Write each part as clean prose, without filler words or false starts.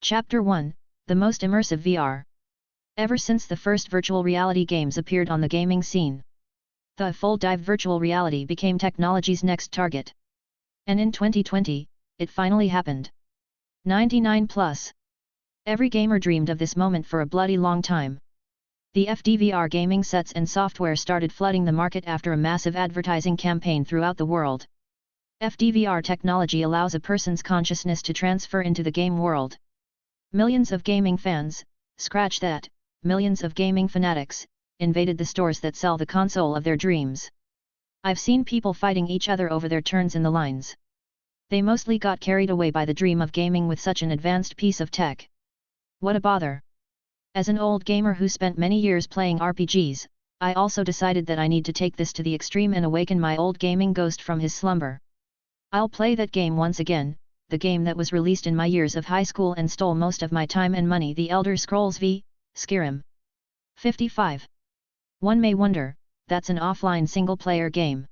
Chapter 1, the most immersive VR. Ever since the first virtual reality games appeared on the gaming scene, the full-dive virtual reality became technology's next target. And in 2020, it finally happened. 99+. Every gamer dreamed of this moment for a bloody long time. The fdvr gaming sets and software started flooding the market after a massive advertising campaign throughout the world. fdvr technology allows a person's consciousness to transfer into the game world. Millions of gaming fans, scratch that, millions of gaming fanatics, invaded the stores that sell the console of their dreams. I've seen people fighting each other over their turns in the lines. They mostly got carried away by the dream of gaming with such an advanced piece of tech. What a bother! As an old gamer who spent many years playing RPGs, I also decided that I need to take this to the extreme and awaken my old gaming ghost from his slumber. I'll play that game once again, the game that was released in my years of high school and stole most of my time and money, The Elder Scrolls V, Skyrim. 55. One may wonder, that's an offline single-player game.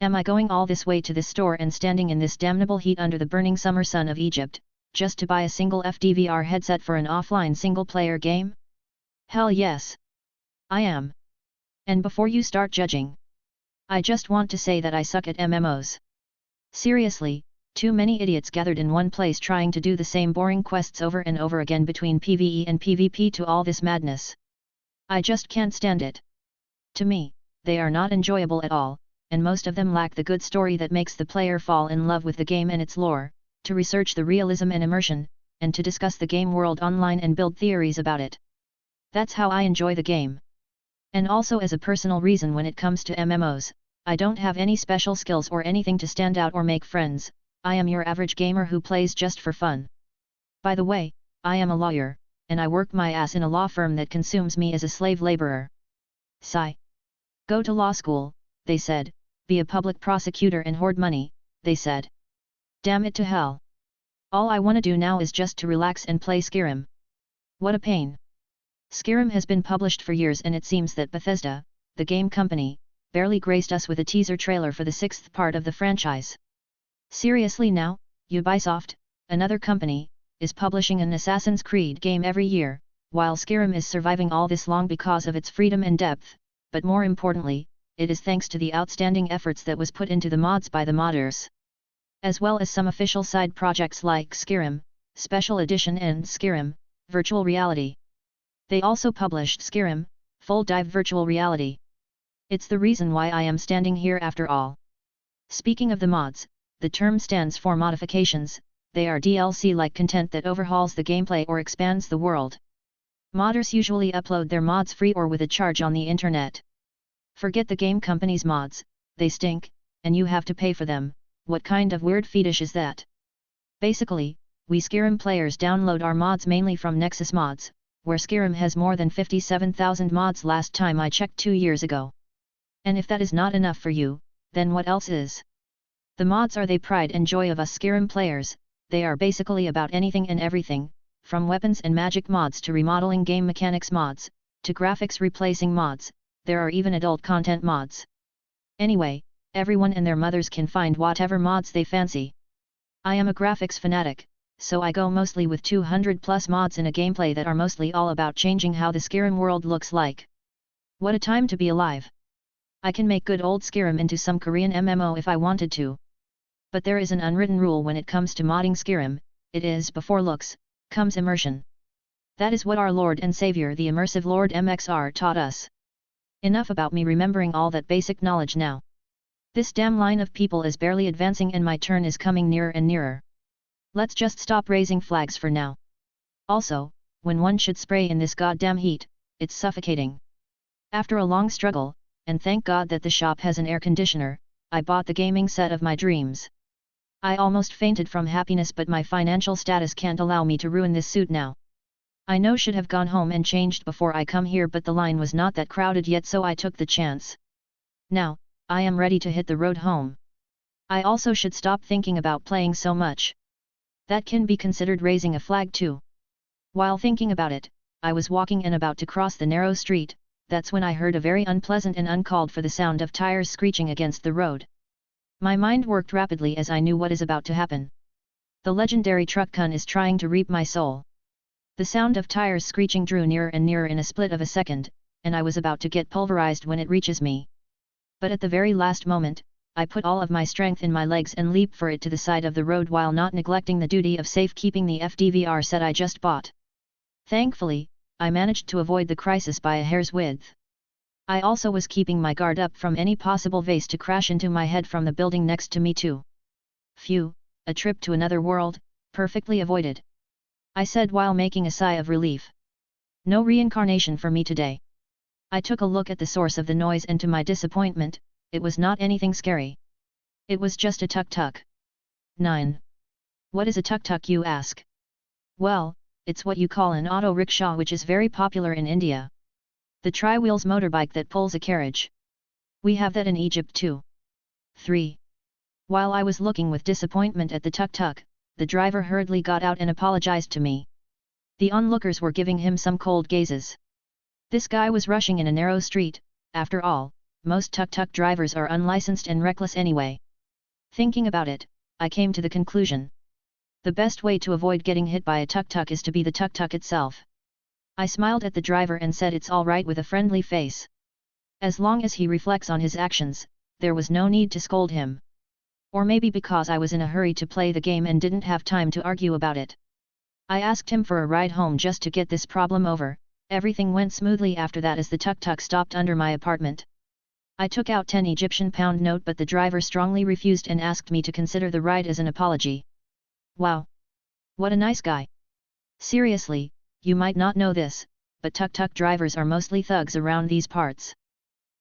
Am I going all this way to this store and standing in this damnable heat under the burning summer sun of Egypt, just to buy a single fdvr headset for an offline single-player game? Hell yes! I am. And before you start judging, I just want to say that I suck at MMOs. Seriously, too many idiots gathered in one place trying to do the same boring quests over and over again between PvE and PvP to all this madness. I just can't stand it. To me, they are not enjoyable at all, and most of them lack the good story that makes the player fall in love with the game and its lore, to research the realism and immersion, and to discuss the game world online and build theories about it. That's how I enjoy the game. And also as a personal reason, when it comes to MMOs, I don't have any special skills or anything to stand out or make friends. I am your average gamer who plays just for fun. By the way, I am a lawyer, and I work my ass in a law firm that consumes me as a slave laborer. Sigh. Go to law school, they said, be a public prosecutor and hoard money, they said. Damn it to hell. All I wanna do now is just to relax and play Skyrim. What a pain. Skyrim has been published for years, and it seems that Bethesda, the game company, barely graced us with a teaser trailer for the 6th part of the franchise. Seriously now, Ubisoft, another company, is publishing an Assassin's Creed game every year, while Skyrim is surviving all this long because of its freedom and depth, but more importantly, it is thanks to the outstanding efforts that was put into the mods by the modders. As well as some official side projects like Skyrim, Special Edition and Skyrim, Virtual Reality. They also published Skyrim, Full Dive Virtual Reality. It's the reason why I am standing here after all. Speaking of the mods, the term stands for modifications. They are DLC-like content that overhauls the gameplay or expands the world. Modders usually upload their mods free or with a charge on the internet. Forget the game company's mods, they stink, and you have to pay for them. What kind of weird fetish is that? Basically, we Skyrim players download our mods mainly from Nexus Mods, where Skyrim has more than 57,000 mods last time I checked 2 years ago. And if that is not enough for you, then what else is? The mods are the pride and joy of us Skyrim players. They are basically about anything and everything, from weapons and magic mods to remodeling game mechanics mods, to graphics replacing mods. There are even adult content mods. Anyway, everyone and their mothers can find whatever mods they fancy. I am a graphics fanatic, so I go mostly with 200+ mods in a gameplay that are mostly all about changing how the Skyrim world looks like. What a time to be alive! I can make good old Skyrim into some Korean MMO if I wanted to. But there is an unwritten rule when it comes to modding Skyrim. It is, before looks, comes immersion. That is what our Lord and Savior the immersive Lord MXR taught us. Enough about me remembering all that basic knowledge now. This damn line of people is barely advancing and my turn is coming nearer and nearer. Let's just stop raising flags for now. Also, when one should spray in this goddamn heat, it's suffocating. After a long struggle, and thank God that the shop has an air conditioner, I bought the gaming set of my dreams. I almost fainted from happiness, but my financial status can't allow me to ruin this suit now. I know should have gone home and changed before I come here, but the line was not that crowded yet, so I took the chance. Now, I am ready to hit the road home. I also should stop thinking about playing so much. That can be considered raising a flag too. While thinking about it, I was walking and about to cross the narrow street. That's when I heard a very unpleasant and uncalled for the sound of tires screeching against the road. My mind worked rapidly as I knew what is about to happen. The legendary truck-kun is trying to reap my soul. The sound of tires screeching drew nearer and nearer in a split of a second, and I was about to get pulverized when it reaches me. But at the very last moment, I put all of my strength in my legs and leaped for it to the side of the road while not neglecting the duty of safekeeping the fdvr set I just bought. Thankfully, I managed to avoid the crisis by a hair's width. I also was keeping my guard up from any possible vase to crash into my head from the building next to me too. Phew, a trip to another world, perfectly avoided. I said while making a sigh of relief. No reincarnation for me today. I took a look at the source of the noise and to my disappointment, it was not anything scary. It was just a tuk-tuk. 9. What is a tuk-tuk, you ask? Well, it's what you call an auto rickshaw, which is very popular in India. The tri-wheels motorbike that pulls a carriage. We have that in Egypt too. 3. While I was looking with disappointment at the tuk-tuk, the driver hurriedly got out and apologized to me. The onlookers were giving him some cold gazes. This guy was rushing in a narrow street. After all, most tuk-tuk drivers are unlicensed and reckless anyway. Thinking about it, I came to the conclusion. The best way to avoid getting hit by a tuk-tuk is to be the tuk-tuk itself. I smiled at the driver and said it's all right with a friendly face. As long as he reflects on his actions, there was no need to scold him. Or maybe because I was in a hurry to play the game and didn't have time to argue about it. I asked him for a ride home just to get this problem over. Everything went smoothly after that as the tuk-tuk stopped under my apartment. I took out 10 Egyptian pound note, but the driver strongly refused and asked me to consider the ride as an apology. Wow! What a nice guy! Seriously, you might not know this, but tuk-tuk drivers are mostly thugs around these parts.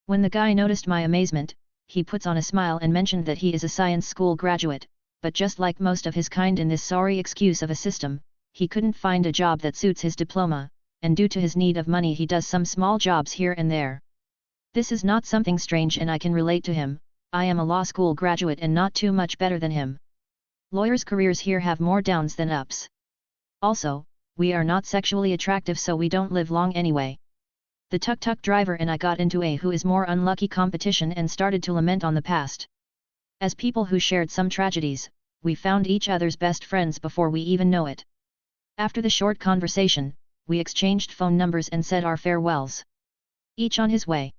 When the guy noticed my amazement, he puts on a smile and mentioned that he is a science school graduate, but just like most of his kind in this sorry excuse of a system, he couldn't find a job that suits his diploma, and due to his need of money he does some small jobs here and there. This is not something strange and I can relate to him. I am a law school graduate and not too much better than him. Lawyers' careers here have more downs than ups. Also, we are not sexually attractive, so we don't live long anyway. The tuk-tuk driver and I got into a who is more unlucky competition and started to lament on the past. As people who shared some tragedies, we found each other's best friends before we even know it. After the short conversation, we exchanged phone numbers and said our farewells. Each on his way.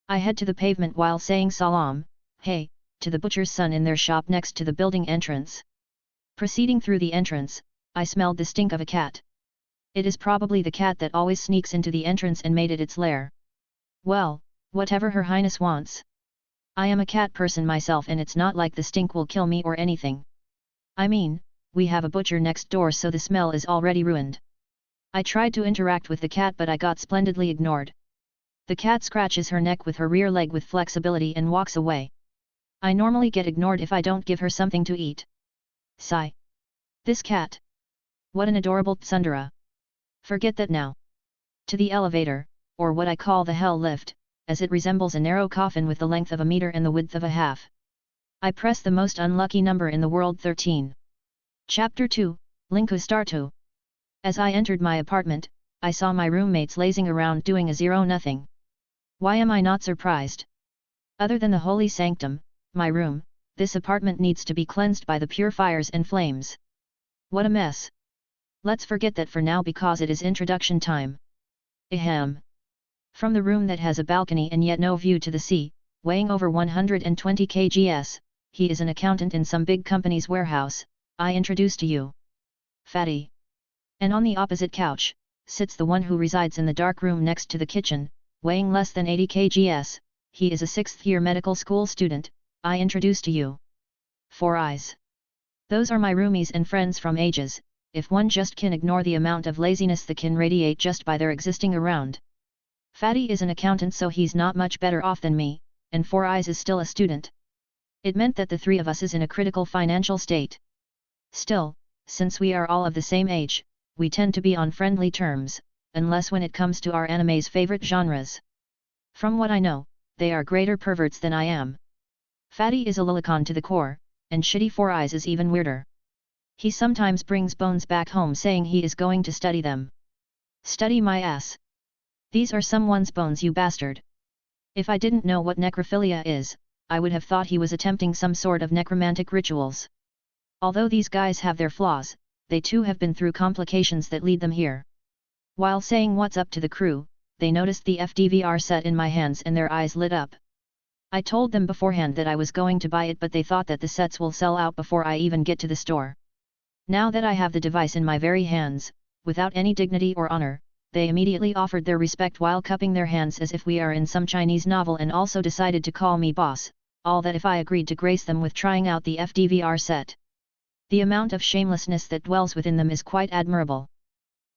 I head to the pavement while saying salam, hey, to the butcher's son in their shop next to the building entrance. Proceeding through the entrance, I smelled the stink of a cat. It is probably the cat that always sneaks into the entrance and made it its lair. Well, whatever Her Highness wants. I am a cat person myself and it's not like the stink will kill me or anything. I mean, we have a butcher next door so the smell is already ruined. I tried to interact with the cat but I got splendidly ignored. The cat scratches her neck with her rear leg with flexibility and walks away. I normally get ignored if I don't give her something to eat. Sigh. This cat. What an adorable tsundere. Forget that now. To the elevator, or what I call the hell lift, as it resembles a narrow coffin with the length of a meter and the width of a half. I press the most unlucky number in the world, 13. Chapter 2, starto. As I entered my apartment, I saw my roommates lazing around doing a zero-nothing. Why am I not surprised? Other than the holy sanctum, my room, this apartment needs to be cleansed by the purifiers and flames. What a mess. Let's forget that for now because it is introduction time. Ahem. From the room that has a balcony and yet no view to the sea, weighing over 120 kgs, he is an accountant in some big company's warehouse, I introduce to you. Fatty. And on the opposite couch, sits the one who resides in the dark room next to the kitchen, weighing less than 80 kgs, he is a 6th-year medical school student, I introduce to you. 4 Eyes. Those are my roomies and friends from ages, if one just can ignore the amount of laziness that can radiate just by their existing around. Fatty is an accountant so he's not much better off than me, and 4 Eyes is still a student. It meant that the three of us is in a critical financial state. Still, since we are all of the same age, we tend to be on friendly terms, unless when it comes to our anime's favorite genres. From what I know, they are greater perverts than I am. Fatty is a lolicon to the core, and shitty 4 Eyes is even weirder. He sometimes brings bones back home saying he is going to study them. Study my ass. These are someone's bones, you bastard. If I didn't know what necrophilia is, I would have thought he was attempting some sort of necromantic rituals. Although these guys have their flaws, they too have been through complications that lead them here. While saying what's up to the crew, they noticed the fdvr set in my hands and their eyes lit up. I told them beforehand that I was going to buy it, but they thought that the sets will sell out before I even get to the store. Now that I have the device in my very hands, without any dignity or honor, they immediately offered their respect while cupping their hands as if we are in some Chinese novel, and also decided to call me boss, all that if I agreed to grace them with trying out the fdvr set. The amount of shamelessness that dwells within them is quite admirable.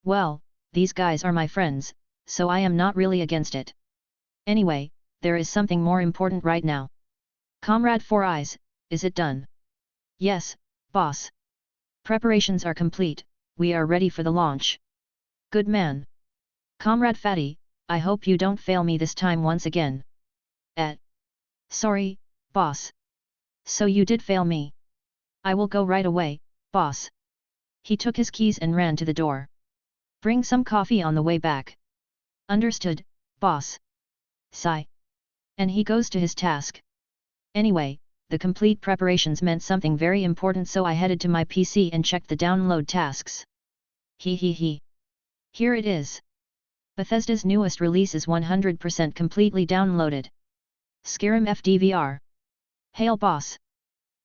Well, these guys are my friends, so I am not really against it. Anyway, there is something more important right now. Comrade Four Eyes, is it done? Yes, boss. Preparations are complete, we are ready for the launch. Good man. Comrade Fatty, I hope you don't fail me this time once again. Sorry, boss. So you did fail me. I will go right away, boss. He took his keys and ran to the door. Bring some coffee on the way back. Understood, boss. Sigh. And he goes to his task. Anyway, the complete preparations meant something very important, so I headed to my PC and checked the download tasks. Here it is. Bethesda's newest release is 100% completely downloaded. Skyrim fdvr. Hail boss.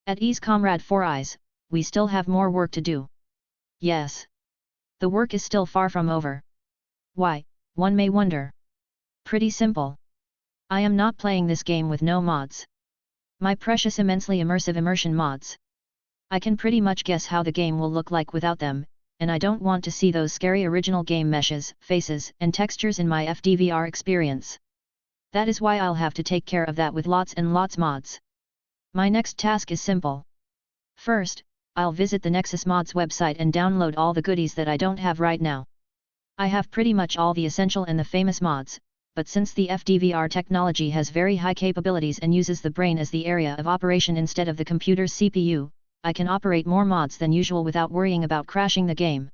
At ease Comrade Four Eyes, we still have more work to do. Yes. The work is still far from over. Why, one may wonder. Pretty simple. I am not playing this game with no mods. My precious immensely immersive immersion mods. I can pretty much guess how the game will look like without them, and I don't want to see those scary original game meshes, faces, and textures in my fdvr experience. That is why I'll have to take care of that with lots and lots mods. My next task is simple. First, I'll visit the Nexus Mods website and download all the goodies that I don't have right now. I have pretty much all the essential and the famous mods, but since the fdvr technology has very high capabilities and uses the brain as the area of operation instead of the computer's CPU, I can operate more mods than usual without worrying about crashing the game.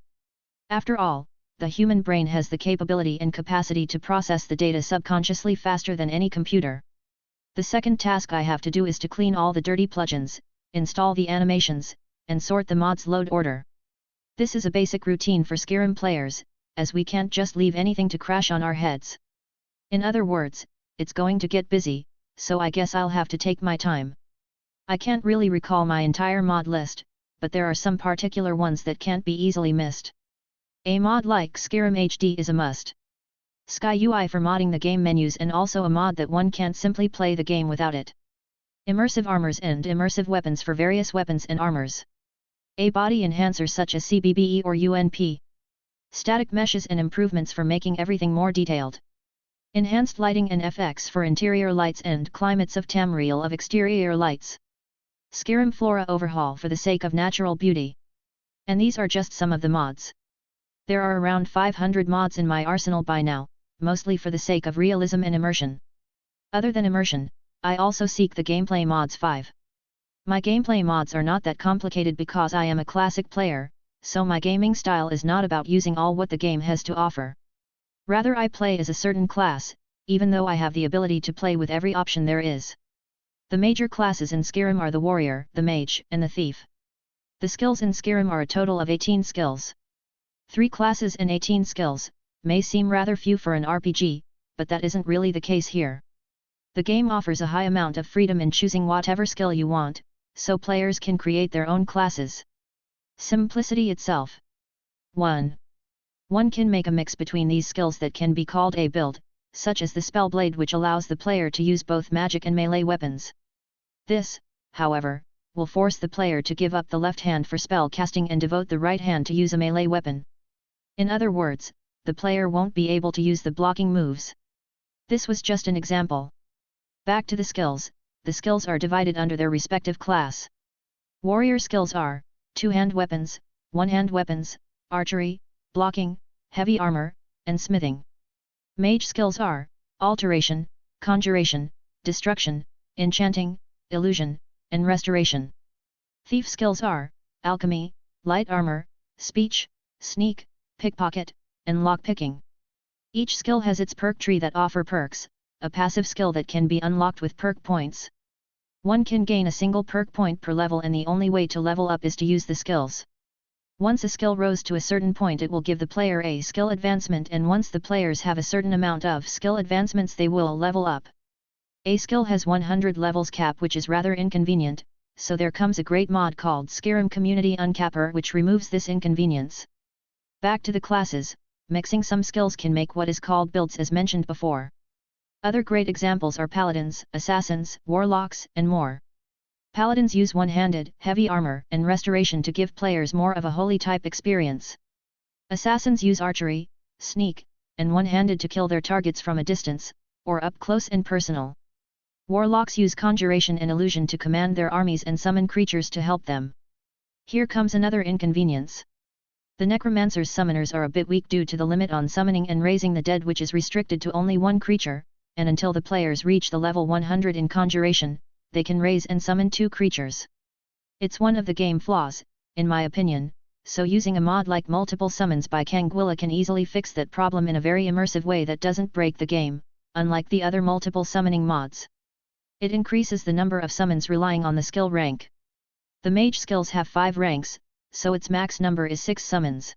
After all, the human brain has the capability and capacity to process the data subconsciously faster than any computer. The second task I have to do is to clean all the dirty plugins, install the animations, and sort the mods load order. This is a basic routine for Skyrim players, as we can't just leave anything to crash on our heads. In other words, it's going to get busy, so I guess I'll have to take my time. I can't really recall my entire mod list, but there are some particular ones that can't be easily missed. A mod like Skyrim HD is a must. Sky UI for modding the game menus, and also a mod that one can't simply play the game without it. Immersive armors and immersive weapons for various weapons and armors. A body enhancer such as CBBE or UNP. Static meshes and improvements for making everything more detailed. Enhanced lighting and FX for interior lights and climates of Tamriel of exterior lights. Skyrim flora overhaul for the sake of natural beauty. And these are just some of the mods. There are around 500 mods in my arsenal by now, mostly for the sake of realism and immersion. Other than immersion, I also seek the gameplay mods 5. My gameplay mods are not that complicated because I am a classic player, so my gaming style is not about using all what the game has to offer. Rather, I play as a certain class, even though I have the ability to play with every option there is. The major classes in Skyrim are the warrior, the mage, and the thief. The skills in Skyrim are a total of 18 skills. 3 classes and 18 skills may seem rather few for an RPG, but that isn't really the case here. The game offers a high amount of freedom in choosing whatever skill you want, so players can create their own classes. Simplicity itself. 1. One can make a mix between these skills that can be called a build, such as the Spellblade, which allows the player to use both magic and melee weapons. This, however, will force the player to give up the left hand for spell casting and devote the right hand to use a melee weapon. In other words, the player won't be able to use the blocking moves. This was just an example. Back to the skills are divided under their respective class. Warrior skills are, 2-hand weapons, 1-hand weapons, archery, blocking, heavy armor, and smithing. Mage skills are, alteration, conjuration, destruction, enchanting, illusion, and restoration. Thief skills are, alchemy, light armor, speech, sneak, pickpocket, and lockpicking. Each skill has its perk tree that offer perks, a passive skill that can be unlocked with perk points. One can gain a single perk point per level, and the only way to level up is to use the skills. Once a skill rose to a certain point it will give the player a skill advancement, and once the players have a certain amount of skill advancements they will level up. A skill has 100 levels cap, which is rather inconvenient, so there comes a great mod called Skyrim Community Uncapper which removes this inconvenience. Back to the classes, mixing some skills can make what is called builds as mentioned before. Other great examples are paladins, assassins, warlocks, and more. Paladins use one-handed, heavy armor, and restoration to give players more of a holy type experience. Assassins use archery, sneak, and one-handed to kill their targets from a distance, or up close and personal. Warlocks use conjuration and illusion to command their armies and summon creatures to help them. Here comes another inconvenience. The necromancer's summoners are a bit weak due to the limit on summoning and raising the dead, which is restricted to only one creature, and until the players reach the level 100 in conjuration, they can raise and summon 2 creatures. It's one of the game flaws, in my opinion, so using a mod like multiple summons by Kangwilla can easily fix that problem in a very immersive way that doesn't break the game, unlike the other multiple summoning mods. It increases the number of summons relying on the skill rank. The mage skills have 5 ranks, so its max number is 6 summons.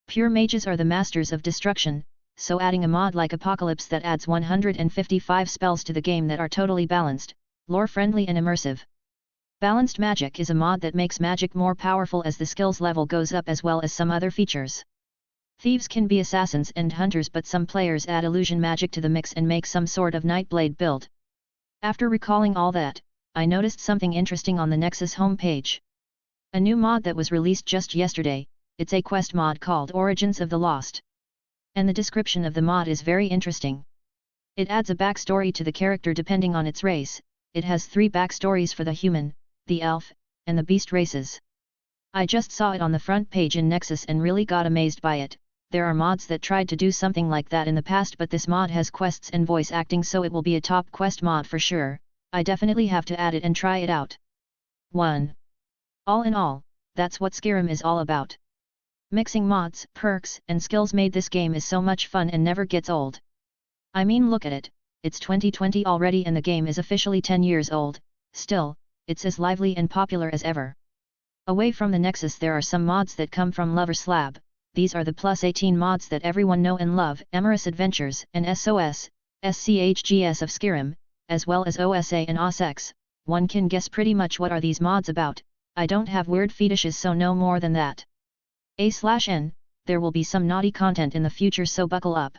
Pure mages are the masters of destruction, so adding a mod like Apocalypse that adds 155 spells to the game that are totally balanced, lore-friendly and immersive. Balanced Magic is a mod that makes magic more powerful as the skills level goes up, as well as some other features. Thieves can be assassins and hunters, but some players add illusion magic to the mix and make some sort of Nightblade build. After recalling all that, I noticed something interesting on the Nexus homepage. A new mod that was released just yesterday. It's a quest mod called Origins of the Lost. And the description of the mod is very interesting. It adds a backstory to the character depending on its race. It has 3 backstories for the human, the elf, and the beast races. I just saw it on the front page in Nexus and really got amazed by it. There are mods that tried to do something like that in the past, but this mod has quests and voice acting, so it will be a top quest mod for sure. I definitely have to add it and try it out. 1. All in all, that's what Skyrim is all about. Mixing mods, perks, and skills made this game is so much fun and never gets old. I mean, look at it, it's 2020 already and the game is officially 10 years old, still, it's as lively and popular as ever. Away from the Nexus there are some mods that come from Lover Slab. These are the plus 18 mods that everyone know and love: Amorous Adventures and SOS, SCHGS of Skyrim, as well as OSA and OSX. One can guess pretty much what are these mods about. I don't have weird fetishes, so no more than that. A/N, there will be some naughty content in the future, so buckle up.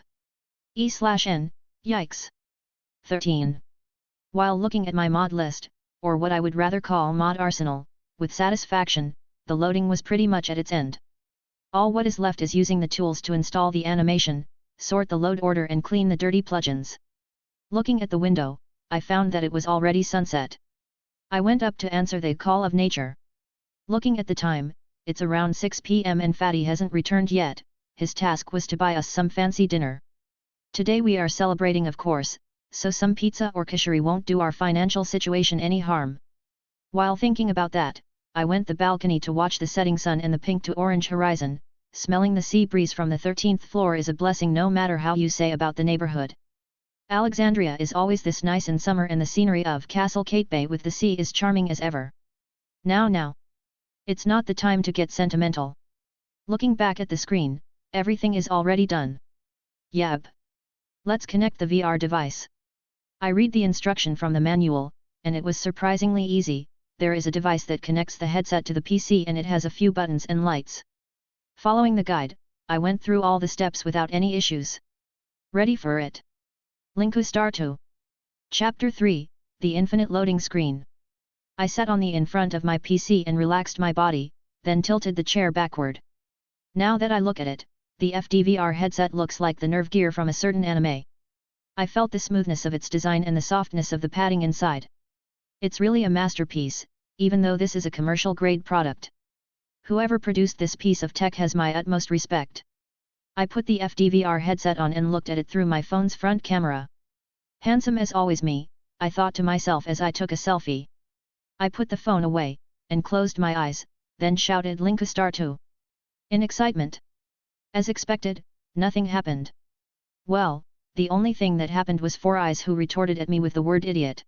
E/N, yikes. 13. While looking at my mod list, or what I would rather call mod arsenal, with satisfaction, the loading was pretty much at its end. All what is left is using the tools to install the animation, sort the load order and clean the dirty plugins. Looking at the window, I found that it was already sunset. I went up to answer the call of nature. Looking at the time, it's around 6 p.m. and Fatty hasn't returned yet. His task was to buy us some fancy dinner. Today we are celebrating, of course, so some pizza or kishari won't do our financial situation any harm. While thinking about that, I went the balcony to watch the setting sun and the pink to orange horizon. Smelling the sea breeze from the 13th floor is a blessing, no matter how you say about the neighborhood. Alexandria is always this nice in summer, and the scenery of Castle Kate Bay with the sea is charming as ever. Now. It's not the time to get sentimental. Looking back at the screen, everything is already done. Yep. Let's connect the VR device. I read the instruction from the manual, and it was surprisingly easy. There is a device that connects the headset to the PC and it has a few buttons and lights. Following the guide, I went through all the steps without any issues. Ready for it. Linku Starto. Chapter 3, The Infinite Loading Screen. I sat on the in front of my PC and relaxed my body, then tilted the chair backward. Now that I look at it, the fdvr headset looks like the nerve gear from a certain anime. I felt the smoothness of its design and the softness of the padding inside. It's really a masterpiece, even though this is a commercial-grade product. Whoever produced this piece of tech has my utmost respect. I put the fdvr headset on and looked at it through my phone's front camera. Handsome as always me, I thought to myself as I took a selfie. I put the phone away, and closed my eyes, then shouted Linku Starto. In excitement. As expected, nothing happened. Well, the only thing that happened was 4 eyes who retorted at me with the word idiot.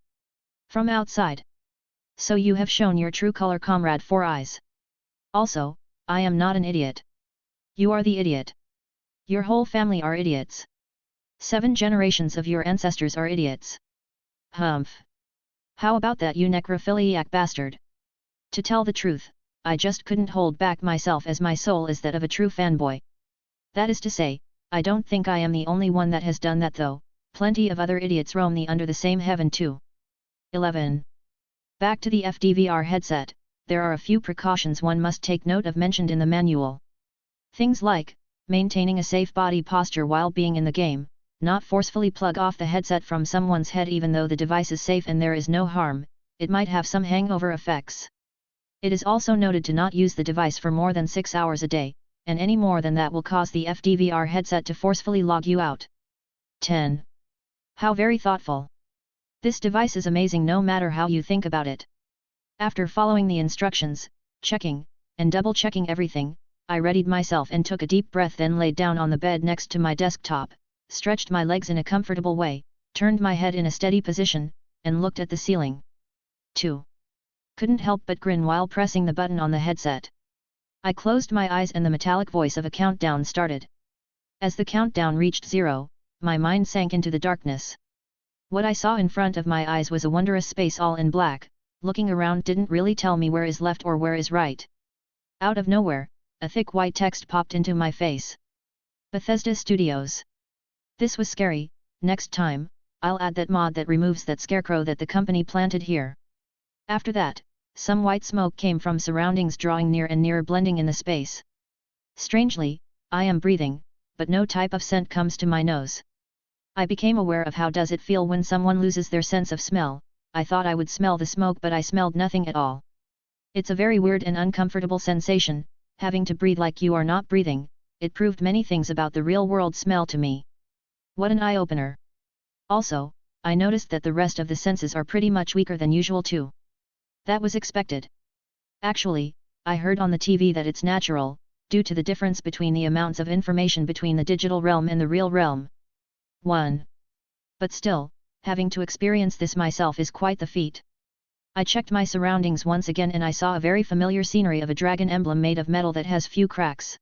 From outside. So you have shown your true color, comrade 4 eyes. Also, I am not an idiot. You are the idiot. Your whole family are idiots. 7 generations of your ancestors are idiots. Humph. How about that, you necrophiliac bastard? To tell the truth, I just couldn't hold back myself, as my soul is that of a true fanboy. That is to say, I don't think I am the only one that has done that though, plenty of other idiots roam the under the same heaven too. 11. Back to the fdvr headset, there are a few precautions one must take note of mentioned in the manual. Things like, maintaining a safe body posture while being in the game, not forcefully plug off the headset from someone's head even though the device is safe and there is no harm, it might have some hangover effects. It is also noted to not use the device for more than 6 hours a day, and any more than that will cause the fdvr headset to forcefully log you out. 10. How very thoughtful. This device is amazing no matter how you think about it. After following the instructions, checking, and double-checking everything, I readied myself and took a deep breath, then laid down on the bed next to my desktop, stretched my legs in a comfortable way, turned my head in a steady position, and looked at the ceiling. 2. Couldn't help but grin while pressing the button on the headset. I closed my eyes and the metallic voice of a countdown started. As the countdown reached 0, my mind sank into the darkness. What I saw in front of my eyes was a wondrous space all in black. Looking around didn't really tell me where is left or where is right. Out of nowhere, a thick white text popped into my face. Bethesda Studios. This was scary. Next time, I'll add that mod that removes that scarecrow that the company planted here. After that, some white smoke came from surroundings, drawing near and nearer, blending in the space. Strangely, I am breathing, but no type of scent comes to my nose. I became aware of how does it feel when someone loses their sense of smell. I thought I would smell the smoke, but I smelled nothing at all. It's a very weird and uncomfortable sensation, having to breathe like you are not breathing. It proved many things about the real world smell to me. What an eye-opener. Also, I noticed that the rest of the senses are pretty much weaker than usual too. That was expected. Actually, I heard on the TV that it's natural, due to the difference between the amounts of information between the digital realm and the real realm. 1. But still, having to experience this myself is quite the feat. I checked my surroundings once again and I saw a very familiar scenery of a dragon emblem made of metal that has few cracks.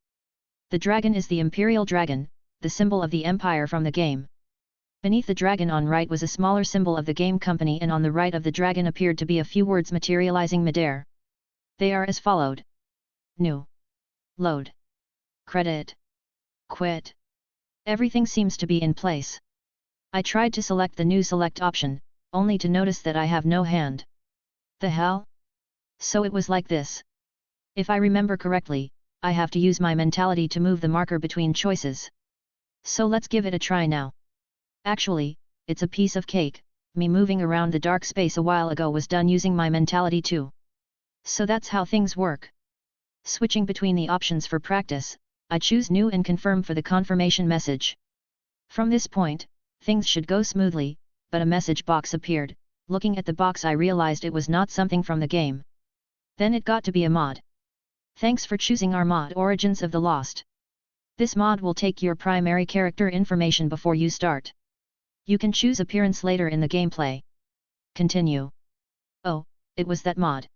The dragon is the Imperial Dragon, the symbol of the Empire from the game. Beneath the dragon on right was a smaller symbol of the game company, and on the right of the dragon appeared to be a few words materializing midair. They are as followed. New. Load. Credit. Quit. Everything seems to be in place. I tried to select the new select option, only to notice that I have no hand. The hell? So it was like this. If I remember correctly, I have to use my mentality to move the marker between choices. So let's give it a try now. Actually, it's a piece of cake. Me moving around the dark space a while ago was done using my mentality too. So that's how things work. Switching between the options for practice, I choose new and confirm for the confirmation message. From this point, things should go smoothly, but a message box appeared. Looking at the box I realized it was not something from the game. Then it got to be a mod. Thanks for choosing our mod Origins of the Lost. This mod will take your primary character information before you start. You can choose appearance later in the gameplay. Continue. Oh, it was that mod.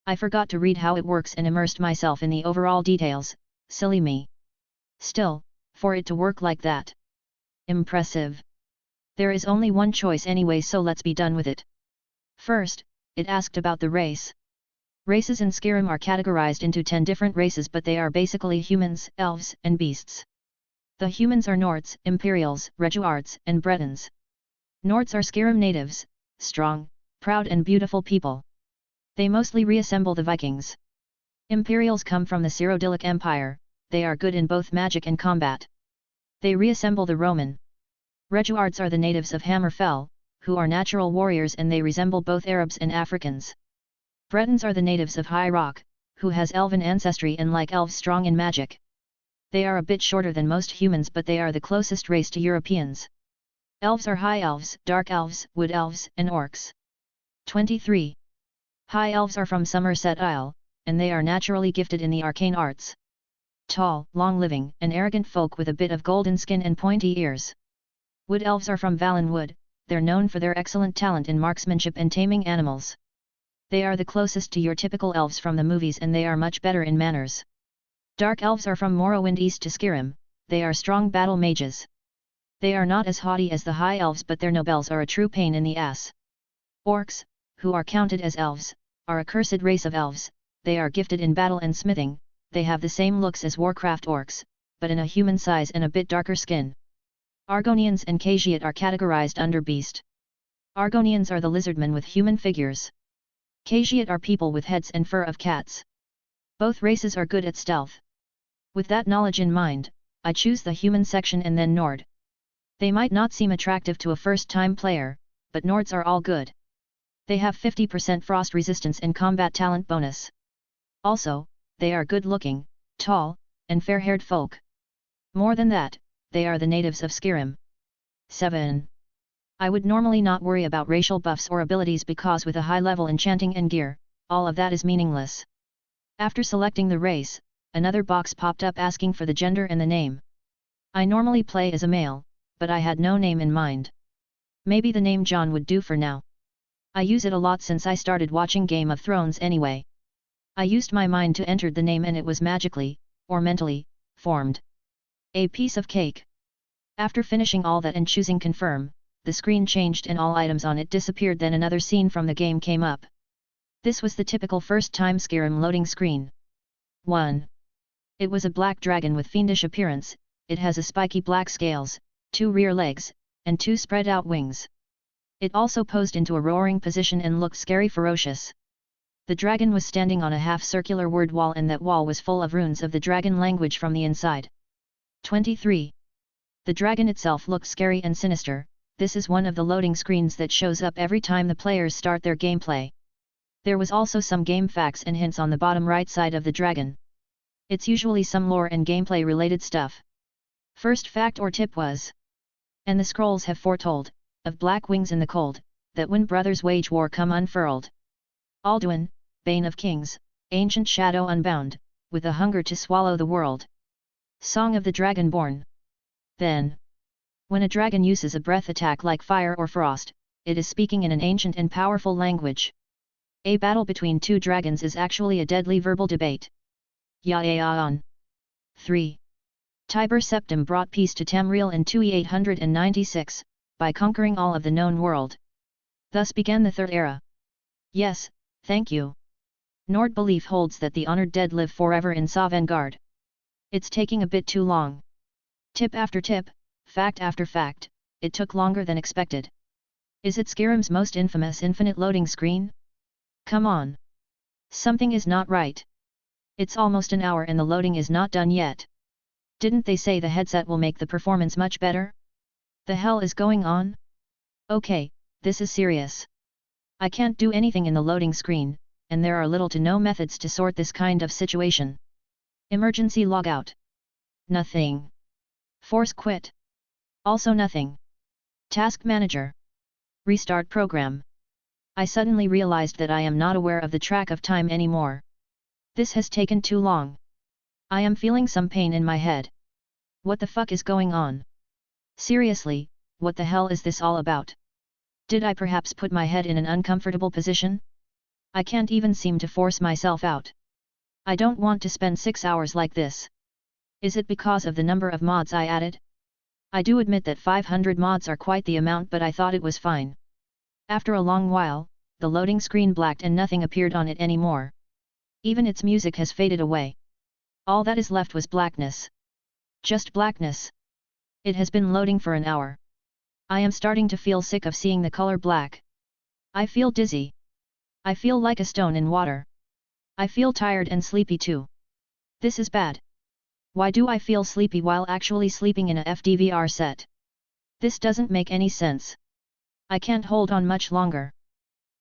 I forgot to read how it works and immersed myself in the overall details. Silly me. Still, for it to work like that. Impressive. There is only one choice anyway, so let's be done with it. First, it asked about the race. Races in Skyrim are categorized into 10 different races, but they are basically humans, elves, and beasts. The humans are Nords, Imperials, Reguards, and Bretons. Nords are Skyrim natives, strong, proud and beautiful people. They mostly reassemble the Vikings. Imperials come from the Cyrodiilic Empire. They are good in both magic and combat. They reassemble the Roman. Reguards are the natives of Hammerfell, who are natural warriors, and they resemble both Arabs and Africans. Bretons are the natives of High Rock, who has elven ancestry and like elves strong in magic. They are a bit shorter than most humans, but they are the closest race to Europeans. Elves are High Elves, Dark Elves, Wood Elves, and Orcs. 23. High Elves are from Somerset Isle, and they are naturally gifted in the arcane arts. Tall, long-living, and arrogant folk with a bit of golden skin and pointy ears. Wood Elves are from Valen Wood. They're known for their excellent talent in marksmanship and taming animals. They are the closest to your typical elves from the movies, and they are much better in manners. Dark elves are from Morrowind east to Skyrim, they are strong battle mages. They are not as haughty as the high elves, but their nobles are a true pain in the ass. Orcs, who are counted as elves, are a cursed race of elves. They are gifted in battle and smithing, they have the same looks as Warcraft orcs, but in a human size and a bit darker skin. Argonians and Khajiit are categorized under beast. Argonians are the lizardmen with human figures. Khajiit are people with heads and fur of cats. Both races are good at stealth. With that knowledge in mind, I choose the human section and then Nord. They might not seem attractive to a first-time player, but Nords are all good. They have 50% frost resistance and combat talent bonus. Also, they are good-looking, tall, and fair-haired folk. More than that, they are the natives of Skyrim. 7. I would normally not worry about racial buffs or abilities because with a high-level enchanting and gear, all of that is meaningless. After selecting the race, another box popped up asking for the gender and the name. I normally play as a male, but I had no name in mind. Maybe the name Jon would do for now. I use it a lot since I started watching Game of Thrones anyway. I used my mind to enter the name and it was magically, or mentally, formed. A piece of cake. After finishing all that and choosing confirm, the screen changed and all items on it disappeared. Then another scene from the game came up. This was the typical first-time Skyrim loading screen. 1. It was a black dragon with fiendish appearance. It has a spiky black scales, 2 rear legs, and 2 spread-out wings. It also posed into a roaring position and looked scary ferocious. The dragon was standing on a half-circular word wall and that wall was full of runes of the dragon language from the inside. 23. The dragon itself looked scary and sinister. This is one of the loading screens that shows up every time the players start their gameplay. There was also some game facts and hints on the bottom right side of the dragon. It's usually some lore and gameplay related stuff. First fact or tip was, and the scrolls have foretold, of black wings in the cold, that when brothers wage war come unfurled. Alduin, Bane of Kings, ancient shadow unbound, with a hunger to swallow the world. Song of the Dragonborn. Then, when a dragon uses a breath attack like fire or frost, it is speaking in an ancient and powerful language. A battle between 2 dragons is actually a deadly verbal debate. Yaon. 3. Tiber Septim brought peace to Tamriel in 2896, by conquering all of the known world. Thus began the Third Era. Yes, thank you. Nord belief holds that the honored dead live forever in Sovngarde. It's taking a bit too long. Tip after tip, fact after fact, it took longer than expected. Is it Skyrim's most infamous infinite loading screen? Come on. Something is not right. It's almost an hour and the loading is not done yet. Didn't they say the headset will make the performance much better? The hell is going on? Okay, this is serious. I can't do anything in the loading screen, and there are little to no methods to sort this kind of situation. Emergency logout. Nothing. Force quit. Also nothing. Task manager. Restart program. I suddenly realized that I am not aware of the track of time anymore. This has taken too long. I am feeling some pain in my head. What the fuck is going on? Seriously, what the hell is this all about? Did I perhaps put my head in an uncomfortable position? I can't even seem to force myself out. I don't want to spend 6 hours like this. Is it because of the number of mods I added? I do admit that 500 mods are quite the amount, but I thought it was fine. After a long while, the loading screen blacked and nothing appeared on it anymore. Even its music has faded away. All that is left was blackness. Just blackness. It has been loading for an hour. I am starting to feel sick of seeing the color black. I feel dizzy. I feel like a stone in water. I feel tired and sleepy too. This is bad. Why do I feel sleepy while actually sleeping in a fdvr set? This doesn't make any sense. I can't hold on much longer.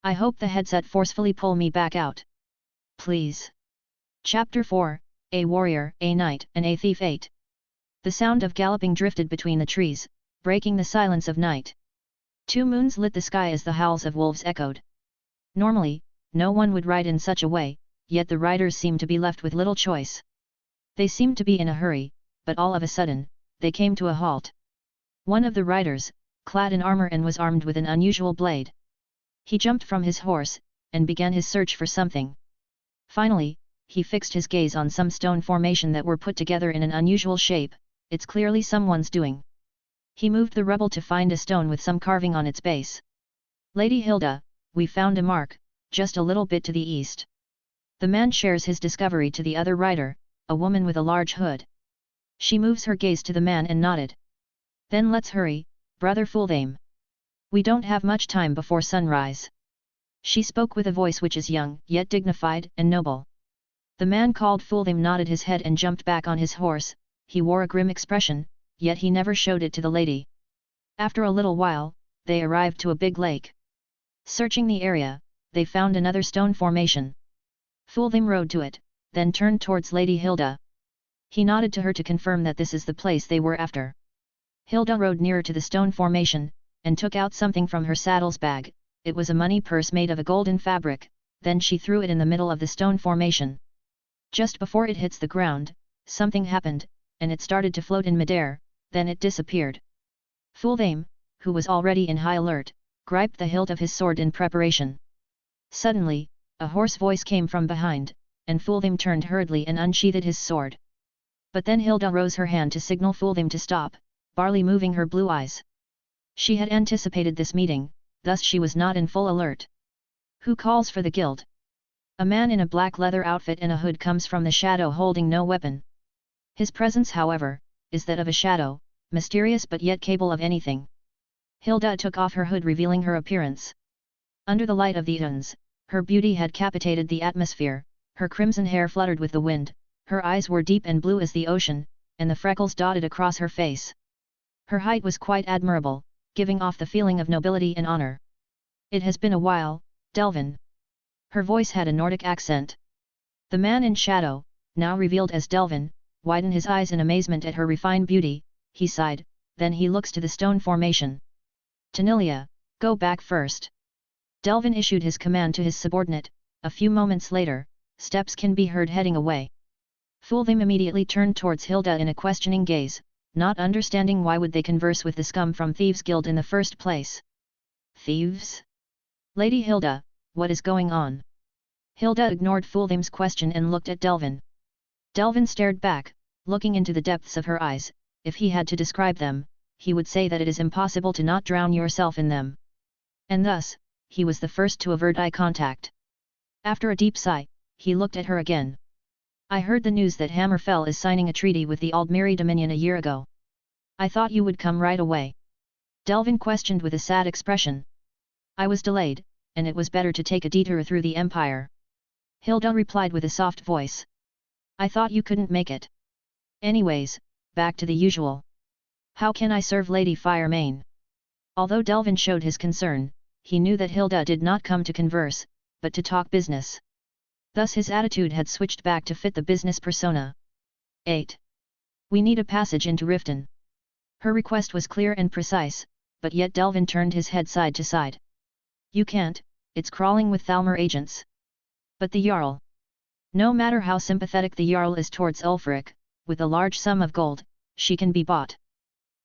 I hope the headset forcefully pull me back out. Please. Chapter 4, A Warrior, A Knight, and A Thief 8. The sound of galloping drifted between the trees, breaking the silence of night. 2 moons lit the sky as the howls of wolves echoed. Normally, no one would ride in such a way, yet the riders seemed to be left with little choice. They seemed to be in a hurry, but all of a sudden, they came to a halt. One of the riders, clad in armor and was armed with an unusual blade. He jumped from his horse, and began his search for something. Finally, he fixed his gaze on some stone formation that were put together in an unusual shape. It's clearly someone's doing. He moved the rubble to find a stone with some carving on its base. Lady Hilda, we found a mark, just a little bit to the east. The man shares his discovery to the other rider, a woman with a large hood. She moves her gaze to the man and nodded. Then let's hurry, brother Fulthame. We don't have much time before sunrise. She spoke with a voice which is young, yet dignified and noble. The man called Fulthame nodded his head and jumped back on his horse. He wore a grim expression, yet he never showed it to the lady. After a little while, they arrived to a big lake. Searching the area, they found another stone formation. Fulthame rode to it, then turned towards Lady Hilda. He nodded to her to confirm that this is the place they were after. Hilda rode nearer to the stone formation, and took out something from her saddle's bag. It was a money purse made of a golden fabric, then she threw it in the middle of the stone formation. Just before it hits the ground, something happened, and it started to float in midair, then it disappeared. Fulthame, who was already in high alert, griped the hilt of his sword in preparation. Suddenly, a hoarse voice came from behind, and Fulthame turned hurriedly and unsheathed his sword. But then Hilda rose her hand to signal Fulthame to stop, barely moving her blue eyes. She had anticipated this meeting, thus she was not in full alert. Who calls for the guild? A man in a black leather outfit and a hood comes from the shadow holding no weapon. His presence, however, is that of a shadow, mysterious but yet capable of anything. Hilda took off her hood revealing her appearance. Under the light of the eons, her beauty had captivated the atmosphere, her crimson hair fluttered with the wind, her eyes were deep and blue as the ocean, and the freckles dotted across her face. Her height was quite admirable, giving off the feeling of nobility and honor. It has been a while, Delvin. Her voice had a Nordic accent. The man in shadow, now revealed as Delvin, widened his eyes in amazement at her refined beauty. He sighed, then he looks to the stone formation. Tanilia, go back first. Delvin issued his command to his subordinate. A few moments later, steps can be heard heading away. Fulthame immediately turned towards Hilda in a questioning gaze, not understanding why would they converse with the scum from Thieves' Guild in the first place. Thieves? Lady Hilda, what is going on? Hilda ignored Fulthame's question and looked at Delvin. Delvin stared back, looking into the depths of her eyes. If he had to describe them, he would say that it is impossible to not drown yourself in them. And thus, he was the first to avert eye contact. After a deep sigh, he looked at her again. I heard the news that Hammerfell is signing a treaty with the Aldmeri Dominion a year ago. I thought you would come right away. Delvin questioned with a sad expression. I was delayed, and it was better to take a detour through the Empire. Hilda replied with a soft voice. I thought you couldn't make it. Anyways, back to the usual. How can I serve Lady Firemane? Although Delvin showed his concern, he knew that Hilda did not come to converse, but to talk business. Thus his attitude had switched back to fit the business persona. 8. We need a passage into Riften. Her request was clear and precise, but yet Delvin turned his head side to side. You can't, it's crawling with Thalmor agents. But the Jarl. No matter how sympathetic the Jarl is towards Ulfric, with a large sum of gold, she can be bought.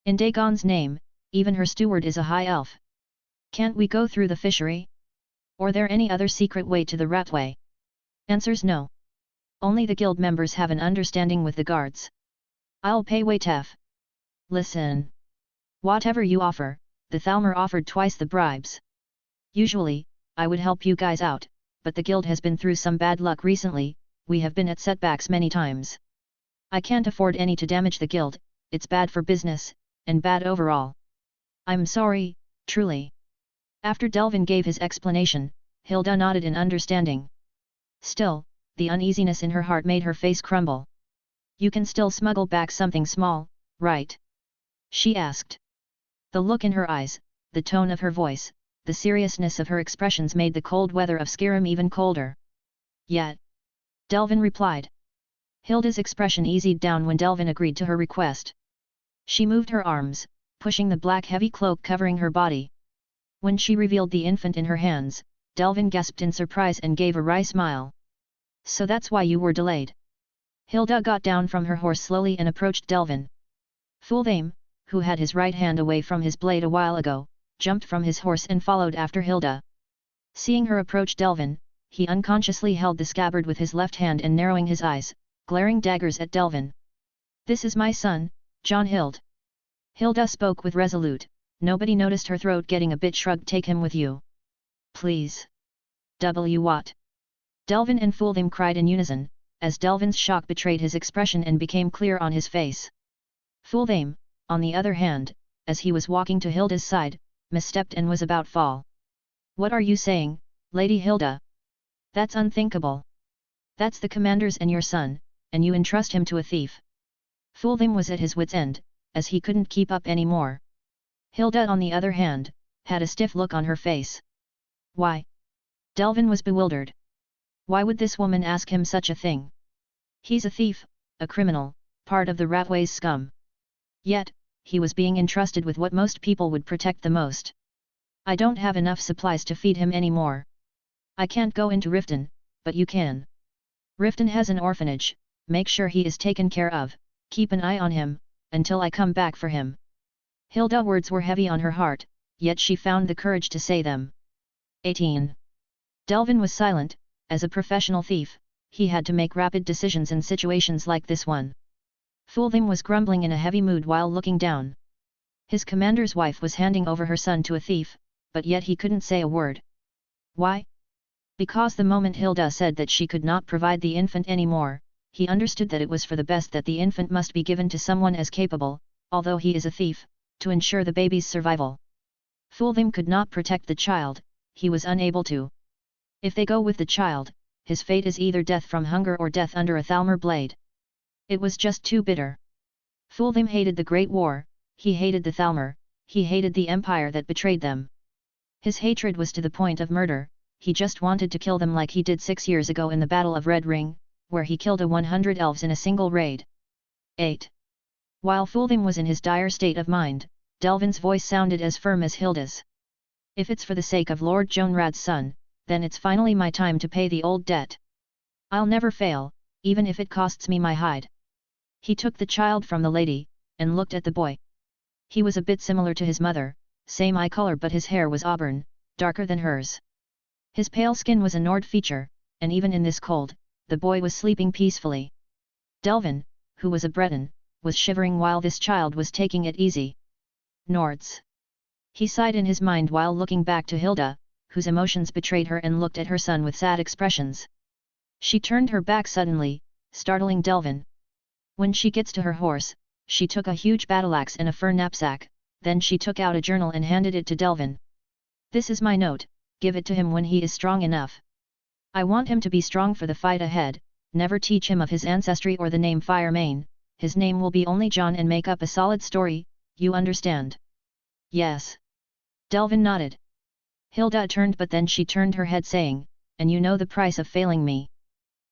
In Dagon's name, even her steward is a high elf. Can't we go through the fishery? Or there any other secret way to the Ratway? Answers no. Only the guild members have an understanding with the guards. I'll pay Waitef. Listen. Whatever you offer, the Thalmor offered twice the bribes. Usually, I would help you guys out, but the guild has been through some bad luck recently, we have been at setbacks many times. I can't afford any to damage the guild, it's bad for business, and bad overall. I'm sorry, truly. After Delvin gave his explanation, Hilda nodded in understanding. Still, the uneasiness in her heart made her face crumble. You can still smuggle back something small, right? She asked. The look in her eyes, the tone of her voice, the seriousness of her expressions made the cold weather of Skyrim even colder. Yet. Delvin replied. Hilda's expression eased down when Delvin agreed to her request. She moved her arms, pushing the black heavy cloak covering her body. When she revealed the infant in her hands, Delvin gasped in surprise and gave a wry smile. So that's why you were delayed. Hilda got down from her horse slowly and approached Delvin. Fulthame, who had his right hand away from his blade a while ago, jumped from his horse and followed after Hilda. Seeing her approach Delvin, he unconsciously held the scabbard with his left hand and narrowing his eyes, glaring daggers at Delvin. "This is my son, Jon Hild." Hilda spoke with resolute. Nobody noticed her throat getting a bit shrugged. "Take him with you. Please." What? Delvin and Fultham cried in unison, as Delvin's shock betrayed his expression and became clear on his face. Fultham, on the other hand, as he was walking to Hilda's side, misstepped and was about fall. "What are you saying, Lady Hilda? That's unthinkable. That's the commander's and your son, and you entrust him to a thief." Fultham was at his wit's end, as he couldn't keep up any more. Hilda, on the other hand, had a stiff look on her face. "Why?" Delvin was bewildered. Why would this woman ask him such a thing? He's a thief, a criminal, part of the Ratway's scum. Yet, he was being entrusted with what most people would protect the most. "I don't have enough supplies to feed him anymore. I can't go into Riften, but you can. Riften has an orphanage, make sure he is taken care of, keep an eye on him, until I come back for him." Hilda's words were heavy on her heart, yet she found the courage to say them. 18. Delvin was silent. As a professional thief, he had to make rapid decisions in situations like this one. Fultham was grumbling in a heavy mood while looking down. His commander's wife was handing over her son to a thief, but yet he couldn't say a word. Why? Because the moment Hilda said that she could not provide the infant anymore, he understood that it was for the best that the infant must be given to someone as capable, although he is a thief, to ensure the baby's survival. Fultham could not protect the child, he was unable to. If they go with the child, his fate is either death from hunger or death under a Thalmor blade. It was just too bitter. Fultham hated the Great War, he hated the Thalmor, he hated the Empire that betrayed them. His hatred was to the point of murder, he just wanted to kill them like he did 6 years ago in the Battle of Red Ring, where he killed 100 elves in a single raid. 8. While Fultham was in his dire state of mind, Delvin's voice sounded as firm as Hilda's. "If it's for the sake of Lord Jonrad's son, then it's finally my time to pay the old debt. I'll never fail, even if it costs me my hide." He took the child from the lady, and looked at the boy. He was a bit similar to his mother, same eye color, but his hair was auburn, darker than hers. His pale skin was a Nord feature, and even in this cold, the boy was sleeping peacefully. Delvin, who was a Breton, was shivering while this child was taking it easy. Nords. He sighed in his mind while looking back to Hilda, whose emotions betrayed her, and looked at her son with sad expressions. She turned her back suddenly, startling Delvin. When she gets to her horse, she took a huge battleaxe and a fur knapsack, then she took out a journal and handed it to Delvin. "This is my note, give it to him when he is strong enough. I want him to be strong for the fight ahead, never teach him of his ancestry or the name Firemane, his name will be only Jon, and make up a solid story, you understand?" "Yes." Delvin nodded. Hilda turned, but then she turned her head saying, "And you know the price of failing me."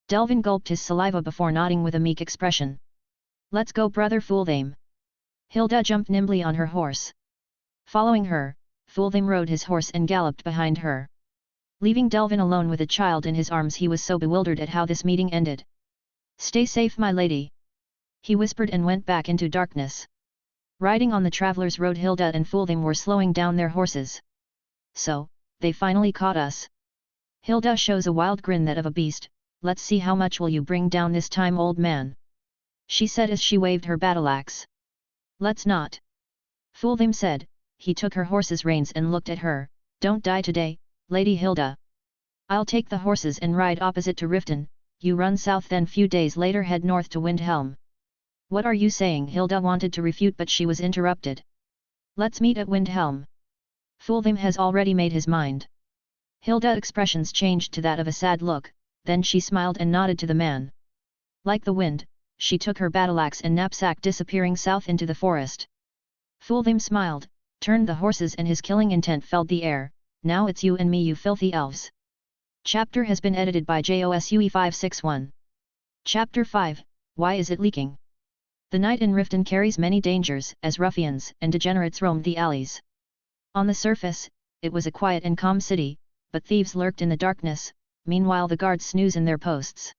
Delvin gulped his saliva before nodding with a meek expression. "Let's go, brother Fultham." Hilda jumped nimbly on her horse. Following her, Fultham rode his horse and galloped behind her. Leaving Delvin alone with a child in his arms, he was so bewildered at how this meeting ended. "Stay safe, my lady," he whispered, and went back into darkness. Riding on the travelers' road, Hilda and Fultham were slowing down their horses. "So, they finally caught us." Hilda shows a wild grin that of a beast. "Let's see how much will you bring down this time, old man," she said as she waved her battleaxe. "Let's not," Fultham said. He took her horse's reins and looked at her. "Don't die today, Lady Hilda. I'll take the horses and ride opposite to Riften, you run south, then few days later head north to Windhelm." "What are you saying?" Hilda wanted to refute, but she was interrupted. "Let's meet at Windhelm. Fultham has already made his mind." Hilda's expressions changed to that of a sad look, then she smiled and nodded to the man. Like the wind, she took her battleaxe and knapsack, disappearing south into the forest. Fultham smiled, turned the horses, and his killing intent filled the air. "Now it's you and me, you filthy elves." Chapter has been edited by JOSUE561. Chapter 5, Why is it leaking? The night in Riften carries many dangers, as ruffians and degenerates roamed the alleys. On the surface, it was a quiet and calm city, but thieves lurked in the darkness. Meanwhile the guards snooze in their posts.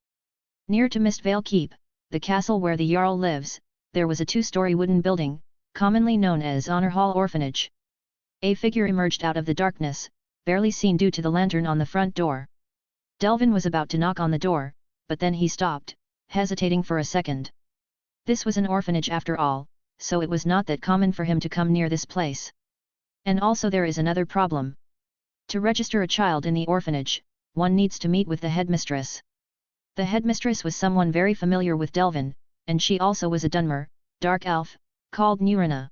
Near to Mistvale Keep, the castle where the Jarl lives, there was a 2-story wooden building, commonly known as Honorhall Orphanage. A figure emerged out of the darkness, barely seen due to the lantern on the front door. Delvin was about to knock on the door, but then he stopped, hesitating for a second. This was an orphanage after all, so it was not that common for him to come near this place. And also there is another problem. To register a child in the orphanage, one needs to meet with the headmistress. The headmistress was someone very familiar with Delvin, and she also was a Dunmer, dark elf, called Nurina.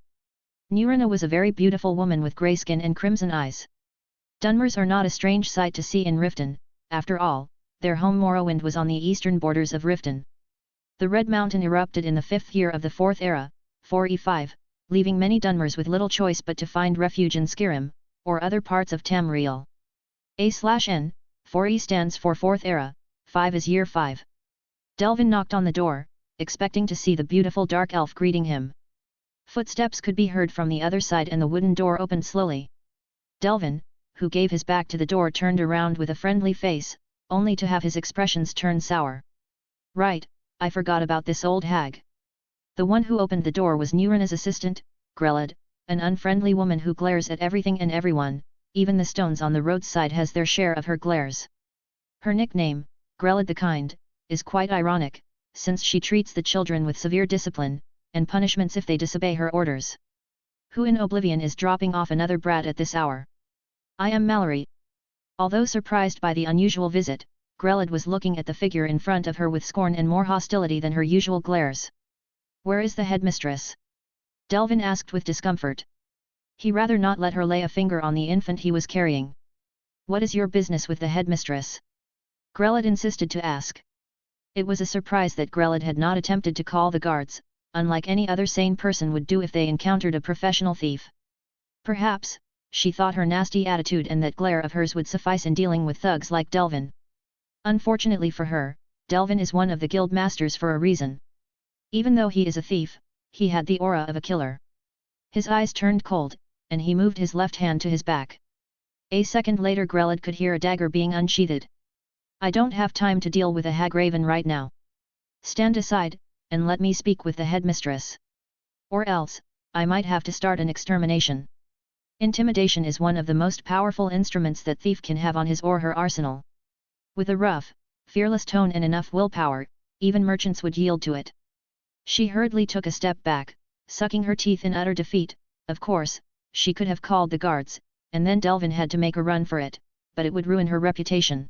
Nurina was a very beautiful woman with grey skin and crimson eyes. Dunmers are not a strange sight to see in Riften, after all, their home Morrowind was on the eastern borders of Riften. The Red Mountain erupted in the 5th year of the 4th era, 4E5, leaving many Dunmers with little choice but to find refuge in Skyrim, or other parts of Tamriel. A/N, 4E stands for 4th era, 5 is year 5. Delvin knocked on the door, expecting to see the beautiful dark elf greeting him. Footsteps could be heard from the other side and the wooden door opened slowly. Delvin, who gave his back to the door, turned around with a friendly face, only to have his expressions turn sour. Right, I forgot about this old hag. The one who opened the door was Nurina's assistant, Grelid, an unfriendly woman who glares at everything and everyone, even the stones on the roadside has their share of her glares. Her nickname, Grelid the Kind, is quite ironic, since she treats the children with severe discipline, and punishments if they disobey her orders. Who in Oblivion is dropping off another brat at this hour? I am Mallory. Although surprised by the unusual visit, Grelid was looking at the figure in front of her with scorn and more hostility than her usual glares. Where is the headmistress? Delvin asked with discomfort. He rather not let her lay a finger on the infant he was carrying. What is your business with the headmistress? Grelid insisted to ask. It was a surprise that Grelid had not attempted to call the guards, unlike any other sane person would do if they encountered a professional thief. Perhaps, she thought her nasty attitude and that glare of hers would suffice in dealing with thugs like Delvin. Unfortunately for her, Delvin is one of the guild masters for a reason. Even though he is a thief, he had the aura of a killer. His eyes turned cold, and he moved his left hand to his back. A second later Grelid could hear a dagger being unsheathed. I don't have time to deal with a hag raven right now. Stand aside, and let me speak with the headmistress. Or else, I might have to start an extermination. Intimidation is one of the most powerful instruments that thief can have on his or her arsenal. With a rough, fearless tone and enough willpower, even merchants would yield to it. She hurriedly took a step back, sucking her teeth in utter defeat. Of course, she could have called the guards, and then Delvin had to make a run for it, but it would ruin her reputation.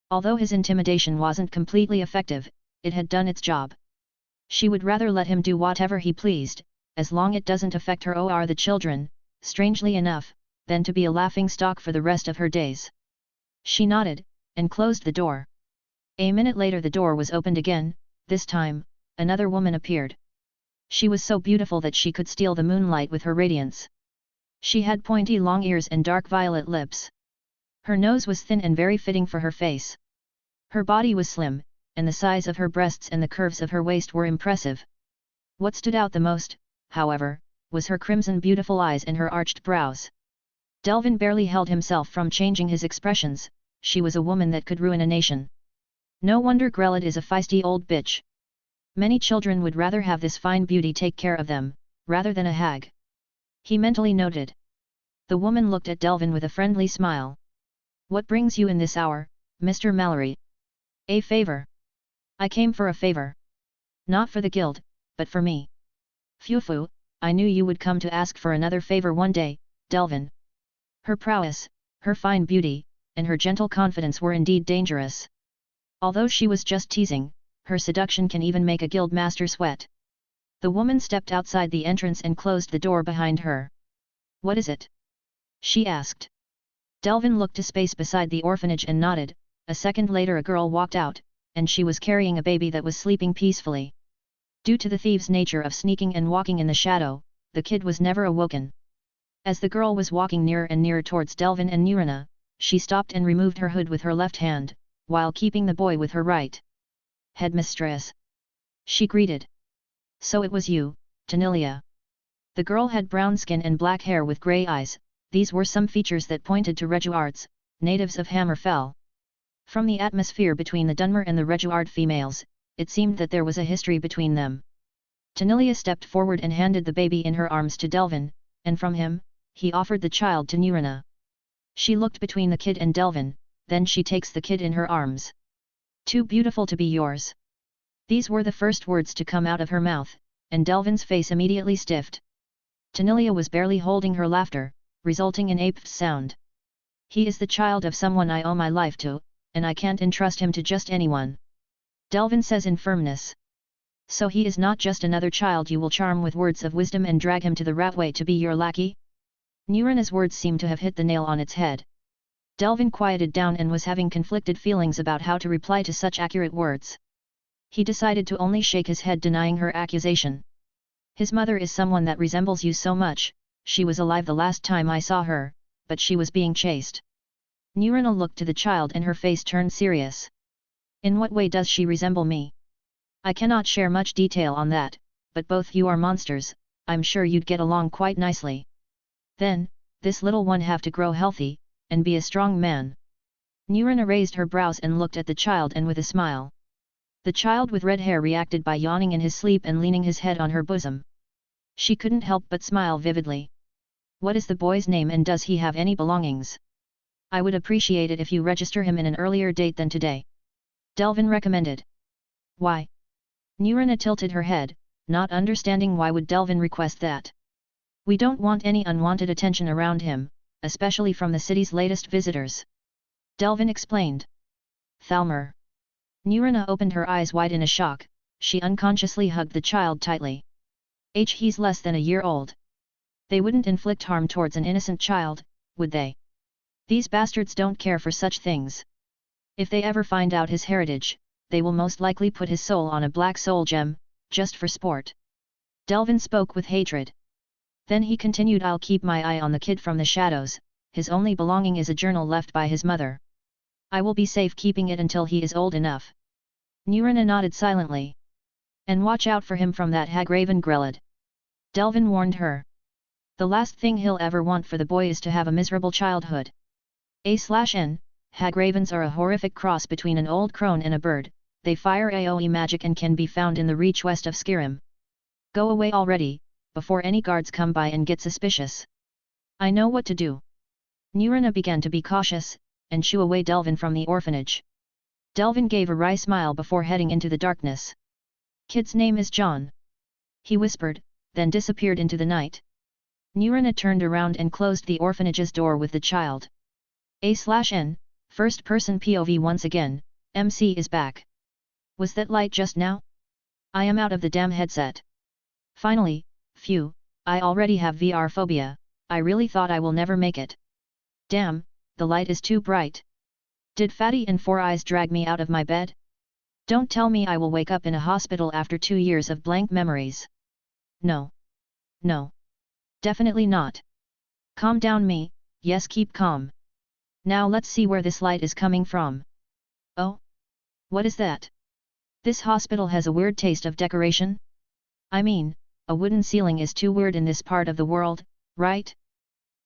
Although his intimidation wasn't completely effective, it had done its job. She would rather let him do whatever he pleased, as long it doesn't affect her or the children, strangely enough, than to be a laughingstock for the rest of her days. She nodded, and closed the door. A minute later the door was opened again. This time, another woman appeared. She was so beautiful that she could steal the moonlight with her radiance. She had pointy long ears and dark violet lips. Her nose was thin and very fitting for her face. Her body was slim, and the size of her breasts and the curves of her waist were impressive. What stood out the most, however, was her crimson beautiful eyes and her arched brows. Delvin barely held himself from changing his expressions. She was a woman that could ruin a nation. No wonder Grelid is a feisty old bitch. Many children would rather have this fine beauty take care of them, rather than a hag. He mentally noted. The woman looked at Delvin with a friendly smile. What brings you in this hour, Mr. Mallory? A favor. I came for a favor. Not for the guild, but for me. Phew, I knew you would come to ask for another favor one day, Delvin. Her prowess, her fine beauty, and her gentle confidence were indeed dangerous. Although she was just teasing, her seduction can even make a guild master sweat. The woman stepped outside the entrance and closed the door behind her. What is it? She asked. Delvin looked to space beside the orphanage and nodded. A second later a girl walked out, and she was carrying a baby that was sleeping peacefully. Due to the thieves' nature of sneaking and walking in the shadow, the kid was never awoken. As the girl was walking nearer and nearer towards Delvin and Nurina, she stopped and removed her hood with her left hand, while keeping the boy with her right. Headmistress. She greeted. So it was you, Tanilia. The girl had brown skin and black hair with grey eyes. These were some features that pointed to Reguards, natives of Hammerfell. From the atmosphere between the Dunmer and the Reguard females, it seemed that there was a history between them. Tanilia stepped forward and handed the baby in her arms to Delvin, and from him, he offered the child to Nurina. She looked between the kid and Delvin, then she takes the kid in her arms. Too beautiful to be yours. These were the first words to come out of her mouth, and Delvin's face immediately stiffed. Tanilia was barely holding her laughter, resulting in a pfft sound. He is the child of someone I owe my life to, and I can't entrust him to just anyone. Delvin says in firmness. So he is not just another child you will charm with words of wisdom and drag him to the ratway to be your lackey? Nurina's words seemed to have hit the nail on its head. Delvin quieted down and was having conflicted feelings about how to reply to such accurate words. He decided to only shake his head denying her accusation. His mother is someone that resembles you so much, she was alive the last time I saw her, but she was being chased. Nurina looked to the child and her face turned serious. In what way does she resemble me? I cannot share much detail on that, but both you are monsters, I'm sure you'd get along quite nicely. Then, this little one have to grow healthy, and be a strong man. Nurina raised her brows and looked at the child and with a smile. The child with red hair reacted by yawning in his sleep and leaning his head on her bosom. She couldn't help but smile vividly. What is the boy's name and does he have any belongings? I would appreciate it if you register him in an earlier date than today. Delvin recommended. Why? Nurina tilted her head, not understanding why would Delvin request that. We don't want any unwanted attention around him, especially from the city's latest visitors. Delvin explained. Thalmor. Nurina opened her eyes wide in a shock, she unconsciously hugged the child tightly. He's less than a year old. They wouldn't inflict harm towards an innocent child, would they? These bastards don't care for such things. If they ever find out his heritage, they will most likely put his soul on a black soul gem, just for sport. Delvin spoke with hatred. Then he continued, I'll keep my eye on the kid from the shadows, his only belonging is a journal left by his mother. I will be safe keeping it until he is old enough. Nurina nodded silently. And watch out for him from that hag Raven Grelad. Delvin warned her. The last thing he'll ever want for the boy is to have a miserable childhood. A/N, hag ravens are a horrific cross between an old crone and a bird, they fire AoE magic and can be found in the reach west of Skyrim. Go away already, before any guards come by and get suspicious. I know what to do. Nurina began to be cautious, and shoo away Delvin from the orphanage. Delvin gave a wry smile before heading into the darkness. Kid's name is Jon. He whispered, then disappeared into the night. Nurina turned around and closed the orphanage's door with the child. A/N, first person POV once again, MC is back. Was that light just now? I am out of the damn headset. Finally, phew, I already have VR phobia, I really thought I will never make it. Damn, the light is too bright. Did Fatty and Four Eyes drag me out of my bed? Don't tell me I will wake up in a hospital after 2 years of blank memories. No. No. Definitely not. Calm down me, yes keep calm. Now let's see where this light is coming from. Oh? What is that? This hospital has a weird taste of decoration? I mean, a wooden ceiling is too weird in this part of the world, right?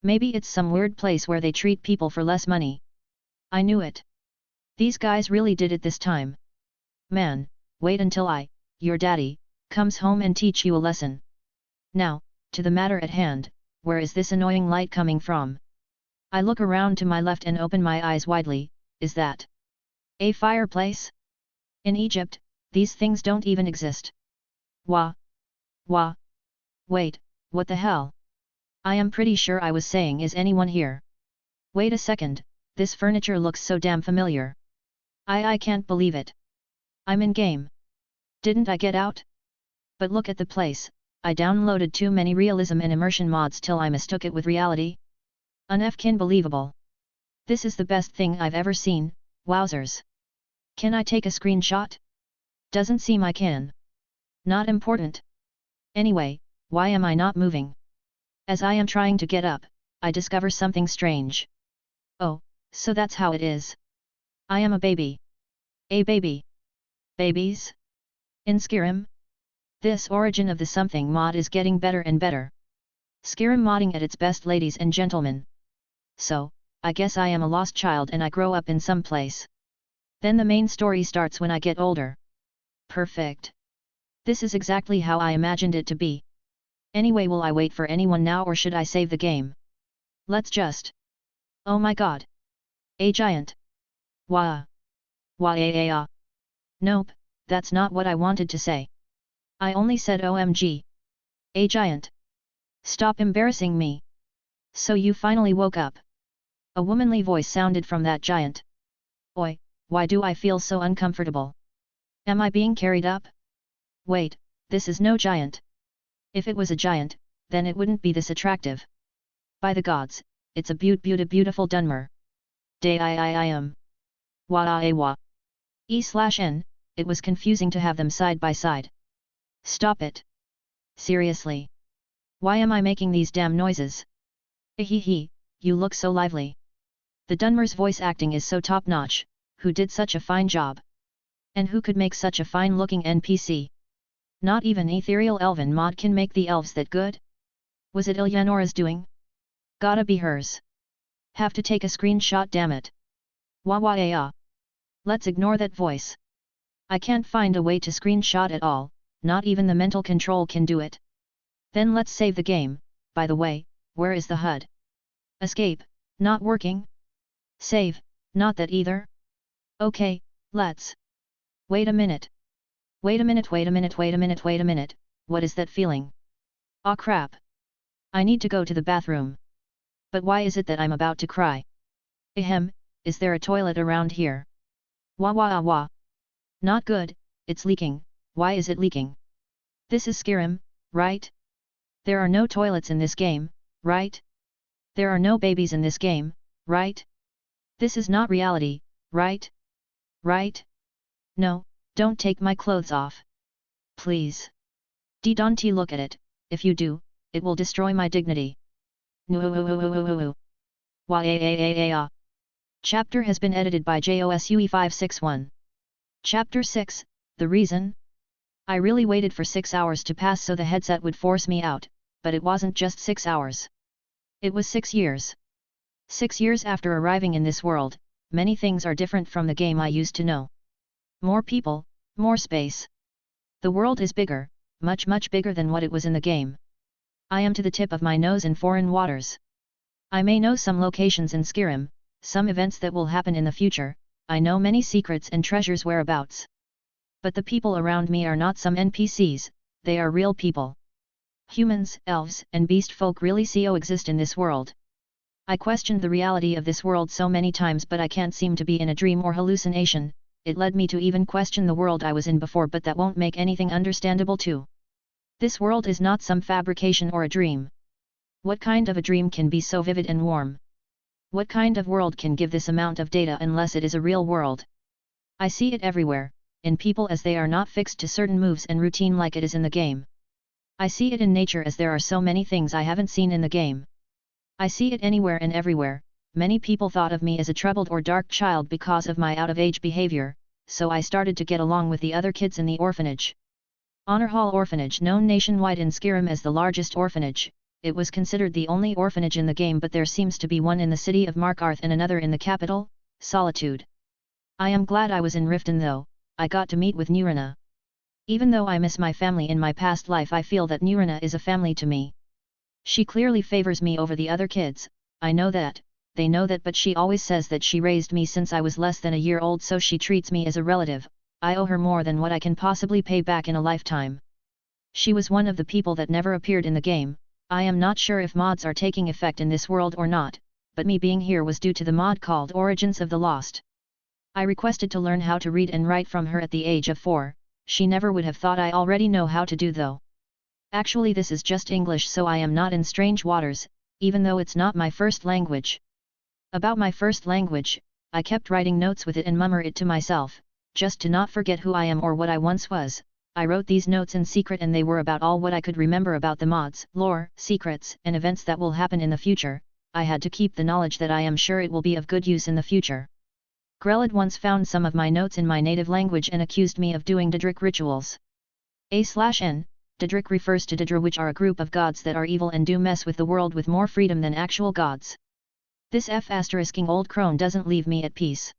Maybe it's some weird place where they treat people for less money. I knew it. These guys really did it this time. Man, wait until your daddy, comes home and teach you a lesson. Now, to the matter at hand, where is this annoying light coming from? I look around to my left and open my eyes widely, is that a fireplace? In Egypt, these things don't even exist. Wah. Wah. Wait, what the hell? I am pretty sure I was saying is anyone here? Wait a second, this furniture looks so damn familiar. I can't believe it. I'm in game. Didn't I get out? But look at the place, I downloaded too many realism and immersion mods till I mistook it with reality. Unfkin believable. This is the best thing I've ever seen, wowzers. Can I take a screenshot? Doesn't seem I can. Not important. Anyway, why am I not moving? As I am trying to get up, I discover something strange. Oh, so that's how it is. I am a baby. A baby. Babies? In Skyrim? This origin of the something mod is getting better and better. Skyrim modding at its best, ladies and gentlemen. So, I guess I am a lost child and I grow up in some place. Then the main story starts when I get older. Perfect. This is exactly how I imagined it to be. Anyway, will I wait for anyone now or should I save the game? Let's just... Oh my god! A giant! Wah. Wah ya ya. Nope, that's not what I wanted to say. I only said OMG. A giant. Stop embarrassing me. So you finally woke up. A womanly voice sounded from that giant. Oi, why do I feel so uncomfortable? Am I being carried up? Wait, this is no giant. If it was a giant, then it wouldn't be this attractive. By the gods, it's a beautiful Dunmer. Day I am. Wah. E/N, it was confusing to have them side by side. Stop it. Seriously. Why am I making these damn noises? Hehe, you look so lively. The Dunmer's voice acting is so top-notch, who did such a fine job? And who could make such a fine-looking NPC? Not even Ethereal Elven mod can make the elves that good? Was it Ilyanora's doing? Gotta be hers. Have to take a screenshot, damn it. Wah ya. Let's ignore that voice. I can't find a way to screenshot at all, not even the mental control can do it. Then let's save the game. By the way, where is the HUD? Escape, not working? Save, not that either? Okay, let's. Wait a minute. Wait a minute, what is that feeling? Aw crap. I need to go to the bathroom. But why is it that I'm about to cry? Ahem, is there a toilet around here? Wah. Not good, it's leaking. Why is it leaking? This is Skyrim, right? There are no toilets in this game, right? There are no babies in this game, right? This is not reality, right? Right? No, don't take my clothes off. Please. Don't look at it, if you do, it will destroy my dignity. No. Wah. Chapter has been edited by JOSUE561. Chapter 6, The Reason? I really waited for 6 hours to pass so the headset would force me out, but it wasn't just 6 hours. It was 6 years. 6 years after arriving in this world, many things are different from the game I used to know. More people, more space. The world is bigger, much bigger than what it was in the game. I am to the tip of my nose in foreign waters. I may know some locations in Skyrim, some events that will happen in the future, I know many secrets and treasures whereabouts. But the people around me are not some NPCs, they are real people. Humans, elves, and beast folk really exist in this world. I questioned the reality of this world so many times, but I can't seem to be in a dream or hallucination. It led me to even question the world I was in before, but that won't make anything understandable too. This world is not some fabrication or a dream. What kind of a dream can be so vivid and warm? What kind of world can give this amount of data unless it is a real world? I see it everywhere, in people as they are not fixed to certain moves and routine like it is in the game. I see it in nature as there are so many things I haven't seen in the game. I see it anywhere and everywhere. Many people thought of me as a troubled or dark child because of my out-of-age behavior, so I started to get along with the other kids in the orphanage. Honorhall Orphanage, known nationwide in Skyrim as the largest orphanage, it was considered the only orphanage in the game, but there seems to be one in the city of Markarth and another in the capital, Solitude. I am glad I was in Riften though, I got to meet with Nurina. Even though I miss my family in my past life, I feel that Nurina is a family to me. She clearly favors me over the other kids, I know that, they know that, but she always says that she raised me since I was less than a year old, so she treats me as a relative. I owe her more than what I can possibly pay back in a lifetime. She was one of the people that never appeared in the game. I am not sure if mods are taking effect in this world or not, but me being here was due to the mod called Origins of the Lost. I requested to learn how to read and write from her at the age of 4, she never would have thought I already know how to do though. Actually this is just English, so I am not in strange waters, even though it's not my first language. About my first language, I kept writing notes with it and murmur it to myself, just to not forget who I am or what I once was. I wrote these notes in secret and they were about all what I could remember about the mods, lore, secrets, and events that will happen in the future. I had to keep the knowledge that I am sure it will be of good use in the future. Grelid once found some of my notes in my native language and accused me of doing Daedric rituals. A/N, Daedric refers to Daedra, which are a group of gods that are evil and do mess with the world with more freedom than actual gods. This F***ing old crone doesn't leave me at peace.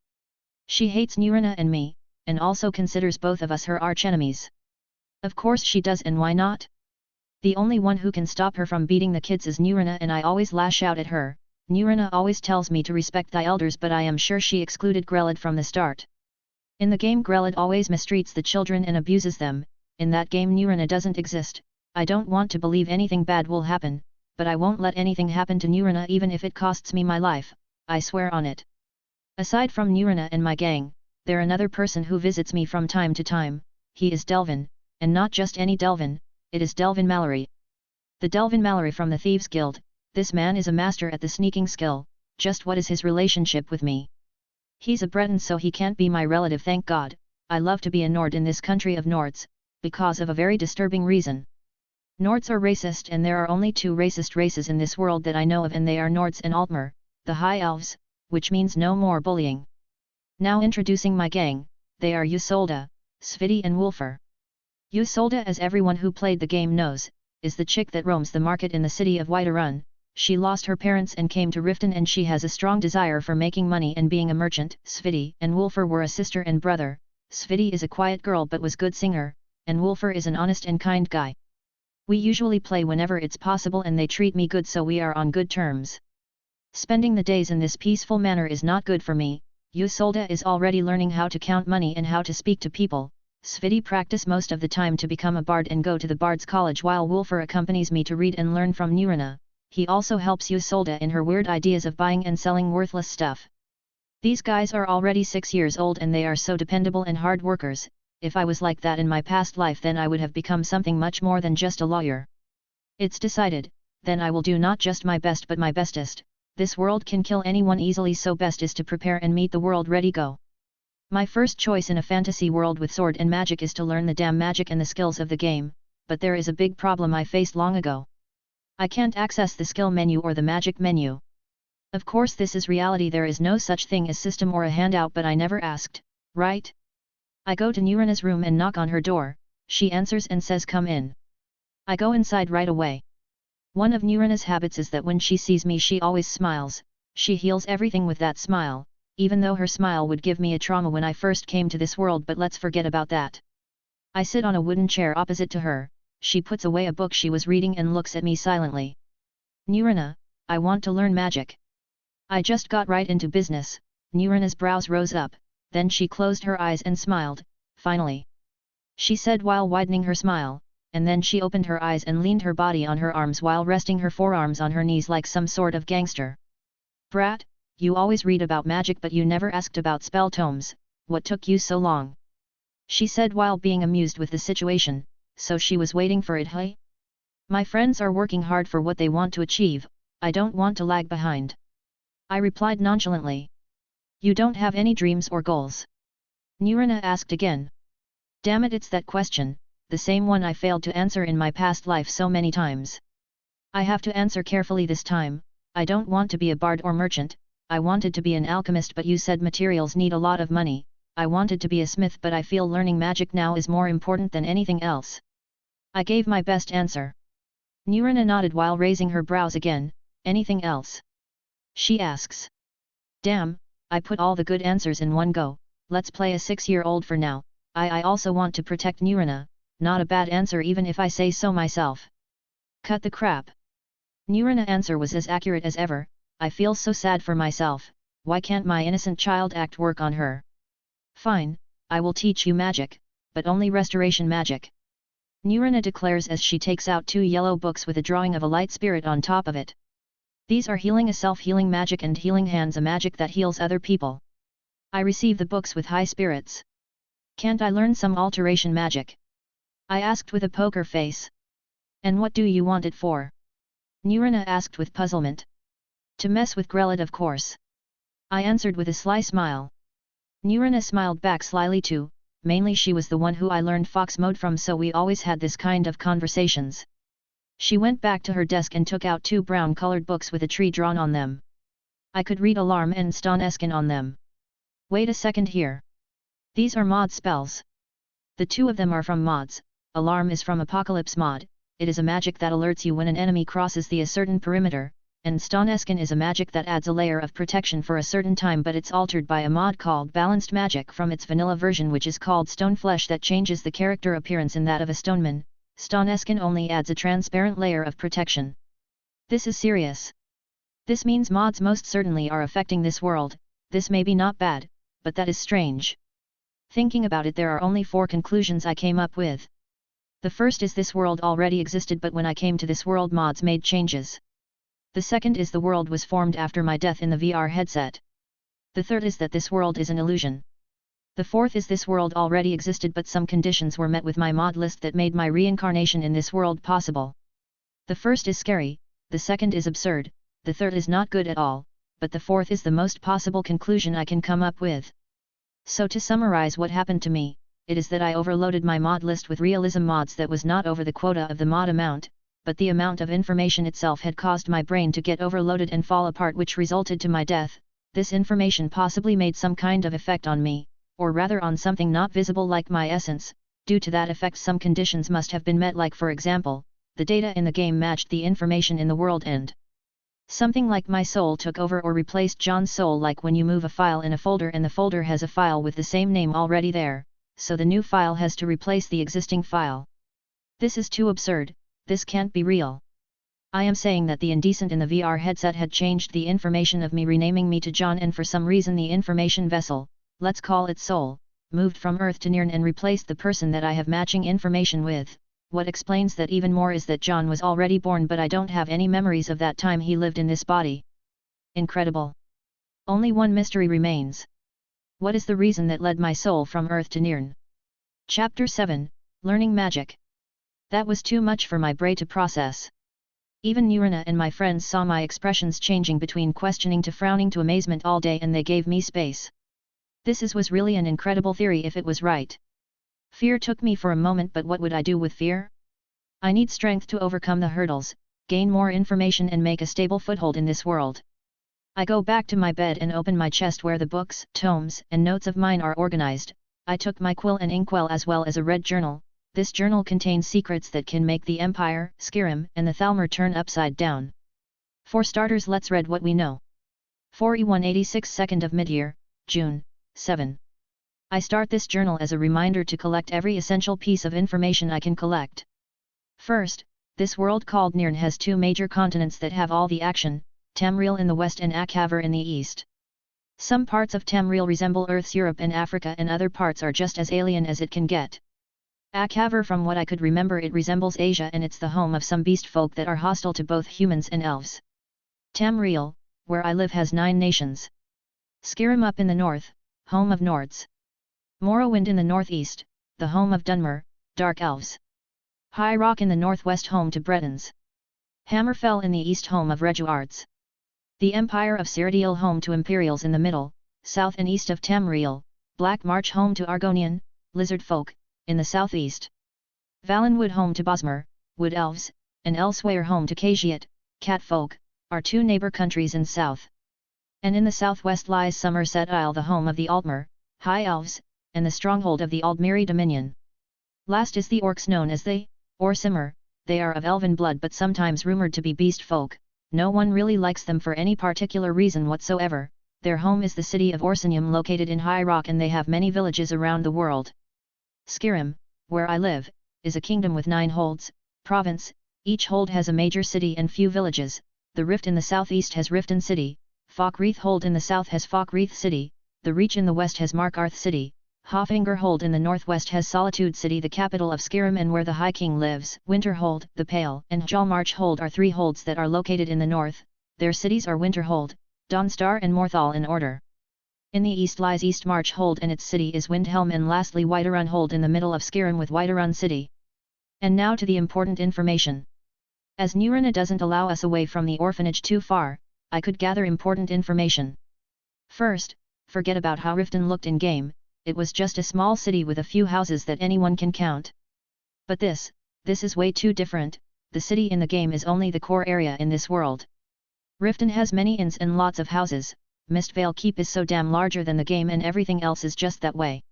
She hates Nurina and me, and also considers both of us her archenemies. Of course she does, and why not? The only one who can stop her from beating the kids is Nurina, and I always lash out at her, Nurina always tells me to respect thy elders, but I am sure she excluded Grelid from the start. In the game Grelid always mistreats the children and abuses them. In that game Nurina doesn't exist. I don't want to believe anything bad will happen, but I won't let anything happen to Nurina even if it costs me my life, I swear on it. Aside from Nurina and my gang, there another person who visits me from time to time. He is Delvin, and not just any Delvin, it is Delvin Mallory. The Delvin Mallory from the Thieves Guild. This man is a master at the sneaking skill. Just what is his relationship with me? He's a Breton, so he can't be my relative, thank God. I love to be a Nord in this country of Nords, because of a very disturbing reason. Nords are racist, and there are only two racist races in this world that I know of, and they are Nords and Altmer, the High Elves, which means no more bullying. Now introducing my gang, they are Isolde, Sviti and Wolfer. Isolde, as everyone who played the game knows, is the chick that roams the market in the city of Whiterun. She lost her parents and came to Riften, and she has a strong desire for making money and being a merchant. Sviti and Wolfer were a sister and brother. Sviti is a quiet girl but was good singer, and Wolfer is an honest and kind guy. We usually play whenever it's possible and they treat me good, so we are on good terms. Spending the days in this peaceful manner is not good for me. Isolde is already learning how to count money and how to speak to people. Sviti practice most of the time to become a bard and go to the Bard's College, while Wolfer accompanies me to read and learn from Nurina. He also helps Isolde in her weird ideas of buying and selling worthless stuff. These guys are already 6 years old and they are so dependable and hard workers. If I was like that in my past life, then I would have become something much more than just a lawyer. It's decided, then I will do not just my best but my bestest. This world can kill anyone easily, so best is to prepare and meet the world ready go. My first choice in a fantasy world with sword and magic is to learn the damn magic and the skills of the game, but there is a big problem I faced long ago. I can't access the skill menu or the magic menu. Of course this is reality, there is no such thing as system or a handout, but I never asked, right? I go to Nurina's room and knock on her door. She answers and says come in. I go inside right away. One of Nurina's habits is that when she sees me she always smiles. She heals everything with that smile, even though her smile would give me a trauma when I first came to this world, but let's forget about that. I sit on a wooden chair opposite to her. She puts away a book she was reading and looks at me silently. Nurina, I want to learn magic. I just got right into business. Nurina's brows rose up, then she closed her eyes and smiled, finally. She said while widening her smile, and then she opened her eyes and leaned her body on her arms while resting her forearms on her knees like some sort of gangster. Brat, you always read about magic but you never asked about spell tomes, what took you so long? She said while being amused with the situation. So she was waiting for it, hey? My friends are working hard for what they want to achieve, I don't want to lag behind. I replied nonchalantly. You don't have any dreams or goals? Nurina asked again. Damn it, it's that question, the same one I failed to answer in my past life so many times. I have to answer carefully this time. I don't want to be a bard or merchant. I wanted to be an alchemist, but you said materials need a lot of money. I wanted to be a smith, but I feel learning magic now is more important than anything else. I gave my best answer. Nurina nodded while raising her brows again. Anything else? She asks. Damn, I put all the good answers in one go. Let's play a 6-year-old for now. I also want to protect Nurina. Not a bad answer even if I say so myself. Cut the crap. Nurina's answer was as accurate as ever. I feel so sad for myself. Why can't my innocent child act work on her? Fine, I will teach you magic, but only restoration magic. Nurina declares as she takes out 2 yellow books with a drawing of a light spirit on top of it. These are healing, a self-healing magic, and healing hands, a magic that heals other people. I receive the books with high spirits. Can't I learn some alteration magic? I asked with a poker face. And what do you want it for? Nurina asked with puzzlement. To mess with Grelid, of course. I answered with a sly smile. Nurina smiled back slyly too, mainly she was the one who I learned fox mode from, so we always had this kind of conversations. She went back to her desk and took out 2 brown-colored books with a tree drawn on them. I could read Alarm and Stoneskin on them. Wait a second here. These are mod spells. The 2 of them are from mods. Alarm is from Apocalypse mod, it is a magic that alerts you when an enemy crosses a certain perimeter, and Stoneskin is a magic that adds a layer of protection for a certain time, but it's altered by a mod called Balanced Magic from its vanilla version, which is called Stone Flesh, that changes the character appearance in that of a stoneman. Stoneskin only adds a transparent layer of protection. This is serious. This means mods most certainly are affecting this world. This may be not bad, but that is strange. Thinking about it, there are only 4 conclusions I came up with. The first is this world already existed, but when I came to this world mods made changes. The second is the world was formed after my death in the VR headset. The third is that this world is an illusion. The fourth is this world already existed, but some conditions were met with my mod list that made my reincarnation in this world possible. The first is scary, the second is absurd, the third is not good at all, but the fourth is the most possible conclusion I can come up with. So to summarize what happened to me, it is that I overloaded my mod list with realism mods that was not over the quota of the mod amount, but the amount of information itself had caused my brain to get overloaded and fall apart, which resulted to my death. This information possibly made some kind of effect on me, or rather on something not visible like my essence. Due to that effect some conditions must have been met, like for example, the data in the game matched the information in the world, and something like my soul took over or replaced Jon's soul, like when you move a file in a folder and the folder has a file with the same name already there, so the new file has to replace the existing file. This is too absurd, this can't be real. I am saying that the indecent in the VR headset had changed the information of me, renaming me to Jon, and for some reason the information vessel, let's call it soul, moved from Earth to Nirn and replaced the person that I have matching information with. What explains that even more is that Jon was already born, but I don't have any memories of that time he lived in this body. Incredible. Only one mystery remains. What is the reason that led my soul from Earth to Nirn? Chapter 7, Learning Magic. That was too much for my brain to process. Even Nurina and my friends saw my expressions changing between questioning to frowning to amazement all day, and they gave me space. This was really an incredible theory if it was right. Fear took me for a moment, but what would I do with fear? I need strength to overcome the hurdles, gain more information and make a stable foothold in this world. I go back to my bed and open my chest where the books, tomes, and notes of mine are organized. I took my quill and inkwell as well as a red journal. This journal contains secrets that can make the Empire, Skyrim, and the Thalmor turn upside down. For starters, let's read what we know. 4E186 2nd of Midyear, June, 7. I start this journal as a reminder to collect every essential piece of information I can collect. First, this world called Nirn has 2 major continents that have all the action, Tamriel in the west and Akhavar in the east. Some parts of Tamriel resemble Earth's Europe and Africa, and other parts are just as alien as it can get. Akhavar, from what I could remember, it resembles Asia, and it's the home of some beast folk that are hostile to both humans and elves. Tamriel, where I live, has 9 nations. Skyrim up in the north, home of Nords. Morrowind in the northeast, the home of Dunmer, dark elves. High Rock in the northwest, home to Bretons. Hammerfell in the east, home of Reguards. The Empire of Cyrodiil, home to Imperials in the middle, south and east of Tamriel. Black March, home to Argonian, lizard folk, in the southeast. Valenwood, home to Bosmer, wood elves, and Elsewhere, home to Khajiit, cat folk, are 2 neighbor countries in south. And in the southwest lies Somerset Isle, the home of the Altmer, high elves, and the stronghold of the Aldmeri dominion. Last is the orcs, known as the Orsimer. They are of elven blood but sometimes rumored to be beast folk. No one really likes them for any particular reason whatsoever. Their home is the city of Orsinium, located in High Rock, and they have many villages around the world. Skyrim, where I live, is a kingdom with 9 holds, province. Each hold has a major city and few villages. The Rift in the southeast has Riften city, Falkreath hold in the south has Falkreath city, the Reach in the west has Markarth city, Hoffinger hold in the northwest has Solitude city, the capital of Skyrim and where the High King lives. Winterhold, the Pale, and Jalmarch hold are 3 holds that are located in the north. Their cities are Winterhold, Dawnstar and Morthal in order. In the east lies Eastmarch hold and its city is Windhelm, and lastly Whiterun hold in the middle of Skyrim with Whiterun city. And now to the important information. As Nurina doesn't allow us away from the orphanage too far, I could gather important information. First, forget about how Riften looked in game. It was just a small city with a few houses that anyone can count. But this is way too different. The city in the game is only the core area in this world. Riften has many inns and lots of houses. Mistvale Keep is so damn larger than the game, and everything else is just that way.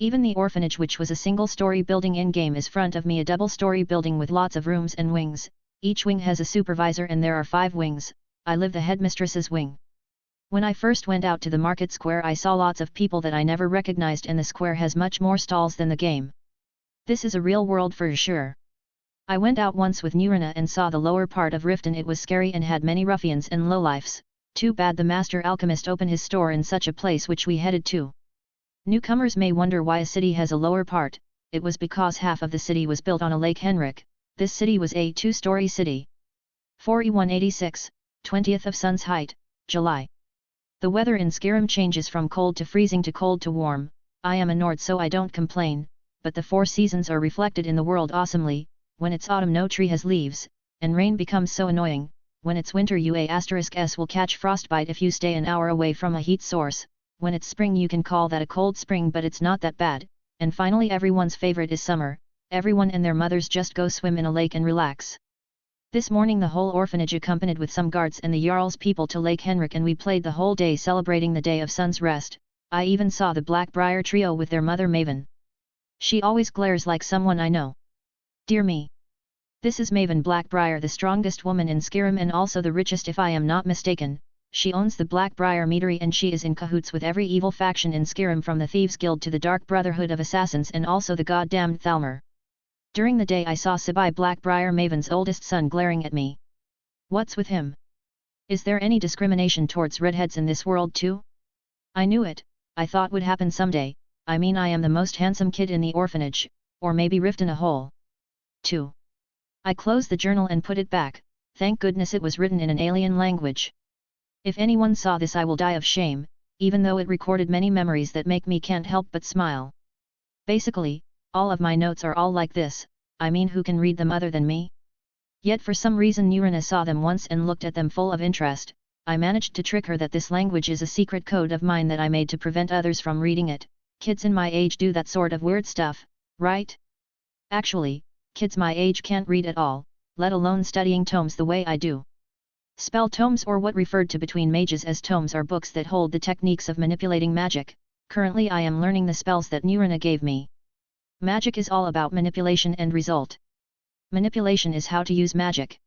Even the orphanage, which was a single-story building in-game, is front of me a double-story building with lots of rooms and wings. Each wing has a supervisor and there are 5 wings. I live the headmistress's wing. When I first went out to the market square, I saw lots of people that I never recognized, and the square has much more stalls than the game. This is a real world for sure. I went out once with Nurina and saw the lower part of Riften. It was scary and had many ruffians and lowlifes. Too bad the master alchemist opened his store in such a place, which we headed to. Newcomers may wonder why a city has a lower part. It was because half of the city was built on a lake. Henrik, this city was a 2-story city. 4186, 20th of sun's height, July. The weather in Skyrim changes from cold to freezing to cold to warm. I am a Nord, so I don't complain, but the 4 seasons are reflected in the world awesomely. When it's autumn, no tree has leaves, and rain becomes so annoying. When it's winter, you will catch frostbite if you stay an hour away from a heat source. When it's spring, you can call that a cold spring, but it's not that bad. And finally, everyone's favorite is summer. Everyone and their mothers just go swim in a lake and relax. This morning the whole orphanage, accompanied with some guards and the Jarl's people, to Lake Henrik, and we played the whole day celebrating the day of sun's rest. I even saw the Black Briar trio with their mother Maven. She always glares like someone I know. Dear me. This is Maven Blackbriar, the strongest woman in Skyrim and also the richest if I am not mistaken. She owns the Blackbriar meadery and she is in cahoots with every evil faction in Skyrim, from the Thieves Guild to the Dark Brotherhood of Assassins and also the goddamned Thalmor. During the day I saw Sibai Blackbriar, Maven's oldest son, glaring at me. What's with him? Is there any discrimination towards redheads in this world too? I knew it. I thought would happen someday. I mean, I am the most handsome kid in the orphanage, or maybe Riften a whole. 2. I closed the journal and put it back. Thank goodness it was written in an alien language. If anyone saw this, I will die of shame, even though it recorded many memories that make me can't help but smile. Basically, all of my notes are all like this. I mean, who can read them other than me? Yet for some reason Nurina saw them once and looked at them full of interest. I managed to trick her that this language is a secret code of mine that I made to prevent others from reading it. Kids in my age do that sort of weird stuff, right? Actually, kids my age can't read at all, let alone studying tomes the way I do. Spell tomes, or what referred to between mages as tomes, are books that hold the techniques of manipulating magic. Currently I am learning the spells that Nurina gave me. Magic is all about manipulation and result. Manipulation is how to use magic.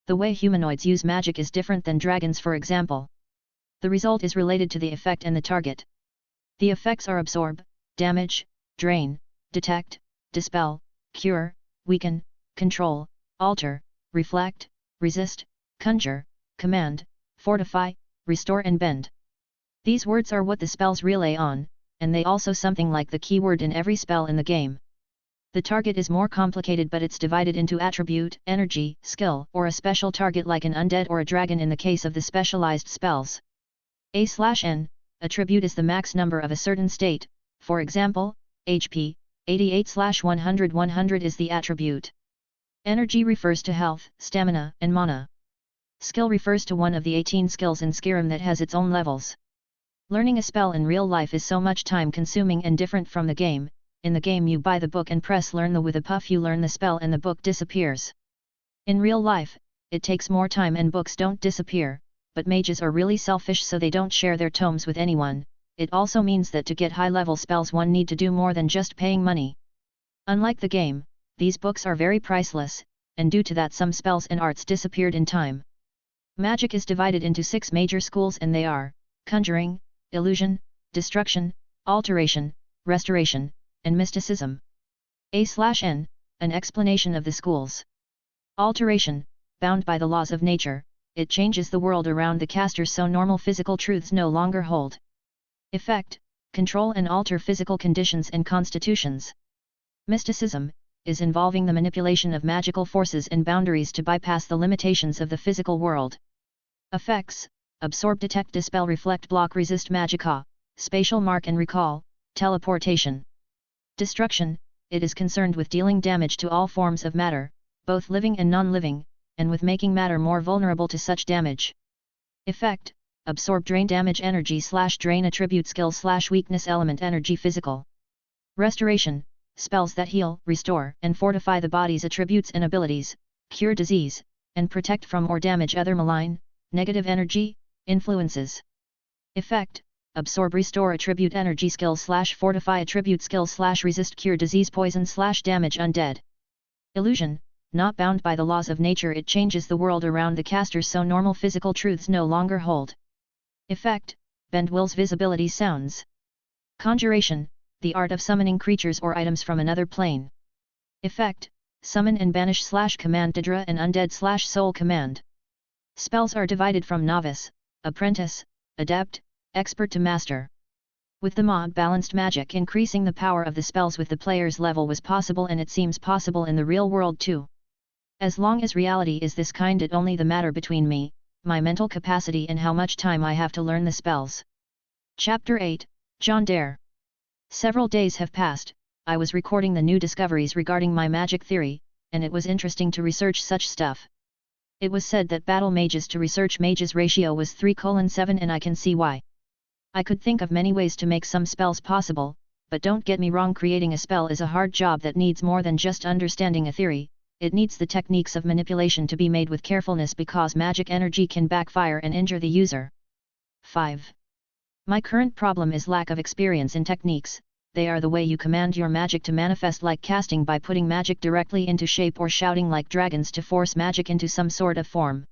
The way humanoids use magic is different than dragons, for example. The result is related to the effect and the target. The effects are absorb, damage, drain, detect, dispel, cure, weaken, control, alter, reflect, resist, conjure, command, fortify, restore and bend. These words are what the spells rely on, and they also something like the keyword in every spell in the game. The target is more complicated, but it's divided into attribute, energy, skill, or a special target like an undead or a dragon in the case of the specialized spells. A/N, attribute is the max number of a certain state, for example, HP, 88/100. 100 is the attribute. Energy refers to health, stamina, and mana. Skill refers to one of the 18 skills in Skyrim that has its own levels. Learning a spell in real life is so much time consuming and different from the game. In the game you buy the book and press learn the with a puff, you learn the spell and the book disappears. In real life, it takes more time and books don't disappear, but mages are really selfish, so they don't share their tomes with anyone. It also means that to get high-level spells one need to do more than just paying money. Unlike the game, these books are very priceless, and due to that some spells and arts disappeared in time. Magic is divided into 6 major schools, and they are conjuring, illusion, destruction, alteration, restoration, and mysticism. A/N, an explanation of the schools. Alteration, bound by the laws of nature, it changes the world around the casters so normal physical truths no longer hold. Effect, control and alter physical conditions and constitutions. Mysticism, is involving the manipulation of magical forces and boundaries to bypass the limitations of the physical world. Effects, absorb, detect, dispel, reflect, block, resist, magica, spatial mark and recall, teleportation. Destruction, it is concerned with dealing damage to all forms of matter, both living and non-living, and with making matter more vulnerable to such damage. Effect, absorb, drain, damage, energy / drain, attribute, skill / weakness, element, energy, physical. Restoration, spells that heal, restore, and fortify the body's attributes and abilities, cure disease, and protect from or damage other malign, negative energy, influences. Effect, absorb, restore, attribute, energy, skill / fortify, attribute, skill / resist, cure disease, poison / damage undead. Illusion, not bound by the laws of nature, it changes the world around the casters so normal physical truths no longer hold. Effect, bend wills, visibility, sounds. Conjuration, the art of summoning creatures or items from another plane. Effect, summon and banish / command Didra and undead / soul command. Spells are divided from novice, apprentice, adept, expert to master. With the mod balanced magic, increasing the power of the spells with the player's level was possible, and it seems possible in the real world too. As long as reality is this kind, it only the matter between me, my mental capacity, and how much time I have to learn the spells. Chapter 8, Jon Dare. Several days have passed. I was recording the new discoveries regarding my magic theory, and it was interesting to research such stuff. It was said that battle mages to research mages ratio was 3:7, and I can see why. I could think of many ways to make some spells possible, but don't get me wrong, creating a spell is a hard job that needs more than just understanding a theory. It needs the techniques of manipulation to be made with carefulness, because magic energy can backfire and injure the user. 5. My current problem is lack of experience in techniques. They are the way you command your magic to manifest, like casting by putting magic directly into shape, or shouting like dragons to force magic into some sort of form.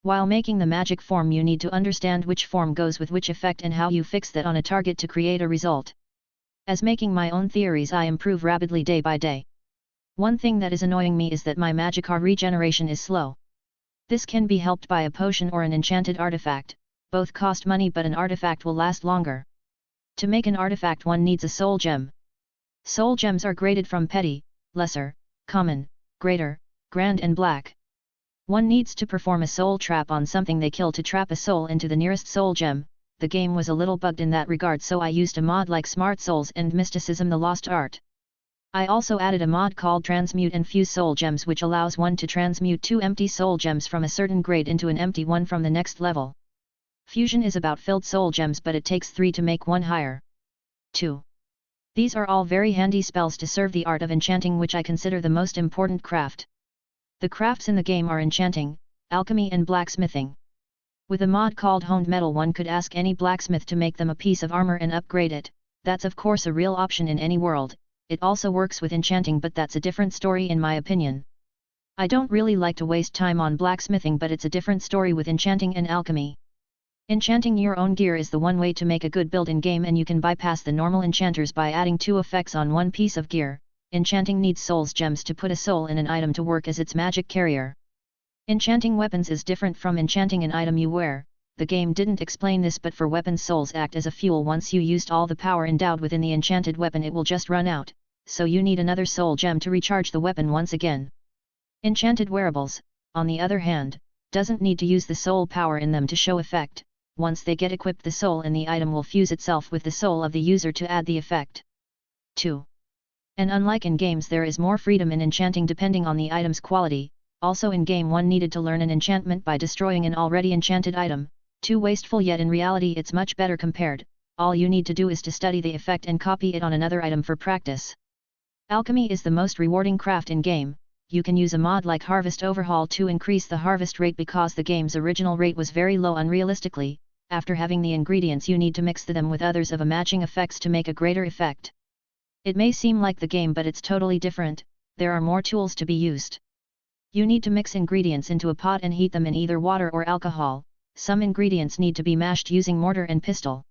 While making the magic form, you need to understand which form goes with which effect and how you fix that on a target to create a result. As making my own theories, I improve rapidly day by day. One thing that is annoying me is that my magic regeneration is slow. This can be helped by a potion or an enchanted artifact. Both cost money, but an artifact will last longer. To make an artifact, one needs a soul gem. Soul gems are graded from petty, lesser, common, greater, grand and black. One needs to perform a soul trap on something they kill to trap a soul into the nearest soul gem. The game was a little bugged in that regard, so I used a mod like Smart Souls and Mysticism: The Lost Art. I also added a mod called Transmute and Fuse Soul Gems, which allows one to transmute 2 empty soul gems from a certain grade into an empty one from the next level. Fusion is about filled soul gems, but it takes 3 to make one higher. 2. These are all very handy spells to serve the art of enchanting, which I consider the most important craft. The crafts in the game are enchanting, alchemy and blacksmithing. With a mod called Honed Metal, one could ask any blacksmith to make them a piece of armor and upgrade it. That's of course a real option in any world. It also works with enchanting, but that's a different story in my opinion. I don't really like to waste time on blacksmithing, but it's a different story with enchanting and alchemy. Enchanting your own gear is the one way to make a good build in game, and you can bypass the normal enchanters by adding 2 effects on one piece of gear. Enchanting needs souls gems to put a soul in an item to work as its magic carrier. Enchanting weapons is different from enchanting an item you wear. The game didn't explain this, but for weapons, souls act as a fuel. Once you used all the power endowed within the enchanted weapon, it will just run out, so you need another soul gem to recharge the weapon once again. Enchanted wearables, on the other hand, doesn't need to use the soul power in them to show effect. Once they get equipped, the soul in the item will fuse itself with the soul of the user to add the effect. 2. And unlike in games, there is more freedom in enchanting depending on the item's quality. Also in game, one needed to learn an enchantment by destroying an already enchanted item. Too wasteful, yet in reality it's much better compared. All you need to do is to study the effect and copy it on another item for practice. Alchemy is the most rewarding craft in game. You can use a mod like Harvest Overhaul to increase the harvest rate, because the game's original rate was very low unrealistically. After having the ingredients, you need to mix them with others of a matching effects to make a greater effect. It may seem like the game, but it's totally different. There are more tools to be used. You need to mix ingredients into a pot and heat them in either water or alcohol. Some ingredients need to be mashed using mortar and pestle.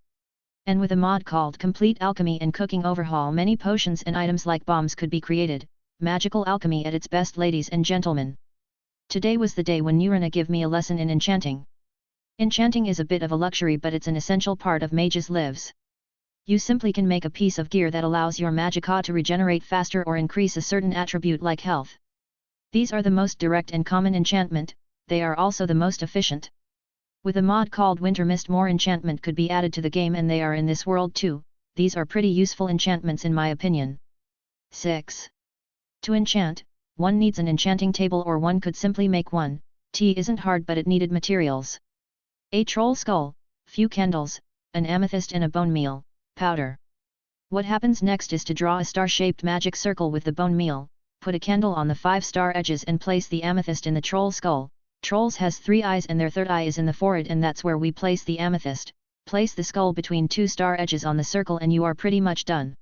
And with a mod called Complete Alchemy and Cooking Overhaul, many potions and items like bombs could be created. Magical alchemy at its best, ladies and gentlemen. Today was the day when Nurana gave me a lesson in enchanting. Enchanting is a bit of a luxury, but it's an essential part of mages' lives. You simply can make a piece of gear that allows your magicka to regenerate faster or increase a certain attribute like health. These are the most direct and common enchantment. They are also the most efficient. With a mod called Winter Mist, more enchantment could be added to the game, and they are in this world too. These are pretty useful enchantments in my opinion. 6. To enchant, one needs an enchanting table, or one could simply make one. Isn't hard, but it needed materials. A troll skull, few candles, an amethyst and a bone meal powder. What happens next is to draw a star-shaped magic circle with the bone meal, put a candle on the 5 star edges and place the amethyst in the troll skull. Trolls has 3 eyes and their 3rd eye is in the forehead, and that's where we place the amethyst. Place the skull between 2 star edges on the circle and you are pretty much done.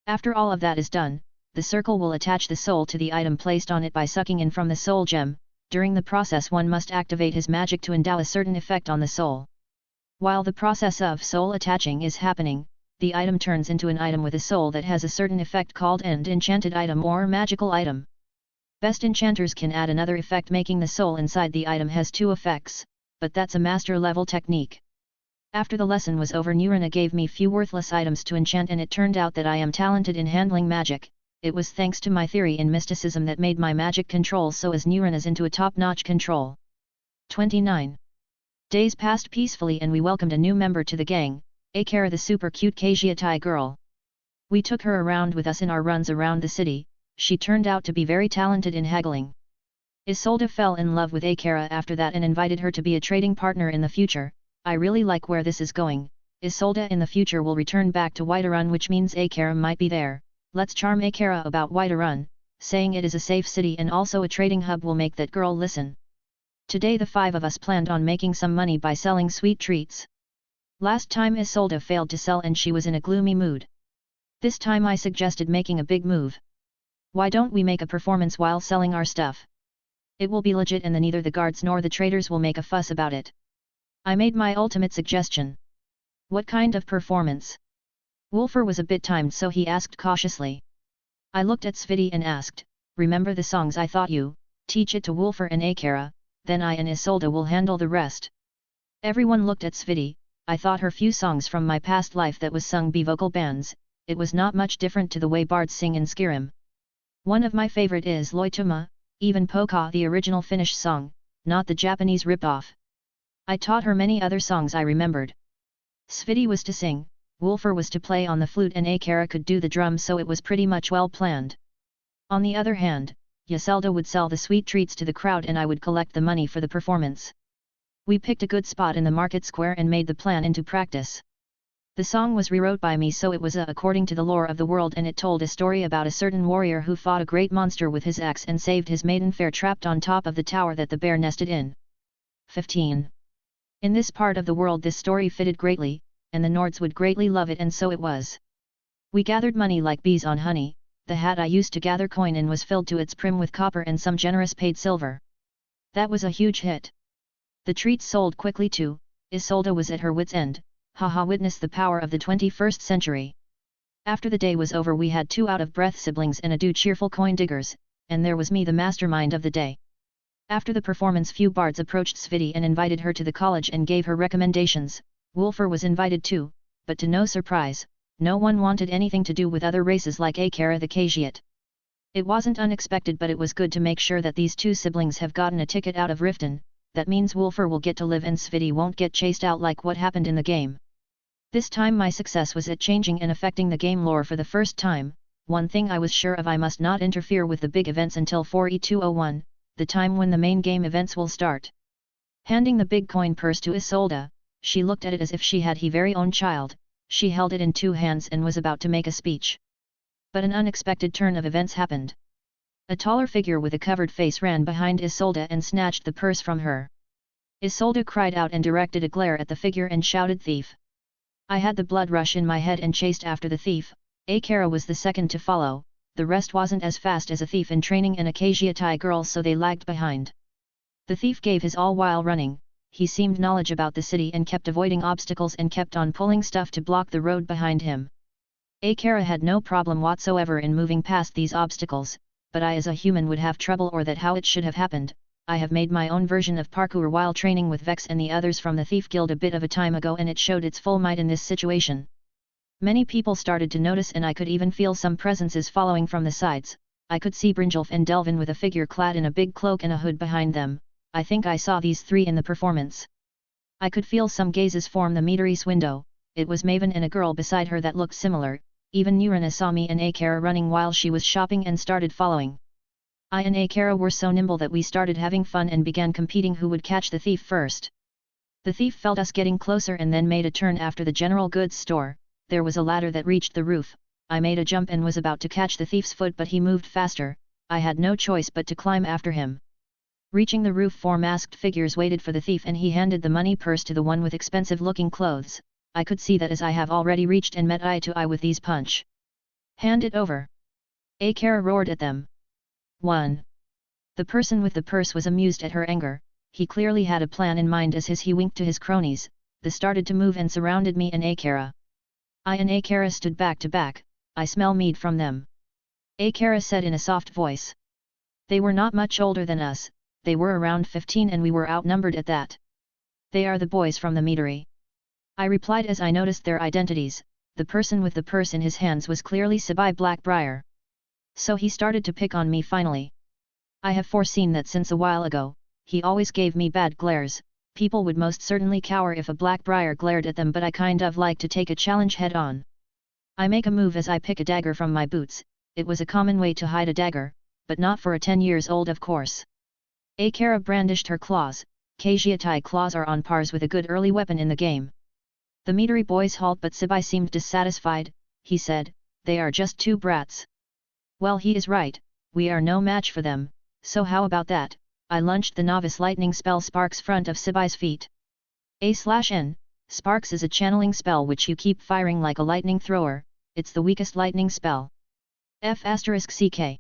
After all of that is done, the circle will attach the soul to the item placed on it by sucking in from the soul gem. During the process, one must activate his magic to endow a certain effect on the soul. While the process of soul attaching is happening, the item turns into an item with a soul that has a certain effect called end enchanted item or magical item. Best enchanters can add another effect, making the soul inside the item has 2 effects, but that's a master level technique. After the lesson was over, Nurina gave me few worthless items to enchant, and it turned out that I am talented in handling magic. It was thanks to my theory in mysticism that made my magic control so as Nurina's into a top-notch control. 29. Days passed peacefully and we welcomed a new member to the gang, Akara, the super cute Kageitai girl. We took her around with us in our runs around the city. She turned out to be very talented in haggling. Isolde fell in love with Akara after that and invited her to be a trading partner in the future. I really like where this is going. Isolde in the future will return back to Whiterun, which means Akara might be there. Let's charm Akara about Whiterun, saying it is a safe city and also a trading hub will make that girl listen. Today the 5 of us planned on making some money by selling sweet treats. Last time Isolde failed to sell and she was in a gloomy mood. This time I suggested making a big move. Why don't we make a performance while selling our stuff? It will be legit and then neither the guards nor the traders will make a fuss about it. I made my ultimate suggestion. What kind of performance? Wolfer was a bit timed, so he asked cautiously. I looked at Sviti and asked, remember the songs I thought you, teach it to Wolfer and Akara, then I and Isolde will handle the rest. Everyone looked at Sviti. I thought her few songs from my past life that was sung by vocal bands, it was not much different to the way bards sing in Skyrim. One of my favorite is Loituma, even Poka, the original Finnish song, not the Japanese rip-off. I taught her many other songs I remembered. Sviti was to sing, Wolfer was to play on the flute and Akara could do the drums, so it was pretty much well planned. On the other hand, Isolde would sell the sweet treats to the crowd and I would collect the money for the performance. We picked a good spot in the market square and made the plan into practice. The song was rewrote by me, so it was according to the lore of the world, and it told a story about a certain warrior who fought a great monster with his axe and saved his maiden fair trapped on top of the tower that the bear nested in. 15. In this part of the world this story fitted greatly, and the Nords would greatly love it, and so it was. We gathered money like bees on honey. The hat I used to gather coin in was filled to its brim with copper and some generous paid silver. That was a huge hit. The treats sold quickly too. Isolde was at her wits' end. Haha, witness the power of the 21st century. After the day was over we had 2 out-of-breath siblings and a 2 cheerful coin diggers, and there was me, the mastermind of the day. After the performance few bards approached Sviti and invited her to the college and gave her recommendations. Wolfer was invited too, but to no surprise, no one wanted anything to do with other races like Akara the Kageit. It wasn't unexpected, but it was good to make sure that these 2 siblings have gotten a ticket out of Riften. That means Wolfer will get to live and Sviti won't get chased out like what happened in the game. This time my success was at changing and affecting the game lore for the first time. One thing I was sure of, I must not interfere with the big events until 4E201, the time when the main game events will start. Handing the big coin purse to Isolde, she looked at it as if she had her very own child. She held it in 2 hands and was about to make a speech. But an unexpected turn of events happened. A taller figure with a covered face ran behind Isolde and snatched the purse from her. Isolde cried out and directed a glare at the figure and shouted, "Thief!" I had the blood rush in my head and chased after the thief. Akara was the second to follow. The rest wasn't as fast as a thief in training and a Kageitai girl, so they lagged behind. The thief gave his all while running. He seemed knowledge about the city and kept avoiding obstacles and kept on pulling stuff to block the road behind him. Akara had no problem whatsoever in moving past these obstacles, but I as a human would have trouble, or that how it should have happened. I have made my own version of parkour while training with Vex and the others from the Thief Guild a bit of a time ago, and it showed its full might in this situation. Many people started to notice, and I could even feel some presences following from the sides. I could see Brynjolf and Delvin with a figure clad in a big cloak and a hood behind them. I think I saw these 3 in the performance. I could feel some gazes form the Meteorese window. It was Maven and a girl beside her that looked similar. Even Nurina saw me and Akara running while she was shopping and started following. I and Akara were so nimble that we started having fun and began competing who would catch the thief first. The thief felt us getting closer and then made a turn after the general goods store. There was a ladder that reached the roof. I made a jump and was about to catch the thief's foot, but he moved faster. I had no choice but to climb after him. Reaching the roof, 4 masked figures waited for the thief and he handed the money purse to the one with expensive looking clothes. I could see that as I have already reached and met eye to eye with these punch. Hand it over! Akara roared at them. 1. The person with the purse was amused at her anger. He clearly had a plan in mind, as he winked to his cronies. They started to move and surrounded me and Akara. I and Akara stood back to back. I smell mead from them. Akara said in a soft voice. They were not much older than us, they were around 15 and we were outnumbered at that. They are the boys from the meadery. I replied as I noticed their identities. The person with the purse in his hands was clearly Sibai Blackbriar. So he started to pick on me finally. I have foreseen that since a while ago, he always gave me bad glares. People would most certainly cower if a Blackbriar glared at them, but I kind of like to take a challenge head on. I make a move as I pick a dagger from my boots. It was a common way to hide a dagger, but not for a 10 years old of course. Akara brandished her claws. Kajiotai claws are on pars with a good early weapon in the game. The meadery boys halt, but Sibai seemed dissatisfied. He said, "They are just two brats." Well, he is right, we are no match for them, so how about that? I launched the novice lightning spell Sparks front of Sibai's feet. A/N, Sparks is a channeling spell which you keep firing like a lightning thrower, it's the weakest lightning spell. F***CK.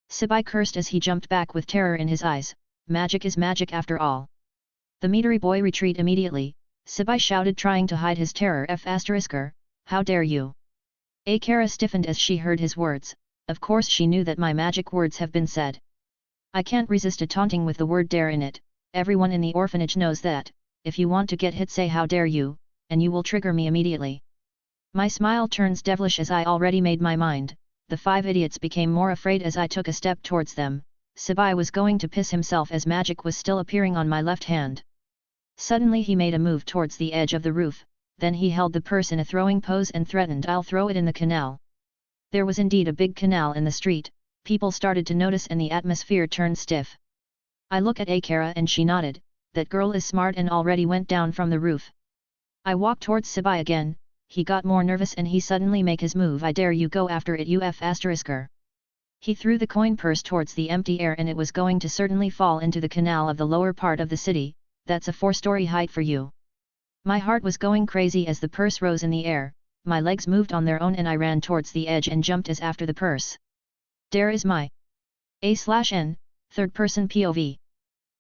Sibai cursed as he jumped back with terror in his eyes. Magic is magic after all. The meadery boy retreat immediately. Sibai shouted, trying to hide his terror. F***er, how dare you? Akara stiffened as she heard his words. Of course she knew that my magic words have been said. I can't resist a taunting with the word dare in it. Everyone in the orphanage knows that. If you want to get hit, say how dare you, and you will trigger me immediately. My smile turns devilish as I already made my mind. The 5 idiots became more afraid as I took a step towards them. Sibai was going to piss himself as magic was still appearing on my left hand. Suddenly he made a move towards the edge of the roof, then he held the purse in a throwing pose and threatened, "I'll throw it in the canal." There was indeed a big canal in the street. People started to notice and the atmosphere turned stiff. I look at Akara and she nodded. That girl is smart and already went down from the roof. I walked towards Sibai again. He got more nervous and he suddenly make his move. "I dare you, go after it, you F***er." He threw the coin purse towards the empty air and it was going to certainly fall into the canal of the lower part of the city. That's a 4-story height for you. My heart was going crazy as the purse rose in the air. My legs moved on their own and I ran towards the edge and jumped as after the purse. Dare is my A/N, third-person POV.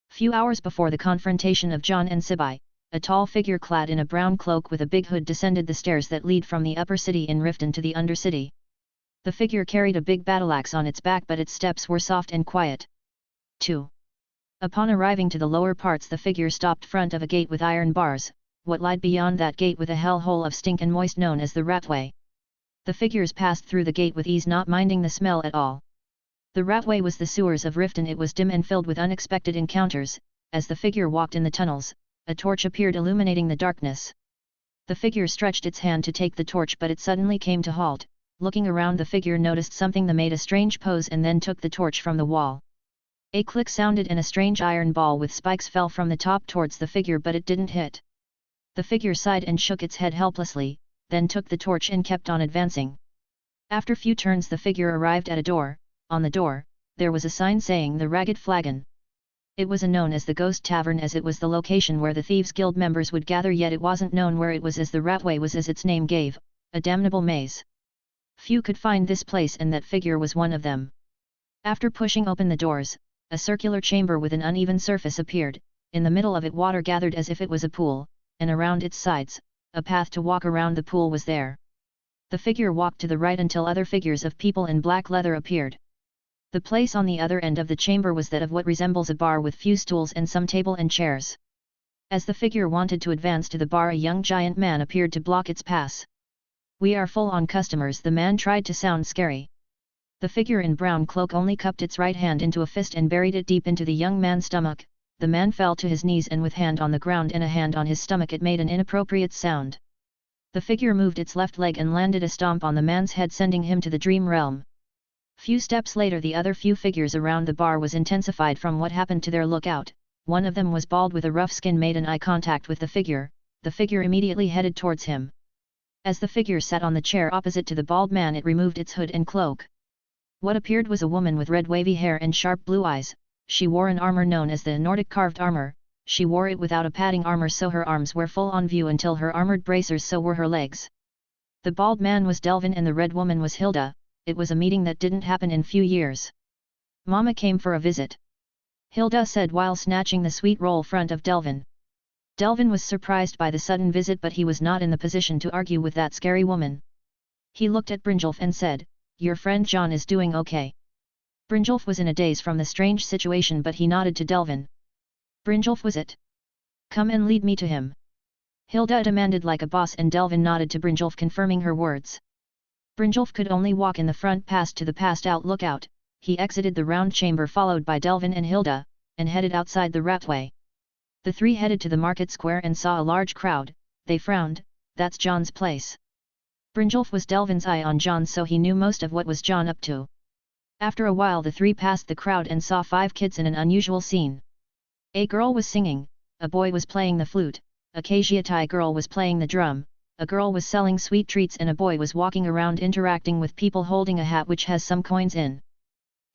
Few hours before the confrontation of Jon and Sibai, a tall figure clad in a brown cloak with a big hood descended the stairs that lead from the upper city in Riften to the undercity. The figure carried a big battleaxe on its back, but its steps were soft and quiet. 2. Upon arriving to the lower parts, the figure stopped front of a gate with iron bars. What lied beyond that gate with a hell hole of stink and moist known as the Ratway. The figures passed through the gate with ease, not minding the smell at all. The Ratway was the sewers of Riften. It was dim and filled with unexpected encounters. As the figure walked in the tunnels, a torch appeared illuminating the darkness. The figure stretched its hand to take the torch, but it suddenly came to halt. Looking around, the figure noticed something that made a strange pose and then took the torch from the wall. A click sounded and a strange iron ball with spikes fell from the top towards the figure, but it didn't hit. The figure sighed and shook its head helplessly, then took the torch and kept on advancing. After few turns the figure arrived at a door. On the door, there was a sign saying the Ragged Flagon. It was known as the Ghost Tavern as it was the location where the Thieves Guild members would gather, yet it wasn't known where it was, as the Ratway was, as its name gave, a damnable maze. Few could find this place and that figure was one of them. After pushing open the doors, a circular chamber with an uneven surface appeared. In the middle of it water gathered as if it was a pool, and around its sides, a path to walk around the pool was there. The figure walked to the right until other figures of people in black leather appeared. The place on the other end of the chamber was that of what resembles a bar with few stools and some table and chairs. As the figure wanted to advance to the bar, a young giant man appeared to block its pass. "We are full on customers," the man tried to sound scary. The figure in brown cloak only cupped its right hand into a fist and buried it deep into the young man's stomach. The man fell to his knees and with hand on the ground and a hand on his stomach it made an inappropriate sound. The figure moved its left leg and landed a stomp on the man's head, sending him to the dream realm. Few steps later the other few figures around the bar was intensified from what happened to their lookout. One of them was bald with a rough skin, made an eye contact with the figure immediately headed towards him. As the figure sat on the chair opposite to the bald man, it removed its hood and cloak. What appeared was a woman with red wavy hair and sharp blue eyes. She wore an armor known as the Nordic carved armor. She wore it without a padding armor, so her arms were full on view until her armored bracers, so were her legs. The bald man was Delvin and the red woman was Hilda. It was a meeting that didn't happen in few years. "Mama came for a visit," Hilda said while snatching the sweet roll front of Delvin. Delvin was surprised by the sudden visit, but he was not in the position to argue with that scary woman. He looked at Brynjolf and said, "Your friend Jon is doing okay?" Brynjolf was in a daze from the strange situation, but he nodded to Delvin. Brynjolf was it? Come and lead me to him. Hilda demanded like a boss, and Delvin nodded to Brynjolf, confirming her words. Brynjolf could only walk in the front past to the passed out lookout. He exited the round chamber followed by Delvin and Hilda, and headed outside the wrapway. The three headed to the market square and saw a large crowd. They frowned. That's Jon's place. Brynjolf was Delvin's eye on Jon, so he knew most of what was Jon up to. After a while the three passed the crowd and saw 5 kids in an unusual scene. A girl was singing, a boy was playing the flute, a Kazhiatai girl was playing the drum, a girl was selling sweet treats, and a boy was walking around interacting with people holding a hat which has some coins in.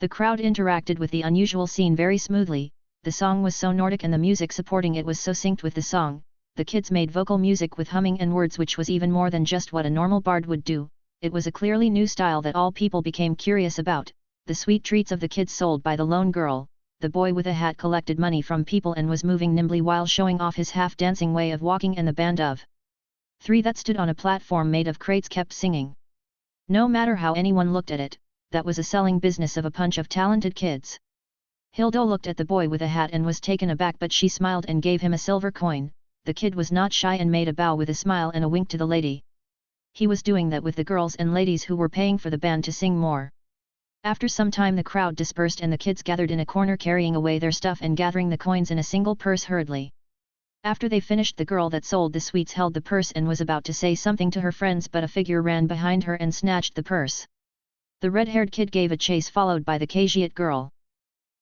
The crowd interacted with the unusual scene very smoothly. The song was so Nordic and the music supporting it was so synced with the song. The kids made vocal music with humming and words, which was even more than just what a normal bard would do. It was a clearly new style that all people became curious about. The sweet treats of the kids sold by the lone girl. The boy with a hat collected money from people and was moving nimbly while showing off his half-dancing way of walking, and the band of 3 that stood on a platform made of crates kept singing. No matter how anyone looked at it, that was a selling business of a bunch of talented kids. Hilda looked at the boy with a hat and was taken aback, but she smiled and gave him a silver coin. The kid was not shy and made a bow with a smile and a wink to the lady. He was doing that with the girls and ladies who were paying for the band to sing more. After some time the crowd dispersed and the kids gathered in a corner carrying away their stuff and gathering the coins in a single purse hurriedly. After they finished, the girl that sold the sweets held the purse and was about to say something to her friends, but a figure ran behind her and snatched the purse. The red-haired kid gave a chase followed by the Kazhiat girl.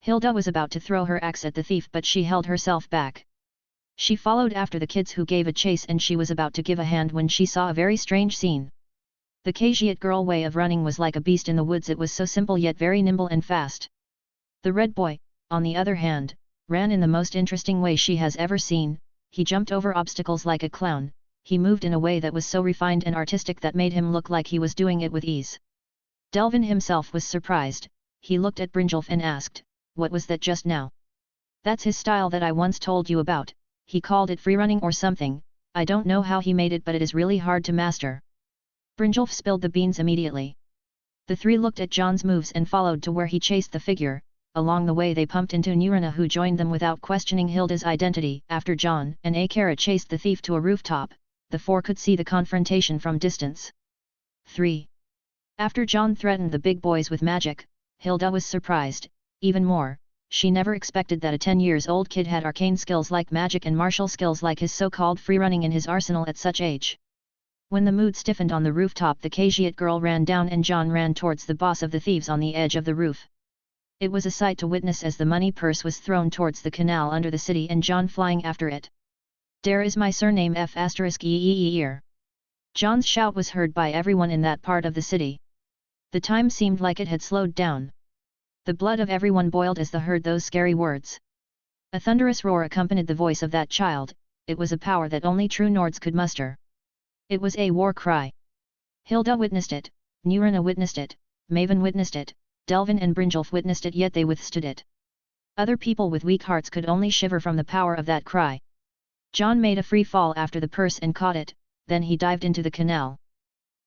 Hilda was about to throw her axe at the thief, but she held herself back. She followed after the kids who gave a chase, and she was about to give a hand when she saw a very strange scene. The Kazhiat girl way of running was like a beast in the woods. It was so simple yet very nimble and fast. The red boy, on the other hand, ran in the most interesting way she has ever seen. He jumped over obstacles like a clown. He moved in a way that was so refined and artistic that made him look like he was doing it with ease. Delvin himself was surprised. He looked at Brynjolf and asked, "What was that just now?" "That's his style that I once told you about. He called it freerunning or something. I don't know how he made it, but it is really hard to master." Brynjolf spilled the beans immediately. The 3 looked at Jon's moves and followed to where he chased the figure. Along the way they pumped into Nurina, who joined them without questioning Hilda's identity. After Jon and Akara chased the thief to a rooftop, the 4 could see the confrontation from distance. 3. After Jon threatened the big boys with magic, Hilda was surprised, even more. She never expected that a 10-year-old kid had arcane skills like magic and martial skills like his so-called freerunning in his arsenal at such age. When the mood stiffened on the rooftop, the Kazhiat girl ran down and Jon ran towards the boss of the thieves on the edge of the roof. It was a sight to witness as the money purse was thrown towards the canal under the city and Jon flying after it. "Dare is my surname F***ear. Jon's shout was heard by everyone in that part of the city. The time seemed like it had slowed down. The blood of everyone boiled as they heard those scary words. A thunderous roar accompanied the voice of that child. It was a power that only true Nords could muster. It was a war cry. Hilda witnessed it, Nurina witnessed it, Maven witnessed it, Delvin and Brynjolf witnessed it, yet they withstood it. Other people with weak hearts could only shiver from the power of that cry. Jon made a free fall after the purse and caught it, then he dived into the canal.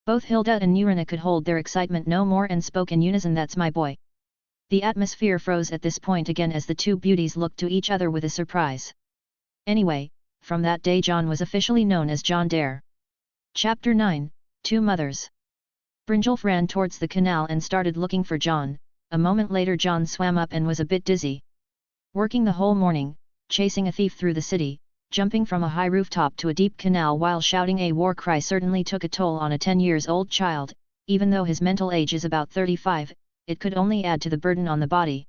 Both Hilda and Nurina could hold their excitement no more and spoke in unison, "That's my boy." The atmosphere froze at this point again as the 2 beauties looked to each other with a surprise. Anyway, from that day Jon was officially known as Jon Dare. Chapter 9, 2 Mothers. Brynjolf ran towards the canal and started looking for Jon. A moment later Jon swam up and was a bit dizzy. Working the whole morning, chasing a thief through the city, jumping from a high rooftop to a deep canal while shouting a war cry certainly took a toll on a 10-year-old child. Even though his mental age is about 35, it could only add to the burden on the body.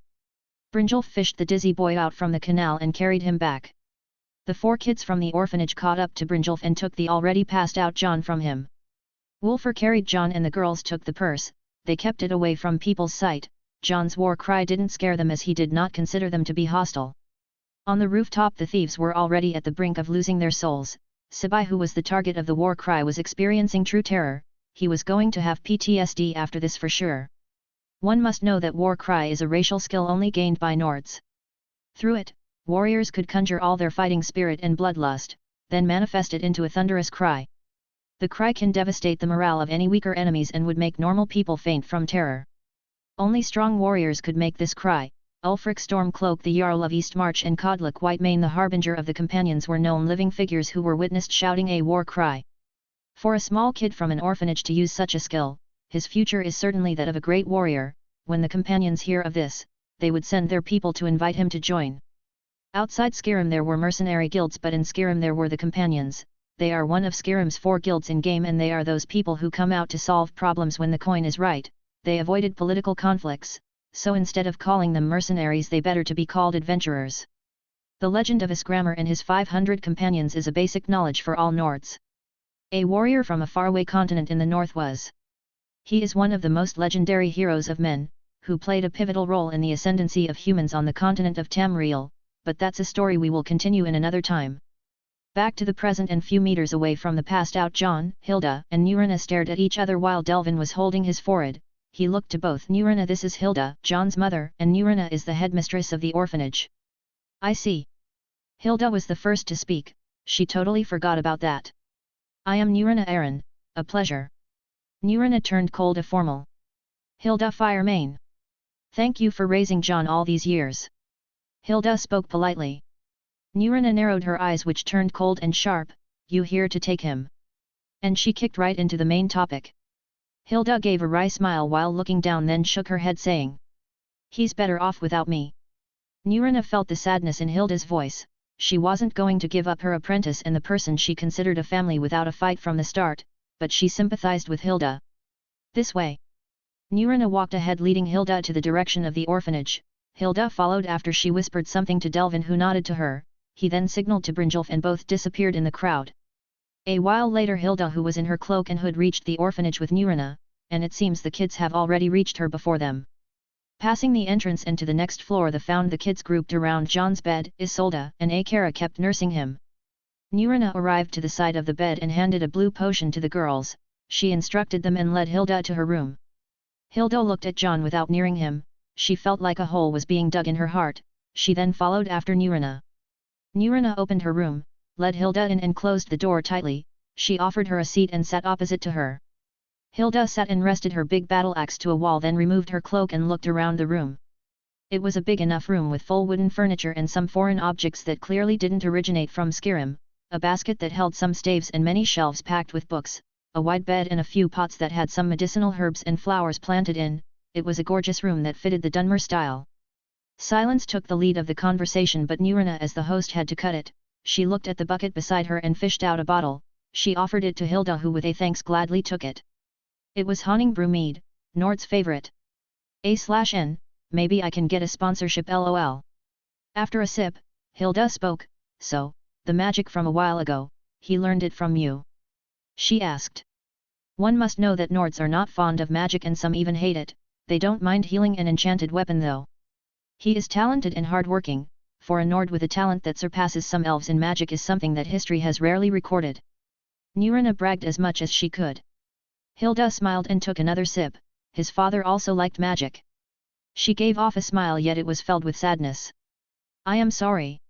Brynjolf fished the dizzy boy out from the canal and carried him back. The 4 kids from the orphanage caught up to Brynjolf and took the already passed out Jon from him. Wulfur carried Jon and the girls took the purse. They kept it away from people's sight. Jon's war cry didn't scare them as he did not consider them to be hostile. On the rooftop the thieves were already at the brink of losing their souls. Sibai, who was the target of the war cry, was experiencing true terror. He was going to have PTSD after this for sure. One must know that war cry is a racial skill only gained by Nords. Through it, warriors could conjure all their fighting spirit and bloodlust, then manifest it into a thunderous cry. The cry can devastate the morale of any weaker enemies and would make normal people faint from terror. Only strong warriors could make this cry. Ulfric Stormcloak the Jarl of Eastmarch and Codlic Whitemane the Harbinger of the Companions were known living figures who were witnessed shouting a war cry. For a small kid from an orphanage to use such a skill, his future is certainly that of a great warrior. When the Companions hear of this, they would send their people to invite him to join. Outside Skyrim there were mercenary guilds, but in Skyrim there were the Companions. They are one of Skyrim's 4 guilds in game, and they are those people who come out to solve problems when the coin is right. They avoided political conflicts, so instead of calling them mercenaries they better to be called adventurers. The legend of Isgramor and his 500 companions is a basic knowledge for all Nords. A warrior from a faraway continent in the north was. He is one of the most legendary heroes of men, who played a pivotal role in the ascendancy of humans on the continent of Tamriel, but that's a story we will continue in another time. Back to the present and few meters away from the passed out Jon, Hilda and Nurina stared at each other while Delvin was holding his forehead. He looked to both. Nurina, this is Hilda, Jon's mother, and Nurina is the headmistress of the orphanage. I see. Hilda was the first to speak. She totally forgot about that. I am Nurina Aaron, a pleasure. Nurina turned cold and formal. Hilda Firemane. Thank you for raising Jon all these years. Hilda spoke politely. Nurina narrowed her eyes, which turned cold and sharp. You here to take him? And she kicked right into the main topic. Hilda gave a wry smile while looking down, then shook her head saying, he's better off without me. Nurina felt the sadness in Hilda's voice. She wasn't going to give up her apprentice and the person she considered a family without a fight from the start, but she sympathized with Hilda. This way. Nurina walked ahead, leading Hilda to the direction of the orphanage. Hilda followed after. She whispered something to Delvin, who nodded to her. He then signaled to Brynjolf and both disappeared in the crowd. A while later Hilda, who was in her cloak and hood, reached the orphanage with Nurina, and it seems the kids have already reached her before them. Passing the entrance and to the next floor, they found the kids grouped around Jon's bed. Isolde and Akara kept nursing him. Nurina arrived to the side of the bed and handed a blue potion to the girls. She instructed them and led Hilda to her room. Hilda looked at Jon without nearing him. She felt like a hole was being dug in her heart. She then followed after Nurina. Nurina opened her room, led Hilda in and closed the door tightly. She offered her a seat and sat opposite to her. Hilda sat and rested her big battle axe to a wall, then removed her cloak and looked around the room. It was a big enough room with full wooden furniture and some foreign objects that clearly didn't originate from Skyrim, a basket that held some staves and many shelves packed with books, a wide bed and a few pots that had some medicinal herbs and flowers planted in. It was a gorgeous room that fitted the Dunmer style. Silence took the lead of the conversation, but Nurina, as the host, had to cut it. She looked at the bucket beside her and fished out a bottle. She offered it to Hilda, who with a thanks gladly took it. It was Honning Brew Mead, Nord's favorite. A/N, maybe I can get a sponsorship lol. After a sip, Hilda spoke, so, the magic from a while ago, he learned it from you? She asked. One must know that Nords are not fond of magic and some even hate it. They don't mind healing an enchanted weapon though. He is talented and hard-working. For a Nord with a talent that surpasses some elves in magic is something that history has rarely recorded. Nurina bragged as much as she could. Hilda smiled and took another sip. His father also liked magic. She gave off a smile, yet it was filled with sadness. I am sorry.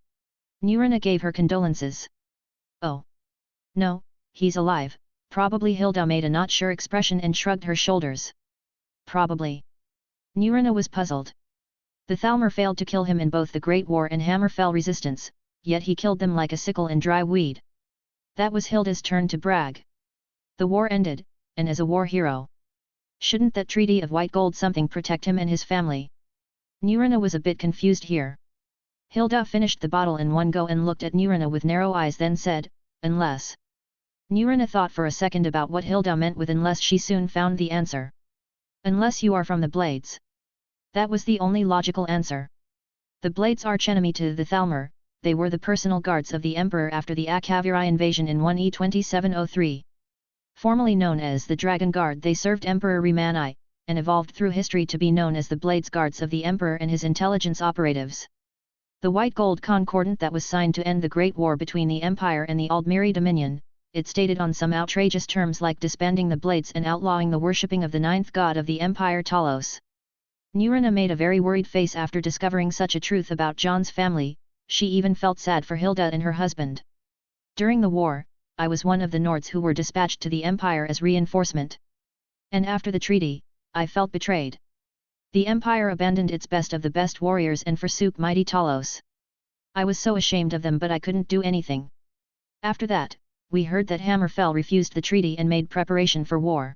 Nurina gave her condolences. Oh. No, he's alive, probably. Hilda made a not sure expression and shrugged her shoulders. Probably. Nurina was puzzled. The Thalmor failed to kill him in both the Great War and Hammerfell Resistance, yet he killed them like a sickle in dry weed. That was Hilda's turn to brag. The war ended, and as a war hero. Shouldn't that Treaty of White Gold something protect him and his family? Nurina was a bit confused here. Hilda finished the bottle in one go and looked at Nurina with narrow eyes, then said, unless. Nurina thought for a second about what Hilda meant with unless. She soon found the answer. Unless you are from the Blades. That was the only logical answer. The Blades' archenemy to the Thalmor, they were the personal guards of the Emperor after the Akaviri invasion in 1E2703. Formerly known as the Dragon Guard, they served Emperor Remani, and evolved through history to be known as the Blades Guards of the Emperor and his intelligence operatives. The White Gold Concordant that was signed to end the Great War between the Empire and the Aldmeri Dominion, it stated on some outrageous terms like disbanding the Blades and outlawing the worshipping of the ninth god of the Empire, Talos. Nurina made a very worried face after discovering such a truth about Jon's family. She even felt sad for Hilda and her husband. During the war, I was one of the Nords who were dispatched to the Empire as reinforcement. And after the treaty, I felt betrayed. The Empire abandoned its best of the best warriors and forsook mighty Talos. I was so ashamed of them, but I couldn't do anything. After that, we heard that Hammerfell refused the treaty and made preparation for war.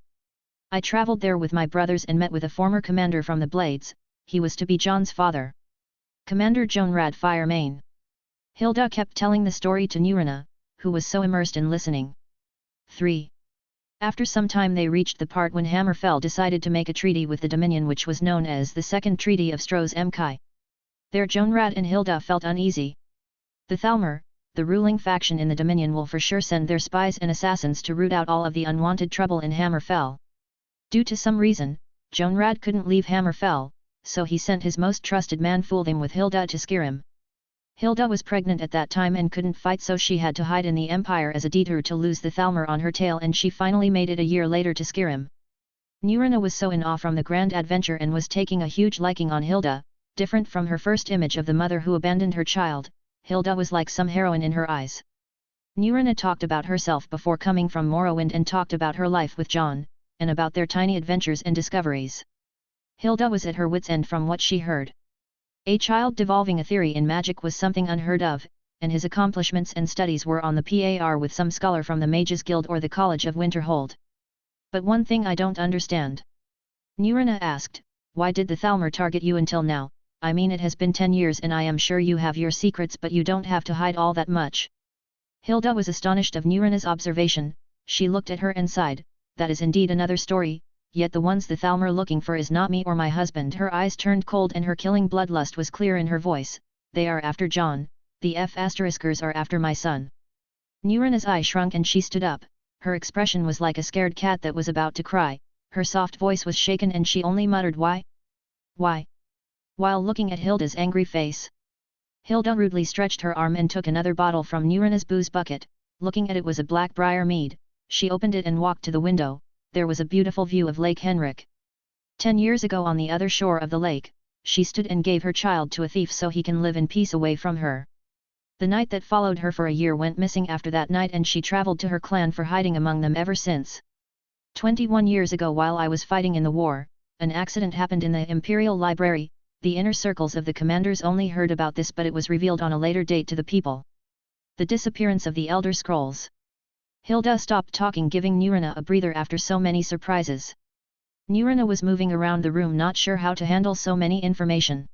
I traveled there with my brothers and met with a former commander from the Blades. He was to be Jon's father. Commander Jonrad Firemane. Hilda kept telling the story to Nurina, who was so immersed in listening. 3. After some time they reached the part when Hammerfell decided to make a treaty with the Dominion, which was known as the Second Treaty of Stros Emkai. There Jonrad and Hilda felt uneasy. The Thalmor, the ruling faction in the Dominion, will for sure send their spies and assassins to root out all of the unwanted trouble in Hammerfell. Due to some reason, Jonrad couldn't leave Hammerfell, so he sent his most trusted man Fulthim with Hilda to Skyrim. Hilda was pregnant at that time and couldn't fight, so she had to hide in the Empire as a detour to lose the Thalmor on her tail, and she finally made it a year later to Skyrim. Nurina was so in awe from the grand adventure and was taking a huge liking on Hilda. Different from her first image of the mother who abandoned her child, Hilda was like some heroine in her eyes. Nurina talked about herself before coming from Morrowind and talked about her life with Jon, and about their tiny adventures and discoveries. Hilda was at her wits' end from what she heard. A child devolving a theory in magic was something unheard of, and his accomplishments and studies were on the par with some scholar from the Mages Guild or the College of Winterhold. But one thing I don't understand. Nurina asked, why did the Thalmor target you until now? I mean, it has been 10 years and I am sure you have your secrets, but you don't have to hide all that much. Hilda was astonished of Nurina's observation. She looked at her and sighed, that is indeed another story, yet the ones the Thalmor looking for is not me or my husband. Her eyes turned cold and her killing bloodlust was clear in her voice. They are after Jon, the F***ers are after my son. Nurina's eye shrunk and she stood up. Her expression was like a scared cat that was about to cry. Her soft voice was shaken and she only muttered, why? Why? While looking at Hilda's angry face. Hilda rudely stretched her arm and took another bottle from Nurina's booze bucket. Looking at it was a black briar mead. She opened it and walked to the window. There was a beautiful view of Lake Henrik. 10 years ago on the other shore of the lake, she stood and gave her child to a thief so he can live in peace away from her. The knight that followed her for a year went missing after that night, and she traveled to her clan for hiding among them ever since. 21 years ago, while I was fighting in the war, an accident happened in the Imperial Library. The inner circles of the commanders only heard about this, but it was revealed on a later date to the people. The disappearance of the Elder Scrolls. Hilda stopped talking, giving Nurina a breather after so many surprises. Nurina was moving around the room, not sure how to handle so many information.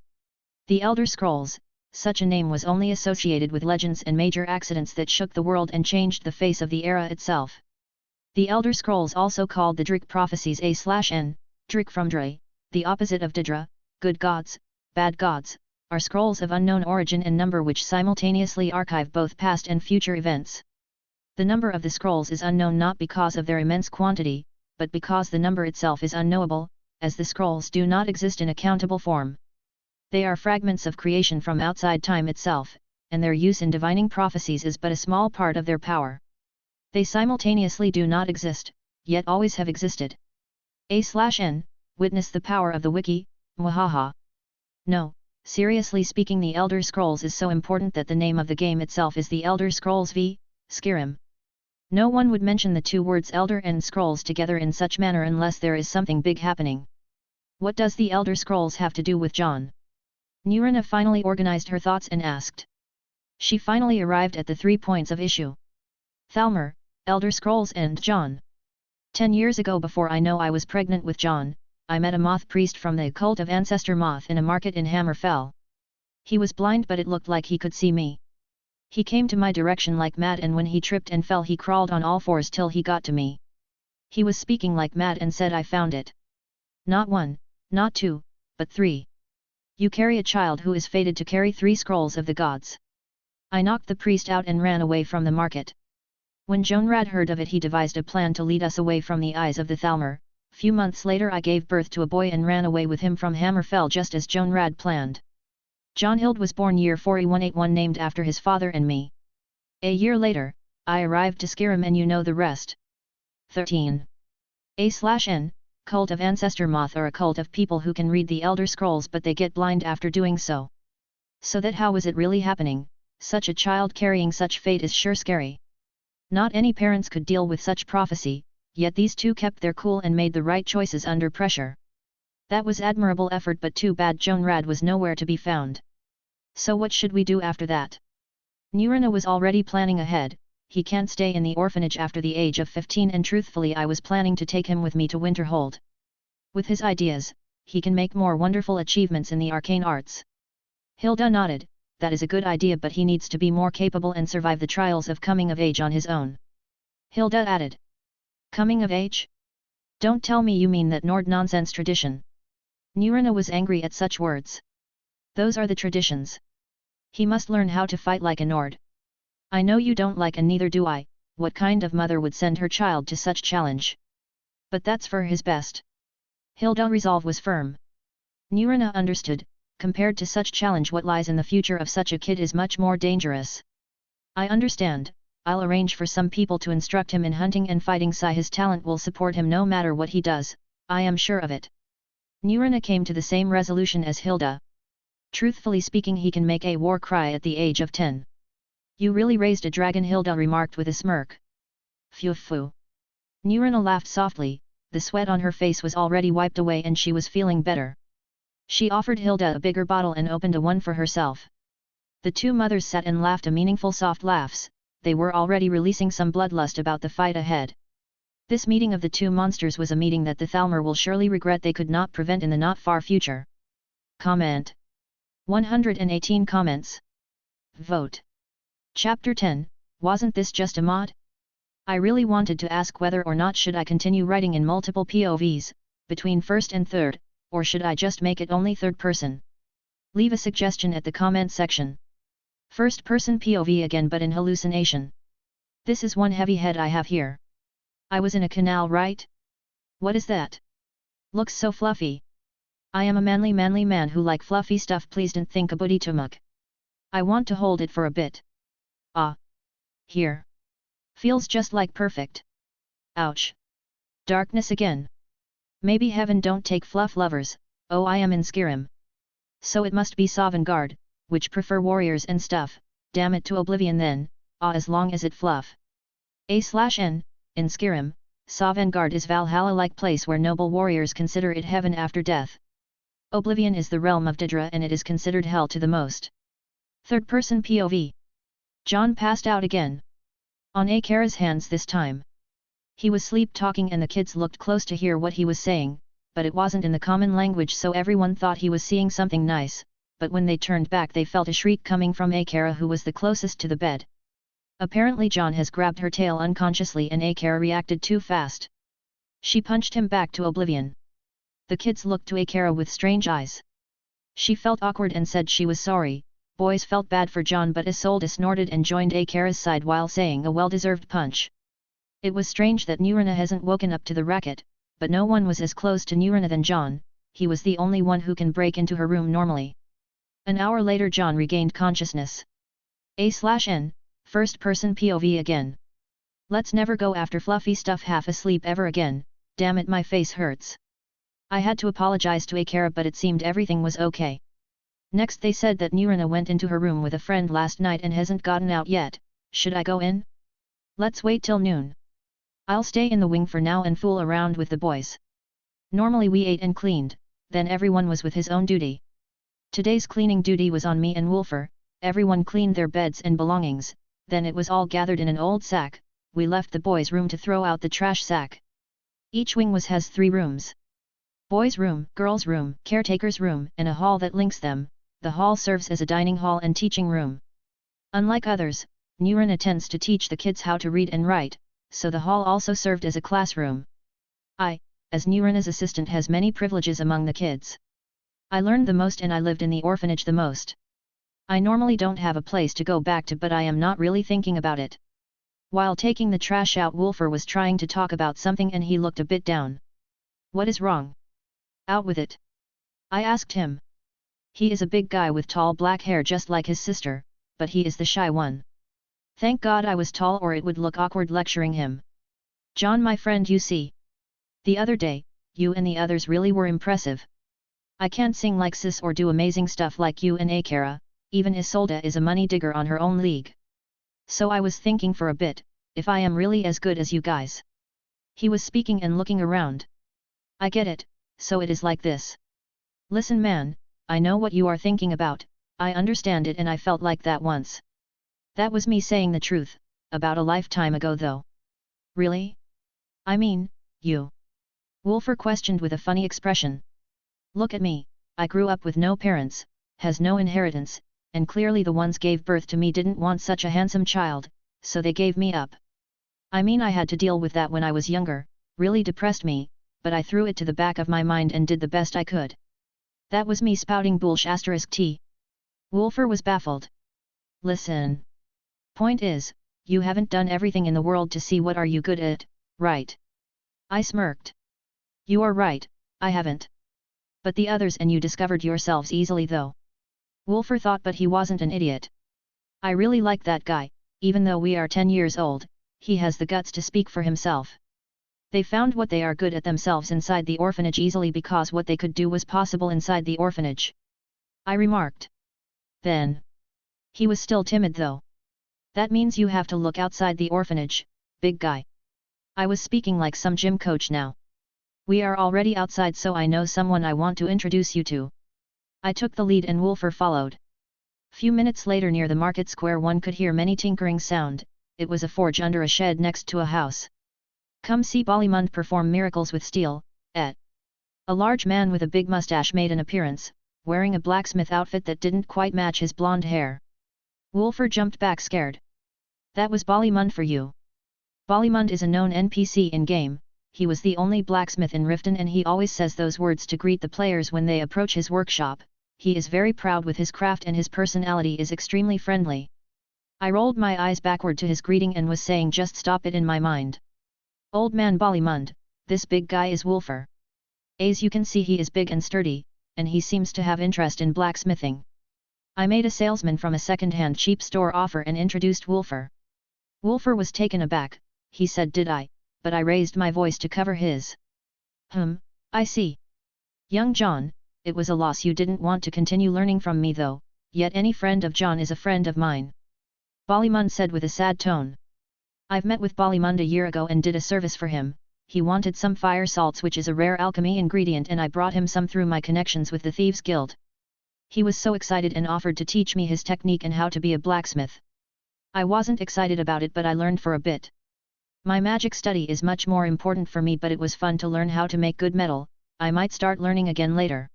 The Elder Scrolls, such a name was only associated with legends and major accidents that shook the world and changed the face of the era itself. The Elder Scrolls, also called the Drik Prophecies A/N, Drik from Dre, the opposite of Didra, good gods, bad gods, are scrolls of unknown origin and number which simultaneously archive both past and future events. The number of the scrolls is unknown not because of their immense quantity, but because the number itself is unknowable, as the scrolls do not exist in a countable form. They are fragments of creation from outside time itself, and their use in divining prophecies is but a small part of their power. They simultaneously do not exist, yet always have existed. A/N, witness the power of the wiki. Mwahaha. No, seriously speaking, the Elder Scrolls is so important that the name of the game itself is the Elder Scrolls v. Skyrim. No one would mention the two words Elder and Scrolls together in such manner unless there is something big happening. What does the Elder Scrolls have to do with Jon? Nurina finally organized her thoughts and asked. She finally arrived at the 3 points of issue. Thalmor, Elder Scrolls and Jon. 10 years ago, before I know I was pregnant with Jon, I met a moth priest from the cult of Ancestor Moth in a market in Hammerfell. He was blind, but it looked like he could see me. He came to my direction like mad, and when he tripped and fell he crawled on all fours till he got to me. He was speaking like mad and said, I found it. Not 1, not 2, but 3. You carry a child who is fated to carry 3 scrolls of the gods. I knocked the priest out and ran away from the market. When Jonrad heard of it, he devised a plan to lead us away from the eyes of the Thalmor. Few months later I gave birth to a boy and ran away with him from Hammerfell just as Jonrad planned. Jonhild was born year 4181, named after his father and me. A year later, I arrived to Skyrim and you know the rest. 13. A/N, Cult of Ancestor Moth are a cult of people who can read the Elder Scrolls but they get blind after doing so. So that how was it really happening? Such a child carrying such fate is sure scary. Not any parents could deal with such prophecy, yet these two kept their cool and made the right choices under pressure. That was admirable effort, but too bad Jonrad was nowhere to be found. So what should we do after that? Nurina was already planning ahead. He can't stay in the orphanage after the age of 15, and truthfully I was planning to take him with me to Winterhold. With his ideas, he can make more wonderful achievements in the arcane arts. Hilda nodded. That is a good idea, but he needs to be more capable and survive the trials of coming of age on his own. Hilda added. Coming of age? Don't tell me you mean that Nord nonsense tradition. Nurina was angry at such words. Those are the traditions. He must learn how to fight like a Nord. I know you don't like, and neither do I. What kind of mother would send her child to such challenge? But that's for his best. Hilda's resolve was firm. Nurina understood, compared to such challenge, what lies in the future of such a kid is much more dangerous. I understand. I'll arrange for some people to instruct him in hunting and fighting. His talent will support him no matter what he does, I am sure of it. Nurina came to the same resolution as Hilda. Truthfully speaking, he can make a war cry at the age of 10. You really raised a dragon, Hilda remarked with a smirk. Phew phew. Nurina laughed softly. The sweat on her face was already wiped away and she was feeling better. She offered Hilda a bigger bottle and opened a one for herself. The two mothers sat and laughed a meaningful soft laughs. They were already releasing some bloodlust about the fight ahead. This meeting of the two monsters was a meeting that the Thalmor will surely regret they could not prevent in the not far future. Comment. 118 comments. Vote. Chapter 10, wasn't this just a mod? I really wanted to ask whether or not should I continue writing in multiple POVs, between first and third, or should I just make it only third person? Leave a suggestion at the comment section. First person POV again, but in hallucination. This is one heavy head I have here. I was in a canal, right? What is that? Looks so fluffy. I am a manly man who like fluffy stuff. Please don't think a booty too much. I want to hold it for a bit. Ah. Here. Feels just like perfect. Ouch. Darkness again. Maybe heaven don't take fluff lovers. Oh, I am in Skyrim. So it must be Sovngarde, which prefer warriors and stuff. Damn it to oblivion then. As long as it fluff. A/N, in Skyrim, Sovngarde is Valhalla-like place where noble warriors consider it heaven after death. Oblivion is the realm of Daedra and it is considered hell to the most. Third person POV. Jon passed out again. On Akara's hands this time. He was sleep-talking and the kids looked close to hear what he was saying, but it wasn't in the common language, so everyone thought he was seeing something nice, but when they turned back they felt a shriek coming from Akara, who was the closest to the bed. Apparently Jon has grabbed her tail unconsciously and Akara reacted too fast. She punched him back to oblivion. The kids looked to Akara with strange eyes. She felt awkward and said she was sorry. Boys felt bad for Jon, but Isolde snorted and joined Akara's side while saying a well-deserved punch. It was strange that Nurina hasn't woken up to the racket, but no one was as close to Nurina than Jon. He was the only one who can break into her room normally. An hour later Jon regained consciousness. A/N, first person POV again. Let's never go after fluffy stuff half asleep ever again. Damn it, my face hurts. I had to apologize to Akara, but it seemed everything was okay. Next they said that Nurina went into her room with a friend last night and hasn't gotten out yet. Should I go in? Let's wait till noon. I'll stay in the wing for now and fool around with the boys. Normally we ate and cleaned, then everyone was with his own duty. Today's cleaning duty was on me and Wolfer. Everyone cleaned their beds and belongings, then it was all gathered in an old sack. We left the boys' room to throw out the trash sack. Each wing has 3 rooms. Boys' room, girls' room, caretaker's room, and a hall that links them. The hall serves as a dining hall and teaching room. Unlike others, Nurina tends to teach the kids how to read and write, so the hall also served as a classroom. I, as Nurina's assistant, has many privileges among the kids. I learned the most and I lived in the orphanage the most. I normally don't have a place to go back to, but I am not really thinking about it. While taking the trash out, Wolfer was trying to talk about something and he looked a bit down. What is wrong? Out with it. I asked him. He is a big guy with tall black hair just like his sister, but he is the shy one. Thank God I was tall or it would look awkward lecturing him. Jon, my friend, you see. The other day, you and the others really were impressive. I can't sing like Sis or do amazing stuff like you and Akara, even Isolde is a money digger on her own league. So I was thinking for a bit, if I am really as good as you guys. He was speaking and looking around. I get it, so it is like this. Listen man, I know what you are thinking about, I understand it and I felt like that once. That was me saying the truth, about a lifetime ago though. Really? I mean, you. Wolfer questioned with a funny expression. Look at me, I grew up with no parents, has no inheritance, and clearly the ones gave birth to me didn't want such a handsome child, so they gave me up. I mean I had to deal with that when I was younger, really depressed me, but I threw it to the back of my mind and did the best I could. That was me spouting bullsh *t. Wolfer was baffled. Listen. Point is, you haven't done everything in the world to see what are you good at, right? I smirked. You are right, I haven't. But the others and you discovered yourselves easily though. Wolfer thought but he wasn't an idiot. I really like that guy, even though we are 10 years old, he has the guts to speak for himself. They found what they are good at themselves inside the orphanage easily because what they could do was possible inside the orphanage. I remarked. Then. He was still timid though. That means you have to look outside the orphanage, big guy. I was speaking like some gym coach now. We are already outside so I know someone I want to introduce you to. I took the lead and Wolfer followed. Few minutes later near the market square one could hear many tinkering sound, it was a forge under a shed next to a house. Come see Bollymund perform miracles with steel, et. A large man with a big mustache made an appearance, wearing a blacksmith outfit that didn't quite match his blonde hair. Wolfer jumped back scared. That was Bollymund for you. Bollymund is a known NPC in-game, he was the only blacksmith in Riften and he always says those words to greet the players when they approach his workshop, he is very proud with his craft and his personality is extremely friendly. I rolled my eyes backward to his greeting and was saying just stop it in my mind. Old man Bollymund, this big guy is Wolfer. As you can see he is big and sturdy, and he seems to have interest in blacksmithing. I made a salesman from a second-hand cheap store offer and introduced Wolfer. Wolfer was taken aback, he said did I, but I raised my voice to cover his. I see. Young Jon, it was a loss you didn't want to continue learning from me though, yet any friend of Jon is a friend of mine. Bollymund said with a sad tone. I've met with Bollymund a year ago and did a service for him, he wanted some fire salts which is a rare alchemy ingredient and I brought him some through my connections with the Thieves Guild. He was so excited and offered to teach me his technique and how to be a blacksmith. I wasn't excited about it but I learned for a bit. My magic study is much more important for me but it was fun to learn how to make good metal, I might start learning again later.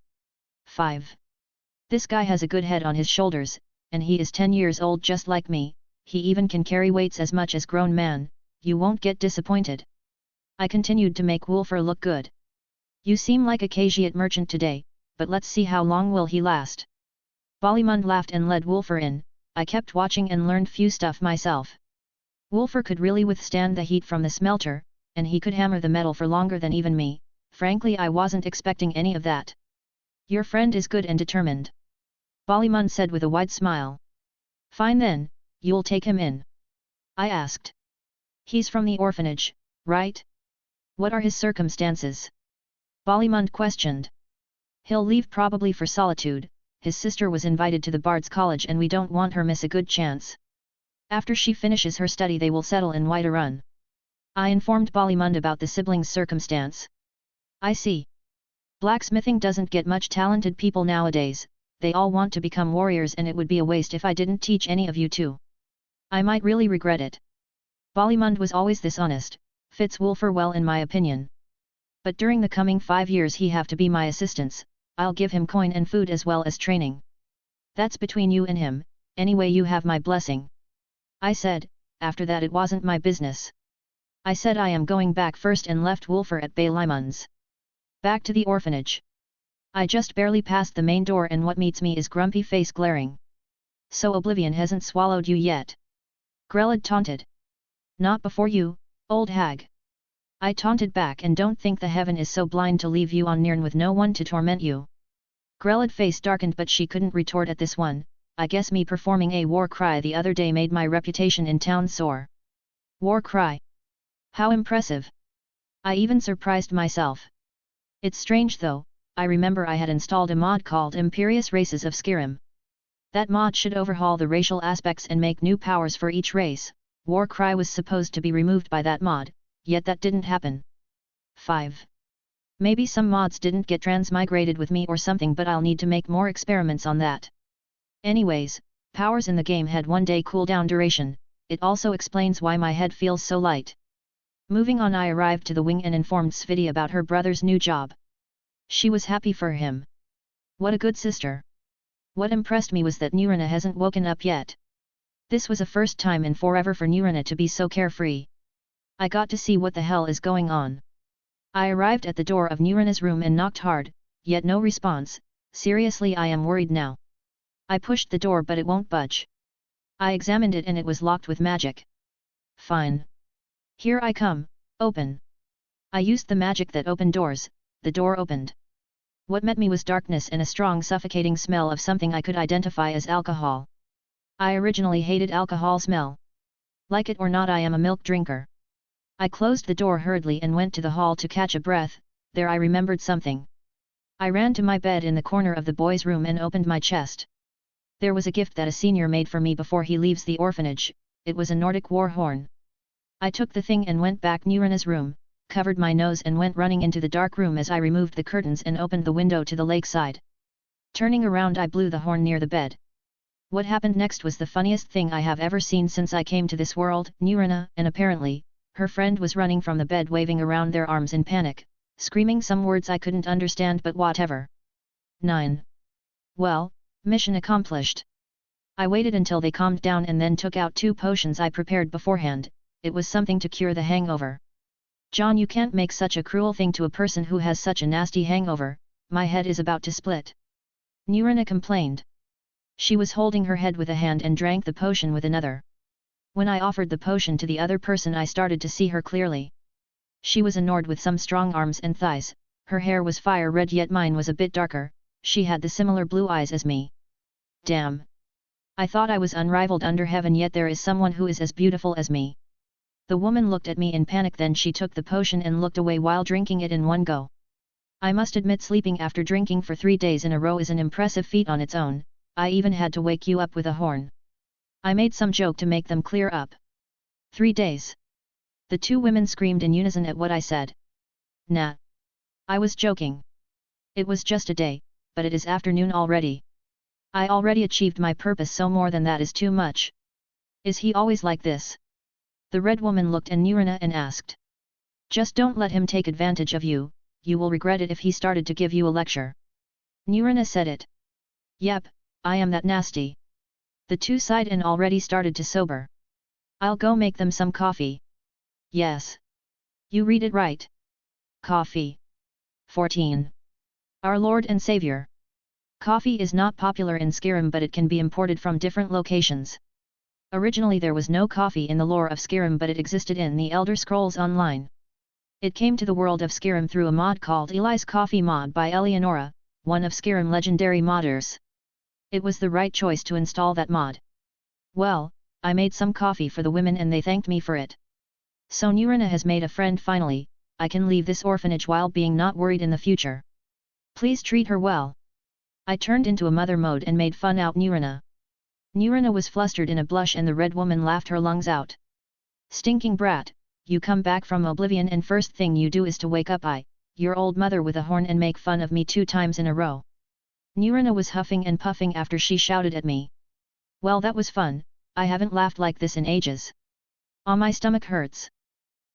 5. This guy has a good head on his shoulders, and he is 10 years old just like me, he even can carry weights as much as grown man, you won't get disappointed. I continued to make Wolfer look good. You seem like a caveat merchant today, but let's see how long will he last. Bollymund laughed and led Wolfer in, I kept watching and learned few stuff myself. Wolfer could really withstand the heat from the smelter, and he could hammer the metal for longer than even me, frankly I wasn't expecting any of that. Your friend is good and determined. Bollymund said with a wide smile. Fine then, you'll take him in. I asked. He's from the orphanage, right? What are his circumstances? Bollymund questioned. He'll leave probably for solitude, his sister was invited to the Bard's College and we don't want her miss a good chance. After she finishes her study they will settle in Whiterun. I informed Bollymund about the siblings' circumstance. I see. Blacksmithing doesn't get much talented people nowadays, they all want to become warriors and it would be a waste if I didn't teach any of you too. I might really regret it. Bollymund was always this honest, fits Wolfer well in my opinion. But during the coming 5 years he have to be my assistants, I'll give him coin and food as well as training. That's between you and him, anyway you have my blessing. I said, after that it wasn't my business. I said I am going back first and left Wolfer at Bollymund's. Back to the orphanage. I just barely passed the main door and what meets me is grumpy face glaring. So Oblivion hasn't swallowed you yet? Grelad taunted. Not before you, old hag. I taunted back and don't think the heaven is so blind to leave you on Nirn with no one to torment you. Grelad face darkened but she couldn't retort at this one, I guess me performing a war cry the other day made my reputation in town soar. War cry? How impressive. I even surprised myself. It's strange though, I remember I had installed a mod called Imperious Races of Skyrim. That mod should overhaul the racial aspects and make new powers for each race, war cry was supposed to be removed by that mod, yet that didn't happen. 5. Maybe some mods didn't get transmigrated with me or something, but I'll need to make more experiments on that. Anyways, powers in the game had 1 day cooldown duration, it also explains why my head feels so light. Moving on, I arrived to the wing and informed Sviti about her brother's new job. She was happy for him. What a good sister. What impressed me was that Nurina hasn't woken up yet. This was a first time in forever for Nurina to be so carefree. I got to see what the hell is going on. I arrived at the door of Nurina's room and knocked hard, yet no response. Seriously, I am worried now. I pushed the door but it won't budge. I examined it and it was locked with magic. Fine. Here I come, open. I used the magic that opened doors, the door opened. What met me was darkness and a strong suffocating smell of something I could identify as alcohol. I originally hated alcohol smell. Like it or not, I am a milk drinker. I closed the door hurriedly and went to the hall to catch a breath. There I remembered something. I ran to my bed in the corner of the boys' room and opened my chest. There was a gift that a senior made for me before he leaves the orphanage. It was a Nordic war horn. I took the thing and went back Nurina's room, covered my nose and went running into the dark room as I removed the curtains and opened the window to the lakeside. Turning around, I blew the horn near the bed. What happened next was the funniest thing I have ever seen since I came to this world. Nurina, and apparently, her friend, was running from the bed waving around their arms in panic, screaming some words I couldn't understand, but whatever. 9. Well, mission accomplished. I waited until they calmed down and then took out 2 potions I prepared beforehand. It was something to cure the hangover. Jon, you can't make such a cruel thing to a person who has such a nasty hangover, my head is about to split. Nurina complained. She was holding her head with a hand and drank the potion with another. When I offered the potion to the other person, I started to see her clearly. She was a Nord with some strong arms and thighs, her hair was fire red yet mine was a bit darker, she had the similar blue eyes as me. Damn! I thought I was unrivaled under heaven, yet there is someone who is as beautiful as me. The woman looked at me in panic, then she took the potion and looked away while drinking it in one go. I must admit, sleeping after drinking for 3 days in a row is an impressive feat on its own. I even had to wake you up with a horn. I made some joke to make them clear up. 3 days. The 2 women screamed in unison at what I said. Nah. I was joking. It was just a day, but it is afternoon already. I already achieved my purpose, so more than that is too much. Is he always like this? The red woman looked at Nurina and asked. Just don't let him take advantage of you, you will regret it if he started to give you a lecture. Nurina said it. Yep, I am that nasty. The 2 sighed and already started to sober. I'll go make them some coffee. Yes. You read it right. Coffee. 14. Our Lord and Savior. Coffee is not popular in Skyrim, but it can be imported from different locations. Originally there was no coffee in the lore of Skyrim, but it existed in the Elder Scrolls Online. It came to the world of Skyrim through a mod called Eli's Coffee Mod by Eleonora, one of Skyrim legendary modders. It was the right choice to install that mod. Well, I made some coffee for the women and they thanked me for it. So Nurina has made a friend finally. I can leave this orphanage while being not worried in the future. Please treat her well. I turned into a mother mode and made fun out Nurina. Nurina was flustered in a blush and the red woman laughed her lungs out. Stinking brat, you come back from oblivion and first thing you do is to wake up your old mother with a horn and make fun of me 2 times in a row. Nurina was huffing and puffing after she shouted at me. Well, that was fun, I haven't laughed like this in ages. My stomach hurts.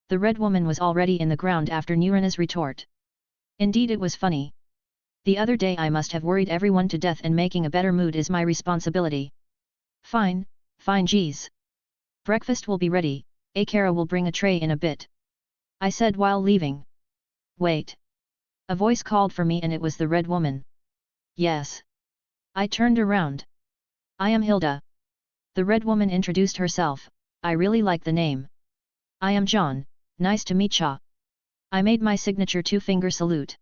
The red woman was already in the ground after Nurina's retort. Indeed it was funny. The other day I must have worried everyone to death, and making a better mood is my responsibility. Fine, fine, geez. Breakfast will be ready, Akara will bring a tray in a bit. I said while leaving. Wait. A voice called for me and it was the red woman. Yes. I turned around. I am Hilda. The red woman introduced herself. I really like the name. I am Jon, nice to meet ya. I made my signature 2-finger salute.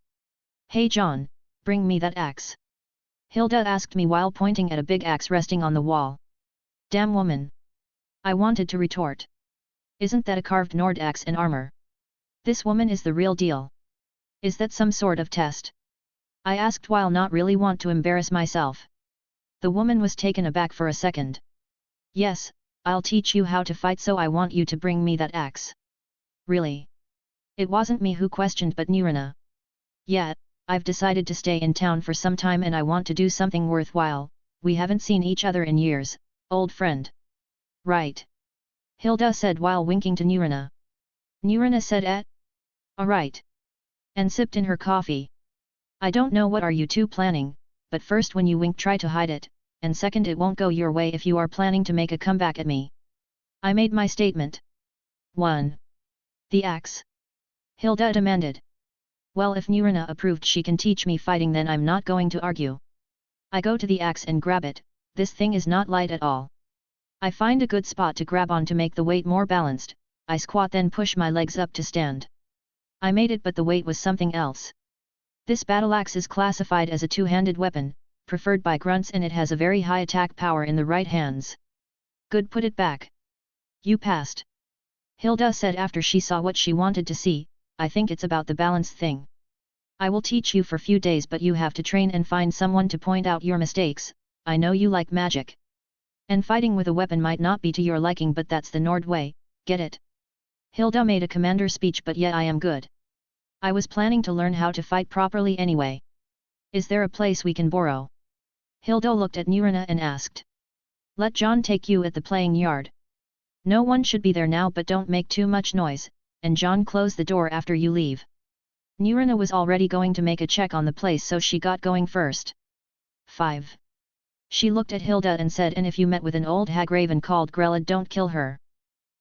Hey Jon, bring me that axe. Hilda asked me while pointing at a big axe resting on the wall. Damn woman. I wanted to retort. Isn't that a carved Nord axe and armor? This woman is the real deal. Is that some sort of test? I asked while not really want to embarrass myself. The woman was taken aback for a second. Yes, I'll teach you how to fight, so I want you to bring me that axe. Really? It wasn't me who questioned but Nurina. Yeah, I've decided to stay in town for some time and I want to do something worthwhile. We haven't seen each other in years, old friend. Right. Hilda said while winking to Nurina. Nurina said alright. And sipped in her coffee. I don't know what are you two planning, but first when you wink try to hide it, and second it won't go your way if you are planning to make a comeback at me. I made my statement. 1. The axe? Hilda demanded. Well, if Nurina approved she can teach me fighting, then I'm not going to argue. I go to the axe and grab it. This thing is not light at all. I find a good spot to grab on to make the weight more balanced. I squat then push my legs up to stand. I made it, but the weight was something else. This battle axe is classified as a two-handed weapon, preferred by grunts, and it has a very high attack power in the right hands. Good, put it back. You passed. Hilda said after she saw what she wanted to see. I think it's about the balance thing. I will teach you for few days, but you have to train and find someone to point out your mistakes. I know you like magic. And fighting with a weapon might not be to your liking, but that's the Nord way, get it? Hilda made a commander speech, but yeah, I am good. I was planning to learn how to fight properly anyway. Is there a place we can borrow? Hilda looked at Nurina and asked. Let Jon take you at the playing yard. No one should be there now, but don't make too much noise, and Jon close the door after you leave. Nurina was already going to make a check on the place, so she got going first. 5. She looked at Hilda and said, and if you met with an old hag raven called Grella, don't kill her.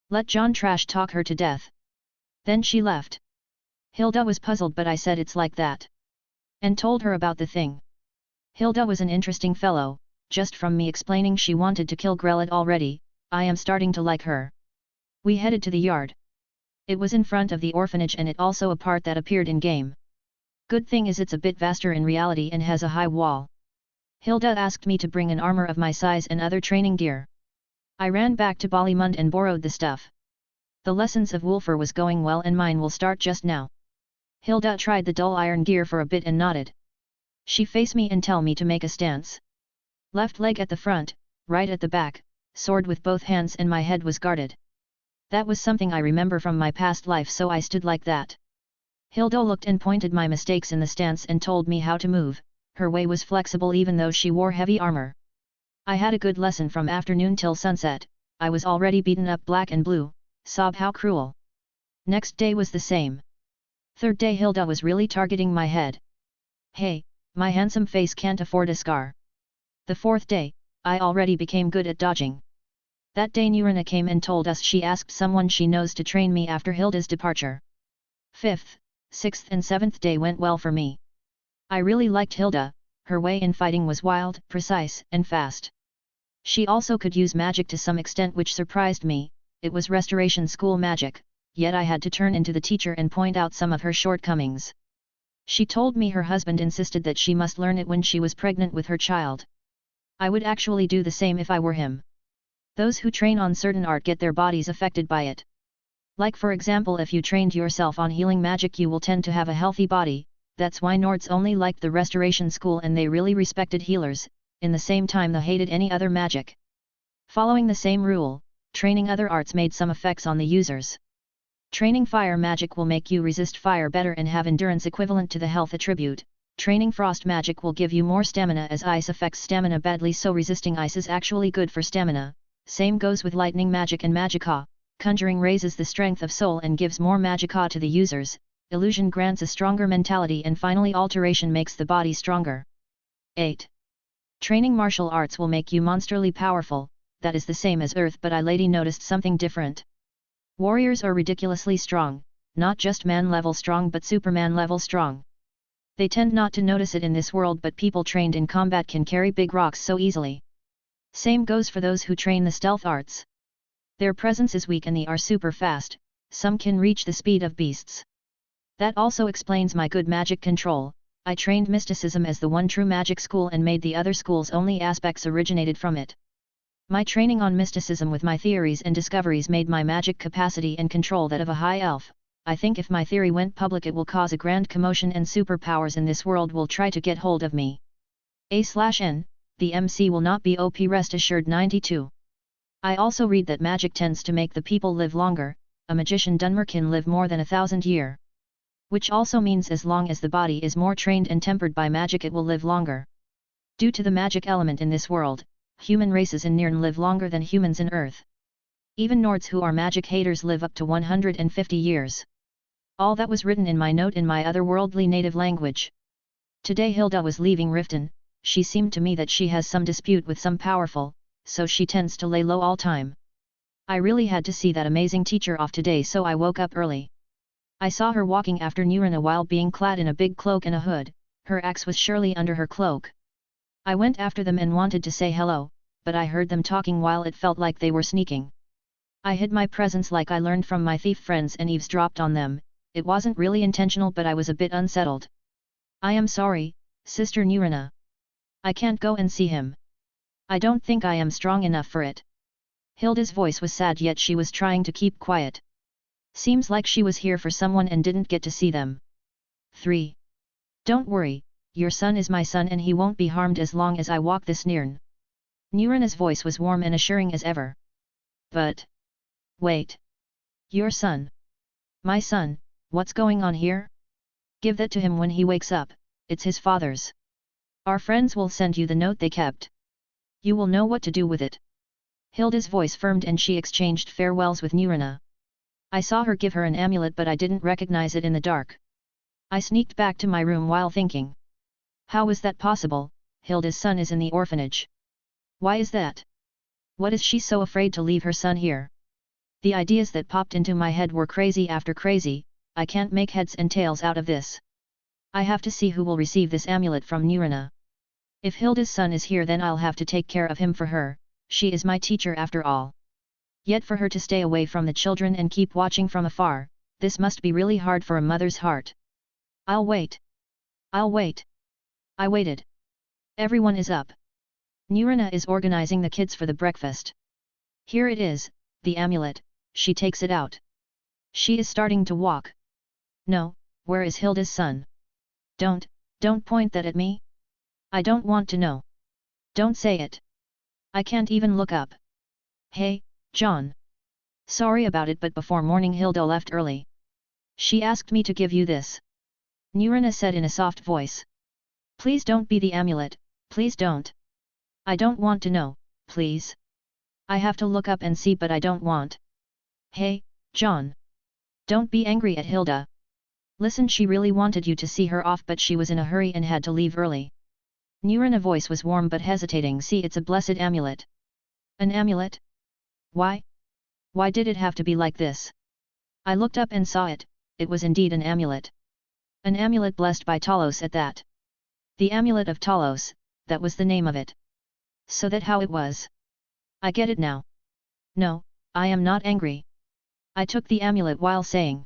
Let Jon trash talk her to death. Then she left. Hilda was puzzled, but I said it's like that. And told her about the thing. Hilda was an interesting fellow, just from me explaining she wanted to kill Grella already, I am starting to like her. We headed to the yard. It was in front of the orphanage and it also a part that appeared in game. Good thing is it's a bit vaster in reality and has a high wall. Hilda asked me to bring an armor of my size and other training gear. I ran back to Bollimund and borrowed the stuff. The lessons of Wolfer was going well and mine will start just now. Hilda tried the dull iron gear for a bit and nodded. She faced me and tell me to make a stance. Left leg at the front, right at the back, sword with both hands, and my head was guarded. That was something I remember from my past life, so I stood like that. Hilda looked and pointed my mistakes in the stance and told me how to move. Her way was flexible even though she wore heavy armor. I had a good lesson from afternoon till sunset. I was already beaten up black and blue. Sob how cruel. Next day was the same. Third day Hilda was really targeting my head. Hey, my handsome face can't afford a scar. The fourth day, I already became good at dodging. That day Nurina came and told us she asked someone she knows to train me after Hilda's departure. Fifth, sixth and seventh day went well for me. I really liked Hilda. Her way in fighting was wild, precise, and fast. She also could use magic to some extent, which surprised me. It was restoration school magic, yet I had to turn into the teacher and point out some of her shortcomings. She told me her husband insisted that she must learn it when she was pregnant with her child. I would actually do the same if I were him. Those who train on certain art get their bodies affected by it. Like for example, if you trained yourself on healing magic, you will tend to have a healthy body. That's why Nords only liked the restoration school and they really respected healers. In the same time they hated any other magic. Following the same rule, training other arts made some effects on the users. Training fire magic will make you resist fire better and have endurance equivalent to the health attribute. Training frost magic will give you more stamina, as ice affects stamina badly, so resisting ice is actually good for stamina. Same goes with lightning magic and magicka. Conjuring raises the strength of soul and gives more magicka to the users. Illusion grants a stronger mentality, and finally alteration makes the body stronger. 8. Training martial arts will make you monsterly powerful. That is the same as Earth, but I lady noticed something different. Warriors are ridiculously strong, not just man level strong but Superman level strong. They tend not to notice it in this world, but people trained in combat can carry big rocks so easily. Same goes for those who train the stealth arts. Their presence is weak and they are super fast, some can reach the speed of beasts. That also explains my good magic control. I trained mysticism as the one true magic school and made the other schools only aspects originated from it. My training on mysticism with my theories and discoveries made my magic capacity and control that of a high elf. I think if my theory went public it will cause a grand commotion and superpowers in this world will try to get hold of me. A/N, the MC will not be OP, rest assured. 92. I also read that magic tends to make the people live longer. A magician Dunmer can live more than 1,000 years. Which also means as long as the body is more trained and tempered by magic it will live longer. Due to the magic element in this world, human races in Nirn live longer than humans in Earth. Even Nords who are magic haters live up to 150 years. All that was written in my note in my otherworldly native language. Today Hilda was leaving Riften. She seemed to me that she has some dispute with some powerful, so she tends to lay low all time. I really had to see that amazing teacher off today, so I woke up early. I saw her walking after Nirina while being clad in a big cloak and a hood, her axe was surely under her cloak. I went after them and wanted to say hello, but I heard them talking while it felt like they were sneaking. I hid my presence like I learned from my thief friends and eavesdropped on them. It wasn't really intentional, but I was a bit unsettled. I am sorry, Sister Nirina. I can't go and see him. I don't think I am strong enough for it. Hilda's voice was sad, yet she was trying to keep quiet. Seems like she was here for someone and didn't get to see them. 3. Don't worry, your son is my son and he won't be harmed as long as I walk this Nirn. Nirina's voice was warm and assuring as ever. But... wait. Your son? My son, what's going on here? Give that to him when he wakes up, it's his father's. Our friends will send you the note they kept. You will know what to do with it. Hilda's voice firmed and she exchanged farewells with Nirina. I saw her give her an amulet, but I didn't recognize it in the dark. I sneaked back to my room while thinking. How was that possible? Hilda's son is in the orphanage. Why is that? What is she so afraid to leave her son here? The ideas that popped into my head were crazy after crazy. I can't make heads and tails out of this. I have to see who will receive this amulet from Nirina. If Hilda's son is here, then I'll have to take care of him for her. She is my teacher after all. Yet for her to stay away from the children and keep watching from afar, this must be really hard for a mother's heart. I'll wait. I'll wait. I waited. Everyone is up. Nirina is organizing the kids for the breakfast. Here it is, the amulet. She takes it out. She is starting to walk. No, where is Hilda's son? Don't point that at me. I don't want to know. Don't say it. I can't even look up. Hey, Jon. Sorry about it, but before morning Hilda left early. She asked me to give you this. Nirina said in a soft voice. Please don't be the amulet, please don't. I don't want to know, please. I have to look up and see, but I don't want. Hey, Jon. Don't be angry at Hilda. Listen, she really wanted you to see her off, but she was in a hurry and had to leave early. Nirina's voice was warm but hesitating. See, it's a blessed amulet. An amulet? Why? Why did it have to be like this? I looked up and saw it. It was indeed an amulet. An amulet blessed by Talos at that. The amulet of Talos, that was the name of it. So that how it was. I get it now. No, I am not angry. I took the amulet while saying.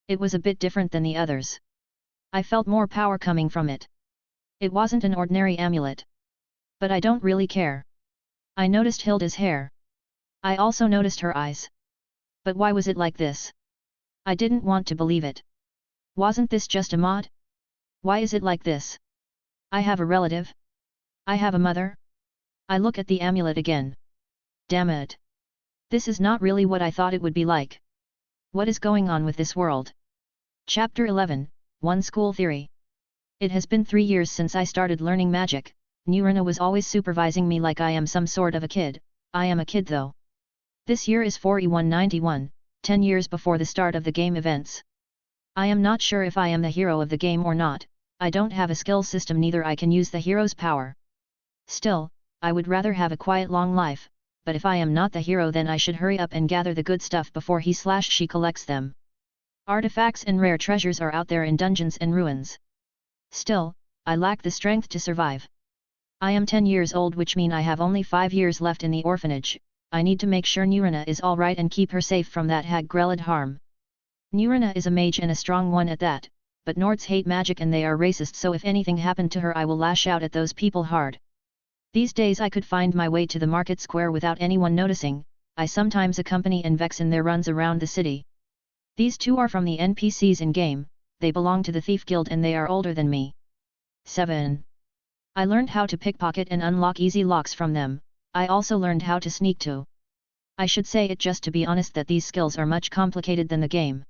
It was a bit different than the others. I felt more power coming from it. It wasn't an ordinary amulet. But I don't really care. I noticed Hilda's hair. I also noticed her eyes. But why was it like this? I didn't want to believe it. Wasn't this just a mod? Why is it like this? I have a relative. I have a mother. I look at the amulet again. Damn it. This is not really what I thought it would be like. What is going on with this world? Chapter 11, One School Theory. It has been 3 years since I started learning magic. Nirina was always supervising me like I am some sort of a kid. I am a kid though. This year is 4191, 10 years before the start of the game events. I am not sure if I am the hero of the game or not. I don't have a skill system, neither I can use the hero's power. Still, I would rather have a quiet long life, but if I am not the hero, then I should hurry up and gather the good stuff before he/she collects them. Artifacts and rare treasures are out there in dungeons and ruins. Still, I lack the strength to survive. I am 10 years old, which mean I have only 5 years left in the orphanage. I need to make sure Nirina is alright and keep her safe from that hag Grelid harm. Nirina is a mage and a strong one at that, but Nords hate magic and they are racist, so if anything happened to her I will lash out at those people hard. These days I could find my way to the market square without anyone noticing. I sometimes accompany Vex in their runs around the city. These two are from the NPCs in-game, they belong to the Thief Guild and they are older than me. 7. I learned how to pickpocket and unlock easy locks from them. I also learned how to sneak too. I should say it just to be honest that these skills are much complicated than the game.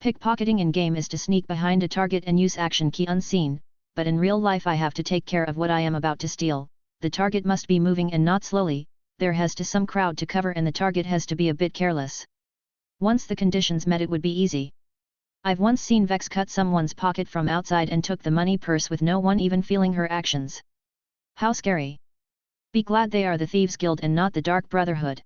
Pickpocketing in game is to sneak behind a target and use action key unseen, but in real life I have to take care of what I am about to steal. The target must be moving and not slowly, there has to some crowd to cover and the target has to be a bit careless. Once the conditions met it would be easy. I've once seen Vex cut someone's pocket from outside and took the money purse with no one even feeling her actions. How scary. Be glad they are the Thieves Guild and not the Dark Brotherhood.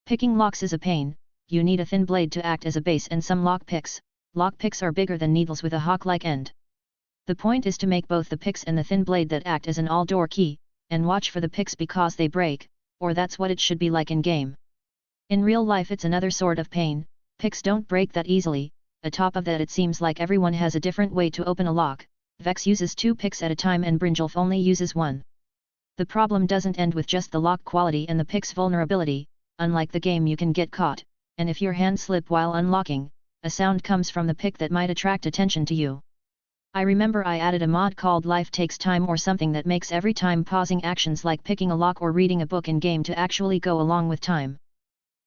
Picking locks is a pain, you need a thin blade to act as a base and some lockpicks are bigger than needles with a hawk-like end. The point is to make both the picks and the thin blade that act as an all-door key, and watch for the picks because they break, or that's what it should be like in game. In real life it's another sort of pain, picks don't break that easily, atop of that it seems like everyone has a different way to open a lock, Vex uses 2 picks at a time and Brynjolf only uses 1. The problem doesn't end with just the lock quality and the pick's vulnerability, unlike the game you can get caught, and if your hand slip while unlocking, a sound comes from the pick that might attract attention to you. I remember I added a mod called Life Takes Time or something that makes every time pausing actions like picking a lock or reading a book in game to actually go along with time.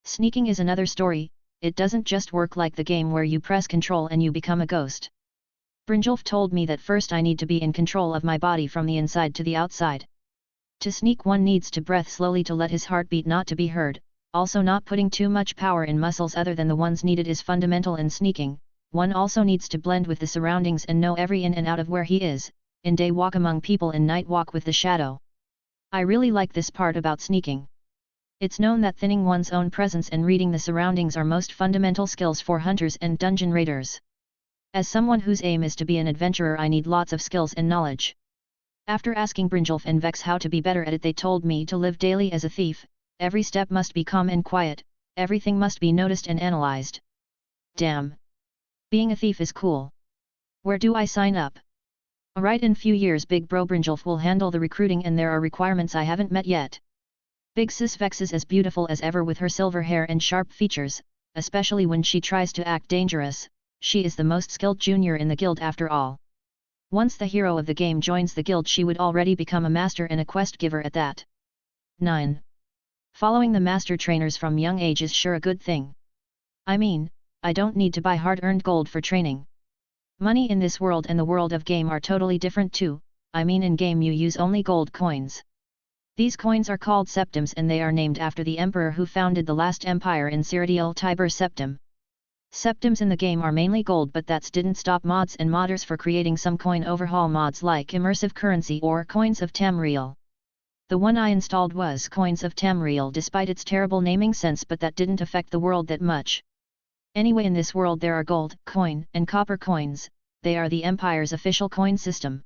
Sneaking is another story, it doesn't just work like the game where you press control and you become a ghost. Brynjolf told me that first I need to be in control of my body from the inside to the outside. To sneak one needs to breathe slowly to let his heartbeat not to be heard, also not putting too much power in muscles other than the ones needed is fundamental in sneaking. One also needs to blend with the surroundings and know every in and out of where he is, in day walk among people and night walk with the shadow. I really like this part about sneaking. It's known that thinning one's own presence and reading the surroundings are most fundamental skills for hunters and dungeon raiders. As someone whose aim is to be an adventurer I need lots of skills and knowledge. After asking Brynjolf and Vex how to be better at it they told me to live daily as a thief, every step must be calm and quiet, everything must be noticed and analyzed. Damn! Being a thief is cool. Where do I sign up? Alright, in few years Big Bro Brynjolf will handle the recruiting and there are requirements I haven't met yet. Big Sis Vex is as beautiful as ever with her silver hair and sharp features, especially when she tries to act dangerous, she is the most skilled junior in the guild after all. Once the hero of the game joins the guild she would already become a master and a quest giver at that. 9. Following the master trainers from young age is sure a good thing. I mean, I don't need to buy hard-earned gold for training. Money in this world and the world of game are totally different too, I mean in game you use only gold coins. These coins are called septims and they are named after the emperor who founded the last empire in Cyrodiil, Tiber Septim. Septims in the game are mainly gold but that didn't stop mods and modders for creating some coin overhaul mods like immersive currency or coins of Tamriel. The one I installed was coins of Tamriel despite its terrible naming sense but that didn't affect the world that much. Anyway, in this world there are gold, coin, and copper coins, they are the Empire's official coin system.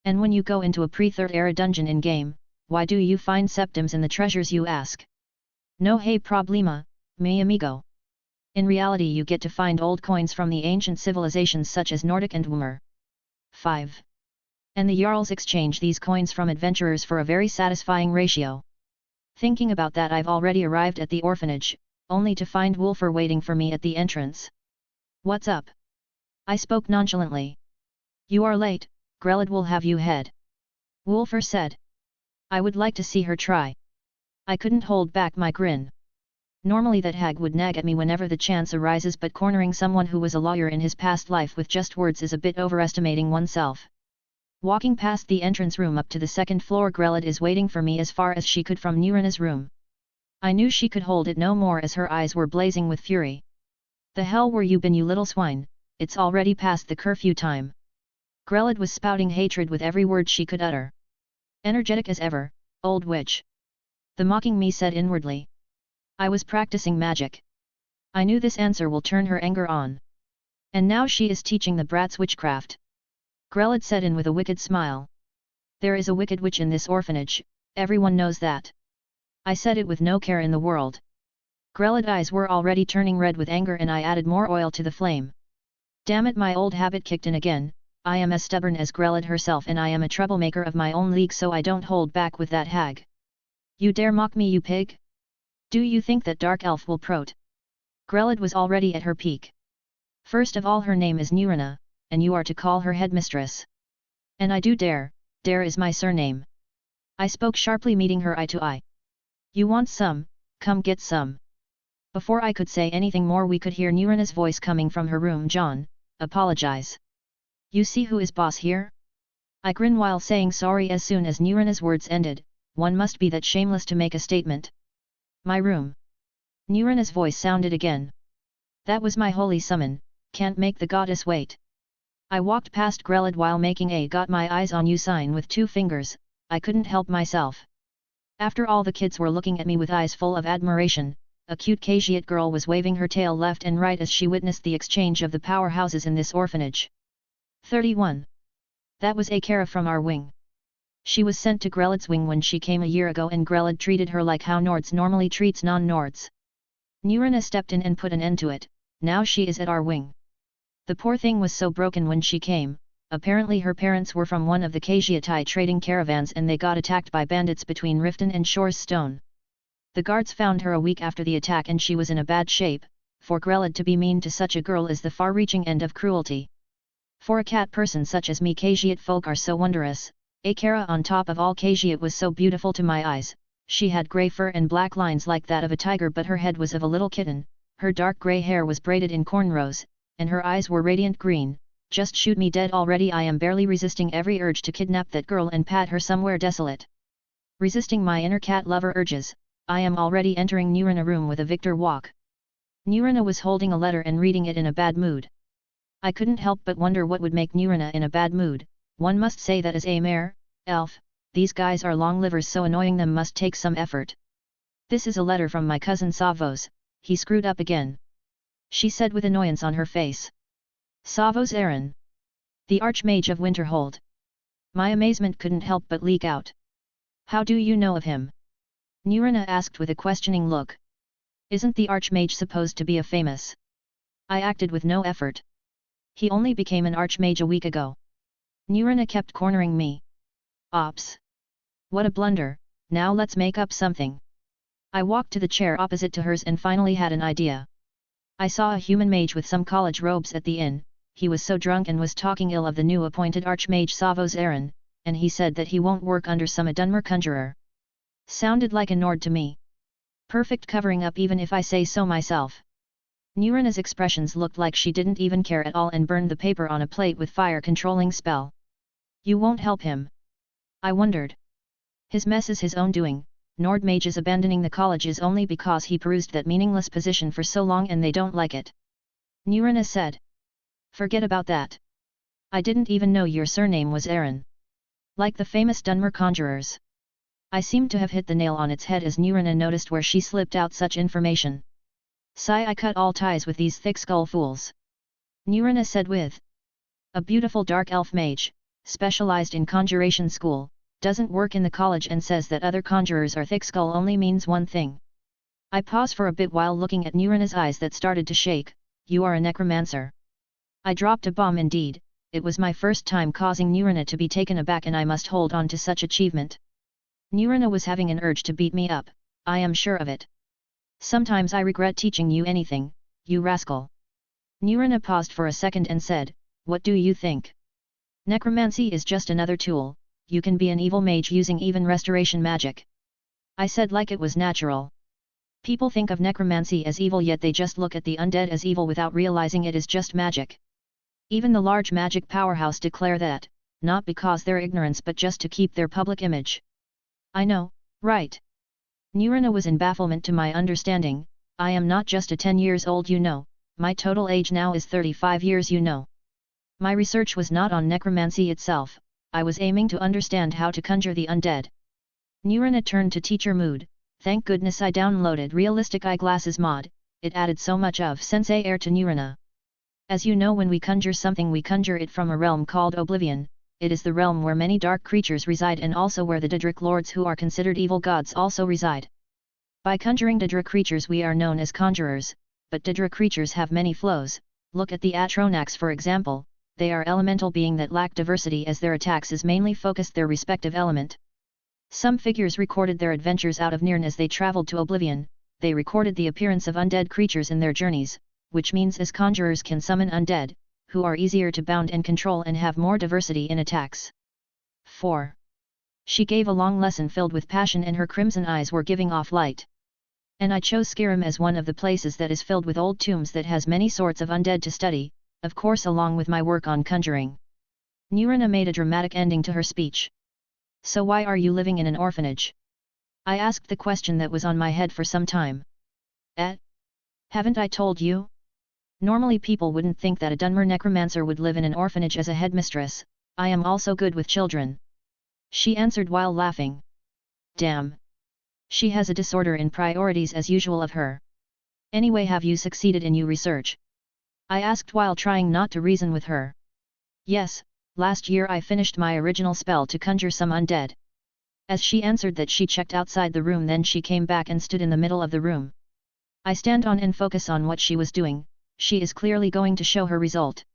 And when you go into a pre-Third Era dungeon in-game, why do you find septims in the treasures you ask? No hay problema, mi amigo. In reality you get to find old coins from the ancient civilizations such as Nordic and Wmer. 5. And the Jarls exchange these coins from adventurers for a very satisfying ratio. Thinking about that I've already arrived at the orphanage, only to find Wulfur waiting for me at the entrance. What's up? I spoke nonchalantly. You are late, Grelid will have you head. Wulfur said. I would like to see her try. I couldn't hold back my grin. Normally that hag would nag at me whenever the chance arises but cornering someone who was a lawyer in his past life with just words is a bit overestimating oneself. Walking past the entrance room up to the second floor Grelid is waiting for me as far as she could from Nirina's room. I knew she could hold it no more as her eyes were blazing with fury. The hell were you been, you little swine, it's already past the curfew time. Grelid was spouting hatred with every word she could utter. Energetic as ever, old witch. The mocking me said inwardly. I was practicing magic. I knew this answer will turn her anger on. And now she is teaching the brats witchcraft. Grelid said in with a wicked smile. There is a wicked witch in this orphanage, everyone knows that. I said it with no care in the world. Grelid's eyes were already turning red with anger and I added more oil to the flame. Damn it, my old habit kicked in again, I am as stubborn as Grelid herself and I am a troublemaker of my own league so I don't hold back with that hag. You dare mock me, you pig? Do you think that dark elf will prot? Grelid was already at her peak. First of all her name is Nirina, and you are to call her headmistress. And I do dare, Dare is my surname. I spoke sharply meeting her eye to eye. You want some, come get some. Before I could say anything more we could hear Nurina's voice coming from her room. Jon, apologize. You see who is boss here? I grinned while saying sorry. As soon as Nurina's words ended, one must be that shameless to make a statement. My room. Nurina's voice sounded again. That was my holy summon, can't make the goddess wait. I walked past Grelid while making a got my eyes on you sign with 2 fingers, I couldn't help myself. After all the kids were looking at me with eyes full of admiration, a cute Khajiit girl was waving her tail left and right as she witnessed the exchange of the powerhouses in this orphanage. 31. That was Akara from our wing. She was sent to Grelid's wing when she came a year ago and Grelid treated her like how Nords normally treats non-Nords. Nurina stepped in and put an end to it, now she is at our wing. The poor thing was so broken when she came, apparently her parents were from one of the Khajiitai trading caravans and they got attacked by bandits between Riften and Shore's Stone. The guards found her a week after the attack and she was in a bad shape. For Grelid to be mean to such a girl is the far-reaching end of cruelty. For a cat person such as me, Khajiit folk are so wondrous. Akara on top of all, Khajiit was so beautiful to my eyes. She had grey fur and black lines like that of a tiger, but her head was of a little kitten, her dark grey hair was braided in cornrows, and her eyes were radiant green. Just shoot me dead already. I am barely resisting every urge to kidnap that girl and pat her somewhere desolate. Resisting my inner cat lover urges, I am already entering Nurina's room with a victor walk. Nurina was holding a letter and reading it in a bad mood. I couldn't help but wonder what would make Nurina in a bad mood. One must say that as a mare, elf, these guys are long livers, so annoying them must take some effort. This is a letter from my cousin Savos, he screwed up again. She said with annoyance on her face. Savos Aaron. The Archmage of Winterhold. My amazement couldn't help but leak out. How do you know of him? Nurina asked with a questioning look. Isn't the Archmage supposed to be a famous? I acted with no effort. He only became an Archmage a week ago. Nurina kept cornering me. Ops. What a blunder, now let's make up something. I walked to the chair opposite to hers and finally had an idea. I saw a human mage with some college robes at the inn. He was so drunk and was talking ill of the new appointed Archmage Savos Aaron, and he said that he won't work under some Dunmer conjurer. Sounded like a Nord to me. Perfect covering up even if I say so myself. Nurina's expressions looked like she didn't even care at all and burned the paper on a plate with fire-controlling spell. You won't help him? I wondered. His mess is his own doing. Nord mages abandoning the college is only because he perused that meaningless position for so long and they don't like it. Nurina said. Forget about that. I didn't even know your surname was Aaron. Like the famous Dunmer conjurers. I seemed to have hit the nail on its head as Nurina noticed where she slipped out such information. Sigh, I cut all ties with these thick-skull fools. Nurina said with a beautiful dark elf mage, specialized in conjuration school, doesn't work in the college and says that other conjurers are thick-skull only means one thing. I paused for a bit while looking at Nurina's eyes that started to shake. You are a necromancer. I dropped a bomb indeed. It was my first time causing Nurina to be taken aback and I must hold on to such achievement. Nurina was having an urge to beat me up, I am sure of it. Sometimes I regret teaching you anything, you rascal. Nurina paused for a second and said, what do you think? Necromancy is just another tool, you can be an evil mage using even restoration magic. I said like it was natural. People think of necromancy as evil yet they just look at the undead as evil without realizing it is just magic. Even the large magic powerhouse declare that, not because their ignorance but just to keep their public image. I know, right? Nurina was in bafflement to my understanding. I am not just a 10 years old, you know, my total age now is 35 years, you know. My research was not on necromancy itself, I was aiming to understand how to conjure the undead. Nurina turned to teacher mood. Thank goodness I downloaded Realistic Eyeglasses mod, it added so much of sensei air to Nurina. As you know, when we conjure something we conjure it from a realm called Oblivion. It is the realm where many dark creatures reside and also where the Daedric lords who are considered evil gods also reside. By conjuring Daedric creatures we are known as conjurers, but Daedric creatures have many flows. Look at the Atronax for example, they are elemental being that lack diversity as their attacks is mainly focused their respective element. Some figures recorded their adventures out of Nirn as they traveled to Oblivion, they recorded the appearance of undead creatures in their journeys, which means as conjurers can summon undead, who are easier to bound and control and have more diversity in attacks. 4. She gave a long lesson filled with passion and her crimson eyes were giving off light. And I chose Skyrim as one of the places that is filled with old tombs that has many sorts of undead to study, of course along with my work on conjuring. Nurina made a dramatic ending to her speech. So why are you living in an orphanage? I asked the question that was on my head for some time. Haven't I told you? Normally people wouldn't think that a Dunmer necromancer would live in an orphanage as a headmistress. I am also good with children. She answered while laughing. Damn. She has a disorder in priorities as usual of her. Anyway, have you succeeded in your research? I asked while trying not to reason with her. Yes, last year I finished my original spell to conjure some undead. As she answered that, she checked outside the room, then she came back and stood in the middle of the room. I stand on and focus on what she was doing. She is clearly going to show her result.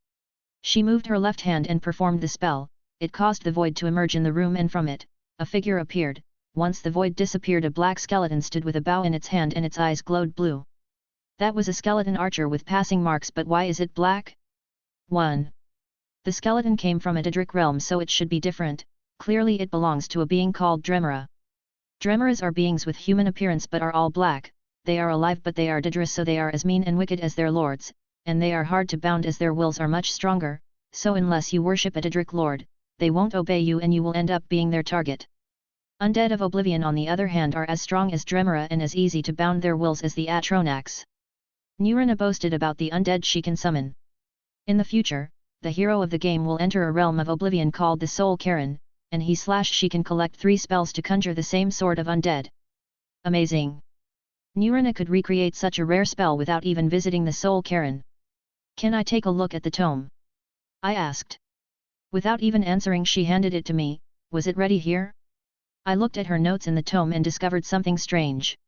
She moved her left hand and performed the spell. It caused the void to emerge in the room, and from it, a figure appeared. Once the void disappeared, a black skeleton stood with a bow in its hand and its eyes glowed blue. That was a skeleton archer with passing marks, but why is it black? 1. The skeleton came from a Daedric realm, so it should be different. Clearly it belongs to a being called Dremora. Dremoras are beings with human appearance but are all black. They are alive but they are Daedra, so they are as mean and wicked as their lords, and they are hard to bound as their wills are much stronger, so unless you worship a Daedric lord, they won't obey you and you will end up being their target. Undead of Oblivion on the other hand are as strong as Dremora and as easy to bound their wills as the Atronax. Nurina boasted about the undead she can summon. In the future, the hero of the game will enter a realm of Oblivion called the Soul Cairn, and she can collect 3 spells to conjure the same sort of undead. Amazing! Nurina could recreate such a rare spell without even visiting the Soul Cairn. Can I take a look at the tome? I asked. Without even answering, she handed it to me. Was it ready here? I looked at her notes in the tome and discovered something strange.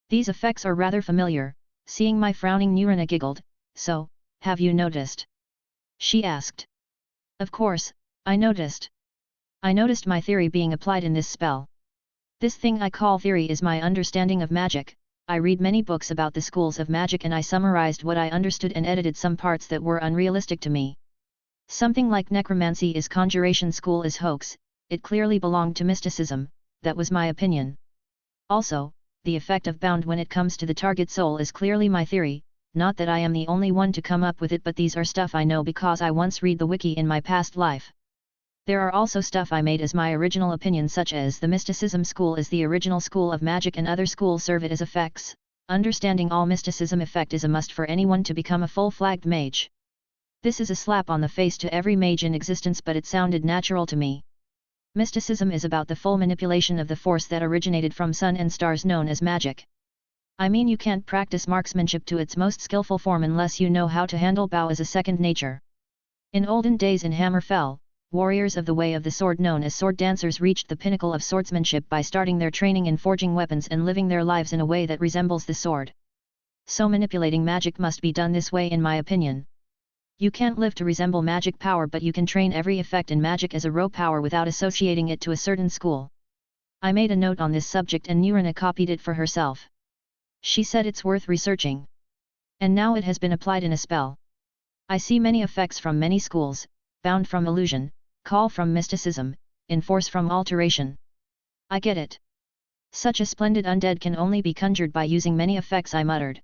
These effects are rather familiar. Seeing my frowning, Nurina giggled. So, have you noticed? She asked. Of course, I noticed. I noticed my theory being applied in this spell. This thing I call theory is my understanding of magic. I read many books about the schools of magic and I summarized what I understood and edited some parts that were unrealistic to me. Something like necromancy is conjuration school is hoax, it clearly belonged to mysticism, that was my opinion. Also, the effect of bound when it comes to the target soul is clearly my theory, not that I am the only one to come up with it, but these are stuff I know because I once read the wiki in my past life. There are also stuff I made as my original opinion, such as the mysticism school is the original school of magic and other schools serve it as effects. Understanding all mysticism effect is a must for anyone to become a full-flagged mage. This is a slap on the face to every mage in existence, but it sounded natural to me. Mysticism is about the full manipulation of the force that originated from sun and stars known as magic. I mean, you can't practice marksmanship to its most skillful form unless you know how to handle bow as a second nature. In olden days in Hammerfell, warriors of the Way of the Sword known as sword dancers reached the pinnacle of swordsmanship by starting their training in forging weapons and living their lives in a way that resembles the sword. So manipulating magic must be done this way in my opinion. You can't live to resemble magic power, but you can train every effect in magic as a raw power without associating it to a certain school. I made a note on this subject and Nurina copied it for herself. She said it's worth researching. And now it has been applied in a spell. I see many effects from many schools, bound from illusion, call from mysticism, enforce from alteration. I get it. Such a splendid undead can only be conjured by using many effects, I muttered.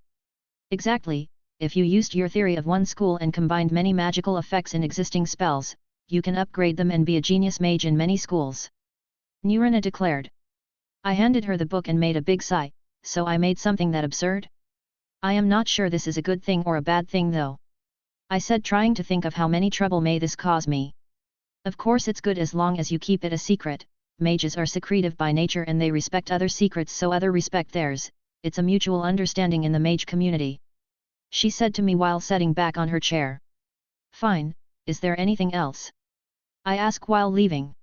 Exactly, if you used your theory of one school and combined many magical effects in existing spells, you can upgrade them and be a genius mage in many schools. Nurina declared. I handed her the book and made a big sigh. So I made something that absurd? I am not sure this is a good thing or a bad thing though. I said, trying to think of how many trouble may this cause me. Of course it's good as long as you keep it a secret. Mages are secretive by nature and they respect other secrets so other respect theirs. It's a mutual understanding in the mage community. She said to me while sitting back on her chair. Fine, is there anything else? I asked while leaving.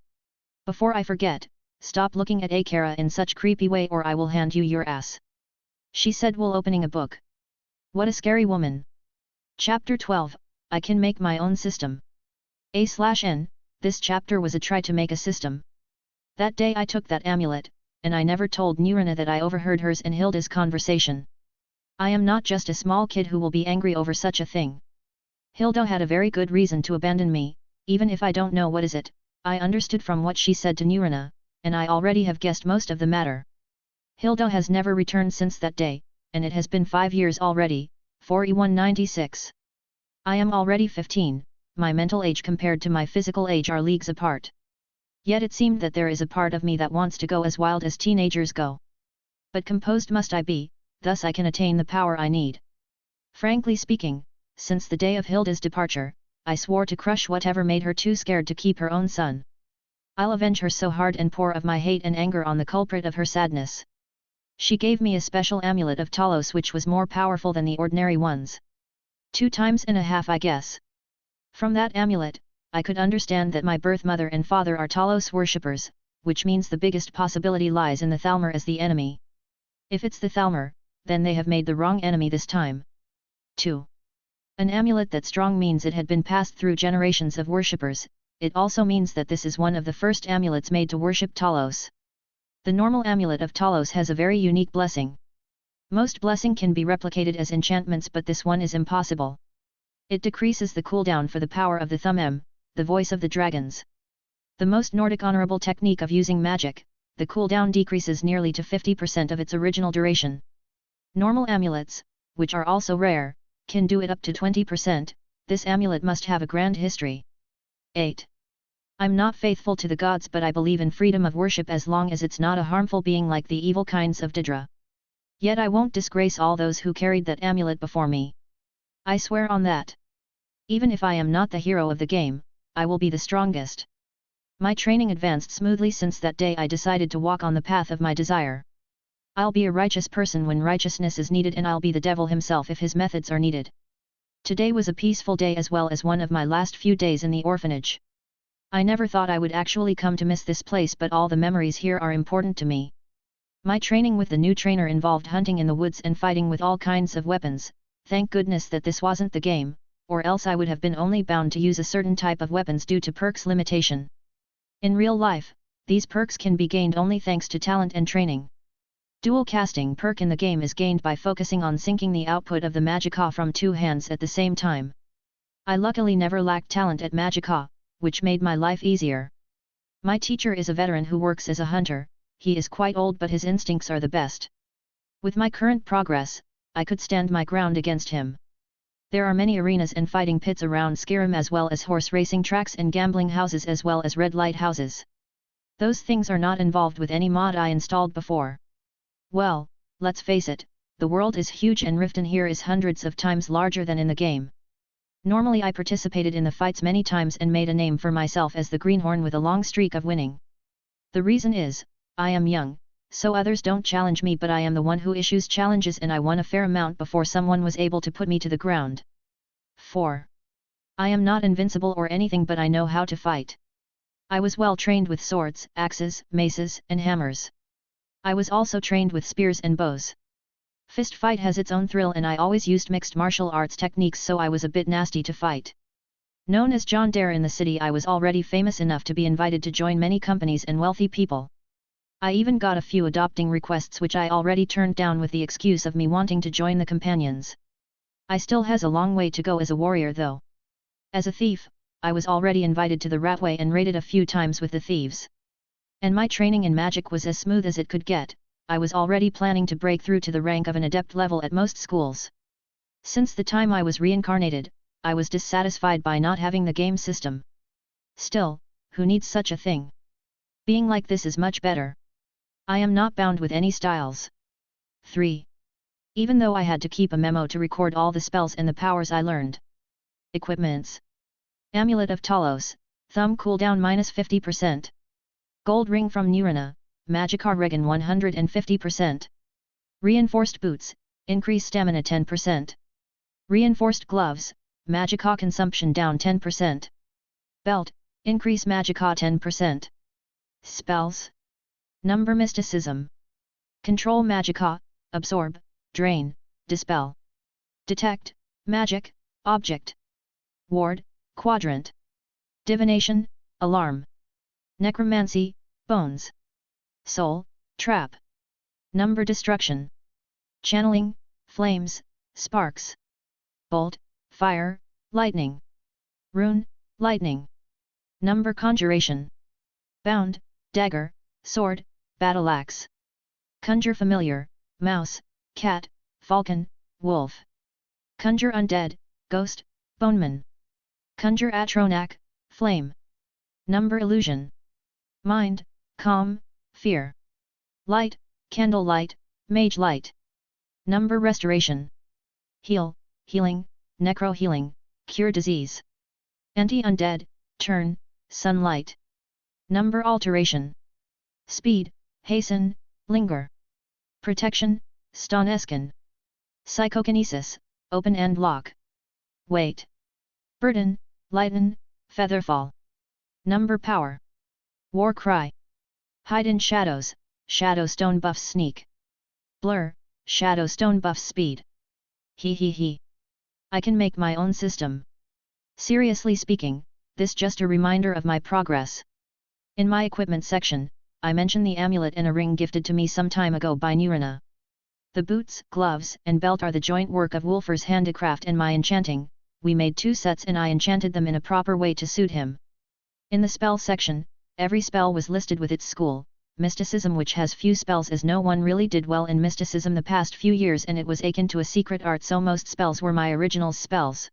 Before I forget, stop looking at Akara in such creepy way or I will hand you your ass. She said while opening a book. What a scary woman. Chapter 12, I can make my own system. A/N, this chapter was a try to make a system. That day I took that amulet, and I never told Nurina that I overheard hers and Hilda's conversation. I am not just a small kid who will be angry over such a thing. Hilda had a very good reason to abandon me, even if I don't know what is it. I understood from what she said to Nurina, and I already have guessed most of the matter. Hilda has never returned since that day, and it has been 5 years already, 4196. I am already 15, my mental age compared to my physical age are leagues apart. Yet it seemed that there is a part of me that wants to go as wild as teenagers go. But composed must I be, thus I can attain the power I need. Frankly speaking, since the day of Hilda's departure, I swore to crush whatever made her too scared to keep her own son. I'll avenge her so hard and pour of my hate and anger on the culprit of her sadness. She gave me a special amulet of Talos which was more powerful than the ordinary ones. 2.5 times I guess. From that amulet, I could understand that my birth mother and father are Talos worshippers, which means the biggest possibility lies in the Thalmor as the enemy. If it's the Thalmor, then they have made the wrong enemy this time. 2. An amulet that strong means it had been passed through generations of worshippers. It also means that this is one of the first amulets made to worship Talos. The normal amulet of Talos has a very unique blessing. Most blessing can be replicated as enchantments, but this one is impossible. It decreases the cooldown for the power of the Thumb, the voice of the dragons. The most Nordic honorable technique of using magic, the cooldown decreases nearly to 50% of its original duration. Normal amulets, which are also rare, can do it up to 20%, this amulet must have a grand history. 8. I'm not faithful to the gods, but I believe in freedom of worship as long as it's not a harmful being like the evil kinds of Didra. Yet I won't disgrace all those who carried that amulet before me. I swear on that. Even if I am not the hero of the game, I will be the strongest. My training advanced smoothly since that day I decided to walk on the path of my desire. I'll be a righteous person when righteousness is needed, and I'll be the devil himself if his methods are needed. Today was a peaceful day as well as one of my last few days in the orphanage. I never thought I would actually come to miss this place, but all the memories here are important to me. My training with the new trainer involved hunting in the woods and fighting with all kinds of weapons. Thank goodness that this wasn't the game, or else I would have been only bound to use a certain type of weapons due to perks limitation. In real life, these perks can be gained only thanks to talent and training. Dual casting perk in the game is gained by focusing on syncing the output of the magicka from 2 hands at the same time. I luckily never lacked talent at magicka, which made my life easier. My teacher is a veteran who works as a hunter. He is quite old, but his instincts are the best. With my current progress, I could stand my ground against him. There are many arenas and fighting pits around Skyrim, as well as horse racing tracks and gambling houses, as well as red light houses. Those things are not involved with any mod I installed before. Well, let's face it, the world is huge and Riften here is hundreds of times larger than in the game. Normally I participated in the fights many times and made a name for myself as the greenhorn with a long streak of winning. The reason is, I am young, so others don't challenge me, but I am the one who issues challenges, and I won a fair amount before someone was able to put me to the ground. 4. I am not invincible or anything, but I know how to fight. I was well trained with swords, axes, maces, and hammers. I was also trained with spears and bows. Fist fight has its own thrill, and I always used mixed martial arts techniques, so I was a bit nasty to fight. Known as Jon Dare in the city, I was already famous enough to be invited to join many companies and wealthy people. I even got a few adopting requests which I already turned down with the excuse of me wanting to join the companions. I still has a long way to go as a warrior though. As a thief, I was already invited to the Ratway and raided a few times with the thieves. And my training in magic was as smooth as it could get. I was already planning to break through to the rank of an adept level at most schools. Since the time I was reincarnated, I was dissatisfied by not having the game system. Still, who needs such a thing? Being like this is much better. I am not bound with any styles. 3. Even though I had to keep a memo to record all the spells and the powers I learned. Equipments. Amulet of Talos, thumb cooldown -50%. Gold ring from Nurina, Magicka regen 150%. Reinforced boots, increase stamina 10%. Reinforced gloves, Magicka consumption down 10%. Belt, increase Magicka 10%. Spells. Number mysticism. Control Magicka, absorb, drain, dispel. Detect, magic, object. Ward, quadrant. Divination, alarm. Necromancy, bones. Soul, trap. Number destruction. Channeling, flames, sparks. Bolt, fire, lightning. Rune, lightning. Number conjuration. Bound, dagger, sword, battle axe. Conjure familiar, mouse, cat, falcon, wolf. Conjure undead, ghost, boneman. Conjure atronak, flame. Number illusion. Mind, calm, fear. Light, candle light, mage light. Number restoration. Heal, healing, necro healing, cure disease. Anti-undead, turn, sunlight. Number alteration. Speed, hasten, linger. Protection, stun eskin. Psychokinesis, open and lock. Weight. Burden, lighten, featherfall. Number power. War cry. Hide in shadows, shadow stone buffs sneak. Blur, shadow stone buffs speed. He. I can make my own system. Seriously speaking, this just a reminder of my progress. In my equipment section, I mention the amulet and a ring gifted to me some time ago by Nurina. The boots, gloves, and belt are the joint work of Wolfer's handicraft and my enchanting. We made 2 sets and I enchanted them in a proper way to suit him. In the spell section, every spell was listed with its school, mysticism, which has few spells as no one really did well in mysticism the past few years and it was akin to a secret art, so most spells were my original spells.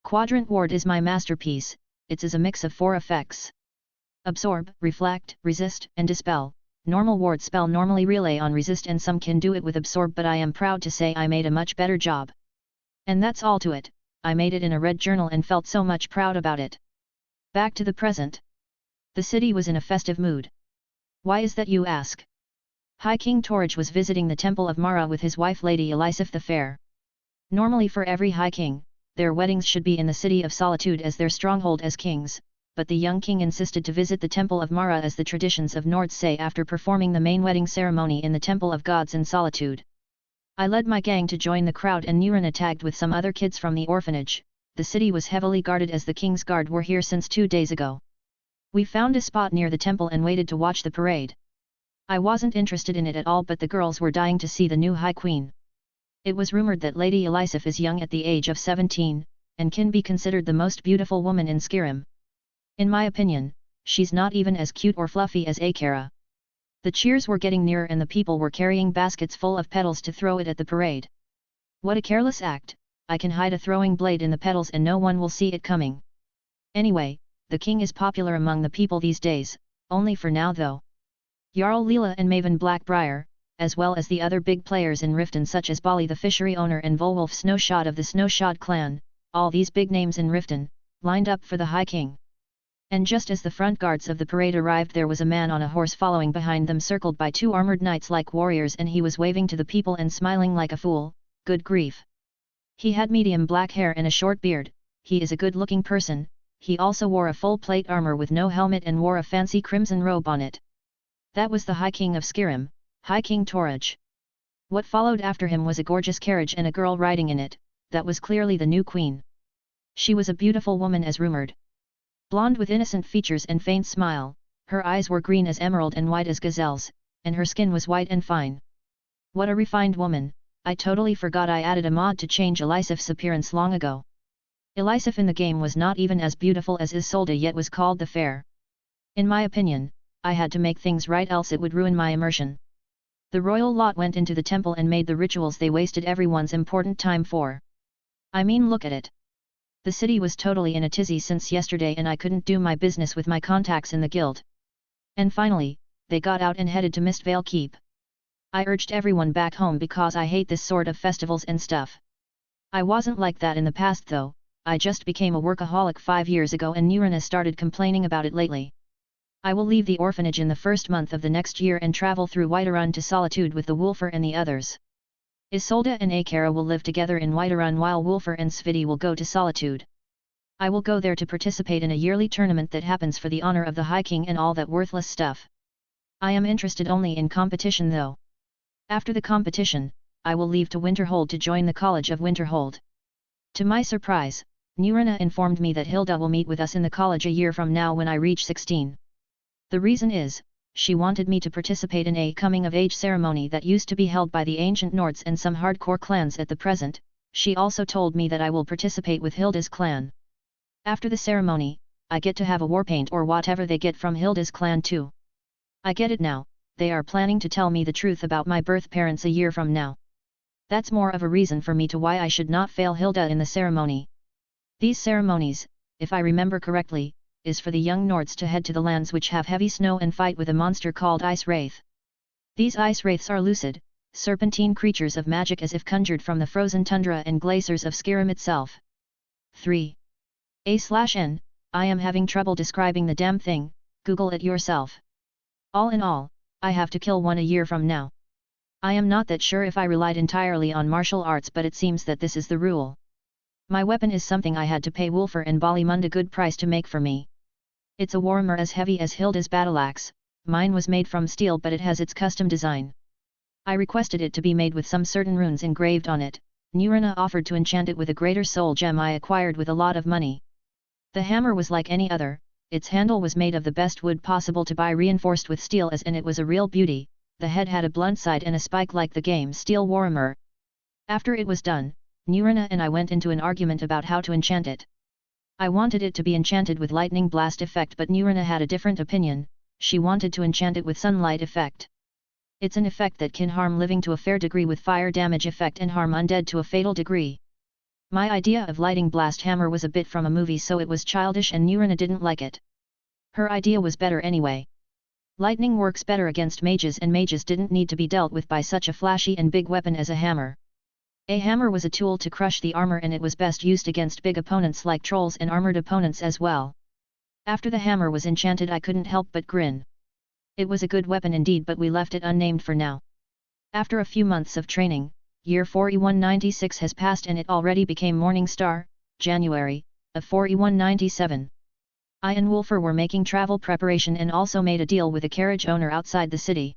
Quadrant Ward is my masterpiece. It is a mix of 4 effects. Absorb, Reflect, Resist, and Dispel. Normal ward spell normally relay on resist and some can do it with absorb, but I am proud to say I made a much better job. And that's all to it. I made it in a red journal and felt so much proud about it. Back to the present. The city was in a festive mood. Why is that, you ask? High King Torage was visiting the Temple of Mara with his wife Lady Elisif the Fair. Normally for every High King, their weddings should be in the City of Solitude as their stronghold as kings, but the young king insisted to visit the Temple of Mara as the traditions of Nords say after performing the main wedding ceremony in the Temple of Gods in Solitude. I led my gang to join the crowd and Nurina tagged with some other kids from the orphanage. The city was heavily guarded as the king's guard were here since 2 days ago. We found a spot near the temple and waited to watch the parade. I wasn't interested in it at all, but the girls were dying to see the new High Queen. It was rumored that Lady Elisif is young at the age of 17, and can be considered the most beautiful woman in Skyrim. In my opinion, she's not even as cute or fluffy as Akara. The cheers were getting nearer and the people were carrying baskets full of petals to throw it at the parade. What a careless act! I can hide a throwing blade in the petals and no one will see it coming. Anyway, the king is popular among the people these days, only for now though. Jarl Leela and Maven Blackbriar, as well as the other big players in Riften such as Bali the fishery owner and Volwolf Snowshot of the Snowshot clan, all these big names in Riften, lined up for the High King. And just as the front guards of the parade arrived, there was a man on a horse following behind them, circled by 2 armored knights like warriors, and he was waving to the people and smiling like a fool. Good grief! He had medium black hair and a short beard. He is a good-looking person. He also wore a full plate armor with no helmet and wore a fancy crimson robe on it. That was the High King of Skyrim, High King Torage. What followed after him was a gorgeous carriage and a girl riding in it. That was clearly the new queen. She was a beautiful woman as rumored. Blonde with innocent features and faint smile, her eyes were green as emerald and white as gazelles, and her skin was white and fine. What a refined woman! I totally forgot I added a mod to change Elisif's appearance long ago. Elisif in the game was not even as beautiful as Isolde, yet was called the Fair. In my opinion, I had to make things right, else it would ruin my immersion. The royal lot went into the temple and made the rituals they wasted everyone's important time for. I mean, look at it. The city was totally in a tizzy since yesterday and I couldn't do my business with my contacts in the guild. And finally, they got out and headed to Mistvale Keep. I urged everyone back home because I hate this sort of festivals and stuff. I wasn't like that in the past though. I just became a workaholic 5 years ago and Nurina started complaining about it lately. I will leave the orphanage in the first month of the next year and travel through Whiterun to Solitude with the Wolfer and the others. Isolde and Akara will live together in Whiterun while Wolfer and Sviti will go to Solitude. I will go there to participate in a yearly tournament that happens for the honor of the High King and all that worthless stuff. I am interested only in competition though. After the competition, I will leave to Winterhold to join the College of Winterhold. To my surprise, Nurina informed me that Hilda will meet with us in the college a year from now when I reach 16. The reason is, she wanted me to participate in a coming-of-age ceremony that used to be held by the ancient Nords and some hardcore clans at the present. She also told me that I will participate with Hilda's clan. After the ceremony, I get to have a warpaint or whatever they get from Hilda's clan too. I get it now, they are planning to tell me the truth about my birth parents a year from now. That's more of a reason for me to why I should not fail Hilda in the ceremony. These ceremonies, if I remember correctly, is for the young Nords to head to the lands which have heavy snow and fight with a monster called Ice Wraith. These Ice Wraiths are lucid, serpentine creatures of magic as if conjured from the frozen tundra and glaciers of Skyrim itself. 3. A/N, I am having trouble describing the damn thing, Google it yourself. All in all, I have to kill one a year from now. I am not that sure if I relied entirely on martial arts, but it seems that this is the rule. My weapon is something I had to pay Wolfer and Ballimund a good price to make for me. It's a warhammer as heavy as Hilda's battleaxe. Mine was made from steel, but it has its custom design. I requested it to be made with some certain runes engraved on it. Nurina offered to enchant it with a greater soul gem I acquired with a lot of money. The hammer was like any other, its handle was made of the best wood possible to buy, reinforced with steel, and it was a real beauty. The head had a blunt side and a spike like the game's steel warhammer. After it was done, Nurina and I went into an argument about how to enchant it. I wanted it to be enchanted with lightning blast effect, but Nurina had a different opinion. She wanted to enchant it with sunlight effect. It's an effect that can harm living to a fair degree with fire damage effect and harm undead to a fatal degree. My idea of lighting blast hammer was a bit from a movie, so it was childish and Nurina didn't like it. Her idea was better anyway. Lightning works better against mages, and mages didn't need to be dealt with by such a flashy and big weapon as a hammer. A hammer was a tool to crush the armor, and it was best used against big opponents like trolls and armored opponents as well. After the hammer was enchanted, I couldn't help but grin. It was a good weapon indeed, but we left it unnamed for now. After a few months of training, year 4196 has passed and it already became Morning Star, January, of 4197. I and Wolfer were making travel preparation and also made a deal with a carriage owner outside the city.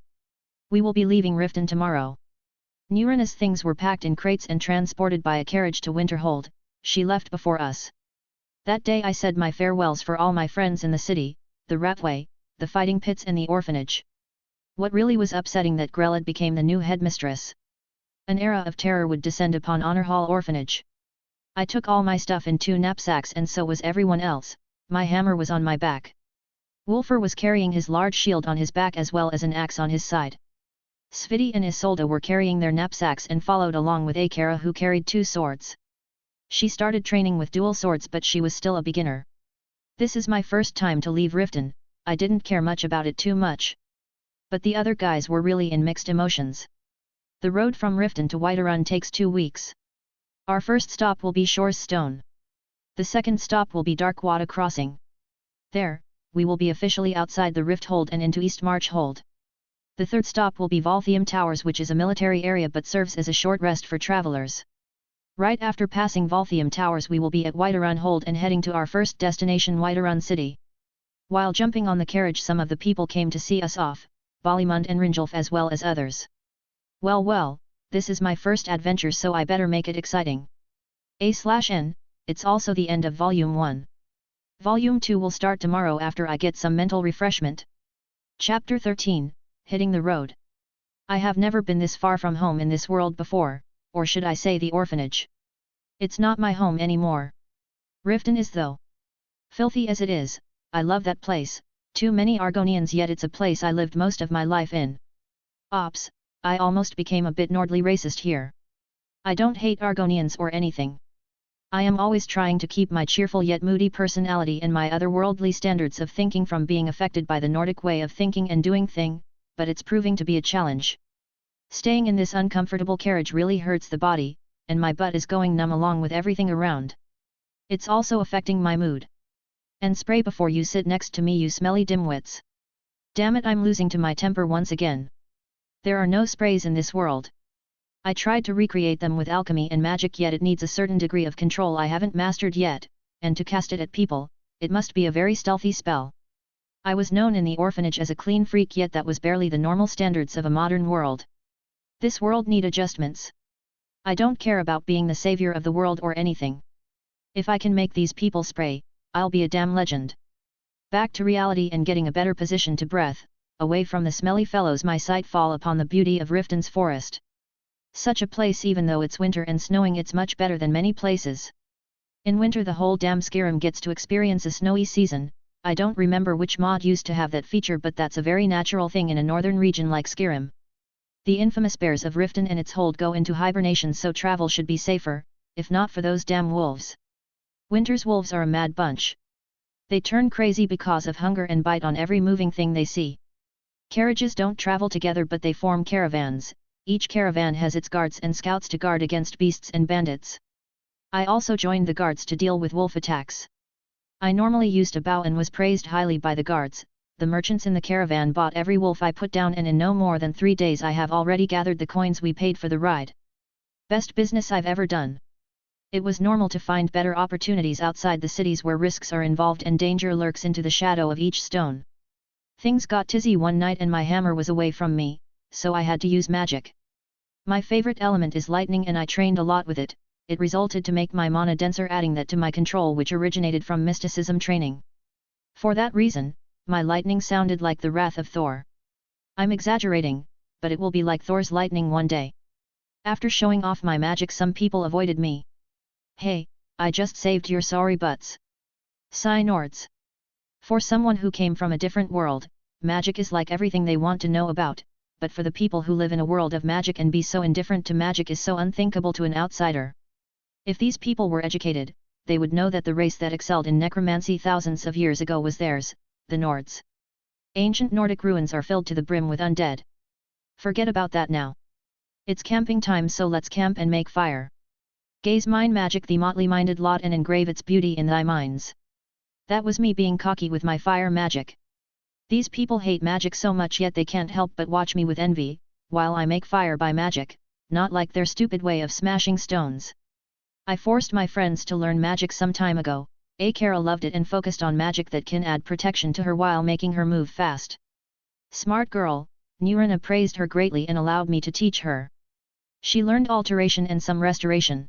We will be leaving Riften tomorrow. Nurina's things were packed in crates and transported by a carriage to Winterhold. She left before us. That day I said my farewells for all my friends in the city, the Ratway, the fighting pits and the orphanage. What really was upsetting that Grelad became the new headmistress. An era of terror would descend upon Honorhall Orphanage. I took all my stuff in 2 knapsacks, and so was everyone else. My hammer was on my back. Wolfer was carrying his large shield on his back as well as an axe on his side. Sviti and Isolde were carrying their knapsacks and followed along with Akara, who carried 2 swords. She started training with dual swords, but she was still a beginner. This is my first time to leave Riften. I didn't care much about it too much. But the other guys were really in mixed emotions. The road from Riften to Whiterun takes 2 weeks. Our first stop will be Shore's Stone. The second stop will be Darkwater Crossing. There, we will be officially outside the Rift Hold and into East March Hold. The third stop will be Volthium Towers, which is a military area but serves as a short rest for travelers. Right after passing Volthium Towers, we will be at Whiterun Hold and heading to our first destination, Whiterun City. While jumping on the carriage, some of the people came to see us off, Ballimund and Ringelf as well as others. Well, this is my first adventure, so I better make it exciting. A/N, it's also the end of Volume 1. Volume 2 will start tomorrow after I get some mental refreshment. Chapter 13, Hitting the Road. I have never been this far from home in this world before, or should I say the orphanage. It's not my home anymore. Riften is though. Filthy as it is, I love that place, too many Argonians, yet it's a place I lived most of my life in. Ops, I almost became a bit Nordly racist here. I don't hate Argonians or anything. I am always trying to keep my cheerful yet moody personality and my otherworldly standards of thinking from being affected by the Nordic way of thinking and doing thing, but it's proving to be a challenge. Staying in this uncomfortable carriage really hurts the body, and my butt is going numb along with everything around. It's also affecting my mood. And spray before you sit next to me, you smelly dimwits. Damn it, I'm losing to my temper once again. There are no sprays in this world. I tried to recreate them with alchemy and magic, yet it needs a certain degree of control I haven't mastered yet, and to cast it at people, it must be a very stealthy spell. I was known in the orphanage as a clean freak, yet that was barely the normal standards of a modern world. This world need adjustments. I don't care about being the savior of the world or anything. If I can make these people spray, I'll be a damn legend. Back to reality and getting a better position to breathe, away from the smelly fellows, my sight fall upon the beauty of Riften's forest. Such a place, even though it's winter and snowing, it's much better than many places. In winter the whole damn Skyrim gets to experience a snowy season, I don't remember which mod used to have that feature, but that's a very natural thing in a northern region like Skyrim. The infamous bears of Riften and its hold go into hibernation, so travel should be safer, if not for those damn wolves. Winter's wolves are a mad bunch. They turn crazy because of hunger and bite on every moving thing they see. Carriages don't travel together, but they form caravans. Each caravan has its guards and scouts to guard against beasts and bandits. I also joined the guards to deal with wolf attacks. I normally used a bow and was praised highly by the guards. The merchants in the caravan bought every wolf I put down, and in no more than 3 days I have already gathered the coins we paid for the ride. Best business I've ever done. It was normal to find better opportunities outside the cities where risks are involved and danger lurks into the shadow of each stone. Things got tizzy one night and my hammer was away from me, so I had to use magic. My favorite element is lightning and I trained a lot with it. It resulted to make my mana denser, adding that to my control, which originated from mysticism training. For that reason, my lightning sounded like the wrath of Thor. I'm exaggerating, but it will be like Thor's lightning one day. After showing off my magic, some people avoided me. Hey, I just saved your sorry butts. Sigh Nords. For someone who came from a different world, magic is like everything they want to know about, but for the people who live in a world of magic and be so indifferent to magic is so unthinkable to an outsider. If these people were educated, they would know that the race that excelled in necromancy thousands of years ago was theirs, the Nords. Ancient Nordic ruins are filled to the brim with undead. Forget about that now. It's camping time, so let's camp and make fire. Gaze mine magic the motley-minded lot and engrave its beauty in thy minds. That was me being cocky with my fire magic. These people hate magic so much, yet they can't help but watch me with envy, while I make fire by magic, not like their stupid way of smashing stones. I forced my friends to learn magic some time ago. Akara loved it and focused on magic that can add protection to her while making her move fast. Smart girl, Nurina praised her greatly and allowed me to teach her. She learned alteration and some restoration.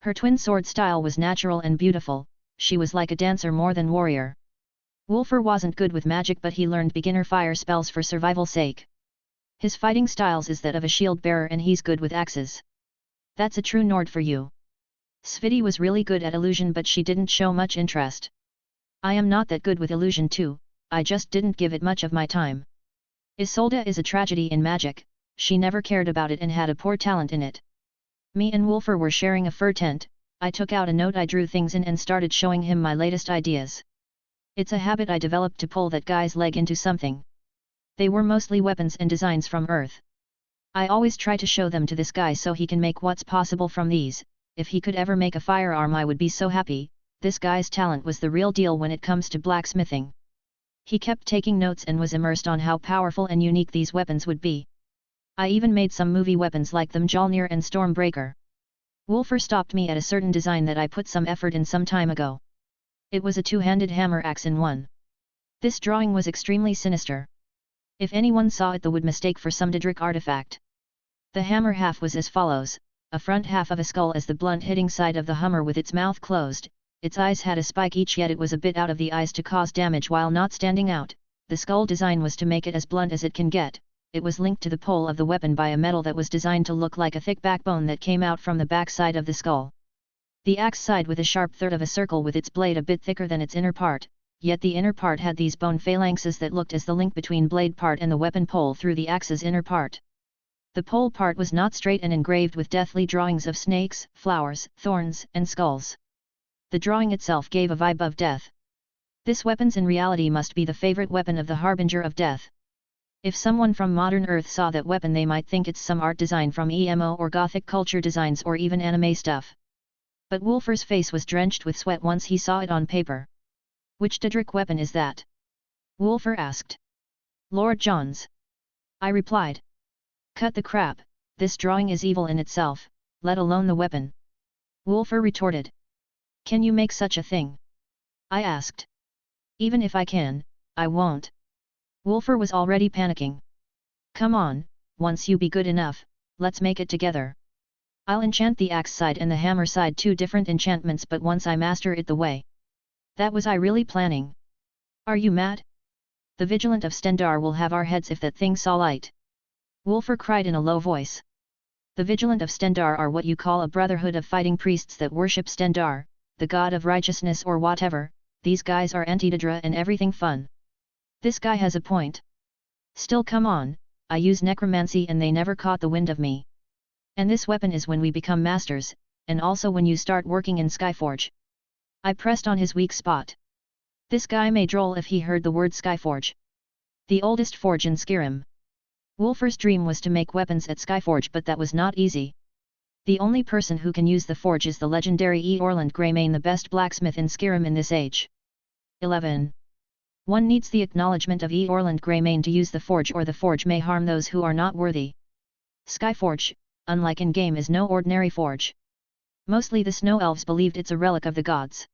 Her twin sword style was natural and beautiful. She was like a dancer more than warrior. Wolfer wasn't good with magic, but he learned beginner fire spells for survival's sake. His fighting styles is that of a shield bearer and he's good with axes. That's a true Nord for you. Sviti was really good at illusion, but she didn't show much interest. I am not that good with illusion too, I just didn't give it much of my time. Isolde is a tragedy in magic, she never cared about it and had a poor talent in it. Me and Wolfer were sharing a fur tent. I took out a note I drew things in and started showing him my latest ideas. It's a habit I developed to pull that guy's leg into something. They were mostly weapons and designs from Earth. I always try to show them to this guy so he can make what's possible from these. If he could ever make a firearm, I would be so happy. This guy's talent was the real deal when it comes to blacksmithing. He kept taking notes and was immersed on how powerful and unique these weapons would be. I even made some movie weapons like the Mjolnir and Stormbreaker. Wolfer stopped me at a certain design that I put some effort in some time ago. It was a two-handed hammer axe in one. This drawing was extremely sinister. If anyone saw it, they would mistake for some Daedric artifact. The hammer half was as follows: a front half of a skull as the blunt hitting side of the hammer with its mouth closed. Its eyes had a spike each, yet it was a bit out of the eyes to cause damage while not standing out. The skull design was to make it as blunt as it can get. It was linked to the pole of the weapon by a metal that was designed to look like a thick backbone that came out from the back side of the skull. The axe side with a sharp third of a circle with its blade a bit thicker than its inner part, yet the inner part had these bone phalanxes that looked as the link between blade part and the weapon pole through the axe's inner part. The pole part was not straight and engraved with deathly drawings of snakes, flowers, thorns, and skulls. The drawing itself gave a vibe of death. This weapons in reality must be the favorite weapon of the Harbinger of Death. If someone from modern Earth saw that weapon, they might think it's some art design from emo or gothic culture designs or even anime stuff. But Wolfer's face was drenched with sweat once he saw it on paper. Which Daedric weapon is that? Wolfer asked. Lord Jon's. I replied. Cut the crap, this drawing is evil in itself, let alone the weapon. Wolfer retorted. Can you make such a thing? I asked. Even if I can, I won't. Wolfer was already panicking. Come on, once you be good enough, let's make it together. I'll enchant the axe side and the hammer side, two different enchantments, but once I master it the way. That was I really planning. Are you mad? The Vigilant of Stendar will have our heads if that thing saw light. Wolfer cried in a low voice. The Vigilant of Stendar are what you call a brotherhood of fighting priests that worship Stendar, the god of righteousness or whatever. these guys are Antihero and everything fun. This guy has a point. Still come on, I use necromancy and they never caught the wind of me. And this weapon is when we become masters, and also when you start working in Skyforge. I pressed on his weak spot. This guy may droll if he heard the word Skyforge. The oldest forge in Skyrim. Wolfer's dream was to make weapons at Skyforge, but that was not easy. The only person who can use the forge is the legendary E. Orland Greymane, the best blacksmith in Skyrim in this age. 11. One needs the acknowledgement of E. Orland Greymane to use the forge, or the forge may harm those who are not worthy. Skyforge, unlike in-game, is no ordinary forge. Mostly the snow elves believed it's a relic of the gods.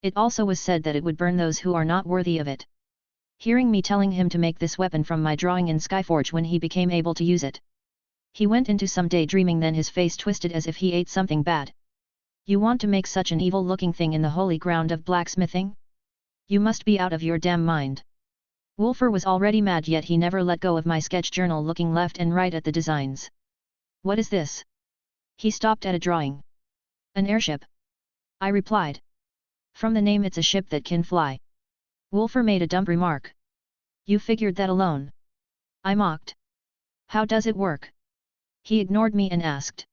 It also was said that it would burn those who are not worthy of it. Hearing me telling him to make this weapon from my drawing in Skyforge when he became able to use it, he went into some daydreaming, then his face twisted as if he ate something bad. You want to make such an evil-looking thing in the holy ground of blacksmithing? You must be out of your damn mind. Wolfer was already mad, yet he never let go of my sketch journal, looking left and right at the designs. What is this? He stopped at a drawing. An airship. I replied. From the name, it's a ship that can fly. Wolfer made a dumb remark. You figured that alone? I mocked. How does it work? He ignored me and asked.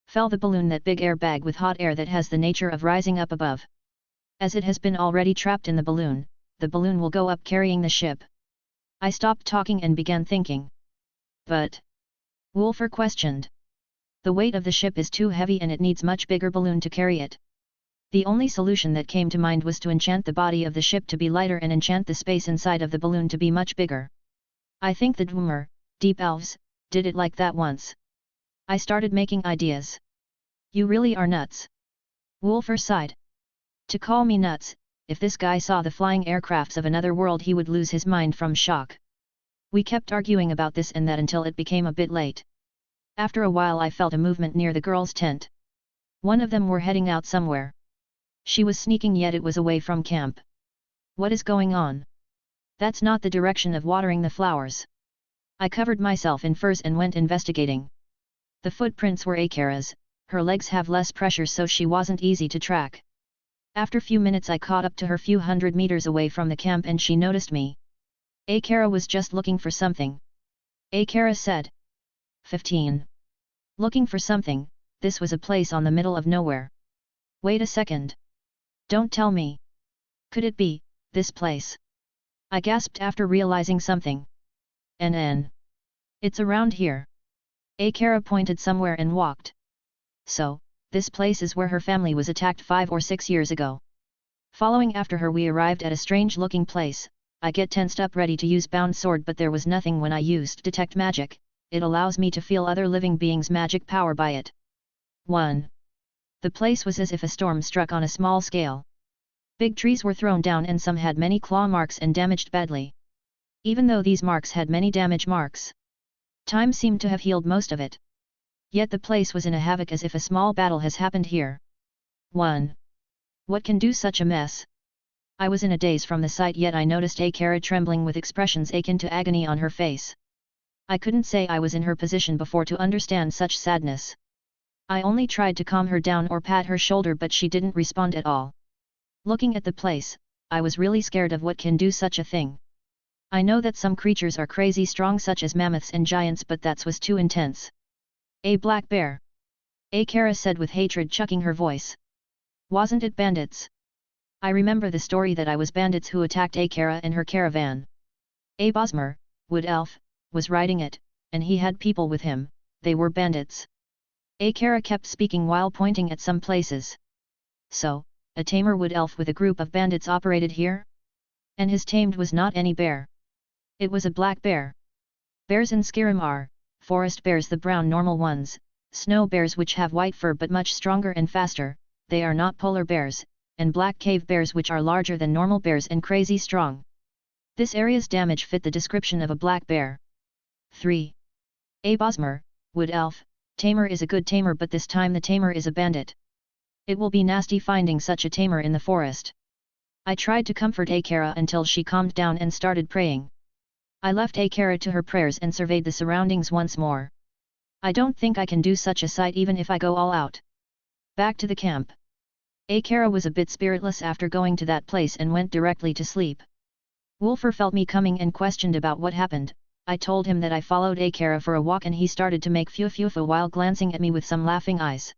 Fell the balloon, that big air bag with hot air that has the nature of rising up above. As it has been already trapped in the balloon will go up carrying the ship. I stopped talking and began thinking. But? Wolfer questioned. The weight of the ship is too heavy and it needs much bigger balloon to carry it. The only solution that came to mind was to enchant the body of the ship to be lighter and enchant the space inside of the balloon to be much bigger. I think the Dwemer, deep elves, did it like that once. I started making ideas. You really are nuts. Wolfer sighed. To call me nuts, if this guy saw the flying aircrafts of another world he would lose his mind from shock. We kept arguing about this and that until it became a bit late. After a while I felt a movement near the girls' tent. One of them were heading out somewhere. She was sneaking, yet it was away from camp. What is going on? That's not the direction of watering the flowers. I covered myself in furs and went investigating. The footprints were Akara's, her legs have less pressure so she wasn't easy to track. After few minutes I caught up to her few hundred meters away from the camp and she noticed me. Akara was just looking for something. Akara said. 15. Looking for something, this was a place on the middle of nowhere. Wait a second. Don't tell me. Could it be, this place? I gasped after realizing something. NN. It's around here. Akara pointed somewhere and walked. So, this place is where her family was attacked 5 or 6 years ago. Following after her we arrived at a strange looking place. I get tensed up ready to use bound sword, but there was nothing. When I used detect magic, it allows me to feel other living beings' magic power by it. 1. The place was as if a storm struck on a small scale. Big trees were thrown down and some had many claw marks and damaged badly. Even though these marks had many damage marks, time seemed to have healed most of it. Yet the place was in a havoc, as if a small battle has happened here. 1. What can do such a mess? I was in a daze from the sight, yet I noticed Akara trembling with expressions akin to agony on her face. I couldn't say I was in her position before to understand such sadness. I only tried to calm her down or pat her shoulder, but she didn't respond at all. Looking at the place, I was really scared of what can do such a thing. I know that some creatures are crazy strong, such as mammoths and giants, but that was too intense. A black bear. Akara said with hatred chucking her voice. Wasn't it bandits? I remember the story that I was bandits who attacked Akara and her caravan. A Bosmer, wood elf, was riding it, and he had people with him. They were bandits. Akara kept speaking while pointing at some places. So, a tamer wood elf with a group of bandits operated here? And his tamed was not any bear. It was a black bear. Bears in Skyrim are forest bears, the brown normal ones, snow bears which have white fur but much stronger and faster, they are not polar bears, and black cave bears which are larger than normal bears and crazy strong. This area's damage fit the description of a black bear. 3. A Bosmer, wood elf, tamer is a good tamer, but this time the tamer is a bandit. It will be nasty finding such a tamer in the forest. I tried to comfort Akara until she calmed down and started praying. I left Akara to her prayers and surveyed the surroundings once more. I don't think I can do such a sight even if I go all out. Back to the camp. Akara was a bit spiritless after going to that place and went directly to sleep. Wolfer felt me coming and questioned about what happened. I told him that I followed Akara for a walk and he started to make fufu while glancing at me with some laughing eyes.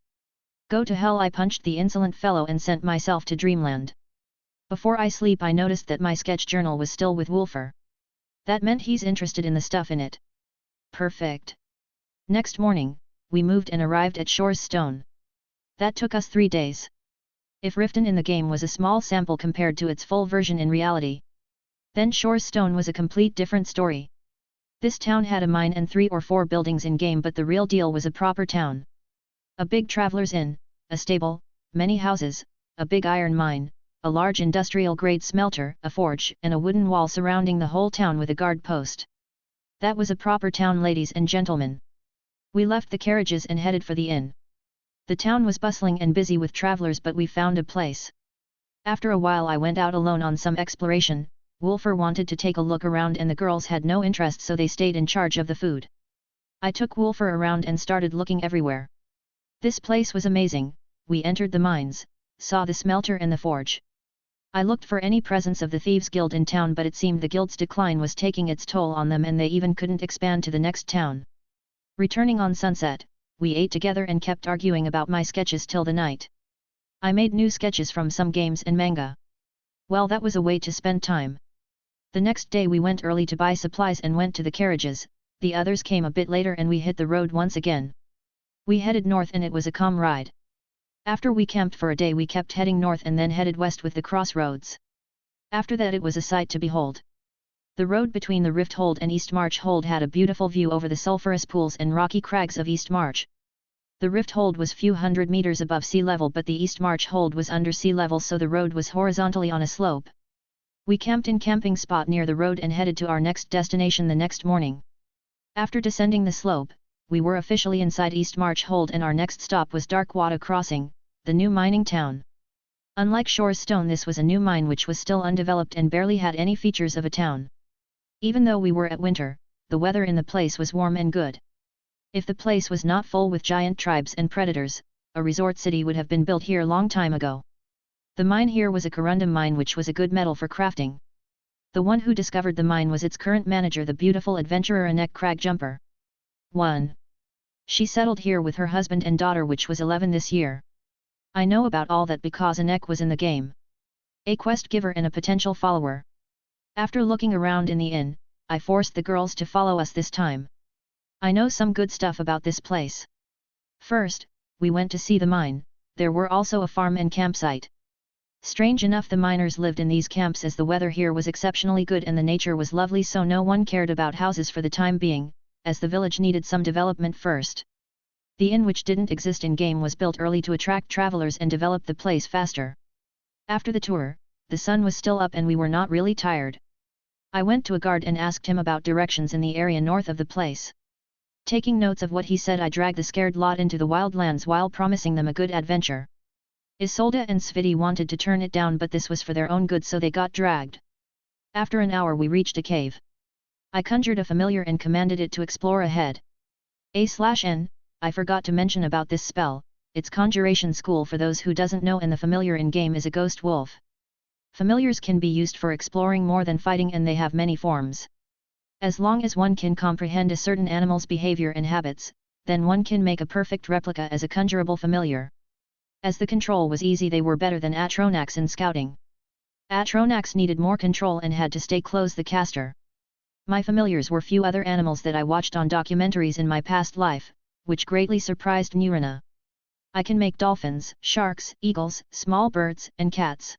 Go to hell, I punched the insolent fellow and sent myself to dreamland. Before I sleep I noticed that my sketch journal was still with Wolfer. That meant he's interested in the stuff in it. Perfect. Next morning, we moved and arrived at Shore's Stone. That took us 3 days. If Riften in the game was a small sample compared to its full version in reality, then Shore's Stone was a complete different story. This town had a mine and 3 or 4 buildings in-game, but the real deal was a proper town. A big traveler's inn, a stable, many houses, a big iron mine, a large industrial-grade smelter, a forge, and a wooden wall surrounding the whole town with a guard post. That was a proper town, ladies and gentlemen. We left the carriages and headed for the inn. The town was bustling and busy with travelers, but we found a place. After a while I went out alone on some exploration. Wolfer wanted to take a look around and the girls had no interest, so they stayed in charge of the food. I took Wolfer around and started looking everywhere. This place was amazing. We entered the mines, saw the smelter and the forge. I looked for any presence of the Thieves' Guild in town, but it seemed the guild's decline was taking its toll on them and they even couldn't expand to the next town. Returning on sunset, we ate together and kept arguing about my sketches till the night. I made new sketches from some games and manga. Well, that was a way to spend time. The next day we went early to buy supplies and went to the carriages. The others came a bit later and we hit the road once again. We headed north and it was a calm ride. After we camped for a day we kept heading north and then headed west with the crossroads. After that it was a sight to behold. The road between the Rift Hold and East March Hold had a beautiful view over the sulphurous pools and rocky crags of East March. The Rift Hold was few hundred meters above sea level, but the East March Hold was under sea level, so the road was horizontally on a slope. We camped in camping spot near the road and headed to our next destination the next morning. After descending the slope, we were officially inside East March Hold and our next stop was Darkwater Crossing, the new mining town. Unlike Shore's Stone, this was a new mine which was still undeveloped and barely had any features of a town. Even though we were at winter, the weather in the place was warm and good. If the place was not full with giant tribes and predators, a resort city would have been built here long time ago. The mine here was a corundum mine, which was a good metal for crafting. The one who discovered the mine was its current manager, the beautiful adventurer Anek Cragjumper. 1. She settled here with her husband and daughter, which was 11 this year. I know about all that because Anek was in the game. A quest giver and a potential follower. After looking around in the inn, I forced the girls to follow us this time. I know some good stuff about this place. First, we went to see the mine. There were also a farm and campsite. Strange enough, the miners lived in these camps as the weather here was exceptionally good and the nature was lovely, so no one cared about houses for the time being, as the village needed some development first. The inn, which didn't exist in-game, was built early to attract travelers and develop the place faster. After the tour, the sun was still up and we were not really tired. I went to a guard and asked him about directions in the area north of the place. Taking notes of what he said, I dragged the scared lot into the wildlands while promising them a good adventure. Isolde and Sviti wanted to turn it down, but this was for their own good, so they got dragged. After an hour we reached a cave. I conjured a familiar and commanded it to explore ahead. A/N, I forgot to mention about this spell, it's conjuration school for those who doesn't know, and the familiar in-game is a ghost wolf. Familiars can be used for exploring more than fighting, and they have many forms. As long as one can comprehend a certain animal's behavior and habits, then one can make a perfect replica as a conjurable familiar. As the control was easy, they were better than Atronax in scouting. Atronax needed more control and had to stay close the caster. My familiars were few other animals that I watched on documentaries in my past life, which greatly surprised Nurina. I can make dolphins, sharks, eagles, small birds, and cats.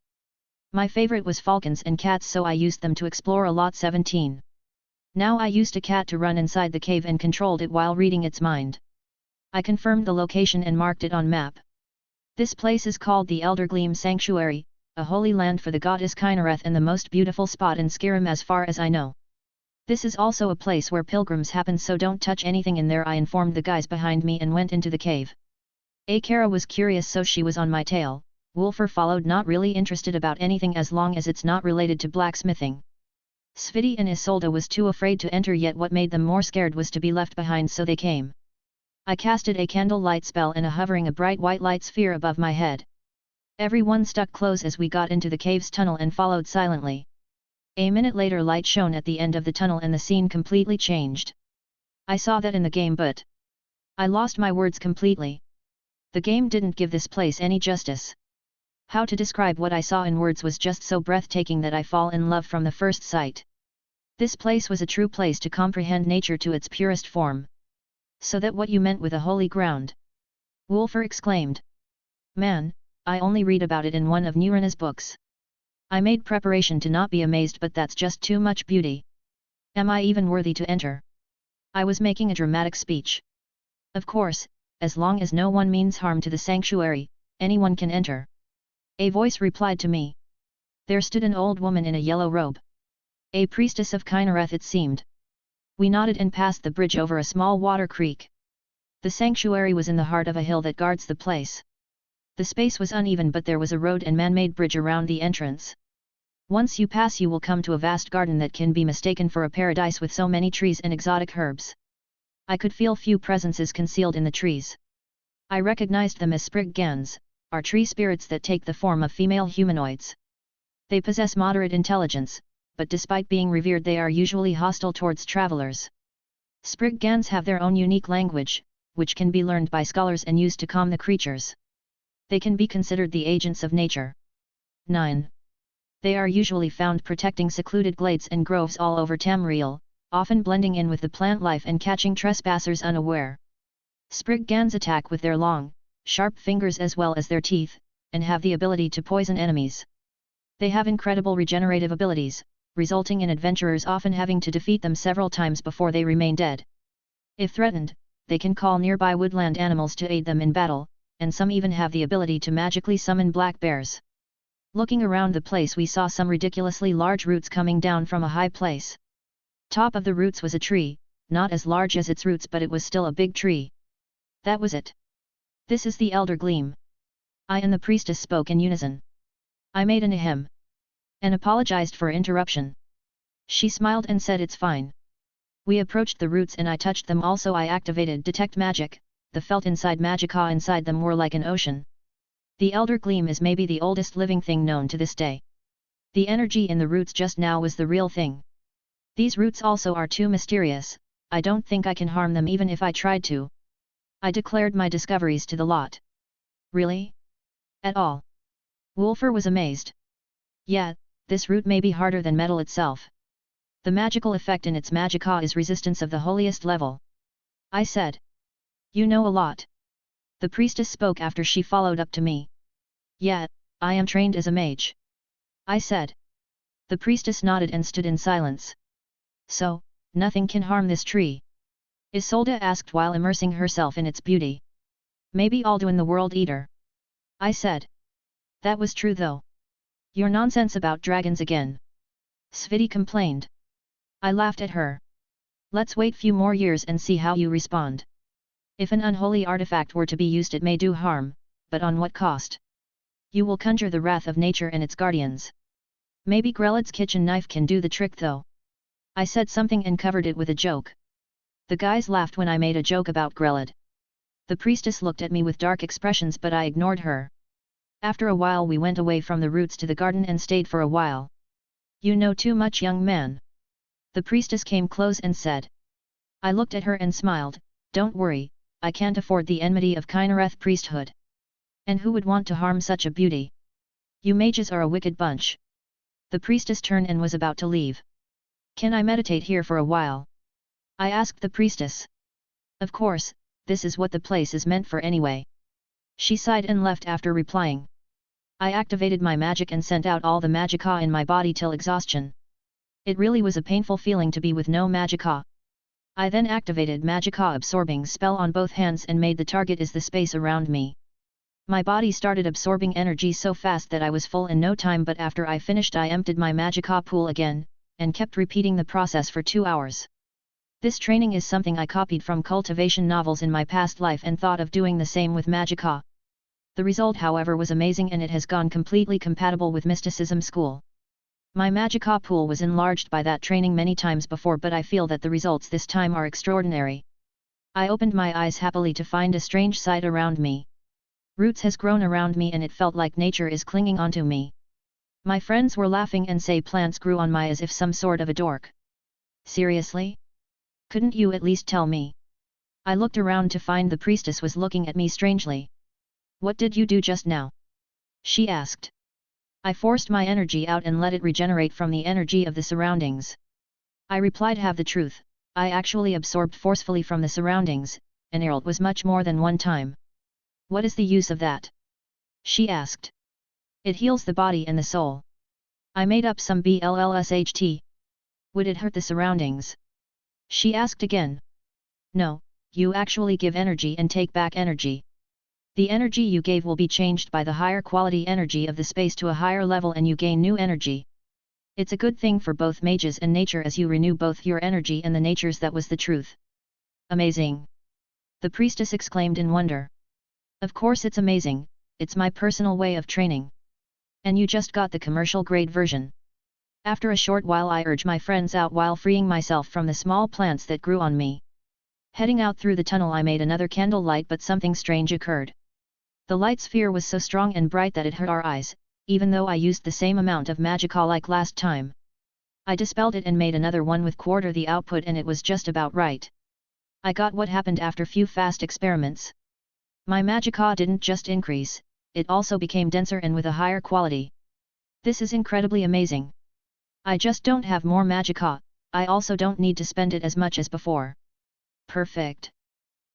My favorite was falcons and cats, so I used them to explore a lot. 17. Now I used a cat to run inside the cave and controlled it while reading its mind. I confirmed the location and marked it on map. This place is called the Eldergleam Sanctuary, a holy land for the goddess Kynareth and the most beautiful spot in Skyrim as far as I know. This is also a place where pilgrims happen, so don't touch anything in there, I informed the guys behind me and went into the cave. Akara was curious, so she was on my tail. Wolfer followed, not really interested about anything as long as it's not related to blacksmithing. Sviti and Isolde was too afraid to enter, yet what made them more scared was to be left behind, so they came. I casted a candle light spell and a hovering a bright white light sphere above my head. Everyone stuck close as we got into the cave's tunnel and followed silently. A minute later light shone at the end of the tunnel and the scene completely changed. I saw that in the game, but I lost my words completely. The game didn't give this place any justice. How to describe what I saw in words was just so breathtaking that I fall in love from the first sight. This place was a true place to comprehend nature to its purest form. So that what you meant with a holy ground? Wolfer exclaimed. Man, I only read about it in one of Nurina's books. I made preparation to not be amazed, but that's just too much beauty. Am I even worthy to enter? I was making a dramatic speech. Of course, as long as no one means harm to the sanctuary, anyone can enter. A voice replied to me. There stood an old woman in a yellow robe. A priestess of Kynareth it seemed. We nodded and passed the bridge over a small water creek. The sanctuary was in the heart of a hill that guards the place. The space was uneven, but there was a road and man-made bridge around the entrance. Once you pass you will come to a vast garden that can be mistaken for a paradise with so many trees and exotic herbs. I could feel few presences concealed in the trees. I recognized them as Spriggans, are tree spirits that take the form of female humanoids. They possess moderate intelligence, but despite being revered they are usually hostile towards travelers. Spriggans have their own unique language, which can be learned by scholars and used to calm the creatures. They can be considered the agents of nature. 9. They are usually found protecting secluded glades and groves all over Tamriel, often blending in with the plant life and catching trespassers unaware. Spriggans attack with their long, sharp fingers as well as their teeth, and have the ability to poison enemies. They have incredible regenerative abilities, resulting in adventurers often having to defeat them several times before they remain dead. If threatened, they can call nearby woodland animals to aid them in battle, and some even have the ability to magically summon black bears. Looking around the place we saw some ridiculously large roots coming down from a high place. Top of the roots was a tree, not as large as its roots, but it was still a big tree. That was it. This is the Elder Gleam. I and the priestess spoke in unison. I made an ahem. And apologized for interruption. She smiled and said it's fine. We approached the roots and I touched them also. I activated Detect Magic, the felt inside Magicka inside them were like an ocean. The Elder Gleam is maybe the oldest living thing known to this day. The energy in the roots just now was the real thing. These roots also are too mysterious, I don't think I can harm them even if I tried to. I declared my discoveries to the lot. Really? At all? Wolfer was amazed. Yeah, this root may be harder than metal itself. The magical effect in its Magicka is resistance of the holiest level. I said. You know a lot. The priestess spoke after she followed up to me. Yeah, I am trained as a mage. I said. The priestess nodded and stood in silence. So, nothing can harm this tree? Isolde asked while immersing herself in its beauty. Maybe Alduin the World Eater. I said. That was true though. Your nonsense about dragons again. Sviti complained. I laughed at her. Let's wait few more years and see how you respond. If an unholy artifact were to be used it may do harm, but on what cost? You will conjure the wrath of nature and its guardians. Maybe Grelad's kitchen knife can do the trick though. I said something and covered it with a joke. The guys laughed when I made a joke about Grelad. The priestess looked at me with dark expressions but I ignored her. After a while we went away from the roots to the garden and stayed for a while. You know too much, young man. The priestess came close and said. I looked at her and smiled, don't worry, I can't afford the enmity of Kynareth priesthood. And who would want to harm such a beauty? You mages are a wicked bunch. The priestess turned and was about to leave. Can I meditate here for a while? I asked the priestess. Of course, this is what the place is meant for anyway. She sighed and left after replying. I activated my magic and sent out all the Magicka in my body till exhaustion. It really was a painful feeling to be with no Magicka. I then activated Magicka absorbing spell on both hands and made the target is the space around me. My body started absorbing energy so fast that I was full in no time, but after I finished I emptied my Magicka pool again, and kept repeating the process for 2 hours. This training is something I copied from cultivation novels in my past life and thought of doing the same with Magicka. The result however was amazing and it has gone completely compatible with mysticism school. My Magicka pool was enlarged by that training many times before, but I feel that the results this time are extraordinary. I opened my eyes happily to find a strange sight around me. Roots has grown around me and it felt like nature is clinging onto me. My friends were laughing and say plants grew on my as if some sort of a dork. Seriously? Couldn't you at least tell me? I looked around to find the priestess was looking at me strangely. What did you do just now? She asked. I forced my energy out and let it regenerate from the energy of the surroundings. I replied, have the truth, I actually absorbed forcefully from the surroundings, and it was much more than one time. What is the use of that? She asked. It heals the body and the soul. I made up some BLLSHT. Would it hurt the surroundings? She asked again. No, you actually give energy and take back energy. The energy you gave will be changed by the higher quality energy of the space to a higher level and you gain new energy. It's a good thing for both mages and nature as you renew both your energy and the natures. That was the truth. Amazing! The priestess exclaimed in wonder. Of course it's amazing, it's my personal way of training. And you just got the commercial grade version. After a short while I urged my friends out while freeing myself from the small plants that grew on me. Heading out through the tunnel I made another candle light, but something strange occurred. The light sphere was so strong and bright that it hurt our eyes, even though I used the same amount of magicka like last time. I dispelled it and made another one with quarter the output and it was just about right. I got what happened after few fast experiments. My magicka didn't just increase, it also became denser and with a higher quality. This is incredibly amazing. I just don't have more magicka, I also don't need to spend it as much as before. Perfect.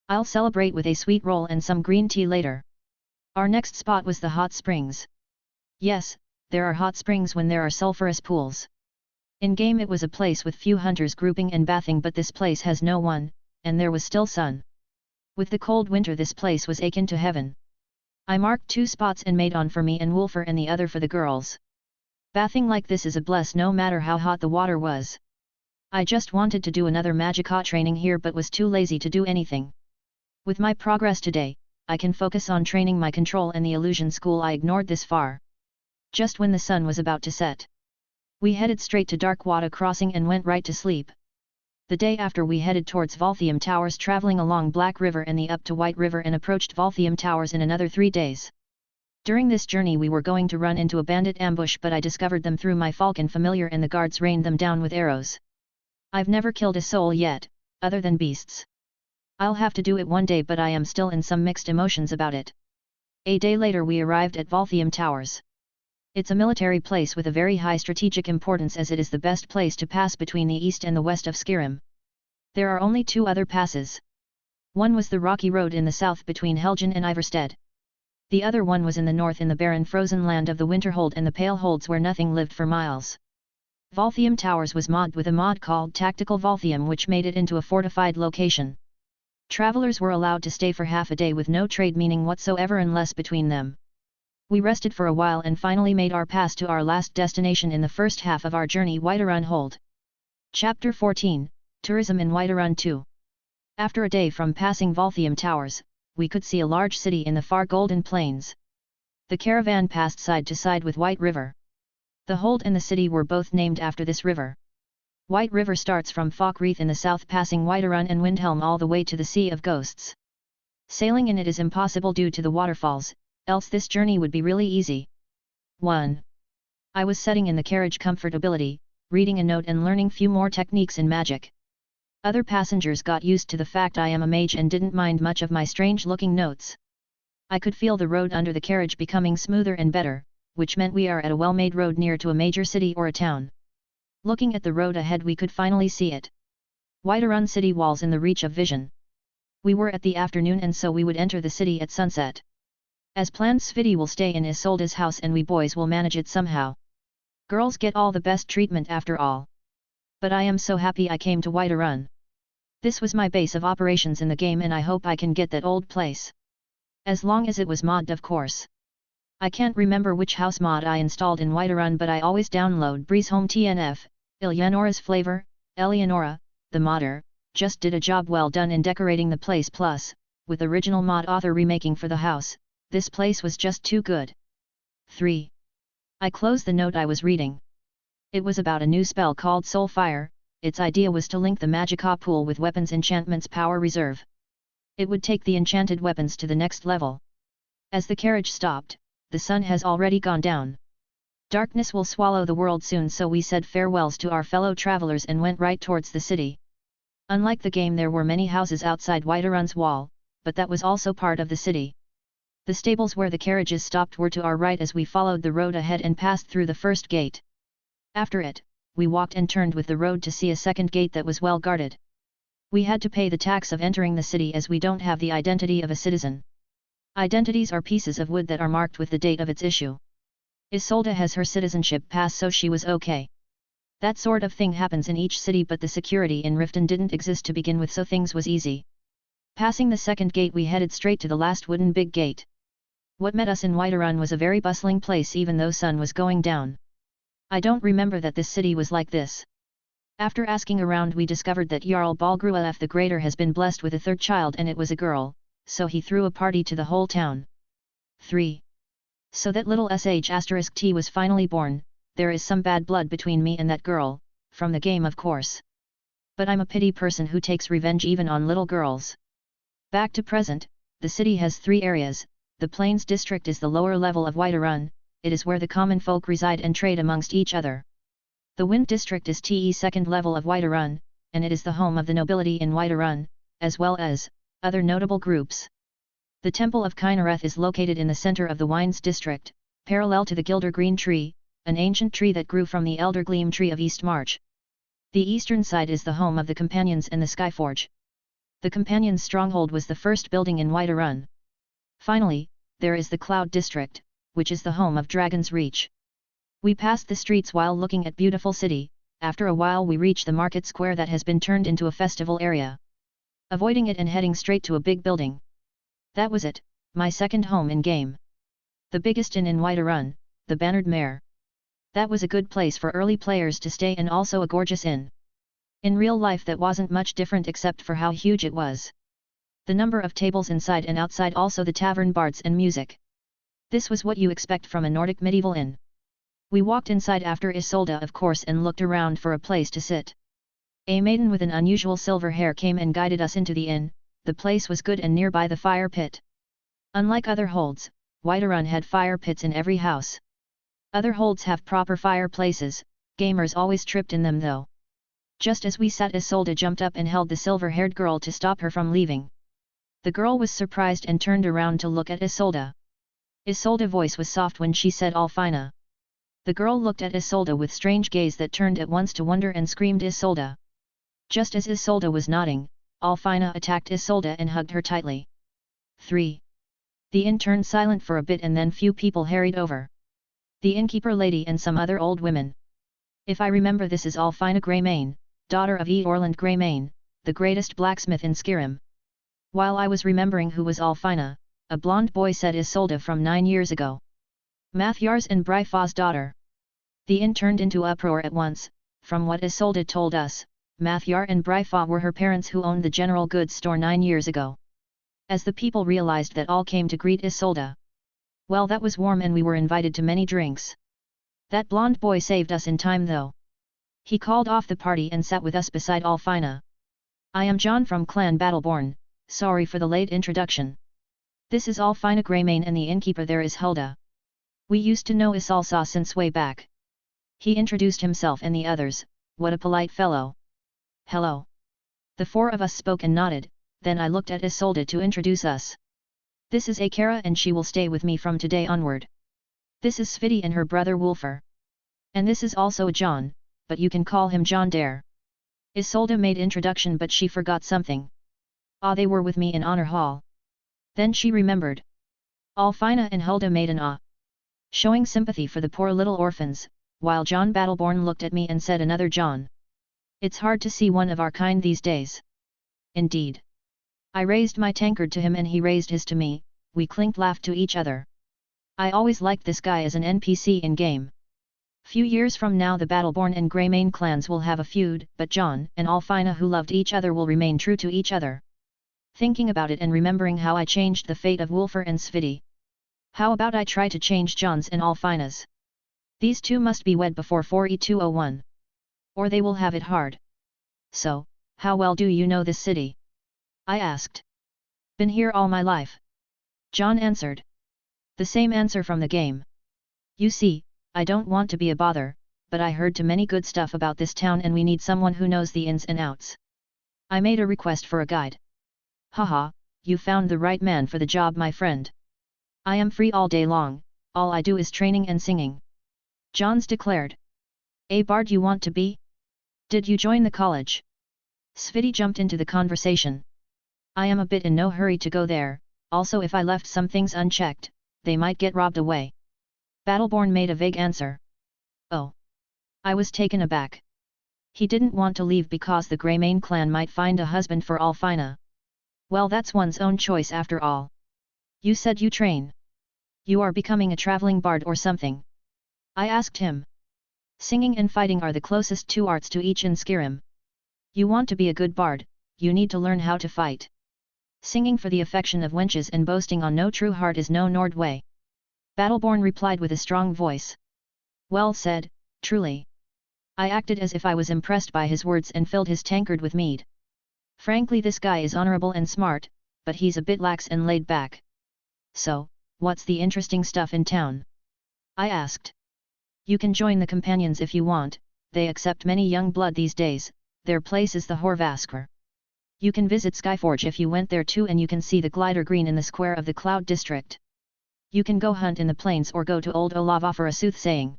I'll celebrate with a sweet roll and some green tea later. Our next spot was the hot springs. Yes, there are hot springs when there are sulfurous pools. In-game it was a place with few hunters grouping and bathing, but this place has no one, and there was still sun. With the cold winter this place was akin to heaven. I marked 2 spots and made one for me and Wolfer and the other for the girls. Bathing like this is a bless no matter how hot the water was. I just wanted to do another magicka training here but was too lazy to do anything. With my progress today, I can focus on training my control and the illusion school I ignored this far. Just when the sun was about to set, we headed straight to Darkwater Crossing and went right to sleep. The day after we headed towards Volthium Towers, traveling along Black River and the up to White River, and approached Volthium Towers in another 3 days. During this journey we were going to run into a bandit ambush, but I discovered them through my falcon familiar and the guards rained them down with arrows. I've never killed a soul yet, other than beasts. I'll have to do it one day, but I am still in some mixed emotions about it. A day later we arrived at Volthium Towers. It's a military place with a very high strategic importance as it is the best place to pass between the east and the west of Skyrim. There are only 2 other passes. One was the rocky road in the south between Helgen and Ivarstead. The other one was in the north in the barren frozen land of the Winterhold and the Pale Holds where nothing lived for miles. Volthium Towers was modded with a mod called Tactical Volthium which made it into a fortified location. Travelers were allowed to stay for half a day with no trade meaning whatsoever unless between them. We rested for a while and finally made our pass to our last destination in the first half of our journey, Whiterun Hold. Chapter 14, Tourism in Whiterun 2. After a day from passing Volthium Towers, we could see a large city in the far Golden Plains. The caravan passed side to side with White River. The Hold and the city were both named after this river. White River starts from Falkreath in the south, passing Whiterun and Windhelm all the way to the Sea of Ghosts. Sailing in it is impossible due to the waterfalls, else this journey would be really easy. 1. I was sitting in the carriage comfortability, reading a note and learning few more techniques in magic. Other passengers got used to the fact I am a mage and didn't mind much of my strange-looking notes. I could feel the road under the carriage becoming smoother and better, which meant we are at a well-made road near to a major city or a town. Looking at the road ahead we could finally see it. Whiterun city walls in the reach of vision. We were at the afternoon and so we would enter the city at sunset. As planned, Sviti will stay in Isolde's house and we boys will manage it somehow. Girls get all the best treatment after all. But I am so happy I came to Whiterun. This was my base of operations in the game and I hope I can get that old place. As long as it was modded, of course. I can't remember which house mod I installed in Whiterun, but I always download Breeze Home TNF. Eleonora's Flavor, Eleonora, the modder, just did a job well done in decorating the place, plus, with original mod author remaking for the house, this place was just too good. 3. I closed the note I was reading. It was about a new spell called Soulfire. Its idea was to link the magicka pool with weapons enchantments power reserve. It would take the enchanted weapons to the next level. As the carriage stopped, the sun has already gone down. Darkness will swallow the world soon, so we said farewells to our fellow travelers and went right towards the city. Unlike the game, there were many houses outside Whiterun's wall, but that was also part of the city. The stables where the carriages stopped were to our right as we followed the road ahead and passed through the first gate. After it, we walked and turned with the road to see a second gate that was well guarded. We had to pay the tax of entering the city as we don't have the identity of a citizen. Identities are pieces of wood that are marked with the date of its issue. Isolde has her citizenship pass, so she was okay. That sort of thing happens in each city, but the security in Riften didn't exist to begin with, so things was easy. Passing the second gate, we headed straight to the last wooden big gate. What met us in Whiterun was a very bustling place even though sun was going down. I don't remember that this city was like this. After asking around, we discovered that Jarl Balgruaf the Greater has been blessed with a third child, and it was a girl, so he threw a party to the whole town. 3. So that little sh*t was finally born. There is some bad blood between me and that girl, from the game of course. But I'm a pity person who takes revenge even on little girls. Back to present, the city has 3 areas. The Plains district is the lower level of Whiterun. It is where the common folk reside and trade amongst each other. The Wind district is the second level of Whiterun, and it is the home of the nobility in Whiterun, as well as other notable groups. The Temple of Kynareth is located in the center of the Wines district, parallel to the Gilder Green tree, an ancient tree that grew from the Elder Gleam tree of East March. The eastern side is the home of the Companions and the Skyforge. The Companions' stronghold was the first building in Whiterun. Finally, there is the Cloud district, which is the home of Dragon's Reach. We passed the streets while looking at beautiful city. After a while we reach the market square that has been turned into a festival area. Avoiding it and heading straight to a big building. That was it, my second home in game. The biggest inn in Whiterun, the Bannered Mare. That was a good place for early players to stay, and also a gorgeous inn. In real life that wasn't much different except for how huge it was. The number of tables inside and outside, also the tavern bards and music. This was what you expect from a Nordic medieval inn. We walked inside after Isolde of course and looked around for a place to sit. A maiden with an unusual silver hair came and guided us into the inn. The place was good and nearby the fire pit. Unlike other holds, Whiterun had fire pits in every house. Other holds have proper fireplaces, gamers always tripped in them though. Just as we sat, Isolde jumped up and held the silver-haired girl to stop her from leaving. The girl was surprised and turned around to look at Isolde. Isolde's voice was soft when she said Alfina. The girl looked at Isolde with strange gaze that turned at once to wonder and screamed Isolde. Just as Isolde was nodding, Alfina attacked Isolde and hugged her tightly. 3. The inn turned silent for a bit and then few people hurried over. The innkeeper lady and some other old women. If I remember, this is Alfina Greymane, daughter of Orland Greymane, the greatest blacksmith in Skyrim. While I was remembering who was Alfina, a blonde boy said Isolde from 9 years ago. Mathiar's and Bryfa's daughter. The inn turned into uproar at once. From what Isolde told us, Mathiar and Bryfa were her parents who owned the general goods store 9 years ago. As the people realized that, all came to greet Isolde. Well, that was warm and we were invited to many drinks. That blonde boy saved us in time though. He called off the party and sat with us beside Alfina. I am Jon from Clan Battleborn, sorry for the late introduction. This is Alfina Greymane and the innkeeper there is Hulda. We used to know Isolde since way back. He introduced himself and the others. What a polite fellow. Hello. The 4 of us spoke and nodded, then I looked at Isolde to introduce us. This is Akara and she will stay with me from today onward. This is Sviti and her brother Wulfur. And this is also Jon, but you can call him Jon Dare. Isolde made introduction but she forgot something. They were with me in Honorhall. Then she remembered. Alfina and Hulda made an showing sympathy for the poor little orphans, while Jon Battleborn looked at me and said, another Jon. It's hard to see one of our kind these days. Indeed. I raised my tankard to him and he raised his to me, we clinked laughed to each other. I always liked this guy as an NPC in game. Few years from now the Battleborn and Greymane clans will have a feud, but Jon and Alfina who loved each other will remain true to each other. Thinking about it and remembering how I changed the fate of Wulfur and Sviti. How about I try to change Jon's and Alfina's? These two must be wed before 4E201. Or they will have it hard. So, how well do you know this city? I asked. Been here all my life. Jon answered. The same answer from the game. You see, I don't want to be a bother, but I heard too many good stuff about this town and we need someone who knows the ins and outs. I made a request for a guide. Haha, you found the right man for the job, my friend. I am free all day long, all I do is training and singing. Johns declared. A bard you want to be? Did you join the college? Sviti jumped into the conversation. I am a bit in no hurry to go there, also if I left some things unchecked, they might get robbed away. Battleborn made a vague answer. Oh. I was taken aback. He didn't want to leave because the Greymane clan might find a husband for Alfina. Well, that's one's own choice after all. You said you train. You are becoming a traveling bard or something? I asked him. Singing and fighting are the closest two arts to each in Skyrim. You want to be a good bard, you need to learn how to fight. Singing for the affection of wenches and boasting on no true heart is no Nord way. Battleborn replied with a strong voice. Well said, truly. I acted as if I was impressed by his words and filled his tankard with mead. Frankly, this guy is honorable and smart, but he's a bit lax and laid back. So, what's the interesting stuff in town? I asked. You can join the companions if you want, they accept many young blood these days, their place is the Horvaskr. You can visit Skyforge if you went there too, and you can see the glider green in the square of the Cloud District. You can go hunt in the plains or go to Old Olava for a soothsaying.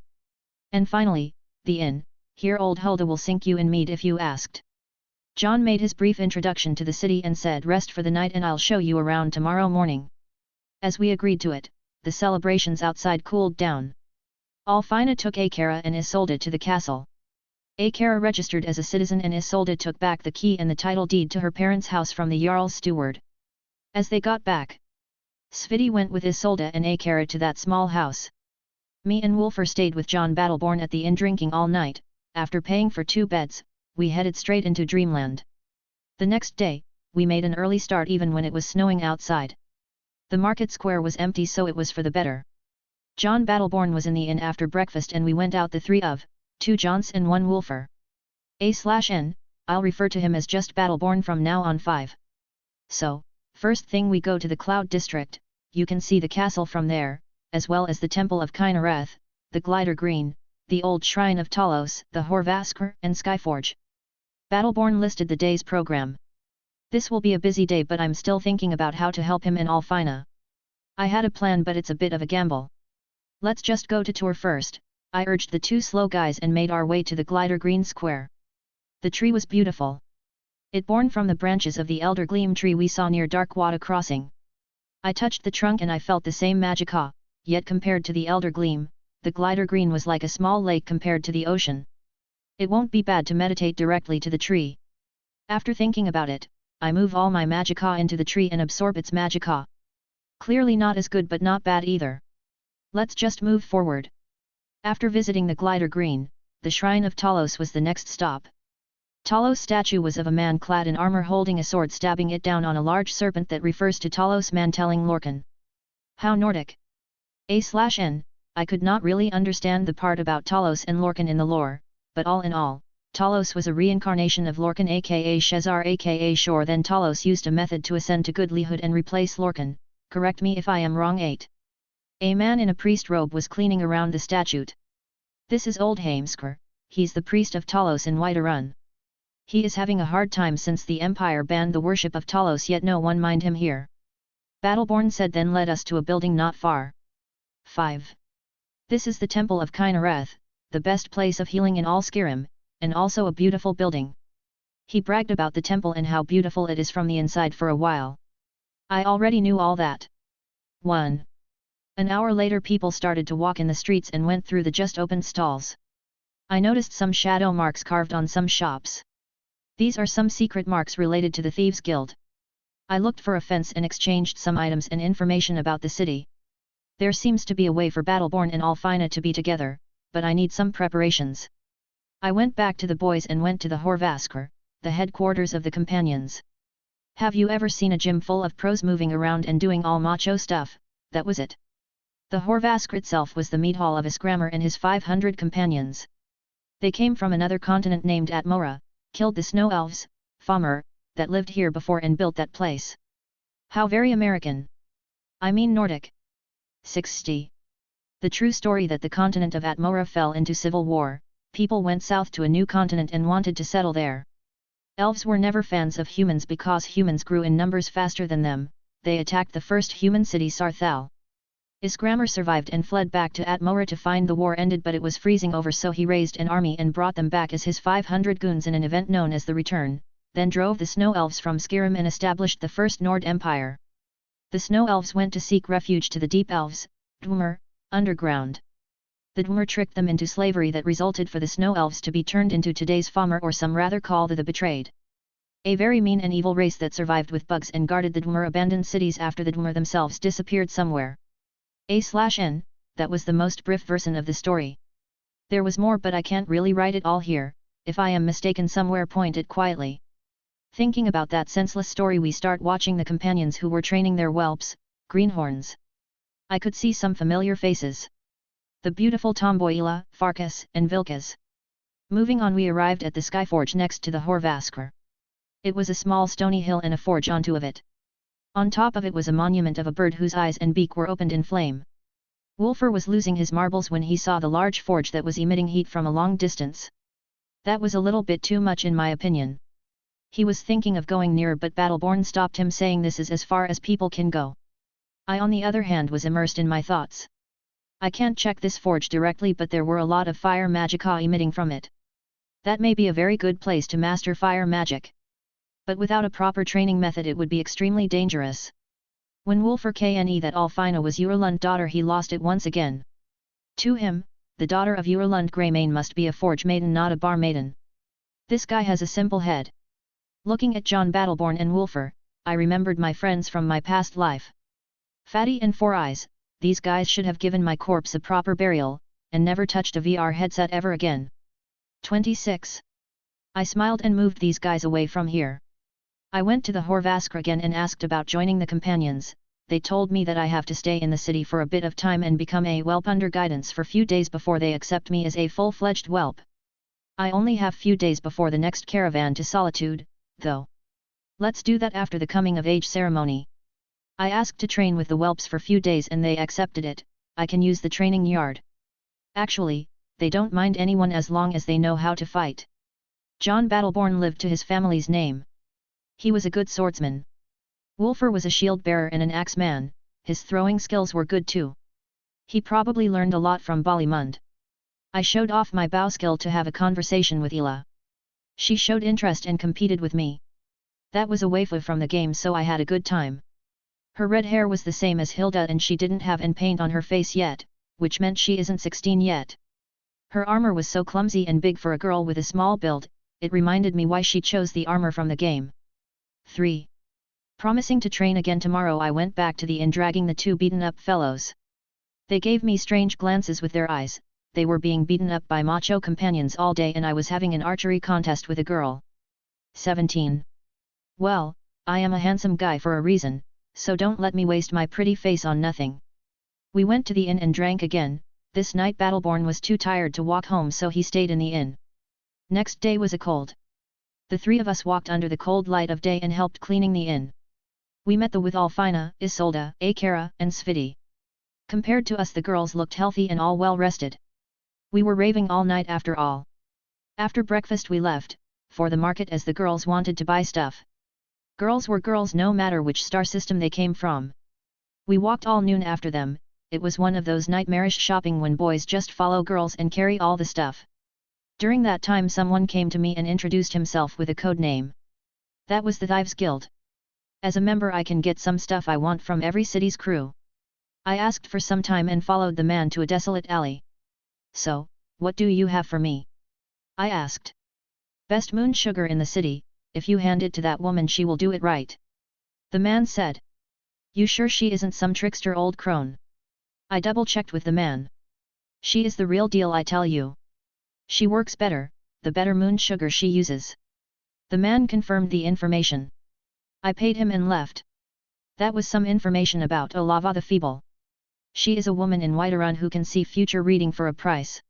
And finally, the inn, here old Hulda will sink you in mead if you asked. Jon made his brief introduction to the city and said rest for the night and I'll show you around tomorrow morning. As we agreed to it, the celebrations outside cooled down. Alfina took Akara and Isolde to the castle. Akara registered as a citizen and Isolde took back the key and the title deed to her parents' house from the Jarl's steward. As they got back, Sviti went with Isolde and Akara to that small house. Me and Wolfer stayed with Jon Battleborn at the inn drinking all night. After paying for 2 beds, we headed straight into Dreamland. The next day, we made an early start even when it was snowing outside. The market square was empty, so it was for the better. Jon Battleborn was in the inn after breakfast and we went out, the 3 of, 2 Jons and 1 Wolfer. A/N, I'll refer to him as just Battleborn from now on. 5. So, first thing we go to the Cloud District, you can see the castle from there, as well as the Temple of Kynareth, the Glider Green, the old Shrine of Talos, the Horvaskr and Skyforge. Battleborn listed the day's program. This will be a busy day, but I'm still thinking about how to help him and Alfina. I had a plan, but it's a bit of a gamble. Let's just go to tour first, I urged the 2 slow guys and made our way to the Glider Green Square. The tree was beautiful. It born from the branches of the Elder Gleam tree we saw near Darkwater Crossing. I touched the trunk and I felt the same magica, yet compared to the Elder Gleam, the Glider Green was like a small lake compared to the ocean. It won't be bad to meditate directly to the tree. After thinking about it, I move all my magica into the tree and absorb its magica. Clearly not as good but not bad either. Let's just move forward. After visiting the Glider Green, the Shrine of Talos was the next stop. Talos' statue was of a man clad in armor holding a sword stabbing it down on a large serpent that refers to Talos man telling Lorcan. How Nordic. A/N, I could not really understand the part about Talos and Lorcan in the lore, but all in all, Talos was a reincarnation of Lorcan aka Shezar aka Shor. Then Talos used a method to ascend to godlyhood and replace Lorcan, correct me if I am wrong. 8. A man in a priest robe was cleaning around the statue. This is Old Heimskr, he's the priest of Talos in Whiterun. He is having a hard time since the Empire banned the worship of Talos, yet no one mind him here. Battleborn said, then led us to a building not far. 5. This is the Temple of Kynareth, the best place of healing in all Skyrim, and also a beautiful building. He bragged about the temple and how beautiful it is from the inside for a while. I already knew all that. 1. An hour later people started to walk in the streets and went through the just opened stalls. I noticed some shadow marks carved on some shops. These are some secret marks related to the Thieves' Guild. I looked for a fence and exchanged some items and information about the city. There seems to be a way for Battleborn and Alfina to be together, but I need some preparations. I went back to the boys and went to the Horvaskr, the headquarters of the companions. Have you ever seen a gym full of pros moving around and doing all macho stuff? That was it. The Horvaskr itself was the meat hall of Isgrammer and his 500 companions. They came from another continent named Atmora, killed the snow elves, Famur, that lived here before and built that place. How very American. I mean Nordic. 60. The true story that the continent of Atmora fell into civil war, people went south to a new continent and wanted to settle there. Elves were never fans of humans because humans grew in numbers faster than them. They attacked the first human city Sarthal. Isgramor survived and fled back to Atmora to find the war ended, but it was freezing over, so he raised an army and brought them back as his 500 goons in an event known as the Return, then drove the Snow Elves from Skyrim and established the First Nord Empire. The Snow Elves went to seek refuge to the Deep Elves, Dwemer, underground. The Dwemer tricked them into slavery that resulted for the Snow Elves to be turned into today's Fomor, or some rather call the Betrayed. A very mean and evil race that survived with bugs and guarded the Dwemer abandoned cities after the Dwemer themselves disappeared somewhere. A/N, that was the most brief version of the story. There was more, but I can't really write it all here. If I am mistaken somewhere, point it quietly. Thinking about that senseless story, we start watching the companions who were training their whelps, greenhorns. I could see some familiar faces. The beautiful tomboy Ila, Farkas, and Vilkas. Moving on, we arrived at the Skyforge next to the Horvaskr. It was a small stony hill and a forge on top of it. On top of it was a monument of a bird whose eyes and beak were opened in flame. Wulfr was losing his marbles when he saw the large forge that was emitting heat from a long distance. That was a little bit too much in my opinion. He was thinking of going nearer, but Battleborn stopped him, saying this is as far as people can go. I on the other hand was immersed in my thoughts. I can't check this forge directly, but there were a lot of fire magicka emitting from it. That may be a very good place to master fire magic. But without a proper training method it would be extremely dangerous. When Wulfr knew that Alfina was Eurlund's daughter, he lost it once again. To him, the daughter of Eurlund Greymane must be a forge maiden, not a bar maiden. This guy has a simple head. Looking at Jon Battleborn and Wulfr, I remembered my friends from my past life. Fatty and Four Eyes, these guys should have given my corpse a proper burial, and never touched a VR headset ever again. 26. I smiled and moved these guys away from here. I went to the Horvaskr again and asked about joining the companions. They told me that I have to stay in the city for a bit of time and become a whelp under guidance for few days before they accept me as a full-fledged whelp. I only have few days before the next caravan to Solitude, though. Let's do that after the coming of age ceremony. I asked to train with the whelps for few days and they accepted it. I can use the training yard. Actually, they don't mind anyone as long as they know how to fight. Jon Battleborn lived to his family's name. He was a good swordsman. Wulfr was a shield bearer and an axeman. His throwing skills were good too. He probably learned a lot from Balimund. I showed off my bow skill to have a conversation with Ila. She showed interest and competed with me. That was a waifu from the game, so I had a good time. Her red hair was the same as Hilda and she didn't have any paint on her face yet, which meant she isn't 16 yet. Her armor was so clumsy and big for a girl with a small build, it reminded me why she chose the armor from the game. 3. Promising to train again tomorrow, I went back to the inn dragging the two beaten up fellows. They gave me strange glances with their eyes. They were being beaten up by macho companions all day and I was having an archery contest with a girl. 17. Well, I am a handsome guy for a reason, so don't let me waste my pretty face on nothing. We went to the inn and drank again. This night Battleborn was too tired to walk home, so he stayed in the inn. Next day was a cold. The three of us walked under the cold light of day and helped cleaning the inn. We met with Alfina, Isolde, Akara, and Sviti. Compared to us, the girls looked healthy and all well rested. We were raving all night after all. After breakfast we left, for the market, as the girls wanted to buy stuff. Girls were girls no matter which star system they came from. We walked all noon after them. It was one of those nightmarish shopping when boys just follow girls and carry all the stuff. During that time someone came to me and introduced himself with a code name. That was the Thieves Guild. As a member I can get some stuff I want from every city's crew. I asked for some time and followed the man to a desolate alley. So, what do you have for me? I asked. Best moon sugar in the city. If you hand it to that woman she will do it right. The man said. You sure she isn't some trickster old crone? I double-checked with the man. She is the real deal, I tell you. She works better, the better moon sugar she uses. The man confirmed the information. I paid him and left. That was some information about Olava the Feeble. She is a woman in Whiterun who can see future reading for a price.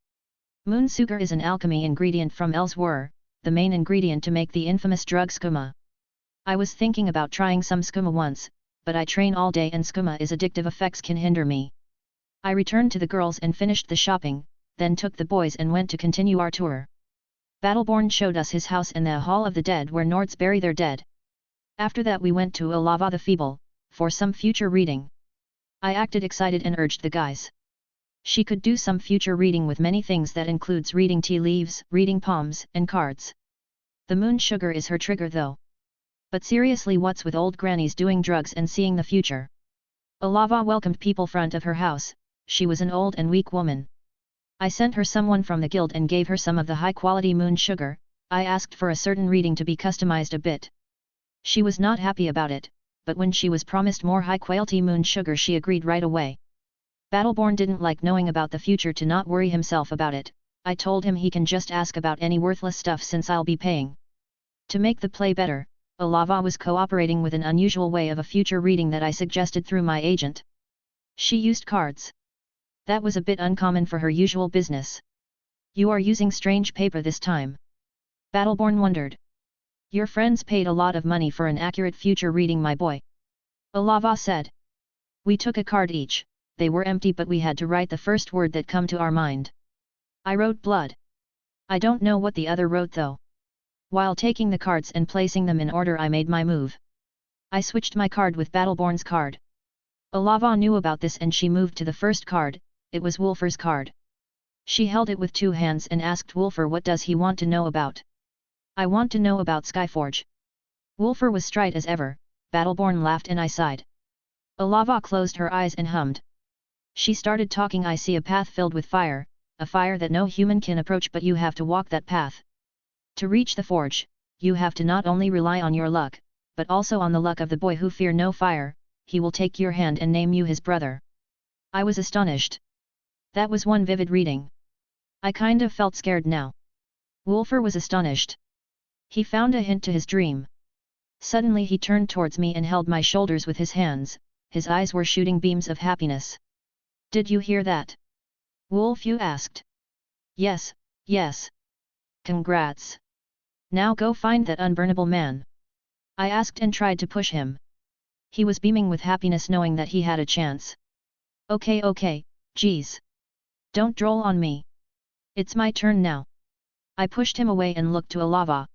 Moon sugar is an alchemy ingredient from Elsewhere, the main ingredient to make the infamous drug skooma. I was thinking about trying some skooma once, but I train all day and skooma is addictive, effects can hinder me. I returned to the girls and finished the shopping, then took the boys and went to continue our tour. Battleborn showed us his house in the Hall of the Dead where Nords bury their dead. After that we went to Olava the Feeble, for some future reading. I acted excited and urged the guys. She could do some future reading with many things that includes reading tea leaves, reading palms, and cards. The moon sugar is her trigger though. But seriously, what's with old grannies doing drugs and seeing the future? Olava welcomed people front of her house. She was an old and weak woman. I sent her someone from the guild and gave her some of the high-quality moon sugar. I asked for a certain reading to be customized a bit. She was not happy about it, but when she was promised more high-quality moon sugar she agreed right away. Battleborn didn't like knowing about the future to not worry himself about it. I told him he can just ask about any worthless stuff since I'll be paying. To make the play better, Olava was cooperating with an unusual way of a future reading that I suggested through my agent. She used cards. That was a bit uncommon for her usual business. You are using strange paper this time. Battleborn wondered. Your friends paid a lot of money for an accurate future reading, my boy. Olava said. We took a card each, they were empty but we had to write the first word that come to our mind. I wrote blood. I don't know what the other wrote though. While taking the cards and placing them in order I made my move. I switched my card with Battleborn's card. Olava knew about this and she moved to the first card. It was Wolfer's card. She held it with two hands and asked Wolfer what does he want to know about. I want to know about Skyforge. Wolfer was straight as ever. Battleborn laughed and I sighed. Olava closed her eyes and hummed. She started talking. I see a path filled with fire, a fire that no human can approach but you have to walk that path. To reach the forge, you have to not only rely on your luck, but also on the luck of the boy who fear no fire. He will take your hand and name you his brother. I was astonished. That was one vivid reading. I kind of felt scared now. Wolfer was astonished. He found a hint to his dream. Suddenly he turned towards me and held my shoulders with his hands. His eyes were shooting beams of happiness. Did you hear that? Wolfu asked. Yes, yes. Congrats. Now go find that unburnable man. I asked and tried to push him. He was beaming with happiness knowing that he had a chance. Okay, geez. Don't droll on me. It's my turn now. I pushed him away and looked to Olava.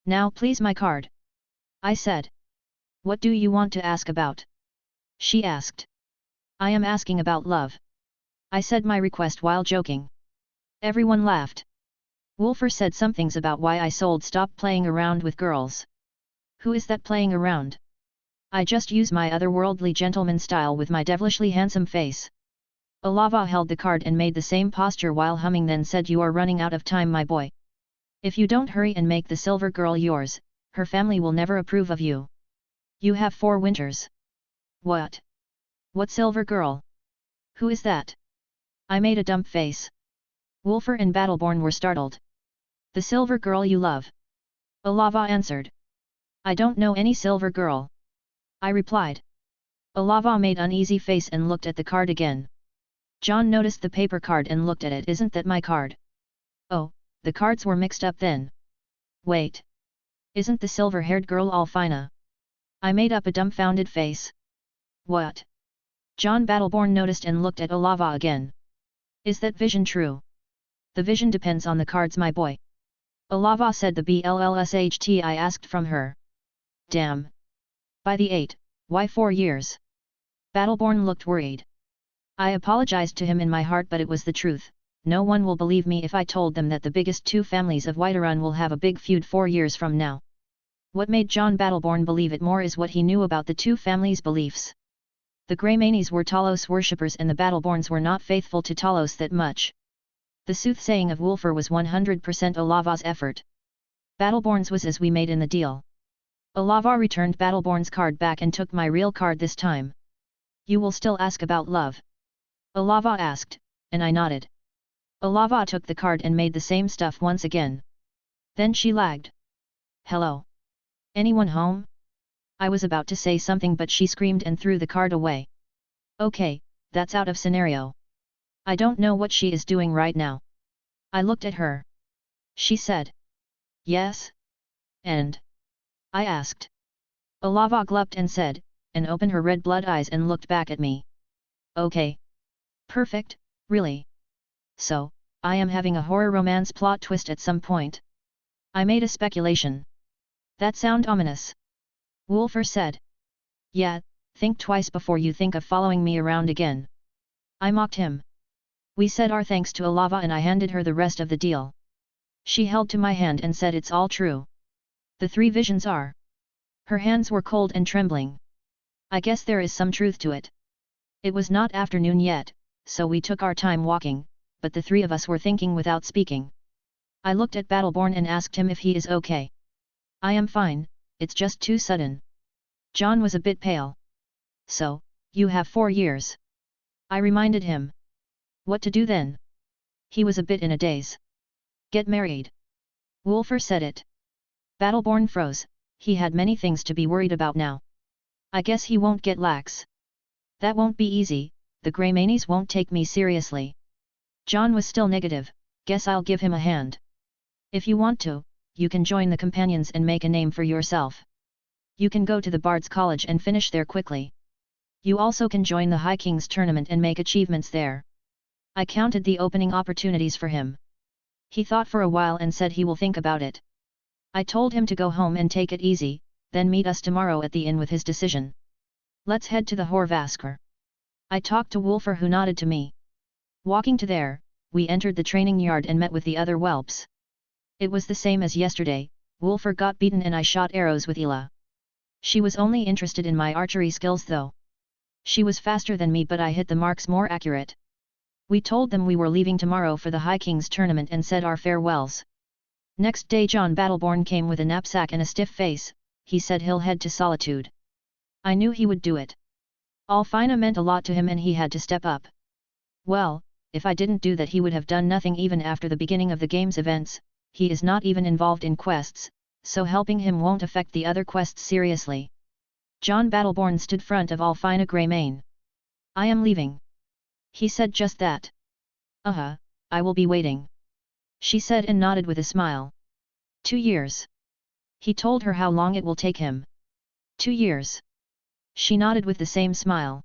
Now please my card. I said. What do you want to ask about? She asked. I am asking about love. I said my request while joking. Everyone laughed. Wolfer said some things about why I sold stop playing around with girls. Who is that playing around? I just use my otherworldly gentleman style with my devilishly handsome face. Olava held the card and made the same posture while humming, then said, you are running out of time, my boy. If you don't hurry and make the silver girl yours, her family will never approve of you. You have 4 winters. What? What silver girl? Who is that? I made a dumb face. Wolfer and Battleborn were startled. The silver girl you love. Olava answered. I don't know any silver girl. I replied. Olava made uneasy face and looked at the card again. Jon noticed the paper card and looked at it. Isn't that my card? Oh, the cards were mixed up then. Wait. Isn't the silver-haired girl Alfina? I made up a dumbfounded face. What? Jon Battleborn noticed and looked at Olava again. Is that vision true? The vision depends on the cards, my boy. Olava said. The BLLSHT I asked from her. Damn. By the 8, why 4 years? Battleborn looked worried. I apologized to him in my heart, but it was the truth. No one will believe me if I told them that the biggest 2 families of Whiterun will have a big feud 4 years from now. What made Jon Battleborn believe it more is what he knew about the 2 families' beliefs. The Greymanes were Talos worshippers and the Battleborns were not faithful to Talos that much. The soothsaying of Wolfer was 100% Olava's effort. Battleborn's was as we made in the deal. Olava returned Battleborn's card back and took my real card this time. You will still ask about love? Olava asked, and I nodded. Olava took the card and made the same stuff once again. Then she lagged. Hello? Anyone home? I was about to say something but she screamed and threw the card away. Okay, that's out of scenario. I don't know what she is doing right now. I looked at her. She said. Yes? And? I asked. Olava gulped and said, and opened her red blood eyes and looked back at me. Okay. Perfect, really. So, I am having a horror romance plot twist at some point? I made a speculation. That sound ominous. Wolfer said. Yeah, think twice before you think of following me around again. I mocked him. We said our thanks to Alava and I handed her the rest of the deal. She held to my hand and said it's all true. The 3 visions are. Her hands were cold and trembling. I guess there is some truth to it. It was not afternoon yet, so we took our time walking, but the 3 of us were thinking without speaking. I looked at Battleborn and asked him if he is okay. I am fine, it's just too sudden. Jon was a bit pale. So, you have 4 years. I reminded him. What to do then? He was a bit in a daze. Get married. Wolfer said it. Battleborn froze, he had many things to be worried about now. I guess he won't get lax. That won't be easy, the Greymanes won't take me seriously. Jon was still negative, guess I'll give him a hand. If you want to, you can join the companions and make a name for yourself. You can go to the Bard's College and finish there quickly. You also can join the High King's tournament and make achievements there. I counted the opening opportunities for him. He thought for a while and said he will think about it. I told him to go home and take it easy, then meet us tomorrow at the inn with his decision. Let's head to the Horvasker. I talked to Wolfer who nodded to me. Walking to there, we entered the training yard and met with the other whelps. It was the same as yesterday, Wolfer got beaten and I shot arrows with Ela. She was only interested in my archery skills though. She was faster than me but I hit the marks more accurate. We told them we were leaving tomorrow for the High King's tournament and said our farewells. Next day Jon Battleborn came with a knapsack and a stiff face, he said he'll head to Solitude. I knew he would do it. Alfina meant a lot to him and he had to step up. Well, if I didn't do that he would have done nothing even after the beginning of the game's events, he is not even involved in quests, so helping him won't affect the other quests seriously. Jon Battleborn stood front of Alfina Greymane. I am leaving. He said just that. I will be waiting. She said and nodded with a smile. 2 years. He told her how long it will take him. 2 years. She nodded with the same smile.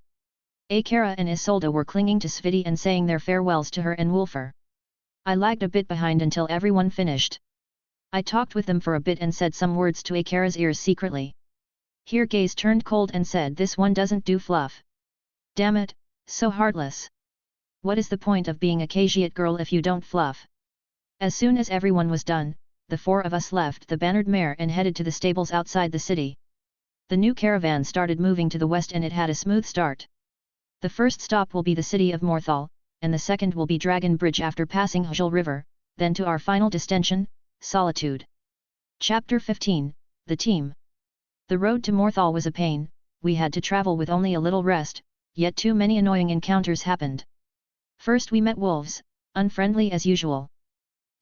Akara and Isolde were clinging to Sviti and saying their farewells to her and Wolfer. I lagged a bit behind until everyone finished. I talked with them for a bit and said some words to Akara's ears secretly. Here Gaze turned cold and said this one doesn't do fluff. Damn it, so heartless. What is the point of being a Khajiit girl if you don't fluff? As soon as everyone was done, the 4 of us left the bannered mare and headed to the stables outside the city. The new caravan started moving to the west and it had a smooth start. The first stop will be the city of Morthal, and the second will be Dragon Bridge after passing Hujul River, then to our final destination, Solitude. Chapter 15, The Team. The road to Morthal was a pain, we had to travel with only a little rest, yet too many annoying encounters happened. First we met wolves, unfriendly as usual.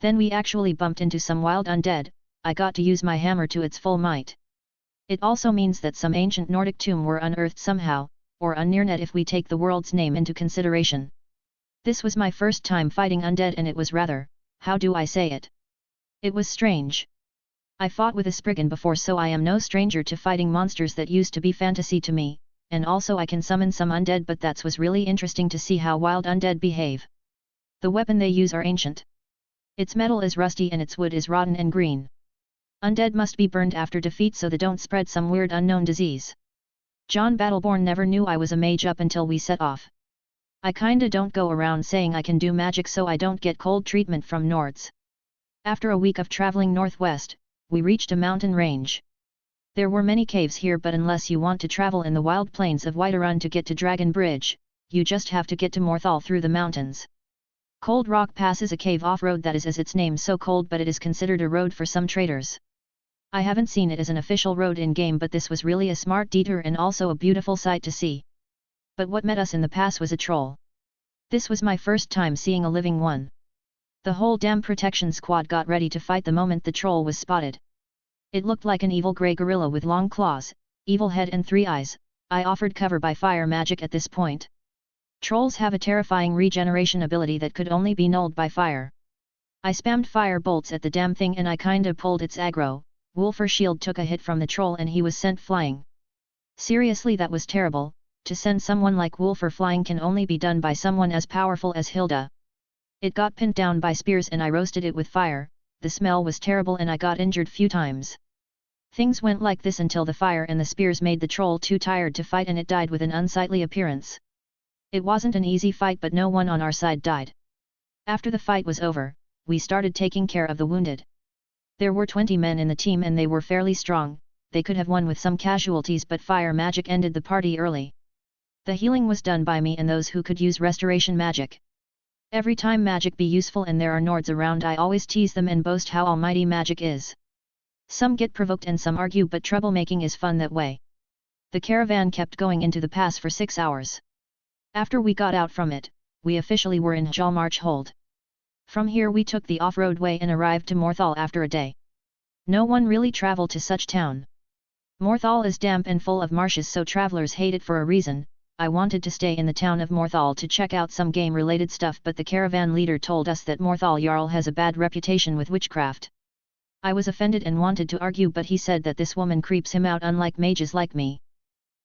Then we actually bumped into some wild undead, I got to use my hammer to its full might. It also means that some ancient Nordic tomb were unearthed somehow, or unnearnet if we take the world's name into consideration. This was my first time fighting undead and it was rather, how do I say it? It was strange. I fought with a Spriggan before so I am no stranger to fighting monsters that used to be fantasy to me, and also I can summon some undead but that was really interesting to see how wild undead behave. The weapon they use are ancient. Its metal is rusty and its wood is rotten and green. Undead must be burned after defeat so they don't spread some weird unknown disease. Jon Battleborn never knew I was a mage up until we set off. I kinda don't go around saying I can do magic so I don't get cold treatment from Nords. After a week of traveling northwest, we reached a mountain range. There were many caves here but unless you want to travel in the wild plains of Whiterun to get to Dragon Bridge, you just have to get to Morthal through the mountains. Cold Rock Pass is a cave off-road that is as its name so cold but it is considered a road for some traders. I haven't seen it as an official road in-game but this was really a smart detour and also a beautiful sight to see. But what met us in the pass was a troll. This was my first time seeing a living one. The whole damn protection squad got ready to fight the moment the troll was spotted. It looked like an evil grey gorilla with long claws, evil head and 3 eyes. I offered cover by fire magic at this point. Trolls have a terrifying regeneration ability that could only be nulled by fire. I spammed fire bolts at the damn thing and I kinda pulled its aggro. Wolfer's shield took a hit from the troll and he was sent flying. Seriously, that was terrible. To send someone like Wolfer flying can only be done by someone as powerful as Hilda. It got pinned down by spears and I roasted it with fire, the smell was terrible and I got injured few times. Things went like this until the fire and the spears made the troll too tired to fight and it died with an unsightly appearance. It wasn't an easy fight but no one on our side died. After the fight was over, we started taking care of the wounded. There were 20 men in the team and they were fairly strong, they could have won with some casualties but fire magic ended the party early. The healing was done by me and those who could use restoration magic. Every time magic be useful and there are Nords around I always tease them and boast how almighty magic is. Some get provoked and some argue but troublemaking is fun that way. The caravan kept going into the pass for 6 hours. After we got out from it, we officially were in Hjalmarch Hold. From here we took the off-road way and arrived to Morthal after a day. No one really traveled to such town. Morthal is damp and full of marshes so travelers hate it for a reason. I wanted to stay in the town of Morthal to check out some game-related stuff but the caravan leader told us that Morthal Jarl has a bad reputation with witchcraft. I was offended and wanted to argue but he said that this woman creeps him out unlike mages like me.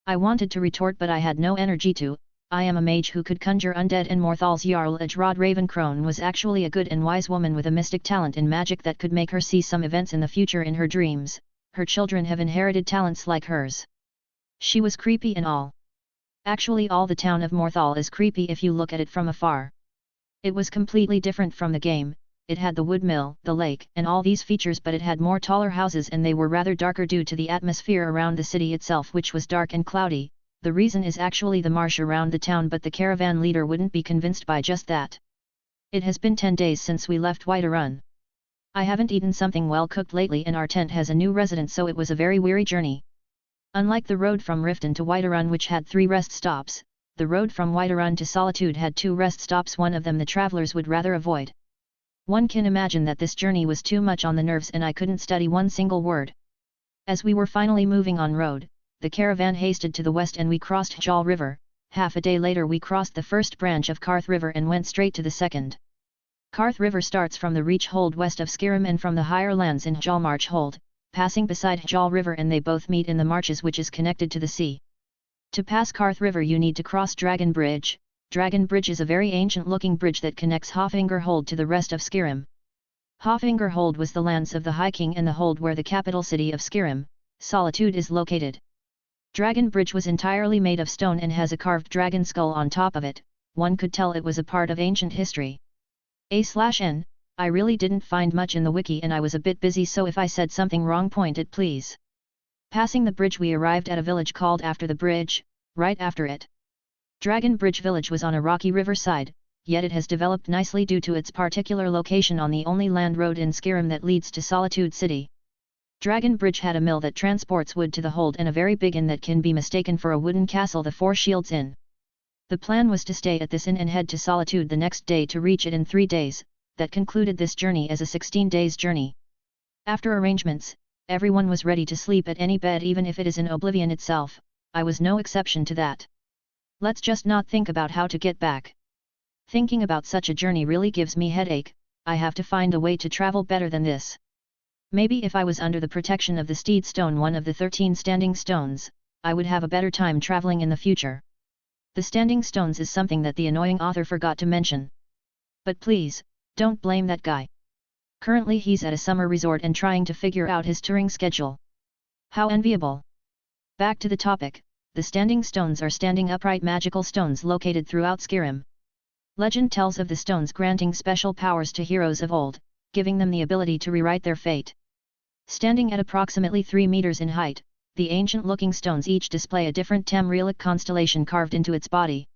I wanted to retort but I had no energy to. I am a mage who could conjure undead and Morthal's Jarl Ajrod Ravencrone was actually a good and wise woman with a mystic talent in magic that could make her see some events in the future in her dreams. Her children have inherited talents like hers. She was creepy and all. Actually all the town of Morthal is creepy if you look at it from afar. It was completely different from the game, it had the wood mill, the lake, and all these features but it had more taller houses and they were rather darker due to the atmosphere around the city itself which was dark and cloudy. The reason is actually the marsh around the town but the caravan leader wouldn't be convinced by just that. It has been 10 days since we left Whiterun. I haven't eaten something well cooked lately and our tent has a new resident so it was a very weary journey. Unlike the road from Riften to Whiterun which had 3 rest stops, the road from Whiterun to Solitude had 2 rest stops, one of them the travelers would rather avoid. One can imagine that this journey was too much on the nerves and I couldn't study one single word. As we were finally moving on road, the caravan hasted to the west and we crossed Hjal River. Half a day later we crossed the first branch of Karth River and went straight to the second. Karth River starts from the Reach Hold west of Skyrim and from the higher lands in Hjalmarch Hold, passing beside Hjal River and they both meet in the marshes which is connected to the sea. To pass Karth River you need to cross Dragon Bridge. Dragon Bridge is a very ancient looking bridge that connects Hofingr Hold to the rest of Skyrim. Hofingr Hold was the lands of the High King and the hold where the capital city of Skyrim, Solitude, is located. Dragon Bridge was entirely made of stone and has a carved dragon skull on top of it. One could tell it was a part of ancient history. A/N, I really didn't find much in the wiki and I was a bit busy so if I said something wrong point it please. Passing the bridge we arrived at a village called After the Bridge, right after it. Dragon Bridge village was on a rocky riverside, yet it has developed nicely due to its particular location on the only land road in Skyrim that leads to Solitude City. Dragon Bridge had a mill that transports wood to the hold and a very big inn that can be mistaken for a wooden castle, the Four Shields Inn. The plan was to stay at this inn and head to Solitude the next day to reach it in 3 days. That concluded this journey as a 16 days journey. After arrangements, everyone was ready to sleep at any bed even if it is in oblivion itself. I was no exception to that. Let's just not think about how to get back. Thinking about such a journey really gives me headache. I have to find a way to travel better than this. Maybe if I was under the protection of the Steed Stone, one of the 13 standing stones, I would have a better time traveling in the future. The standing stones is something that the annoying author forgot to mention. But please, don't blame that guy. Currently he's at a summer resort and trying to figure out his touring schedule. How enviable. Back to the topic, the standing stones are standing upright magical stones located throughout Skyrim. Legend tells of the stones granting special powers to heroes of old, giving them the ability to rewrite their fate. Standing at approximately 3 meters in height, the ancient-looking stones each display a different Tamrielic constellation carved into its body.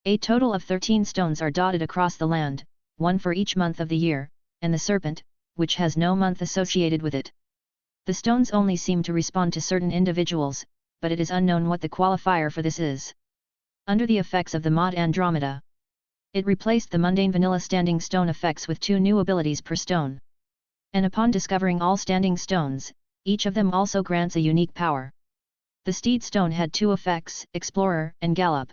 A total of 13 stones are dotted across the land, 1 for each month of the year, and the serpent, which has no month associated with it. The stones only seem to respond to certain individuals, but it is unknown what the qualifier for this is. Under the effects of the mod Andromeda, it replaced the mundane vanilla standing stone effects with 2 new abilities per stone. And upon discovering all standing stones, each of them also grants a unique power. The Steed Stone had 2 effects, Explorer and Gallop.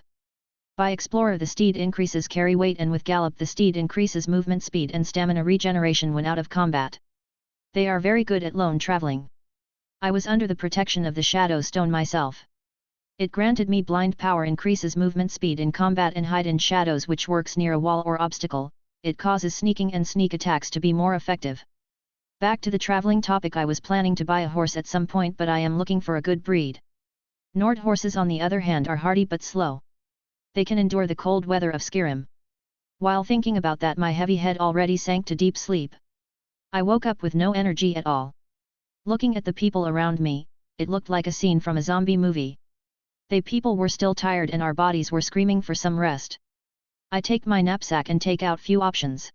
By Explorer the steed increases carry weight and with Gallop the steed increases movement speed and stamina regeneration when out of combat. They are very good at lone traveling. I was under the protection of the Shadow Stone myself. It granted me blind power, increases movement speed in combat and hide in shadows, which works near a wall or obstacle. It causes sneaking and sneak attacks to be more effective. Back to the traveling topic, I was planning to buy a horse at some point, but I am looking for a good breed. Nord horses on the other hand are hardy but slow. They can endure the cold weather of Skyrim. While thinking about that, my heavy head already sank to deep sleep. I woke up with no energy at all. Looking at the people around me, it looked like a scene from a zombie movie. They people were still tired and our bodies were screaming for some rest. I take my knapsack and take out few options.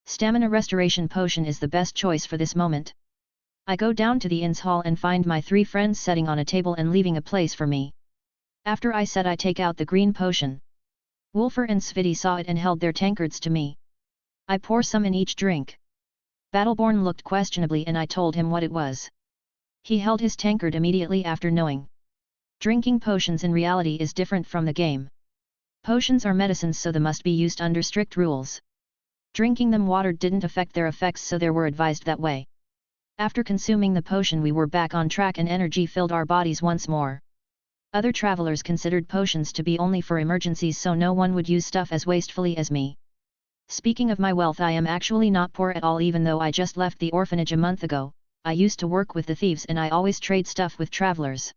Stamina restoration potion is the best choice for this moment. I go down to the inn's hall and find my 3 friends sitting on a table and leaving a place for me. After I said I take out the green potion. Wolfer and Sviti saw it and held their tankards to me. I pour some in each drink. Battleborn looked questionably and I told him what it was. He held his tankard immediately after knowing. Drinking potions in reality is different from the game. Potions are medicines, so they must be used under strict rules. Drinking them watered didn't affect their effects, so they were advised that way. After consuming the potion we were back on track and energy filled our bodies once more. Other travelers considered potions to be only for emergencies, so no one would use stuff as wastefully as me. Speaking of my wealth, I am actually not poor at all, even though I just left the orphanage a month ago. I used to work with the thieves and I always trade stuff with travelers.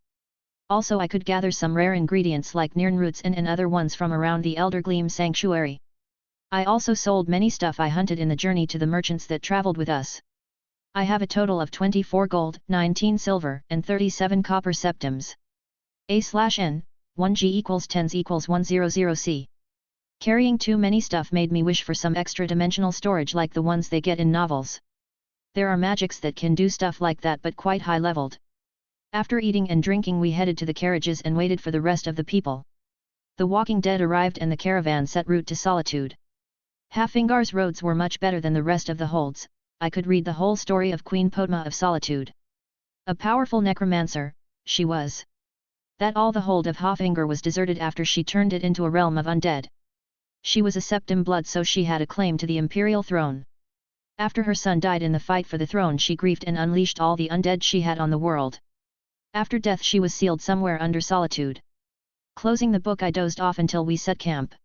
Also I could gather some rare ingredients like nirnroots and other ones from around the Eldergleam Sanctuary. I also sold many stuff I hunted in the journey to the merchants that traveled with us. I have a total of 24 gold, 19 silver, and 37 copper septims. A/N, 1G equals 10s equals 100C. Carrying too many stuff made me wish for some extra dimensional storage like the ones they get in novels. There are magics that can do stuff like that, but quite high leveled. After eating and drinking we headed to the carriages and waited for the rest of the people. The Walking Dead arrived and the caravan set route to Solitude. Hafingar's roads were much better than the rest of the holds. I could read the whole story of Queen Podma of Solitude. A powerful necromancer, she was. That all the hold of Hafingar was deserted after she turned it into a realm of undead. She was a septim blood, so she had a claim to the imperial throne. After her son died in the fight for the throne, she grieved and unleashed all the undead she had on the world. After death she was sealed somewhere under Solitude. Closing the book I dozed off until we set camp.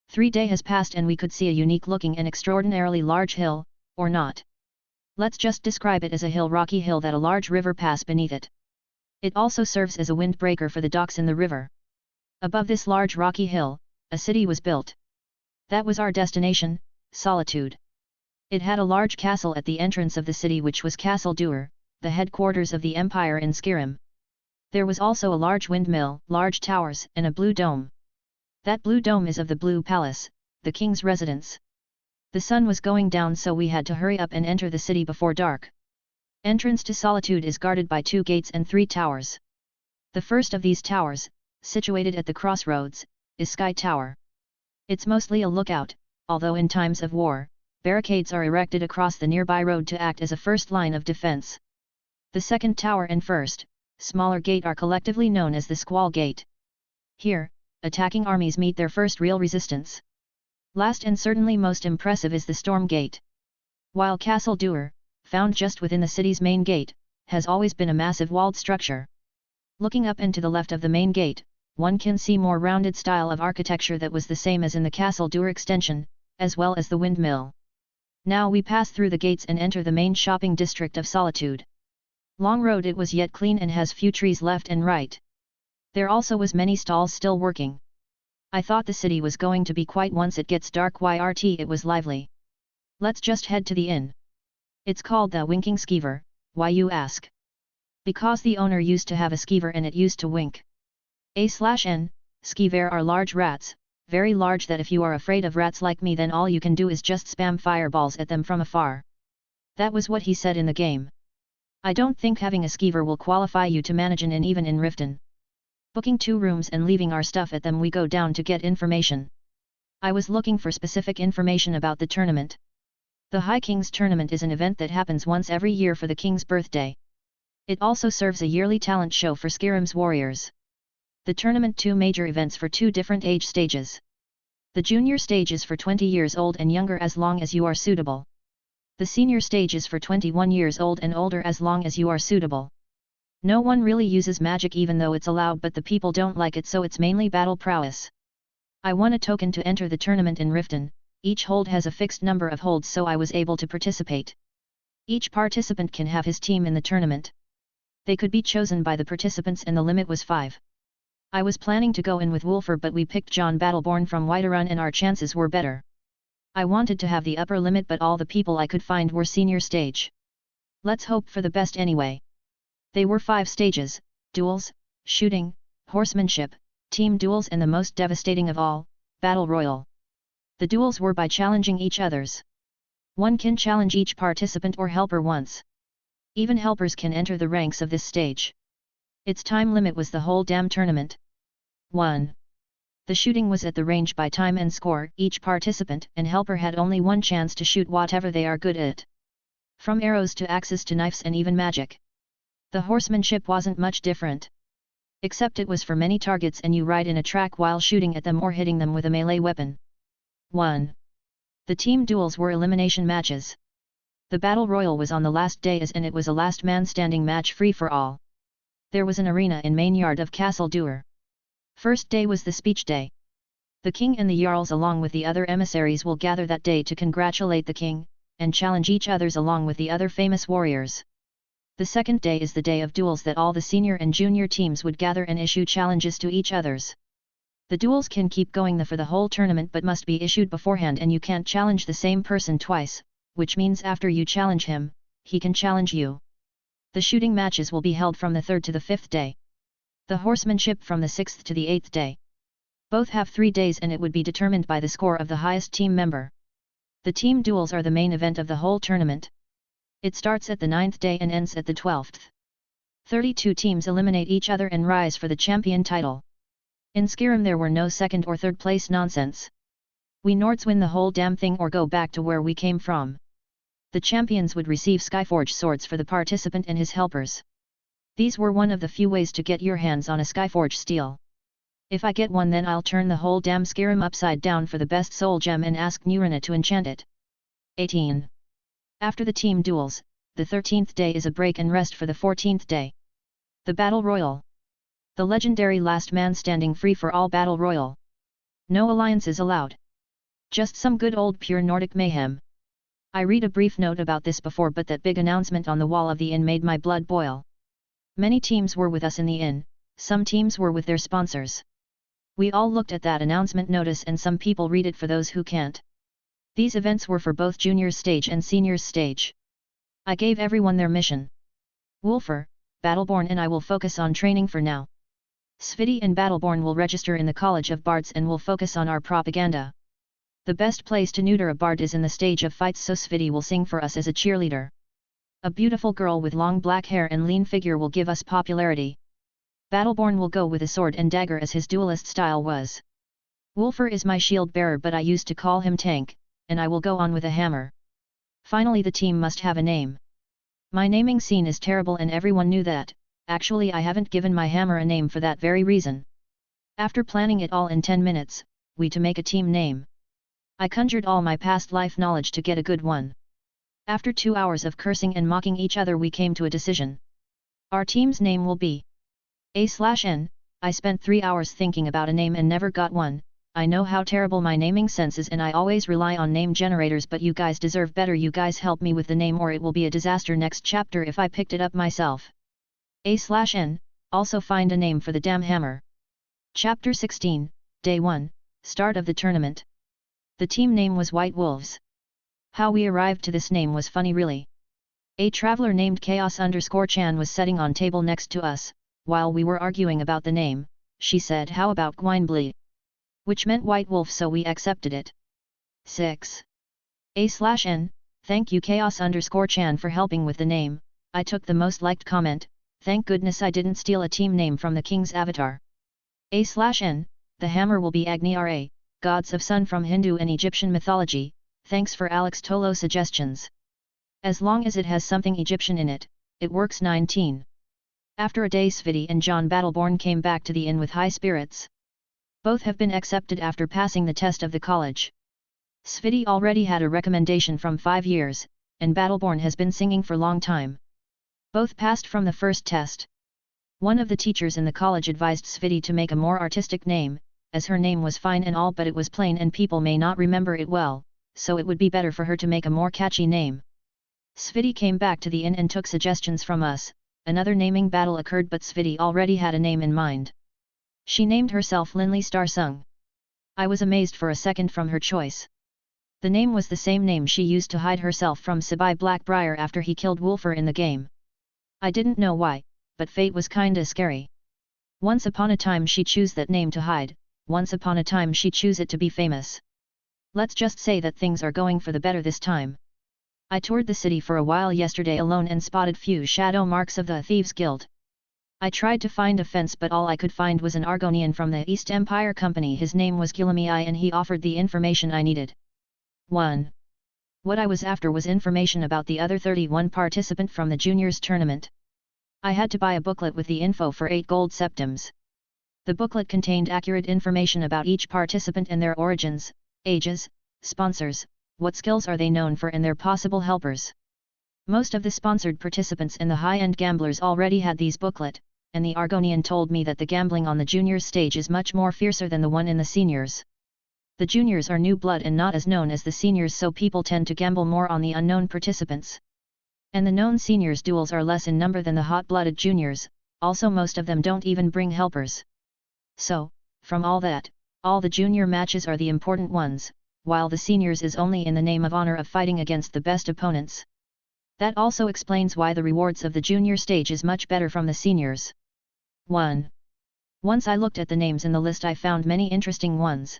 3 days has passed and we could see a unique looking and extraordinarily large hill, or not. Let's just describe it as a hill, rocky hill that a large river passed beneath it. It also serves as a windbreaker for the docks in the river. Above this large rocky hill, a city was built. That was our destination, Solitude. It had a large castle at the entrance of the city, which was Castle Duer, the headquarters of the empire in Skyrim. There was also a large windmill, large towers, and a blue dome. That blue dome is of the Blue Palace, the king's residence. The sun was going down, so we had to hurry up and enter the city before dark. Entrance to Solitude is guarded by 2 gates and 3 towers. The first of these towers, situated at the crossroads, is Sky Tower. It's mostly a lookout, although in times of war, barricades are erected across the nearby road to act as a first line of defense. The second tower and first, smaller gate are collectively known as the Squall Gate. Here, attacking armies meet their first real resistance. Last and certainly most impressive is the Storm Gate. While Castle Duer, found just within the city's main gate, has always been a massive walled structure. Looking up and to the left of the main gate, one can see more rounded style of architecture that was the same as in the Castle Duer extension, as well as the windmill. Now we pass through the gates and enter the main shopping district of Solitude. Long road it was, yet clean and has few trees left and right. There also was many stalls still working. I thought the city was going to be quiet once it gets dark, it was lively. Let's just head to the inn. It's called the Winking Skeever, why you ask? Because the owner used to have a skeever and it used to wink. A/N, skeever are large rats, very large, that if you are afraid of rats like me then all you can do is just spam fireballs at them from afar. That was what he said in the game. I don't think having a skeever will qualify you to manage an inn even in Riften. Booking 2 rooms and leaving our stuff at them, we go down to get information. I was looking for specific information about the tournament. The High King's Tournament is an event that happens once every year for the king's birthday. It also serves a yearly talent show for Skyrim's warriors. The tournament 2 major events for 2 different age stages. The junior stage is for 20 years old and younger as long as you are suitable. The senior stage is for 21 years old and older as long as you are suitable. No one really uses magic even though it's allowed, but the people don't like it, so it's mainly battle prowess. I won a token to enter the tournament in Riften. Each hold has a fixed number of holds, so I was able to participate. Each participant can have his team in the tournament. They could be chosen by the participants and the limit was 5. I was planning to go in with Wolfer, but we picked Jon Battleborn from Whiterun and our chances were better. I wanted to have the upper limit, but all the people I could find were senior stage. Let's hope for the best anyway. They were 5 stages: duels, shooting, horsemanship, team duels, and the most devastating of all, battle royal. The duels were by challenging each others. One can challenge each participant or helper once. Even helpers can enter the ranks of this stage. Its time limit was the whole damn tournament. 1. The shooting was at the range by time and score. Each participant and helper had only one chance to shoot whatever they are good at. From arrows to axes to knives and even magic. The horsemanship wasn't much different. Except it was for many targets and you ride in a track while shooting at them or hitting them with a melee weapon. 1. The team duels were elimination matches. The battle royal was on the last day and it was a last man standing match free for all. There was an arena in main yard of Castle Duer. First day was the speech day. The king and the jarls along with the other emissaries will gather that day to congratulate the king, and challenge each others along with the other famous warriors. The second day is the day of duels that all the senior and junior teams would gather and issue challenges to each others. The duels can keep going for the whole tournament but must be issued beforehand, and you can't challenge the same person twice, which means after you challenge him, he can challenge you. The shooting matches will be held from the 3rd to the 5th day. The horsemanship from the 6th to the 8th day. Both have 3 days and it would be determined by the score of the highest team member. The team duels are the main event of the whole tournament. It starts at the 9th day and ends at the 12th. 32 teams eliminate each other and rise for the champion title. In Skyrim there were no second or third place nonsense. We Nords win the whole damn thing or go back to where we came from. The champions would receive Skyforge swords for the participant and his helpers. These were one of the few ways to get your hands on a Skyforge steel. If I get one, then I'll turn the whole damn Skyrim upside down for the best soul gem and ask Nurina to enchant it. 18. After the team duels, the 13th day is a break and rest for the 14th day. The Battle Royal. The legendary last man standing free for all Battle Royal. No alliances allowed. Just some good old pure Nordic mayhem. I read a brief note about this before, but that big announcement on the wall of the inn made my blood boil. Many teams were with us in the inn, some teams were with their sponsors. We all looked at that announcement notice and some people read it for those who can't. These events were for both juniors stage and seniors stage. I gave everyone their mission. Wolfer, Battleborn and I will focus on training for now. Sviti and Battleborn will register in the College of Bards and will focus on our propaganda. The best place to neuter a bard is in the stage of fights, so Sviti will sing for us as a cheerleader. A beautiful girl with long black hair and lean figure will give us popularity. Battleborn will go with a sword and dagger as his duelist style was. Wolfer is my shield bearer, but I used to call him Tank, and I will go on with a hammer. Finally, the team must have a name. My naming scene is terrible and everyone knew that. Actually, I haven't given my hammer a name for that very reason. After planning it all in 10 minutes, we to make a team name. I conjured all my past life knowledge to get a good one. After 2 hours of cursing and mocking each other, we came to a decision. Our team's name will be A/N. I spent 3 hours thinking about a name and never got one. I know how terrible my naming sense is and I always rely on name generators, but you guys deserve better. You guys help me with the name or it will be a disaster next chapter if I picked it up myself. A/N, also find a name for the damn hammer. Chapter 16, Day 1, Start of the Tournament. The team name was White Wolves. How we arrived to this name was funny really. A traveler named Chaos_Chan was sitting on table next to us. While we were arguing about the name, she said, "How about Gwynblee?" Which meant White Wolf, so we accepted it. 6. A/N, thank you Chaos_Chan for helping with the name. I took the most liked comment, thank goodness I didn't steal a team name from the king's avatar. A/N, the hammer will be Agni Ra, gods of sun from Hindu and Egyptian mythology. Thanks for Alex Tolo suggestions. As long as it has something Egyptian in it, it works. 19. After a day, Sviti and Jon Battleborn came back to the inn with high spirits. Both have been accepted after passing the test of the college. Sviti already had a recommendation from 5 years, and Battleborn has been singing for long time. Both passed from the first test. One of the teachers in the college advised Sviti to make a more artistic name, as her name was fine and all but it was plain and people may not remember it well, so it would be better for her to make a more catchy name. Sviti came back to the inn and took suggestions from us. Another naming battle occurred but Sviti already had a name in mind. She named herself Linley Starsung. I was amazed for a second from her choice. The name was the same name she used to hide herself from Sibai Blackbriar after he killed Wolfer in the game. I didn't know why, but fate was kinda scary. Once upon a time she chose that name to hide, once upon a time she chose it to be famous. Let's just say that things are going for the better this time. I toured the city for a while yesterday alone and spotted few shadow marks of the Thieves Guild. I tried to find a fence but all I could find was an Argonian from the East Empire Company. His name was Gilamiai and he offered the information I needed. 1. What I was after was information about the other 31 participant from the juniors tournament. I had to buy a booklet with the info for 8 gold septims. The booklet contained accurate information about each participant and their origins, ages, sponsors, what skills are they known for and their possible helpers. Most of the sponsored participants and the high-end gamblers already had these booklet, and the Argonian told me that the gambling on the juniors stage is much more fiercer than the one in the seniors. The juniors are new blood and not as known as the seniors, so people tend to gamble more on the unknown participants. And the known seniors duels are less in number than the hot-blooded juniors, also most of them don't even bring helpers. So, from all that, all the junior matches are the important ones, while the seniors is only in the name of honor of fighting against the best opponents. That also explains why the rewards of the junior stage is much better from the seniors. 1. Once I looked at the names in the list I found many interesting ones.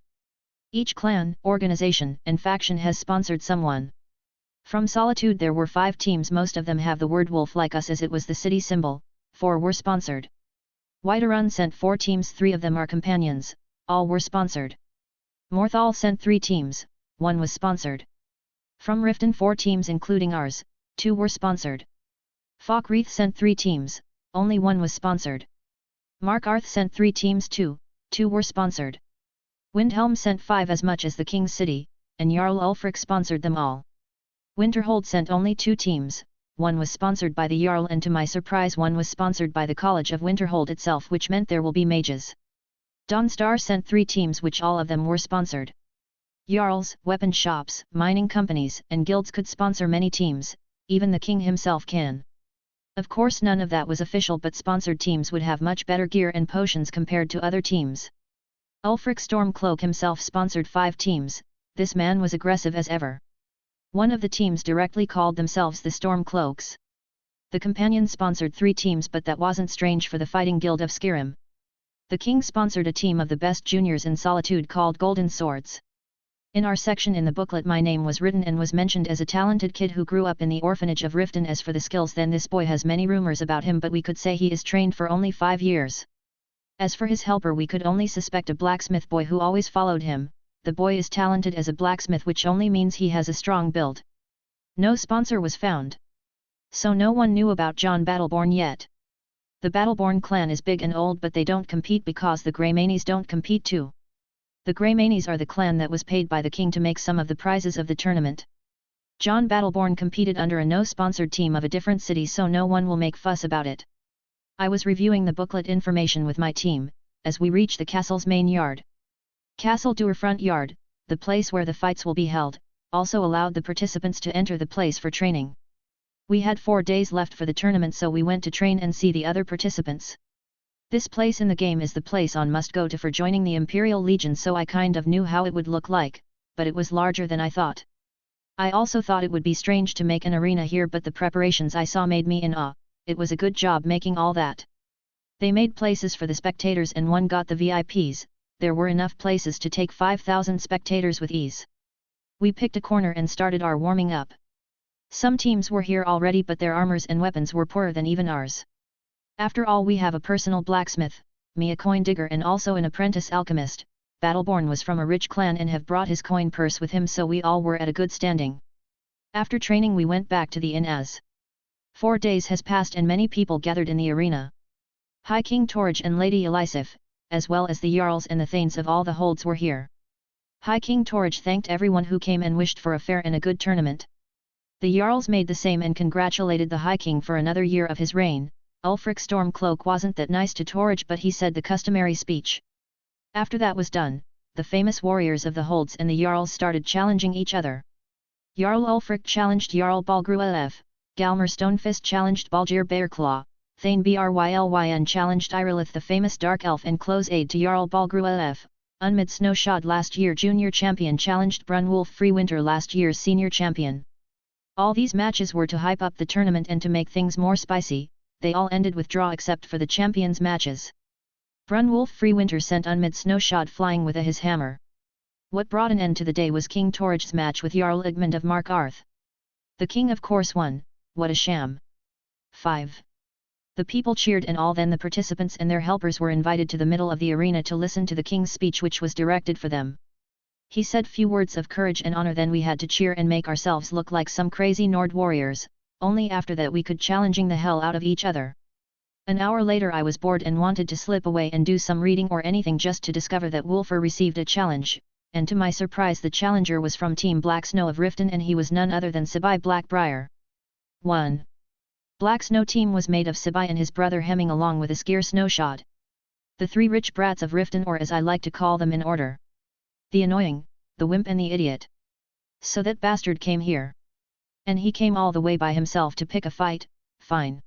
Each clan, organization, and faction has sponsored someone. From Solitude there were 5 teams, most of them have the word wolf like us as it was the city symbol, 4 were sponsored. Whiterun sent 4 teams, 3 of them are companions, all were sponsored. Morthal sent 3 teams, 1 was sponsored. From Riften 4 teams including ours, 2 were sponsored. Falkreath sent 3 teams, only 1 was sponsored. Markarth sent 3 teams too, 2 were sponsored. Windhelm sent 5 as much as the King's City, and Jarl Ulfric sponsored them all. Winterhold sent only 2 teams, 1 was sponsored by the Jarl and to my surprise 1 was sponsored by the College of Winterhold itself, which meant there will be mages. Dawnstar sent 3 teams which all of them were sponsored. Jarls, weapon shops, mining companies and guilds could sponsor many teams, even the king himself can. Of course none of that was official, but sponsored teams would have much better gear and potions compared to other teams. Ulfric Stormcloak himself sponsored 5 teams, this man was aggressive as ever. One of the teams directly called themselves the Stormcloaks. The companions sponsored 3 teams, but that wasn't strange for the fighting guild of Skyrim. The king sponsored a team of the best juniors in Solitude called Golden Swords. In our section in the booklet my name was written and was mentioned as a talented kid who grew up in the orphanage of Riften. As for the skills, then this boy has many rumors about him, but we could say he is trained for only 5 years. As for his helper, we could only suspect a blacksmith boy who always followed him. The boy is talented as a blacksmith, which only means he has a strong build. No sponsor was found. So no one knew about Jon Battleborn yet. The Battleborn clan is big and old, but they don't compete because the Greymanes don't compete too. The Greymanes are the clan that was paid by the king to make some of the prizes of the tournament. Jon Battleborn competed under a no-sponsored team of a different city, so no one will make fuss about it. I was reviewing the booklet information with my team, as we reached the castle's main yard. Castle Door front yard, the place where the fights will be held, also allowed the participants to enter the place for training. We had 4 days left for the tournament, so we went to train and see the other participants. This place in the game is the place on must go to for joining the Imperial Legion, so I kind of knew how it would look like, but it was larger than I thought. I also thought it would be strange to make an arena here, but the preparations I saw made me in awe. It was a good job making all that. They made places for the spectators and one got the VIPs. There were enough places to take 5,000 spectators with ease. We picked a corner and started our warming up. Some teams were here already, but their armors and weapons were poorer than even ours. After all, we have a personal blacksmith, me a coin digger and also an apprentice alchemist. Battleborn was from a rich clan and have brought his coin purse with him, so we all were at a good standing. After training we went back to the inn. As 4 days has passed and many people gathered in the arena. High King Torage and Lady Elisif, as well as the Jarls and the Thanes of all the holds were here. High King Torage thanked everyone who came and wished for a fair and a good tournament. The Jarls made the same and congratulated the High King for another year of his reign. Ulfric's Stormcloak wasn't that nice to Torridge, but he said the customary speech. After that was done, the famous warriors of the Holds and the Jarls started challenging each other. Jarl Ulfric challenged Jarl Balgruaf, Galmer Stonefist challenged Balgir Bearclaw, Thane Brylyn challenged Irilith the famous Dark Elf and close aid to Jarl Balgruaf, Unmid Snowshod last year junior champion challenged Brunwolf Freewinter last year's senior champion. All these matches were to hype up the tournament and to make things more spicy. They all ended with draw except for the champions matches. Brunwolf Freewinter sent Unmid Snowshod flying with his hammer. What brought an end to the day was King Torridge's match with Jarl Igmund of Markarth. The king of course won. What a sham. 5. The people cheered and all then the participants and their helpers were invited to the middle of the arena to listen to the king's speech which was directed for them. He said few words of courage and honor, then we had to cheer and make ourselves look like some crazy Nord warriors, only after that we could challenging the hell out of each other. An hour later I was bored and wanted to slip away and do some reading or anything just to discover that Wulfur received a challenge, and to my surprise the challenger was from Team Black Snow of Riften and he was none other than Sibai Blackbriar. 1. Black Snow team was made of Sibai and his brother Hemming along with Asgeir Snowshod. The three rich brats of Riften, or as I like to call them in order. The annoying, the wimp and the idiot. So that bastard came here. And he came all the way by himself to pick a fight. Fine.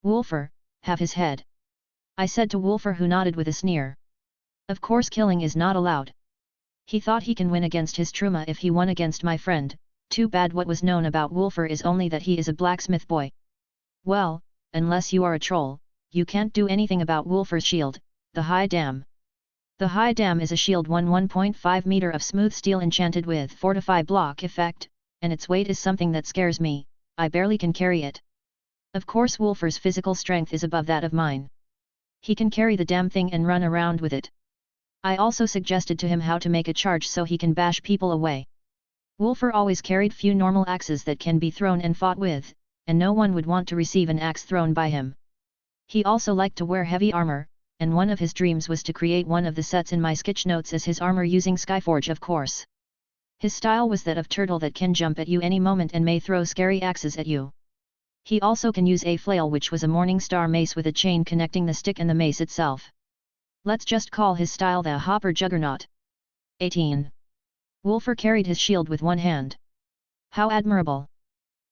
Wulfur, have his head. I said to Wulfur, who nodded with a sneer. Of course killing is not allowed. He thought he can win against his Truma if he won against my friend. Too bad what was known about Wulfur is only that he is a blacksmith boy. Well, unless you are a troll, you can't do anything about Wulfur's shield, the High Dam. The High Dam is a shield 1.5 meter of smooth steel enchanted with fortify block effect, and its weight is something that scares me. I barely can carry it. Of course Wulfur's physical strength is above that of mine. He can carry the damn thing and run around with it. I also suggested to him how to make a charge so he can bash people away. Wulfur always carried few normal axes that can be thrown and fought with, and no one would want to receive an axe thrown by him. He also liked to wear heavy armor, and one of his dreams was to create one of the sets in my sketch notes as his armor using Skyforge, of course. His style was that of turtle that can jump at you any moment and may throw scary axes at you. He also can use a flail, which was a morning star mace with a chain connecting the stick and the mace itself. Let's just call his style the Hopper Juggernaut. 18. Wulfur carried his shield with one hand. How admirable!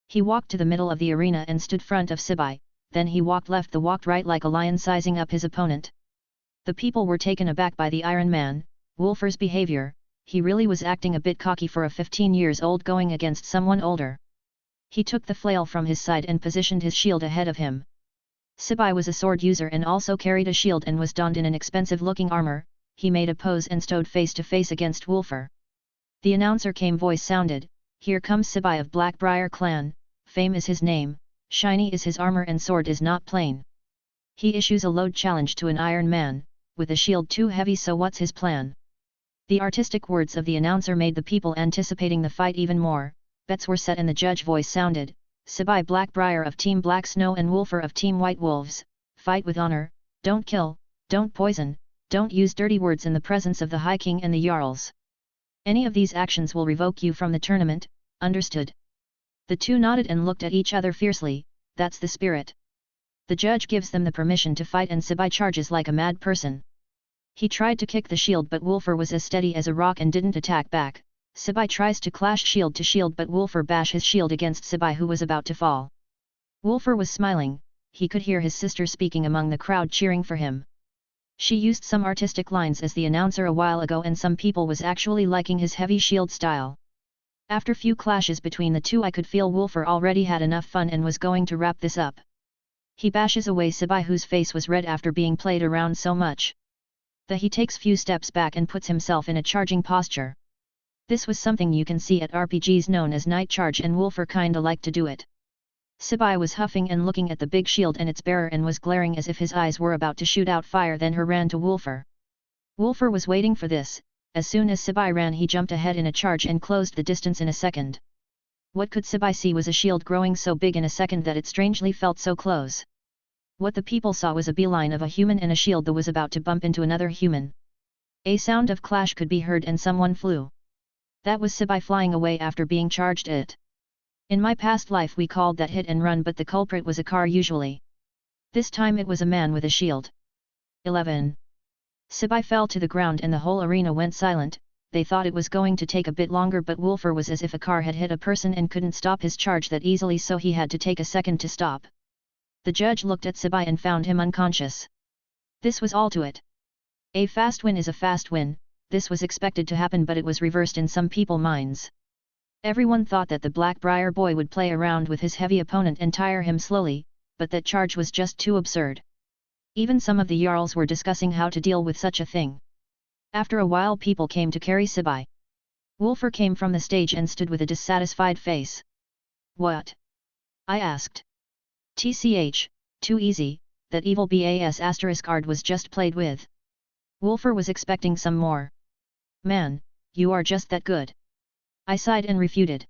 He walked to the middle of the arena and stood front of Sibai, then he walked left then walked right like a lion sizing up his opponent. The people were taken aback by the Iron Man, Wulfur's behavior. He really was acting a bit cocky for a 15 years old going against someone older. He took the flail from his side and positioned his shield ahead of him. Sibai was a sword user and also carried a shield and was donned in an expensive looking armor. He made a pose and stood face to face against Wulfur. The announcer came, voice sounded, "Here comes Sibai of Blackbriar clan, fame is his name, shiny is his armor and sword is not plain. He issues a load challenge to an Iron Man, with a shield too heavy, so what's his plan?" The artistic words of the announcer made the people anticipating the fight even more. Bets were set and the judge voice sounded, "Sibai Blackbriar of Team Black Snow and Wulfur of Team White Wolves, fight with honor, don't kill, don't poison, don't use dirty words in the presence of the High King and the Jarls. Any of these actions will revoke you from the tournament, understood?" The two nodded and looked at each other fiercely. That's the spirit. The judge gives them the permission to fight and Sibai charges like a mad person. He tried to kick the shield but Wulfur was as steady as a rock and didn't attack back. Sibai tries to clash shield to shield but Wulfur bash his shield against Sibai, who was about to fall. Wulfur was smiling. He could hear his sister speaking among the crowd cheering for him. She used some artistic lines as the announcer a while ago and some people was actually liking his heavy shield style. After few clashes between the two I could feel Wulfur already had enough fun and was going to wrap this up. He bashes away Sibai, whose face was red after being played around so much. He takes few steps back and puts himself in a charging posture. This was something you can see at RPGs known as Night Charge and Wulfur kinda liked to do it. Sibai was huffing and looking at the big shield and its bearer and was glaring as if his eyes were about to shoot out fire, then ran to Wulfur. Wulfur was waiting for this. As soon as Sibai ran he jumped ahead in a charge and closed the distance in a second. What could Sibai see was a shield growing so big in a second that it strangely felt so close. What the people saw was a beeline of a human and a shield that was about to bump into another human. A sound of clash could be heard and someone flew. That was Sibai flying away after being charged it. In my past life we called that hit and run, but the culprit was a car usually. This time it was a man with a shield. 11. Sibai fell to the ground and the whole arena went silent. They thought it was going to take a bit longer, but Wolfer was as if a car had hit a person and couldn't stop his charge that easily, so he had to take a second to stop. The judge looked at Sibai and found him unconscious. This was all to it. A fast win is a fast win. This was expected to happen, but it was reversed in some people's minds. Everyone thought that the Black Briar boy would play around with his heavy opponent and tire him slowly, but that charge was just too absurd. Even some of the Jarls were discussing how to deal with such a thing. After a while people came to carry Sibai. Wolfer came from the stage and stood with a dissatisfied face. What? I asked. TCH, too easy, that evil BAS *ard was just played with. Wolfer was expecting some more. Man, you are just that good. I sighed and refuted.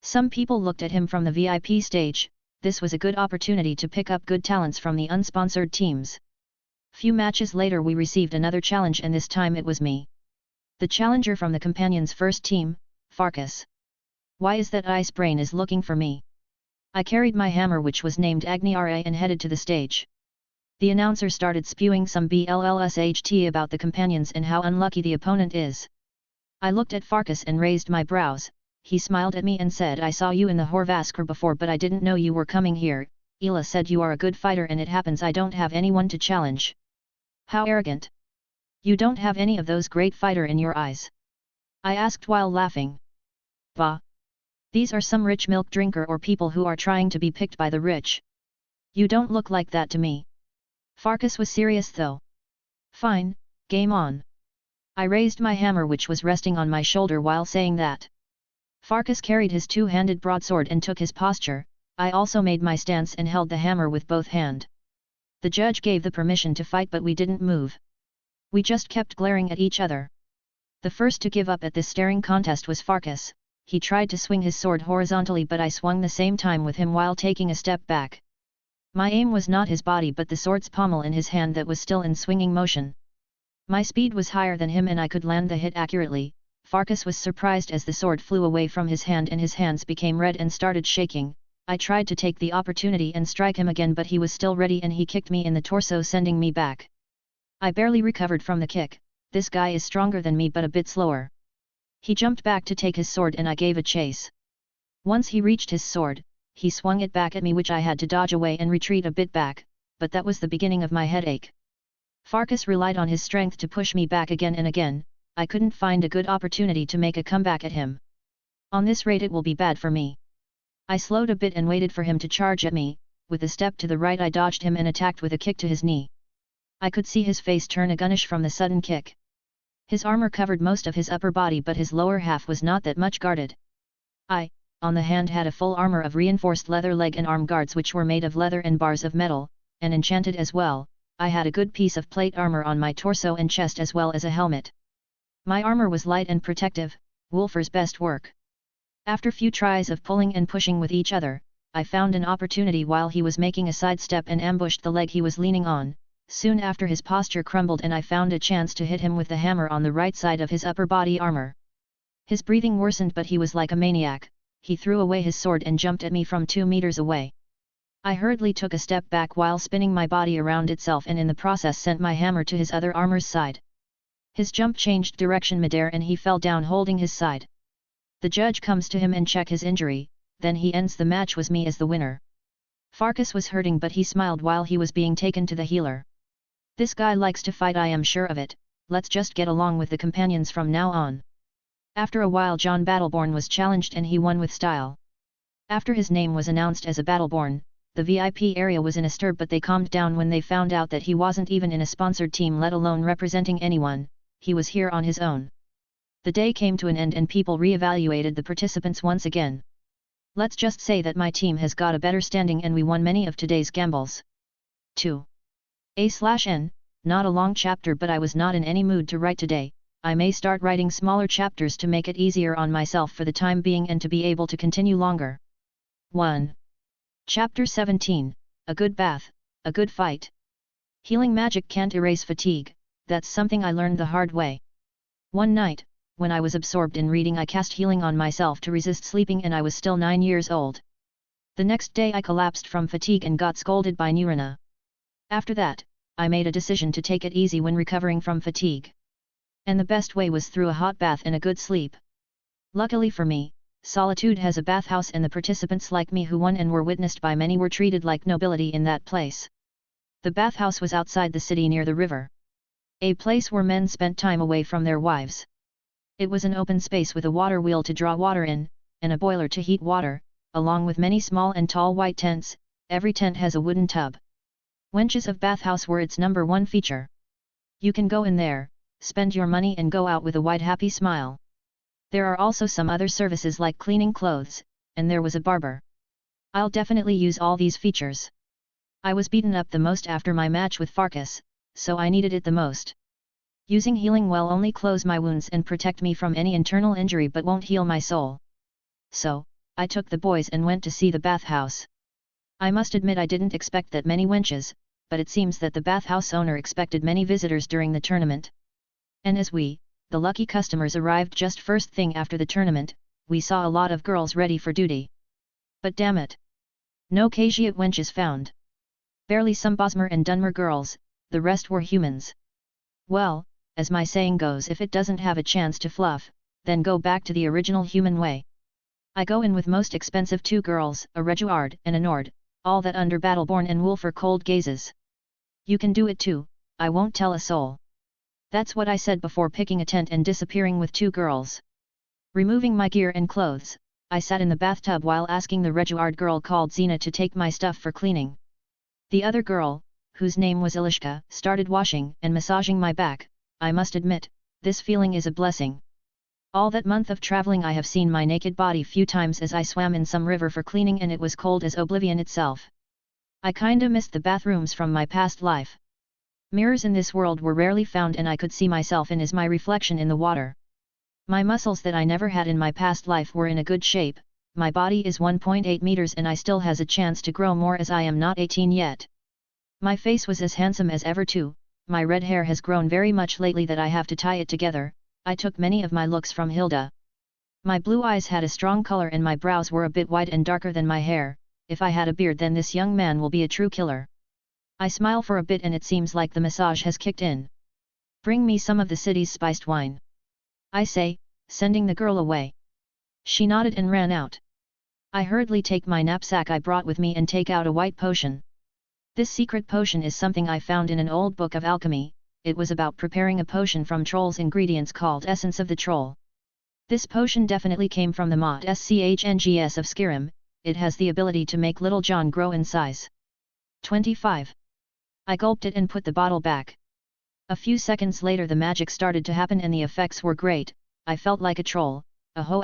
Some people looked at him from the VIP stage. This was a good opportunity to pick up good talents from the unsponsored teams. Few matches later we received another challenge, and this time it was me. The challenger from the companions' first team, Farkas. Why is that Ice Brain is looking for me? I carried my hammer, which was named Agni-Ra, and headed to the stage. The announcer started spewing some BLLSHT about the companions and how unlucky the opponent is. I looked at Farkas and raised my brows. He smiled at me and said, I saw you in the Horvaskr before, but I didn't know you were coming here. Ela said you are a good fighter, and it happens I don't have anyone to challenge. How arrogant. You don't have any of those great fighter in your eyes? I asked while laughing. Bah! These are some rich milk drinker or people who are trying to be picked by the rich. You don't look like that to me. Farkas was serious though. Fine, game on. I raised my hammer, which was resting on my shoulder, while saying that. Farkas carried his two-handed broadsword and took his posture. I also made my stance and held the hammer with both hands. The judge gave the permission to fight, but we didn't move. We just kept glaring at each other. The first to give up at this staring contest was Farkas. He tried to swing his sword horizontally, but I swung the same time with him while taking a step back. My aim was not his body but the sword's pommel in his hand that was still in swinging motion. My speed was higher than him and I could land the hit accurately. Farkas was surprised as the sword flew away from his hand and his hands became red and started shaking. I tried to take the opportunity and strike him again, but he was still ready and he kicked me in the torso, sending me back. I barely recovered from the kick. This guy is stronger than me but a bit slower. He jumped back to take his sword and I gave a chase. Once he reached his sword, he swung it back at me, which I had to dodge away and retreat a bit back, but that was the beginning of my headache. Farkas relied on his strength to push me back again and again. I couldn't find a good opportunity to make a comeback at him. On this rate it will be bad for me. I slowed a bit and waited for him to charge at me. With a step to the right I dodged him and attacked with a kick to his knee. I could see his face turn agunish from the sudden kick. His armor covered most of his upper body, but his lower half was not that much guarded. I, on the hand, had a full armor of reinforced leather leg and arm guards which were made of leather and bars of metal, and enchanted as well. I had a good piece of plate armor on my torso and chest as well as a helmet. My armor was light and protective, Wolfer's best work. After few tries of pulling and pushing with each other, I found an opportunity while he was making a sidestep and ambushed the leg he was leaning on. Soon after his posture crumbled and I found a chance to hit him with the hammer on the right side of his upper body armor. His breathing worsened, but he was like a maniac. He threw away his sword and jumped at me from 2 meters away. I hurriedly took a step back while spinning my body around itself and in the process sent my hammer to his other armor's side. His jump changed direction midair and he fell down holding his side. The judge comes to him and check his injury, then he ends the match with me as the winner. Farkas was hurting but he smiled while he was being taken to the healer. This guy likes to fight, I am sure of it. Let's just get along with the companions from now on. After a while Jon Battleborn was challenged and he won with style. After his name was announced as a Battleborn, the VIP area was in a stir, but they calmed down when they found out that he wasn't even in a sponsored team, let alone representing anyone. He was here on his own. The day came to an end and people re-evaluated the participants once again. Let's just say that my team has got a better standing and we won many of today's gambles. 2. A/N, not a long chapter, but I was not in any mood to write today. I may start writing smaller chapters to make it easier on myself for the time being and to be able to continue longer. 1. Chapter 17, A Good Bath, A Good Fight. Healing magic can't erase fatigue, that's something I learned the hard way. One night, when I was absorbed in reading, I cast healing on myself to resist sleeping and I was still 9 years old. The next day I collapsed from fatigue and got scolded by Nurina. After that, I made a decision to take it easy when recovering from fatigue. And the best way was through a hot bath and a good sleep. Luckily for me, Solitude has a bathhouse and the participants like me who won and were witnessed by many were treated like nobility in that place. The bathhouse was outside the city near the river. A place where men spent time away from their wives. It was an open space with a water wheel to draw water in, and a boiler to heat water, along with many small and tall white tents. Every tent has a wooden tub. Wenches of bathhouse were its number one feature. You can go in there, spend your money and go out with a wide happy smile. There are also some other services like cleaning clothes, and there was a barber. I'll definitely use all these features. I was beaten up the most after my match with Farkas, so I needed it the most. Using healing well only close my wounds and protect me from any internal injury but won't heal my soul. So, I took the boys and went to see the bathhouse. I must admit I didn't expect that many wenches, but it seems that the bathhouse owner expected many visitors during the tournament. And as we, the lucky customers arrived just first thing after the tournament, we saw a lot of girls ready for duty. But damn it! No Khajiit wenches found. Barely some Bosmer and Dunmer girls, the rest were humans. Well, as my saying goes, if it doesn't have a chance to fluff, then go back to the original human way. I go in with most expensive 2 girls, a Reguard and a Nord, all that under Battleborn and Wolfer cold gazes. You can do it too, I won't tell a soul. That's what I said before picking a tent and disappearing with 2 girls. Removing my gear and clothes, I sat in the bathtub while asking the Reguard girl called Xena to take my stuff for cleaning. The other girl, whose name was Ilishka, started washing and massaging my back. I must admit, this feeling is a blessing. All that month of traveling I have seen my naked body few times as I swam in some river for cleaning and it was cold as oblivion itself. I kinda missed the bathrooms from my past life. Mirrors in this world were rarely found and I could see myself in as my reflection in the water. My muscles that I never had in my past life were in a good shape, my body is 1.8 meters and I still has a chance to grow more as I am not 18 yet. My face was as handsome as ever too, my red hair has grown very much lately that I have to tie it together. I took many of my looks from Hilda. My blue eyes had a strong color and my brows were a bit white and darker than my hair. If I had a beard then this young man will be a true killer. I smile for a bit and it seems like the massage has kicked in. Bring me some of the city's spiced wine. I say, sending the girl away. She nodded and ran out. I hurriedly take my knapsack I brought with me and take out a white potion. This secret potion is something I found in an old book of alchemy. It was about preparing a potion from Troll's ingredients called Essence of the Troll. This potion definitely came from the mod SCHNGS of Skyrim, it has the ability to make Little John grow in size. 25. I gulped it and put the bottle back. A few seconds later the magic started to happen and the effects were great. I felt like a troll, a ho**.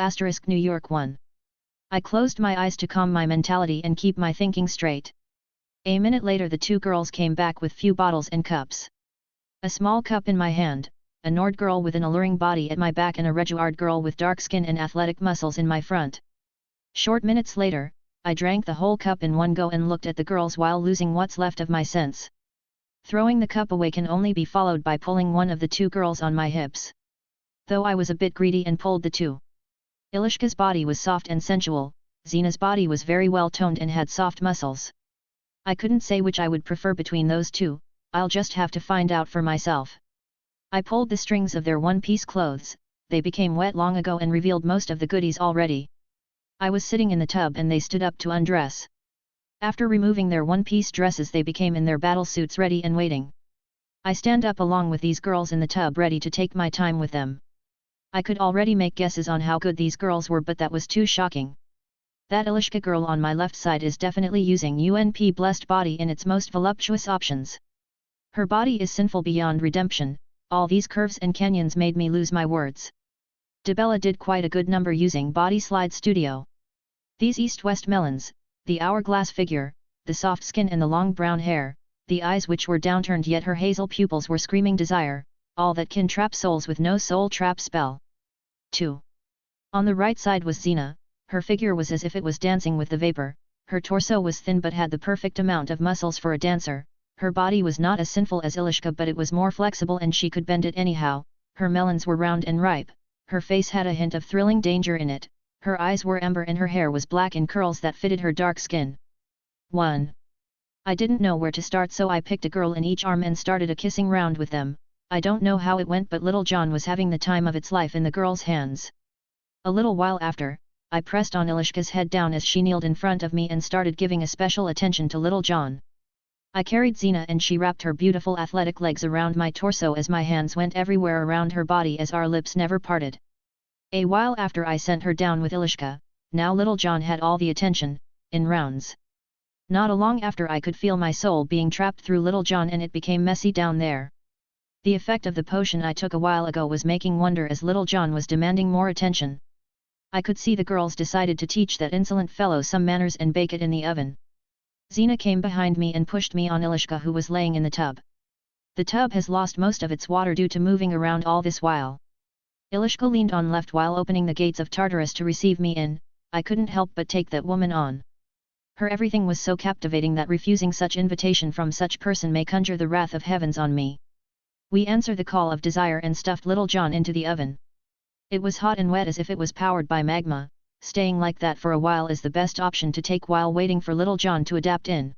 New York 1. I closed my eyes to calm my mentality and keep my thinking straight. A minute later the 2 girls came back with few bottles and cups. A small cup in my hand, a Nord girl with an alluring body at my back and a Reguard girl with dark skin and athletic muscles in my front. Short minutes later, I drank the whole cup in one go and looked at the girls while losing what's left of my sense. Throwing the cup away can only be followed by pulling one of the 2 girls on my hips. Though I was a bit greedy and pulled the 2. Ilishka's body was soft and sensual, Xena's body was very well toned and had soft muscles. I couldn't say which I would prefer between those 2, I'll just have to find out for myself. I pulled the strings of their one-piece clothes, they became wet long ago and revealed most of the goodies already. I was sitting in the tub and they stood up to undress. After removing their one-piece dresses they became in their battle suits ready and waiting. I stand up along with these girls in the tub ready to take my time with them. I could already make guesses on how good these girls were but that was too shocking. That Ilishka girl on my left side is definitely using UNP blessed body in its most voluptuous options. Her body is sinful beyond redemption, all these curves and canyons made me lose my words. Debella did quite a good number using Body Slide Studio. These east-west melons, the hourglass figure, the soft skin and the long brown hair, the eyes which were downturned yet her hazel pupils were screaming desire, all that can trap souls with no soul trap spell. 2. On the right side was Xena, her figure was as if it was dancing with the vapor, her torso was thin but had the perfect amount of muscles for a dancer, her body was not as sinful as Ilishka but it was more flexible and she could bend it anyhow, her melons were round and ripe, her face had a hint of thrilling danger in it, her eyes were amber and her hair was black in curls that fitted her dark skin. 1. I didn't know where to start, so I picked a girl in each arm and started a kissing round with them. I don't know how it went, but little Jon was having the time of its life in the girl's hands. A little while after, I pressed on Ilishka's head down as she kneeled in front of me and started giving a special attention to little Jon. I carried Xena and she wrapped her beautiful athletic legs around my torso as my hands went everywhere around her body as our lips never parted. A while after I sent her down with Ilishka. Now little Jon had all the attention, in rounds. Not long after I could feel my soul being trapped through little Jon and it became messy down there. The effect of the potion I took a while ago was making wonder as little Jon was demanding more attention. I could see the girls decided to teach that insolent fellow some manners and bake it in the oven. Xena came behind me and pushed me on Ilishka, who was laying in the tub. The tub has lost most of its water due to moving around all this while. Ilishka leaned on left while opening the gates of Tartarus to receive me in. I couldn't help but take that woman on. Her everything was so captivating that refusing such invitation from such person may conjure the wrath of heavens on me. We answered the call of desire and stuffed little Jon into the oven. It was hot and wet as if it was powered by magma. Staying like that for a while is the best option to take while waiting for little Jon to adapt in.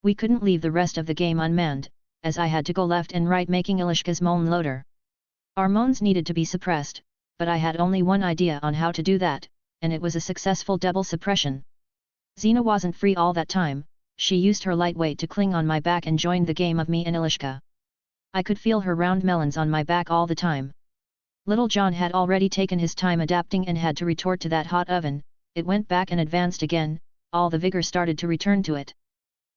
We couldn't leave the rest of the game unmanned, as I had to go left and right making Ilishka's moan louder. Our moans needed to be suppressed, but I had only one idea on how to do that, and it was a successful double suppression. Xena wasn't free all that time. She used her lightweight to cling on my back and joined the game of me and Ilishka. I could feel her round melons on my back all the time. Little Jon had already taken his time adapting and had to retort to that hot oven. It went back and advanced again, all the vigor started to return to it.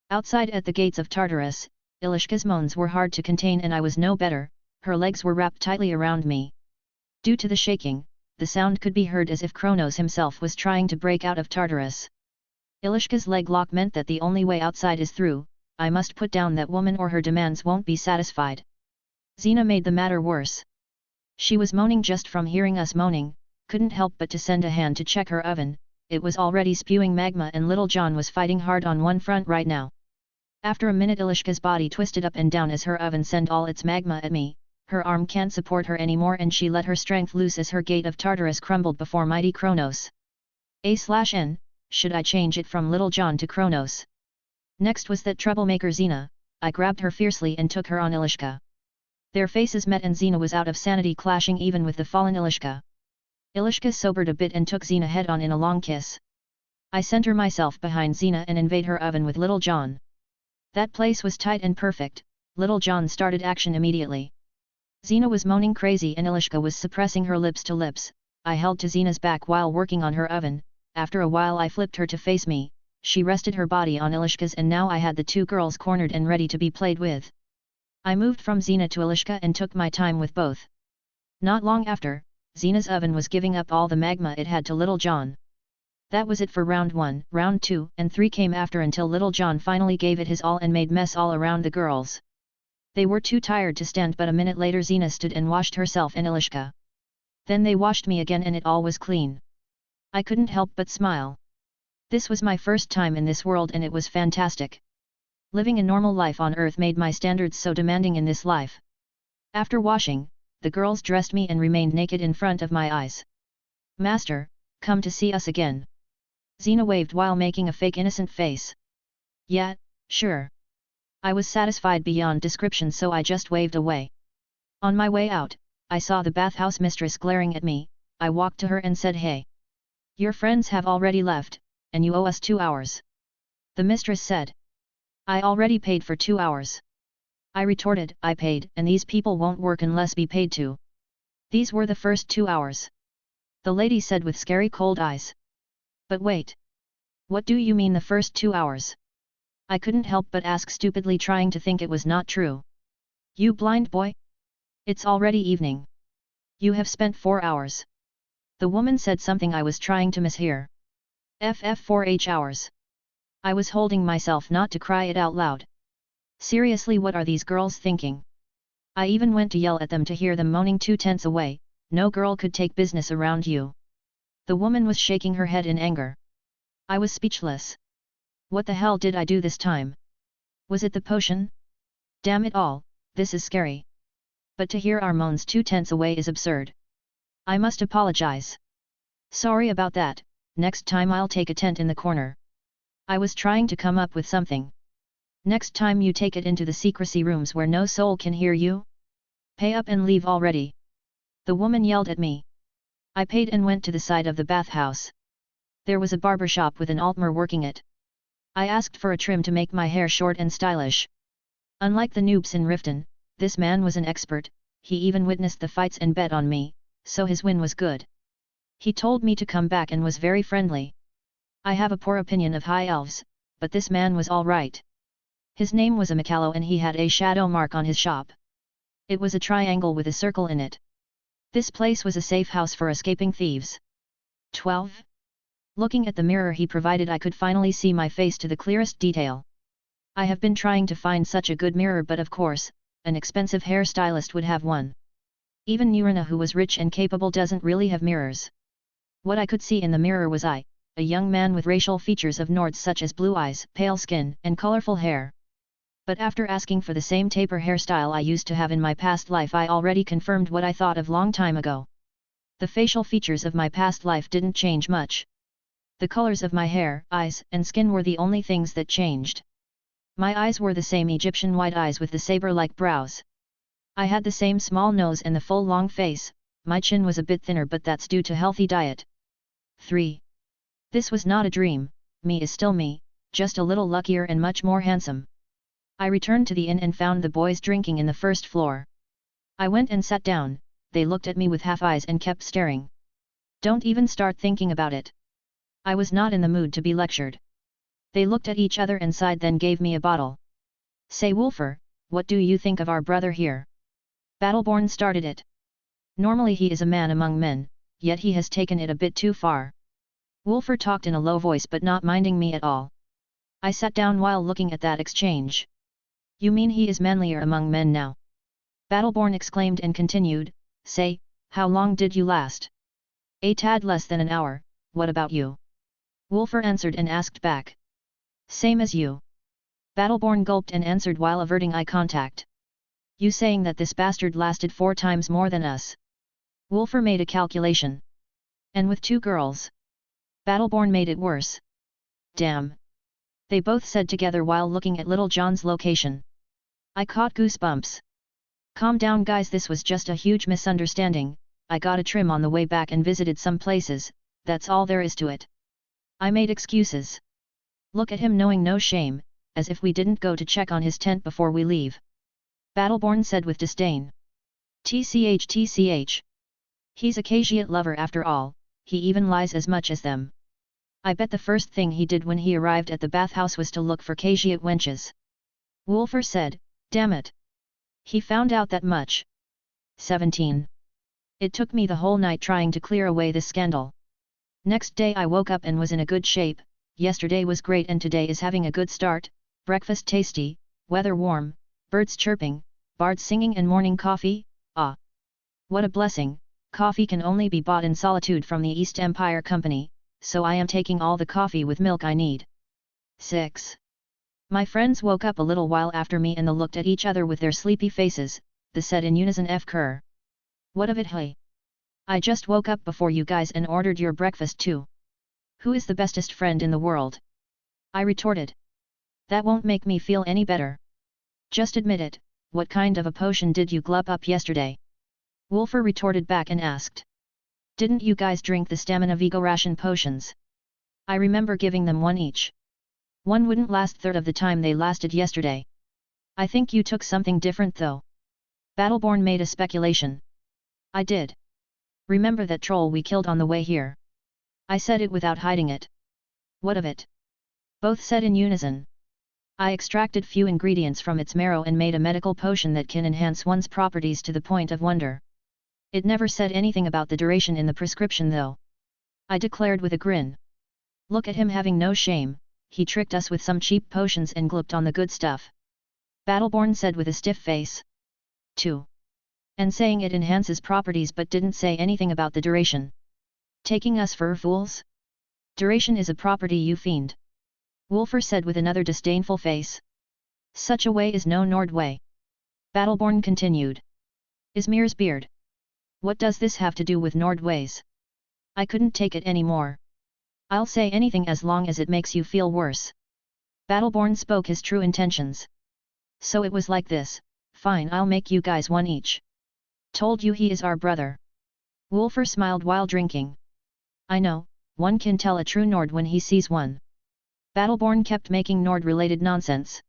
Outside at the gates of Tartarus, Ilishka's moans were hard to contain and I was no better. Her legs were wrapped tightly around me. Due to the shaking, the sound could be heard as if Kronos himself was trying to break out of Tartarus. Ilishka's leg lock meant that the only way outside is through. I must put down that woman or her demands won't be satisfied. Xena made the matter worse. She was moaning just from hearing us moaning, couldn't help but to send a hand to check her oven. It was already spewing magma and little Jon was fighting hard on one front right now. After a minute Ilishka's body twisted up and down as her oven sent all its magma at me. Her arm can't support her anymore and she let her strength loose as her gate of Tartarus crumbled before mighty Kronos. A/N, should I change it from little Jon to Kronos? Next was that troublemaker Xena. I grabbed her fiercely and took her on Ilishka. Their faces met and Xena was out of sanity, clashing even with the fallen Ilishka. Ilishka sobered a bit and took Xena head on in a long kiss. I center myself behind Xena and invade her oven with little Jon. That place was tight and perfect. Little Jon started action immediately. Xena was moaning crazy and Ilishka was suppressing her lips to lips. I held to Xena's back while working on her oven. After a while I flipped her to face me. She rested her body on Ilishka's and now I had the two girls cornered and ready to be played with. I moved from Xena to Ilishka and took my time with both. Not long after, Xena's oven was giving up all the magma it had to little Jon. That was it for round 1, round 2 and 3 came after until little Jon finally gave it his all and made mess all around the girls. They were too tired to stand, but a minute later Xena stood and washed herself and Ilishka. Then they washed me again and it all was clean. I couldn't help but smile. This was my first time in this world and it was fantastic. Living a normal life on Earth made my standards so demanding in this life. After washing, the girls dressed me and remained naked in front of my eyes. "Master, come to see us again." Xena waved while making a fake innocent face. "Yeah, sure." I was satisfied beyond description, so I just waved away. On my way out, I saw the bathhouse mistress glaring at me. I walked to her and said, "Hey. Your friends have already left, and you owe us 2 hours." The mistress said. "I already paid for 2 hours." I retorted, "I paid, and these people won't work unless be paid to." "These were the first 2 hours." The lady said with scary cold eyes. "But wait. What do you mean the first 2 hours?" I couldn't help but ask stupidly, trying to think it was not true. "You blind boy? It's already evening. You have spent 4 hours. The woman said something I was trying to mishear. "4 hours. I was holding myself not to cry it out loud. Seriously, what are these girls thinking? I even went to yell at them to hear them moaning 2 tents away. No girl could take business around you. The woman was shaking her head in anger. I was speechless. What the hell did I do this time? Was it the potion? Damn it all, this is scary. But to hear our moans 2 tents away is absurd. I must apologize. Sorry about that, next time I'll take a tent in the corner. I was trying to come up with something. Next time you take it into the secrecy rooms where no soul can hear you? Pay up and leave already. The woman yelled at me. I paid and went to the side of the bathhouse. There was a barber shop with an altmer working it. I asked for a trim to make my hair short and stylish. Unlike the noobs in Riften, this man was an expert. He even witnessed the fights and bet on me, so his win was good. He told me to come back and was very friendly. I have a poor opinion of high elves, but this man was all right. His name was Amicalo and he had a shadow mark on his shop. It was a triangle with a circle in it. This place was a safe house for escaping thieves. 12. Looking at the mirror he provided, I could finally see my face to the clearest detail. I have been trying to find such a good mirror, but of course, an expensive hairstylist would have one. Even Nurina, who was rich and capable, doesn't really have mirrors. What I could see in the mirror was I, a young man with racial features of Nords such as blue eyes, pale skin, and colorful hair. But after asking for the same taper hairstyle I used to have in my past life, I already confirmed what I thought of long time ago. The facial features of my past life didn't change much. The colors of my hair, eyes, and skin were the only things that changed. My eyes were the same Egyptian white eyes with the saber-like brows. I had the same small nose and the full long face. My chin was a bit thinner, but that's due to healthy diet. 3. This was not a dream, me is still me, just a little luckier and much more handsome. I returned to the inn and found the boys drinking in the first floor. I went and sat down. They looked at me with half eyes and kept staring. Don't even start thinking about it. I was not in the mood to be lectured. They looked at each other and sighed, then gave me a bottle. Say Wolfer, what do you think of our brother here? Battleborn started it. Normally he is a man among men, yet he has taken it a bit too far. Wolfer talked in a low voice but not minding me at all. I sat down while looking at that exchange. You mean he is manlier among men now? Battleborn exclaimed and continued, say, how long did you last? A tad less than an hour, what about you? Wolfer answered and asked back. Same as you. Battleborn gulped and answered while averting eye contact. You saying that this bastard lasted 4 times more than us? Wolfer made a calculation. And with 2 girls. Battleborn made it worse. Damn. They both said together while looking at Little John's location. I caught goosebumps. Calm down guys, this was just a huge misunderstanding. I got a trim on the way back and visited some places, that's all there is to it. I made excuses. Look at him, knowing no shame, as if we didn't go to check on his tent before we leave. Battleborn said with disdain. TCH. He's a Khajiit lover after all, he even lies as much as them. I bet the first thing he did when he arrived at the bathhouse was to look for Khajiit wenches. Wolfer said, damn it. He found out that much. 17. It took me the whole night trying to clear away this scandal. Next day I woke up and was in a good shape. Yesterday was great and today is having a good start. Breakfast tasty, weather warm, birds chirping, bards singing and morning coffee, ah! What a blessing. Coffee can only be bought in solitude from the East Empire Company, so I am taking all the coffee with milk I need. 6. My friends woke up a little while after me and they looked at each other with their sleepy faces. They said in unison, F. Kerr. What of it, hey? I just woke up before you guys and ordered your breakfast too. Who is the bestest friend in the world? I retorted. That won't make me feel any better. Just admit it, what kind of a potion did you glub up yesterday? Wolfer retorted back and asked. Didn't you guys drink the stamina Vigo ration potions? I remember giving them 1 each. One wouldn't last 1/3 of the time they lasted yesterday. I think you took something different though. Battleborn made a speculation. I did. Remember that troll we killed on the way here? I said it without hiding it. What of it? Both said in unison. I extracted few ingredients from its marrow and made a medical potion that can enhance one's properties to the point of wonder. It never said anything about the duration in the prescription though. I declared with a grin. Look at him having no shame, he tricked us with some cheap potions and glupped on the good stuff. Battleborn said with a stiff face. 2. And saying it enhances properties but didn't say anything about the duration. Taking us for fools? Duration is a property, you fiend. Wolfer said with another disdainful face. Such a way is no Nord way. Battleborn continued. Ismir's beard. What does this have to do with Nord ways? I couldn't take it anymore. I'll say anything as long as it makes you feel worse. Battleborn spoke his true intentions. So it was like this, fine, I'll make you guys one each. Told you he is our brother. Wolfer smiled while drinking. I know, one can tell a true Nord when he sees one. Battleborn kept making Nord-related nonsense.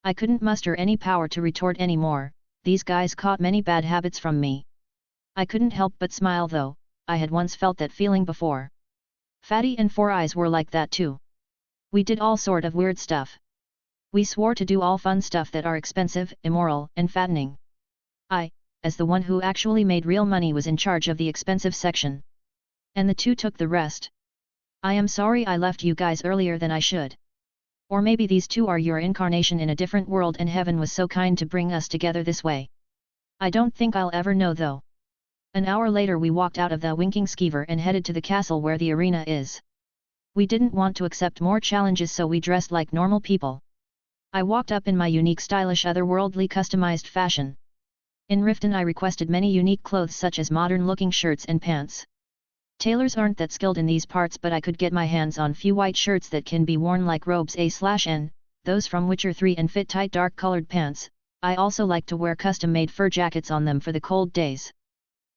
I couldn't muster any power to retort anymore, these guys caught many bad habits from me. I couldn't help but smile though, I had once felt that feeling before. Fatty and Four Eyes were like that too. We did all sort of weird stuff. We swore to do all fun stuff that are expensive, immoral, and fattening. I, as the one who actually made real money, was in charge of the expensive section. And the two took the rest. I am sorry I left you guys earlier than I should. Or maybe these two are your incarnation in a different world and heaven was so kind to bring us together this way. I don't think I'll ever know though. An hour later we walked out of the Winking Skeever and headed to the castle where the arena is. We didn't want to accept more challenges, so we dressed like normal people. I walked up in my unique, stylish, otherworldly customized fashion. In Riften I requested many unique clothes such as modern-looking shirts and pants. Tailors aren't that skilled in these parts, but I could get my hands on few white shirts that can be worn like robes A/N, those from Witcher 3, and fit tight dark-colored pants. I also like to wear custom-made fur jackets on them for the cold days.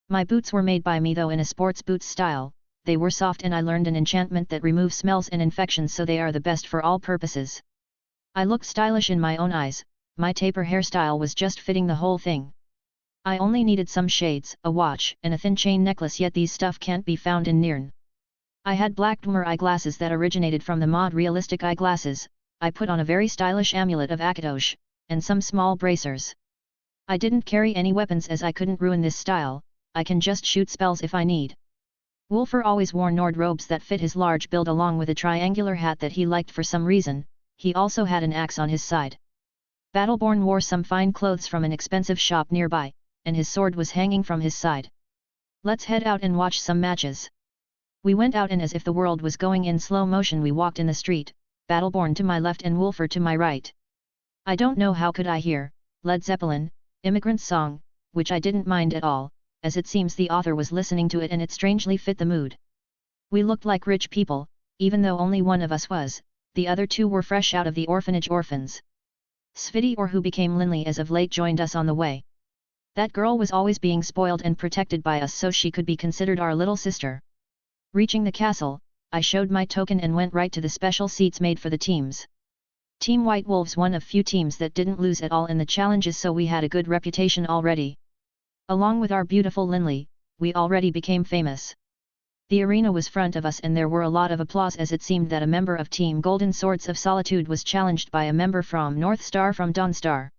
My boots were made by me though in a sports boots style, they were soft and I learned an enchantment that removes smells and infections, so they are the best for all purposes. I looked stylish in my own eyes, my taper hairstyle was just fitting the whole thing. I only needed some shades, a watch, and a thin chain necklace, yet these stuff can't be found in Nirn. I had black Dwemer eyeglasses that originated from the mod realistic eyeglasses, I put on a very stylish amulet of Akatosh, and some small bracers. I didn't carry any weapons as I couldn't ruin this style, I can just shoot spells if I need. Wolfer always wore Nord robes that fit his large build along with a triangular hat that he liked for some reason, he also had an axe on his side. Battleborn wore some fine clothes from an expensive shop nearby, and his sword was hanging from his side. Let's head out and watch some matches. We went out, and as if the world was going in slow motion we walked in the street, Battleborn to my left and Wolfer to my right. I don't know how could I hear Led Zeppelin, Immigrant Song, which I didn't mind at all, as it seems the author was listening to it and it strangely fit the mood. We looked like rich people, even though only one of us was, the other two were fresh out of the orphanage orphans. Sviti, or who became Linley as of late, joined us on the way. That girl was always being spoiled and protected by us, so she could be considered our little sister. Reaching the castle, I showed my token and went right to the special seats made for the teams. Team White Wolves, one of few teams that didn't lose at all in the challenges, so we had a good reputation already. Along with our beautiful Linley, we already became famous. The arena was front of us and there were a lot of applause as it seemed that a member of Team Golden Swords of Solitude was challenged by a member from North Star from Dawnstar.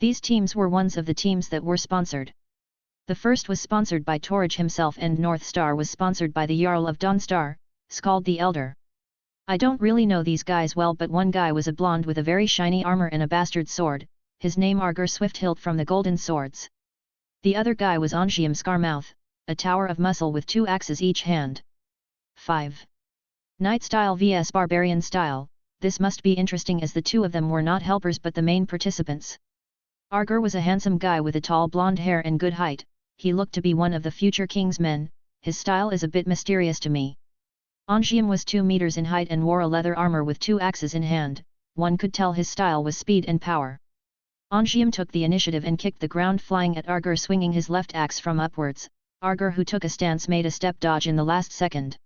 These teams were ones of the teams that were sponsored. The first was sponsored by Torridge himself and North Star was sponsored by the Jarl of Dawnstar, Skald the Elder. I don't really know these guys well, but one guy was a blonde with a very shiny armor and a bastard sword, his name Arger Swifthilt from the Golden Swords. The other guy was Ongium Scarmouth, a tower of muscle with 2 axes each hand. 5. Knight style vs Barbarian style, this must be interesting as the two of them were not helpers but the main participants. Arger was a handsome guy with a tall blonde hair and good height, he looked to be one of the future king's men, his style is a bit mysterious to me. Ongium was 2 meters in height and wore a leather armor with 2 axes in hand, one could tell his style was speed and power. Ongium took the initiative and kicked the ground, flying at Arger swinging his left axe from upwards. Arger, who took a stance, made a step dodge in the last second.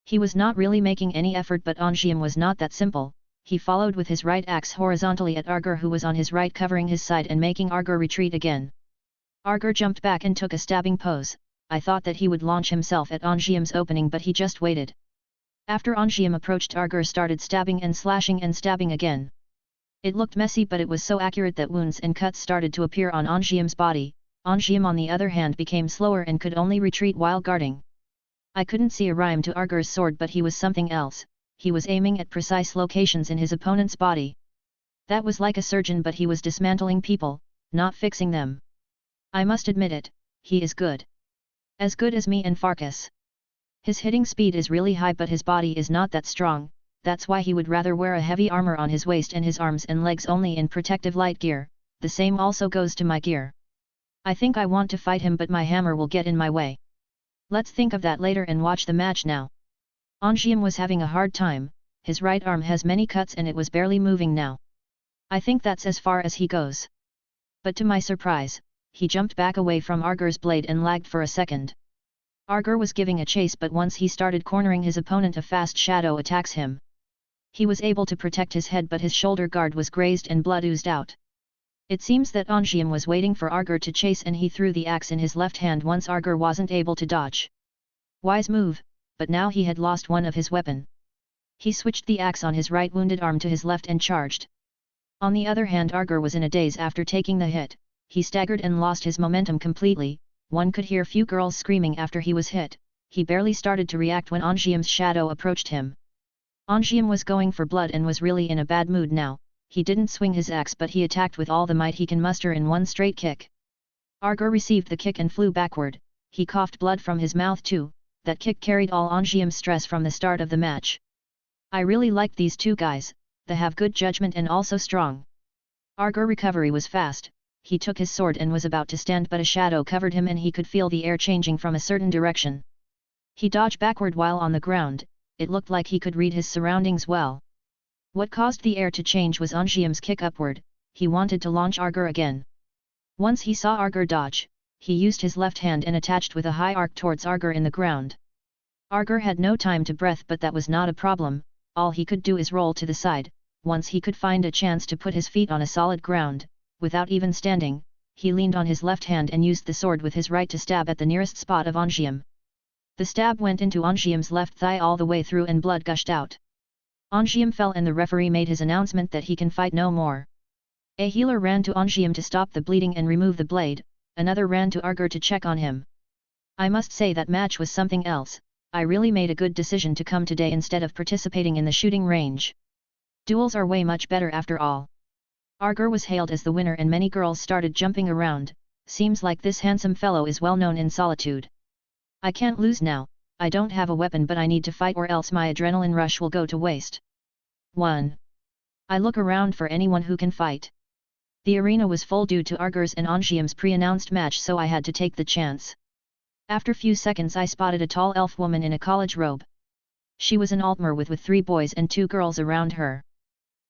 He was not really making any effort, but Ongium was not that simple, he followed with his right axe horizontally at Arger, who was on his right, covering his side and making Arger retreat again. Arger jumped back and took a stabbing pose. I thought that he would launch himself at Ongium's opening, but he just waited. After Ongium approached, Arger started stabbing and slashing and stabbing again. It looked messy, but it was so accurate that wounds and cuts started to appear on Ongium's body. Ongium on the other hand became slower and could only retreat while guarding. I couldn't see a rhyme to Arger's sword, but he was something else, he was aiming at precise locations in his opponent's body. That was like a surgeon, but he was dismantling people, not fixing them. I must admit it, he is good. As good as me and Farkas. His hitting speed is really high, but his body is not that strong, that's why he would rather wear a heavy armor on his waist and his arms and legs only in protective light gear. The same also goes to my gear. I think I want to fight him, but my hammer will get in my way. Let's think of that later and watch the match now. Ongium was having a hard time, his right arm has many cuts and it was barely moving now. I think that's as far as he goes. But to my surprise, he jumped back away from Arger's blade and lagged for a second. Arger was giving a chase, but once he started cornering his opponent, a fast shadow attacks him. He was able to protect his head, but his shoulder guard was grazed and blood oozed out. It seems that Ongium was waiting for Arger to chase and he threw the axe in his left hand once Arger wasn't able to dodge. Wise move, but now he had lost one of his weapon. He switched the axe on his right wounded arm to his left and charged. On the other hand, Arger was in a daze after taking the hit. He staggered and lost his momentum completely. One could hear few girls screaming after he was hit. He barely started to react when Ongium's shadow approached him. Ongium was going for blood and was really in a bad mood now. He didn't swing his axe, but he attacked with all the might he can muster in one straight kick. Arger received the kick and flew backward. He coughed blood from his mouth too. That kick carried all Ongium's stress from the start of the match. I really liked these two guys. They have good judgment and also strong. Arger recovery was fast. He took his sword and was about to stand, but a shadow covered him and he could feel the air changing from a certain direction. He dodged backward while on the ground. It looked like he could read his surroundings well. What caused the air to change was Ongium's kick upward. He wanted to launch Arger again. Once he saw Arger dodge, he used his left hand and attached with a high arc towards Arger in the ground. Arger had no time to breath, but that was not a problem. All he could do is roll to the side. Once he could find a chance to put his feet on a solid ground, without even standing, he leaned on his left hand and used the sword with his right to stab at the nearest spot of Ongium. The stab went into Ongium's left thigh all the way through and blood gushed out. Ongium fell and the referee made his announcement that he can fight no more. A healer ran to Ongium to stop the bleeding and remove the blade, another ran to Arger to check on him. I must say that match was something else. I really made a good decision to come today instead of participating in the shooting range. Duels are way much better after all. Arger was hailed as the winner and many girls started jumping around. Seems like this handsome fellow is well known in Solitude. I can't lose now. I don't have a weapon, but I need to fight or else my adrenaline rush will go to waste. 1. I look around for anyone who can fight. The arena was full due to Arger's and Ongium's pre-announced match, so I had to take the chance. After few seconds I spotted a tall elf woman in a college robe. She was an Altmer with 3 boys and 2 girls around her.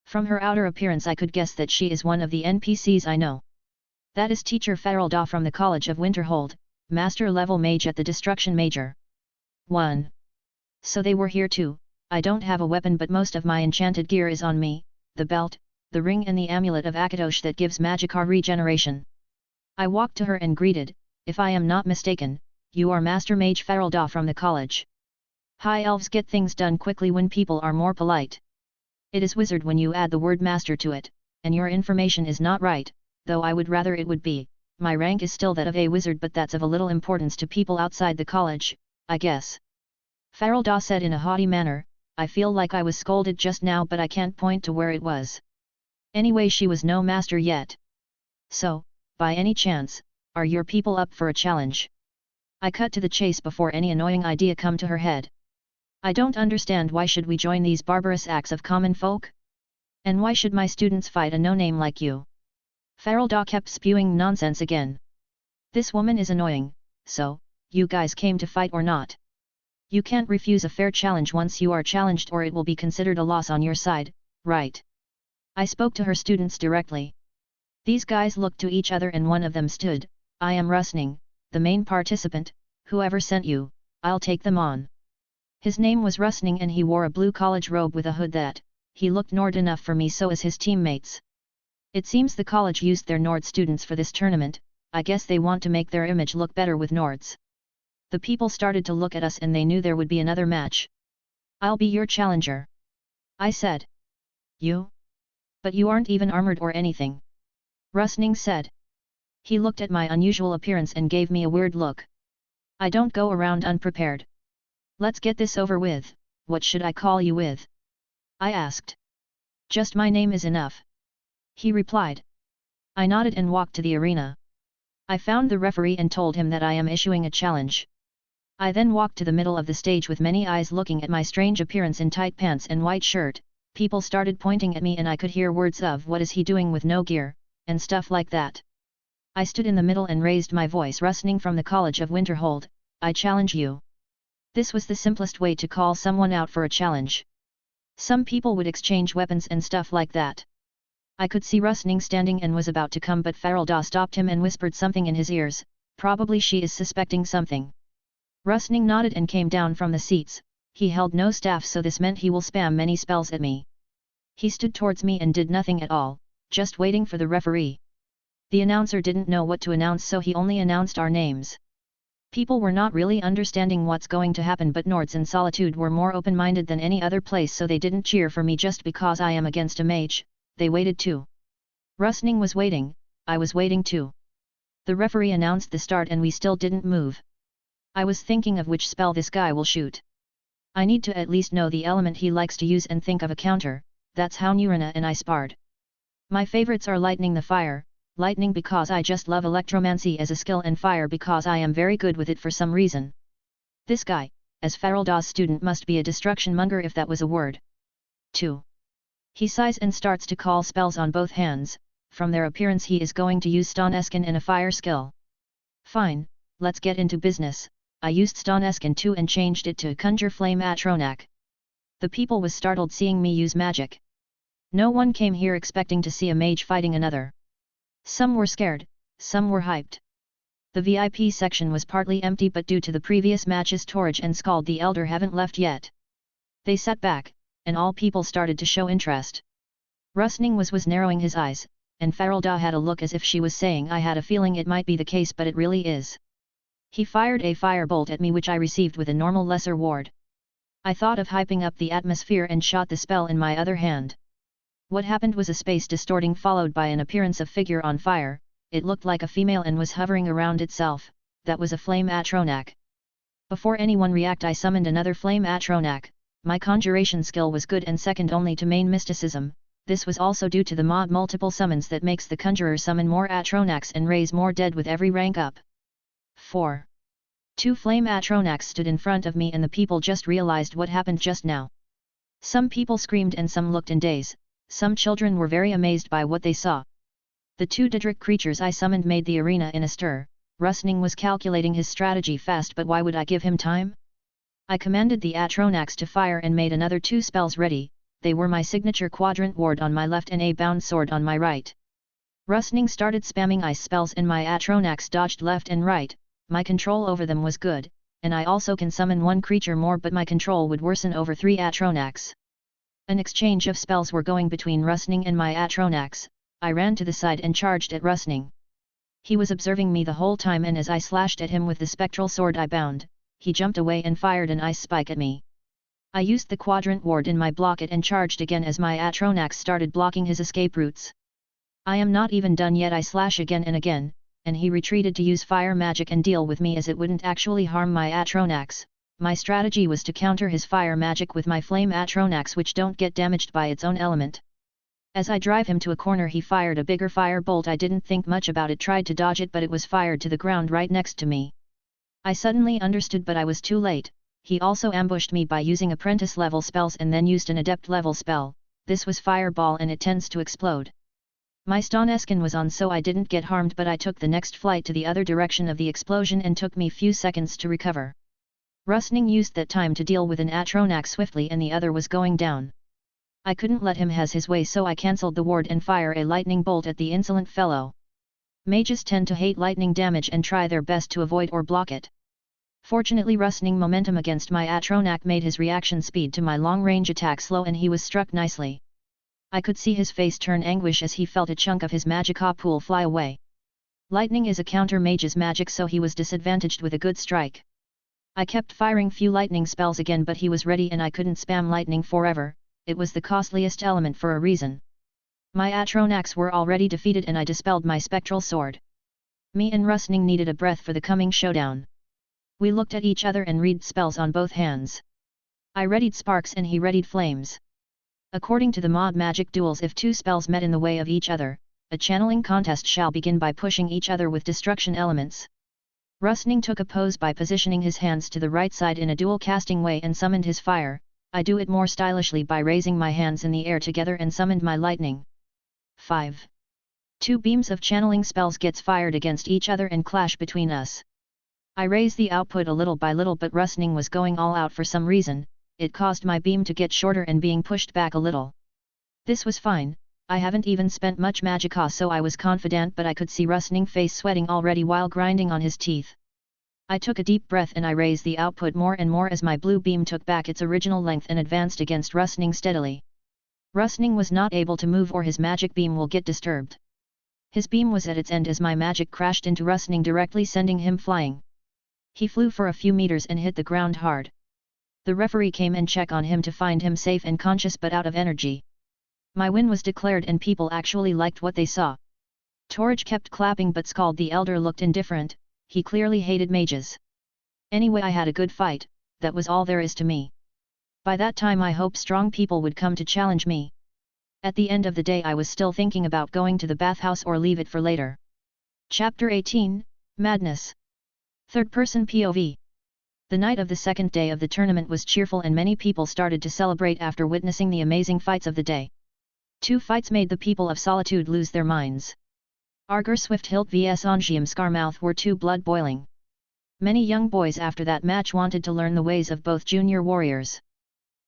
From her outer appearance I could guess that she is one of the NPCs I know. That is teacher Ferelda from the College of Winterhold, master level mage at the Destruction Major. 1. So they were here too. I don't have a weapon, but most of my enchanted gear is on me, the belt, the ring and the amulet of Akatosh that gives magicar regeneration. I walked to her and greeted, if I am not mistaken, you are Master Mage Ferelda from the college. High elves get things done quickly when people are more polite. It is wizard when you add the word master to it, and your information is not right, though I would rather it would be. My rank is still that of a wizard, but that's of a little importance to people outside the college, I guess. Ferelda said in a haughty manner, I feel like I was scolded just now, but I can't point to where it was. Anyway, she was no master yet. So, by any chance, are your people up for a challenge? I cut to the chase before any annoying idea come to her head. I don't understand, why should we join these barbarous acts of common folk? And why should my students fight a no-name like you? Ferelda kept spewing nonsense again. This woman is annoying. So, you guys came to fight or not? You can't refuse a fair challenge once you are challenged, or it will be considered a loss on your side, right? I spoke to her students directly. These guys looked to each other and one of them stood, I am Riften, the main participant. Whoever sent you, I'll take them on. His name was Riften and he wore a blue college robe with a hood that, he looked Nord enough for me, so as his teammates. It seems the college used their Nord students for this tournament. I guess they want to make their image look better with Nords. The people started to look at us and they knew there would be another match. I'll be your challenger, I said. You? But you aren't even armored or anything, Riften said. He looked at my unusual appearance and gave me a weird look. I don't go around unprepared. Let's get this over with. What should I call you with? I asked. Just my name is enough, he replied. I nodded and walked to the arena. I found the referee and told him that I am issuing a challenge. I then walked to the middle of the stage with many eyes looking at my strange appearance in tight pants and white shirt. People started pointing at me and I could hear words of "what is he doing with no gear," and stuff like that. I stood in the middle and raised my voice. Riften from the College of Winterhold, I challenge you. This was the simplest way to call someone out for a challenge. Some people would exchange weapons and stuff like that. I could see Rustning standing and was about to come, but Farelda stopped him and whispered something in his ears. Probably she is suspecting something. Rustning nodded and came down from the seats. He held no staff, so this meant he will spam many spells at me. He stood towards me and did nothing at all, just waiting for the referee. The announcer didn't know what to announce, so he only announced our names. People were not really understanding what's going to happen, but Nords in Solitude were more open-minded than any other place, so they didn't cheer for me just because I am against a mage. They waited too. Rustning was waiting, I was waiting too. The referee announced the start and we still didn't move. I was thinking of which spell this guy will shoot. I need to at least know the element he likes to use and think of a counter. That's how Nurina and I sparred. My favorites are lightning the fire, lightning because I just love electromancy as a skill, and fire because I am very good with it for some reason. This guy, as Farelda's student, must be a destruction monger if that was a word. 2. He sighs and starts to call spells on both hands. From their appearance he is going to use Stoneskin and a fire skill. Fine, let's get into business. I used Stoneskin too and changed it to Conjure Flame Atronak. The people was startled seeing me use magic. No one came here expecting to see a mage fighting another. Some were scared, some were hyped. The VIP section was partly empty, but due to the previous matches Torridge and Scald the Elder haven't left yet. They sat back, and all people started to show interest. Rustning was narrowing his eyes, and Farelda had a look as if she was saying, I had a feeling it might be the case, but it really is. He fired a firebolt at me, which I received with a normal lesser ward. I thought of hyping up the atmosphere and shot the spell in my other hand. What happened was a space distorting followed by an appearance of figure on fire. It looked like a female and was hovering around itself. That was a flame Atronak. Before anyone react, I summoned another flame Atronak. My conjuration skill was good and second only to main mysticism. This was also due to the mod multiple summons that makes the conjurer summon more Atronaks and raise more dead with every rank up. 4. 2 flame Atronaks stood in front of me and the people just realized what happened just now. Some people screamed and some looked in daze. Some children were very amazed by what they saw. The 2 Daedric creatures I summoned made the arena in a stir. Rustning was calculating his strategy fast, but why would I give him time? I commanded the Atronaks to fire and made another 2 spells ready. They were my signature quadrant ward on my left and a bound sword on my right. Rustning started spamming ice spells and my Atronaks dodged left and right. My control over them was good, and I also can summon 1 creature more, but my control would worsen over 3 Atronaks. An exchange of spells were going between Rustning and my Atronaks. I ran to the side and charged at Rustning. He was observing me the whole time, and as I slashed at him with the spectral sword I bound, he jumped away and fired an ice spike at me. I used the quadrant ward in my block it and charged again as my Atronaks started blocking his escape routes. I am not even done yet. I slash again and again, and he retreated to use fire magic and deal with me as it wouldn't actually harm my Atronaks. My strategy was to counter his fire magic with my flame Atronaks, which don't get damaged by its own element. As I drive him to a corner, he fired a bigger fire bolt. I didn't think much about it, tried to dodge it, but it was fired to the ground right next to me. I suddenly understood, but I was too late. He also ambushed me by using apprentice level spells and then used an adept level spell. This was fireball and it tends to explode. My Stoneskin was on, so I didn't get harmed, but I took the next flight to the other direction of the explosion and took me few seconds to recover. Rustning used that time to deal with an Atronak swiftly and the other was going down. I couldn't let him has his way, so I cancelled the ward and fire a lightning bolt at the insolent fellow. Mages tend to hate lightning damage and try their best to avoid or block it. Fortunately, Rustning momentum against my Atronak made his reaction speed to my long-range attack slow and he was struck nicely. I could see his face turn anguish as he felt a chunk of his magicka pool fly away. Lightning is a counter mage's magic, so he was disadvantaged with a good strike. I kept firing few lightning spells again, but he was ready and I couldn't spam lightning forever. It was the costliest element for a reason. My Atronaks were already defeated and I dispelled my spectral sword. Me and Rustning needed a breath for the coming showdown. We looked at each other and read spells on both hands. I readied sparks and he readied flames. According to the mod magic duels, if 2 spells met in the way of each other, a channeling contest shall begin by pushing each other with destruction elements. Rustning took a pose by positioning his hands to the right side in a dual casting way and summoned his fire. I do it more stylishly by raising my hands in the air together and summoned my lightning. 5. 2 beams of channeling spells gets fired against each other and clash between us. I raise the output a little by little, but Rustning was going all out for some reason. it caused my beam to get shorter and being pushed back a little. This was fine, I haven't even spent much magicka, so I was confident, but I could see Rustning face sweating already while grinding on his teeth. I took a deep breath and I raised the output more and more as my blue beam took back its original length and advanced against Rustning steadily. Rustning was not able to move or his magic beam will get disturbed. His beam was at its end as my magic crashed into Rustning, directly sending him flying. He flew for a few meters and hit the ground hard. The referee came and checked on him to find him safe and conscious but out of energy. My win was declared and people actually liked what they saw. Torridge kept clapping but Scald the Elder looked indifferent, he clearly hated mages. Anyway, I had a good fight, that was all there is to me. By that time I hope strong people would come to challenge me. At the end of the day I was still thinking about going to the bathhouse or leave it for later. Chapter 18, Madness. Third-person POV. The night of the second day of the tournament was cheerful and many people started to celebrate after witnessing the amazing fights of the day. 2 fights made the people of Solitude lose their minds. Arger Swifthilt vs Ongium Scarmouth were 2 blood-boiling. Many young boys after that match wanted to learn the ways of both junior warriors.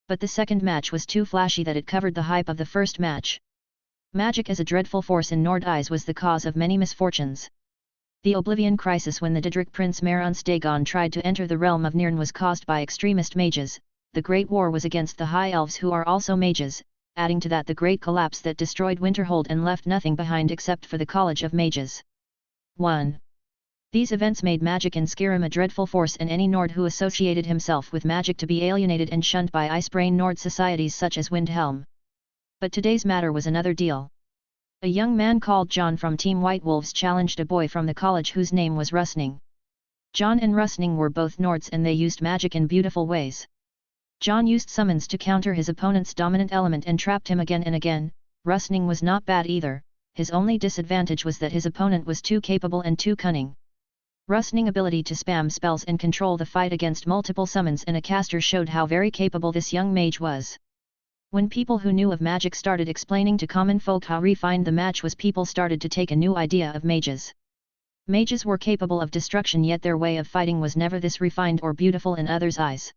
But the second match was too flashy that it covered the hype of the first match. Magic as a dreadful force in Nord eyes was the cause of many misfortunes. The Oblivion crisis when the Daedric prince Merons Dagon tried to enter the realm of Nirn was caused by extremist mages. The Great War was against the High Elves who are also mages, adding to that the Great Collapse that destroyed Winterhold and left nothing behind except for the College of Mages. 1. These events made magic in Skyrim a dreadful force and any Nord who associated himself with magic to be alienated and shunned by Icebrain Nord societies such as Windhelm. But today's matter was another deal. A young man called John from Team White Wolves challenged a boy from the college whose name was Rustning. John and Rustning were both Nords and they used magic in beautiful ways. John used summons to counter his opponent's dominant element and trapped him again and again. Rustning was not bad either, his only disadvantage was that his opponent was too capable and too cunning. Rustning's ability to spam spells and control the fight against multiple summons and a caster showed how very capable this young mage was. When people who knew of magic started explaining to common folk how refined the match was, people started to take a new idea of mages. Mages were capable of destruction, yet their way of fighting was never this refined or beautiful in others' eyes.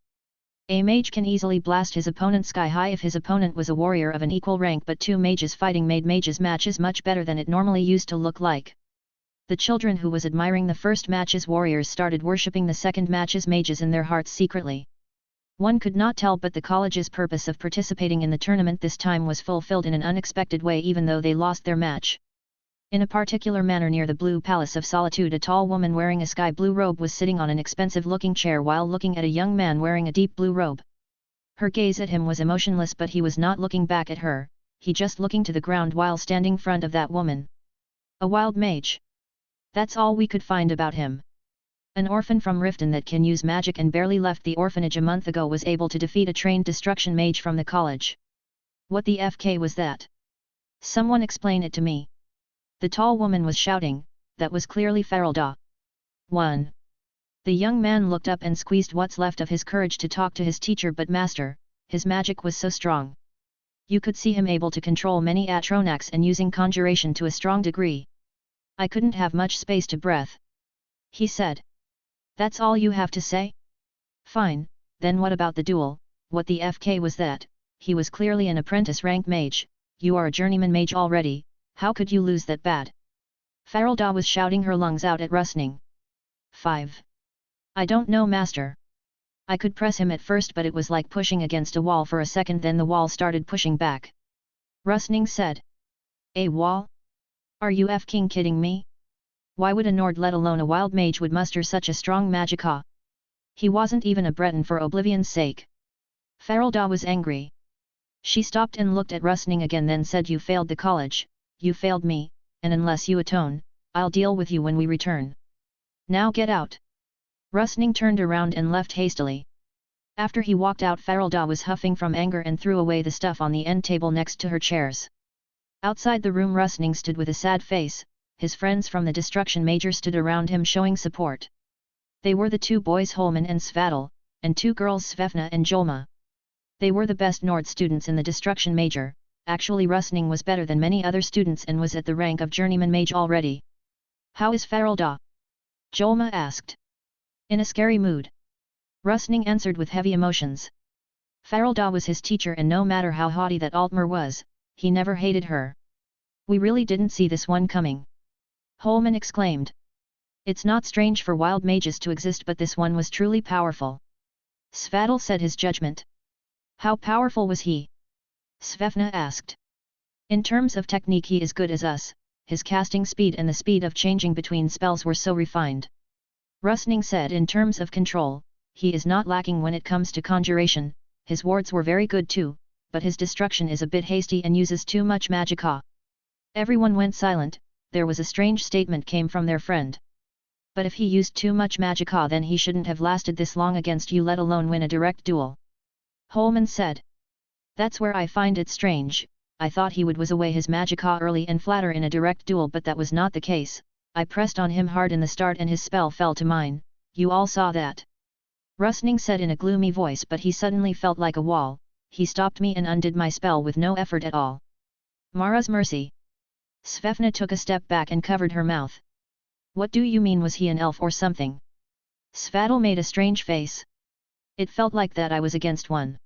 A mage can easily blast his opponent sky high if his opponent was a warrior of an equal rank, but 2 mages fighting made mages matches much better than it normally used to look like. The children who was admiring the first match's warriors started worshipping the second match's mages in their hearts secretly. One could not tell, but the college's purpose of participating in the tournament this time was fulfilled in an unexpected way, even though they lost their match. In a particular manner, near the Blue Palace of Solitude, a tall woman wearing a sky blue robe was sitting on an expensive-looking chair while looking at a young man wearing a deep blue robe. Her gaze at him was emotionless, but he was not looking back at her, he just looking to the ground while standing in front of that woman. A wild mage. That's all we could find about him. An orphan from Riften that can use magic and barely left the orphanage a month ago was able to defeat a trained destruction mage from the college. What the FK was that? Someone explain it to me. The tall woman was shouting, that was clearly Ferelda. 1. The young man looked up and squeezed what's left of his courage to talk to his teacher, but master, his magic was so strong. You could see him able to control many Atronachs and using conjuration to a strong degree. I couldn't have much space to breathe. He said. That's all you have to say? Fine, then what about the duel? What the FK was that? He was clearly an apprentice rank mage, you are a journeyman mage already, how could you lose that bad? Ferelda was shouting her lungs out at Rustning. 5. I don't know, master. I could press him at first, but it was like pushing against a wall for a second, then the wall started pushing back. Rustning said. A wall? Are you f-king kidding me? Why would a Nord, let alone a wild mage, would muster such a strong magicka? He wasn't even a Breton for Oblivion's sake. Ferelda was angry. She stopped and looked at Rustning again, then said, you failed the college, you failed me, and unless you atone, I'll deal with you when we return. Now get out. Rustning turned around and left hastily. After he walked out, Ferelda was huffing from anger and threw away the stuff on the end table next to her chairs. Outside the room, Rustning stood with a sad face. His friends from the Destruction Major stood around him showing support. They were the 2 boys Holman and Svadil, and 2 girls Svefna and Jolma. They were the best Nord students in the Destruction Major. Actually, Rustning was better than many other students and was at the rank of Journeyman Mage already. How is Ferelda? Jolma asked. In a scary mood. Rustning answered with heavy emotions. Farelda was his teacher, and no matter how haughty that Altmer was, he never hated her. We really didn't see this one coming. Holman exclaimed. It's not strange for wild mages to exist, but this one was truly powerful. Svadil said his judgment. How powerful was he? Svefna asked. In terms of technique he is good as us, his casting speed and the speed of changing between spells were so refined. Rustning said in terms of control, he is not lacking when it comes to conjuration, his wards were very good too, but his destruction is a bit hasty and uses too much magicka. Everyone went silent, there was a strange statement came from their friend. But if he used too much magicka, then he shouldn't have lasted this long against you, let alone win a direct duel. Holman said. That's where I find it strange, I thought he would was away his magicka early and flatter in a direct duel, but that was not the case. I pressed on him hard in the start and his spell fell to mine, you all saw that. Rustning said in a gloomy voice, but he suddenly felt like a wall, he stopped me and undid my spell with no effort at all. Mara's mercy. Svefna took a step back and covered her mouth. What do you mean, was he an elf or something? Svadil made a strange face. It felt like that I was against one.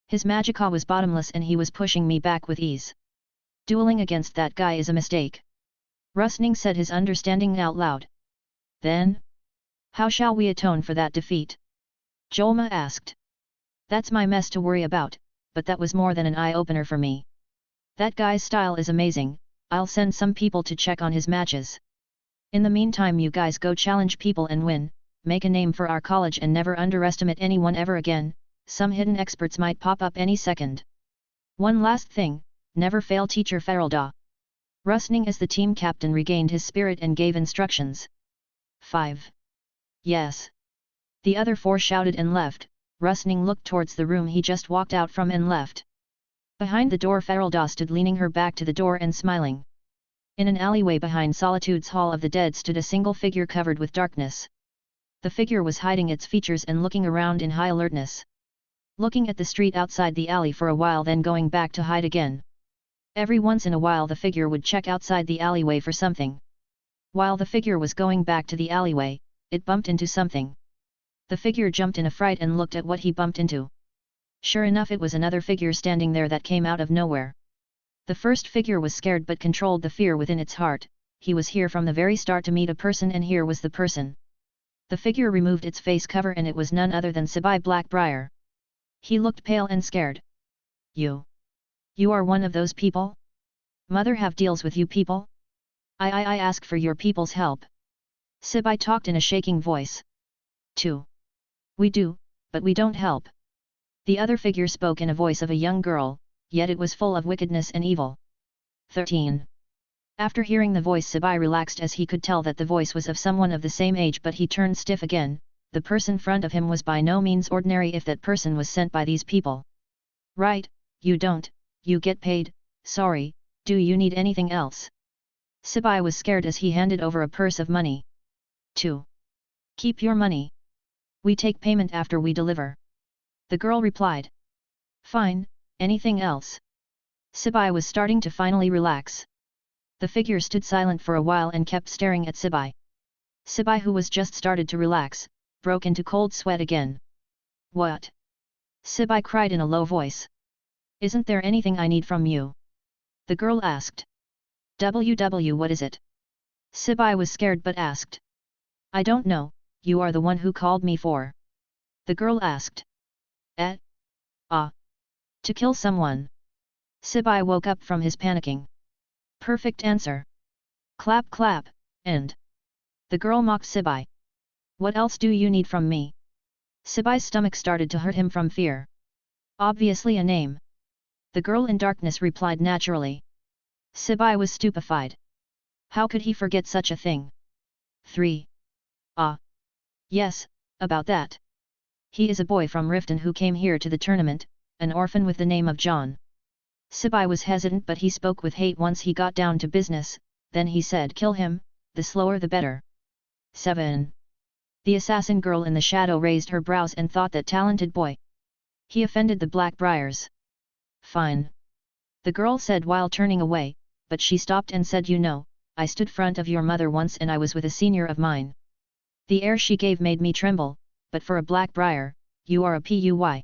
His magicka was bottomless and he was pushing me back with ease. Dueling against that guy is a mistake. Rustning said his understanding out loud. Then? How shall we atone for that defeat? Jolma asked. That's my mess to worry about, but that was more than an eye-opener for me. That guy's style is amazing, I'll send some people to check on his matches. In the meantime you guys go challenge people and win, make a name for our college and never underestimate anyone ever again, some hidden experts might pop up any second. One last thing, never fail teacher Farelda. Rustning as the team captain regained his spirit and gave instructions. 5. Yes. The other 4 shouted and left. Rustning looked towards the room he just walked out from and left. Behind the door Farelda stood leaning her back to the door and smiling. In an alleyway behind Solitude's Hall of the Dead stood a single figure covered with darkness. The figure was hiding its features and looking around in high alertness. Looking at the street outside the alley for a while, then going back to hide again. Every once in a while the figure would check outside the alleyway for something. While the figure was going back to the alleyway, it bumped into something. The figure jumped in a fright and looked at what he bumped into. Sure enough, it was another figure standing there that came out of nowhere. The first figure was scared but controlled the fear within its heart. He was here from the very start to meet a person, and here was the person. The figure removed its face cover and it was none other than Sibai Blackbriar. He looked pale and scared. You are one of those people? Mother have deals with you people? I ask for your people's help. Sibai talked in a shaking voice. 2. We do, but we don't help. The other figure spoke in a voice of a young girl, yet it was full of wickedness and evil. 13. After hearing the voice, Sibai relaxed as he could tell that the voice was of someone of the same age, but he turned stiff again. The person front of him was by no means ordinary if that person was sent by these people. Right, you don't, you get paid, sorry, do you need anything else? Sibai was scared as he handed over a purse of money. 2. Keep your money. We take payment after we deliver. The girl replied. Fine, anything else? Sibai was starting to finally relax. The figure stood silent for a while and kept staring at Sibai. Sibai, who was just started to relax, broke into cold sweat again. What? Sibai cried in a low voice. Isn't there anything I need from you? The girl asked. What is it? Sibai was scared but asked. I don't know, you are the one who called me for. The girl asked. To kill someone. Sibai woke up from his panicking. Perfect answer. Clap clap, and. The girl mocked Sibai. What else do you need from me? Sibai's stomach started to hurt him from fear. Obviously a name. The girl in darkness replied naturally. Sibai was stupefied. How could he forget such a thing? 3. Yes, about that. He is a boy from Riften who came here to the tournament, an orphan with the name of Jon. Sibai was hesitant, but he spoke with hate once he got down to business. Then he said, kill him, the slower the better. 7. The assassin girl in the shadow raised her brows and thought, that talented boy. He offended the Blackbriars. Fine. The girl said while turning away, but she stopped and said, you know, I stood front of your mother once and I was with a senior of mine. The air she gave made me tremble, but for a Blackbriar, you are a puy.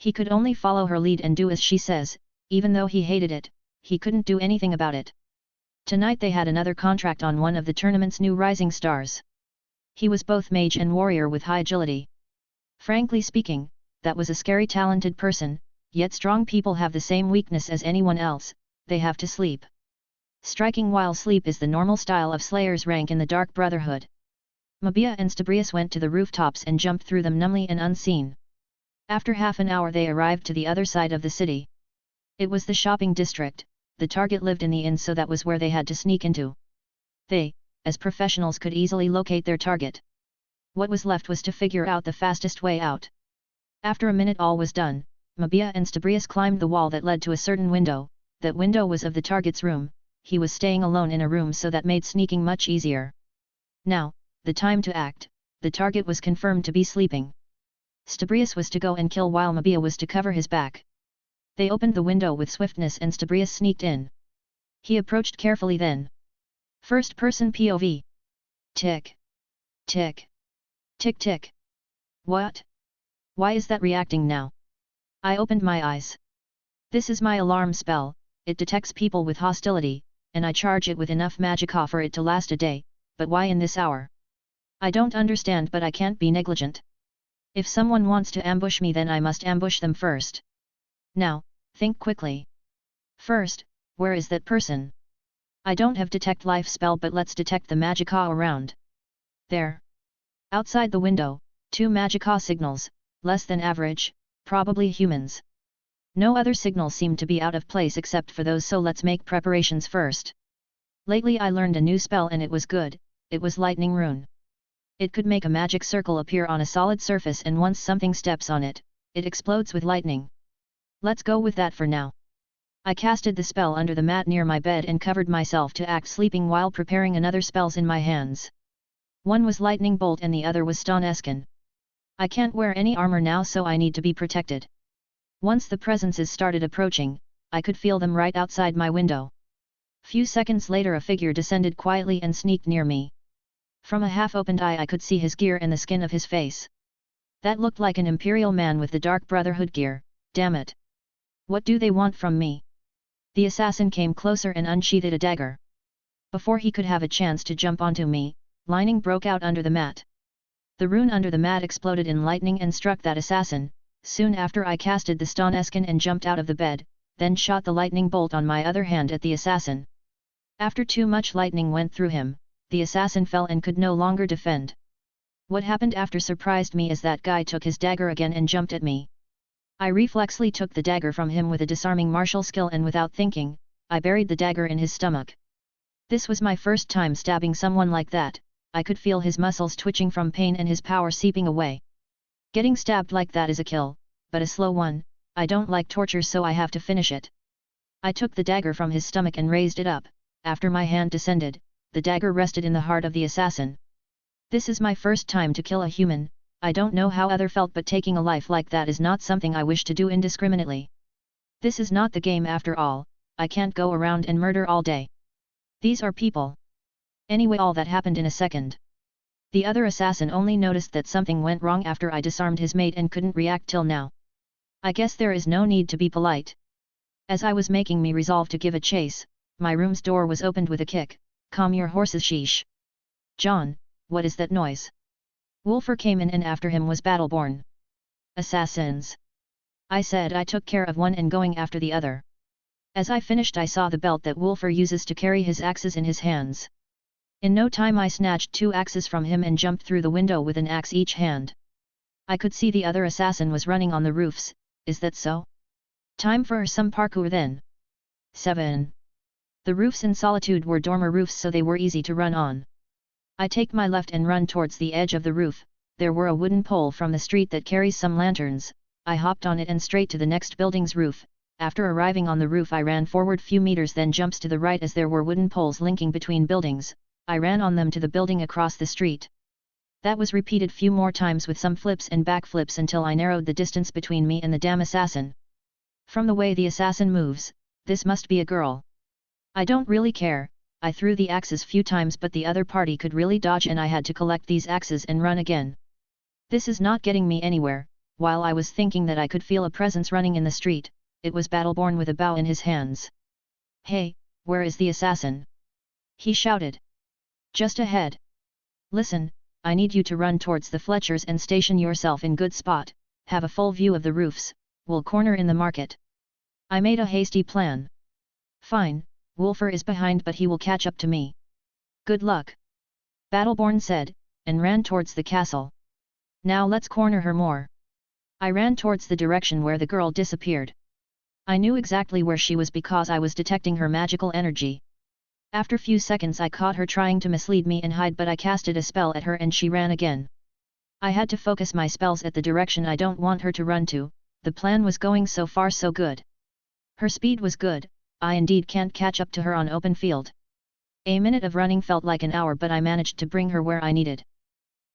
He could only follow her lead and do as she says, even though he hated it, he couldn't do anything about it. Tonight they had another contract on one of the tournament's new rising stars. He was both mage and warrior with high agility. Frankly speaking, that was a scary talented person, yet strong people have the same weakness as anyone else, they have to sleep. Striking while sleep is the normal style of Slayer's rank in the Dark Brotherhood. Mabia and Stabrius went to the rooftops and jumped through them numbly and unseen. After half an hour they arrived to the other side of the city. It was the shopping district, the target lived in the inn, so that was where they had to sneak into. They, as professionals, could easily locate their target. What was left was to figure out the fastest way out. After a minute all was done, Mabia and Stabrius climbed the wall that led to a certain window. That window was of the target's room. He was staying alone in a room, so that made sneaking much easier. Now, the time to act. The target was confirmed to be sleeping. Stabrius was to go and kill while Mabia was to cover his back. They opened the window with swiftness and Stabrius sneaked in. He approached carefully then. First person POV. Tick. Tick. Tick tick. What? Why is that reacting now? I opened my eyes. This is my alarm spell, it detects people with hostility, and I charge it with enough magicka for it to last a day, but why in this hour? I don't understand, but I can't be negligent. If someone wants to ambush me, then I must ambush them first. Now, think quickly. First, where is that person? I don't have detect life spell, but let's detect the magicka around. There. Outside the window, 2 magicka signals, less than average, probably humans. No other signals seem to be out of place except for those, so let's make preparations first. Lately I learned a new spell and it was good, it was lightning rune. It could make a magic circle appear on a solid surface, and once something steps on it, it explodes with lightning. Let's go with that for now. I casted the spell under the mat near my bed and covered myself to act sleeping while preparing another spells in my hands. One was lightning bolt and the other was stun eskin. I can't wear any armor now, so I need to be protected. Once the presences started approaching, I could feel them right outside my window. Few seconds later a figure descended quietly and sneaked near me. From a half-opened eye I could see his gear and the skin of his face. That looked like an Imperial man with the Dark Brotherhood gear, damn it. What do they want from me? The assassin came closer and unsheathed a dagger. Before he could have a chance to jump onto me, lightning broke out under the mat. The rune under the mat exploded in lightning and struck that assassin. Soon after I casted the stun eskin and jumped out of the bed, then shot the lightning bolt on my other hand at the assassin. After too much lightning went through him, the assassin fell and could no longer defend. What happened after surprised me as that guy took his dagger again and jumped at me. I reflexly took the dagger from him with a disarming martial skill, and without thinking, I buried the dagger in his stomach. This was my first time stabbing someone like that. I could feel his muscles twitching from pain and his power seeping away. Getting stabbed like that is a kill, but a slow one. I don't like torture, so I have to finish it. I took the dagger from his stomach and raised it up. After my hand descended, the dagger rested in the heart of the assassin. This is my first time to kill a human. I don't know how other felt, but taking a life like that is not something I wish to do indiscriminately. This is not the game after all. I can't go around and murder all day. These are people. Anyway, all that happened in a second. The other assassin only noticed that something went wrong after I disarmed his mate and couldn't react till now. I guess there is no need to be polite. As I was making me resolve to give a chase, my room's door was opened with a kick. Calm your horses, sheesh. Jon, what is that noise? Wolfer came in and after him was Battleborn. Assassins. I said I took care of one and going after the other. As I finished I saw the belt that Wolfer uses to carry his axes in his hands. In no time I snatched 2 axes from him and jumped through the window with an axe each hand. I could see the other assassin was running on the roofs. Is that so? Time for some parkour then. 7. The roofs in Solitude were dormer roofs, so they were easy to run on. I take my left and run towards the edge of the roof. There were a wooden pole from the street that carries some lanterns. I hopped on it and straight to the next building's roof. After arriving on the roof I ran forward few meters, then jumps to the right as there were wooden poles linking between buildings. I ran on them to the building across the street. That was repeated few more times with some flips and backflips until I narrowed the distance between me and the damn assassin. From the way the assassin moves, this must be a girl. I don't really care. I threw the axes few times, but the other party could really dodge and I had to collect these axes and run again. This is not getting me anywhere. while I was thinking that I could feel a presence running in the street, it was Battleborn with a bow in his hands. "Hey, where is the assassin?" he shouted. "Just ahead. Listen, I need you to run towards the Fletchers and station yourself in good spot, have a full view of the roofs, we'll corner in the market." I made a hasty plan. "Fine, Wolfer is behind but he will catch up to me. Good luck," Battleborn said, and ran towards the castle. "Now let's corner her more." I ran towards the direction where the girl disappeared. I knew exactly where she was because I was detecting her magical energy. After few seconds I caught her trying to mislead me and hide, but I casted a spell at her and she ran again. I had to focus my spells at the direction I don't want her to run to. The plan was going so far so good. Her speed was good, I indeed can't catch up to her on open field. A minute of running felt like an hour, but I managed to bring her where I needed.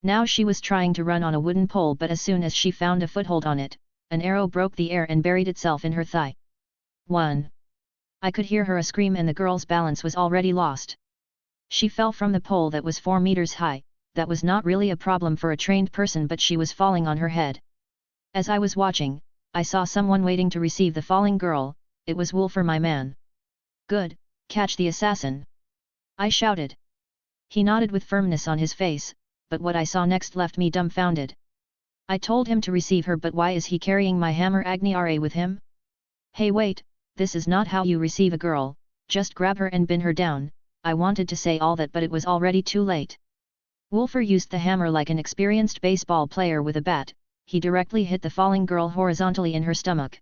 Now she was trying to run on a wooden pole, but as soon as she found a foothold on it, an arrow broke the air and buried itself in her thigh. 1. I could hear her scream and the girl's balance was already lost. She fell from the pole that was 4 meters high. That was not really a problem for a trained person, but she was falling on her head. As I was watching, I saw someone waiting to receive the falling girl. It was Wolfer, my man. "Good, catch the assassin," I shouted. He nodded with firmness on his face, but what I saw next left me dumbfounded. I told him to receive her, but why is he carrying my hammer Agniare with him? "Hey wait, this is not how you receive a girl, just grab her and pin her down." I wanted to say all that, but it was already too late. Wolfer used the hammer like an experienced baseball player with a bat. He directly hit the falling girl horizontally in her stomach.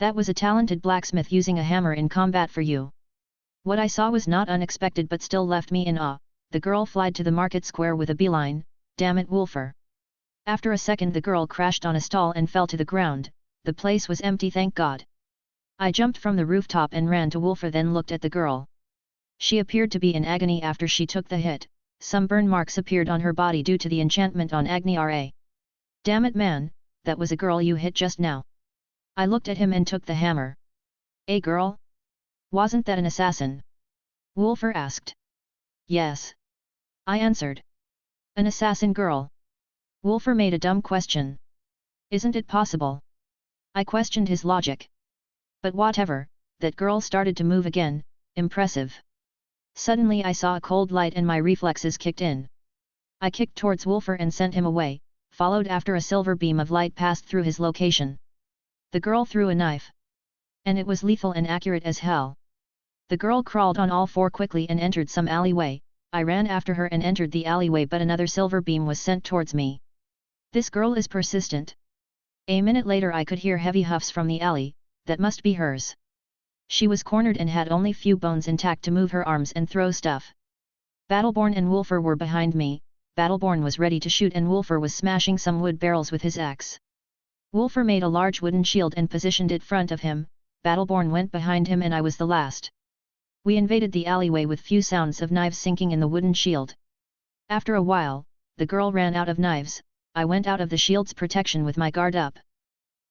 That was a talented blacksmith using a hammer in combat for you. What I saw was not unexpected but still left me in awe. The girl flied to the market square with a beeline. "Damn it, Wolfer." After a second the girl crashed on a stall and fell to the ground. The place was empty, thank God. I jumped from the rooftop and ran to Wolfer, then looked at the girl. She appeared to be in agony after she took the hit. Some burn marks appeared on her body due to the enchantment on Agniare. "Damn it, man, that was a girl you hit just now." I looked at him and took the hammer. "A girl? Wasn't that an assassin?" Wolfer asked. "Yes," I answered. "An assassin girl?" Wolfer made a dumb question. "Isn't it possible?" I questioned his logic. But whatever, that girl started to move again. Impressive. Suddenly I saw a cold light and my reflexes kicked in. I kicked towards Wolfer and sent him away, followed after a silver beam of light passed through his location. The girl threw a knife. And it was lethal and accurate as hell. The girl crawled on all four quickly and entered some alleyway. I ran after her and entered the alleyway, but another silver beam was sent towards me. This girl is persistent. A minute later I could hear heavy huffs from the alley. That must be hers. She was cornered and had only few bones intact to move her arms and throw stuff. Battleborn and Wolfer were behind me. Battleborn was ready to shoot and Wolfer was smashing some wood barrels with his axe. Wolfer made a large wooden shield and positioned it in front of him. Battleborn went behind him and I was the last. We invaded the alleyway with few sounds of knives sinking in the wooden shield. After a while, the girl ran out of knives. I went out of the shield's protection with my guard up.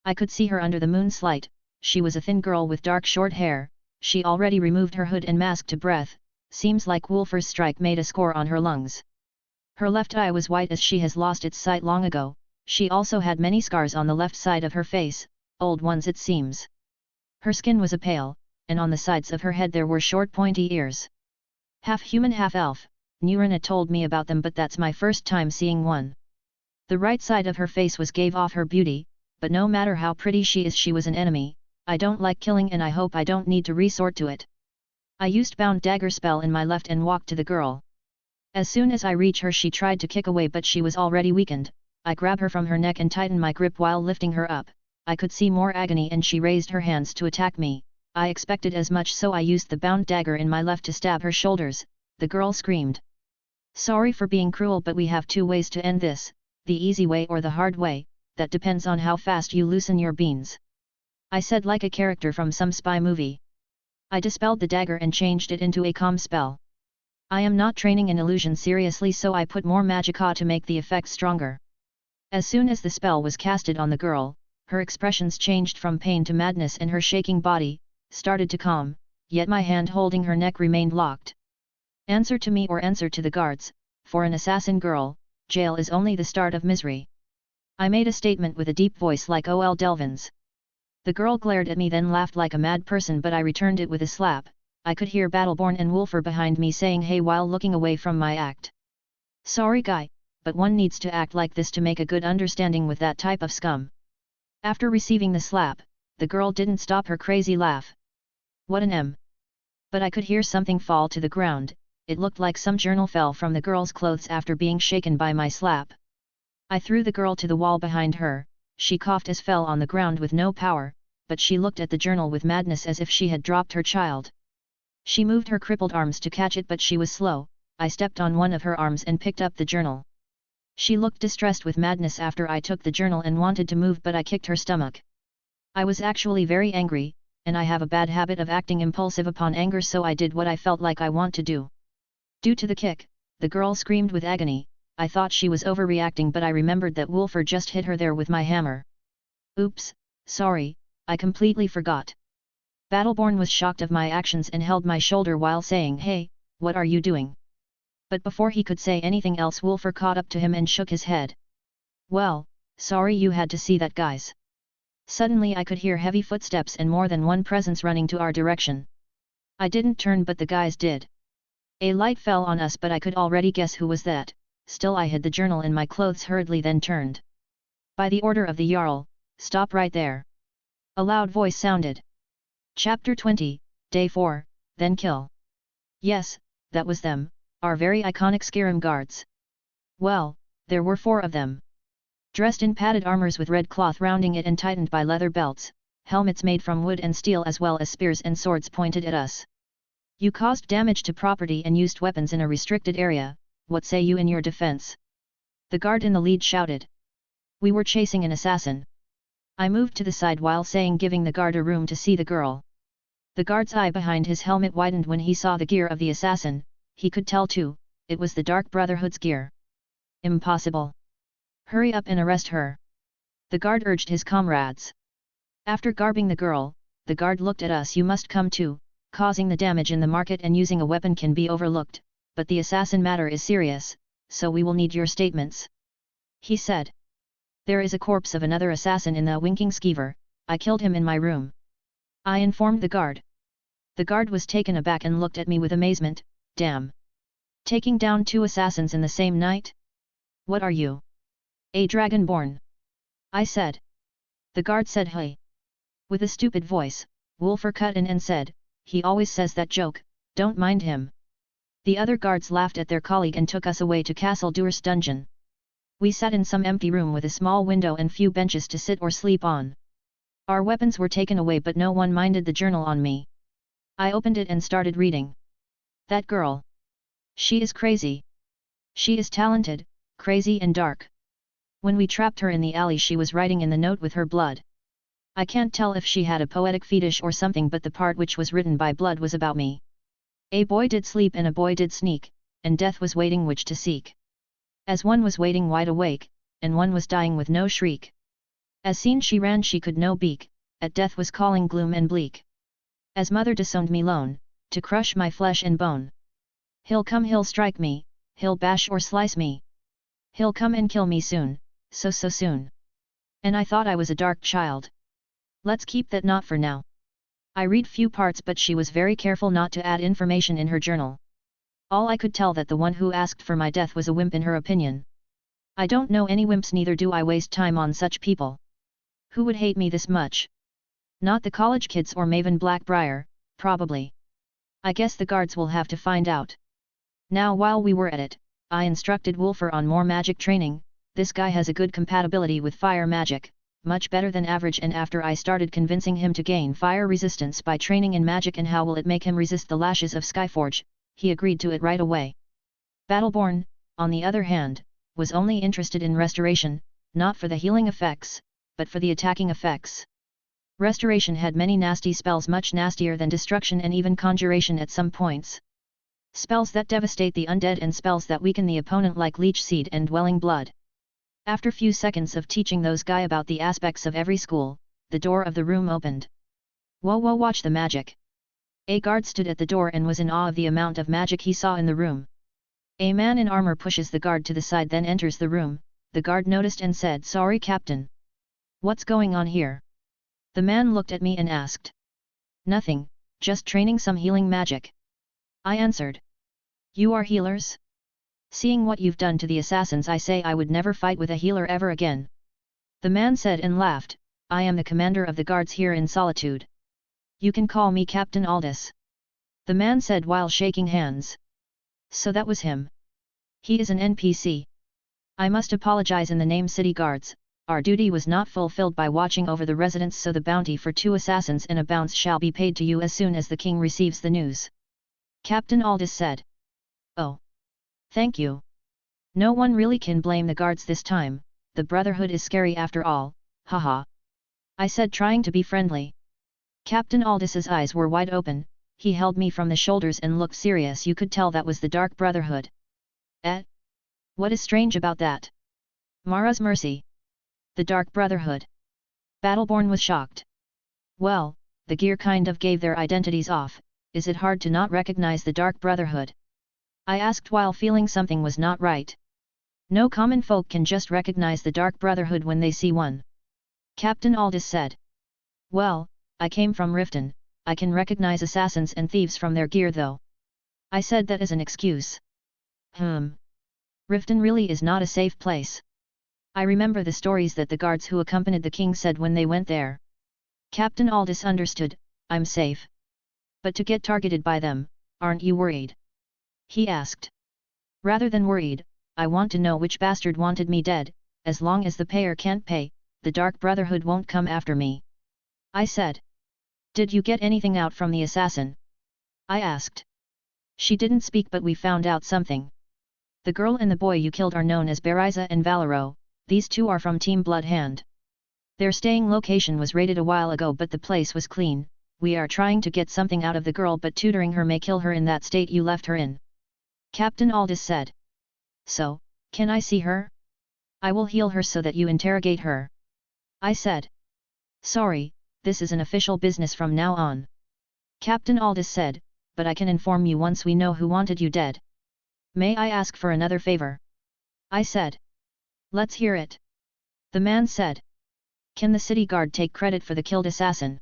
I could see her under the moon's light. She was a thin girl with dark short hair. She already removed her hood and mask to breath. Seems like Wolfer's strike made a score on her lungs. Her left eye was white as she has lost its sight long ago. She also had many scars on the left side of her face, old ones it seems. Her skin was a pale, and on the sides of her head there were short pointy ears. Half human half elf. Nurina told me about them, but that's my first time seeing one. The right side of her face was gave off her beauty, but no matter how pretty she is, she was an enemy. I don't like killing and I hope I don't need to resort to it. I used bound dagger spell in my left and walked to the girl. As soon as I reach her she tried to kick away, but she was already weakened. I grab her from her neck and tighten my grip while lifting her up. I could see more agony and she raised her hands to attack me. I expected as much, so I used the bound dagger in my left to stab her shoulders. The girl screamed. "Sorry for being cruel, but we have two ways to end this, the easy way or the hard way, that depends on how fast you loosen your beans," I said like a character from some spy movie. I dispelled the dagger and changed it into a calm spell. I am not training in illusion seriously, so I put more magicka to make the effect stronger. As soon as the spell was casted on the girl, her expressions changed from pain to madness and her shaking body started to calm, yet my hand holding her neck remained locked. "Answer to me or answer to the guards. For an assassin girl, jail is only the start of misery." I made a statement with a deep voice like ol Delvins. The girl glared at me then laughed like a mad person, but I returned it with a slap. I could hear Battleborn and Wolfer behind me saying hey while looking away from my act. Sorry guy, but one needs to act like this to make a good understanding with that type of scum. After receiving the slap, the girl didn't stop her crazy laugh. What an M. But I could hear something fall to the ground. It looked like some journal fell from the girl's clothes after being shaken by my slap. I threw the girl to the wall behind her. She coughed as fell on the ground with no power, but she looked at the journal with madness as if she had dropped her child. She moved her crippled arms to catch it but she was slow. I stepped on one of her arms and picked up the journal. She looked distressed with madness after I took the journal and wanted to move but I kicked her stomach. I was actually very angry, and I have a bad habit of acting impulsive upon anger, so I did what I felt like I want to do. Due to the kick, the girl screamed with agony. I thought she was overreacting but I remembered that Wolfer just hit her there with my hammer. Oops, sorry, I completely forgot. Battleborn was shocked of my actions and held my shoulder while saying hey, what are you doing? But before he could say anything else Wolfer caught up to him and shook his head. Well, sorry you had to see that guys. Suddenly I could hear heavy footsteps and more than one presence running to our direction. I didn't turn but the guys did. A light fell on us but I could already guess who was that. Still I hid the journal in my clothes hurriedly then turned. By the order of the Jarl, stop right there. A loud voice sounded. Chapter 20, Day 4, then kill. Yes, that was them, our very iconic Skyrim guards. Well, there were 4 of them. Dressed in padded armors with red cloth rounding it and tightened by leather belts, helmets made from wood and steel as well as spears and swords pointed at us. You caused damage to property and used weapons in a restricted area. What say you in your defense? The guard in the lead shouted. We were chasing an assassin. I moved to the side while saying giving the guard a room to see the girl. The guard's eye behind his helmet widened when he saw the gear of the assassin. He could tell too, it was the Dark Brotherhood's gear. Impossible. Hurry up and arrest her. The guard urged his comrades. After garbing the girl, the guard looked at us. You must come too. Causing the damage in the market and using a weapon can be overlooked, but the assassin matter is serious, so we will need your statements. He said. There is a corpse of another assassin in the Winking Skeever. I killed him in my room. I informed the guard. The guard was taken aback and looked at me with amazement. Damn. Taking down 2 assassins in the same night? What are you? A Dragonborn. I said. The guard said hey. With a stupid voice, Wolfer cut in and said, he always says that joke, don't mind him. The other guards laughed at their colleague and took us away to Castle Duer's dungeon. We sat in some empty room with a small window and few benches to sit or sleep on. Our weapons were taken away but no one minded the journal on me. I opened it and started reading. That girl. She is crazy. She is talented, crazy and dark. When we trapped her in the alley she was writing in the note with her blood. I can't tell if she had a poetic fetish or something, but the part which was written by blood was about me. A boy did sleep and a boy did sneak, and death was waiting which to seek. As one was waiting wide awake, and one was dying with no shriek. As seen she ran she could no beak, at death was calling gloom and bleak. As mother disowned me lone, to crush my flesh and bone. He'll come, he'll strike me, he'll bash or slice me. He'll come and kill me soon, so soon. And I thought I was a dark child. Let's keep that not for now. I read few parts but she was very careful not to add information in her journal. All I could tell that the one who asked for my death was a wimp in her opinion. I don't know any wimps, neither do I waste time on such people. Who would hate me this much? Not the college kids or Maven Blackbriar, probably. I guess the guards will have to find out. Now while we were at it, I instructed Wolfer on more magic training. This guy has a good compatibility with fire magic, much better than average, and after I started convincing him to gain fire resistance by training in magic and how will it make him resist the lashes of Skyforge, he agreed to it right away. Battleborn, on the other hand, was only interested in restoration, not for the healing effects, but for the attacking effects. Restoration had many nasty spells, much nastier than destruction and even conjuration at some points. Spells that devastate the undead and spells that weaken the opponent like Leech Seed and Dwelling Blood. After few seconds of teaching those guy about the aspects of every school, the door of the room opened. Whoa, watch the magic. A guard stood at the door and was in awe of the amount of magic he saw in the room. A man in armor pushes the guard to the side, then enters the room. the guard noticed and said, "Sorry Captain. What's going on here?" The man looked at me and asked. "Nothing, just training some healing magic." I answered. "You are healers? Seeing what you've done to the assassins, I say I would never fight with a healer ever again." The man said and laughed, "I am the commander of the guards here in Solitude. You can call me Captain Aldous." The man said while shaking hands. "So that was him. He is an NPC. I must apologize in the name City Guards, our duty was not fulfilled by watching over the residents, so the bounty for 2 assassins in a bounce shall be paid to you as soon as the king receives the news." Captain Aldous said. "Oh. Thank you. No one really can blame the guards this time, the Brotherhood is scary after all, haha," I said, trying to be friendly. Captain Aldous's eyes were wide open, he held me from the shoulders and looked serious. You could tell that was the Dark Brotherhood. "Eh? What is strange about that?" "Mara's mercy. The Dark Brotherhood." Battleborn was shocked. "Well, the gear kind of gave their identities off, is it hard to not recognize the Dark Brotherhood?" I asked while feeling something was not right. "No common folk can just recognize the Dark Brotherhood when they see one," Captain Aldous said. "Well, I came from Riften, I can recognize assassins and thieves from their gear though." I said that as an excuse. Riften really is not a safe place. I remember the stories that the guards who accompanied the king said when they went there. Captain Aldous understood, "I'm safe. But to get targeted by them, aren't you worried?" he asked. "Rather than worried, I want to know which bastard wanted me dead. As long as the payer can't pay, the Dark Brotherhood won't come after me," I said. "Did you get anything out from the assassin?" I asked. She didn't speak, but we found out something. The girl and the boy you killed are known as Beriza and Valero, these 2 are from Team Blood Hand. Their staying location was raided a while ago, but the place was clean. We are trying to get something out of the girl, but tutoring her may kill her in that state you left her in," Captain Aldous said. "So, can I see her? I will heal her so that you interrogate her," I said. "Sorry, this is an official business from now on," Captain Aldous said, "but I can inform you once we know who wanted you dead." "May I ask for another favor?" I said. "Let's hear it," the man said. "Can the city guard take credit for the killed assassin?"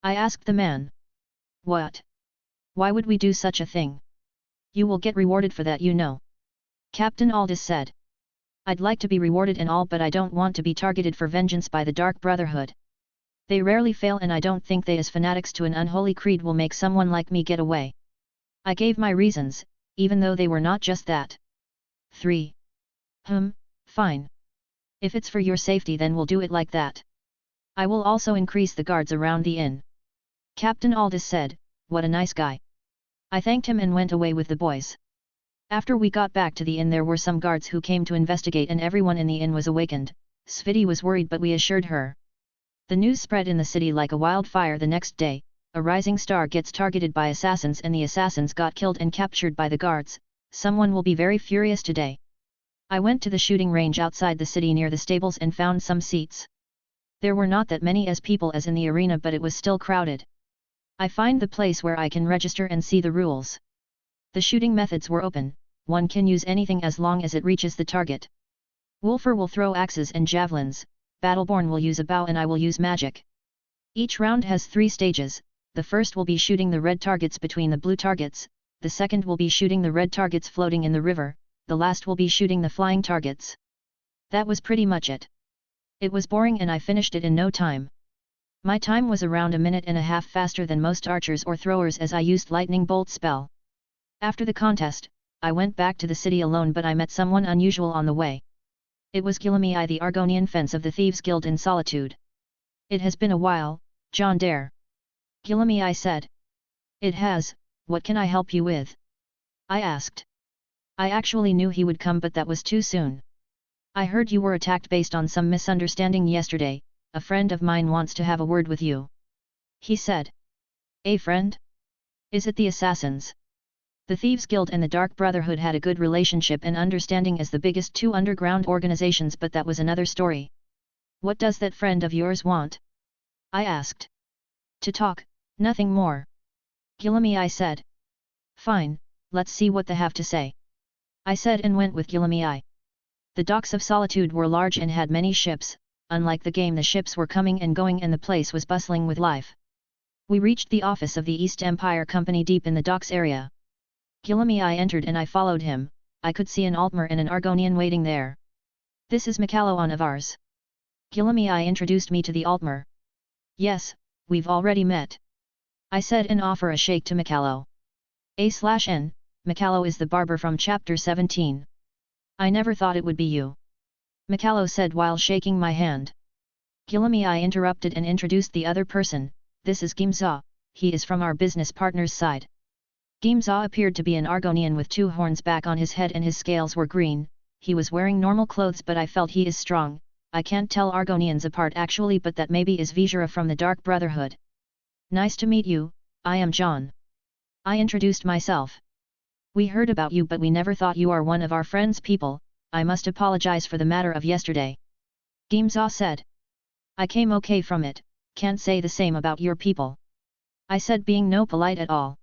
I asked the man. "What? Why would we do such a thing? You will get rewarded for that, you know," Captain Aldous said. "I'd like to be rewarded and all, but I don't want to be targeted for vengeance by the Dark Brotherhood. They rarely fail, and I don't think they as fanatics to an unholy creed will make someone like me get away." I gave my reasons, even though they were not just that. 3. Fine. If it's for your safety, then we'll do it like that. I will also increase the guards around the inn." Captain Aldous said, "What a nice guy." I thanked him and went away with the boys. After we got back to the inn, there were some guards who came to investigate, and everyone in the inn was awakened. Sviti was worried, but we assured her. The news spread in the city like a wildfire the next day. A rising star gets targeted by assassins and the assassins got killed and captured by the guards. Someone will be very furious today. I went to the shooting range outside the city near the stables and found some seats. There were not that many as people as in the arena, but it was still crowded. I find the place where I can register and see the rules. The shooting methods were open, one can use anything as long as it reaches the target. Wolfer will throw axes and javelins, Battleborn will use a bow, and I will use magic. Each round has 3 stages. The first will be shooting the red targets between the blue targets, the second will be shooting the red targets floating in the river, the last will be shooting the flying targets. That was pretty much it. It was boring and I finished it in no time. My time was around a minute and a half faster than most archers or throwers, as I used lightning bolt spell. After the contest, I went back to the city alone, but I met someone unusual on the way. It was Gilami, the Argonian fence of the Thieves Guild in Solitude. "It has been a while, Jon Dare," Gilami said. "It has. What can I help you with?" I asked. I actually knew he would come, but that was too soon. "I heard you were attacked based on some misunderstanding yesterday. A friend of mine wants to have a word with you," he said. "A friend? Is it the assassins?" The Thieves Guild and the Dark Brotherhood had a good relationship and understanding as the biggest 2 underground organizations, but that was another story. "What does that friend of yours want?" I asked. "To talk, nothing more," Gilami said. "Fine, let's see what they have to say," I said and went with Gilami. The docks of Solitude were large and had many ships. Unlike the game, the ships were coming and going and the place was bustling with life. We reached the office of the East Empire Company deep in the docks area. I entered and I followed him. I could see an Altmer and an Argonian waiting there. This is Mikalo of ours. I introduced me to the Altmer. Yes, we've already met. I said and offer a shake to Mikalo. A/N, Mikalo is the barber from Chapter 17. I never thought it would be you. Mikalo said while shaking my hand. I interrupted and introduced the other person. This is Gimza, he is from our business partner's side. Gimza appeared to be an Argonian with 2 horns back on his head and his scales were green. He was wearing normal clothes but I felt he is strong. I can't tell Argonians apart actually, but that maybe is Vizhara from the Dark Brotherhood. Nice to meet you, I am Jon. I introduced myself. We heard about you but we never thought you are one of our friends' people. I must apologize for the matter of yesterday. Gimza said. I came okay from it, can't say the same about your people. I said, being no polite at all.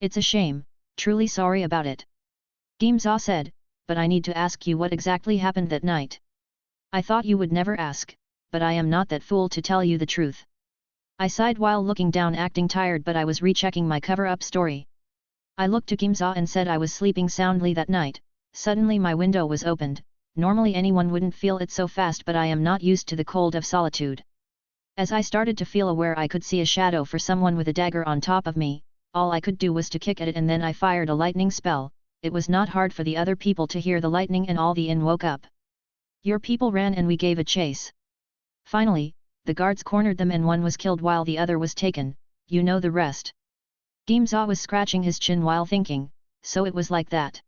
It's a shame, truly sorry about it. Gimza said, but I need to ask you what exactly happened that night. I thought you would never ask, but I am not that fool to tell you the truth. I sighed while looking down acting tired but I was rechecking my cover-up story. I looked to Gimza and said I was sleeping soundly that night. Suddenly my window was opened. Normally anyone wouldn't feel it so fast but I am not used to the cold of solitude. As I started to feel aware I could see a shadow for someone with a dagger on top of me. All I could do was to kick at it and then I fired a lightning spell. It was not hard for the other people to hear the lightning and all the inn woke up. Your people ran and we gave a chase. Finally, the guards cornered them and one was killed while the other was taken. You know the rest. Gimza was scratching his chin while thinking, so it was like that.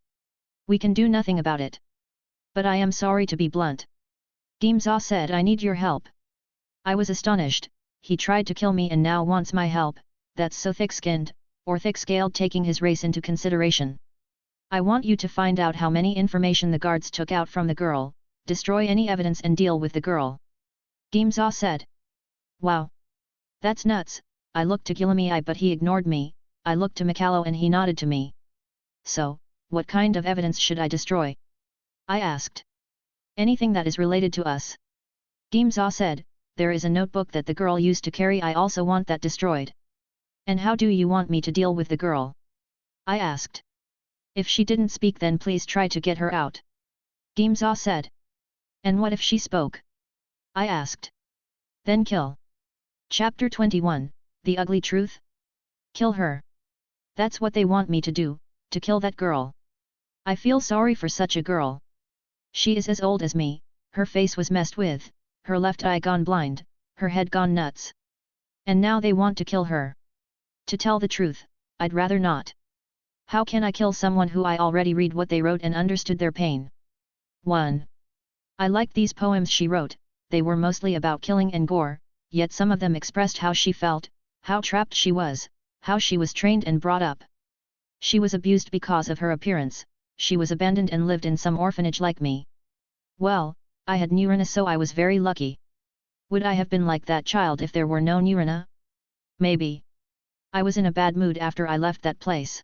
We can do nothing about it. But I am sorry to be blunt. Gimza said, I need your help. I was astonished. He tried to kill me and now wants my help. That's so thick-skinned, or thick-scaled, taking his race into consideration. I want you to find out how many information the guards took out from the girl, destroy any evidence and deal with the girl. Gimza said. Wow. That's nuts. I looked to Gilami but he ignored me. I looked to Mikalo and he nodded to me. So, what kind of evidence should I destroy? I asked. Anything that is related to us. Gimza said, there is a notebook that the girl used to carry. I also want that destroyed. And how do you want me to deal with the girl? I asked. If she didn't speak then please try to get her out. Gimza said. And what if she spoke? I asked. Then kill. Chapter 21, The Ugly Truth? Kill her. That's what they want me to do, to kill that girl. I feel sorry for such a girl. She is as old as me, her face was messed with, her left eye gone blind, her head gone nuts. And now they want to kill her. To tell the truth, I'd rather not. How can I kill someone who I already read what they wrote and understood their pain? 1. I liked these poems she wrote. They were mostly about killing and gore, yet some of them expressed how she felt, how trapped she was, how she was trained and brought up. She was abused because of her appearance, she was abandoned and lived in some orphanage like me. Well, I had Nurina, so I was very lucky. Would I have been like that child if there were no Nurina? Maybe. I was in a bad mood after I left that place.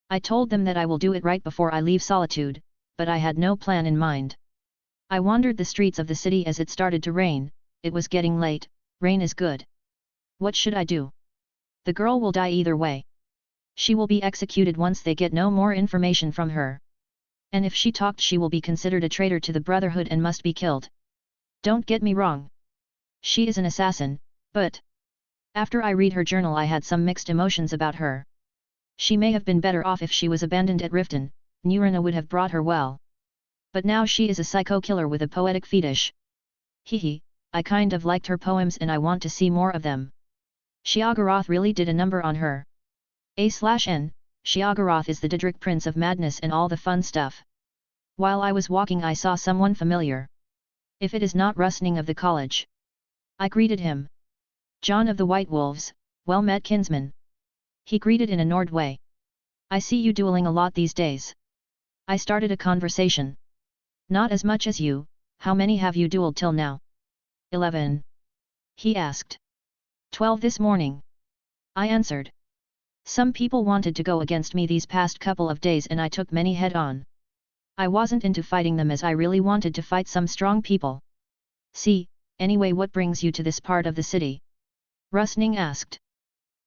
I told them that I will do it right before I leave Solitude, but I had no plan in mind. I wandered the streets of the city as it started to rain. It was getting late. Rain is good. What should I do? The girl will die either way. She will be executed once they get no more information from her. And if she talked she will be considered a traitor to the Brotherhood and must be killed. Don't get me wrong. She is an assassin, but after I read her journal I had some mixed emotions about her. She may have been better off if she was abandoned at Riften. Nurina would have brought her well. But now she is a psycho killer with a poetic fetish. Hehe, I kind of liked her poems and I want to see more of them. Sheogorath really did a number on her. A/N, Sheogorath is the Didrik Prince of Madness and all the fun stuff. While I was walking I saw someone familiar. If it is not Rustning of the college. I greeted him. Jon of the White Wolves, well met kinsman. He greeted in a Nord way. I see you dueling a lot these days. I started a conversation. Not as much as you, how many have you dueled till now? 11. He asked. 12 this morning. I answered. Some people wanted to go against me these past couple of days and I took many head on. I wasn't into fighting them as I really wanted to fight some strong people. See, anyway, what brings you to this part of the city? Rustning asked.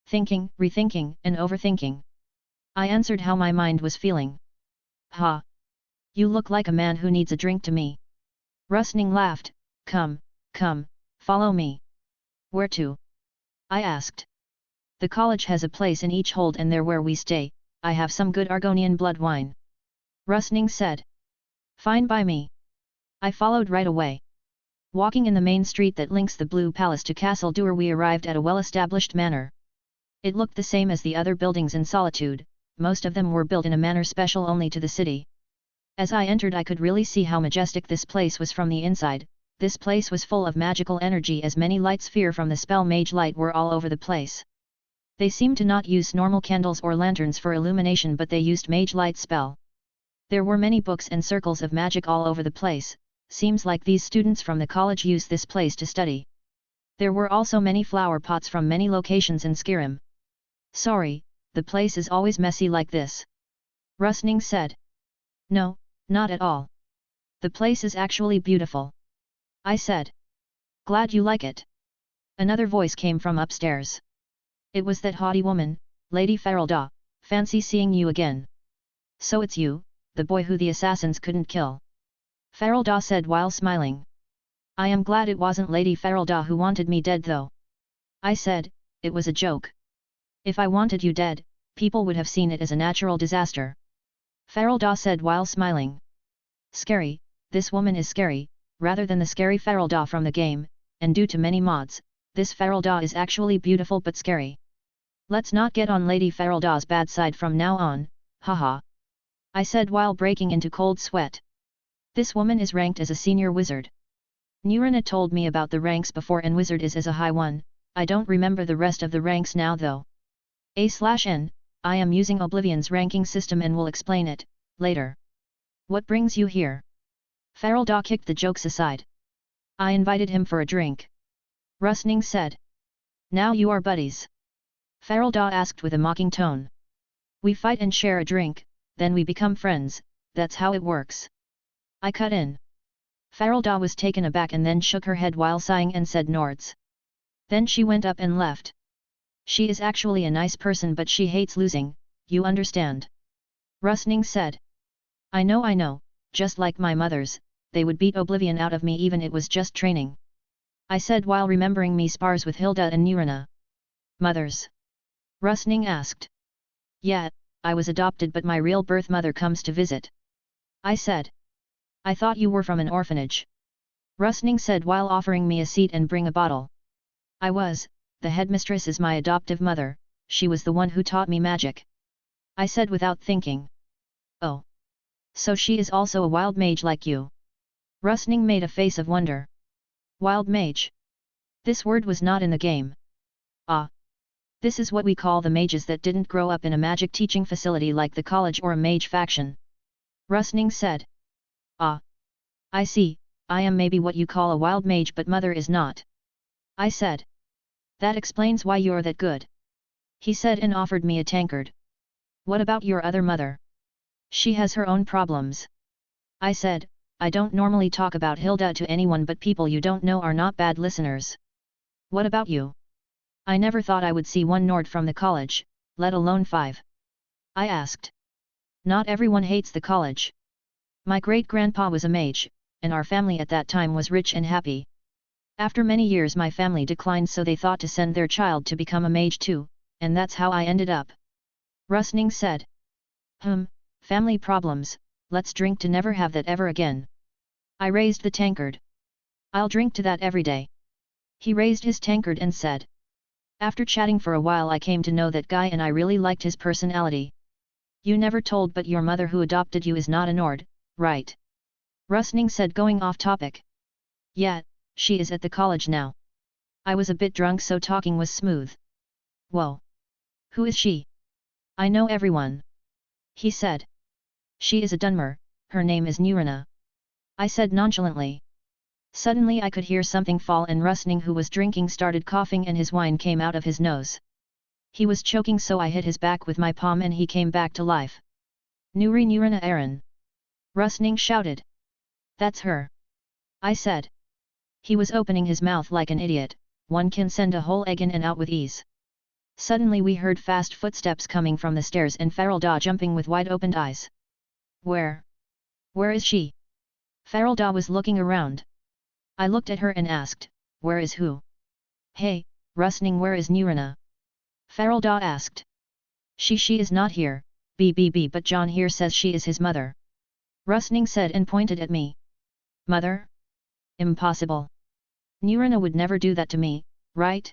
Thinking, rethinking, and overthinking. I answered how my mind was feeling. Ha! You look like a man who needs a drink to me. Rustning laughed. Come, follow me. Where to? I asked. The college has a place in each hold and there where we stay, I have some good Argonian blood wine. Rustning said. Fine by me. I followed right away. Walking in the main street that links the Blue Palace to Castle Duer, we arrived at a well-established manor. It looked the same as the other buildings in Solitude, most of them were built in a manner special only to the city. As I entered, I could really see how majestic this place was from the inside. This place was full of magical energy, as many light sphere from the spell mage light were all over the place. They seemed to not use normal candles or lanterns for illumination, but they used mage light spell. There were many books and circles of magic all over the place. Seems like these students from the college use this place to study. There were also many flower pots from many locations in Skyrim. Sorry, the place is always messy like this. Rustning said. No, not at all. The place is actually beautiful. I said. Glad you like it. Another voice came from upstairs. It was that haughty woman, Lady Ferelda. Fancy seeing you again. So it's you, the boy who the assassins couldn't kill. Ferelda said while smiling. I am glad it wasn't Lady Ferelda who wanted me dead though. I said, it was a joke. If I wanted you dead, people would have seen it as a natural disaster. Ferelda said while smiling. Scary, this woman is scary, rather than the scary Ferelda from the game, and due to many mods, this Ferelda is actually beautiful but scary. Let's not get on Lady Ferelda's bad side from now on, haha. I said while breaking into cold sweat. This woman is ranked as a senior wizard. Nurina told me about the ranks before, and wizard is as a high one. I don't remember the rest of the ranks now though. A/N, I am using Oblivion's ranking system and will explain it later. What brings you here? Ferelda kicked the jokes aside. I invited him for a drink. Rustning said. Now you are buddies? Ferelda asked with a mocking tone. We fight and share a drink, then we become friends, that's how it works. I cut in. Ferelda was taken aback and then shook her head while sighing and said Nords. Then she went up and left. She is actually a nice person, but she hates losing, you understand? Rustning said. I know, just like my mothers, they would beat Oblivion out of me even it was just training. I said while remembering me spars with Hilda and Nurina. Mothers? Rustning asked. Yeah, I was adopted but my real birth mother comes to visit. I said. I thought you were from an orphanage. Rustning said while offering me a seat and bring a bottle. I was, the headmistress is my adoptive mother, she was the one who taught me magic. I said without thinking. Oh. So she is also a wild mage like you? Rustning made a face of wonder. Wild mage? This word was not in the game. Ah. This is what we call the mages that didn't grow up in a magic teaching facility like the college or a mage faction. Rustning said. Ah. I see, I am maybe what you call a wild mage but mother is not. I said. That explains why you're that good. He said and offered me a tankard. What about your other mother? She has her own problems. I said, I don't normally talk about Hilda to anyone but people you don't know are not bad listeners. What about you? I never thought I would see one Nord from the college, let alone 5. I asked. Not everyone hates the college. My great-grandpa was a mage, and our family at that time was rich and happy. After many years my family declined, so they thought to send their child to become a mage too, and that's how I ended up. Rustning said. Family problems, let's drink to never have that ever again. I raised the tankard. I'll drink to that every day. He raised his tankard and said. After chatting for a while I came to know that guy and I really liked his personality. You never told, but your mother who adopted you is not a Nord, right? Rustning said, going off topic. Yeah, she is at the college now. I was a bit drunk so talking was smooth. Whoa. Who is she? I know everyone. He said. She is a Dunmer, her name is Nurina. I said nonchalantly. Suddenly I could hear something fall and Rustning, who was drinking, started coughing and his wine came out of his nose. He was choking, so I hit his back with my palm and he came back to life. Nurina Aaron. Rustning shouted. That's her. I said. He was opening his mouth like an idiot, one can send a whole egg in and out with ease. Suddenly we heard fast footsteps coming from the stairs and Farelda jumping with wide-opened eyes. Where is she? Farelda was looking around. I looked at her and asked, where is who? Hey, Rustning, where is Nurina? Farelda asked. She is not here, but Jon here says she is his mother. Rustning said and pointed at me. Mother? Impossible. Nurina would never do that to me, right?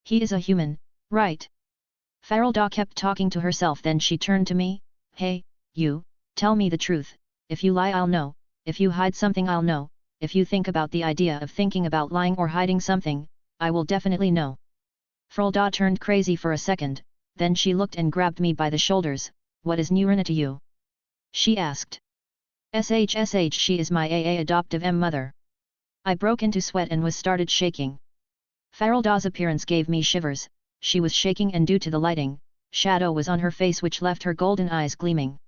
He is a human, right? Farelda kept talking to herself, then she turned to me. Hey, you, tell me the truth. If you lie I'll know, if you hide something I'll know, if you think about the idea of thinking about lying or hiding something, I will definitely know. Farelda turned crazy for a second, then she looked and grabbed me by the shoulders. What is Nurina to you? She asked. Shh, she is my adoptive mother. I broke into sweat and was started shaking. Farelda's appearance gave me shivers, she was shaking and due to the lighting, shadow was on her face which left her golden eyes gleaming.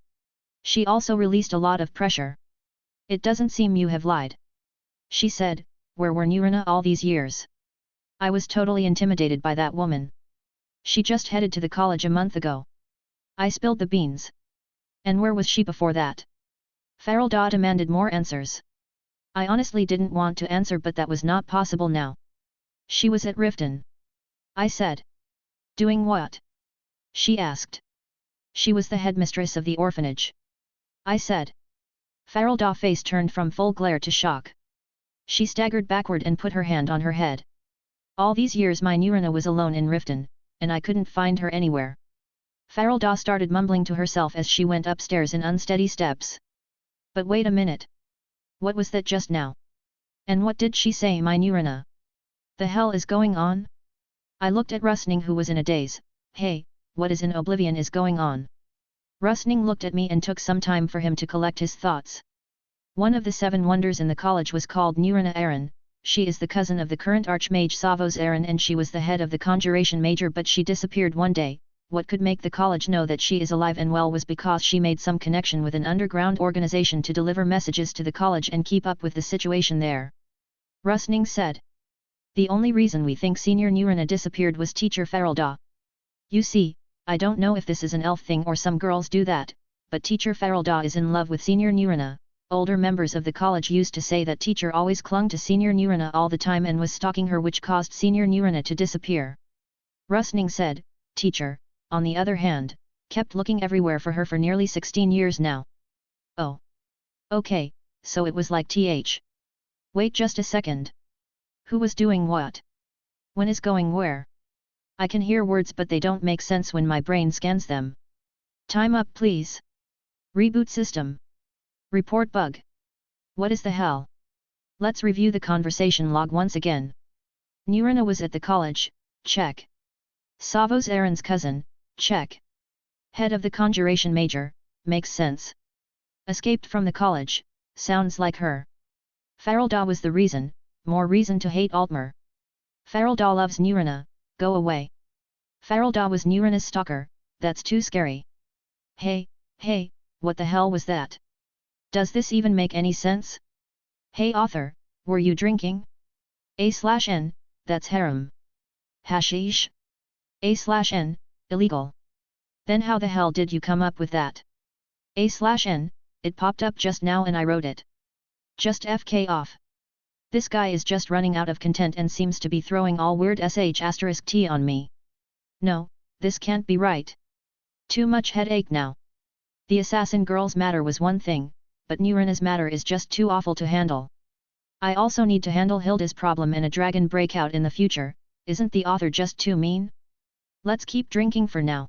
She also released a lot of pressure. It doesn't seem you have lied. She said, where were Nurina all these years? I was totally intimidated by that woman. She just headed to the college a month ago. I spilled the beans. And where was she before that? Farelda demanded more answers. I honestly didn't want to answer, but that was not possible now. She was at Riften. I said. Doing what? She asked. She was the headmistress of the orphanage. I said. Farelda's face turned from full glare to shock. She staggered backward and put her hand on her head. All these years my Nurina was alone in Riften, and I couldn't find her anywhere. Farelda started mumbling to herself as she went upstairs in unsteady steps. But wait a minute. What was that just now? And what did she say, my Nurina? The hell is going on? I looked at Rustning, who was in a daze. Hey, what is in oblivion is going on? Rustning looked at me and took some time for him to collect his thoughts. One of the 7 wonders in the college was called Nurina Aaron. She is the cousin of the current Archmage Savos Aaron, and she was the head of the Conjuration Major, but she disappeared one day. What could make the college know that she is alive and well was because she made some connection with an underground organization to deliver messages to the college and keep up with the situation there. Rustning said. The only reason we think Senior Nurina disappeared was Teacher Farelda. You see, I don't know if this is an elf thing or some girls do that, but Teacher Farelda is in love with Senior Nurina. Older members of the college used to say that teacher always clung to Senior Nurina all the time and was stalking her, which caused Senior Nurina to disappear. Rustning said, Teacher, on the other hand, kept looking everywhere for her for nearly 16 years now. Oh. Okay, so it was like Wait just a second. Who was doing what? When is going where? I can hear words but they don't make sense when my brain scans them. Time up please. Reboot system. Report bug. What is the hell? Let's review the conversation log once again. Nurina was at the college, check. Savos Aaron's cousin, check. Head of the Conjuration Major, makes sense. Escaped from the college, sounds like her. Farelda was the reason, more reason to hate Altmer. Farelda loves Nurina, go away. Farelda was Nurina's stalker, that's too scary. Hey, what the hell was that? Does this even make any sense? Hey author, were you drinking? A/N, that's harem. Hashish? A/N, illegal. Then how the hell did you come up with that? A/N, it popped up just now and I wrote it. Just FK off. This guy is just running out of content and seems to be throwing all weird sh*t on me. No, this can't be right. Too much headache now. The assassin girl's matter was one thing, but Nurina's matter is just too awful to handle. I also need to handle Hilda's problem and a dragon breakout in the future. Isn't the author just too mean? Let's keep drinking for now.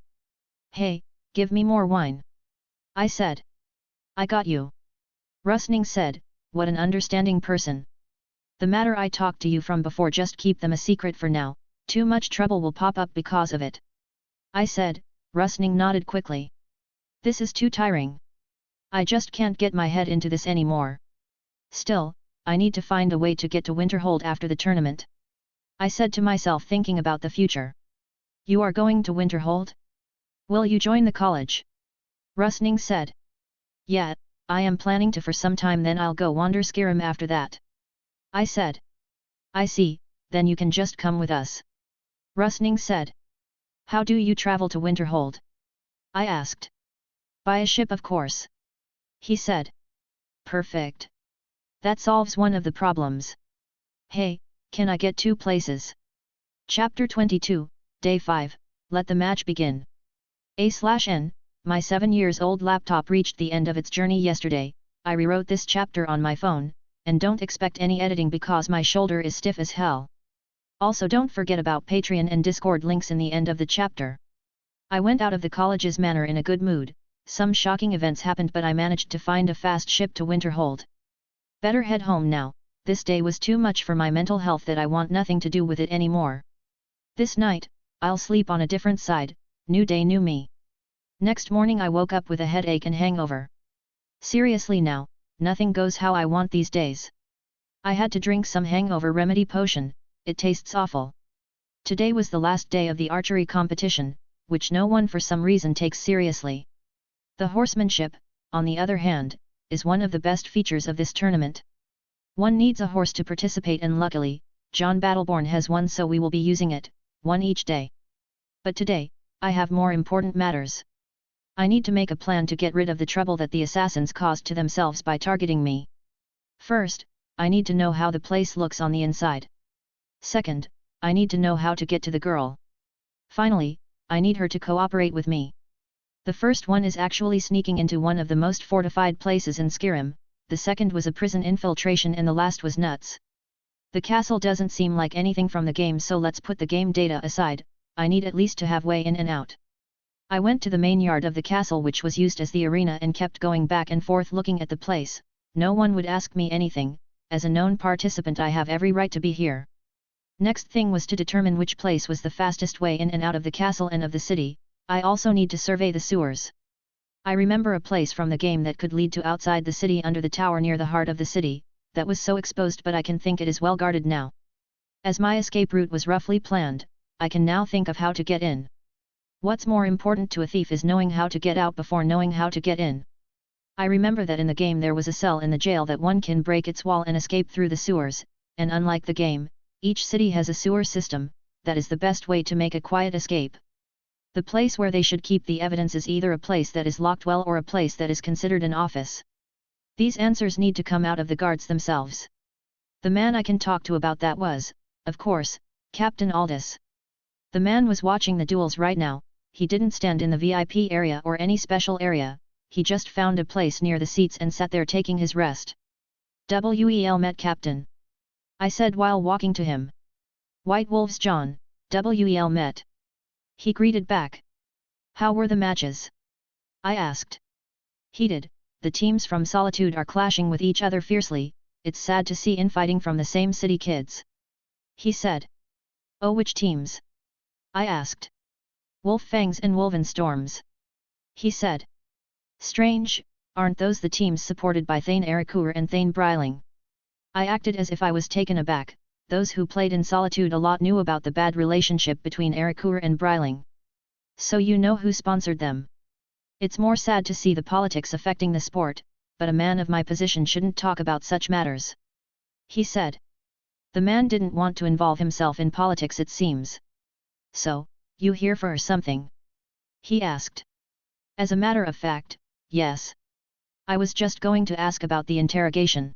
Hey, give me more wine. I said. I got you. Rustning said, what an understanding person. The matter I talked to you from before, just keep them a secret for now, too much trouble will pop up because of it. I said. Rustning nodded quickly. This is too tiring. I just can't get my head into this anymore. Still, I need to find a way to get to Winterhold after the tournament. I said to myself, thinking about the future. You are going to Winterhold? Will you join the college? Rustning said. Yeah, I am planning to for some time, then I'll go wander Skyrim after that. I said. I see, then you can just come with us. Rustning said. How do you travel to Winterhold? I asked. By a ship, of course. He said. Perfect. That solves one of the problems. Hey, can I get 2 places? Chapter 22, Day 5, let the match begin. A/N, my 7-years-old laptop reached the end of its journey yesterday. I rewrote this chapter on my phone, and don't expect any editing because my shoulder is stiff as hell. Also don't forget about Patreon and Discord links in the end of the chapter. I went out of the college's manor in a good mood. Some shocking events happened, but I managed to find a fast ship to Winterhold. Better head home now. This day was too much for my mental health that I want nothing to do with it anymore. This night, I'll sleep on a different side, new day new me. Next morning I woke up with a headache and hangover. Seriously now, nothing goes how I want these days. I had to drink some hangover remedy potion, it tastes awful. Today was the last day of the archery competition, which no one for some reason takes seriously. The horsemanship, on the other hand, is one of the best features of this tournament. One needs a horse to participate, and luckily, Jon Battleborn has one, so we will be using it, one each day. But today, I have more important matters. I need to make a plan to get rid of the trouble that the assassins caused to themselves by targeting me. First, I need to know how the place looks on the inside. Second, I need to know how to get to the girl. Finally, I need her to cooperate with me. The first one is actually sneaking into one of the most fortified places in Skyrim, the second was a prison infiltration, and the last was nuts. The castle doesn't seem like anything from the game, so let's put the game data aside. I need at least to have way in and out. I went to the main yard of the castle, which was used as the arena, and kept going back and forth looking at the place. No one would ask me anything. As a known participant, I have every right to be here. Next thing was to determine which place was the fastest way in and out of the castle and of the city. I also need to survey the sewers. I remember a place from the game that could lead to outside the city under the tower near the heart of the city, that was so exposed, but I can think it is well guarded now. As my escape route was roughly planned, I can now think of how to get in. What's more important to a thief is knowing how to get out before knowing how to get in. I remember that in the game there was a cell in the jail that one can break its wall and escape through the sewers, and unlike the game, each city has a sewer system. That is the best way to make a quiet escape. The place where they should keep the evidence is either a place that is locked well or a place that is considered an office. These answers need to come out of the guards themselves. The man I can talk to about that was, of course, Captain Aldous. The man was watching the duels right now. He didn't stand in the VIP area or any special area, he just found a place near the seats and sat there taking his rest. "Well met, Captain," I said while walking to him. "White Wolves John, well met," he greeted back. "How were the matches?" I asked. "Heated, the teams from Solitude are clashing with each other fiercely, it's sad to see infighting from the same city kids," he said. "Oh, which teams?" I asked. "Wolffangs and Wolvenstorms," he said. "Strange, aren't those the teams supported by Thane Erikur and Thane Bryling?" I acted as if I was taken aback. Those who played in Solitude a lot knew about the bad relationship between Erikur and Bryling. "So you know who sponsored them?" "It's more sad to see the politics affecting the sport, but a man of my position shouldn't talk about such matters," he said. The man didn't want to involve himself in politics, it seems. "So, you here for something?" he asked. As a matter of fact, yes. "I was just going to ask about the interrogation,"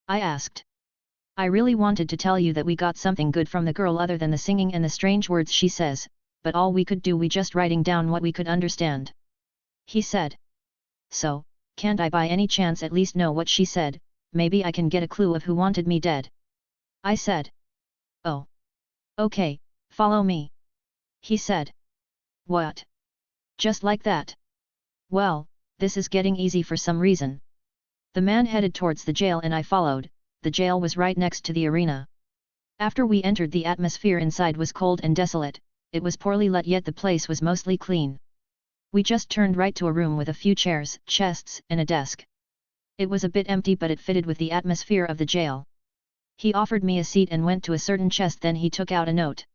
I asked. "I really wanted to tell you that we got something good from the girl other than the singing and the strange words she says, but all we could do we just writing down what we could understand," he said. "So, can't I by any chance at least know what she said? Maybe I can get a clue of who wanted me dead," I said. "Oh. Okay, follow me," he said. "What? Just like that? Well, this is getting easy for some reason." The man headed towards the jail and I followed. The jail was right next to the arena. After we entered, the atmosphere inside was cold and desolate. It was poorly lit, yet the place was mostly clean. We just turned right to a room with a few chairs, chests, and a desk. It was a bit empty, but it fitted with the atmosphere of the jail. He offered me a seat and went to a certain chest, then he took out a note.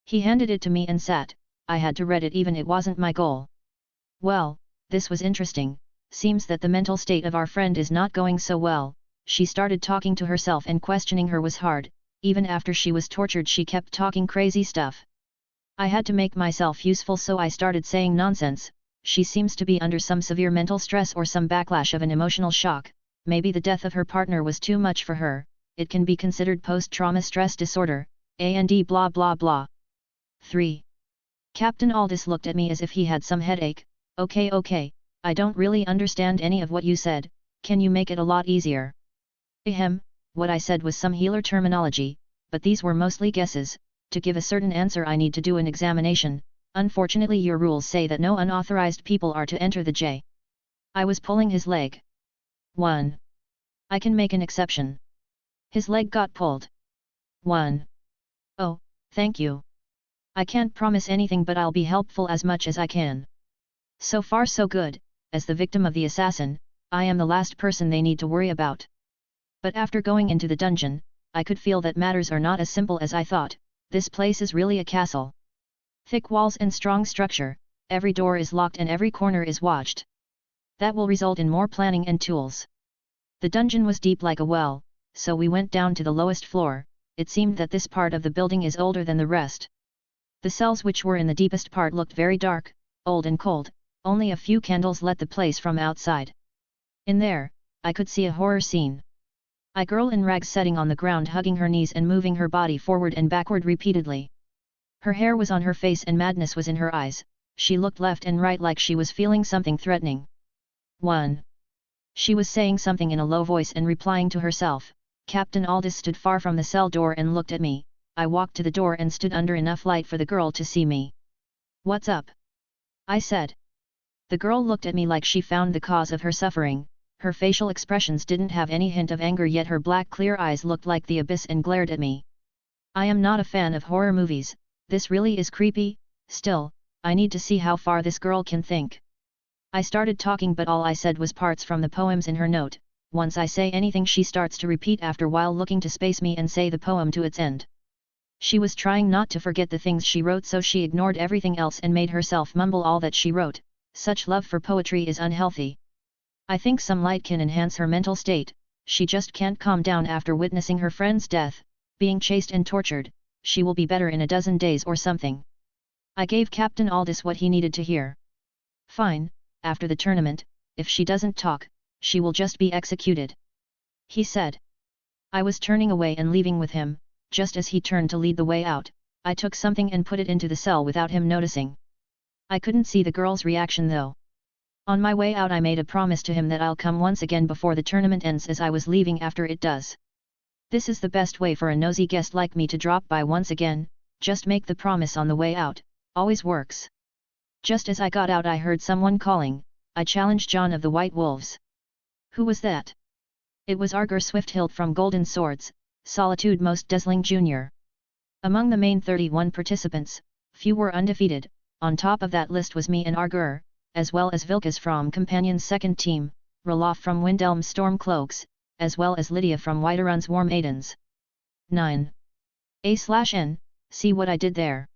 He handed it to me and sat. I had to read it, even it wasn't my goal. Well, this was interesting. seems that the mental state of our friend is not going so well. She started talking to herself and questioning her was hard, even after she was tortured she kept talking crazy stuff. I had to make myself useful so I started saying nonsense. She seems to be under some severe mental stress or some backlash of an emotional shock, maybe the death of her partner was too much for her, it can be considered post-trauma stress disorder, and blah blah blah. 3. Captain Aldous looked at me as if he had some headache. Okay, I don't really understand any of what you said, can you make it a lot easier? Ahem, what I said was some healer terminology, but these were mostly guesses. To give a certain answer I need to do an examination. Unfortunately your rules say that no unauthorized people are to enter the J. I was pulling his leg. 1. I can make an exception. His leg got pulled. 1. Oh, thank you. I can't promise anything but I'll be helpful as much as I can. So far so good, as the victim of the assassin, I am the last person they need to worry about. But after going into the dungeon, I could feel that matters are not as simple as I thought. This place is really a castle. Thick walls and strong structure, every door is locked and every corner is watched. That will result in more planning and tools. The dungeon was deep like a well, so we went down to the lowest floor. It seemed that this part of the building is older than the rest. The cells which were in the deepest part looked very dark, old and cold, only a few candles lit the place from outside. In there, I could see a horror scene. A girl in rags sitting on the ground hugging her knees and moving her body forward and backward repeatedly. Her hair was on her face and madness was in her eyes, she looked left and right like she was feeling something threatening. 1. She was saying something in a low voice and replying to herself. Captain Aldous stood far from the cell door and looked at me. I walked to the door and stood under enough light for the girl to see me. What's up? I said. The girl looked at me like she found the cause of her suffering. Her facial expressions didn't have any hint of anger yet her black clear eyes looked like the abyss and glared at me. I am not a fan of horror movies, this really is creepy, still, I need to see how far this girl can think. I started talking but all I said was parts from the poems in her note. Once I say anything she starts to repeat after while looking to space me and say the poem to its end. She was trying not to forget the things she wrote so she ignored everything else and made herself mumble all that she wrote. Such love for poetry is unhealthy. I think some light can enhance her mental state, she just can't calm down after witnessing her friend's death, being chased and tortured, she will be better in a dozen days or something. I gave Captain Aldous what he needed to hear. Fine, after the tournament, if she doesn't talk, she will just be executed. He said. I was turning away and leaving with him, just as he turned to lead the way out, I took something and put it into the cell without him noticing. I couldn't see the girl's reaction though. On my way out I made a promise to him that I'll come once again before the tournament ends as I was leaving after it does. This is the best way for a nosy guest like me to drop by once again, just make the promise on the way out, always works. Just as I got out I heard someone calling, I challenged Jon of the White Wolves. Who was that? It was Argur Swifthilt from Golden Swords, Solitude Most Dazzling Jr. Among the main 31 participants, few were undefeated, on top of that list was me and Argur, as well as Vilkas from Companion's second team, Ralof from Windhelm's Stormcloaks, as well as Lydia from Whiterun's Warm Maidens. 9. A/N, see what I did there?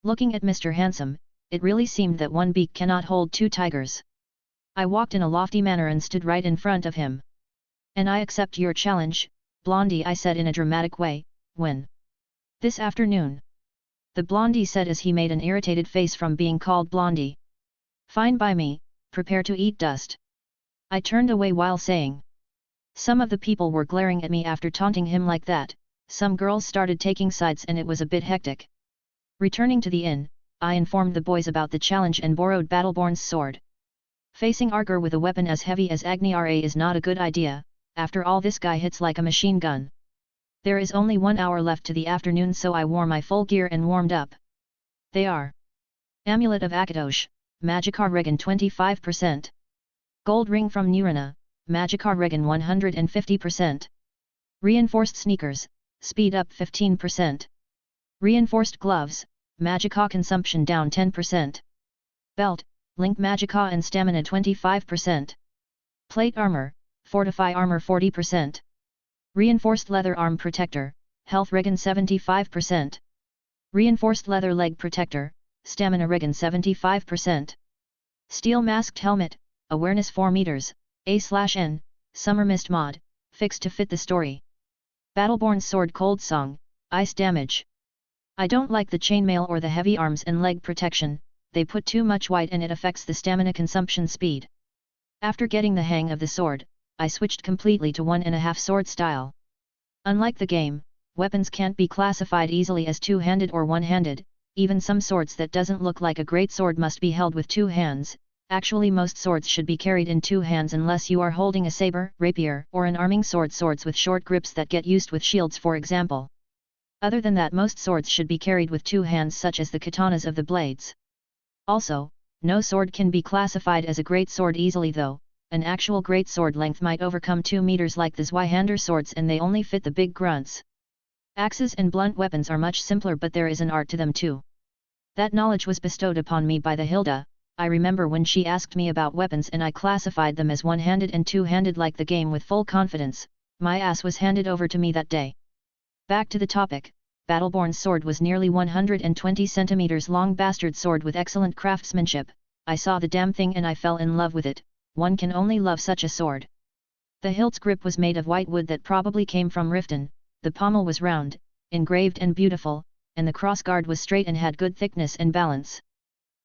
Looking at Mr. Handsome, it really seemed that one beak cannot hold two tigers. I walked in a lofty manner and stood right in front of him. And I accept your challenge, Blondie, I said in a dramatic way. When? This afternoon. The Blondie said as he made an irritated face from being called Blondie. Fine by me, prepare to eat dust. I turned away while saying. Some of the people were glaring at me after taunting him like that, some girls started taking sides and it was a bit hectic. Returning to the inn, I informed the boys about the challenge and borrowed Battleborn's sword. Facing Argur with a weapon as heavy as Agni Ra is not a good idea, after all this guy hits like a machine gun. There is only 1 hour left to the afternoon so I wore my full gear and warmed up. They are. Amulet of Akatosh, Magikar Regen 25%. Gold Ring from Nirina, Magikar Regen 150%. Reinforced Sneakers, Speed up 15%. Reinforced Gloves, Magicka Consumption down 10%. Belt, Link Magicka and Stamina 25%. Plate Armor, Fortify Armor 40%. Reinforced Leather Arm Protector, Health Regen 75%. Reinforced Leather Leg Protector, Stamina Regen 75%. Steel Masked Helmet, awareness 4 meters, A/N, Summer Mist mod, fixed to fit the story. Battleborn's sword cold song, ice damage. I don't like the chainmail or the heavy arms and leg protection, they put too much white and it affects the stamina consumption speed. After getting the hang of the sword, I switched completely to 1.5 sword style. Unlike the game, weapons can't be classified easily as two-handed or one-handed, even some swords that doesn't look like a great sword must be held with 2 hands, actually most swords should be carried in 2 hands unless you are holding a saber, rapier, or an arming sword, swords with short grips that get used with shields for example. Other than that, most swords should be carried with 2 hands, such as the katanas of the blades. Also, no sword can be classified as a great sword easily though, an actual great sword length might overcome 2 meters like the Zweihander swords and they only fit the big grunts. Axes and blunt weapons are much simpler but there is an art to them too. That knowledge was bestowed upon me by the Hilda. I remember when she asked me about weapons and I classified them as one-handed and two-handed like the game with full confidence, my ass was handed over to me that day. Back to the topic, Battleborn's sword was nearly 120 centimeters long, bastard sword with excellent craftsmanship. I saw the damn thing and I fell in love with it. One can only love such a sword. The hilt's grip was made of white wood that probably came from Riften, the pommel was round, engraved and beautiful, and the crossguard was straight and had good thickness and balance.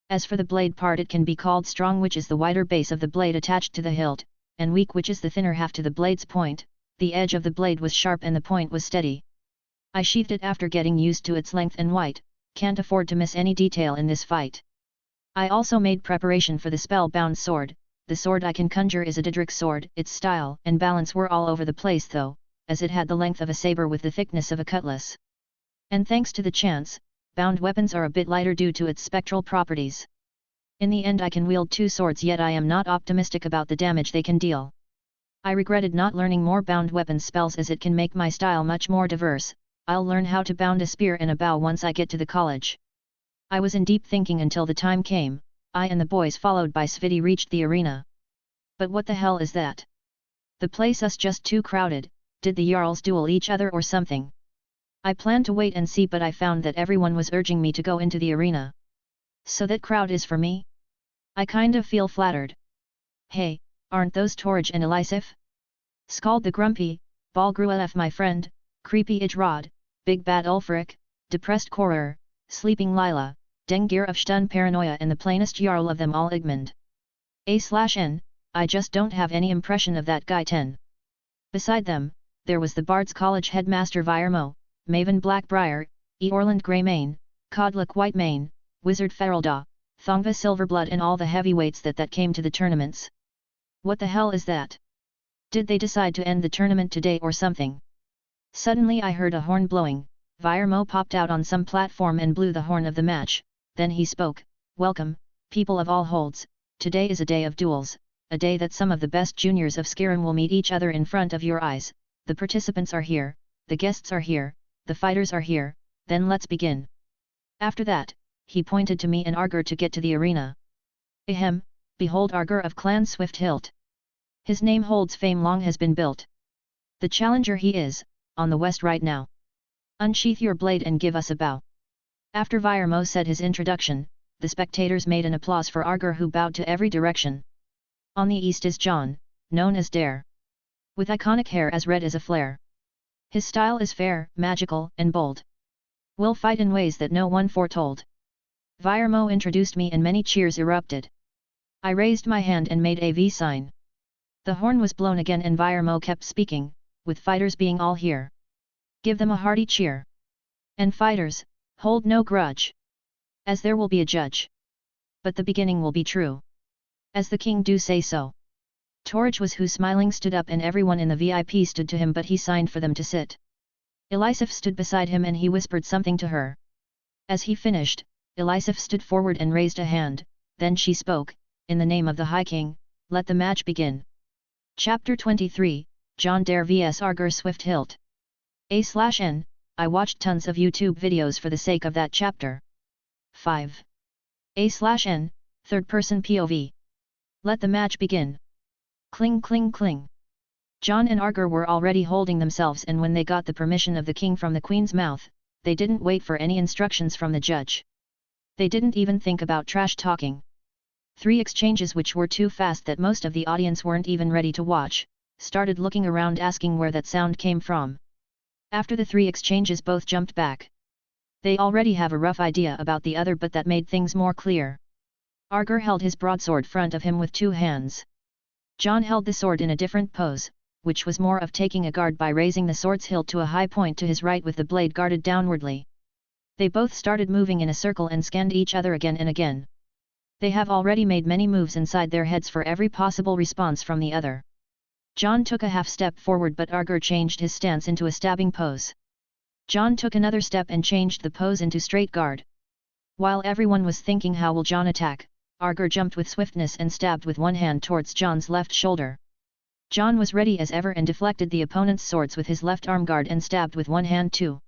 As for the blade part, it can be called strong, which is the wider base of the blade attached to the hilt, and weak, which is the thinner half to the blade's point. The edge of the blade was sharp and the point was steady. I sheathed it after getting used to its length and weight, can't afford to miss any detail in this fight. I also made preparation for the spell-bound sword. The sword I can conjure is a Didrik sword. Its style and balance were all over the place though, as it had the length of a saber with the thickness of a cutlass. And thanks to the chance, bound weapons are a bit lighter due to its spectral properties. In the end I can wield 2 swords, yet I am not optimistic about the damage they can deal. I regretted not learning more bound weapon spells as it can make my style much more diverse. I'll learn how to bound a spear and a bow once I get to the college. I was in deep thinking until the time came. I and the boys followed by Sviti reached the arena. But what the hell is that? The place is just too crowded. Did the Jarls duel each other or something? I planned to wait and see, but I found that everyone was urging me to go into the arena. So that crowd is for me? I kind of feel flattered. Hey, aren't those Torij and Elisif? Scald the grumpy, Balgruelf my friend, creepy Ijrod, big bad Ulfric, depressed Korur, sleeping Lila, Dengir of Stun Paranoia, and the plainest Jarl of them all, Igmund. A/N, I just don't have any impression of that guy 10. Beside them, there was the Bard's College headmaster Virmo, Maven Blackbriar, Eorland Greymane, Codlick Whitemane, Wizard Ferelda, Thongva Silverblood, and all the heavyweights that came to the tournaments. What the hell is that? Did they decide to end the tournament today or something? Suddenly I heard a horn blowing. Virmo popped out on some platform and blew the horn of the match. Then he spoke, "Welcome, people of all holds, today is a day of duels, a day that some of the best juniors of Skyrim will meet each other in front of your eyes. The participants are here, the guests are here, the fighters are here, then let's begin." After that, he pointed to me and Arger to get to the arena. Ahem, behold Arger of Clan Swifthilt. His name holds fame, long has been built. The challenger he is, on the west right now. Unsheath your blade and give us a bow. After Virmo said his introduction, the spectators made an applause for Arger, who bowed to every direction. On the east is Jon, known as Dare. With iconic hair as red as a flare. His style is fair, magical, and bold. Will fight in ways that no one foretold. Virmo introduced me and many cheers erupted. I raised my hand and made a V sign. The horn was blown again and Virmo kept speaking, with fighters being all here. Give them a hearty cheer. And fighters, hold no grudge. As there will be a judge. But the beginning will be true. As the king do say so. Torij was who smiling stood up and everyone in the VIP stood to him, but he signed for them to sit. Elisif stood beside him and he whispered something to her. As he finished, Elisif stood forward and raised a hand, then she spoke, "In the name of the High King, let the match begin." Chapter 23, Jon Dare vs Arger Swifthilt. A/N, I watched tons of YouTube videos for the sake of that chapter. 5. A/N, third-person POV. Let the match begin. Cling cling cling. Jon and Arger were already holding themselves, and when they got the permission of the king from the queen's mouth, they didn't wait for any instructions from the judge. They didn't even think about trash talking. 3 exchanges, which were too fast that most of the audience weren't even ready to watch, started looking around asking where that sound came from. After the 3 exchanges, both jumped back. They already have a rough idea about the other, but that made things more clear. Arger held his broadsword front of him with 2 hands. Jon held the sword in a different pose, which was more of taking a guard by raising the sword's hilt to a high point to his right with the blade guarded downwardly. They both started moving in a circle and scanned each other again and again. They have already made many moves inside their heads for every possible response from the other. Jon took a half step forward, but Arger changed his stance into a stabbing pose. Jon took another step and changed the pose into straight guard. While everyone was thinking how will Jon attack, Arger jumped with swiftness and stabbed with one hand towards Jon's left shoulder. Jon was ready as ever and deflected the opponent's swords with his left arm guard and stabbed with one hand too.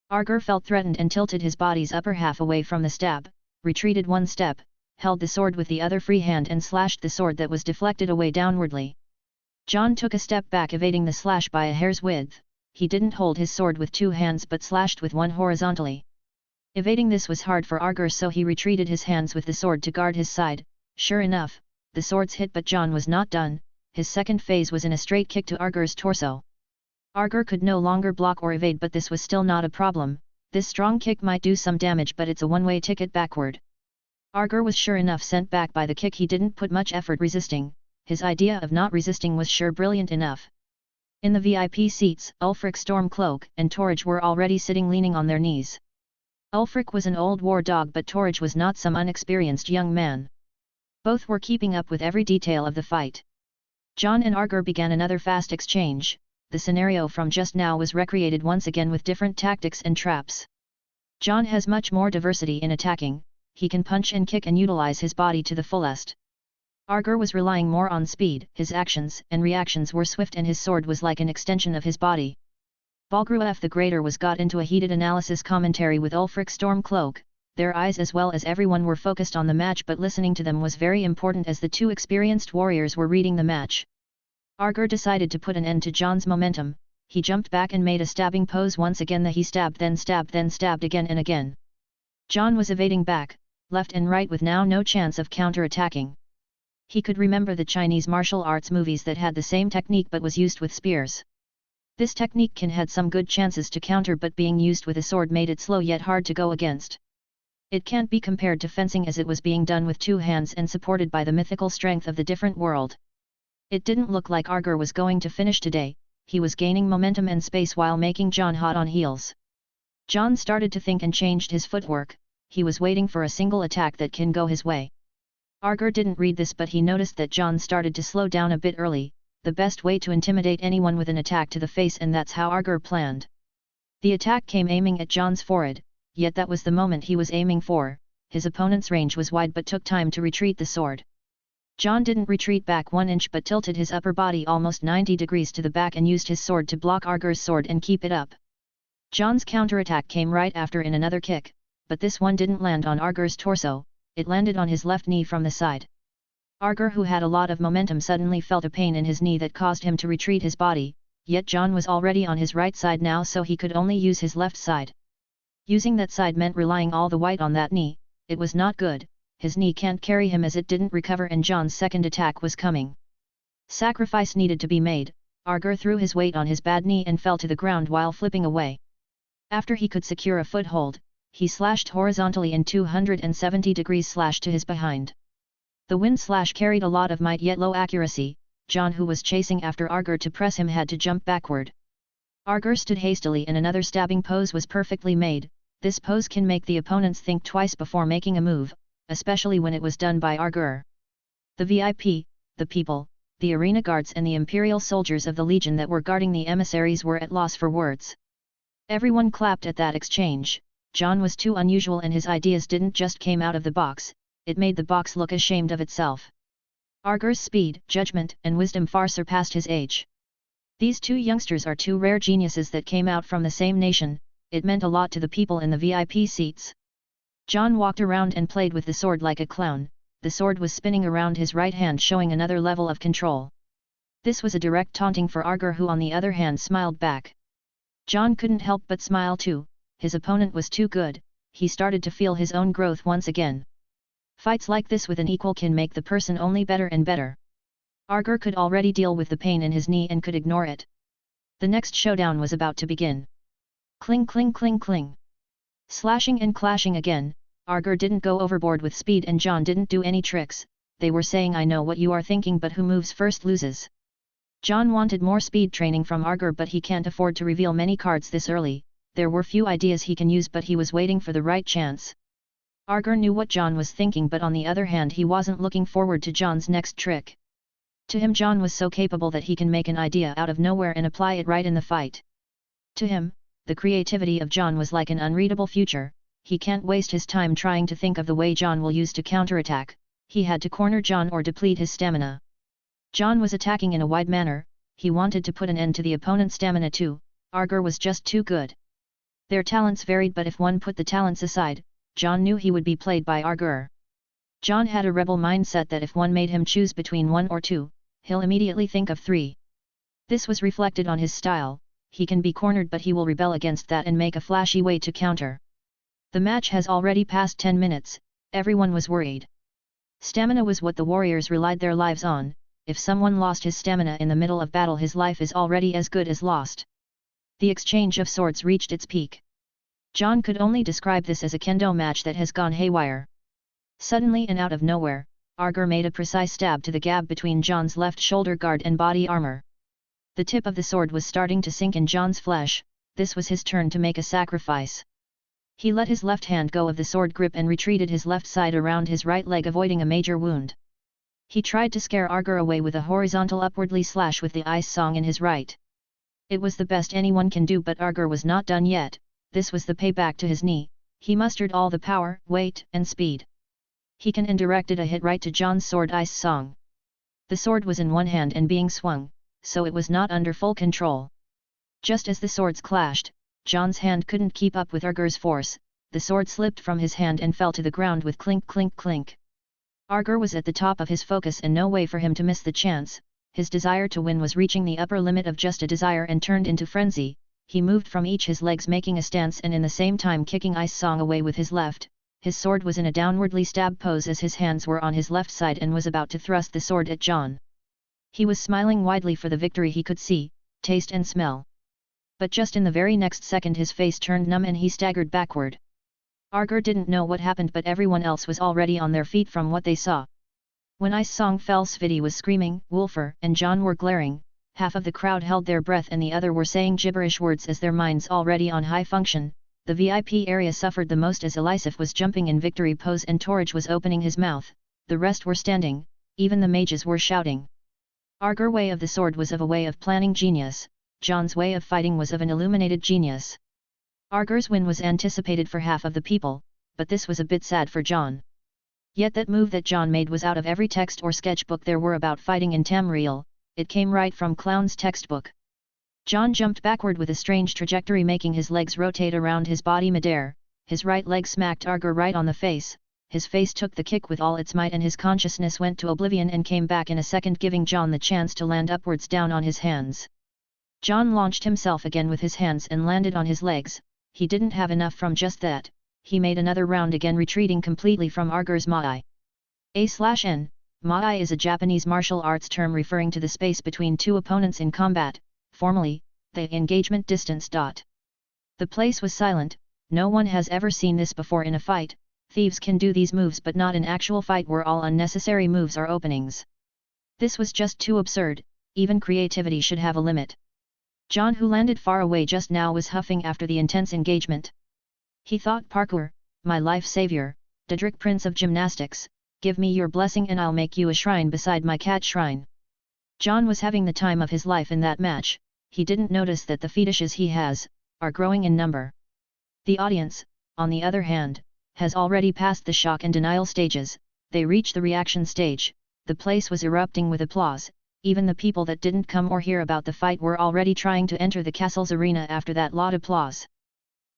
Arger felt threatened and tilted his body's upper half away from the stab, retreated 1 step, held the sword with the other free hand and slashed the sword that was deflected away downwardly. Jon took a step back, evading the slash by a hair's width. He didn't hold his sword with 2 hands but slashed with one horizontally. Evading this was hard for Arger, so he retreated his hands with the sword to guard his side. Sure enough, the swords hit, but Jon was not done. His second phase was in a straight kick to Arger's torso. Arger could no longer block or evade, but this was still not a problem. This strong kick might do some damage, but it's a one-way ticket backward. Arger was sure enough sent back by the kick. He didn't put much effort resisting. His idea of not resisting was sure brilliant enough. In the VIP seats, Ulfric, Stormcloak, and Torridge were already sitting leaning on their knees. Ulfric was an old war dog, but Torridge was not some unexperienced young man. Both were keeping up with every detail of the fight. Jon and Arger began another fast exchange. The scenario from just now was recreated once again with different tactics and traps. Jon has much more diversity in attacking. He can punch and kick and utilize his body to the fullest. Arger was relying more on speed. His actions and reactions were swift and his sword was like an extension of his body. Balgruuf the Greater was got into a heated analysis commentary with Ulfric Stormcloak. Their eyes as well as everyone were focused on the match, but listening to them was very important as the 2 experienced warriors were reading the match. Arger decided to put an end to Jon's momentum. He jumped back and made a stabbing pose once again. He stabbed, then stabbed again and again. Jon was evading back, left and right with now no chance of counter-attacking. He could remember the Chinese martial arts movies that had the same technique but was used with spears. This technique can had some good chances to counter, but being used with a sword made it slow yet hard to go against. It can't be compared to fencing as it was being done with 2 hands and supported by the mythical strength of the different world. It didn't look like Arger was going to finish today. He was gaining momentum and space while making Jon hot on heels. Jon started to think and changed his footwork. He was waiting for a single attack that can go his way. Arger didn't read this, but he noticed that Jon started to slow down a bit early, the best way to intimidate anyone with an attack to the face, and that's how Arger planned. The attack came aiming at Jon's forehead, yet that was the moment he was aiming for. His opponent's range was wide but took time to retreat the sword. Jon didn't retreat back 1 inch but tilted his upper body almost 90 degrees to the back and used his sword to block Arger's sword and keep it up. Jon's counterattack came right after in another kick, but this one didn't land on Arger's torso, it landed on his left knee from the side. Arger, who had a lot of momentum, suddenly felt a pain in his knee that caused him to retreat his body, yet Jon was already on his right side now, so he could only use his left side. Using that side meant relying all the weight on that knee. It was not good. His knee can't carry him as it didn't recover and Jon's second attack was coming. Sacrifice needed to be made. Arger threw his weight on his bad knee and fell to the ground while flipping away. After he could secure a foothold, he slashed horizontally in 270 degrees slash to his behind. The wind slash carried a lot of might yet low accuracy. Jon, who was chasing after Arger to press him, had to jump backward. Arger stood hastily and another stabbing pose was perfectly made. This pose can make the opponents think twice before making a move, especially when it was done by Arger. The VIP, the people, the arena guards and the imperial soldiers of the legion that were guarding the emissaries were at loss for words. Everyone clapped at that exchange. Jon was too unusual and his ideas didn't just came out of the box, it made the box look ashamed of itself. Arger's speed, judgment, and wisdom far surpassed his age. These 2 youngsters are 2 rare geniuses that came out from the same nation. It meant a lot to the people in the VIP seats. Jon walked around and played with the sword like a clown. The sword was spinning around his right hand, showing another level of control. This was a direct taunting for Arger, who on the other hand smiled back. Jon couldn't help but smile too. His opponent was too good. He started to feel his own growth once again. Fights like this with an equal can make the person only better and better. Arger could already deal with the pain in his knee and could ignore it. The next showdown was about to begin. Cling cling cling cling. Slashing and clashing again, Arger didn't go overboard with speed and Jon didn't do any tricks. They were saying, I know what you are thinking, but who moves first loses. Jon wanted more speed training from Arger, but he can't afford to reveal many cards this early. There were few ideas he can use, but he was waiting for the right chance. Arger knew what Jon was thinking, but on the other hand he wasn't looking forward to Jon's next trick. To him Jon was so capable that he can make an idea out of nowhere and apply it right in the fight. To him, the creativity of Jon was like an unreadable future. He can't waste his time trying to think of the way Jon will use to counterattack. He had to corner Jon or deplete his stamina. Jon was attacking in a wide manner. He wanted to put an end to the opponent's stamina too. Arger was just too good. Their talents varied, but if one put the talents aside, Jon knew he would be played by Arger. Jon had a rebel mindset that if one made him choose between 1 or 2, he'll immediately think of 3. This was reflected on his style. He can be cornered, but he will rebel against that and make a flashy way to counter. The match has already passed 10 minutes, everyone was worried. Stamina was what the warriors relied their lives on. If someone lost his stamina in the middle of battle, his life is already as good as lost. The exchange of swords reached its peak. Jon could only describe this as a kendo match that has gone haywire. Suddenly and out of nowhere, Arger made a precise stab to the gap between Jon's left shoulder guard and body armor. The tip of the sword was starting to sink in Jon's flesh. This was his turn to make a sacrifice. He let his left hand go of the sword grip and retreated his left side around his right leg, avoiding a major wound. He tried to scare Arger away with a horizontal upwardly slash with the ice song in his right. It was the best anyone can do, but Arger was not done yet. This was the payback to his knee. He mustered all the power, weight, and speed. He can and directed a hit right to Jon's sword ice song. The sword was in one hand and being swung, so it was not under full control. Just as the swords clashed, Jon's hand couldn't keep up with Arger's force. The sword slipped from his hand and fell to the ground with clink clink clink. Arger was at the top of his focus and no way for him to miss the chance. His desire to win was reaching the upper limit of just a desire and turned into frenzy. He moved from each his legs, making a stance and in the same time kicking ice song away with his left. His sword was in a downwardly stab pose as his hands were on his left side and was about to thrust the sword at Jon. He was smiling widely for the victory he could see, taste and smell. But just in the very next second his face turned numb and he staggered backward. Arger didn't know what happened, but everyone else was already on their feet from what they saw. When Ice Song fell, Sviti was screaming, Wolfer and Jon were glaring. Half of the crowd held their breath and the other were saying gibberish words as their minds already on high function. The VIP area suffered the most as Elisif was jumping in victory pose and Torij was opening his mouth. The rest were standing, even the mages were shouting. Arger's way of the sword was of a way of planning genius. Jon's way of fighting was of an illuminated genius. Arger's win was anticipated for half of the people, but this was a bit sad for Jon. Yet that move that Jon made was out of every text or sketchbook there were about fighting in Tamriel. It came right from Clown's textbook. Jon jumped backward with a strange trajectory, making his legs rotate around his body midair. His right leg smacked Arger right on the face. His face took the kick with all its might and his consciousness went to oblivion and came back in a second, giving Jon the chance to land upwards down on his hands. Jon launched himself again with his hands and landed on his legs. He didn't have enough from just that. He made another round again, retreating completely from Arger's Maai. A/N. Maai is a Japanese martial arts term referring to the space between two opponents in combat, formally, the engagement distance. The place was silent. No one has ever seen this before in a fight. Thieves can do these moves but not in actual fight where all unnecessary moves are openings. This was just too absurd. Even creativity should have a limit. Jon, who landed far away just now, was huffing after the intense engagement. He thought, parkour, my life savior, Daedric Prince of Gymnastics, give me your blessing and I'll make you a shrine beside my cat shrine. Jon was having the time of his life in that match. He didn't notice that the fetishes he has are growing in number. The audience, on the other hand, has already passed the shock and denial stages. They reached the reaction stage. The place was erupting with applause. Even the people that didn't come or hear about the fight were already trying to enter the castle's arena after that loud applause.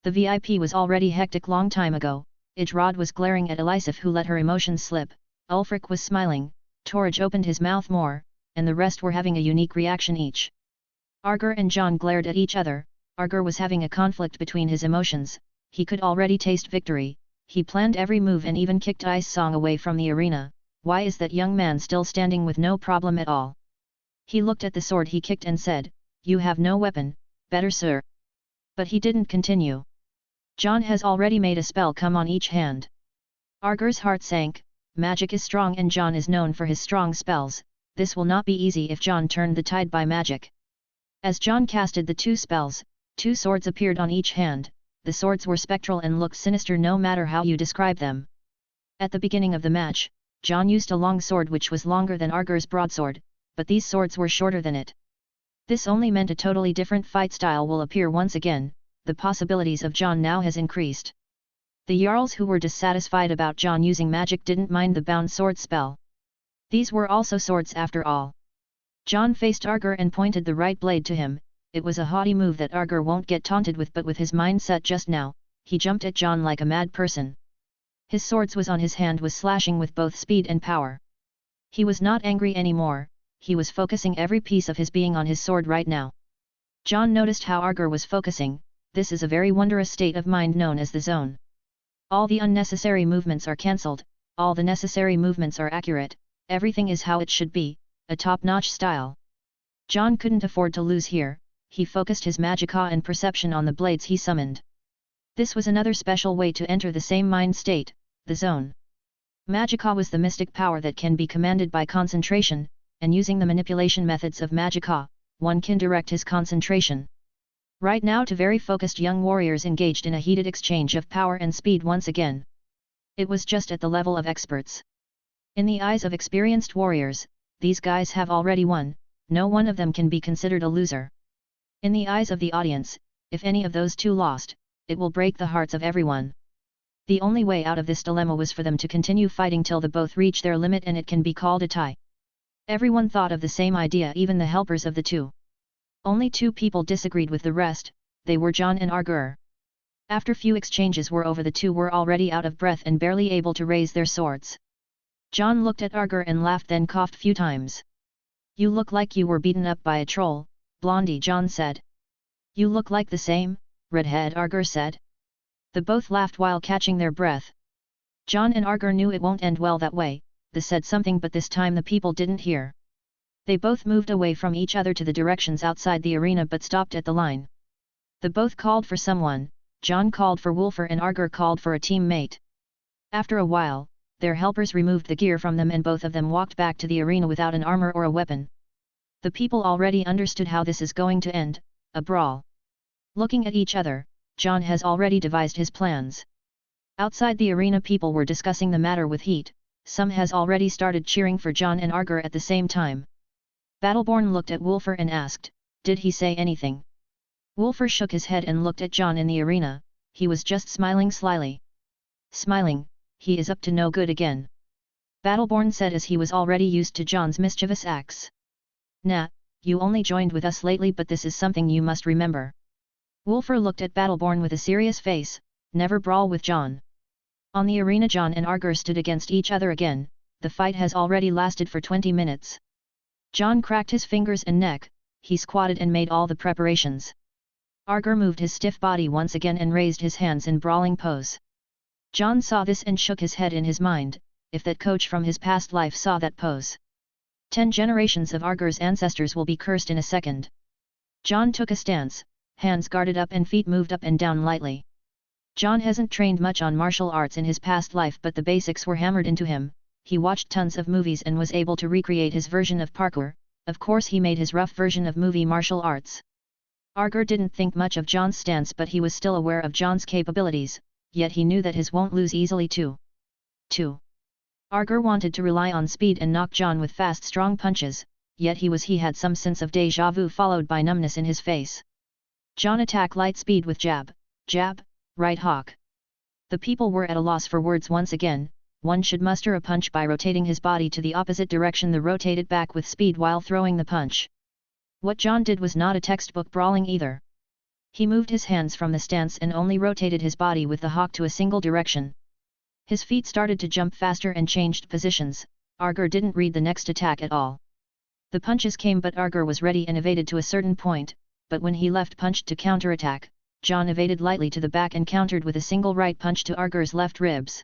The VIP was already hectic long time ago. Ijrod was glaring at Elisif, who let her emotions slip. Ulfric was smiling. Torij opened his mouth more, and the rest were having a unique reaction each. Arger and Jon glared at each other. Arger was having a conflict between his emotions. He could already taste victory. he planned every move and even kicked Ice Song away from the arena. Why is that young man still standing with no problem at all? He looked at the sword he kicked and said, "You have no weapon, better sir." But he didn't continue. Jon has already made a spell come on each hand. Arger's heart sank. Magic is strong and Jon is known for his strong spells. This will not be easy if Jon turned the tide by magic. As Jon casted the two spells, two swords appeared on each hand. The swords were spectral and looked sinister no matter how you describe them. At the beginning of the match, Jon used a long sword which was longer than Arger's broadsword, but these swords were shorter than it. This only meant a totally different fight style will appear once again. The possibilities of Jon now has increased. The Jarls who were dissatisfied about Jon using magic didn't mind the bound sword spell. These were also swords after all. Jon faced Arger and pointed the right blade to him. It was a haughty move that Arger won't get taunted with, but with his mindset just now, he jumped at Jon like a mad person. His swords was on his hand was slashing with both speed and power. He was not angry anymore, he was focusing every piece of his being on his sword right now. Jon noticed how Arger was focusing. This is a very wondrous state of mind known as the zone. All the unnecessary movements are cancelled, all the necessary movements are accurate, everything is how it should be, a top-notch style. Jon couldn't afford to lose here, he focused his magicka and perception on the blades he summoned. This was another special way to enter the same mind state, the zone. Magicka was the mystic power that can be commanded by concentration, and using the manipulation methods of magicka, one can direct his concentration. Right now two very focused young warriors engaged in a heated exchange of power and speed once again. It was just at the level of experts. In the eyes of experienced warriors, these guys have already won, no one of them can be considered a loser. In the eyes of the audience, if any of those two lost, it will break the hearts of everyone. The only way out of this dilemma was for them to continue fighting till the both reach their limit and it can be called a tie. Everyone thought of the same idea, even the helpers of the two. Only two people disagreed with the rest, they were Jon and Arger. After few exchanges were over, the two were already out of breath and barely able to raise their swords. Jon looked at Arger and laughed, then coughed few times. "You look like you were beaten up by a troll, Blondie," Jon said. "You look like the same, redhead," Arger said. The both laughed while catching their breath. Jon and Arger knew it won't end well that way. They said something, but this time the people didn't hear. They both moved away from each other to the directions outside the arena but stopped at the line. They both called for someone. Jon called for Wulfr and Arger called for a teammate. After a while, their helpers removed the gear from them and both of them walked back to the arena without an armor or a weapon. The people already understood how this is going to end, a brawl. Looking at each other, Jon has already devised his plans. Outside the arena people were discussing the matter with heat, some has already started cheering for Jon and Arger at the same time. Battleborn looked at Wulfr and asked, "Did he say anything?" Wulfr shook his head and looked at Jon in the arena, he was just smiling slyly. Smiling, he is up to no good again. Battleborn said as he was already used to Jon's mischievous acts. "Nah, you only joined with us lately, but this is something you must remember." Wulfr looked at Battleborn with a serious face, "Never brawl with Jon." On the arena Jon and Arger stood against each other again, the fight has already lasted for 20 minutes. Jon cracked his fingers and neck, he squatted and made all the preparations. Arger moved his stiff body once again and raised his hands in brawling pose. Jon saw this and shook his head in his mind, if that coach from his past life saw that pose. 10 generations of Arger's ancestors will be cursed in a second. Jon took a stance, hands guarded up and feet moved up and down lightly. Jon hasn't trained much on martial arts in his past life, but the basics were hammered into him. He watched tons of movies and was able to recreate his version of parkour. Of course he made his rough version of movie martial arts. Arger didn't think much of Jon's stance, but he was still aware of Jon's capabilities, yet he knew that his won't lose easily too. 2. Arger wanted to rely on speed and knock Jon with fast strong punches, yet he had some sense of déjà vu followed by numbness in his face. Jon attack light speed with jab, jab, right hook. The people were at a loss for words once again. One should muster a punch by rotating his body to the opposite direction, the rotated back with speed while throwing the punch. What Jon did was not a textbook brawling either. He moved his hands from the stance and only rotated his body with the hawk to a single direction. His feet started to jump faster and changed positions. Arger didn't read the next attack at all. The punches came but Arger was ready and evaded to a certain point, but when he left punched to counterattack, Jon evaded lightly to the back and countered with a single right punch to Arger's left ribs.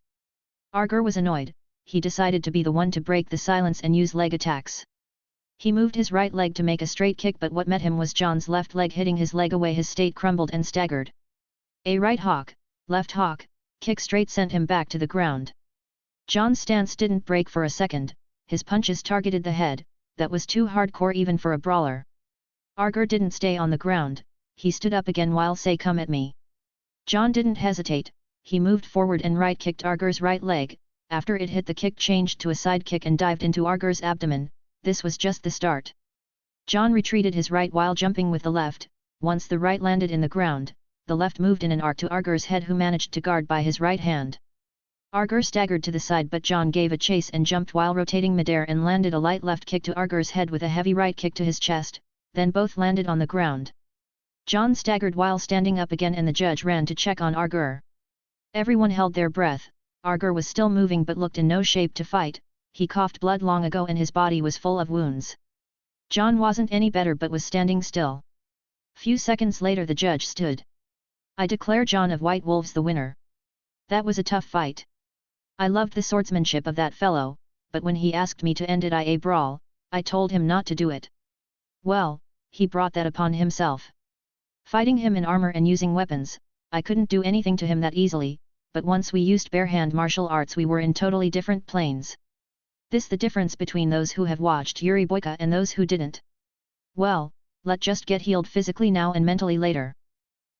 Arger was annoyed, he decided to be the one to break the silence and use leg attacks. He moved his right leg to make a straight kick, but what met him was Jon's left leg hitting his leg away. His state crumbled and staggered. A right hawk, left hawk, kick straight sent him back to the ground. Jon's stance didn't break for a second, his punches targeted the head, that was too hardcore even for a brawler. Arger didn't stay on the ground, he stood up again while say come at me. Jon didn't hesitate, he moved forward and right kicked Arger's right leg. After it hit, the kick changed to a side kick and dived into Arger's abdomen. This was just the start. Jon retreated his right while jumping with the left. Once the right landed in the ground, the left moved in an arc to Arger's head, who managed to guard by his right hand. Arger staggered to the side, but Jon gave a chase and jumped while rotating midair and landed a light left kick to Arger's head with a heavy right kick to his chest, then both landed on the ground. Jon staggered while standing up again and the judge ran to check on Arger. Everyone held their breath. Arger was still moving but looked in no shape to fight. He coughed blood long ago and his body was full of wounds. Jon wasn't any better but was standing still. Few seconds later the judge stood. I declare Jon of White Wolves the winner. That was a tough fight. I loved the swordsmanship of that fellow, but when he asked me to end it a brawl, I told him not to do it. Well, he brought that upon himself. Fighting him in armor and using weapons, I couldn't do anything to him that easily, but once we used bare-hand martial arts we were in totally different planes. This the difference between those who have watched Yuri Boyka and those who didn't. Well, let's just get healed physically now and mentally later.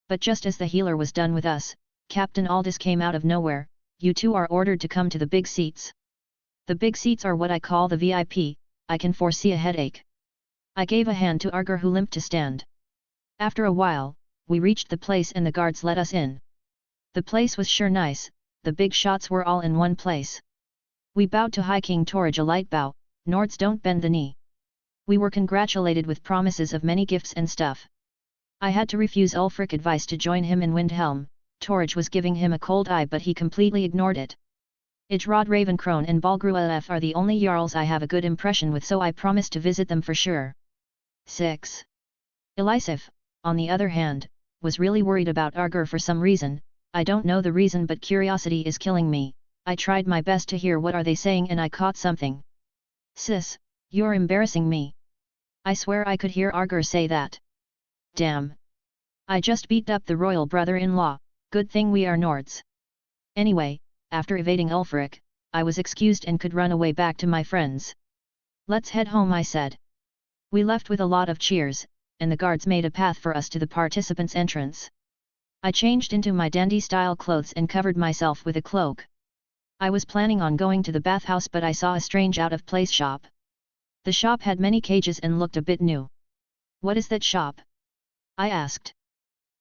But just as the healer was done with us, Captain Aldous came out of nowhere. You two are ordered to come to the big seats. The big seats are what I call the VIP, I can foresee a headache. I gave a hand to Arger, who limped to stand. After a while, we reached the place and the guards let us in. The place was sure nice, the big shots were all in one place. We bowed to High King Torage, a light bow. Nords don't bend the knee. We were congratulated with promises of many gifts and stuff. I had to refuse Ulfric advice to join him in Windhelm. Torage was giving him a cold eye but he completely ignored it. Ijrod Ravencrone and Balgruelf are the only Jarls I have a good impression with, so I promised to visit them for sure. 6. Elisif, on the other hand, was really worried about Arger for some reason. I don't know the reason, but curiosity is killing me. I tried my best to hear what are they saying and I caught something. Sis, you're embarrassing me. I swear I could hear Arger say that. Damn. I just beat up the royal brother-in-law, good thing we are Nords. Anyway, after evading Ulfric, I was excused and could run away back to my friends. Let's head home, I said. We left with a lot of cheers, and the guards made a path for us to the participants' entrance. I changed into my dandy-style clothes and covered myself with a cloak. I was planning on going to the bathhouse, but I saw a strange out-of-place shop. The shop had many cages and looked a bit new. What is that shop? I asked.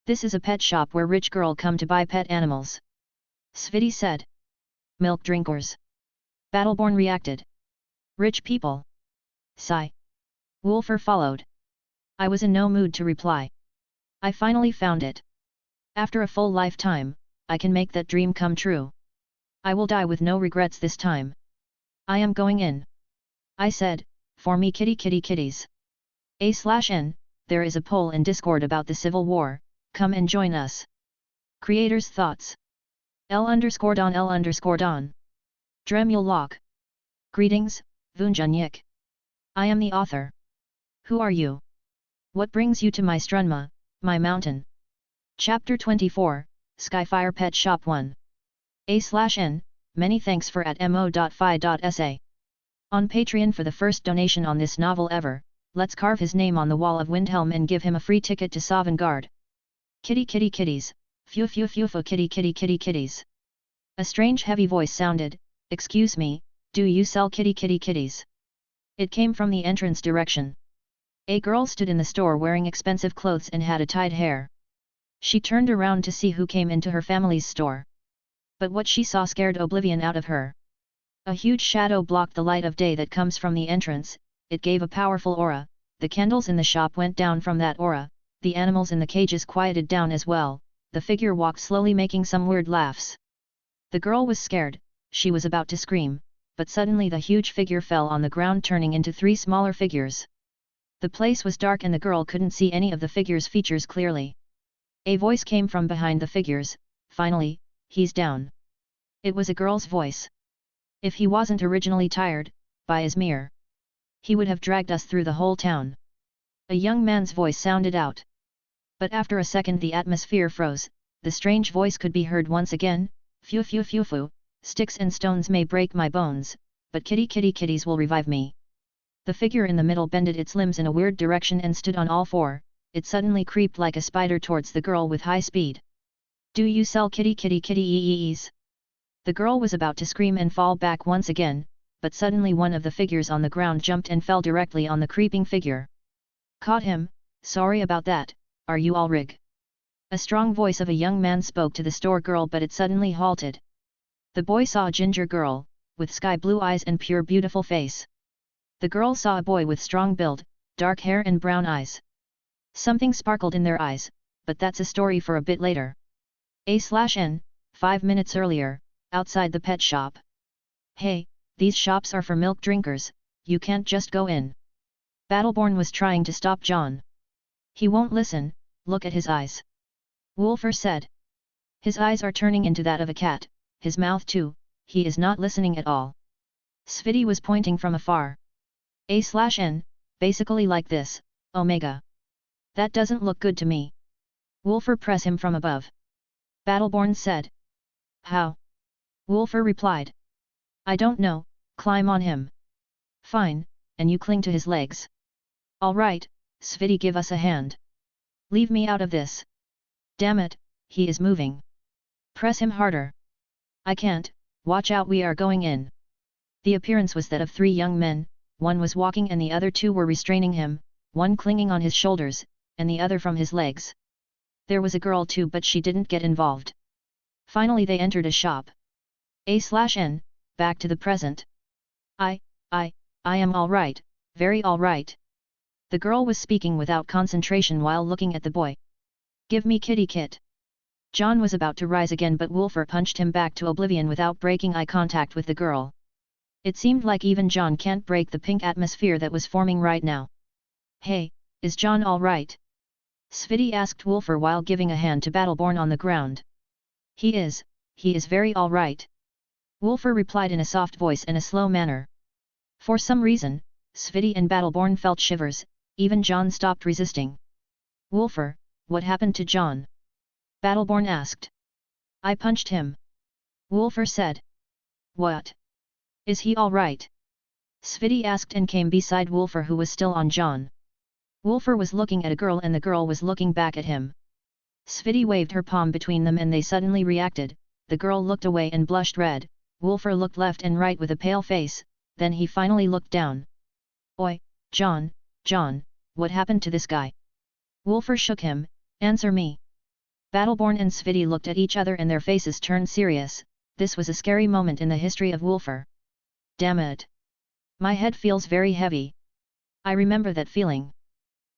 This is a pet shop where rich girl come to buy pet animals. Sviti said. Milk drinkers. Battleborn reacted. Rich people. Sigh. Wolfer followed. I was in no mood to reply. I finally found it. After a full lifetime, I can make that dream come true. I will die with no regrets this time. I am going in. I said, for me kitties. A/N, there is a poll in Discord about the Civil War, come and join us. Creators' thoughts. L_Don. Dremul Locke. Greetings, Vunjanyik. I am the author. Who are you? What brings you to my Strunma, my mountain? Chapter 24, Skyfire Pet Shop 1. A/N, many thanks for @mo.fi.sa. On Patreon for the first donation on this novel ever. Let's carve his name on the wall of Windhelm and give him a free ticket to Sovngarde. Kitties. Phew for kitties. A strange heavy voice sounded, excuse me, do you sell kitties? It came from the entrance direction. A girl stood in the store wearing expensive clothes and had a tied hair. She turned around to see who came into her family's store. But what she saw scared oblivion out of her. A huge shadow blocked the light of day that comes from the entrance. It gave a powerful aura. The candles in the shop went down from that aura. The animals in the cages quieted down as well. The figure walked slowly, making some weird laughs. The girl was scared. She was about to scream, but suddenly the huge figure fell on the ground, turning into 3 smaller figures. The place was dark and the girl couldn't see any of the figures' features clearly. A voice came from behind the figures, finally, he's down. It was a girl's voice. If he wasn't originally tired, by Izmir, he would have dragged us through the whole town. A young man's voice sounded out. But after a second the atmosphere froze, the strange voice could be heard once again, phew phew phew phew, sticks and stones may break my bones, but kitties will revive me. The figure in the middle bended its limbs in a weird direction and stood on all four. It suddenly creeped like a spider towards the girl with high speed. Do you sell kitties? The girl was about to scream and fall back once again, but suddenly one of the figures on the ground jumped and fell directly on the creeping figure. Caught him, sorry about that, are you all rig? A strong voice of a young man spoke to the store girl, but it suddenly halted. The boy saw a ginger girl, with sky blue eyes and pure beautiful face. The girl saw a boy with strong build, dark hair and brown eyes. Something sparkled in their eyes, but that's a story for a bit later. A/N, 5 minutes earlier, outside the pet shop. Hey, these shops are for milk drinkers, you can't just go in. Battleborn was trying to stop Jon. He won't listen, look at his eyes. Wolfer said. His eyes are turning into that of a cat, his mouth too, he is not listening at all. Sviti was pointing from afar. A/N, basically like this, Omega. That doesn't look good to me. Wolfer press him from above. Battleborn said. How? Wolfer replied. I don't know, climb on him. Fine, and you cling to his legs. Alright, Sviti, give us a hand. Leave me out of this. Damn it, he is moving. Press him harder. I can't, watch out, we are going in. The appearance was that of 3 young men, one was walking and the other 2 were restraining him, one clinging on his shoulders, and the other from his legs. There was a girl too, but she didn't get involved. Finally they entered a shop. A/N, back to the present. I am alright, very alright. The girl was speaking without concentration while looking at the boy. Give me kitty kit. Jon was about to rise again, but Wolfer punched him back to oblivion without breaking eye contact with the girl. It seemed like even Jon can't break the pink atmosphere that was forming right now. Hey, is Jon alright? Sviti asked Wolfer while giving a hand to Battleborn on the ground. He is very alright. Wolfer replied in a soft voice and a slow manner. For some reason, Sviti and Battleborn felt shivers, even Jon stopped resisting. Wolfer, what happened to Jon? Battleborn asked. I punched him. Wolfer said. What? Is he alright? Sviti asked and came beside Wolfer, who was still on Jon. Wolfer was looking at a girl and the girl was looking back at him. Sviti waved her palm between them and they suddenly reacted. The girl looked away and blushed red. Wolfer looked left and right with a pale face, then he finally looked down. Oi, Jon, what happened to this guy? Wolfer shook him, answer me. Battleborn and Sviti looked at each other and their faces turned serious. This was a scary moment in the history of Wolfer. Damn it. My head feels very heavy. I remember that feeling.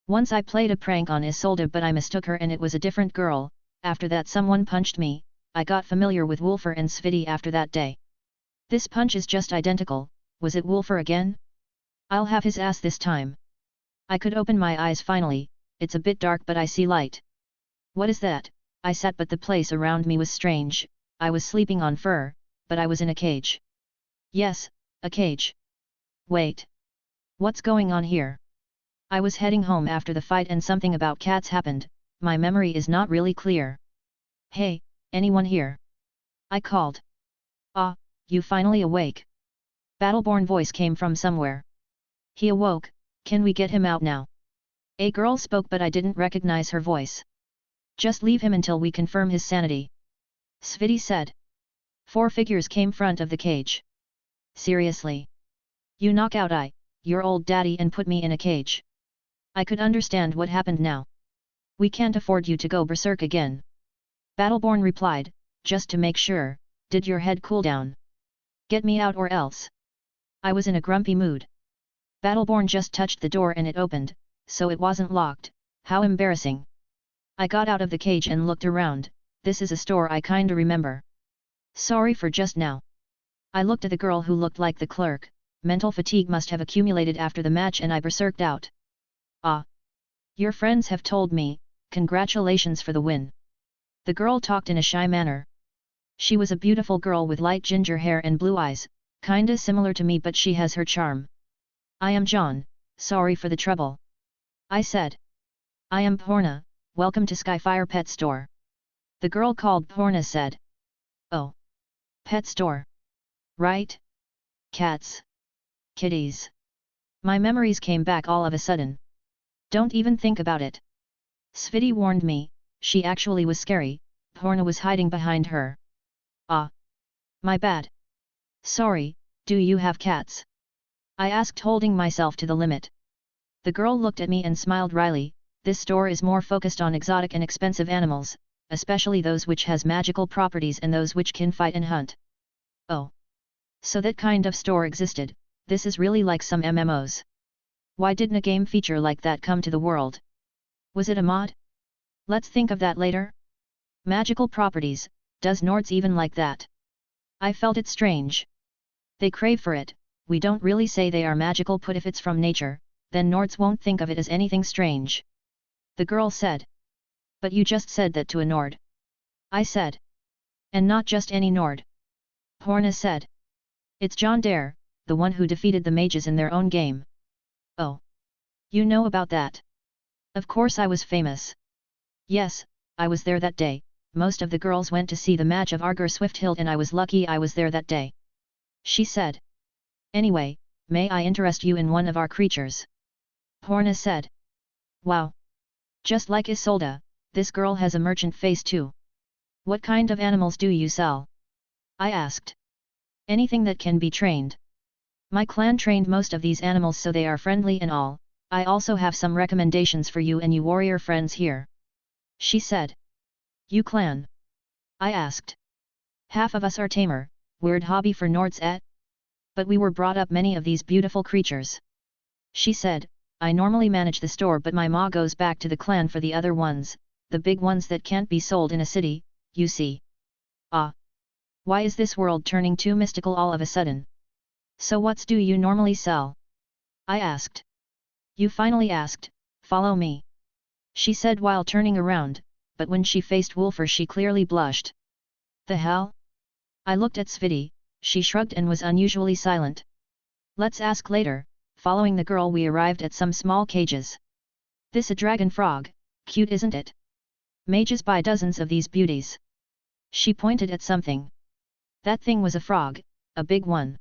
Once I played a prank on Isolde, but I mistook her and it was a different girl. After that someone punched me. I got familiar with Wolfer and Sviti after that day. This punch is just identical. Was it Wolfer again? I'll have his ass this time. I could open my eyes finally. It's a bit dark but I see light. What is that? I sat but the place around me was strange. I was sleeping on fur, but I was in a cage. Yes, a cage. Wait. What's going on here? I was heading home after the fight and something about cats happened. My memory is not really clear. Hey, anyone here? I called. Ah, you finally awake. Battleborn voice came from somewhere. He awoke, can we get him out now? A girl spoke but I didn't recognize her voice. Just leave him until we confirm his sanity. Sviti said. 4 figures came front of the cage. Seriously? You knock out your old daddy and put me in a cage. I could understand what happened now. We can't afford you to go berserk again. Battleborn replied, just to make sure, did your head cool down? Get me out or else. I was in a grumpy mood. Battleborn just touched the door and it opened, so it wasn't locked. How embarrassing. I got out of the cage and looked around. This is a store I kinda remember. Sorry for just now. I looked at the girl who looked like the clerk. Mental fatigue must have accumulated after the match and I berserked out. Ah. Your friends have told me, congratulations for the win. The girl talked in a shy manner. She was a beautiful girl with light ginger hair and blue eyes, kinda similar to me, but she has her charm. I am Jon, sorry for the trouble. I said. I am Porna, welcome to Skyfire Pet Store. The girl called Porna said. Oh. Pet store. Right? Cats. Kitties. My memories came back all of a sudden. Don't even think about it. Sviti warned me, she actually was scary, Porna was hiding behind her. Ah. My bad. Sorry, do you have cats? I asked, holding myself to the limit. The girl looked at me and smiled wryly. This store is more focused on exotic and expensive animals, especially those which has magical properties and those which can fight and hunt. Oh. So that kind of store existed. This is really like some MMOs. Why didn't a game feature like that come to the world? Was it a mod? Let's think of that later. Magical properties, does Nords even like that? I felt it strange. They crave for it. We don't really say they are magical, but if it's from nature, then Nords won't think of it as anything strange. The girl said. But you just said that to a Nord. I said. And not just any Nord. Porna said. It's Jon Dare, the one who defeated the mages in their own game. Oh. You know about that? Of course I was famous. Yes, I was there that day. Most of the girls went to see the match of Argur Swifthild and I was lucky I was there that day. She said. Anyway, may I interest you in one of our creatures? Porna said. Wow. Just like Isolde, this girl has a merchant face too. What kind of animals do you sell? I asked. Anything that can be trained. My clan trained most of these animals so they are friendly and all. I also have some recommendations for you and you warrior friends here. She said. You clan? I asked. Half of us are tamer, weird hobby for Nords But we were brought up many of these beautiful creatures. She said, I normally manage the store but my ma goes back to the clan for the other ones, the big ones that can't be sold in a city, you see. Ah. Why is this world turning too mystical all of a sudden? So what do you normally sell? I asked. You finally asked, follow me. She said while turning around, but when she faced Wolfer she clearly blushed. The hell? I looked at Sviti, she shrugged and was unusually silent. Let's ask later. Following the girl we arrived at some small cages. This a dragon frog, cute isn't it? Mages buy dozens of these beauties. She pointed at something. That thing was a frog, a big one.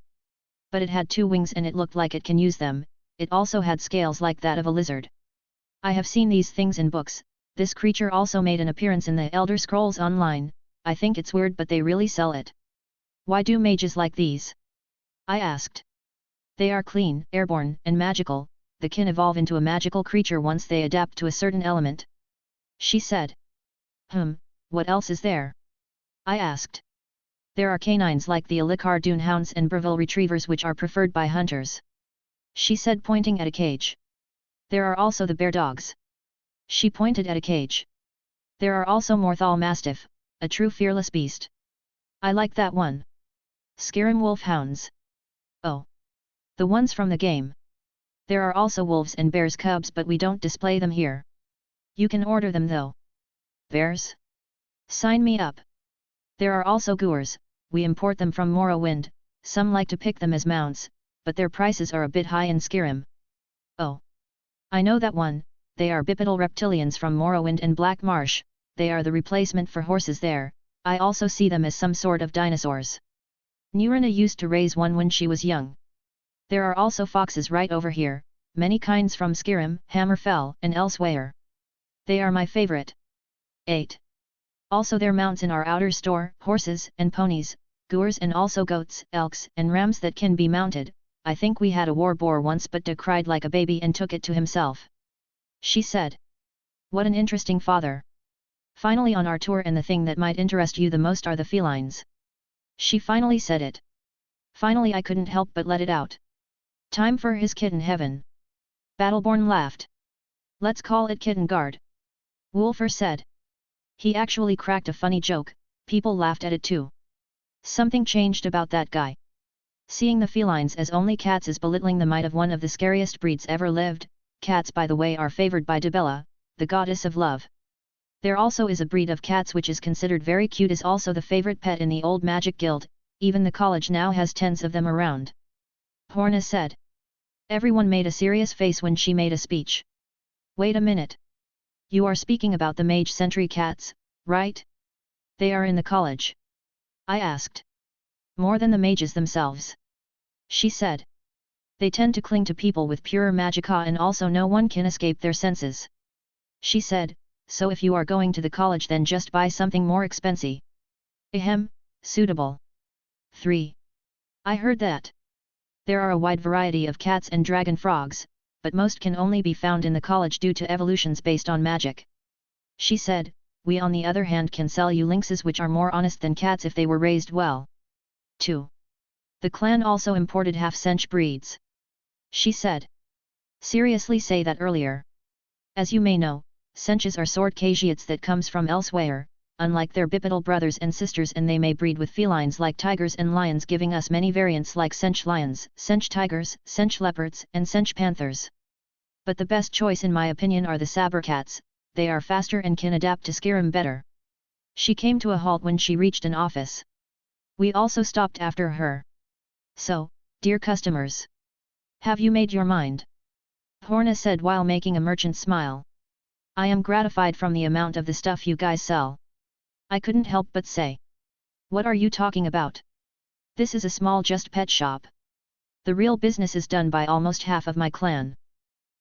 But it had 2 wings and it looked like it can use them, it also had scales like that of a lizard. I have seen these things in books, this creature also made an appearance in the Elder Scrolls Online, I think it's weird but they really sell it. Why do mages like these? I asked. They are clean, airborne, and magical, they can evolve into a magical creature once they adapt to a certain element. She said. What else is there? I asked. There are canines like the Alikar Hounds and Breville Retrievers which are preferred by hunters. She said pointing at a cage. There are also the bear dogs. She pointed at a cage. There are also Morthal Mastiff, a true fearless beast. I like that one. Skyrim Wolfhounds. Oh. The ones from the game. There are also wolves and bears cubs but we don't display them here. You can order them though. Bears? Sign me up. There are also Goors, we import them from Morrowind, some like to pick them as mounts, but their prices are a bit high in Skyrim. Oh. I know that one, they are bipedal reptilians from Morrowind and Black Marsh, they are the replacement for horses there, I also see them as some sort of dinosaurs. Nurina used to raise one when she was young. There are also foxes right over here, many kinds from Skyrim, Hammerfell, and elsewhere. They are my favorite. 8. Also there mounts in our outer store, horses and ponies, Goors and also goats, elks and rams that can be mounted. I think we had a war boar once but De cried like a baby and took it to himself. She said. What an interesting father. Finally on our tour and the thing that might interest you the most are the felines. She finally said it. Finally I couldn't help but let it out. Time for his kitten heaven. Battleborn laughed. Let's call it Kitten Guard. Wolfer said. He actually cracked a funny joke, people laughed at it too. Something changed about that guy. Seeing the felines as only cats is belittling the might of one of the scariest breeds ever lived. Cats by the way are favored by Dibella, the goddess of love. There also is a breed of cats which is considered very cute, is also the favorite pet in the old magic guild, even the college now has tens of them around. Horna said. Everyone made a serious face when she made a speech. Wait a minute. You are speaking about the mage sentry cats, right? They are in the college. I asked. More than the mages themselves. She said. They tend to cling to people with pure magicka and also no one can escape their senses. She said, so if you are going to the college then just buy something more expensive. Ahem, suitable. 3. I heard that. There are a wide variety of cats and dragon frogs, but most can only be found in the college due to evolutions based on magic. She said, we on the other hand can sell you lynxes which are more honest than cats if they were raised well. 2. The clan also imported half-cinch breeds. She said. Seriously say that earlier. As you may know, cinches are sword cagiates that comes from elsewhere, unlike their bipedal brothers and sisters, and they may breed with felines like tigers and lions, giving us many variants like cinch lions, cinch tigers, cinch leopards, and cinch panthers. But the best choice in my opinion are the saber cats, they are faster and can adapt to Skyrim better. She came to a halt when she reached an office. We also stopped after her. So, dear customers. Have you made your mind? Horna said while making a merchant smile. I am gratified from the amount of the stuff you guys sell. I couldn't help but say. What are you talking about? This is a small just pet shop. The real business is done by almost half of my clan.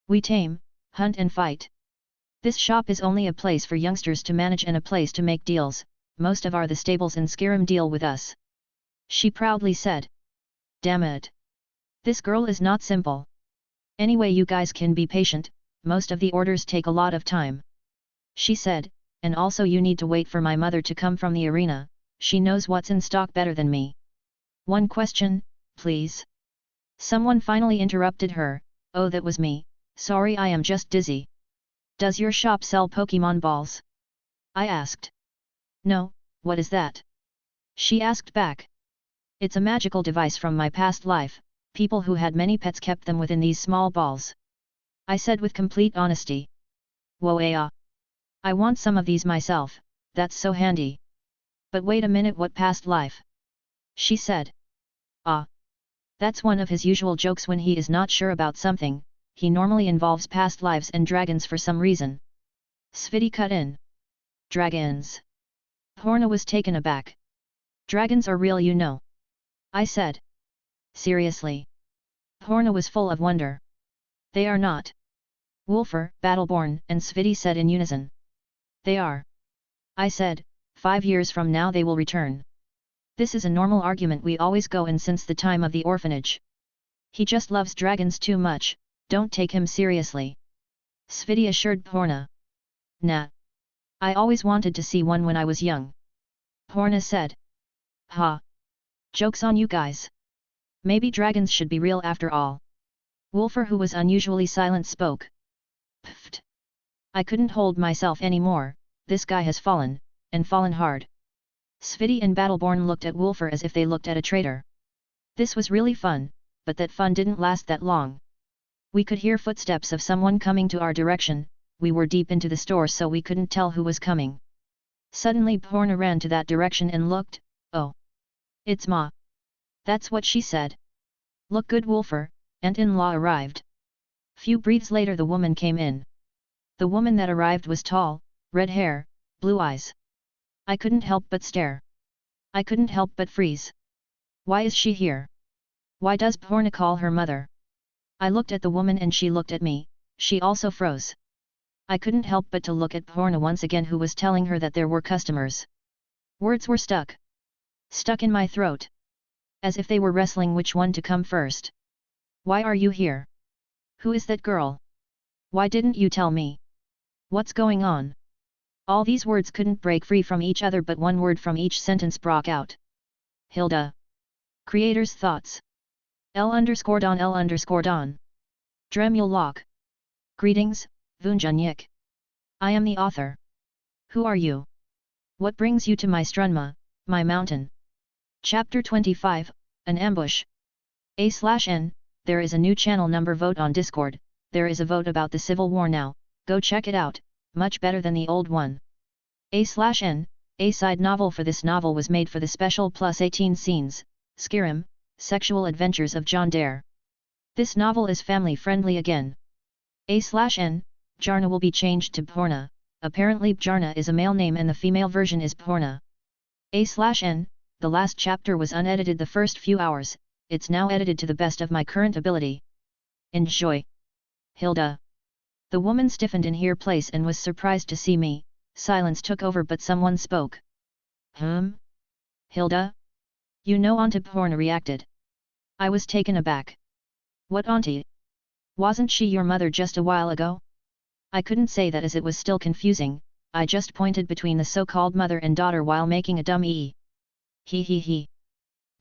We tame, hunt and fight. This shop is only a place for youngsters to manage and a place to make deals, most of the stables in Skyrim deal with us. She proudly said. Damn it. This girl is not simple. Anyway, you guys can be patient, most of the orders take a lot of time. She said, and also you need to wait for my mother to come from the arena, she knows what's in stock better than me. One question, please. Someone finally interrupted her, oh that was me, sorry I am just dizzy. Does your shop sell Pokemon balls? I asked. No, what is that? She asked back. It's a magical device from my past life, people who had many pets kept them within these small balls. I said with complete honesty. Whoa, I want some of these myself, that's so handy. But wait a minute, what past life? She said. Ah. That's one of his usual jokes when he is not sure about something, he normally involves past lives and dragons for some reason. Sviti cut in. Dragons. Horna was taken aback. Dragons are real, you know. I said. Seriously? Horna was full of wonder. They are not. Wulfur, Battleborn, and Sviti said in unison. They are. I said, 5 years from now they will return. This is a normal argument we always go in since the time of the orphanage. He just loves dragons too much, don't take him seriously. Sviti assured Horna. Nah. I always wanted to see one when I was young. Horna said. Ha. Joke's on you guys. Maybe dragons should be real after all. Wulfur, who was unusually silent, spoke. Pfft. I couldn't hold myself anymore, this guy has fallen, and fallen hard. Sviti and Battleborn looked at Wulfur as if they looked at a traitor. This was really fun, but that fun didn't last that long. We could hear footsteps of someone coming to our direction, we were deep into the store so we couldn't tell who was coming. Suddenly Horna ran to that direction and looked, oh. It's Ma. That's what she said. Look good, Wulfur, aunt-in-law arrived. Few breaths later the woman came in. The woman that arrived was tall, red hair, blue eyes. I couldn't help but stare. I couldn't help but freeze. Why is she here? Why does Horna call her mother? I looked at the woman and she looked at me, she also froze. I couldn't help but to look at Horna once again, who was telling her that there were customers. Words were stuck. Stuck in my throat. As if they were wrestling which one to come first. Why are you here? Who is that girl? Why didn't you tell me? What's going on? All these words couldn't break free from each other, but one word from each sentence broke out. Hilda. Creator's thoughts. L_Don. Dremul Lock. Greetings, Vunjanyik. I am the author. Who are you? What brings you to my Strunma, my mountain? Chapter 25, An Ambush. A/N, there is a new channel number vote on Discord, there is a vote about the Civil War now, go check it out, much better than the old one. A/N, a side novel for this novel was made for the special plus 18 scenes, Skyrim, Sexual Adventures of Jon Dare. This novel is family friendly again. A/N, Bjarna will be changed to Bjorna, apparently Bjarna is a male name and the female version is Bjorna. A/N, the last chapter was unedited the first few hours, it's now edited to the best of my current ability. Enjoy. Hilda. The woman stiffened in her place and was surprised to see me. Silence took over but someone spoke. Hilda? You know Auntie Bjorna reacted. I was taken aback. What auntie? Wasn't she your mother just a while ago? I couldn't say that as it was still confusing, I just pointed between the so-called mother and daughter while making a dumb ee. He.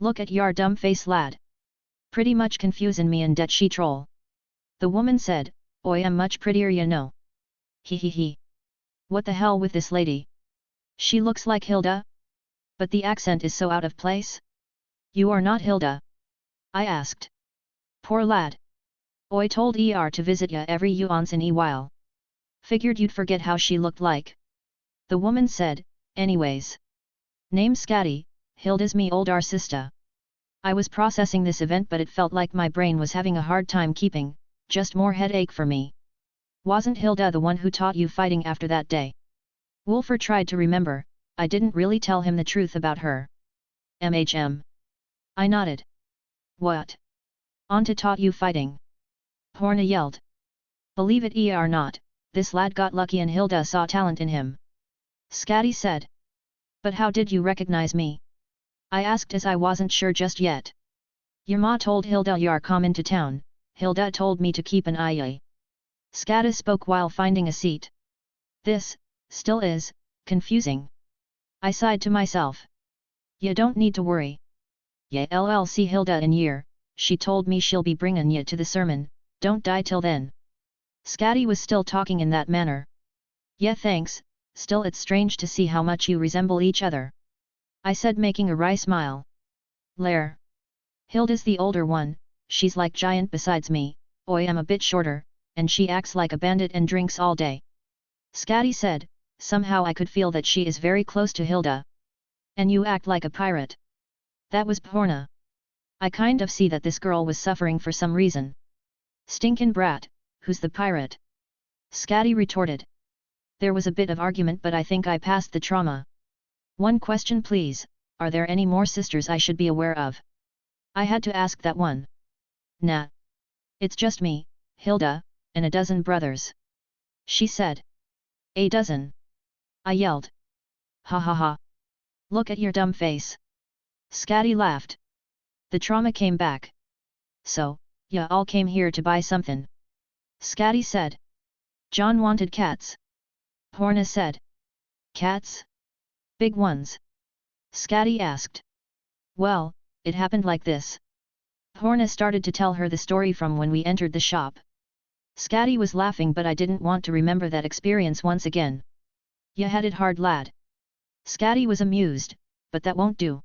Look at yar dumb face lad. Pretty much confusin' me and det she troll. The woman said, Oi am much prettier you know. He. What the hell with this lady? She looks like Hilda? But the accent is so out of place? You are not Hilda? I asked. Poor lad. Oi told er to visit ya every once in a while. Figured you'd forget how she looked like. The woman said, anyways. Name Scatty, Hilda's me oldar sister. I was processing this event but it felt like my brain was having a hard time keeping, just more headache for me. Wasn't Hilda the one who taught you fighting after that day? Wolfer tried to remember, I didn't really tell him the truth about her. I nodded. What? Auntie taught you fighting? Bjorna yelled. Believe it or not, this lad got lucky and Hilda saw talent in him. Scatty said. But how did you recognize me? I asked as I wasn't sure just yet. Your ma told Hilda you're come into town, Hilda told me to keep an eye. Scatty spoke while finding a seat. This, still is, confusing. I sighed to myself. Ya don't need to worry. Ya LLC Hilda in year, she told me she'll be bringin' ya to the sermon, don't die till then. Scatty was still talking in that manner. Yeah thanks, still it's strange to see how much you resemble each other. I said making a wry smile. Lair. Hilda's the older one, she's like giant besides me, Oi am a bit shorter, and she acts like a bandit and drinks all day. Scatty said, somehow I could feel that she is very close to Hilda. And you act like a pirate. That was Bjorna. I kind of see that this girl was suffering for some reason. Stinkin' brat, who's the pirate? Scatty retorted. There was a bit of argument but I think I passed the trauma. One question please, are there any more sisters I should be aware of? I had to ask that one. Nah. It's just me, Hilda, and a dozen brothers. She said. A dozen? I yelled. Ha. Look at your dumb face. Scatty laughed. The trauma came back. So, ya all came here to buy something. Scatty said. John wanted cats. Bjorna said. Cats? Big ones? Scatty asked. Well, it happened like this. Bjorna started to tell her the story from when we entered the shop. Scatty was laughing but I didn't want to remember that experience once again. Ya had it hard lad. Scatty was amused, but that won't do.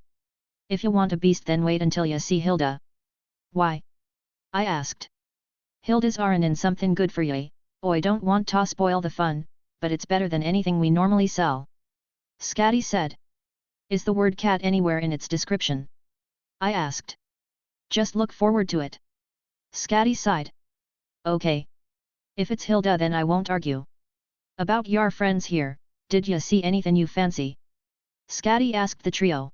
If you want a beast then wait until ya see Hilda. Why? I asked. Hilda's aren't in something good for ye, Oi don't want to spoil the fun, but it's better than anything we normally sell. Scatty said. Is the word cat anywhere in its description? I asked. Just look forward to it. Scatty sighed. Okay. If it's Hilda then I won't argue. About your friends here, did ya see anything you fancy? Scatty asked the trio.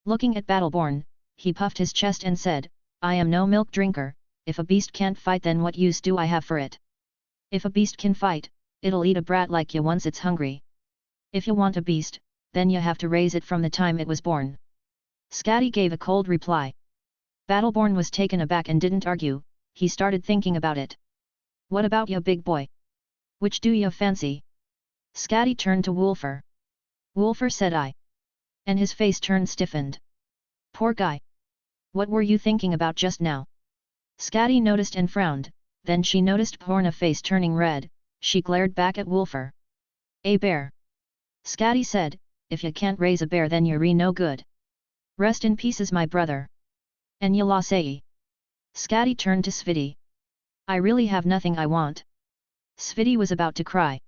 Looking at Battleborn, he puffed his chest and said, I am no milk drinker, if a beast can't fight then what use do I have for it? If a beast can fight, it'll eat a brat like ya once it's hungry. If you want a beast, then you have to raise it from the time it was born. Scatty gave a cold reply. Battleborn was taken aback and didn't argue, he started thinking about it. What about ya big boy? Which do ya fancy? Scatty turned to Wolfer. Wolfer said I. And his face turned stiffened. Poor guy. What were you thinking about just now? Scatty noticed and frowned, then she noticed Bjorna's face turning red, she glared back at Wolfer. A bear. Scatty said, if you can't raise a bear then you're no good. Rest in pieces my brother. And you la say. Scatty turned to Sviti. I really have nothing I want. Sviti was about to cry.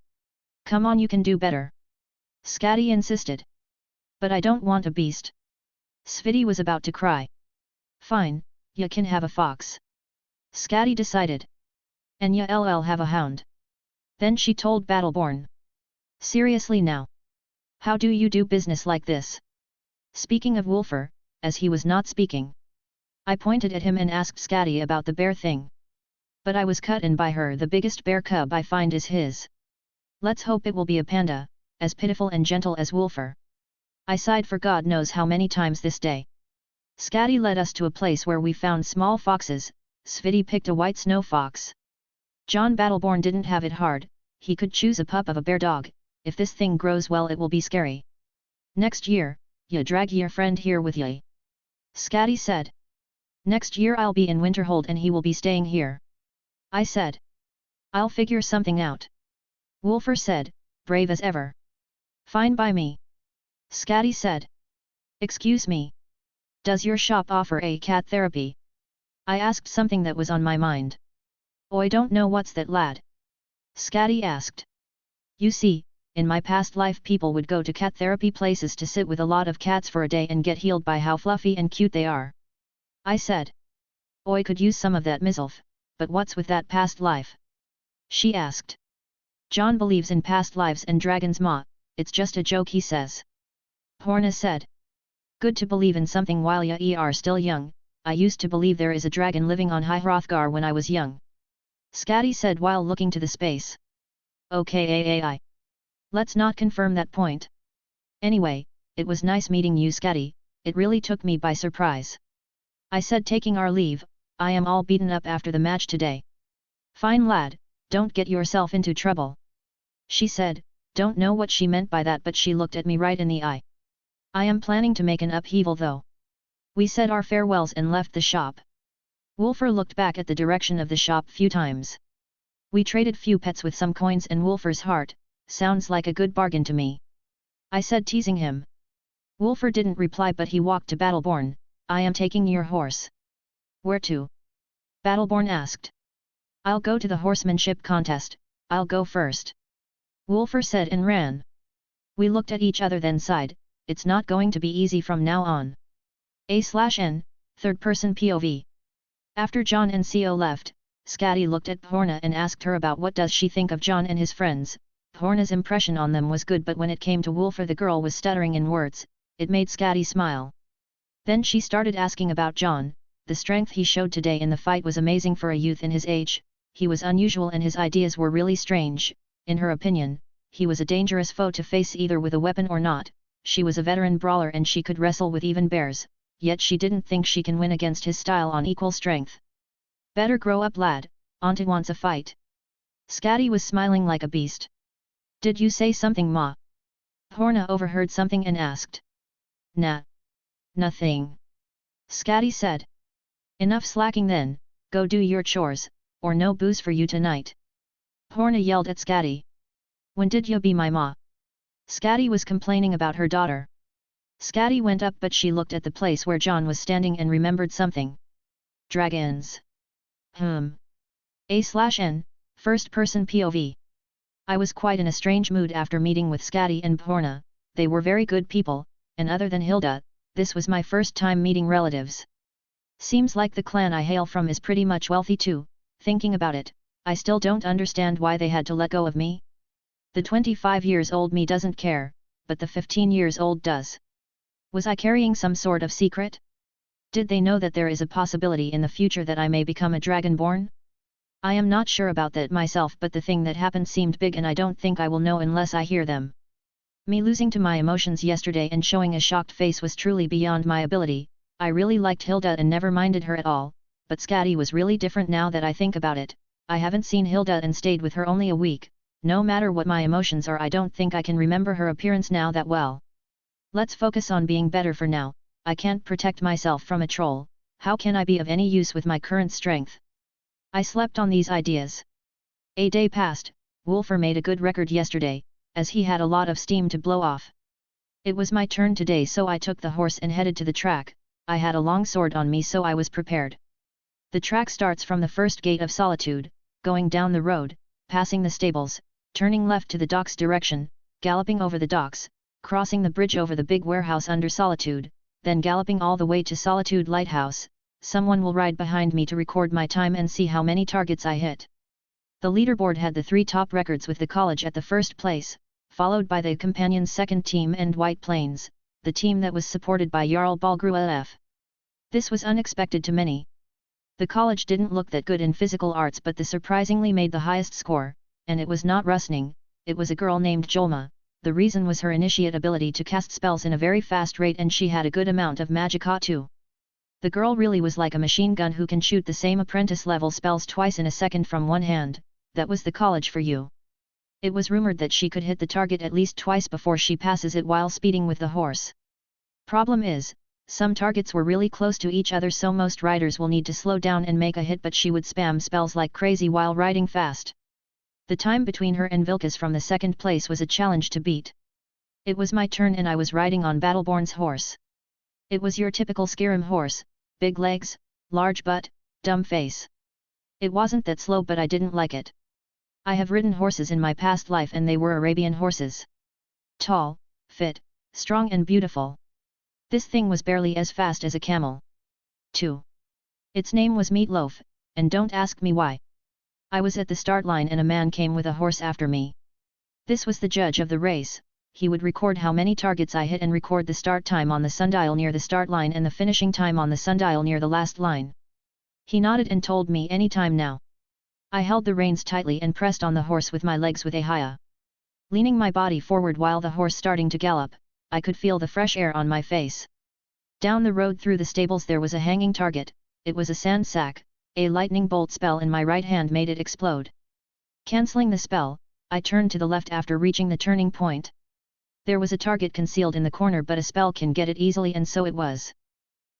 Come on you can do better. Skadi insisted. But I don't want a beast. Sviti was about to cry. Fine, you can have a fox. Skadi decided. And you'll have a hound. Then she told Battleborn. Seriously now. How do you do business like this? Speaking of Wolfer, as he was not speaking, I pointed at him and asked Skadi about the bear thing. But I was cut in by her. The biggest bear cub I find is his. Let's hope it will be a panda, as pitiful and gentle as Wolfer. I sighed for God knows how many times this day. Skadi led us to a place where we found small foxes. Sviti picked a white snow fox. Jon Battleborn didn't have it hard, he could choose a pup of a bear dog. If this thing grows well it will be scary. Next year, ya drag your friend here with ye. Skadi said. Next year I'll be in Winterhold and he will be staying here. I said. I'll figure something out. Wolfer said, brave as ever. Fine by me. Skadi said. Excuse me. Does your shop offer a cat therapy? I asked something that was on my mind. I don't know what's that, lad? Skadi asked. You see, in my past life people would go to cat therapy places to sit with a lot of cats for a day and get healed by how fluffy and cute they are. I said. I could use some of that mizzlf, but what's with that past life? She asked. Jon believes in past lives and dragons ma, it's just a joke he says. Horna said. Good to believe in something while ye are still young. I used to believe there is a dragon living on High Hrothgar when I was young. Skadi said while looking to the space. Okay. Let's not confirm that point. Anyway, it was nice meeting you, Skadi, it really took me by surprise. I said, taking our leave. I am all beaten up after the match today. Fine lad, don't get yourself into trouble. She said, don't know what she meant by that but she looked at me right in the eye. I am planning to make an upheaval though. We said our farewells and left the shop. Wolfer looked back at the direction of the shop few times. We traded few pets with some coins and Wolfer's heart, sounds like a good bargain to me. I said, teasing him. Wolfer didn't reply but he walked to Battleborn. I am taking your horse. Where to? Battleborn asked. I'll go to the horsemanship contest, I'll go first. Wolfer said and ran. We looked at each other then sighed, it's not going to be easy from now on. A/N, third-person POV. After Jon and Co left, Skadi looked at Porna and asked her about what does she think of Jon and his friends. Porna's impression on them was good but when it came to Wolfer the girl was stuttering in words, it made Skadi smile. Then she started asking about Jon. The strength he showed today in the fight was amazing for a youth in his age, he was unusual and his ideas were really strange. In her opinion, he was a dangerous foe to face either with a weapon or not. She was a veteran brawler and she could wrestle with even bears, yet she didn't think she can win against his style on equal strength. Better grow up lad, Auntie wants a fight. Skadi was smiling like a beast. Did you say something ma? Porna overheard something and asked. Nah. Nothing. Skadi said. Enough slacking then, go do your chores, or no booze for you tonight. Porna yelled at Skadi. When did you be my ma? Skadi was complaining about her daughter. Skadi went up but she looked at the place where Jon was standing and remembered something. Dragons. A/N, first-person POV. I was quite in a strange mood after meeting with Skadi and Porna, they were very good people, and other than Hilda, this was my first time meeting relatives. Seems like the clan I hail from is pretty much wealthy too, thinking about it, I still don't understand why they had to let go of me. The 25 years old me doesn't care, but the 15 years old does. Was I carrying some sort of secret? Did they know that there is a possibility in the future that I may become a Dragonborn? I am not sure about that myself but the thing that happened seemed big and I don't think I will know unless I hear them. Me losing to my emotions yesterday and showing a shocked face was truly beyond my ability. I really liked Hilda and never minded her at all, but Skadi was really different now that I think about it. I haven't seen Hilda and stayed with her only a week. No matter what my emotions are I don't think I can remember her appearance now that well. Let's focus on being better for now. I can't protect myself from a troll, how can I be of any use with my current strength? I slept on these ideas. A day passed. Wolfer made a good record yesterday, as he had a lot of steam to blow off. It was my turn today so I took the horse and headed to the track. I had a long sword on me so I was prepared. The track starts from the first gate of Solitude, going down the road, passing the stables, turning left to the docks direction, galloping over the docks, crossing the bridge over the big warehouse under Solitude, then galloping all the way to Solitude Lighthouse. Someone will ride behind me to record my time and see how many targets I hit. The leaderboard had the 3 top records with the college at the first place, followed by the companion's second team and White Plains, the team that was supported by Jarl Balgruelf. This was unexpected to many. The college didn't look that good in physical arts, but the surprisingly made the highest score, and it was not Rusning, it was a girl named Jolma. The reason was her initiate ability to cast spells in a very fast rate, and she had a good amount of magicka too. The girl really was like a machine gun who can shoot the same apprentice level spells twice in a second from one hand. That was the college for you. It was rumored that she could hit the target at least twice before she passes it while speeding with the horse. Problem is, some targets were really close to each other, so most riders will need to slow down and make a hit, but she would spam spells like crazy while riding fast. The time between her and Vilkas from the second place was a challenge to beat. It was my turn and I was riding on Battleborn's horse. It was your typical Skyrim horse, big legs, large butt, dumb face. It wasn't that slow, but I didn't like it. I have ridden horses in my past life and they were Arabian horses. Tall, fit, strong and beautiful. This thing was barely as fast as a camel. 2. Its name was Meatloaf, and don't ask me why. I was at the start line and a man came with a horse after me. This was the judge of the race. He would record how many targets I hit and record the start time on the sundial near the start line and the finishing time on the sundial near the last line. He nodded and told me any time now. I held the reins tightly and pressed on the horse with my legs with a haya. Leaning my body forward while the horse starting to gallop, I could feel the fresh air on my face. Down the road through the stables there was a hanging target. It was a sand sack. A lightning bolt spell in my right hand made it explode. Cancelling the spell, I turned to the left after reaching the turning point. There was a target concealed in the corner, but a spell can get it easily, and so it was.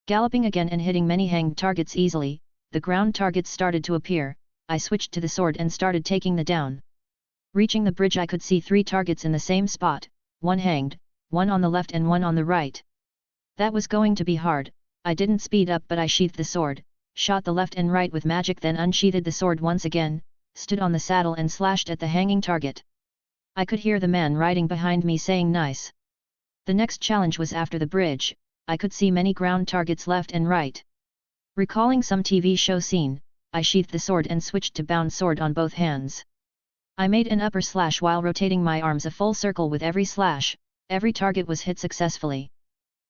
Galloping again and hitting many hanged targets easily, the ground targets started to appear. I switched to the sword and started taking the down. Reaching the bridge I could see 3 targets in the same spot, one hanged, one on the left and one on the right. That was going to be hard. I didn't speed up, but I sheathed the sword, shot the left and right with magic, then unsheathed the sword once again, stood on the saddle and slashed at the hanging target. I could hear the man riding behind me saying nice. The next challenge was after the bridge. I could see many ground targets left and right. Recalling some TV show scene, I sheathed the sword and switched to bound sword on both hands. I made an upper slash while rotating my arms a full circle with every slash. Every target was hit successfully.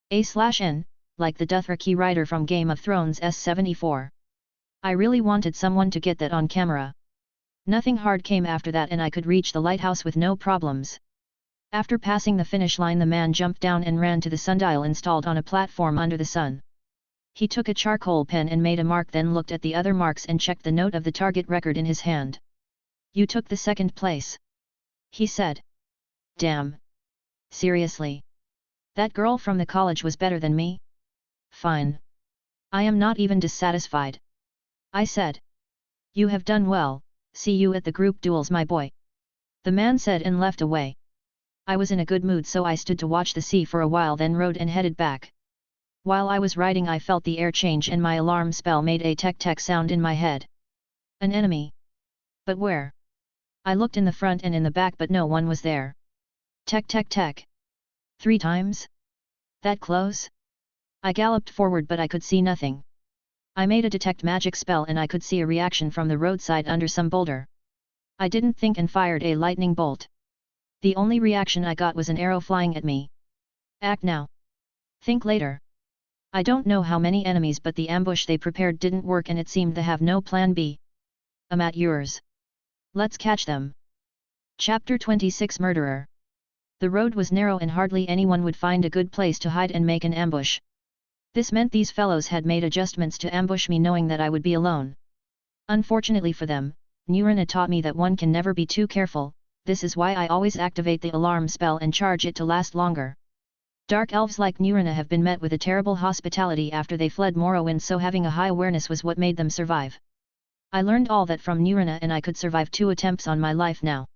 A/N, like the Dothraki rider from Game of Thrones S74. I really wanted someone to get that on camera. Nothing hard came after that and I could reach the lighthouse with no problems. After passing the finish line, the man jumped down and ran to the sundial installed on a platform under the sun. He took a charcoal pen and made a mark, then looked at the other marks and checked the note of the target record in his hand. "You took the second place," he said. "Damn. Seriously? That girl from the college was better than me? Fine. I am not even dissatisfied," I said. "You have done well, see you at the group duels, my boy," the man said and left away. I was in a good mood, so I stood to watch the sea for a while, then rode and headed back. While I was riding I felt the air change and my alarm spell made a tech sound in my head. An enemy. But where? I looked in the front and in the back, but no one was there. Tech. 3 times? That close? I galloped forward, but I could see nothing. I made a detect magic spell and I could see a reaction from the roadside under some boulder. I didn't think and fired a lightning bolt. The only reaction I got was an arrow flying at me. Act now. Think later. I don't know how many enemies, but the ambush they prepared didn't work and it seemed they have no plan B. I'm at yours. Let's catch them. Chapter 26 Murderer. The road was narrow and hardly anyone would find a good place to hide and make an ambush. This meant these fellows had made adjustments to ambush me knowing that I would be alone. Unfortunately for them, Nurina taught me that one can never be too careful. This is why I always activate the alarm spell and charge it to last longer. Dark elves like Nurina have been met with a terrible hospitality after they fled Morrowind, so having a high awareness was what made them survive. I learned all that from Nurina and I could survive 2 attempts on my life now.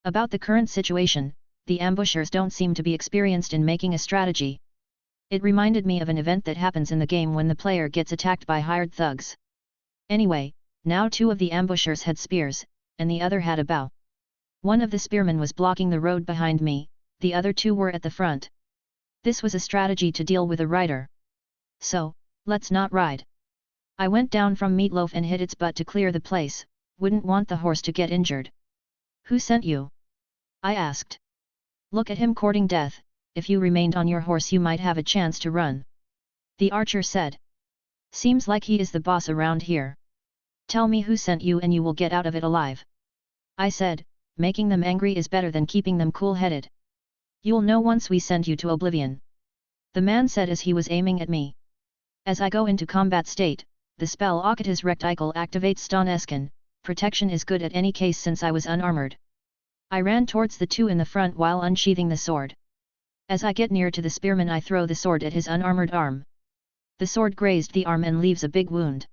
About the current situation, the ambushers don't seem to be experienced in making a strategy. It reminded me of an event that happens in the game when the player gets attacked by hired thugs. Anyway, now 2 of the ambushers had spears, and the other had a bow. One of the spearmen was blocking the road behind me, the other two were at the front. This was a strategy to deal with a rider. So, let's not ride. I went down from Meatloaf and hit its butt to clear the place, wouldn't want the horse to get injured. Who sent you? I asked. Look at him courting death, if you remained on your horse you might have a chance to run. The archer said. Seems like he is the boss around here. Tell me who sent you and you will get out of it alive. I said, making them angry is better than keeping them cool-headed. You'll know once we send you to oblivion. The man said as he was aiming at me. As I go into combat state, the spell Okatas Recticle activates Stoneskin, protection is good at any case since I was unarmored. I ran towards the two in the front while unsheathing the sword. As I get near to the spearman I throw the sword at his unarmored arm. The sword grazed the arm and leaves a big wound.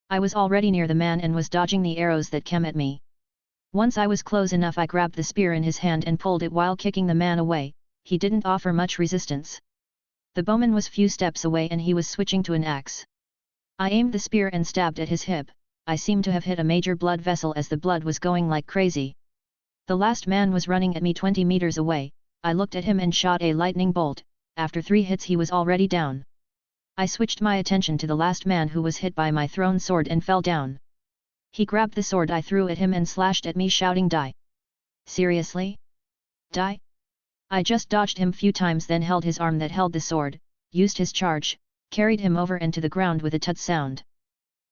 I was already near the man and was dodging the arrows that came at me. Once I was close enough I grabbed the spear in his hand and pulled it while kicking the man away, he didn't offer much resistance. The bowman was few steps away and he was switching to an axe. I aimed the spear and stabbed at his hip, I seemed to have hit a major blood vessel as the blood was going like crazy. The last man was running at me 20 meters away, I looked at him and shot a lightning bolt, after 3 hits he was already down. I switched my attention to the last man who was hit by my thrown sword and fell down. He grabbed the sword I threw at him and slashed at me shouting die. Seriously? Die? I just dodged him few times then held his arm that held the sword, used his charge, carried him over and to the ground with a tut sound.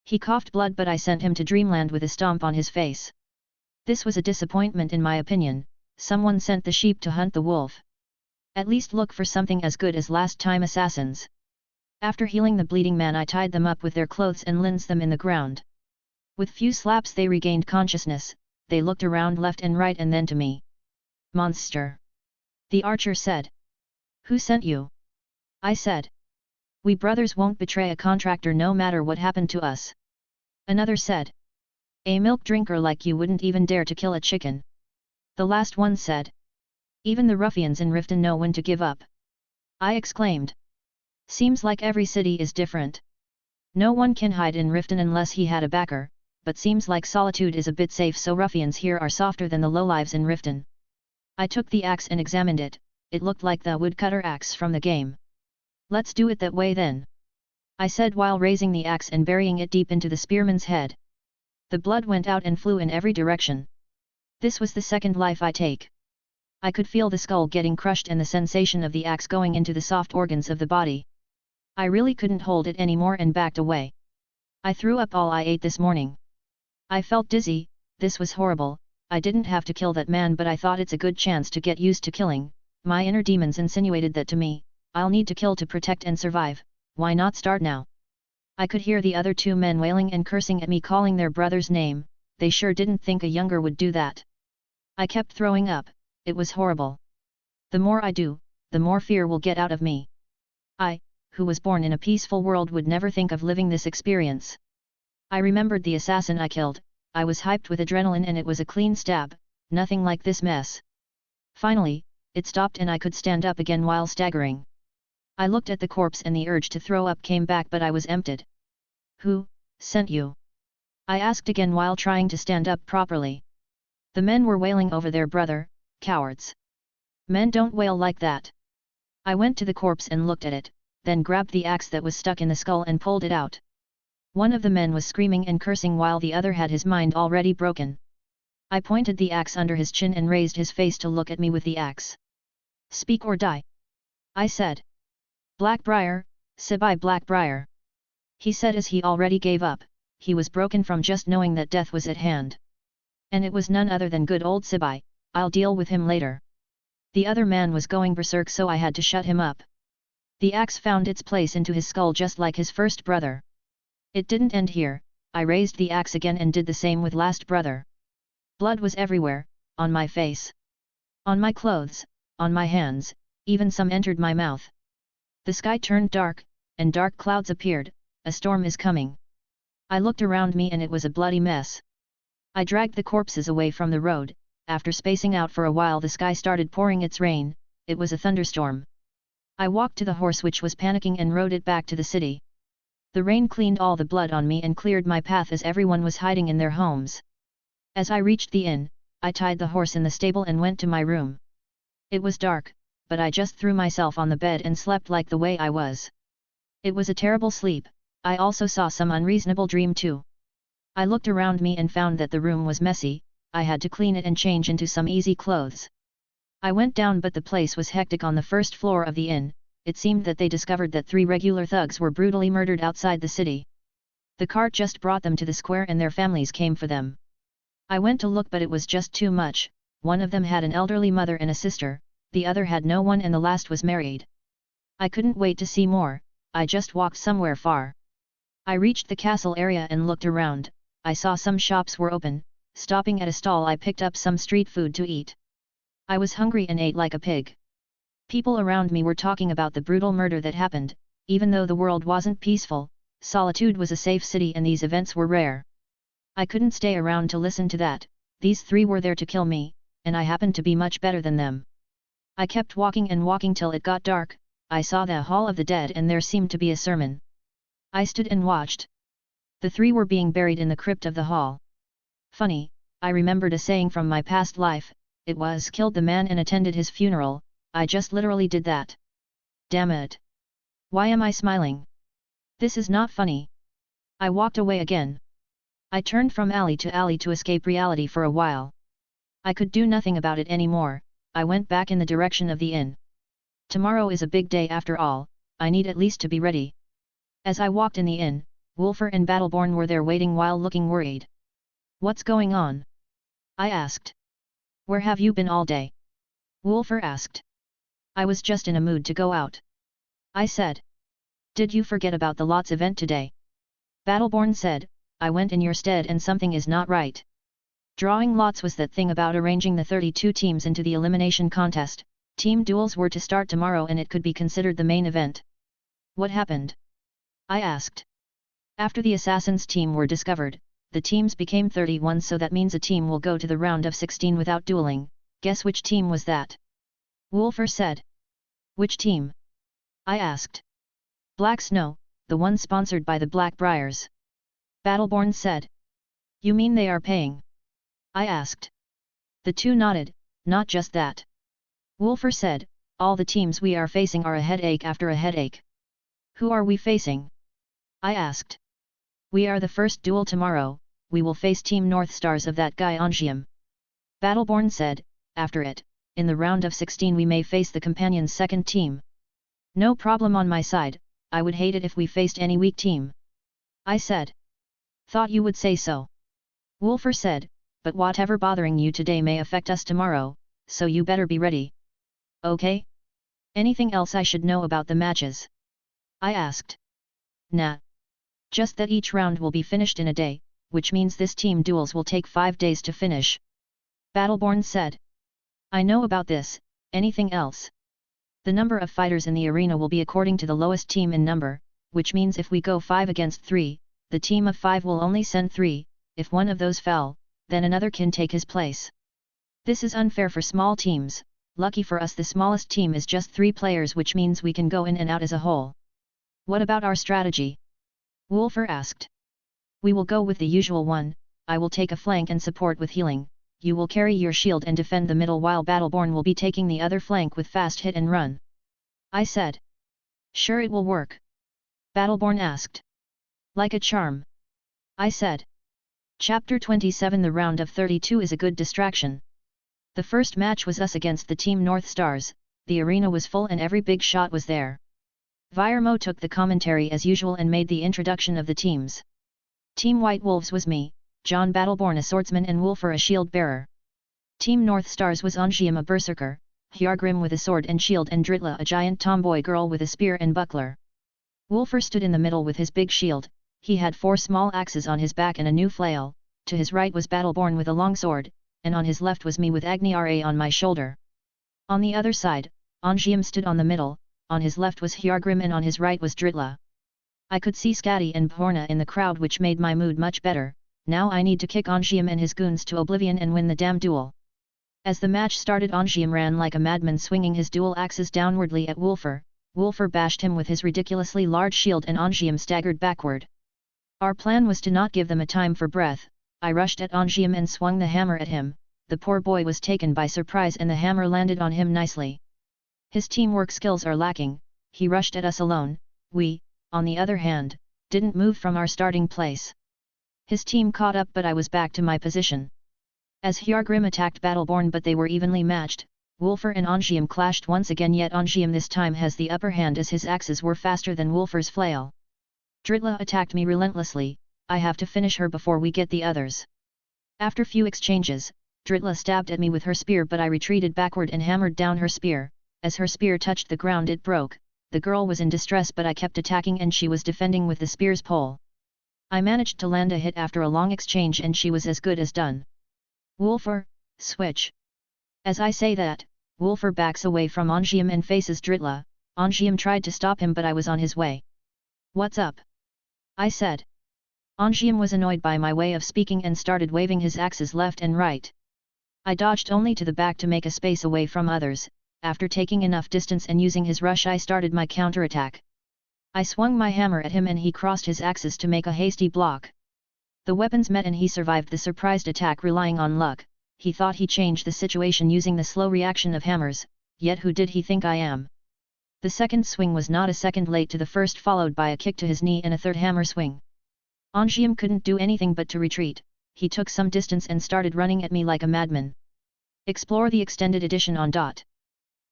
He coughed blood but I sent him to dreamland with a stomp on his face. This was a disappointment in my opinion, someone sent the sheep to hunt the wolf. At least look for something as good as last time assassins. After healing the bleeding man I tied them up with their clothes and linced them in the ground. With few slaps they regained consciousness, they looked around left and right and then to me. Monster! The archer said. Who sent you? I said. We brothers won't betray a contractor no matter what happened to us. Another said. A milk drinker like you wouldn't even dare to kill a chicken. The last one said. Even the ruffians in Riften know when to give up. I exclaimed. Seems like every city is different. No one can hide in Riften unless he had a backer, but seems like Solitude is a bit safe so ruffians here are softer than the lowlives in Riften. I took the axe and examined it, it looked like the woodcutter axe from the game. Let's do it that way then. I said while raising the axe and burying it deep into the spearman's head. The blood went out and flew in every direction. This was the second life I take. I could feel the skull getting crushed and the sensation of the axe going into the soft organs of the body. I really couldn't hold it anymore and backed away. I threw up all I ate this morning. I felt dizzy, this was horrible, I didn't have to kill that man but I thought it's a good chance to get used to killing, my inner demons insinuated that to me, I'll need to kill to protect and survive, why not start now? I could hear the other 2 men wailing and cursing at me calling their brother's name, they sure didn't think a younger would do that. I kept throwing up, it was horrible. The more I do, the more fear will get out of me. I, who was born in a peaceful world would never think of living this experience. I remembered the assassin I killed, I was hyped with adrenaline and it was a clean stab, nothing like this mess. Finally, it stopped and I could stand up again while staggering. I looked at the corpse and the urge to throw up came back but I was emptied. Who sent you? I asked again while trying to stand up properly. The men were wailing over their brother, cowards. Men don't wail like that. I went to the corpse and looked at it, then grabbed the axe that was stuck in the skull and pulled it out. One of the men was screaming and cursing while the other had his mind already broken. I pointed the axe under his chin and raised his face to look at me with the axe. Speak or die. I said. Blackbriar, Sibai Blackbriar. He said as he already gave up, he was broken from just knowing that death was at hand. And it was none other than good old Sibai, I'll deal with him later. The other man was going berserk so I had to shut him up. The axe found its place into his skull just like his first brother. It didn't end here, I raised the axe again and did the same with last brother. Blood was everywhere, on my face. On my clothes, on my hands, even some entered my mouth. The sky turned dark, and dark clouds appeared, a storm is coming. I looked around me and it was a bloody mess. I dragged the corpses away from the road, after spacing out for a while the sky started pouring its rain, it was a thunderstorm. I walked to the horse which was panicking and rode it back to the city. The rain cleaned all the blood on me and cleared my path as everyone was hiding in their homes. As I reached the inn, I tied the horse in the stable and went to my room. It was dark, but I just threw myself on the bed and slept like the way I was. It was a terrible sleep. I also saw some unreasonable dream too. I looked around me and found that the room was messy. I had to clean it and change into some easy clothes. I went down, but the place was hectic on the first floor of the inn. It seemed that they discovered that 3 regular thugs were brutally murdered outside the city. The cart just brought them to the square and their families came for them. I went to look, but it was just too much. One of them had an elderly mother and a sister, the other had no one, and the last was married. I couldn't wait to see more. I just walked somewhere far. I reached the castle area and looked around. I saw some shops were open. Stopping at a stall, I picked up some street food to eat. I was hungry and ate like a pig. People around me were talking about the brutal murder that happened. Even though the world wasn't peaceful, Solitude was a safe city and these events were rare. I couldn't stay around to listen to that. These 3 were there to kill me, and I happened to be much better than them. I kept walking and walking till it got dark. I saw the Hall of the Dead and there seemed to be a sermon. I stood and watched. The 3 were being buried in the crypt of the hall. Funny, I remembered a saying from my past life. It was killed the man and attended his funeral. I just literally did that. Damn it. Why am I smiling? This is not funny. I walked away again. I turned from alley to escape reality for a while. I could do nothing about it anymore. I went back in the direction of the inn. Tomorrow is a big day after all. I need at least to be ready. As I walked in the inn, Wolfer and Battleborn were there waiting while looking worried. What's going on? I asked. Where have you been all day? Wolfer asked. I was just in a mood to go out. I said. Did you forget about the lots event today? Battleborn said, I went in your stead and something is not right. Drawing lots was that thing about arranging the 32 teams into the elimination contest. Team duels were to start tomorrow and it could be considered the main event. What happened? I asked. After the assassins team were discovered, the teams became 31, so that means a team will go to the round of 16 without dueling. Guess which team was that? Wolfer said. Which team? I asked. Black Snow, the one sponsored by the Black Briars. Battleborn said. You mean they are paying? I asked. The 2 nodded. Not just that. Wolfer said, all the teams we are facing are a headache after a headache. Who are we facing? I asked. We are the first duel tomorrow. We will face Team North Stars of that guy Ongium. Battleborn said, after it, in the round of 16 we may face the Companion's second team. No problem on my side, I would hate it if we faced any weak team. I said. Thought you would say so. Wolfer said, but whatever bothering you today may affect us tomorrow, so you better be ready. Okay? Anything else I should know about the matches? I asked. Nah. Just that each round will be finished in a day, which means this team duels will take 5 days to finish. Battleborn said. I know about this. Anything else? The number of fighters in the arena will be according to the lowest team in number, which means if we go 5 against 3, the team of 5 will only send 3, if one of those fell, then another can take his place. This is unfair for small teams. Lucky for us the smallest team is just 3 players, which means we can go in and out as a whole. What about our strategy? Wolfer asked. We will go with the usual one. I will take a flank and support with healing. You will carry your shield and defend the middle while Battleborn will be taking the other flank with fast hit and run. I said. Sure, it will work. Battleborn asked. Like a charm. I said. Chapter 27. The round of 32 is a good distraction. The first match was us against the Team North Stars. The arena was full and every big shot was there. Virmo took the commentary as usual and made the introduction of the teams. Team White Wolves was me, Jon Battleborn a swordsman and Wolfer a shield bearer. Team North Stars was Ongium a berserker, Hjargrim with a sword and shield and Dritla a giant tomboy girl with a spear and buckler. Wolfer stood in the middle with his big shield. He had 4 small axes on his back and a new flail. To his right was Battleborn with a long sword, and on his left was me with Agni-Ra on my shoulder. On the other side, Ongium stood on the middle, on his left was Hjargrim and on his right was Dritla. I could see Skadi and Bhorna in the crowd, which made my mood much better. Now I need to kick Ongium and his goons to oblivion and win the damn duel. As the match started, Ongium ran like a madman, swinging his dual axes downwardly at Wolfer. Wolfer bashed him with his ridiculously large shield and Ongium staggered backward. Our plan was to not give them a time for breath. I rushed at Ongium and swung the hammer at him. the poor boy was taken by surprise and the hammer landed on him nicely. His teamwork skills are lacking, he rushed at us alone, we, on the other hand, didn't move from our starting place. His team caught up but I was back to my position. As Hjorgrim attacked Battleborn but they were evenly matched, Wulfr and Ongium clashed once again yet Ongium this time has the upper hand as his axes were faster than Wulfr's flail. Dritla attacked me relentlessly, I have to finish her before we get the others. After few exchanges, Dritla stabbed at me with her spear but I retreated backward and hammered down her spear. As her spear touched the ground it broke. The girl was in distress but I kept attacking and she was defending with the spear's pole. I managed to land a hit after a long exchange and she was as good as done. Wulfr, switch. As I say that, Wulfr backs away from Ongium and faces Dritla. Ongium tried to stop him but I was on his way. What's up? I said. Ongium was annoyed by my way of speaking and started waving his axes left and right. I dodged only to the back to make a space away from others. After taking enough distance and using his rush I started my counterattack. I swung my hammer at him and he crossed his axes to make a hasty block. The weapons met and he survived the surprised attack relying on luck. He thought he changed the situation using the slow reaction of hammers, yet who did he think I am? The second swing was not a second late to the first followed by a kick to his knee and a third hammer swing. Ongium couldn't do anything but to retreat, he took some distance and started running at me like a madman. Explore the extended edition on .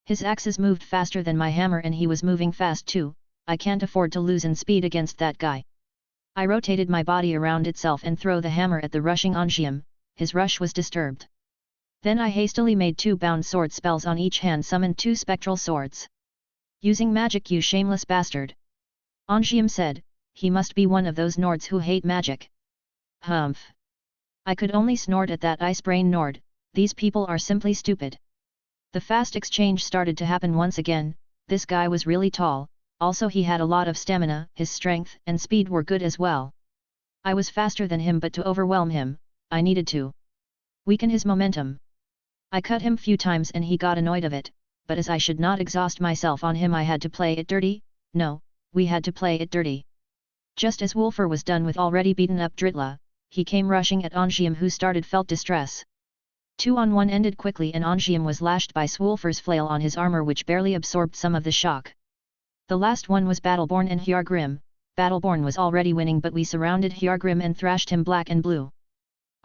His axes moved faster than my hammer and he was moving fast too, I can't afford to lose in speed against that guy. I rotated my body around itself and threw the hammer at the rushing Ongium, his rush was disturbed. Then I hastily made 2 bound sword spells on each hand summoned 2 spectral swords. Using magic you shameless bastard. Ongium said, he must be one of those Nords who hate magic. Humph. I could only snort at that ice-brain Nord, these people are simply stupid. The fast exchange started to happen once again, this guy was really tall, also he had a lot of stamina, his strength and speed were good as well. I was faster than him but to overwhelm him, I needed to weaken his momentum. I cut him few times and he got annoyed of it, but as I should not exhaust myself on him I had to play it dirty, no, we had to play it dirty. Just as Wulfr was done with already beaten up Dritla, he came rushing at Ongium who felt distress. 2-on-1 ended quickly and Ongium was lashed by Swulfr's flail on his armor which barely absorbed some of the shock. The last one was Battleborn and Hjorgrim. Battleborn was already winning but we surrounded Hjorgrim and thrashed him black and blue.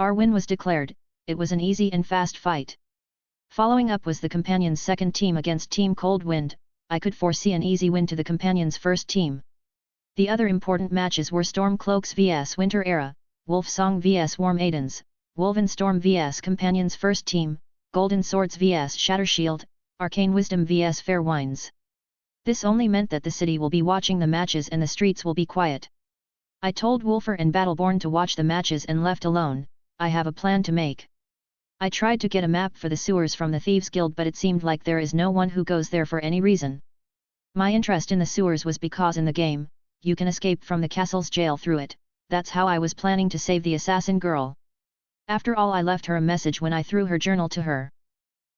Our win was declared, it was an easy and fast fight. Following up was the Companions' second team against Team Cold Wind, I could foresee an easy win to the Companions' first team. The other important matches were Stormcloaks vs Winter Era, Wolfsong vs Warm Maidens, Wolvenstorm vs Companions' first team, Golden Swords vs Shattershield, Arcane Wisdom vs Fair Winds. This only meant that the city will be watching the matches and the streets will be quiet. I told Wulfr and Battleborn to watch the matches and left alone, I have a plan to make. I tried to get a map for the sewers from the Thieves' Guild but it seemed like there is no one who goes there for any reason. My interest in the sewers was because in the game, you can escape from the castle's jail through it, that's how I was planning to save the assassin girl. After all I left her a message when I threw her journal to her.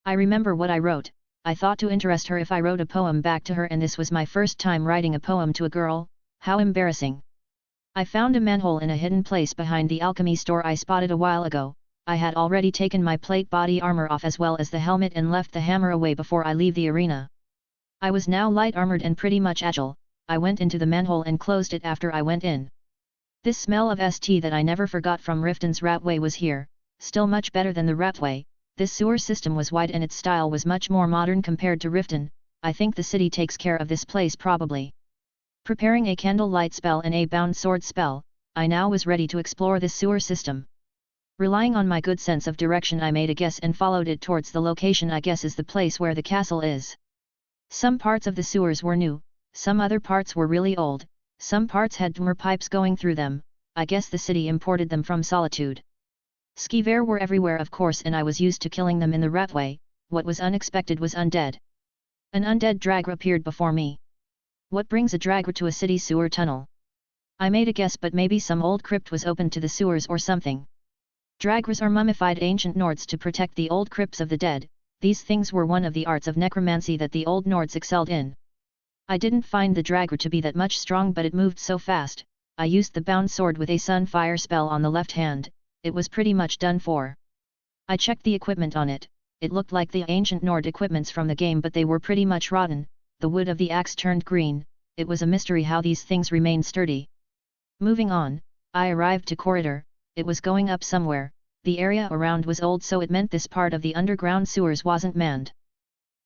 I remember what I wrote, I thought to interest her if I wrote a poem back to her and this was my first time writing a poem to a girl, how embarrassing. I found a manhole in a hidden place behind the alchemy store I spotted a while ago, I had already taken my plate body armor off as well as the helmet and left the hammer away before I leave the arena. I was now light armored and pretty much agile, I went into the manhole and closed it after I went in. This smell of ST that I never forgot from Riften's Ratway was here, still much better than the Ratway. This sewer system was wide and its style was much more modern compared to Riften, I think the city takes care of this place probably. Preparing a candle light spell and a bound sword spell, I now was ready to explore this sewer system. Relying on my good sense of direction I made a guess and followed it towards the location I guess is the place where the castle is. Some parts of the sewers were new, some other parts were really old, some parts had Dmer pipes going through them, I guess the city imported them from Solitude. Skivere were everywhere of course and I was used to killing them in the Ratway, what was unexpected was undead. An undead Dragra appeared before me. What brings a Dragra to a city sewer tunnel? I made a guess but maybe some old crypt was open to the sewers or something. Dragras are mummified ancient Nords to protect the old crypts of the dead, these things were one of the arts of necromancy that the old Nords excelled in. I didn't find the Dragra to be that much strong but it moved so fast, I used the bound sword with a sunfire spell on the left hand, it was pretty much done for. I checked the equipment on it. It looked like the ancient Nord equipments from the game, but they were pretty much rotten. The wood of the axe turned green. It was a mystery how these things remained sturdy. Moving on, I arrived to corridor. It was going up somewhere. The area around was old, so it meant this part of the underground sewers wasn't manned.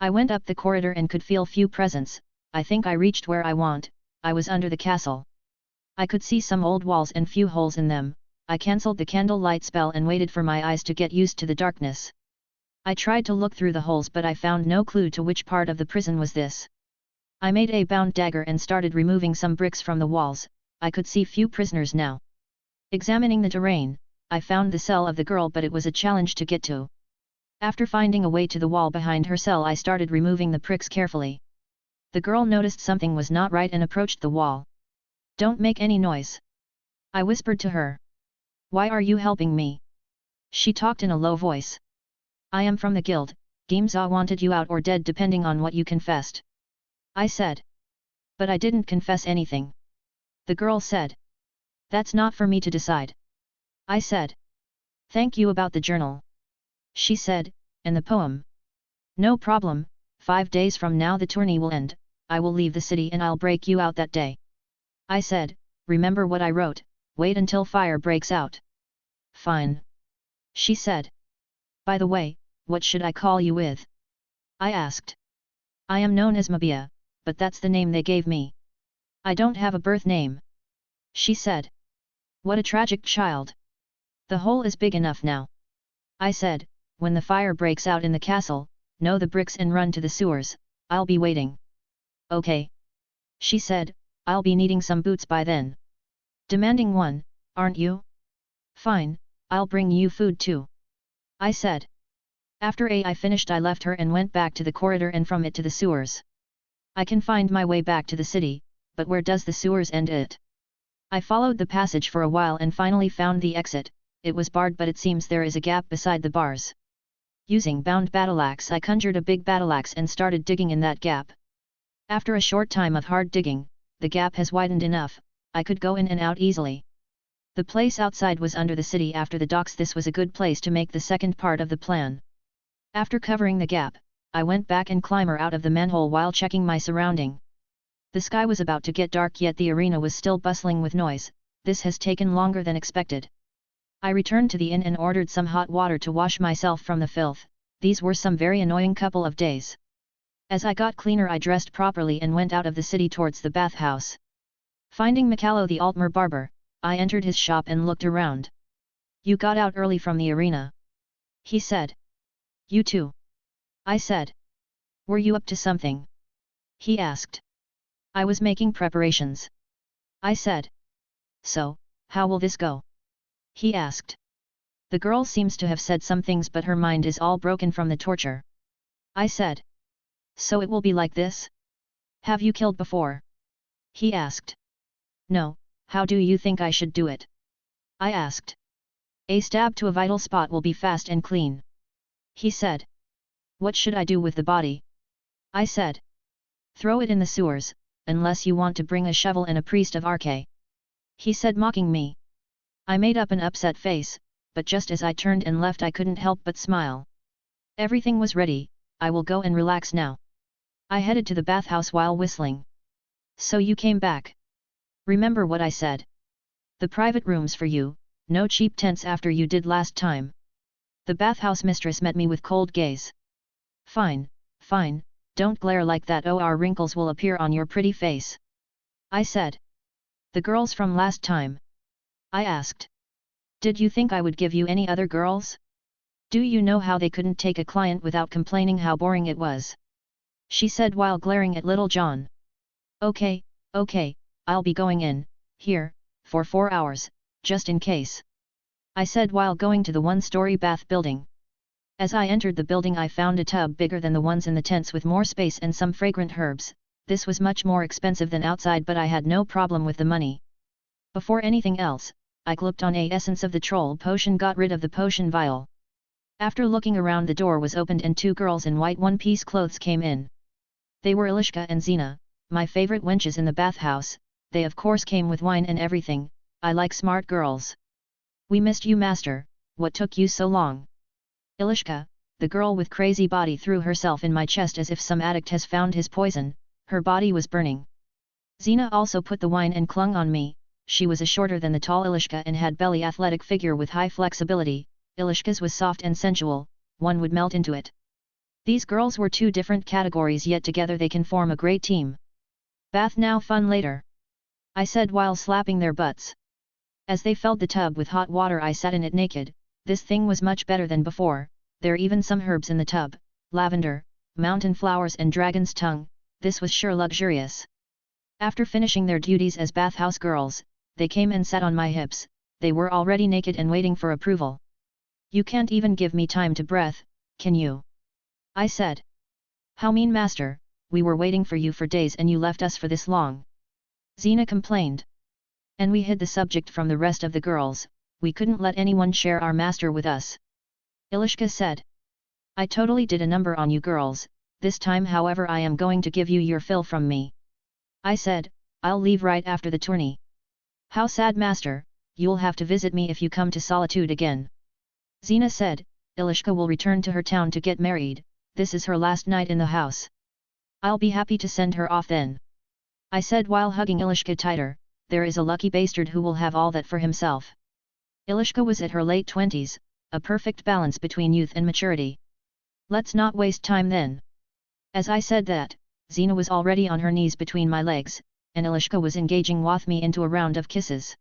I went up the corridor and could feel few presents. I think I reached where I want. I was under the castle. I could see some old walls and few holes in them. I cancelled the candle light spell and waited for my eyes to get used to the darkness. I tried to look through the holes, but I found no clue to which part of the prison was this. I made a bound dagger and started removing some bricks from the walls. I could see few prisoners now. Examining the terrain, I found the cell of the girl, but it was a challenge to get to. After finding a way to the wall behind her cell, I started removing the bricks carefully. The girl noticed something was not right and approached the wall. "Don't make any noise," I whispered to her. "Why are you helping me?" She talked in a low voice. "I am from the guild. Gimza wanted you out or dead depending on what you confessed," I said. "But I didn't confess anything," the girl said. "That's not for me to decide," I said. "Thank you about the journal," she said, "and the poem." "No problem, 5 days from now the tourney will end. I will leave the city and I'll break you out that day," I said. "Remember what I wrote, wait until fire breaks out." "Fine," she said. "By the way, what should I call you with?" I asked. "I am known as Mabia, but that's the name they gave me. I don't have a birth name," she said. "What a tragic child. The hole is big enough now," I said. "When the fire breaks out in the castle, know the bricks and run to the sewers. I'll be waiting." "Okay," she said. "I'll be needing some boots by then." "Demanding one, aren't you?" "Fine, I'll bring you food too," I said. After I finished, I left her and went back to the corridor and from it to the sewers. I can find my way back to the city, but where does the sewers end it? I followed the passage for a while and finally found the exit. It was barred, but it seems there is a gap beside the bars. Using bound battleaxe, I conjured a big battleaxe and started digging in that gap. After a short time of hard digging, the gap has widened enough, I could go in and out easily. The place outside was under the city after the docks. This was a good place to make the second part of the plan. After covering the gap, I went back and climber out of the manhole while checking my surrounding. The sky was about to get dark, yet the arena was still bustling with noise. This has taken longer than expected. I returned to the inn and ordered some hot water to wash myself from the filth. These were some very annoying couple of days. As I got cleaner, I dressed properly and went out of the city towards the bathhouse. Finding Mikalo the Altmer barber, I entered his shop and looked around. "You got out early from the arena," he said. "You too," I said. "Were you up to something?" he asked. "I was making preparations," I said. "So, how will this go?" he asked. "The girl seems to have said some things, but her mind is all broken from the torture," I said. "So it will be like this? Have you killed before?" he asked. "No, how do you think I should do it?" I asked. "A stab to a vital spot will be fast and clean," he said. "What should I do with the body?" I said. "Throw it in the sewers, unless you want to bring a shovel and a priest of Arche," he said, mocking me. I made up an upset face, but just as I turned and left, I couldn't help but smile. Everything was ready. I will go and relax now. I headed to the bathhouse while whistling. "So you came back. Remember what I said? The private rooms for you, no cheap tents after you did last time." The bathhouse mistress met me with cold gaze. "Fine, fine, don't glare like that or wrinkles will appear on your pretty face," I said. "The girls from last time?" I asked. "Did you think I would give you any other girls? Do you know how they couldn't take a client without complaining how boring it was?" she said while glaring at little John. Okay, I'll be going in, here, for 4 hours, just in case," I said while going to the one-story bath building. As I entered the building, I found a tub bigger than the ones in the tents with more space and some fragrant herbs. This was much more expensive than outside, but I had no problem with the money. Before anything else, I gulped on a essence of the troll potion, got rid of the potion vial. After looking around, the door was opened and 2 girls in white one-piece clothes came in. They were Elishka and Zena, my favorite wenches in the bathhouse. They of course came with wine and everything. I like smart girls. "We missed you, master. What took you so long?" Ilishka, the girl with crazy body, threw herself in my chest as if some addict has found his poison, her body was burning. Xena also put the wine and clung on me. She was a shorter than the tall Ilishka and had belly athletic figure with high flexibility. Ilishka's was soft and sensual, one would melt into it. These girls were two different categories, yet together they can form a great team. Bath now, fun later, I said while slapping their butts. As they filled the tub with hot water, I sat in it naked. This thing was much better than before. There even some herbs in the tub, lavender, mountain flowers and dragon's tongue. This was sure luxurious. After finishing their duties as bathhouse girls, they came and sat on my hips. They were already naked and waiting for approval. You can't even give me time to breathe, can you? I said. How mean, master, we were waiting for you for days and you left us for this long. Xena complained. And we hid the subject from the rest of the girls, we couldn't let anyone share our master with us. Ilishka said. I totally did a number on you girls, this time however I am going to give you your fill from me. I said, I'll leave right after the tourney. How sad, master, you'll have to visit me if you come to Solitude again. Xena said, Ilishka will return to her town to get married, this is her last night in the house. I'll be happy to send her off then. I said while hugging Ilishka tighter, there is a lucky bastard who will have all that for himself. Ilishka was at her late 20s, a perfect balance between youth and maturity. Let's not waste time then. As I said that, Xena was already on her knees between my legs, and Ilishka was engaging with me into a round of kisses.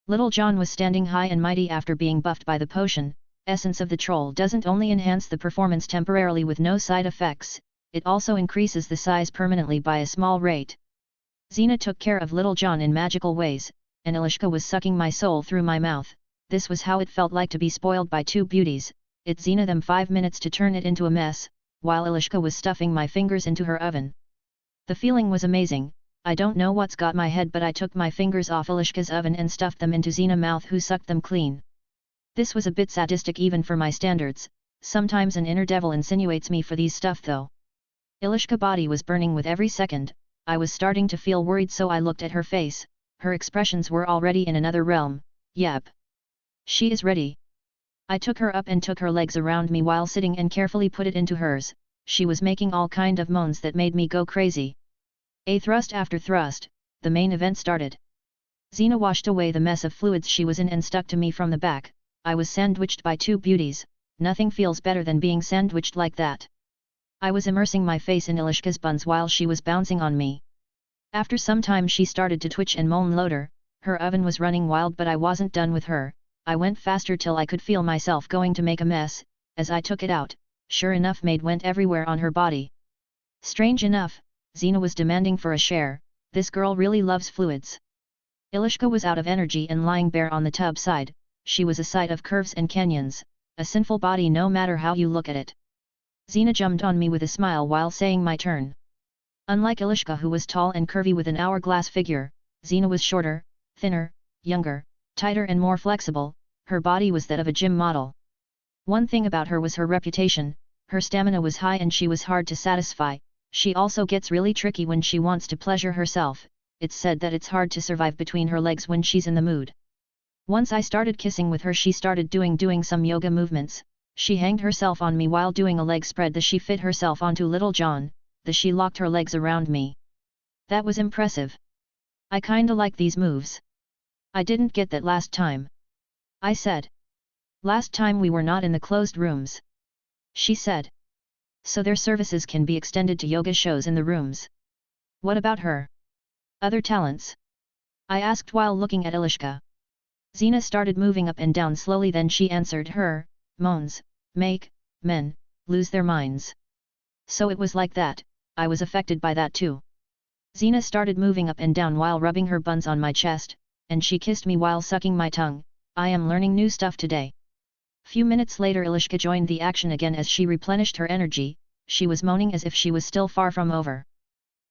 Little Jon was standing high and mighty after being buffed by the potion. Essence of the troll doesn't only enhance the performance temporarily with no side effects, it also increases the size permanently by a small rate. Xena took care of Little Jon in magical ways, and Ilishka was sucking my soul through my mouth. This was how it felt like to be spoiled by two beauties. It Xena them 5 minutes to turn it into a mess, while Ilishka was stuffing my fingers into her oven. The feeling was amazing. I don't know what's got my head, but I took my fingers off Ilishka's oven and stuffed them into Xena's mouth, who sucked them clean. This was a bit sadistic even for my standards. Sometimes an inner devil insinuates me for these stuff though. Ilishka's body was burning with every second. I was starting to feel worried, so I looked at her face. Her expressions were already in another realm. Yep. She is ready. I took her up and took her legs around me while sitting and carefully put it into hers. She was making all kind of moans that made me go crazy. A thrust after thrust, the main event started. Xena washed away the mess of fluids she was in and stuck to me from the back. I was sandwiched by two beauties. Nothing feels better than being sandwiched like that. I was immersing my face in Ilishka's buns while she was bouncing on me. After some time she started to twitch and moan louder. Her oven was running wild, but I wasn't done with her. I went faster till I could feel myself going to make a mess. As I took it out, sure enough, maid went everywhere on her body. Strange enough, Xena was demanding for a share. This girl really loves fluids. Ilishka was out of energy and lying bare on the tub side. She was a sight of curves and canyons, a sinful body no matter how you look at it. Xena jumped on me with a smile while saying my turn. Unlike Ilishka, who was tall and curvy with an hourglass figure, Xena was shorter, thinner, younger, tighter and more flexible. Her body was that of a gym model. One thing about her was her reputation. Her stamina was high and she was hard to satisfy. She also gets really tricky when she wants to pleasure herself. It's said that it's hard to survive between her legs when she's in the mood. Once I started kissing with her, she started doing some yoga movements. She hanged herself on me while doing a leg spread. She fit herself onto Little Jon. She locked her legs around me. That was impressive. I kinda like these moves. I didn't get that last time. I said. Last time we were not in the closed rooms. She said. So their services can be extended to yoga shows in the rooms. What about her other talents? I asked while looking at Ilishka. Xena started moving up and down slowly, then she answered. Her moans make men lose their minds. So it was like that. I was affected by that too. Xena started moving up and down while rubbing her buns on my chest, and she kissed me while sucking my tongue. I am learning new stuff today. Few minutes later Ilishka joined the action again as she replenished her energy. She was moaning as if she was still far from over.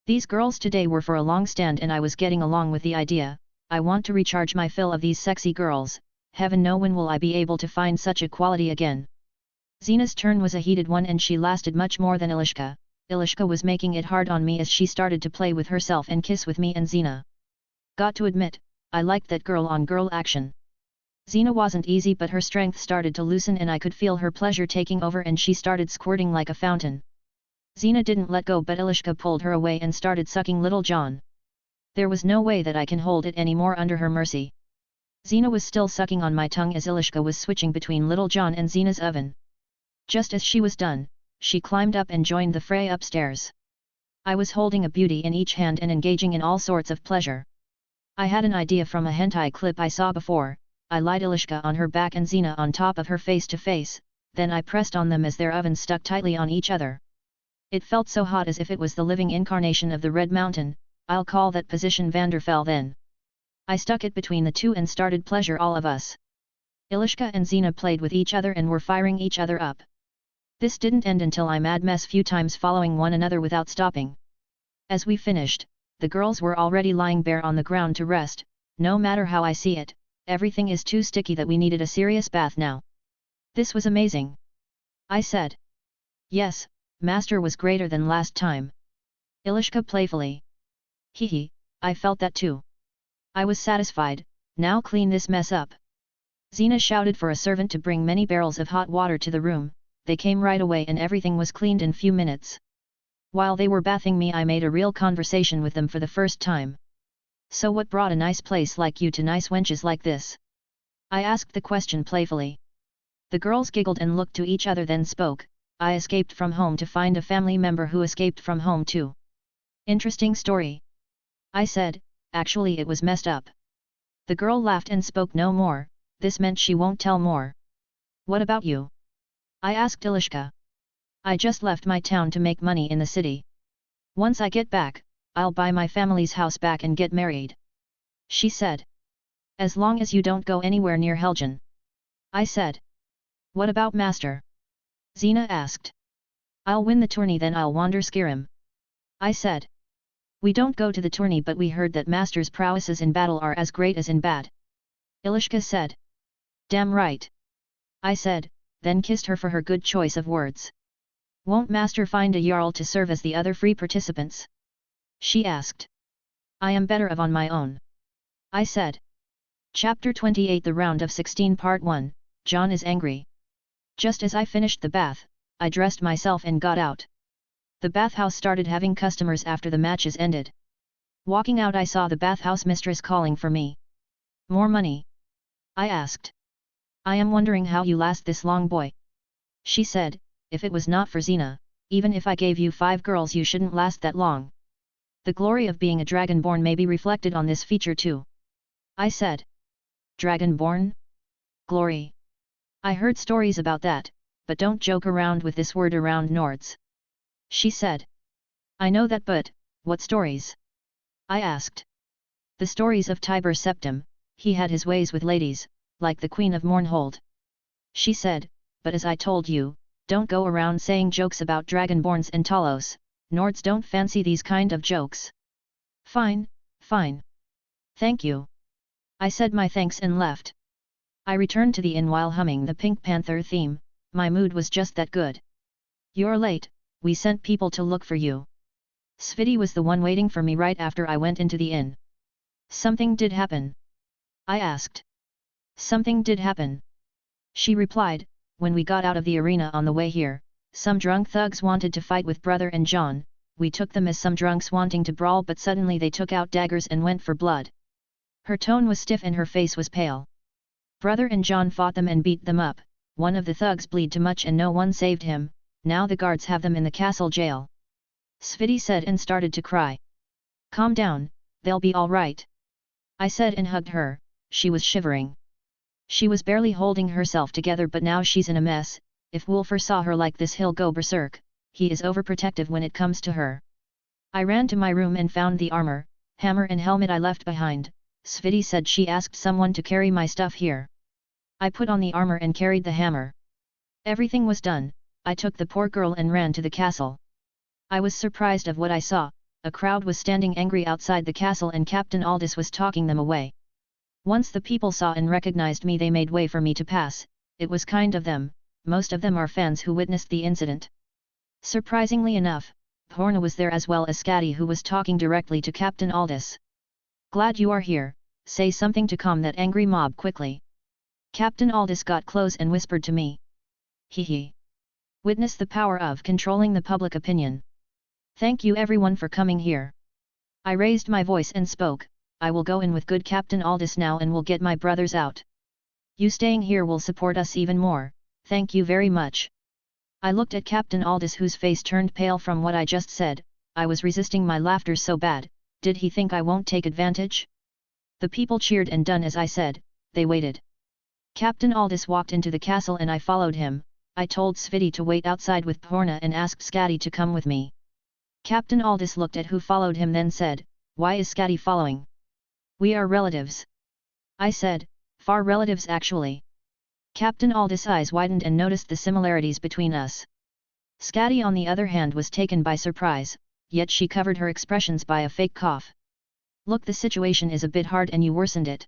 These girls today were for a long stand and I was getting along with the idea. I want to recharge my fill of these sexy girls. Heaven know when will I be able to find such a quality again. Xena's turn was a heated one and she lasted much more than Ilishka. Ilishka was making it hard on me as she started to play with herself and kiss with me and Xena. Got to admit, I liked that girl on girl action. Xena wasn't easy, but her strength started to loosen and I could feel her pleasure taking over and she started squirting like a fountain. Xena didn't let go, but Ilishka pulled her away and started sucking little Jon. There was no way that I can hold it anymore under her mercy. Xena was still sucking on my tongue as Ilishka was switching between little Jon and Xena's oven. Just as she was done, she climbed up and joined the fray upstairs. I was holding a beauty in each hand and engaging in all sorts of pleasure. I had an idea from a hentai clip I saw before. I lied Ilishka on her back and Xena on top of her face to face, then I pressed on them as their ovens stuck tightly on each other. It felt so hot as if it was the living incarnation of the Red Mountain. I'll call that position Vanderfell then. I stuck it between the two and started pleasure all of us. Ilishka and Xena played with each other and were firing each other up. This didn't end until I mad mess few times following one another without stopping. As we finished, the girls were already lying bare on the ground to rest. No matter how I see it, everything is too sticky that we needed a serious bath now. This was amazing. I said. Yes, Master was greater than last time. Ilishka playfully. Hehe, I felt that too. I was satisfied. Now clean this mess up. Xena shouted for a servant to bring many barrels of hot water to the room. They came right away and everything was cleaned in few minutes. While they were bathing me, I made a real conversation with them for the first time. So what brought a nice place like you to nice wenches like this? I asked the question playfully. The girls giggled and looked to each other, then spoke. I escaped from home to find a family member who escaped from home too. Interesting story. I said. Actually it was messed up. The girl laughed and spoke no more. This meant she won't tell more. What about you? I asked Ilishka. I just left my town to make money in the city. Once I get back, I'll buy my family's house back and get married. She said. As long as you don't go anywhere near Helgen. I said. What about Master? Xena asked. I'll win the tourney, then I'll wander Skyrim. I said. We don't go to the tourney, but we heard that Master's prowesses in battle are as great as in bad. Ilishka said. Damn right. I said, then kissed her for her good choice of words. Won't Master find a Jarl to serve as the other free participants? She asked. I am better of on my own. I said. Chapter 28, The Round of 16, Part 1, Jon is angry. Just as I finished the bath, I dressed myself and got out. The bathhouse started having customers after the matches ended. Walking out, I saw the bathhouse mistress calling for me. More money? I asked. I am wondering how you last this long, boy. She said, if it was not for Xena, even if I gave you 5 girls you shouldn't last that long. The glory of being a Dragonborn may be reflected on this feature too. I said. Dragonborn? Glory. I heard stories about that, but don't joke around with this word around Nords. She said. I know that, but, what stories? I asked. The stories of Tiber Septim. He had his ways with ladies, like the Queen of Mournhold. She said, but as I told you, don't go around saying jokes about Dragonborns and Talos. Nords don't fancy these kind of jokes. Fine, fine. Thank you. I said my thanks and left. I returned to the inn while humming the Pink Panther theme. My mood was just that good. You're late, we sent people to look for you. Sviti was the one waiting for me right after I went into the inn. Something did happen? I asked. Something did happen. She replied, when we got out of the arena on the way here, some drunk thugs wanted to fight with Brother and Jon. We took them as some drunks wanting to brawl, but suddenly they took out daggers and went for blood. Her tone was stiff and her face was pale. Brother and Jon fought them and beat them up. One of the thugs bled too much and no one saved him. Now the guards have them in the castle jail. Sviti said and started to cry. Calm down, they'll be all right. I said and hugged her. She was shivering. She was barely holding herself together, but now she's in a mess. If Wolfer saw her like this, he'll go berserk. He is overprotective when it comes to her. I ran to my room and found the armor, hammer and helmet I left behind. Sviti said she asked someone to carry my stuff here. I put on the armor and carried the hammer. Everything was done. I took the poor girl and ran to the castle. I was surprised of what I saw. A crowd was standing angry outside the castle and Captain Aldous was talking them away. Once the people saw and recognized me, they made way for me to pass. It was kind of them. Most of them are fans who witnessed the incident. Surprisingly enough, Porna was there as well as Skadi, who was talking directly to Captain Aldous. Glad you are here, say something to calm that angry mob quickly. Captain Aldous got close and whispered to me. Hee. Witness the power of controlling the public opinion. Thank you everyone for coming here. I raised my voice and spoke, I will go in with good Captain Aldous now and will get my brothers out. You staying here will support us even more, thank you very much. I looked at Captain Aldous whose face turned pale from what I just said. I was resisting my laughter so bad, did he think I won't take advantage? The people cheered and done as I said, they waited. Captain Aldous walked into the castle and I followed him. I told Sviti to wait outside with Porna and asked Skadi to come with me. Captain Aldous looked at who followed him then said, why is Skadi following? We are relatives. I said, far relatives actually. Captain Aldous' eyes widened and noticed the similarities between us. Skadi on the other hand was taken by surprise, yet she covered her expressions by a fake cough. Look, the situation is a bit hard and you worsened it.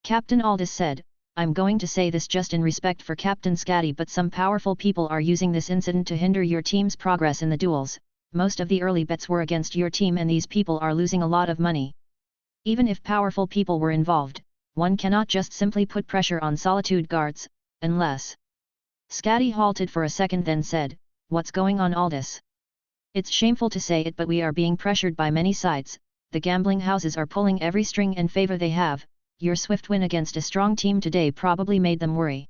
Captain Aldous said, I'm going to say this just in respect for Captain Skadi, but some powerful people are using this incident to hinder your team's progress in the duels. Most of the early bets were against your team and these people are losing a lot of money. Even if powerful people were involved, one cannot just simply put pressure on Solitude guards, unless... Skadi halted for a second then said, what's going on Aldous? It's shameful to say it but we are being pressured by many sides, the gambling houses are pulling every string in favor they have. Your swift win against a strong team today probably made them worry.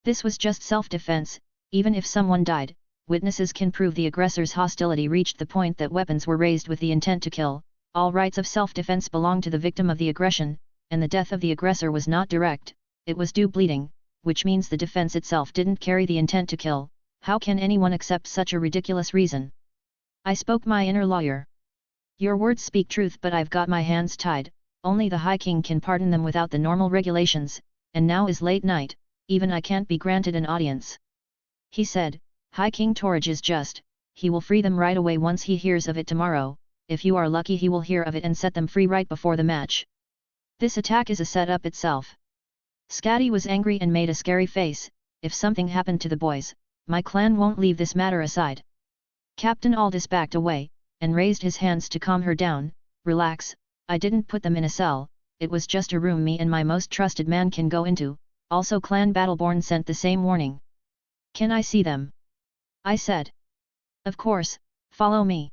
This was just self-defense, even if someone died, witnesses can prove the aggressor's hostility reached the point that weapons were raised with the intent to kill. All rights of self-defense belong to the victim of the aggression, and the death of the aggressor was not direct, it was due bleeding, which means the defense itself didn't carry the intent to kill. How can anyone accept such a ridiculous reason? I spoke my inner lawyer. Your words speak truth but I've got my hands tied. Only the High King can pardon them without the normal regulations, and now is late night, even I can't be granted an audience. He said, High King Torage is just, he will free them right away once he hears of it tomorrow, if you are lucky he will hear of it and set them free right before the match. This attack is a setup itself. Skadi was angry and made a scary face, if something happened to the boys, my clan won't leave this matter aside. Captain Aldous backed away, and raised his hands to calm her down, relax. I didn't put them in a cell, it was just a room me and my most trusted man can go into, also Clan Battleborn sent the same warning. Can I see them? I said. Of course, follow me.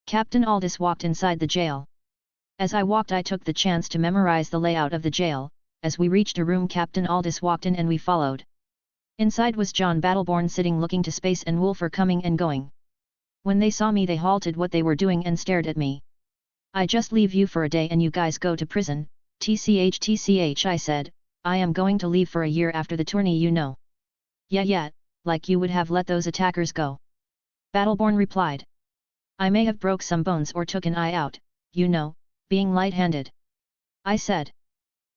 Captain Aldous walked inside the jail. As I walked I took the chance to memorize the layout of the jail. As we reached a room Captain Aldous walked in and we followed. Inside was Jon Battleborn sitting looking to space and Wolfer coming and going. When they saw me they halted what they were doing and stared at me. I just leave you for a day and you guys go to prison, tch I said, I am going to leave for a year after the tourney you know. Yeah, like you would have let those attackers go. Battleborn replied. I may have broke some bones or took an eye out, you know, being light-handed. I said.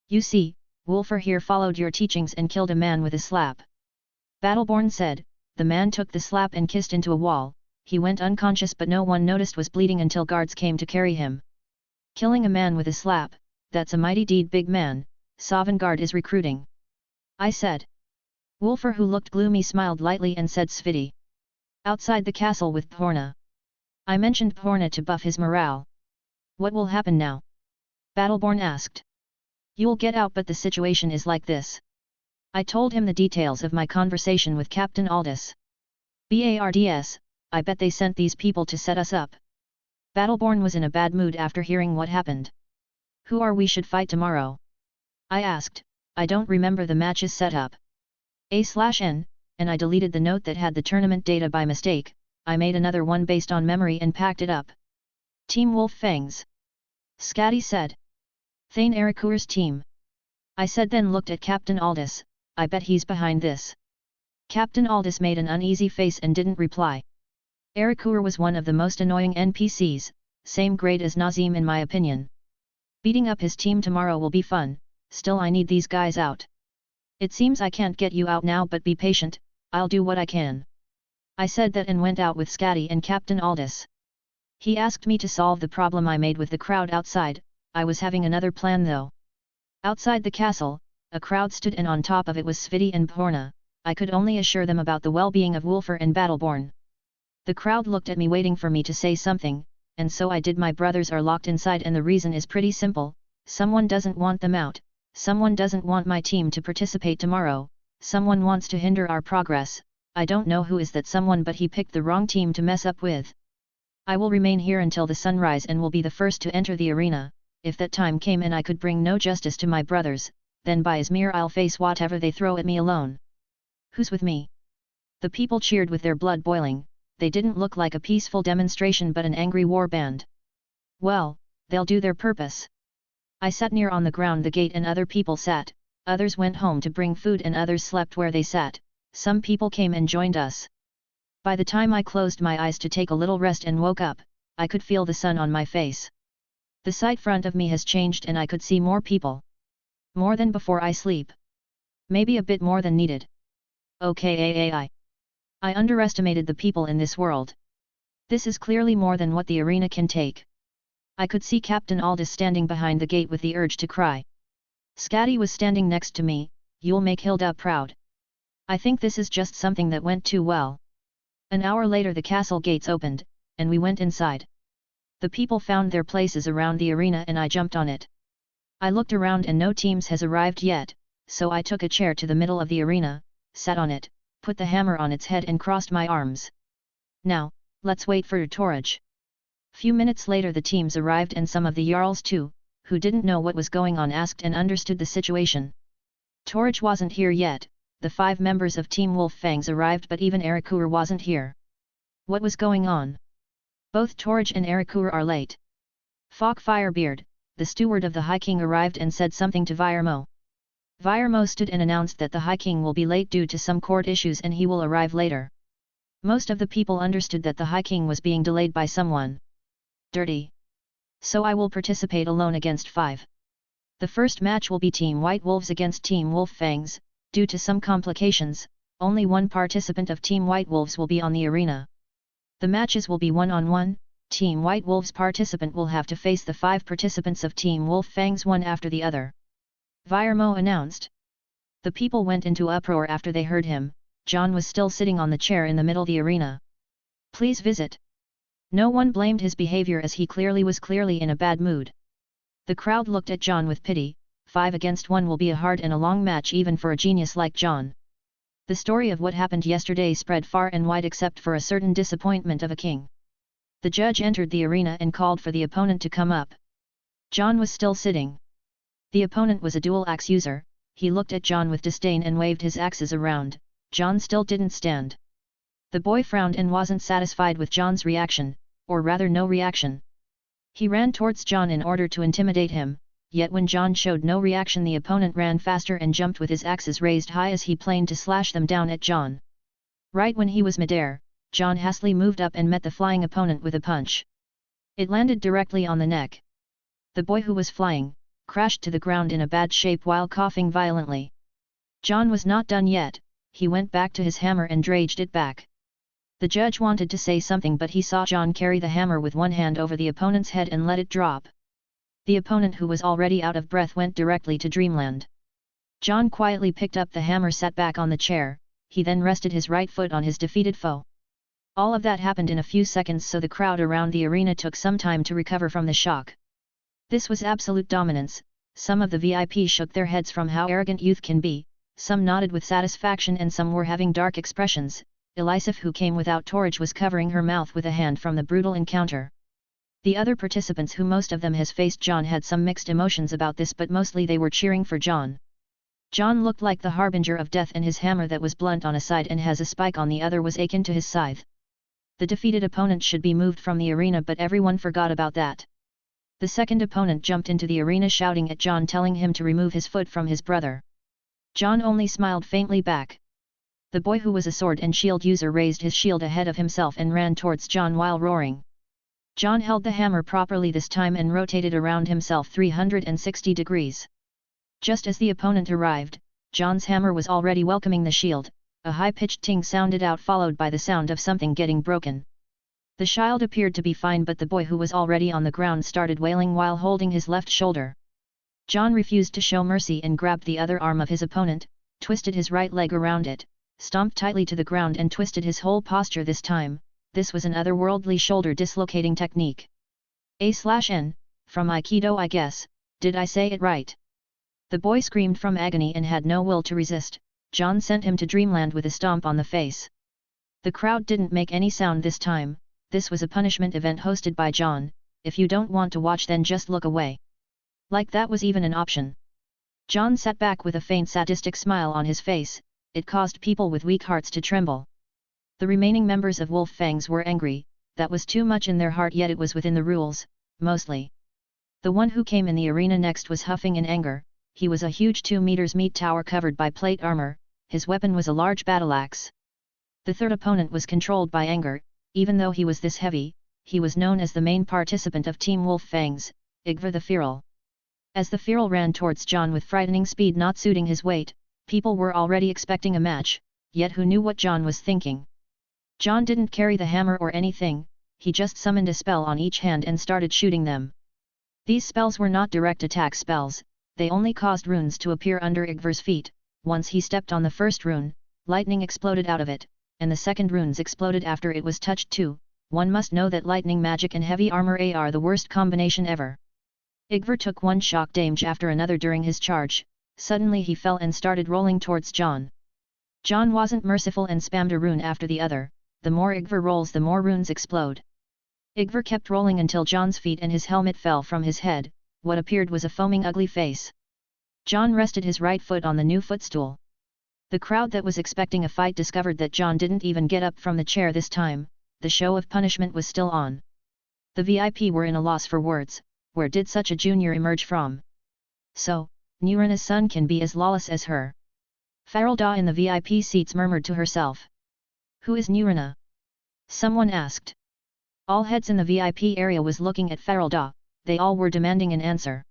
You see, Wolfer here followed your teachings and killed a man with a slap. Battleborn said, the man took the slap and kissed into a wall. He went unconscious but no one noticed was bleeding until guards came to carry him. Killing a man with a slap, that's a mighty deed big man, Sovngarde is recruiting. I said. Wolfer who looked gloomy smiled lightly and said Sviti. Outside the castle with Porna. I mentioned Porna to buff his morale. What will happen now? Battleborn asked. You'll get out but the situation is like this. I told him the details of my conversation with Captain Aldous. Bards, I bet they sent these people to set us up. Battleborn was in a bad mood after hearing what happened. Who are we should fight tomorrow? I asked, I don't remember the match's setup. A/N, and I deleted the note that had the tournament data by mistake, I made another one based on memory and packed it up. Team Wolf Fangs. Skadi said. Thane Erikuur's team. I said then looked at Captain Aldous, I bet he's behind this. Captain Aldous made an uneasy face and didn't reply. Erikuur was one of the most annoying NPCs, same grade as Nazim in my opinion. Beating up his team tomorrow will be fun, still I need these guys out. It seems I can't get you out now but be patient, I'll do what I can. I said that and went out with Skadi and Captain Aldous. He asked me to solve the problem I made with the crowd outside, I was having another plan though. Outside the castle, a crowd stood and on top of it was Sviti and Porna, I could only assure them about the well-being of Wolfer and Battleborn. The crowd looked at me waiting for me to say something, and so I did. My brothers are locked inside and the reason is pretty simple, someone doesn't want them out, someone doesn't want my team to participate tomorrow, someone wants to hinder our progress, I don't know who is that someone but he picked the wrong team to mess up with. I will remain here until the sunrise and will be the first to enter the arena, if that time came and I could bring no justice to my brothers, then by Izmir I'll face whatever they throw at me alone. Who's with me? The people cheered with their blood boiling, they didn't look like a peaceful demonstration but an angry war band. Well, they'll do their purpose. I sat near on the ground the gate and other people sat, others went home to bring food and others slept where they sat, some people came and joined us. By the time I closed my eyes to take a little rest and woke up, I could feel the sun on my face. The sight front of me has changed and I could see more people. More than before I sleep. Maybe a bit more than needed. Okay, I underestimated the people in this world. This is clearly more than what the arena can take. I could see Captain Aldous standing behind the gate with the urge to cry. Scatty was standing next to me, you'll make Hilda proud. I think this is just something that went too well. An hour later the castle gates opened, and we went inside. The people found their places around the arena and I jumped on it. I looked around and no teams has arrived yet, so I took a chair to the middle of the arena, sat on it, put the hammer on its head and crossed my arms. Now, let's wait for Torage. Few minutes later the teams arrived and some of the Jarls too, who didn't know what was going on asked and understood the situation. Torage wasn't here yet, the 5 members of Team Wolffangs arrived but even Erikur wasn't here. What was going on? Both Torage and Erikur are late. Falk Firebeard, the steward of the High King arrived and said something to Virmo. Virmo stood and announced that the High King will be late due to some court issues and he will arrive later. Most of the people understood that the High King was being delayed by someone. Dirty. So I will participate alone against 5. The first match will be Team White Wolves against Team Wolffangs. Due to some complications, only one participant of Team White Wolves will be on the arena. The matches will be one-on-one, Team White Wolves participant will have to face the 5 participants of Team Wolffangs one after the other. Virmo announced. The people went into uproar after they heard him. Jon was still sitting on the chair in the middle of the arena. Please visit. No one blamed his behavior as he clearly was in a bad mood. The crowd looked at Jon with pity. 5 against 1 will be a hard and a long match even for a genius like Jon. The story of what happened yesterday spread far and wide except for a certain disappointment of a king. The judge entered the arena and called for the opponent to come up. Jon was still sitting. The opponent was a dual axe user, he looked at Jon with disdain and waved his axes around. Jon still didn't stand. The boy frowned and wasn't satisfied with Jon's reaction, or rather no reaction. He ran towards Jon in order to intimidate him. Yet when Jon showed no reaction the opponent ran faster and jumped with his axes raised high as he planned to slash them down at Jon. Right when he was midair, Jon hastily moved up and met the flying opponent with a punch. It landed directly on the neck. The boy who was flying, crashed to the ground in a bad shape while coughing violently. Jon was not done yet, he went back to his hammer and dragged it back. The judge wanted to say something but he saw Jon carry the hammer with one hand over the opponent's head and let it drop. The opponent who was already out of breath went directly to dreamland. Jon quietly picked up the hammer, sat back on the chair, he then rested his right foot on his defeated foe. All of that happened in a few seconds so the crowd around the arena took some time to recover from the shock. This was absolute dominance, some of the VIPs shook their heads from how arrogant youth can be, some nodded with satisfaction and some were having dark expressions. Elisif who came without Torage was covering her mouth with a hand from the brutal encounter. The other participants who most of them has faced Jon had some mixed emotions about this but mostly they were cheering for Jon. Jon looked like the harbinger of death and his hammer that was blunt on a side and has a spike on the other was akin to his scythe. The defeated opponent should be moved from the arena but everyone forgot about that. The second opponent jumped into the arena shouting at Jon telling him to remove his foot from his brother. Jon only smiled faintly back. The boy who was a sword and shield user raised his shield ahead of himself and ran towards Jon while roaring. Jon held the hammer properly this time and rotated around himself 360 degrees. Just as the opponent arrived, Jon's hammer was already welcoming the shield, a high-pitched ting sounded out followed by the sound of something getting broken. The shield appeared to be fine but the boy who was already on the ground started wailing while holding his left shoulder. Jon refused to show mercy and grabbed the other arm of his opponent, twisted his right leg around it, stomped tightly to the ground and twisted his whole posture this time. This was an otherworldly shoulder dislocating technique. A/N, from Aikido I guess, did I say it right? The boy screamed from agony and had no will to resist. Jon sent him to dreamland with a stomp on the face. The crowd didn't make any sound this time. This was a punishment event hosted by Jon. If you don't want to watch, then just look away. Like that was even an option. Jon sat back with a faint sadistic smile on his face. It caused people with weak hearts to tremble. The remaining members of Wolf Fangs were angry. That was too much in their heart, yet it was within the rules, mostly. The one who came in the arena next was huffing in anger. He was a huge 2 meters meat tower covered by plate armor. His weapon was a large battle axe. The third opponent was controlled by anger. Even though he was this heavy, he was known as the main participant of Team Wolf Fangs, Igvar the Feral. As the Feral ran towards Jon with frightening speed not suiting his weight, people were already expecting a match, yet who knew what Jon was thinking? Jon didn't carry the hammer or anything, he just summoned a spell on each hand and started shooting them. These spells were not direct attack spells, they only caused runes to appear under Igvar's feet. Once he stepped on the first rune, lightning exploded out of it, and the second runes exploded after it was touched too. One must know that lightning magic and heavy armor are the worst combination ever. Igvar took one shock damage after another during his charge. Suddenly he fell and started rolling towards Jon. Jon wasn't merciful and spammed a rune after the other. The more Igvar rolls, the more runes explode. Igvar kept rolling until Jon's feet and his helmet fell from his head. What appeared was a foaming ugly face. Jon rested his right foot on the new footstool. The crowd that was expecting a fight discovered that Jon didn't even get up from the chair this time. The show of punishment was still on. The VIP were in a loss for words. Where did such a junior emerge from? So, Nurina's son can be as lawless as her. Farelda in the VIP seats murmured to herself. Who is Nurina? Someone asked. All heads in the VIP area was looking at Farelda. They all were demanding an answer.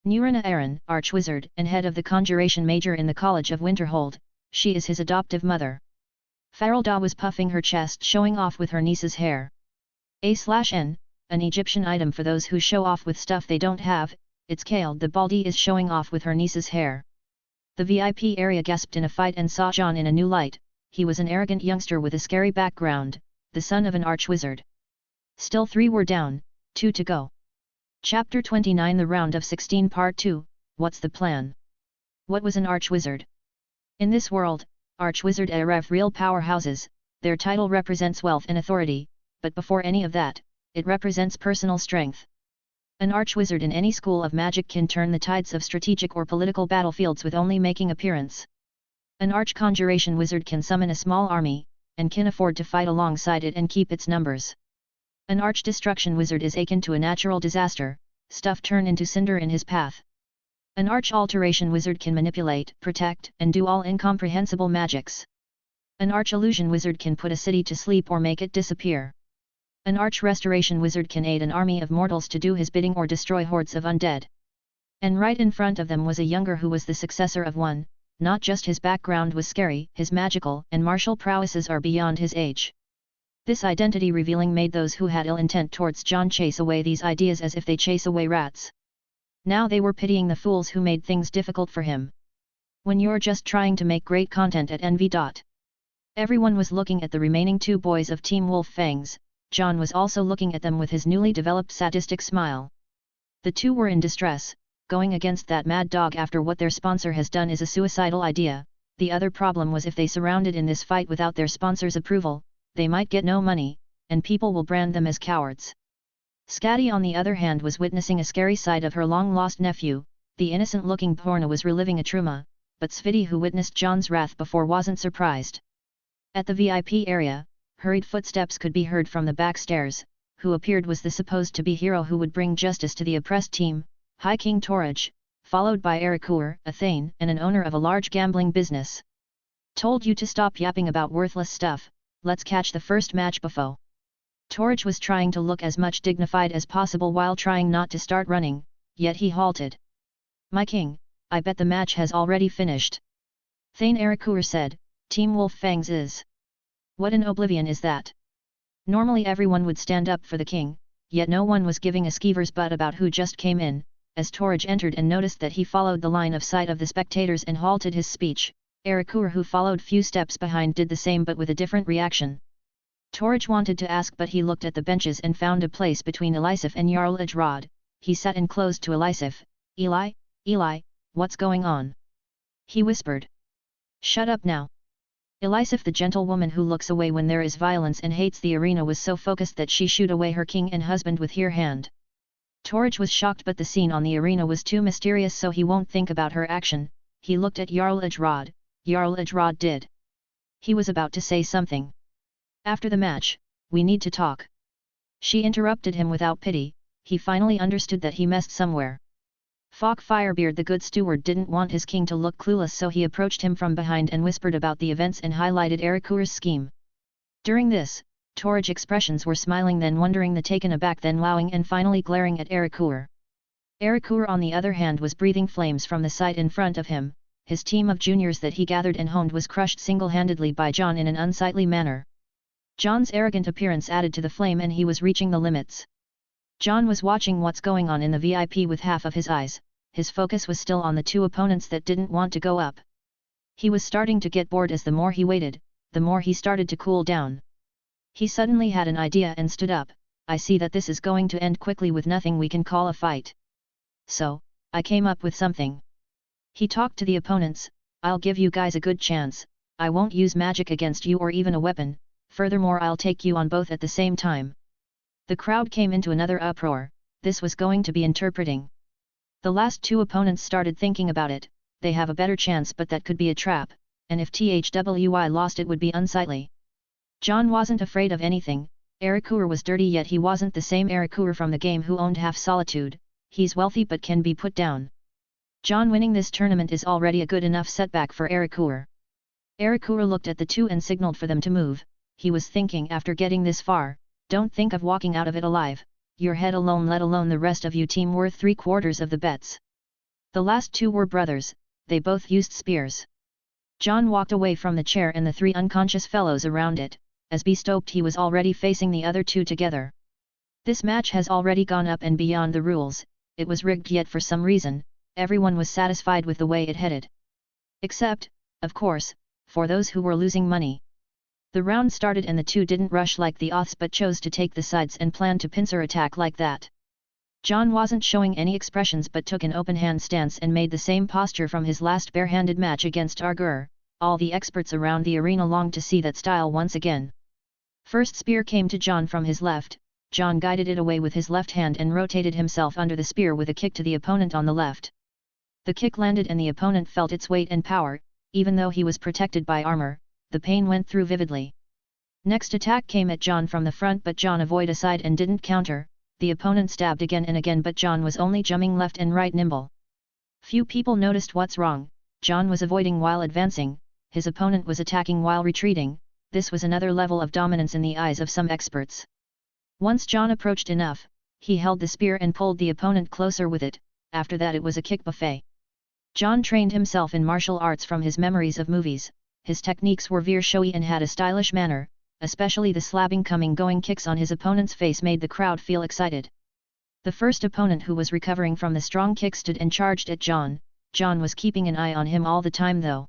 Nurina Aaron, Archwizard and head of the Conjuration Major in the College of Winterhold. She is his adoptive mother. Farelda was puffing her chest, showing off with her niece's hair. A/N, an Egyptian item for those who show off with stuff they don't have. It's Kale the Baldy is showing off with her niece's hair. The VIP area gasped in a fight and saw Jon in a new light. He was an arrogant youngster with a scary background, the son of an archwizard. Still 3 were down, 2 to go. Chapter 29 The Round of 16 Part 2, What's the Plan? What was an archwizard? In this world, archwizard are real powerhouses. Their title represents wealth and authority, but before any of that, it represents personal strength. An archwizard in any school of magic can turn the tides of strategic or political battlefields with only making appearance. An arch-conjuration wizard can summon a small army, and can afford to fight alongside it and keep its numbers. An arch-destruction wizard is akin to a natural disaster, stuff turn into cinder in his path. An arch-alteration wizard can manipulate, protect, and do all incomprehensible magics. An arch-illusion wizard can put a city to sleep or make it disappear. An arch-restoration wizard can aid an army of mortals to do his bidding or destroy hordes of undead. And right in front of them was a younger who was the successor of one. Not just his background was scary, his magical and martial prowesses are beyond his age. This identity revealing made those who had ill intent towards Jon chase away these ideas as if they chase away rats. Now they were pitying the fools who made things difficult for him. When you're just trying to make great content at NV. Everyone was looking at the remaining 2 boys of Team Wolf Fangs. Jon was also looking at them with his newly developed sadistic smile. The 2 were in distress. Going against that mad dog after what their sponsor has done is a suicidal idea. The other problem was if they surrounded in this fight without their sponsor's approval, they might get no money, and people will brand them as cowards. Scatty on the other hand was witnessing a scary side of her long-lost nephew. The innocent-looking Porna was reliving a trauma, but Sviti who witnessed Jon's wrath before wasn't surprised. At the VIP area, hurried footsteps could be heard from the back stairs. Who appeared was the supposed to be hero who would bring justice to the oppressed team, High King Toraj, followed by Erikur, a Thane and an owner of a large gambling business. Told you to stop yapping about worthless stuff, let's catch the first match before. Toraj was trying to look as much dignified as possible while trying not to start running, yet he halted. My king, I bet the match has already finished. Thane Erikur said, Team Wolf Fangs is. What in oblivion is that? Normally everyone would stand up for the king, yet no one was giving a skeever's butt about who just came in. As Toraj entered and noticed that he followed the line of sight of the spectators and halted his speech, Erikur who followed few steps behind did the same but with a different reaction. Toraj wanted to ask but he looked at the benches and found a place between Elisif and Jarl Ajrod. He sat and closed to Elisif. Eli, what's going on? He whispered. Shut up now. Elisif, the gentlewoman who looks away when there is violence and hates the arena, was so focused that she shooed away her king and husband with her hand. Torij was shocked, but the scene on the arena was too mysterious, so he won't think about her action. He looked at Jarl Ajrod. Jarl Ajrod did. He was about to say something. After the match, we need to talk. She interrupted him without pity. He finally understood that he messed somewhere. Falk Firebeard, the good steward, didn't want his king to look clueless, so he approached him from behind and whispered about the events and highlighted Erikur's scheme. During this, Torij's expressions were smiling, then wondering, the taken aback, then wowing, and finally glaring at Erikur. Erikur, on the other hand, was breathing flames from the side in front of him. His team of juniors that he gathered and honed was crushed single-handedly by Jon in an unsightly manner. Jon's arrogant appearance added to the flame, and he was reaching the limits. Jon was watching what's going on in the VIP with half of his eyes. His focus was still on the two opponents that didn't want to go up. He was starting to get bored as the more he waited, the more he started to cool down. He suddenly had an idea and stood up. I see that this is going to end quickly with nothing we can call a fight. So, I came up with something. He talked to the opponents. I'll give you guys a good chance. I won't use magic against you or even a weapon. Furthermore, I'll take you on both at the same time. The crowd came into another uproar. This was going to be interpreting. The last two opponents started thinking about it. They have a better chance, but that could be a trap, and if THWI lost, it would be unsightly. Jon wasn't afraid of anything. Erikur was dirty, yet he wasn't the same Erikur from the game who owned half Solitude. He's wealthy but can be put down. Jon winning this tournament is already a good enough setback for Erikur. Erikur looked at the two and signaled for them to move. He was thinking, after getting this far, don't think of walking out of it alive. Your head alone, let alone the rest of you team, worth 3/4 of the bets. The last two were brothers. They both used spears. Jon walked away from the chair and the three unconscious fellows around it. As bestowed, he was already facing the other two together. This match has already gone up and beyond the rules. It was rigged, yet for some reason, everyone was satisfied with the way it headed. Except, of course, for those who were losing money. The round started and the two didn't rush like the Oths, but chose to take the sides and plan to pincer attack like that. Jon wasn't showing any expressions, but took an open hand stance and made the same posture from his last barehanded match against Argur. All the experts around the arena longed to see that style once again. First spear came to Jon from his left. Jon guided it away with his left hand and rotated himself under the spear with a kick to the opponent on the left. The kick landed and the opponent felt its weight and power. Even though he was protected by armor, the pain went through vividly. Next attack came at Jon from the front, but Jon avoided aside and didn't counter. The opponent stabbed again and again, but Jon was only jumping left and right nimble. Few people noticed what's wrong. Jon was avoiding while advancing, his opponent was attacking while retreating. This was another level of dominance in the eyes of some experts. Once Jon approached enough, he held the spear and pulled the opponent closer with it. After that it was a kick buffet. Jon trained himself in martial arts from his memories of movies. His techniques were very showy and had a stylish manner, especially the slapping coming-going kicks on his opponent's face made the crowd feel excited. The first opponent, who was recovering from the strong kick, stood and charged at Jon. Jon was keeping an eye on him all the time though.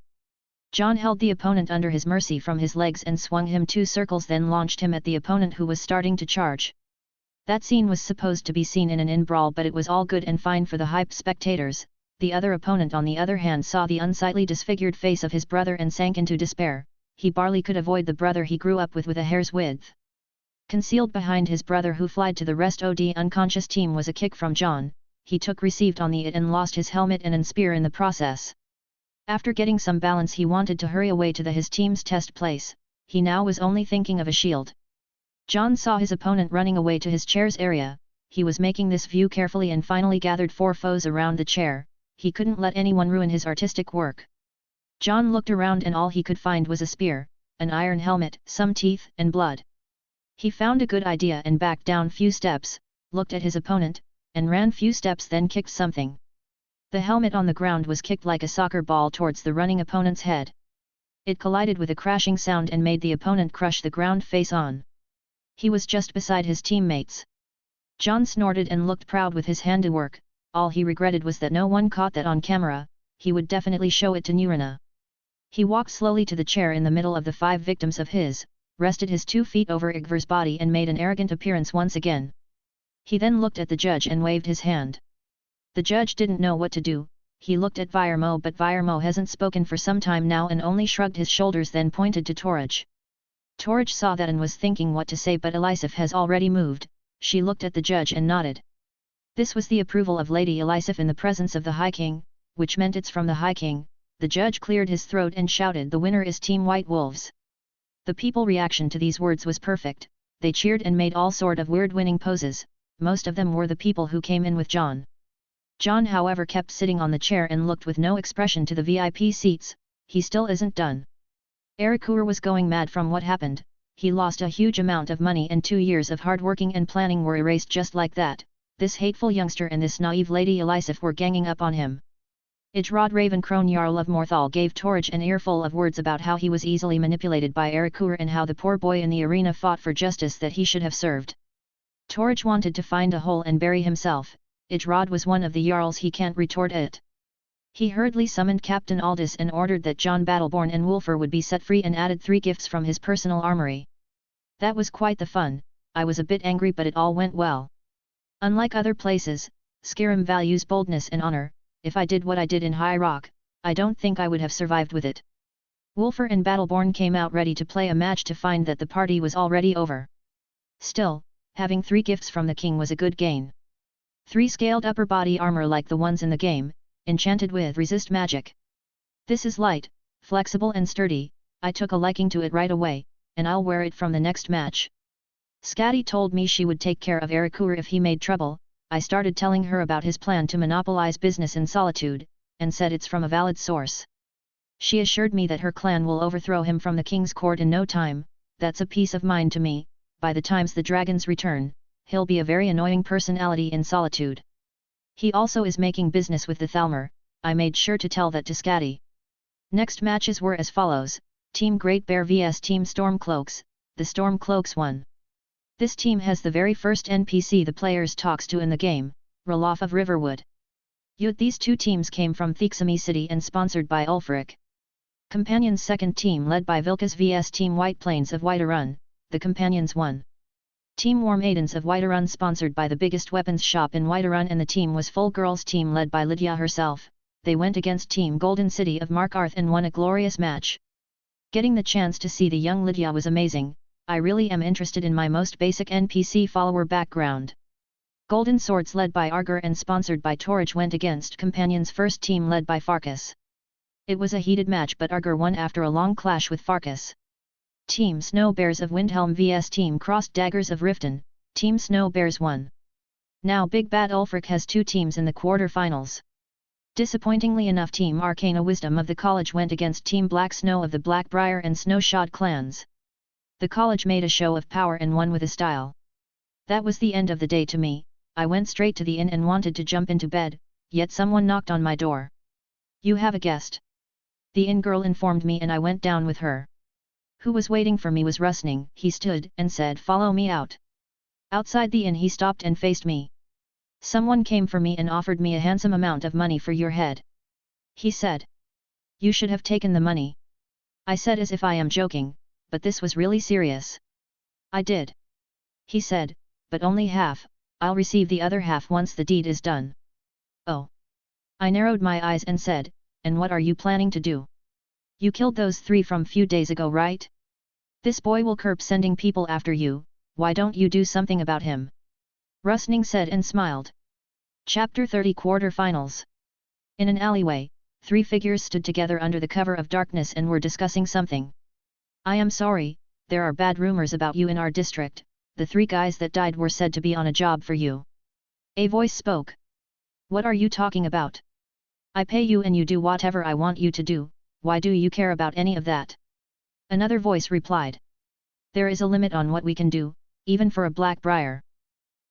Jon held the opponent under his mercy from his legs and swung him 2 circles, then launched him at the opponent who was starting to charge. That scene was supposed to be seen in an in-brawl, but it was all good and fine for the hyped spectators. The other opponent, on the other hand, saw the unsightly disfigured face of his brother and sank into despair. He barely could avoid the brother he grew up with a hair's width. Concealed behind his brother, who fled to the rest of the unconscious team, was a kick from Jon. He took received on the it and lost his helmet and spear in the process. After getting some balance, he wanted to hurry away to his team's test place. He now was only thinking of a shield. Jon saw his opponent running away to his chair's area. He was making this view carefully and finally gathered 4 foes around the chair. He couldn't let anyone ruin his artistic work. Jon looked around and all he could find was a spear, an iron helmet, some teeth and blood. He found a good idea and backed down few steps, looked at his opponent, and ran few steps, then kicked something. The helmet on the ground was kicked like a soccer ball towards the running opponent's head. It collided with a crashing sound and made the opponent crush the ground face on. He was just beside his teammates. Jon snorted and looked proud with his handiwork. All he regretted was that no one caught that on camera. He would definitely show it to Nurina. He walked slowly to the chair in the middle of the 5 victims of his, rested his 2 feet over Igvar's body and made an arrogant appearance once again. He then looked at the judge and waved his hand. The judge didn't know what to do. he looked at Virmo, but Virmo hasn't spoken for some time now and only shrugged his shoulders, then pointed to Torij. Torij saw that and was thinking what to say, but Elisif has already moved. She looked at the judge and nodded. This was the approval of Lady Elisif in the presence of the High King, which meant it's from the High King. The judge cleared his throat and shouted, "The winner is Team White Wolves." The people reaction to these words was perfect. They cheered and made all sort of weird winning poses. Most of them were the people who came in with Jon. Jon, however, kept sitting on the chair and looked with no expression to the VIP seats. He still isn't done. Erikur was going mad from what happened. He lost a huge amount of money, and 2 years of hard working and planning were erased just like that. This hateful youngster and this naive Lady Elisif were ganging up on him. Ijrod Ravencrone, Jarl of Morthal, gave Torij an earful of words about how he was easily manipulated by Erikur and how the poor boy in the arena fought for justice that he should have served. Torij wanted to find a hole and bury himself. Ijrod was one of the Jarls, he can't retort it. He hurriedly summoned Captain Aldous and ordered that Jon Battleborn and Wulfur would be set free and added 3 gifts from his personal armory. That was quite the fun. I was a bit angry, but it all went well. Unlike other places, Skyrim values boldness and honor. If I did what I did in High Rock, I don't think I would have survived with it. Wulfur and Battleborn came out ready to play a match to find that the party was already over. Still, having 3 gifts from the king was a good gain. 3 scaled upper body armor like the ones in the game, enchanted with resist magic. This is light, flexible and sturdy. I took a liking to it right away, and I'll wear it from the next match. Skadi told me she would take care of Erikur if he made trouble. I started telling her about his plan to monopolize business in Solitude, and said it's from a valid source. She assured me that her clan will overthrow him from the king's court in no time. That's a peace of mind to me. By the times the dragons return, he'll be a very annoying personality in Solitude. He also is making business with the Thalmor. I made sure to tell that to Skadi. Next matches were as follows: Team Great Bear vs Team Stormcloaks. The Stormcloaks won. This team has the very first NPC the players talks to in the game, Ralof of Riverwood. These 2 teams came from Thixami City and sponsored by Ulfric. Companions' second team led by Vilkas vs Team White Plains of Whiterun. The Companions won. Team War Maidens of Whiterun sponsored by the biggest weapons shop in Whiterun, and the team was Full Girls team led by Lydia herself. They went against Team Golden City of Markarth and won a glorious match. Getting the chance to see the young Lydia was amazing. I really am interested in my most basic NPC follower background. Golden Swords led by Argur and sponsored by Torij went against Companions' first team led by Farkas. It was a heated match, but Argur won after a long clash with Farkas. Team Snow Bears of Windhelm vs Team Crossed Daggers of Riften. Team Snow Bears won. Now Big Bad Ulfric has 2 teams in the quarter-finals. Disappointingly enough, Team Arcana Wisdom of the college went against Team Black Snow of the Black Briar and Snowshod clans. The college made a show of power and won with a style. That was the end of the day to me. I went straight to the inn and wanted to jump into bed, yet someone knocked on my door. "You have a guest," the inn girl informed me, and I went down with her. Who was waiting for me was Rusning. He stood and said, "Follow me out." Outside the inn he stopped and faced me. "Someone came for me and offered me a handsome amount of money for your head," he said. "You should have taken the money," I said as if I am joking, but this was really serious. "I did," he said, "but only half. I'll receive the other half once the deed is done." "Oh." I narrowed my eyes and said, "And what are you planning to do? You killed those 3 from few days ago, right? This boy will curb sending people after you. Why don't you do something about him?" Rusning said and smiled. Chapter 30 Quarter-finals. In an alleyway, 3 figures stood together under the cover of darkness and were discussing something. "I am sorry, there are bad rumors about you in our district. The 3 guys that died were said to be on a job for you." A voice spoke. "What are you talking about? I pay you and you do whatever I want you to do. Why do you care about any of that?" Another voice replied. "There is a limit on what we can do, even for a black briar."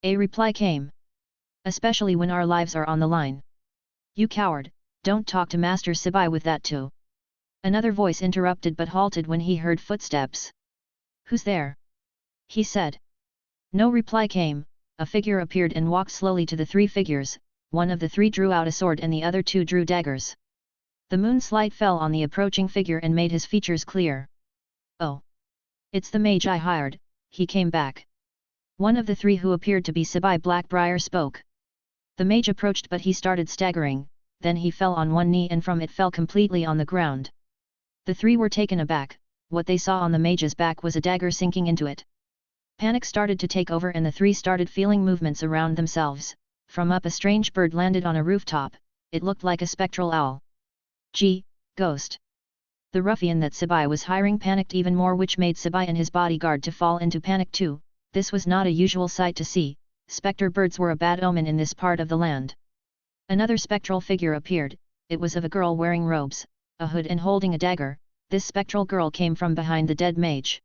A reply came. "Especially when our lives are on the line." "You coward, don't talk to Master Sibai with that too." Another voice interrupted but halted when he heard footsteps. "Who's there?" he said. No reply came. A figure appeared and walked slowly to the 3 figures. One of the 3 drew out a sword and the other 2 drew daggers. The moon's light fell on the approaching figure and made his features clear. "Oh! It's the mage I hired," he came back. One of the 3 who appeared to be Sibai Blackbriar spoke. The mage approached, but he started staggering. then he fell on one knee and from it fell completely on the ground. The three were taken aback. What they saw on the mage's back was a dagger sinking into it. Panic started to take over and the three started feeling movements around themselves. From up a strange bird landed on a rooftop. It looked like a spectral owl. Gee, ghost. The ruffian that Sibai was hiring panicked even more, which made Sibai and his bodyguard to fall into panic too. This was not a usual sight to see. Spectre birds were a bad omen in this part of the land. Another spectral figure appeared. It was of a girl wearing robes, a hood and holding a dagger. This spectral girl came from behind the dead mage.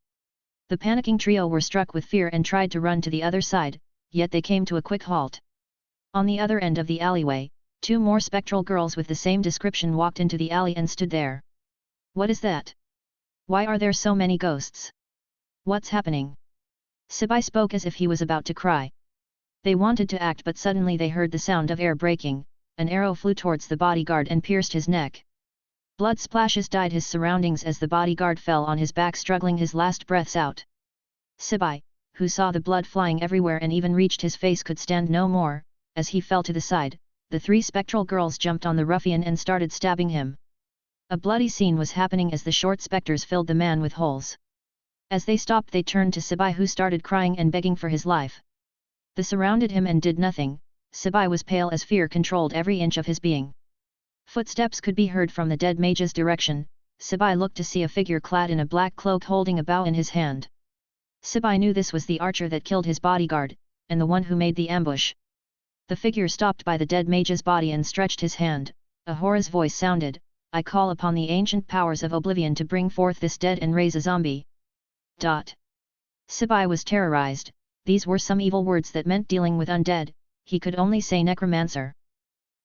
The panicking trio were struck with fear and tried to run to the other side, yet they came to a quick halt. On the other end of the alleyway, two more spectral girls with the same description walked into the alley and stood there. What is that? Why are there so many ghosts? What's happening? Sibai spoke as if he was about to cry. They wanted to act, but suddenly they heard the sound of air breaking. An arrow flew towards the bodyguard and pierced his neck. Blood splashes dyed his surroundings as the bodyguard fell on his back, struggling his last breaths out. Sibai, who saw the blood flying everywhere and even reached his face, could stand no more. As he fell to the side, the three spectral girls jumped on the ruffian and started stabbing him. A bloody scene was happening as the short specters filled the man with holes. As they stopped, they turned to Sibai, who started crying and begging for his life. They surrounded him and did nothing. Sibai was pale as fear controlled every inch of his being. Footsteps could be heard from the dead mage's direction. Sibai looked to see a figure clad in a black cloak holding a bow in his hand. Sibai knew this was the archer that killed his bodyguard, and the one who made the ambush. The figure stopped by the dead mage's body and stretched his hand. A Hora's voice sounded, "I call upon the ancient powers of oblivion to bring forth this dead and raise a zombie." Sibai was terrorized. These were some evil words that meant dealing with undead. He could only say necromancer.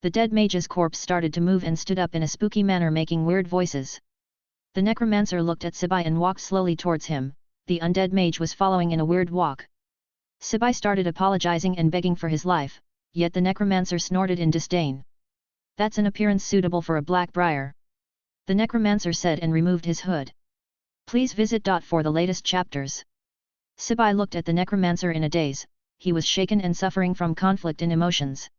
The dead mage's corpse started to move and stood up in a spooky manner, making weird voices. The necromancer looked at Sibai and walked slowly towards him. The undead mage was following in a weird walk. Sibai started apologizing and begging for his life, yet the necromancer snorted in disdain. "That's an appearance suitable for a black briar," the necromancer said and removed his hood. Please visit for the latest chapters. Sibai looked at the necromancer in a daze. He was shaken and suffering from conflict in emotions.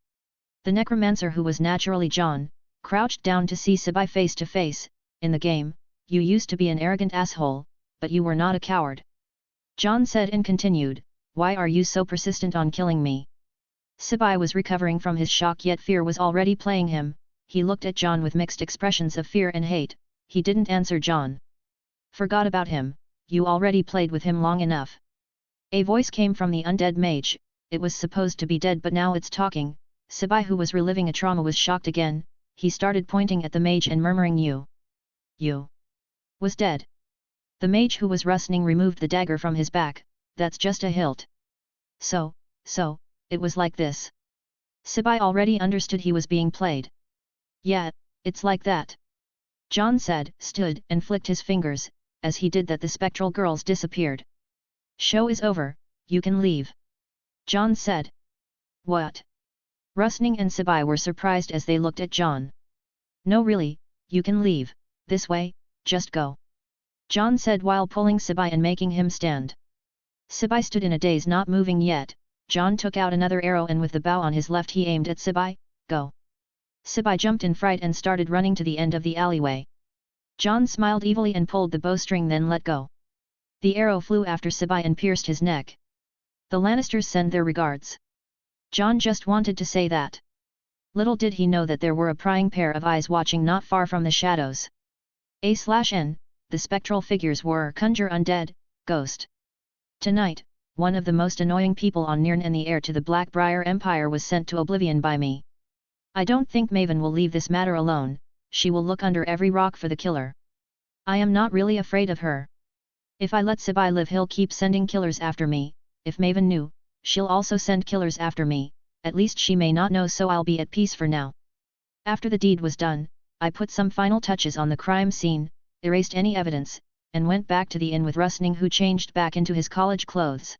The necromancer, who was naturally Jon, crouched down to see Sibai face to face. "In the game, you used to be an arrogant asshole, but you were not a coward," Jon said and continued, "Why are you so persistent on killing me?" Sibai was recovering from his shock, yet fear was already playing him. He looked at Jon with mixed expressions of fear and hate. He didn't answer Jon. "Forgot about him, you already played with him long enough." A voice came from the undead mage. It was supposed to be dead, but now it's talking. Sibai, who was reliving a trauma, was shocked again. He started pointing at the mage and murmuring, You was dead." The mage, who was rustling, removed the dagger from his back. "That's just a hilt." So, it was like this." Sibai already understood he was being played. "Yeah, it's like that," Jon said, stood and flicked his fingers. As he did that, the spectral girls disappeared. "Show is over, you can leave," Jon said. "What?" Rustning and Sibai were surprised as they looked at Jon. "No, really, you can leave, this way, just go," Jon said while pulling Sibai and making him stand. Sibai stood in a daze, not moving yet. Jon took out another arrow and with the bow on his left he aimed at Sibai. "Go." Sibai jumped in fright and started running to the end of the alleyway. Jon smiled evilly and pulled the bowstring, then let go. The arrow flew after Sibai and pierced his neck. "The Lannisters send their regards." Jon just wanted to say that. Little did he know that there were a prying pair of eyes watching not far from the shadows. A/N, the spectral figures were Conjure Undead, Ghost. "Tonight, one of the most annoying people on Nirn and the heir to the Blackbriar Empire was sent to oblivion by me. I don't think Maven will leave this matter alone. She will look under every rock for the killer. I am not really afraid of her. If I let Sibai live, he'll keep sending killers after me. If Maven knew, she'll also send killers after me. At least she may not know, so I'll be at peace for now." After the deed was done, I put some final touches on the crime scene, erased any evidence, and went back to the inn with Rustning, who changed back into his college clothes.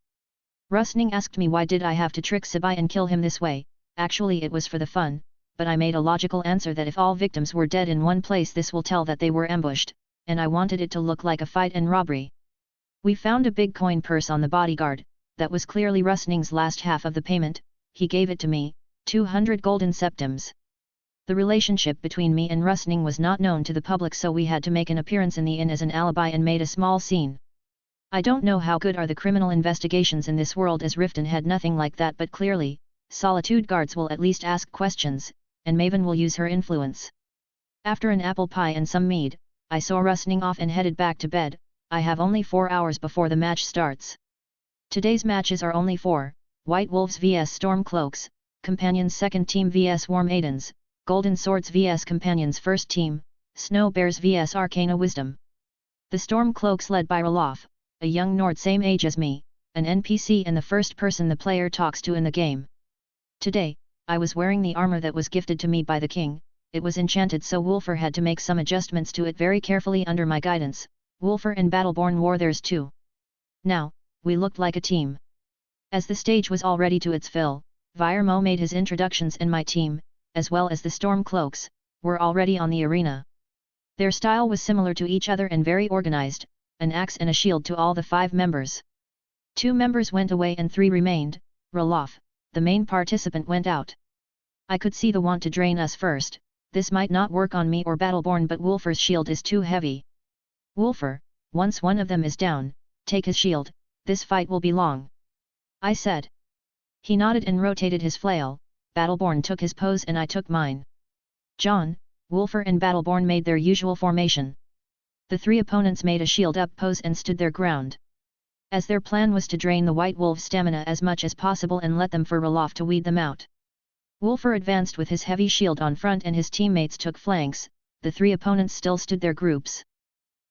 Rustning asked me why did I have to trick Sibai and kill him this way. Actually, it was for the fun, but I made a logical answer that if all victims were dead in one place, this will tell that they were ambushed, and I wanted it to look like a fight and robbery. We found a big coin purse on the bodyguard. That was clearly Rustning's last half of the payment. He gave it to me, 200 golden septims. The relationship between me and Rustning was not known to the public, so we had to make an appearance in the inn as an alibi and made a small scene. I don't know how good are the criminal investigations in this world, as Riften had nothing like that, but clearly, Solitude guards will at least ask questions, and Maven will use her influence. After an apple pie and some mead, I saw Rustning off and headed back to bed. I have only 4 hours before the match starts. Today's matches are only 4, White Wolves vs Stormcloaks, Companions second team vs War Maidens, Golden Swords vs Companions first team, Snow Bears vs Arcana Wisdom. The Stormcloaks led by Ralof, a young Nord same age as me, an NPC and the first person the player talks to in the game. Today, I was wearing the armor that was gifted to me by the king. It was enchanted, so Wolfer had to make some adjustments to it very carefully under my guidance. Wolfer and Battleborn wore theirs too. Now, we looked like a team. As the stage was all ready to its fill, Virmo made his introductions, and my team, as well as the Stormcloaks, were already on the arena. Their style was similar to each other and very organized, an axe and a shield to all the 5 members. 2 members went away and 3 remained. Ralof, the main participant, went out. I could see the want to drain us first. This might not work on me or Battleborn, but Wolfer's shield is too heavy. Wolfer, once one of them is down, take his shield, this fight will be long. I said. He nodded and rotated his flail. Battleborn took his pose and I took mine. Jon, Wolfer and Battleborn made their usual formation. The 3 opponents made a shield up pose and stood their ground. As their plan was to drain the White Wolves' stamina as much as possible and let them for Ralof to weed them out. Wolfer advanced with his heavy shield on front and his teammates took flanks. The 3 opponents still stood their groups.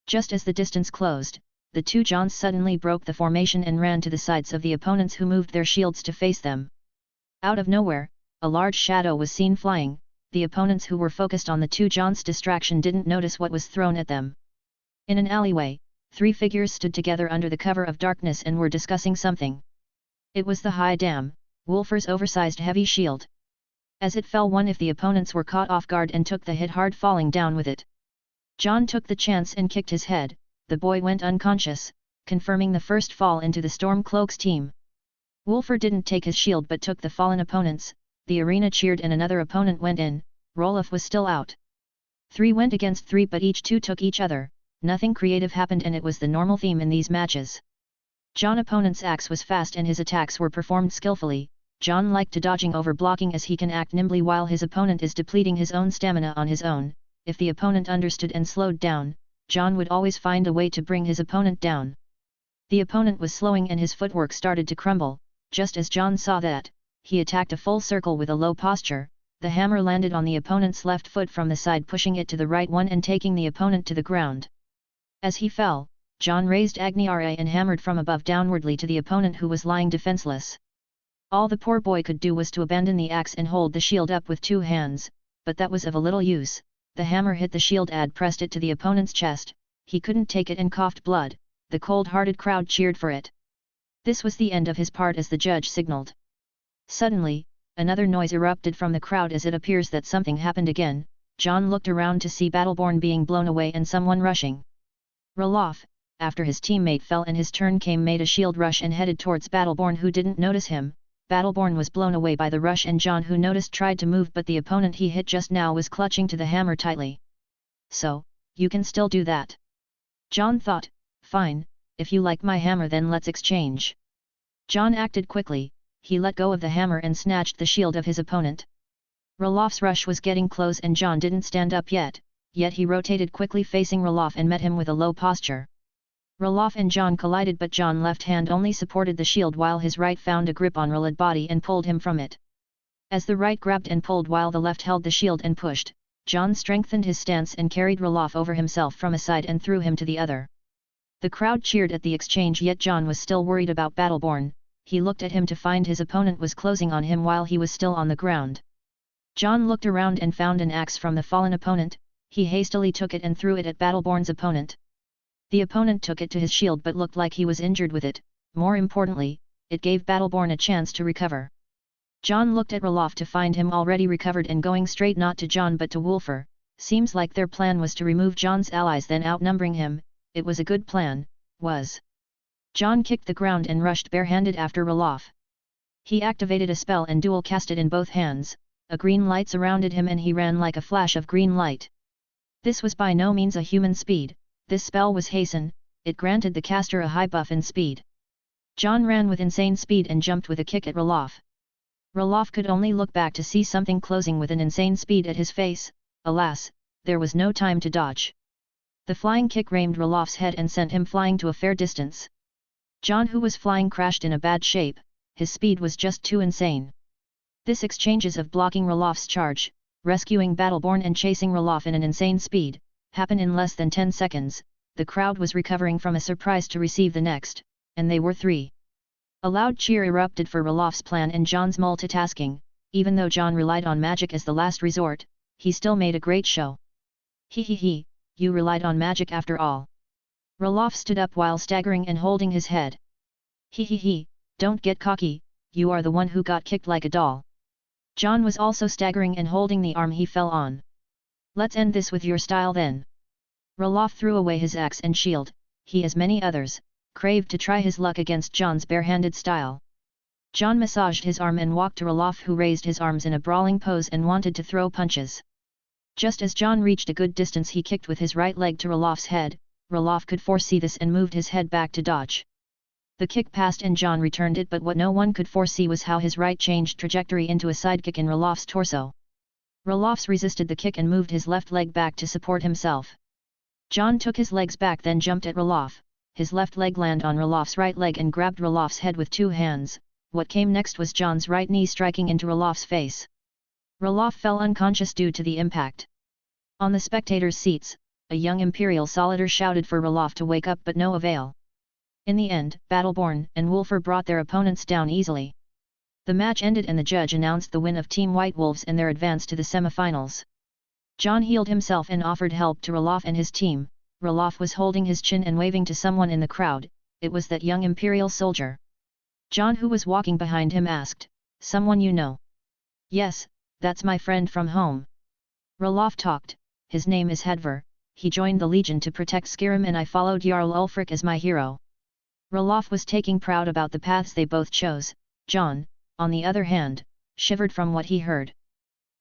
Just as the distance closed, the 2 Jons suddenly broke the formation and ran to the sides of the opponents, who moved their shields to face them. Out of nowhere, a large shadow was seen flying. The opponents who were focused on the 2 Jons' distraction didn't notice what was thrown at them. In an alleyway, 3 figures stood together under the cover of darkness and were discussing something. It was the High Dam, Wolfer's oversized heavy shield. As it fell, one of the opponents were caught off guard and took the hit hard, falling down with it. Jon took the chance and kicked his head. The boy went unconscious, confirming the first fall into the Stormcloaks team. Wolfer didn't take his shield but took the fallen opponents. The arena cheered and another opponent went in. Roloff was still out. 3 went against 3, but each 2 took each other. Nothing creative happened, and it was the normal theme in these matches. Jon opponent's axe was fast and his attacks were performed skillfully. Jon liked to dodging over blocking, as he can act nimbly while his opponent is depleting his own stamina on his own. If the opponent understood and slowed down, Jon would always find a way to bring his opponent down. The opponent was slowing and his footwork started to crumble. Just as Jon saw that, he attacked a full circle with a low posture. The hammer landed on the opponent's left foot from the side, pushing it to the right one and taking the opponent to the ground. As he fell, Jon raised Agniara and hammered from above downwardly to the opponent, who was lying defenseless. All the poor boy could do was to abandon the axe and hold the shield up with 2 hands, but that was of a little use. The hammer hit the shield and pressed it to the opponent's chest. He couldn't take it and coughed blood. The cold-hearted crowd cheered for it. This was the end of his part, as the judge signaled. Suddenly, another noise erupted from the crowd, as it appears that something happened again. Jon looked around to see Battleborn being blown away and someone rushing. Ralof, after his teammate fell and his turn came, made a shield rush and headed towards Battleborn, who didn't notice him. Battleborn was blown away by the rush, and Jon, who noticed, tried to move, but the opponent he hit just now was clutching to the hammer tightly. So, you can still do that. Jon thought, fine, if you like my hammer then let's exchange. Jon acted quickly. He let go of the hammer and snatched the shield of his opponent. Ralof's rush was getting close and Jon didn't stand up yet he rotated quickly facing Ralof and met him with a low posture. Ralof and Jon collided, but Jon's left hand only supported the shield while his right found a grip on Ralof's body and pulled him from it. As the right grabbed and pulled while the left held the shield and pushed, Jon strengthened his stance and carried Ralof over himself from a side and threw him to the other. The crowd cheered at the exchange, yet Jon was still worried about Battleborn. He looked at him to find his opponent was closing on him while he was still on the ground. Jon looked around and found an axe from the fallen opponent. He hastily took it and threw it at Battleborn's opponent. The opponent took it to his shield but looked like he was injured with it. More importantly, it gave Battleborn a chance to recover. Jon looked at Ralof to find him already recovered and going straight not to Jon but to Wolfer. Seems like their plan was to remove Jon's allies, then outnumbering him. It was a good plan, was. Jon kicked the ground and rushed barehanded after Ralof. He activated a spell and dual casted in both hands. a green light surrounded him and he ran like a flash of green light. This was by no means a human speed, this spell was hasten, it granted the caster a high buff in speed. Jon ran with insane speed and jumped with a kick at Ralof. Ralof could only look back to see something closing with an insane speed at his face. Alas, there was no time to dodge. The flying kick rammed Ralof's head and sent him flying to a fair distance. Jon, who was flying, crashed in a bad shape, his speed was just too insane. This exchanges of blocking Ralof's charge, rescuing Battleborn and chasing Ralof in an insane speed, happened in less than 10 seconds, the crowd was recovering from a surprise to receive the next, and they were three. A loud cheer erupted for Ralof's plan and Jon's multitasking. Even though Jon relied on magic as the last resort, he still made a great show. He, you relied on magic after all. Ralof stood up while staggering and holding his head. He, don't get cocky, you are the one who got kicked like a doll. Jon was also staggering and holding the arm he fell on. Let's end this with your style then. Ralof threw away his axe and shield, he as many others, craved to try his luck against Jon's barehanded style. Jon massaged his arm and walked to Ralof, who raised his arms in a brawling pose and wanted to throw punches. Just as Jon reached a good distance, he kicked with his right leg to Ralof's head. Ralof could foresee this and moved his head back to dodge. The kick passed and Jon returned it, but what no one could foresee was how his right changed trajectory into a sidekick in Ralof's torso. Ralof's resisted the kick and moved his left leg back to support himself. Jon took his legs back, then jumped at Ralof. His left leg landed on Ralof's right leg and grabbed Ralof's head with two hands. What came next was Jon's right knee striking into Ralof's face. Ralof fell unconscious due to the impact. On the spectators' seats, a young Imperial soldier shouted for Ralof to wake up, but no avail. In the end, Battleborn and Wulfur brought their opponents down easily. The match ended and the judge announced the win of Team White Wolves and their advance to the semifinals. Jon healed himself and offered help to Ralof and his team. Ralof was holding his chin and waving to someone in the crowd. It was that young Imperial soldier. Jon, who was walking behind him, asked, "Someone you know?" "Yes, that's my friend from home." Ralof talked, "His name is Hedver, he joined the Legion to protect Skyrim and I followed Jarl Ulfric as my hero." Ralof was taking proud about the paths they both chose. Jon, on the other hand, shivered from what he heard.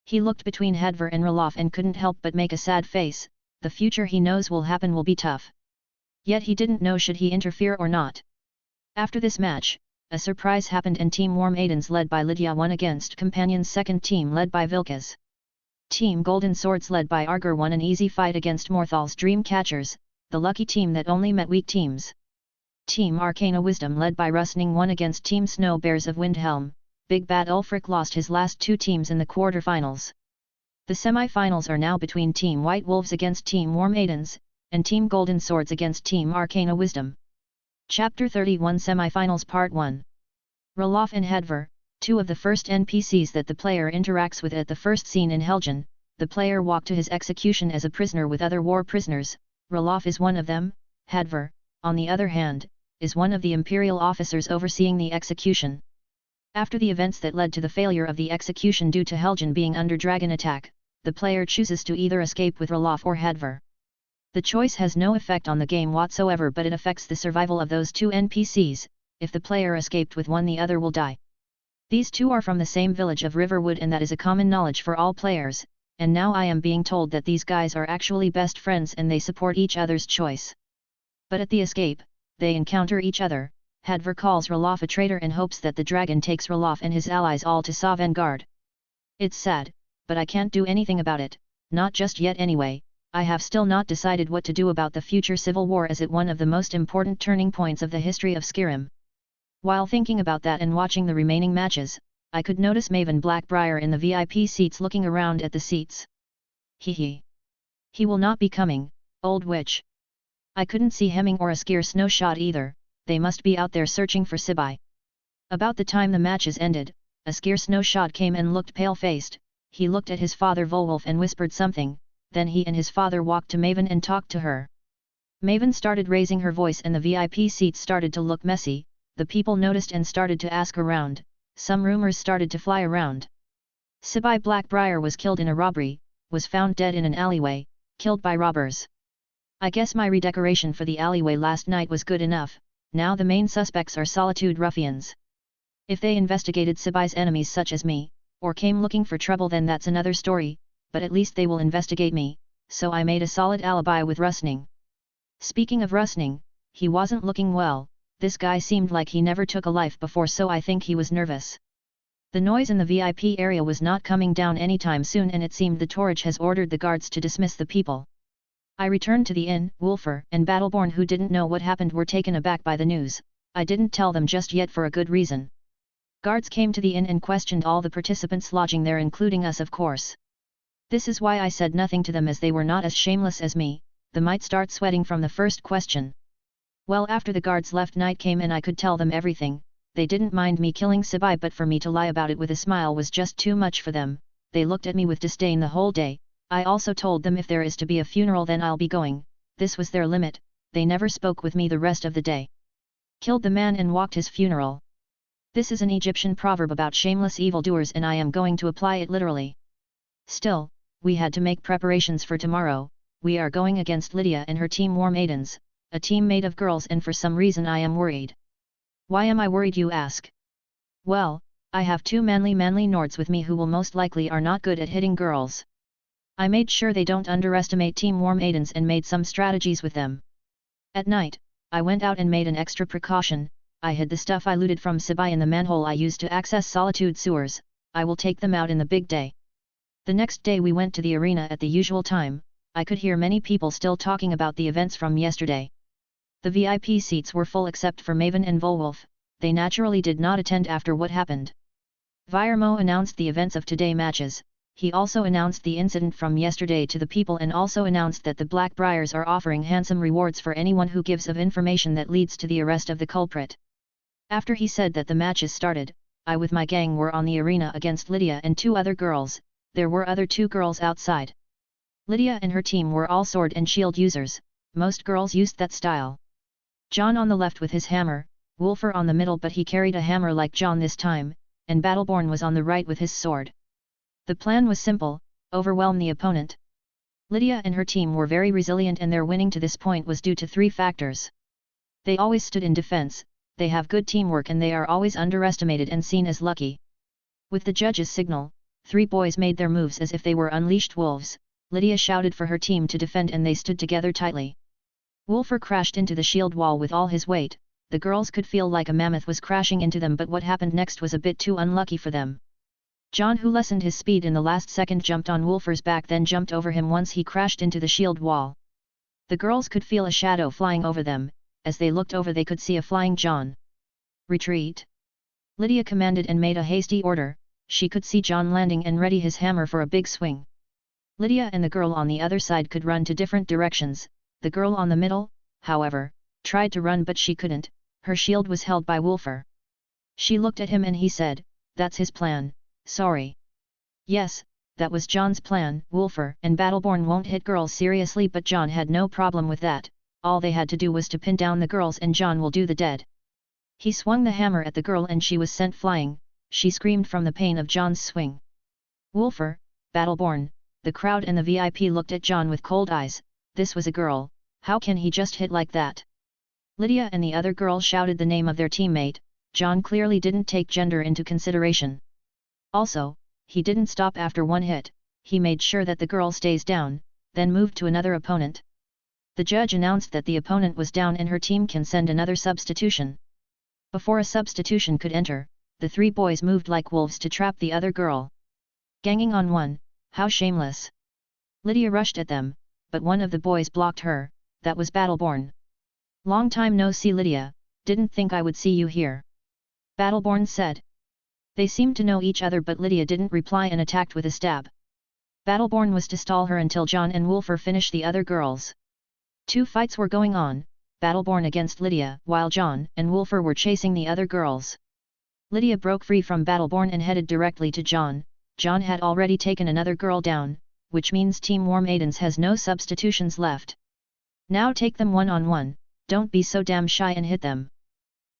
He looked between Hedver and Ralof and couldn't help but make a sad face. The future he knows will happen will be tough. Yet he didn't know should he interfere or not. After this match, a surprise happened and Team War Maidens led by Lydia won against Companion's second team led by Vilkas. Team Golden Swords led by Arger won an easy fight against Morthal's Dream Catchers, the lucky team that only met weak teams. Team Arcana Wisdom led by Rusning won against Team Snow Bears of Windhelm. Big Bad Ulfric lost his last two teams in the quarter-finals. The semi-finals are now between Team White Wolves against Team War Maidens, and Team Golden Swords against Team Arcana Wisdom. Chapter 31 Semi-Finals Part 1. Ralof and Hedver, two of the first NPCs that the player interacts with at the first scene in Helgen. The player walked to his execution as a prisoner with other war prisoners. Ralof is one of them. Hedver, on the other hand, is one of the Imperial officers overseeing the execution. After the events that led to the failure of the execution due to Helgen being under dragon attack, the player chooses to either escape with Ralof or Hedver. The choice has no effect on the game whatsoever, but it affects the survival of those two NPCs. If the player escaped with one, the other will die. These two are from the same village of Riverwood and that is a common knowledge for all players, and now I am being told that these guys are actually best friends and they support each other's choice. But at the escape, they encounter each other. Hedver calls Ralof a traitor and hopes that the dragon takes Ralof and his allies all to Sovngarde. It's sad, but I can't do anything about it, not just yet anyway. I have still not decided what to do about the future civil war, as it one of the most important turning points of the history of Skyrim. While thinking about that and watching the remaining matches, I could notice Maven Blackbriar in the VIP seats looking around at the seats. He will not be coming, old witch. I couldn't see Hemming or a Skier Snowshot either, they must be out there searching for Sibai. About the time the matches ended, a Skier Snowshot came and looked pale-faced. He looked at his father Volwolf and whispered something, then he and his father walked to Maven and talked to her. Maven started raising her voice and the VIP seats started to look messy. The people noticed and started to ask around. Some rumors started to fly around. Sibai Blackbriar was killed in a robbery, was found dead in an alleyway, killed by robbers. I guess my redecoration for the alleyway last night was good enough. Now the main suspects are Solitude ruffians. If they investigated Sibai's enemies such as me, or came looking for trouble, then that's another story, but at least they will investigate me, so I made a solid alibi with Rustning. Speaking of Rustning, he wasn't looking well, this guy seemed like he never took a life before, so I think he was nervous. The noise in the VIP area was not coming down anytime soon, and it seemed the Torage has ordered the guards to dismiss the people. I returned to the inn. Wolfer and Battleborn, who didn't know what happened, were taken aback by the news. I didn't tell them just yet for a good reason. Guards came to the inn and questioned all the participants lodging there, including us, of course. This is why I said nothing to them, as they were not as shameless as me. They might start sweating from the first question. Well, after the guards left, night came and I could tell them everything. They didn't mind me killing Sibai, but for me to lie about it with a smile was just too much for them. They looked at me with disdain the whole day. I also told them if there is to be a funeral then I'll be going. This was their limit. They never spoke with me the rest of the day. Killed the man and walked his funeral. This is an Egyptian proverb about shameless evildoers, and I am going to apply it literally. Still, we had to make preparations for tomorrow. We are going against Lydia and her team War Maidens, a team made of girls, and for some reason I am worried. Why am I worried, you ask? Well, I have two manly Nords with me who will most likely are not good at hitting girls. I made sure they don't underestimate Team War Maidens and made some strategies with them. At night, I went out and made an extra precaution. I hid the stuff I looted from Sibai in the manhole I used to access Solitude sewers. I will take them out in the big day. The next day we went to the arena at the usual time. I could hear many people still talking about the events from yesterday. The VIP seats were full except for Maven and Volwolf. They naturally did not attend after what happened. Virmo announced the events of today matches. He also announced the incident from yesterday to the people, and also announced that the Black Briars are offering handsome rewards for anyone who gives of information that leads to the arrest of the culprit. After he said that the matches started, I with my gang were on the arena against Lydia and two other girls. There were other two girls outside. Lydia and her team were all sword and shield users. Most girls used that style. Jon on the left with his hammer, Wolfer on the middle, but he carried a hammer like Jon this time, and Battleborn was on the right with his sword. The plan was simple: overwhelm the opponent. Lydia and her team were very resilient, and their winning to this point was due to three factors. They always stood in defense, they have good teamwork, and they are always underestimated and seen as lucky. With the judge's signal, three boys made their moves as if they were unleashed wolves. Lydia shouted for her team to defend and they stood together tightly. Wolfer crashed into the shield wall with all his weight. The girls could feel like a mammoth was crashing into them, but what happened next was a bit too unlucky for them. Jon, who lessened his speed in the last second, jumped on Wolfer's back, then jumped over him once he crashed into the shield wall. The girls could feel a shadow flying over them. As they looked over, they could see a flying Jon. Retreat! Lydia commanded and made a hasty order. She could see Jon landing and ready his hammer for a big swing. Lydia and the girl on the other side could run to different directions. The girl on the middle, however, tried to run, but she couldn't. Her shield was held by Wolfer. She looked at him and he said, "That's his plan, sorry." Yes, that was Jon's plan. Wolfer and Battleborn won't hit girls seriously, but Jon had no problem with that. All they had to do was to pin down the girls and Jon will do the dead. He swung the hammer at the girl and she was sent flying. She screamed from the pain of Jon's swing. Wolfer, Battleborn, the crowd and the VIP looked at Jon with cold eyes. This was a girl, how can he just hit like that? Lydia and the other girl shouted the name of their teammate. Jon clearly didn't take gender into consideration. Also, he didn't stop after one hit. He made sure that the girl stays down, then moved to another opponent. The judge announced that the opponent was down and her team can send another substitution. Before a substitution could enter, the three boys moved like wolves to trap the other girl. Ganging on one, how shameless! Lydia rushed at them, but one of the boys blocked her. That was Battleborn. "Long time no see, Lydia, didn't think I would see you here," Battleborn said. They seemed to know each other, but Lydia didn't reply and attacked with a stab. Battleborn was to stall her until Jon and Wolfer finished the other girls. Two fights were going on, Battleborn against Lydia, while Jon and Wolfer were chasing the other girls. Lydia broke free from Battleborn and headed directly to Jon. Jon had already taken another girl down, which means Team War Maidens has no substitutions left. Now take them one-on-one, don't be so damn shy and hit them.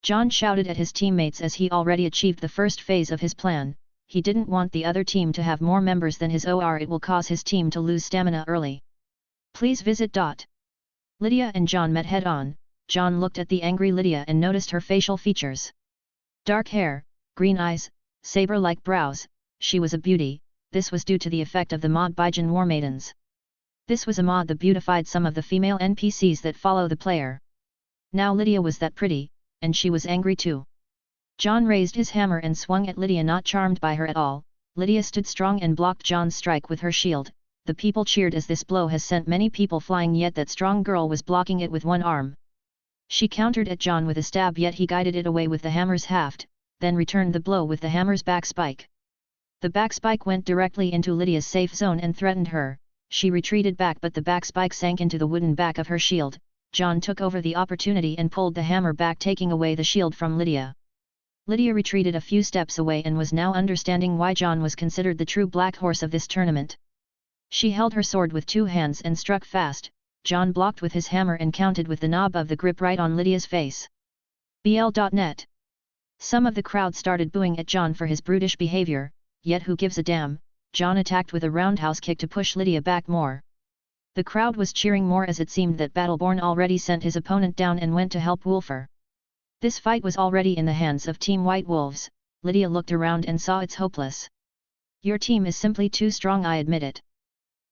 Jon shouted at his teammates as he already achieved the first phase of his plan. He didn't want the other team to have more members than his, or it will cause his team to lose stamina early. Please visit. Lydia and Jon met head-on. Jon looked at the angry Lydia and noticed her facial features. Dark hair, green eyes, saber-like brows, she was a beauty. This was due to the effect of the mod Baijin War Maidens. This was a mod that beautified some of the female NPCs that follow the player. Now Lydia was that pretty, and she was angry too. Jon raised his hammer and swung at Lydia, not charmed by her at all. Lydia stood strong and blocked Jon's strike with her shield. The people cheered as this blow has sent many people flying, yet that strong girl was blocking it with one arm. She countered at Jon with a stab, yet he guided it away with the hammer's haft, then returned the blow with the hammer's back spike. The back spike went directly into Lydia's safe zone and threatened her. She retreated back, but the back spike sank into the wooden back of her shield. Jon took over the opportunity and pulled the hammer back, taking away the shield from Lydia. Lydia retreated a few steps away and was now understanding why Jon was considered the true black horse of this tournament. She held her sword with two hands and struck fast. Jon blocked with his hammer and counted with the knob of the grip right on Lydia's face. BL.net. Some of the crowd started booing at Jon for his brutish behavior, yet who gives a damn. Jon attacked with a roundhouse kick to push Lydia back more. The crowd was cheering more as it seemed that Battleborn already sent his opponent down and went to help Wolfer. This fight was already in the hands of Team White Wolves. Lydia looked around and saw it's hopeless. Your team is simply too strong, I admit it,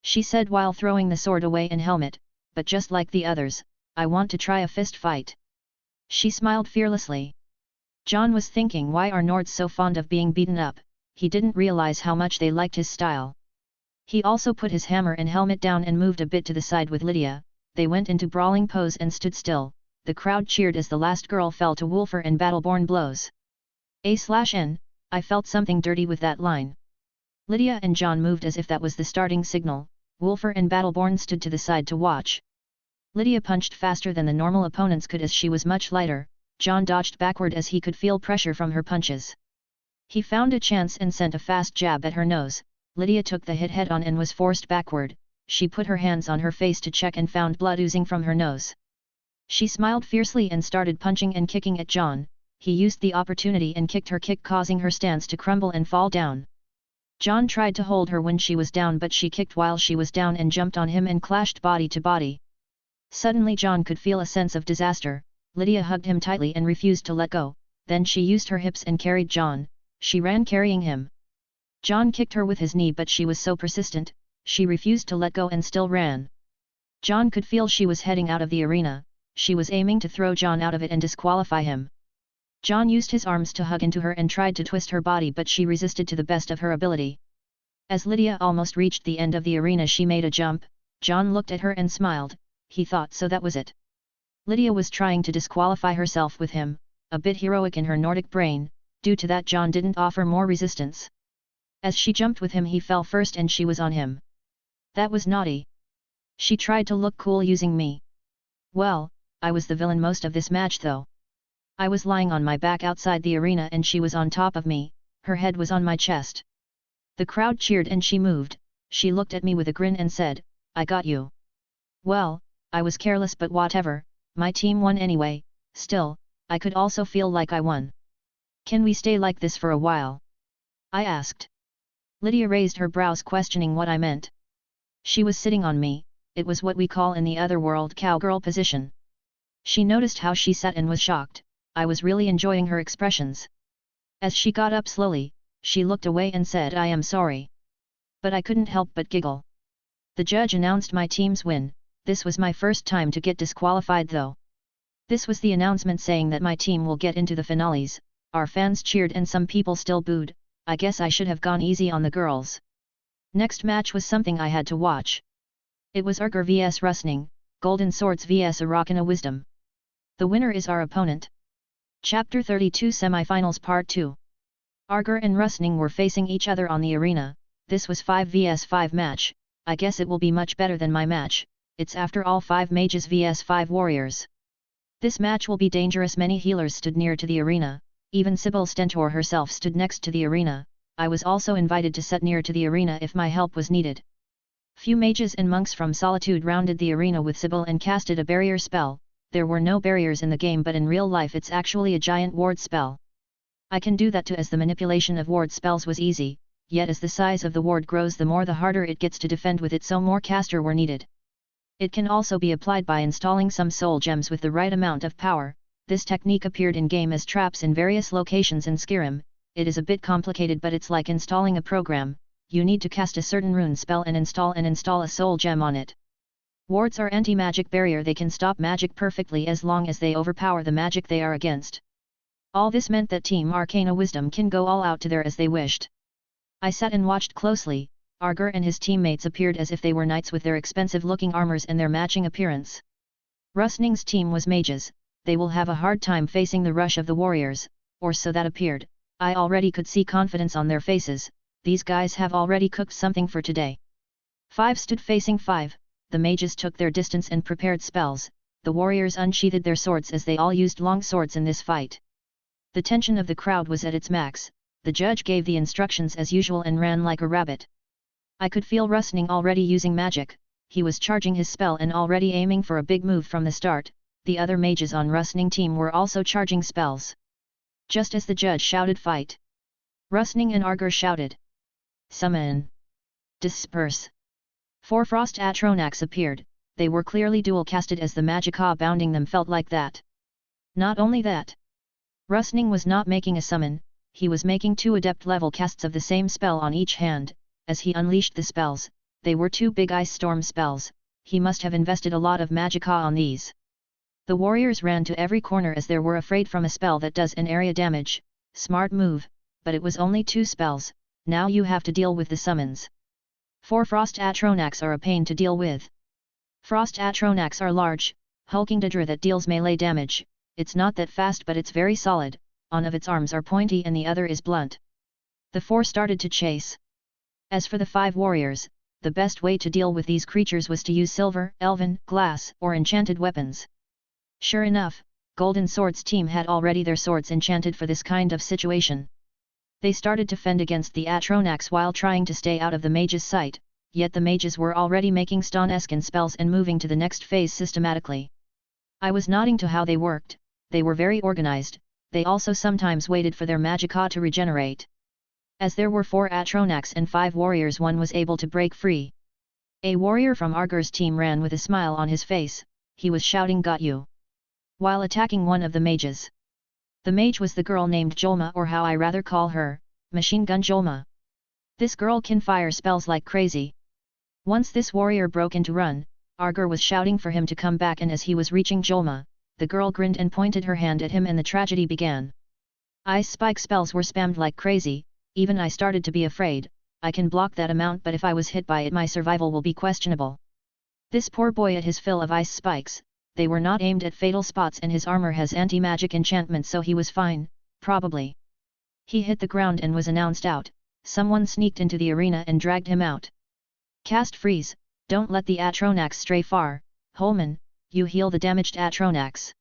she said while throwing the sword away and helmet, but just like the others, I want to try a fist fight. She smiled fearlessly. Jon was thinking, why are Nords so fond of being beaten up? He didn't realize how much they liked his style. He also put his hammer and helmet down and moved a bit to the side with Lydia. They went into brawling pose and stood still. The crowd cheered as the last girl fell to Wolfer and Battleborn blows. A/N, I felt something dirty with that line. Lydia and Jon moved as if that was the starting signal. Wolfer and Battleborn stood to the side to watch. Lydia punched faster than the normal opponents could as she was much lighter. Jon dodged backward as he could feel pressure from her punches. He found a chance and sent a fast jab at her nose. Lydia took the hit head on and was forced backward. She put her hands on her face to check and found blood oozing from her nose. She smiled fiercely and started punching and kicking at Jon. He used the opportunity and kicked her kick, causing her stance to crumble and fall down. Jon tried to hold her when she was down, but she kicked while she was down and jumped on him and clashed body to body. Suddenly Jon could feel a sense of disaster. Lydia hugged him tightly and refused to let go. Then she used her hips and carried Jon. She ran carrying him. Jon kicked her with his knee, but she was so persistent, she refused to let go and still ran. Jon could feel she was heading out of the arena. She was aiming to throw Jon out of it and disqualify him. Jon used his arms to hug into her and tried to twist her body, but she resisted to the best of her ability. As Lydia almost reached the end of the arena, she made a jump. Jon looked at her and smiled. He thought so that was it. Lydia was trying to disqualify herself with him, a bit heroic in her Nordic brain. Due to that, Jon didn't offer more resistance. As she jumped with him, he fell first and she was on him. That was naughty. She tried to look cool using me. Well, I was the villain most of this match though. I was lying on my back outside the arena and she was on top of me. Her head was on my chest. The crowd cheered and she moved. She looked at me with a grin and said, I got you. Well, I was careless, but whatever, my team won anyway. Still, I could also feel like I won. Can we stay like this for a while? I asked. Lydia raised her brows, questioning what I meant. She was sitting on me. It was what we call in the other world cowgirl position. She noticed how she sat and was shocked. I was really enjoying her expressions. As she got up slowly, she looked away and said, I am sorry. But I couldn't help but giggle. The judge announced my team's win. This was my first time to get disqualified though. This was the announcement saying that my team will get into the finales. Our fans cheered and some people still booed. I guess I should have gone easy on the girls. Next match was something I had to watch. It was Urger vs Rustning, Golden Swords vs Aracana Wisdom. The winner is our opponent. Chapter 32 Semifinals Part 2. Urger and Rustning were facing each other on the arena. This was 5 vs 5 match. I guess it will be much better than my match. It's after all 5 mages vs 5 warriors. This match will be dangerous. Many healers stood near to the arena. Even Sibyl Stentor herself stood next to the arena. I was also invited to sit near to the arena if my help was needed. Few mages and monks from Solitude rounded the arena with Sibyl and casted a barrier spell. There were no barriers in the game, but in real life it's actually a giant ward spell. I can do that too, as the manipulation of ward spells was easy, yet as the size of the ward grows, the more the harder it gets to defend with it, so more caster were needed. It can also be applied by installing some soul gems with the right amount of power. This technique appeared in-game as traps in various locations in Skyrim. it is a bit complicated, but it's like installing a program. You need to cast a certain rune spell and install a soul gem on it. Wards are anti-magic barrier, they can stop magic perfectly as long as they overpower the magic they are against. All this meant that Team Arcana Wisdom can go all out to there as they wished. I sat and watched closely. Arger and his teammates appeared as if they were knights with their expensive-looking armors and their matching appearance. Rustning's team was mages. They will have a hard time facing the rush of the warriors, or so that appeared. I already could see confidence on their faces. These guys have already cooked something for today. 5 stood facing 5, the mages took their distance and prepared spells, the warriors unsheathed their swords as they all used long swords in this fight. The tension of the crowd was at its max. The judge gave the instructions as usual and ran like a rabbit. I could feel Rustning already using magic. He was charging his spell and already aiming for a big move from the start. The other mages on Rustning team were also charging spells. Just as the judge shouted fight, Rustning and Arger shouted, summon, disperse. 4 frost Atronax appeared. They were clearly dual casted as the magicka bounding them felt like that. Not only that, Rustning was not making a summon, he was making 2 adept level casts of the same spell on each hand. As he unleashed the spells, they were 2 big ice storm spells. He must have invested a lot of magicka on these. The warriors ran to every corner as they were afraid from a spell that does an area damage. Smart move, but it was only 2 spells, now you have to deal with the summons. 4 Frost Atronax are a pain to deal with. Frost Atronax are large, hulking Daedra that deals melee damage. It's not that fast but it's very solid, one of its arms are pointy and the other is blunt. The 4 started to chase. As for the 5 warriors, the best way to deal with these creatures was to use silver, elven, glass, or enchanted weapons. Sure enough, Golden Sword's team had already their swords enchanted for this kind of situation. They started to fend against the Atronax while trying to stay out of the mage's sight, yet the mages were already making Stoneskin spells and moving to the next phase systematically. I was nodding to how they worked. They were very organized. They also sometimes waited for their magicka to regenerate. As there were 4 Atronax and 5 warriors, one was able to break free. A warrior from Arger's team ran with a smile on his face. He was shouting "Got you!" while attacking one of the mages. The mage was the girl named Jolma, or how I rather call her, Machine Gun Jolma. This girl can fire spells like crazy. Once this warrior broke into run, Arger was shouting for him to come back, and as he was reaching Jolma, the girl grinned and pointed her hand at him and the tragedy began. Ice spike spells were spammed like crazy. Even I started to be afraid. I can block that amount, but if I was hit by it my survival will be questionable. This poor boy at his fill of ice spikes. They were not aimed at fatal spots and his armor has anti-magic enchantment, so he was fine, probably. He hit the ground and was announced out. Someone sneaked into the arena and dragged him out. Cast freeze, don't let the Atronax stray far. Holman, you heal the damaged Atronax.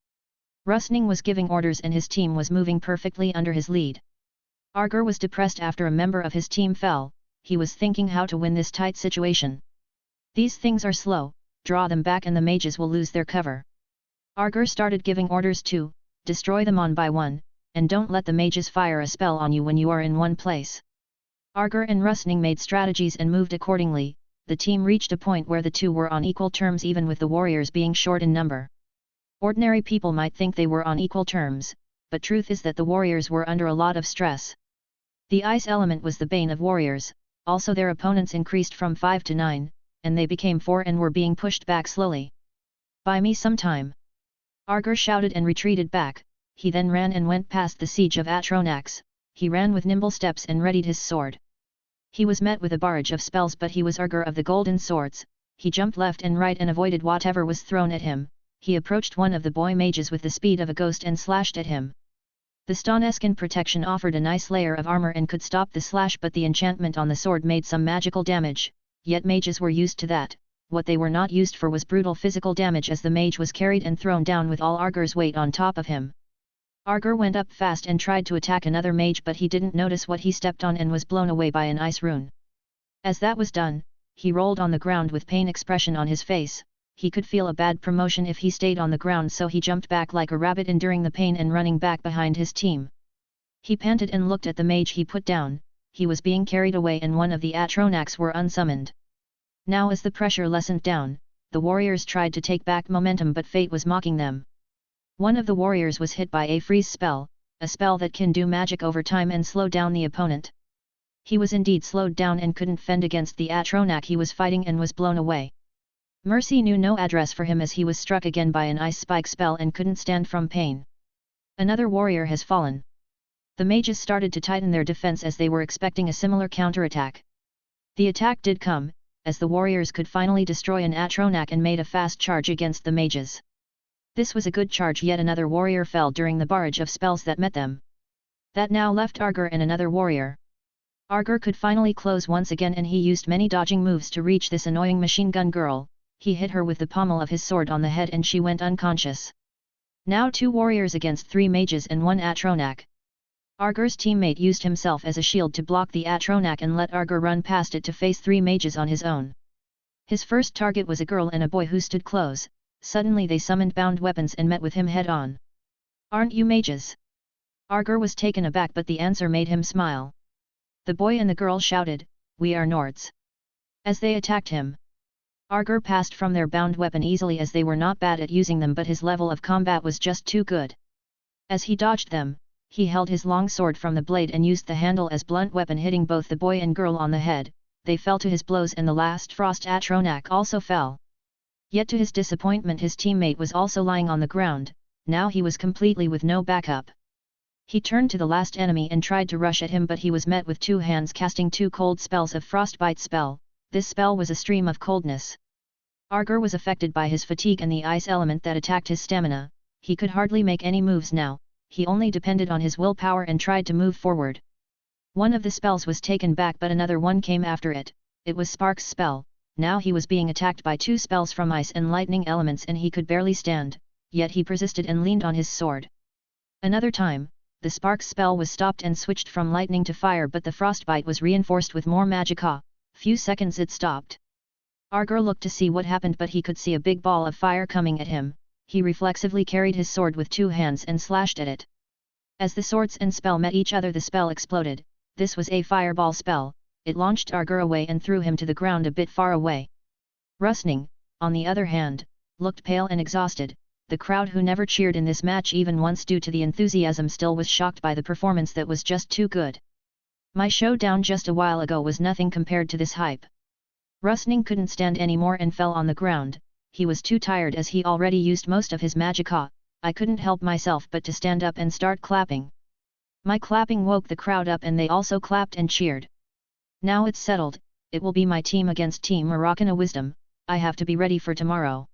Rustning was giving orders and his team was moving perfectly under his lead. Arger was depressed after a member of his team fell. He was thinking how to win this tight situation. These things are slow, draw them back and the mages will lose their cover. Arger started giving orders to destroy them one by one, and don't let the mages fire a spell on you when you are in one place. Arger and Rustning made strategies and moved accordingly. The team reached a point where the 2 were on equal terms, even with the warriors being short in number. Ordinary people might think they were on equal terms, but truth is that the warriors were under a lot of stress. The ice element was the bane of warriors, also their opponents increased from 5 to 9, and they became 4 and were being pushed back slowly. Buy me some time. Arger shouted and retreated back. He then ran and went past the siege of Atronax. He ran with nimble steps and readied his sword. He was met with a barrage of spells, but he was Arger of the Golden Swords. He jumped left and right and avoided whatever was thrown at him. He approached one of the boy mages with the speed of a ghost and slashed at him. The Stoneskin protection offered a nice layer of armor and could stop the slash, but the enchantment on the sword made some magical damage, yet mages were used to that. What they were not used for was brutal physical damage, as the mage was carried and thrown down with all Arger's weight on top of him. Arger went up fast and tried to attack another mage, but he didn't notice what he stepped on and was blown away by an ice rune. As that was done, he rolled on the ground with pain expression on his face. He could feel a bad promotion if he stayed on the ground, so he jumped back like a rabbit, enduring the pain and running back behind his team. He panted and looked at the mage he put down. He was being carried away and one of the Atronax were unsummoned. Now as the pressure lessened down, the warriors tried to take back momentum, but fate was mocking them. One of the warriors was hit by a freeze spell. a spell that can do magic over time and slow down the opponent. He was indeed slowed down and couldn't fend against the Atronach he was fighting and was blown away. Mercy knew no address for him as he was struck again by an ice spike spell and couldn't stand from pain. Another warrior has fallen. The mages started to tighten their defense as they were expecting a similar counterattack. The attack did come, as the warriors could finally destroy an Atronach and made a fast charge against the mages. This was a good charge, yet another warrior fell during the barrage of spells that met them. That now left Arger and another warrior. Arger could finally close once again and he used many dodging moves to reach this annoying machine gun girl. He hit her with the pommel of his sword on the head and she went unconscious. Now 2 warriors against 3 mages and 1 Atronach. Arger's teammate used himself as a shield to block the Atronach and let Arger run past it to face 3 mages on his own. His first target was a girl and a boy who stood close. Suddenly they summoned bound weapons and met with him head-on. "Aren't you mages?" Arger was taken aback, but the answer made him smile. The boy and the girl shouted, "We are Nords." As they attacked him, Arger passed from their bound weapon easily as they were not bad at using them, but his level of combat was just too good. As he dodged them, he held his long sword from the blade and used the handle as blunt weapon, hitting both the boy and girl on the head. They fell to his blows and the last Frost Atronach also fell. Yet to his disappointment his teammate was also lying on the ground. Now he was completely with no backup. He turned to the last enemy and tried to rush at him, but he was met with 2 hands casting 2 cold spells of Frostbite spell. This spell was a stream of coldness. Arger was affected by his fatigue and the ice element that attacked his stamina. He could hardly make any moves now. He only depended on his willpower and tried to move forward. One of the spells was taken back, but another one came after it. It was Spark's spell. Now he was being attacked by 2 spells from ice and lightning elements and he could barely stand, yet he persisted and leaned on his sword. Another time, the Spark's spell was stopped and switched from lightning to fire, but the Frostbite was reinforced with more magicka. Few seconds it stopped. Arger looked to see what happened, but he could see a big ball of fire coming at him. He reflexively carried his sword with 2 hands and slashed at it. As the swords and spell met each other, the spell exploded. This was a fireball spell. It launched Arger away and threw him to the ground a bit far away. Rustning, on the other hand, looked pale and exhausted. The crowd, who never cheered in this match even once due to the enthusiasm, still was shocked by the performance that was just too good. My showdown just a while ago was nothing compared to this hype. Rustning couldn't stand anymore and fell on the ground. He was too tired as he already used most of his magicka. I couldn't help myself but to stand up and start clapping. My clapping woke the crowd up and they also clapped and cheered. Now it's settled, it will be my team against Team Arcana Wisdom. I have to be ready for tomorrow.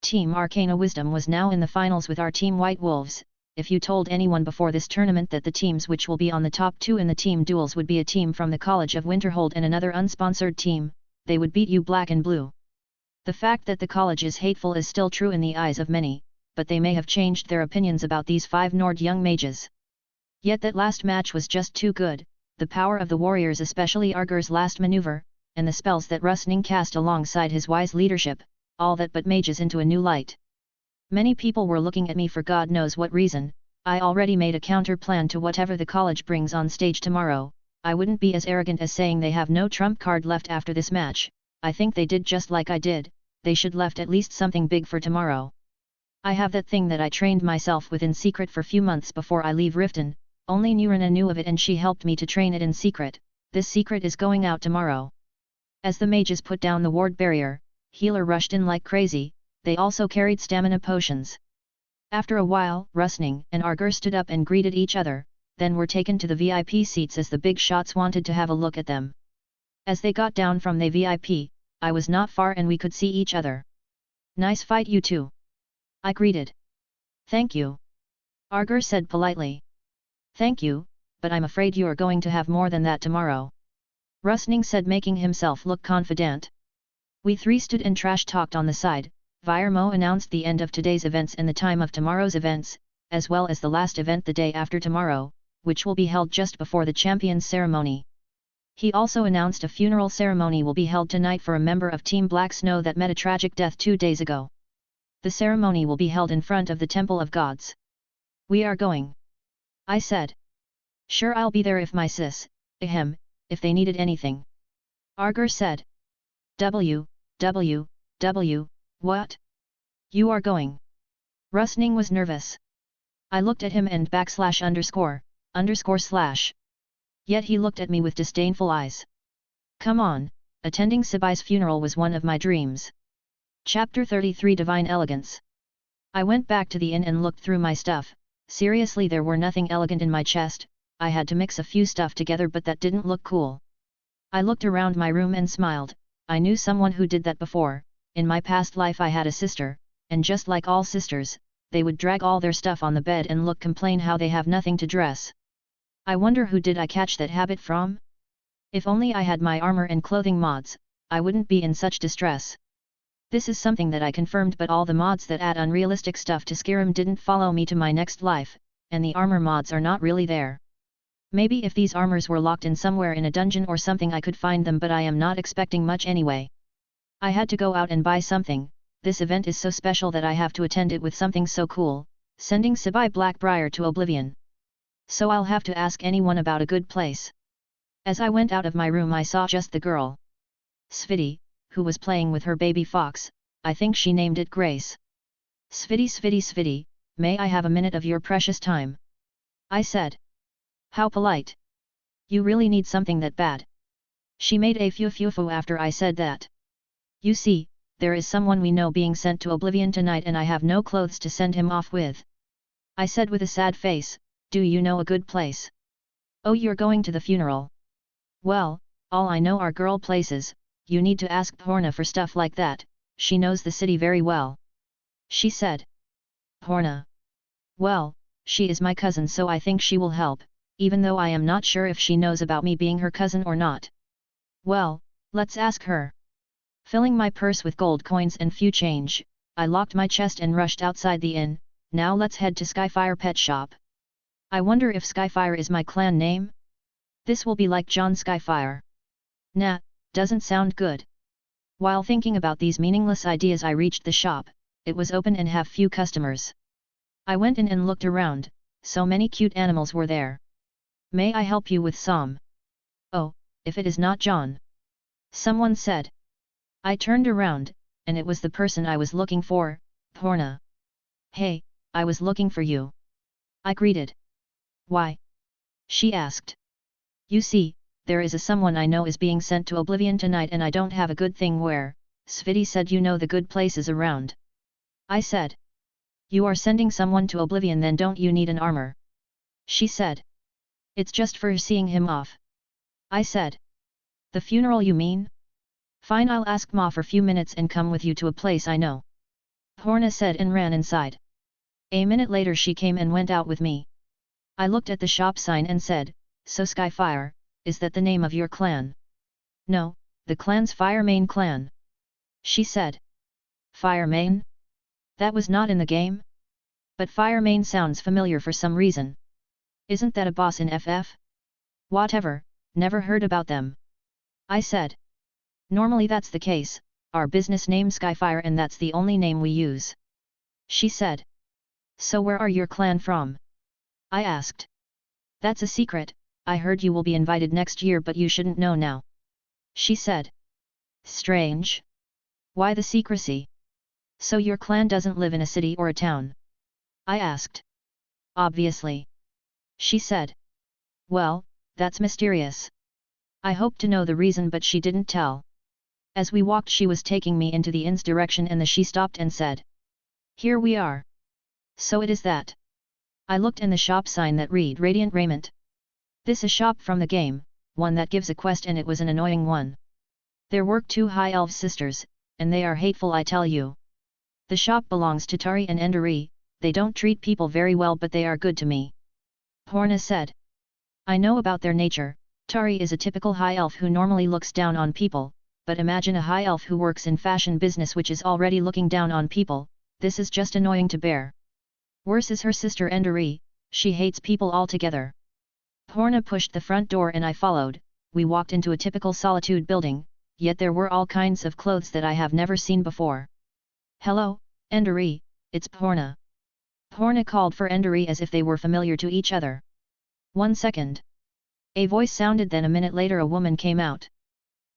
Team Arcana Wisdom was now in the finals with our Team White Wolves. If you told anyone before this tournament that the teams which will be on the top 2 in the team duels would be a team from the College of Winterhold and another unsponsored team, they would beat you black and blue. The fact that the college is hateful is still true in the eyes of many, but they may have changed their opinions about these 5 Nord young mages. Yet that last match was just too good. The power of the warriors, especially Arger's last maneuver, and the spells that Rustning cast alongside his wise leadership, all that put mages into a new light. Many people were looking at me for God knows what reason. I already made a counter plan to whatever the college brings on stage tomorrow. I wouldn't be as arrogant as saying they have no trump card left after this match. I think they did just like I did. They should left at least something big for tomorrow. I have that thing that I trained myself with in secret for few months before I leave Riften. Only Nurina knew of it and she helped me to train it in secret. This secret is going out tomorrow. As the mages put down the ward barrier, Healer rushed in like crazy. They also carried stamina potions. After a while, Rustning and Arger stood up and greeted each other, then were taken to the VIP seats as the big shots wanted to have a look at them. As they got down from the VIP, I was not far and we could see each other. "Nice fight you two," I greeted. "Thank you," Arger said politely. "Thank you, but I'm afraid you're going to have more than that tomorrow," Rustning said, making himself look confident. We 3 stood and trash-talked on the side. Virmo announced the end of today's events and the time of tomorrow's events, as well as the last event the day after tomorrow, which will be held just before the Champions Ceremony. He also announced a funeral ceremony will be held tonight for a member of Team Black Snow that met a tragic death 2 days ago. The ceremony will be held in front of the Temple of Gods. "We are going," I said. "Sure, I'll be there if my sis, if they needed anything," Arger said. What? You are going?" Rustning was nervous. I looked at him and ____. Yet he looked at me with disdainful eyes. Come on, attending Sibai's funeral was one of my dreams. Chapter 33 Divine Elegance. I went back to the inn and looked through my stuff. Seriously, there were nothing elegant in my chest. I had to mix a few stuff together, but that didn't look cool. I looked around my room and smiled. I knew someone who did that before. In my past life I had a sister, and just like all sisters, they would drag all their stuff on the bed and complain how they have nothing to dress. I wonder who did I catch that habit from? If only I had my armor and clothing mods, I wouldn't be in such distress. This is something that I confirmed, but all the mods that add unrealistic stuff to Skyrim didn't follow me to my next life, and the armor mods are not really there. Maybe if these armors were locked in somewhere in a dungeon or something I could find them, but I am not expecting much anyway. I had to go out and buy something. This event is so special that I have to attend it with something so cool, sending Sibai Blackbriar to oblivion. So I'll have to ask anyone about a good place. As I went out of my room I saw just the girl. Sviti, who was playing with her baby fox. I think she named it Grace. Sviti, may I have a minute of your precious time? I said. How polite. You really need something that bad? She made a foo after I said that. You see, there is someone we know being sent to oblivion tonight and I have no clothes to send him off with. I said with a sad face, do you know a good place? Oh, you're going to the funeral. Well, all I know are girl places. You need to ask Porna for stuff like that, she knows the city very well. She said. Porna. Well, she is my cousin, so I think she will help, even though I am not sure if she knows about me being her cousin or not. Well, let's ask her. Filling my purse with gold coins and few change, I locked my chest and rushed outside the inn. Now let's head to Skyfire Pet Shop. I wonder if Skyfire is my clan name? This will be like Jon Skyfire. Nah, doesn't sound good. While thinking about these meaningless ideas I reached the shop. It was open and have few customers. I went in and looked around, so many cute animals were there. May I help you with some? Oh, if it is not John. Someone said. I turned around, and it was the person I was looking for, Porna. Hey, I was looking for you. I greeted. Why? She asked. You see, there is someone I know is being sent to oblivion tonight and I don't have a good thing where. Sviti said you know the good places around. I said. You are sending someone to oblivion, then don't you need an armor? She said. It's just for seeing him off. I said. The funeral you mean? Fine, I'll ask Ma for few minutes and come with you to a place I know. Porna said and ran inside. A minute later she came and went out with me. I looked at the shop sign and said, so Skyfire, is that the name of your clan? No, the clan's Firemain clan. She said. Firemain? That was not in the game? But Firemain sounds familiar for some reason. Isn't that a boss in FF? Whatever, never heard about them. I said. Normally that's the case, our business name Skyfire and that's the only name we use. She said. So where are your clan from? I asked. That's a secret, I heard you will be invited next year but you shouldn't know now. She said. Strange. Why the secrecy? So your clan doesn't live in a city or a town? I asked. Obviously. She said. Well, that's mysterious. I hoped to know the reason but she didn't tell. As we walked she was taking me into the inn's direction and she stopped and said. Here we are. So it is that. I looked in the shop sign that read Radiant Raiment. This a shop from the game, one that gives a quest and it was an annoying one. There work two high elf sisters, and they are hateful I tell you. The shop belongs to Tari and Endari, they don't treat people very well but they are good to me. Porna said. I know about their nature. Tari is a typical high elf who normally looks down on people, but imagine a high elf who works in fashion business which is already looking down on people, this is just annoying to bear. Worse is her sister Endari, she hates people altogether. Porna pushed the front door and I followed. We walked into a typical solitude building, yet there were all kinds of clothes that I have never seen before. Hello, Endari, it's Porna. Porna called for Endari as if they were familiar to each other. 1 second. A voice sounded, then a minute later a woman came out.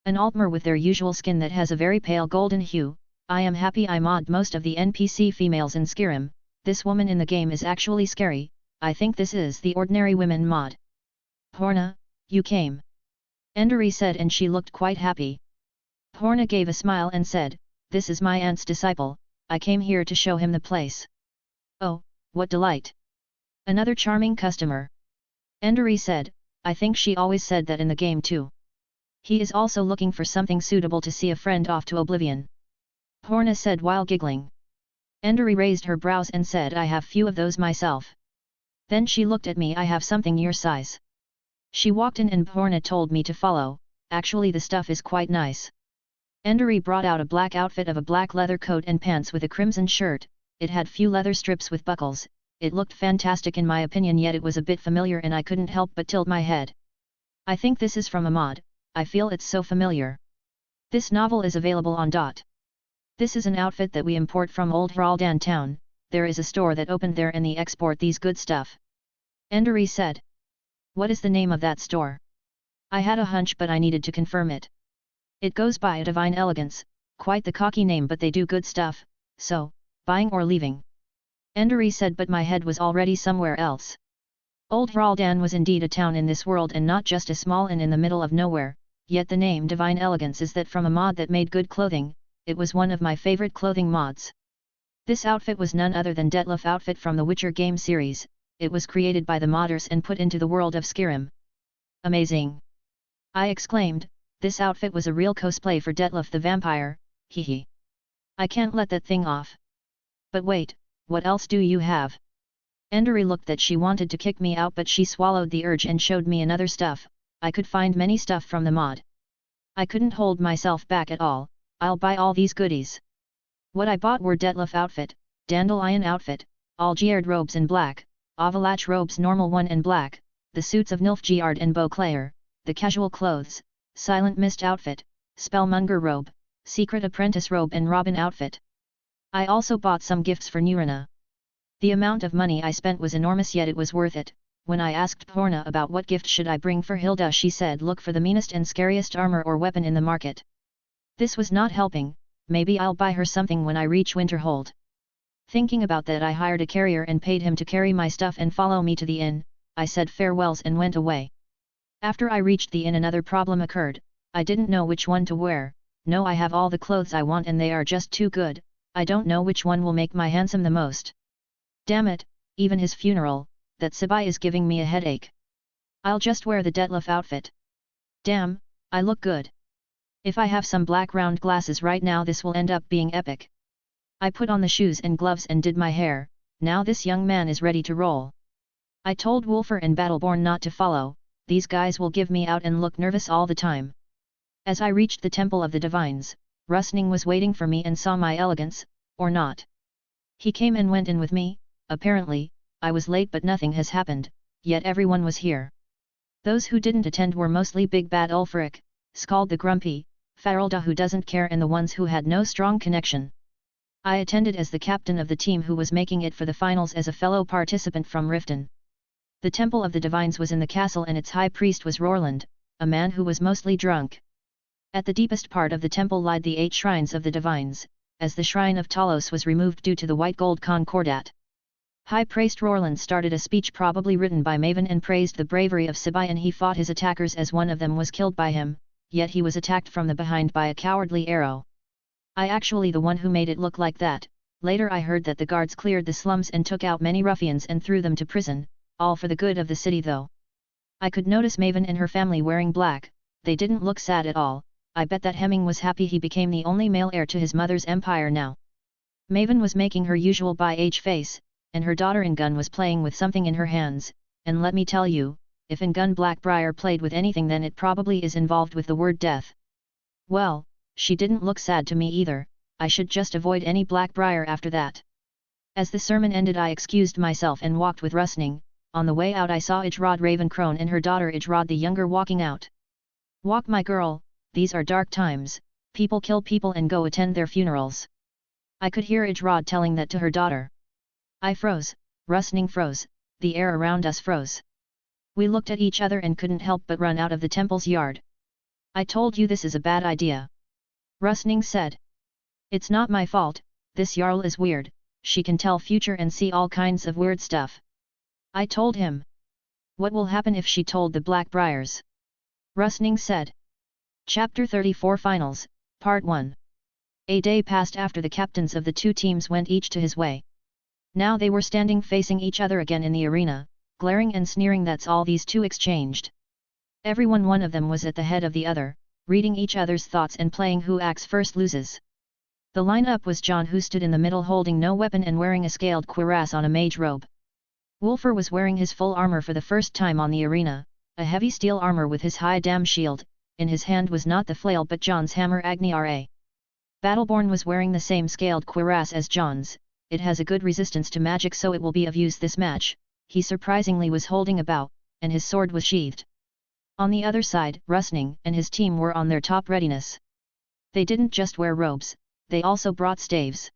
An Altmer with their usual skin that has a very pale golden hue. I am happy I mod most of the NPC females in Skyrim, This woman in the game is actually scary, I think this is the ordinary women mod. Horna, you came. Endori said and she looked quite happy. Horna gave a smile and said, this is my aunt's disciple, I came here to show him the place. Oh, what delight. Another charming customer. Endori said, I think she always said that in the game too. He is also looking for something suitable to see a friend off to oblivion. Horna said while giggling. Endori raised her brows and said I have few of those myself. Then she looked at me I have something your size. She walked in and Horna told me to follow, actually the stuff is quite nice. Endori brought out a black outfit of a black leather coat and pants with a crimson shirt, it had few leather strips with buckles, it looked fantastic in my opinion yet it was a bit familiar and I couldn't help but tilt my head. I think this is from a mod, I feel it's so familiar. This novel is available on .dot. This is an outfit that we import from Old Hraldan town, there is a store that opened there and they export these good stuff. Endori said. What is the name of that store? I had a hunch but I needed to confirm it. It goes by a Divine Elegance, quite the cocky name but they do good stuff, so, buying or leaving? Endori said but my head was already somewhere else. Old Hraldan was indeed a town in this world and not just a small inn in the middle of nowhere, yet the name Divine Elegance is that from a mod that made good clothing, it was one of my favorite clothing mods. This outfit was none other than Detlef outfit from the Witcher game series, it was created by the modders and put into the world of Skyrim. Amazing! I exclaimed, this outfit was a real cosplay for Detlef the vampire, hehe. I can't let that thing off. But wait, what else do you have? Endori looked that she wanted to kick me out but she swallowed the urge and showed me another stuff, I could find many stuff from the mod. I couldn't hold myself back at all, I'll buy all these goodies. What I bought were Detlef outfit, Dandelion outfit, Algierd robes in black, Avalach robes normal one and black, the suits of Nilfgaard and Beauclair, the casual clothes, Silent Mist outfit, Spellmonger robe, Secret Apprentice robe and Robin outfit. I also bought some gifts for Nurina. The amount of money I spent was enormous yet it was worth it. When I asked Horna about what gift should I bring for Hilda she said look for the meanest and scariest armor or weapon in the market. This was not helping, maybe I'll buy her something when I reach Winterhold. Thinking about that I hired a carrier and paid him to carry my stuff and follow me to the inn, I said farewells and went away. After I reached the inn another problem occurred, I didn't know which one to wear, no I have all the clothes I want and they are just too good, I don't know which one will make my handsome the most. Damn it, even his funeral, that Sibai is giving me a headache. I'll just wear the Detlef outfit. Damn, I look good. If I have some black round glasses right now this will end up being epic. I put on the shoes and gloves and did my hair, now this young man is ready to roll. I told Wolfer and Battleborn not to follow, these guys will give me out and look nervous all the time. As I reached the Temple of the Divines, Rustning was waiting for me and saw my elegance, or not. He came and went in with me, apparently, I was late but nothing has happened, yet everyone was here. Those who didn't attend were mostly Big Bad Ulfric, Skald the Grumpy, Faralda who doesn't care and the ones who had no strong connection. I attended as the captain of the team who was making it for the finals as a fellow participant from Riften. The Temple of the Divines was in the castle and its high priest was Rorland, a man who was mostly drunk. At the deepest part of the temple lied the 8 shrines of the Divines, as the shrine of Talos was removed due to the white gold concordat. High priest Rorland started a speech probably written by Maven and praised the bravery of Sibai and he fought his attackers as one of them was killed by him, yet he was attacked from the behind by a cowardly arrow. I actually the one who made it look like that. Later I heard that the guards cleared the slums and took out many ruffians and threw them to prison, all for the good of the city though. I could notice Maven and her family wearing black, they didn't look sad at all, I bet that Hemming was happy he became the only male heir to his mother's empire now. Maven was making her usual by-age face, and her daughter Ingun was playing with something in her hands, and let me tell you, if Ingun Blackbriar played with anything then it probably is involved with the word death. Well, she didn't look sad to me either, I should just avoid any Blackbriar after that. As the sermon ended I excused myself and walked with Rustning. On the way out I saw Ijrod Ravencrone and her daughter Ijrod the younger walking out. Walk my girl, these are dark times, people kill people and go attend their funerals. I could hear Ijrod telling that to her daughter. I froze, Rustning froze, the air around us froze. We looked at each other and couldn't help but run out of the temple's yard. I told you this is a bad idea. Rustning said. It's not my fault, this Jarl is weird, she can tell future and see all kinds of weird stuff. I told him. What will happen if she told the Black Briars? Rustning said. Chapter 34 Finals, Part 1. A day passed after the captains of the two teams went each to his way. Now they were standing facing each other again in the arena, glaring and sneering. That's all these two exchanged. One of them was at the head of the other, reading each other's thoughts and playing who acts first loses. The lineup was Jon, who stood in the middle holding no weapon and wearing a scaled cuirass on a mage robe. Wolfer was wearing his full armor for the first time on the arena, a heavy steel armor with his high dam shield. In his hand was not the flail but Jon's hammer Agni Ra. Battleborn was wearing the same scaled cuirass as Jon's. It has a good resistance to magic, so it will be of use this match. He surprisingly was holding a bow, and his sword was sheathed. On the other side, Rustning and his team were on their top readiness. They didn't just wear robes, they also brought staves.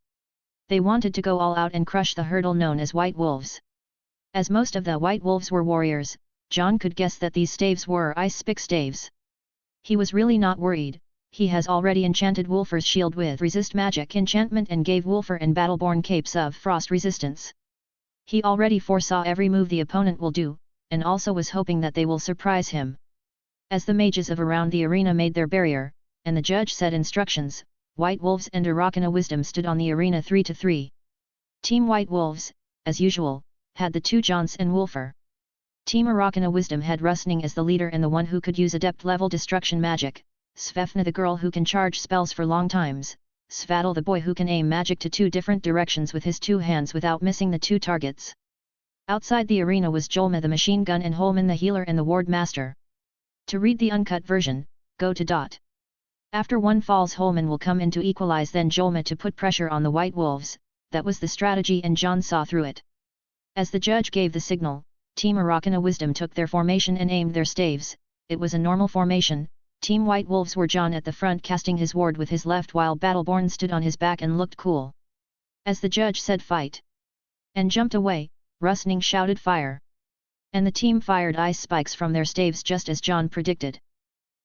They wanted to go all out and crush the hurdle known as White Wolves. As most of the White Wolves were warriors, Jon could guess that these staves were ice pick staves. He was really not worried. He has already enchanted Wolfer's shield with resist magic enchantment and gave Wolfer and Battleborn capes of frost resistance. He already foresaw every move the opponent will do, and also was hoping that they will surprise him. As the mages of around the arena made their barrier, and the judge said instructions, White Wolves and Arcana Wisdom stood on the arena 3-3. Team White Wolves, as usual, had the two Jons and Wolfer. Team Arcana Wisdom had Rustning as the leader and the one who could use adept-level destruction magic, Svefna the girl who can charge spells for long times, Svaddle the boy who can aim magic to two different directions with his two hands without missing the two targets. Outside the arena was Jolma the machine gun and Holman the healer and the ward master. To read the uncut version, go to . After one falls, Holman will come in to equalize, then Jolma to put pressure on the White Wolves. That was the strategy and Jon saw through it. As the judge gave the signal, Team Arcana Wisdom took their formation and aimed their staves. It was a normal formation. Team White Wolves were Jon at the front casting his ward with his left while Battleborn stood on his back and looked cool. As the judge said fight and jumped away, Rustning shouted fire. And the team fired ice spikes from their staves just as Jon predicted.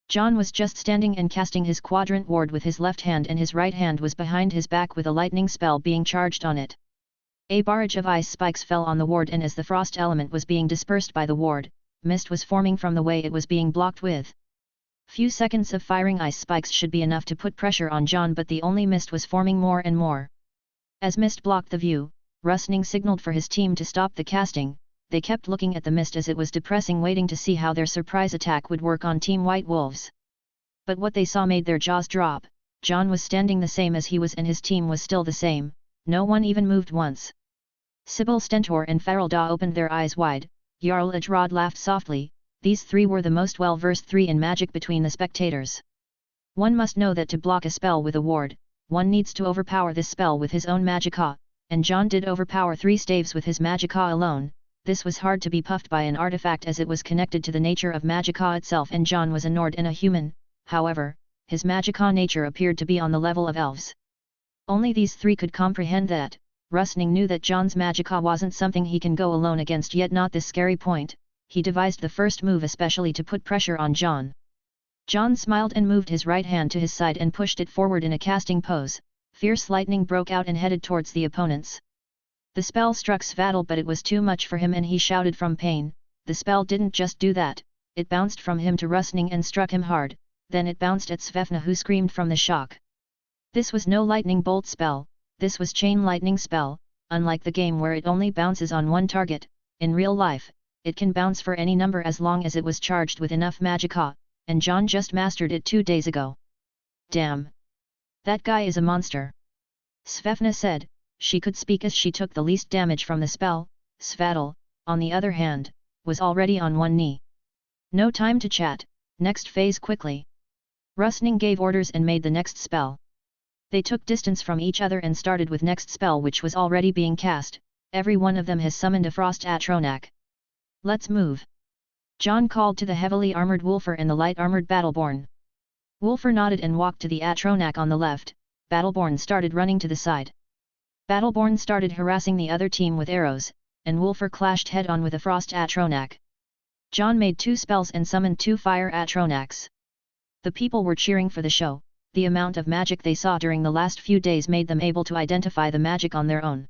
Jon was just standing and casting his quadrant ward with his left hand, and his right hand was behind his back with a lightning spell being charged on it. A barrage of ice spikes fell on the ward, and as the frost element was being dispersed by the ward, mist was forming from the way it was being blocked with. Few seconds of firing ice spikes should be enough to put pressure on Jon, but the only mist was forming more and more. As mist blocked the view, Rustning signaled for his team to stop the casting. They kept looking at the mist as it was depressing, waiting to see how their surprise attack would work on Team White Wolves. But what they saw made their jaws drop. Jon was standing the same as he was and his team was still the same. No one even moved once. Sybil Stentor and Farelda opened their eyes wide. Jarl Ajrod laughed softly. These three were the most well-versed three in magic between the spectators. One must know that to block a spell with a ward, one needs to overpower this spell with his own magicka, and Jon did overpower 3 staves with his magicka alone. This was hard to be puffed by an artifact as it was connected to the nature of magicka itself, and Jon was a Nord and a human. However, his magicka nature appeared to be on the level of elves. Only these 3 could comprehend that. Rustning knew that Jon's magicka wasn't something he can go alone against, yet not this scary point. He devised the first move especially to put pressure on Jon. Jon smiled and moved his right hand to his side and pushed it forward in a casting pose. Fierce lightning broke out and headed towards the opponents. The spell struck Svaddle, but it was too much for him and he shouted from pain. The spell didn't just do that, it bounced from him to Rustning and struck him hard, then it bounced at Svefna, who screamed from the shock. This was no lightning bolt spell, this was chain lightning spell. Unlike the game where it only bounces on one target, in real life, it can bounce for any number as long as it was charged with enough magicka, and Jon just mastered it 2 days ago. Damn! That guy is a monster! Svefna said. She could speak as she took the least damage from the spell. Svaddle, on the other hand, was already on one knee. No time to chat, next phase quickly. Rustning gave orders and made the next spell. They took distance from each other and started with next spell, which was already being cast. Every one of them has summoned a frost Atronak. Let's move! Jon called to the heavily armored Wolfer and the light armored Battleborn. Wolfer nodded and walked to the Atronak on the left. Battleborn started running to the side. Battleborn started harassing the other team with arrows, and Wolfer clashed head-on with a frost Atronak. Jon made 2 spells and summoned 2 fire Atronaks. The people were cheering for the show. The amount of magic they saw during the last few days made them able to identify the magic on their own.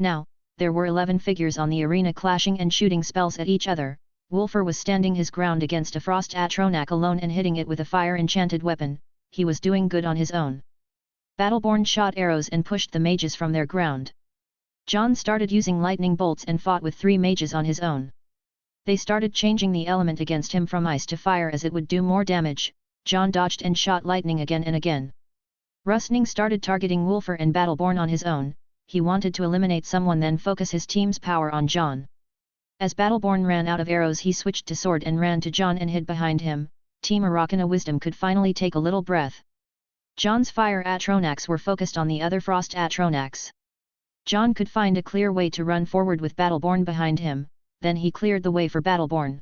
Now, there were 11 figures on the arena clashing and shooting spells at each other. Wulfr was standing his ground against a frost Atronach alone and hitting it with a fire-enchanted weapon. He was doing good on his own. Battleborn shot arrows and pushed the mages from their ground. Jon started using lightning bolts and fought with 3 mages on his own. They started changing the element against him from ice to fire as it would do more damage. Jon dodged and shot lightning again and again. Rustning started targeting Wulfr and Battleborn on his own. He wanted to eliminate someone then focus his team's power on Jon. As Battleborn ran out of arrows he switched to sword and ran to Jon and hid behind him. Team Arachna Wisdom could finally take a little breath. Jon's fire Atronachs were focused on the other frost Atronachs. Jon could find a clear way to run forward with Battleborn behind him, then he cleared the way for Battleborn.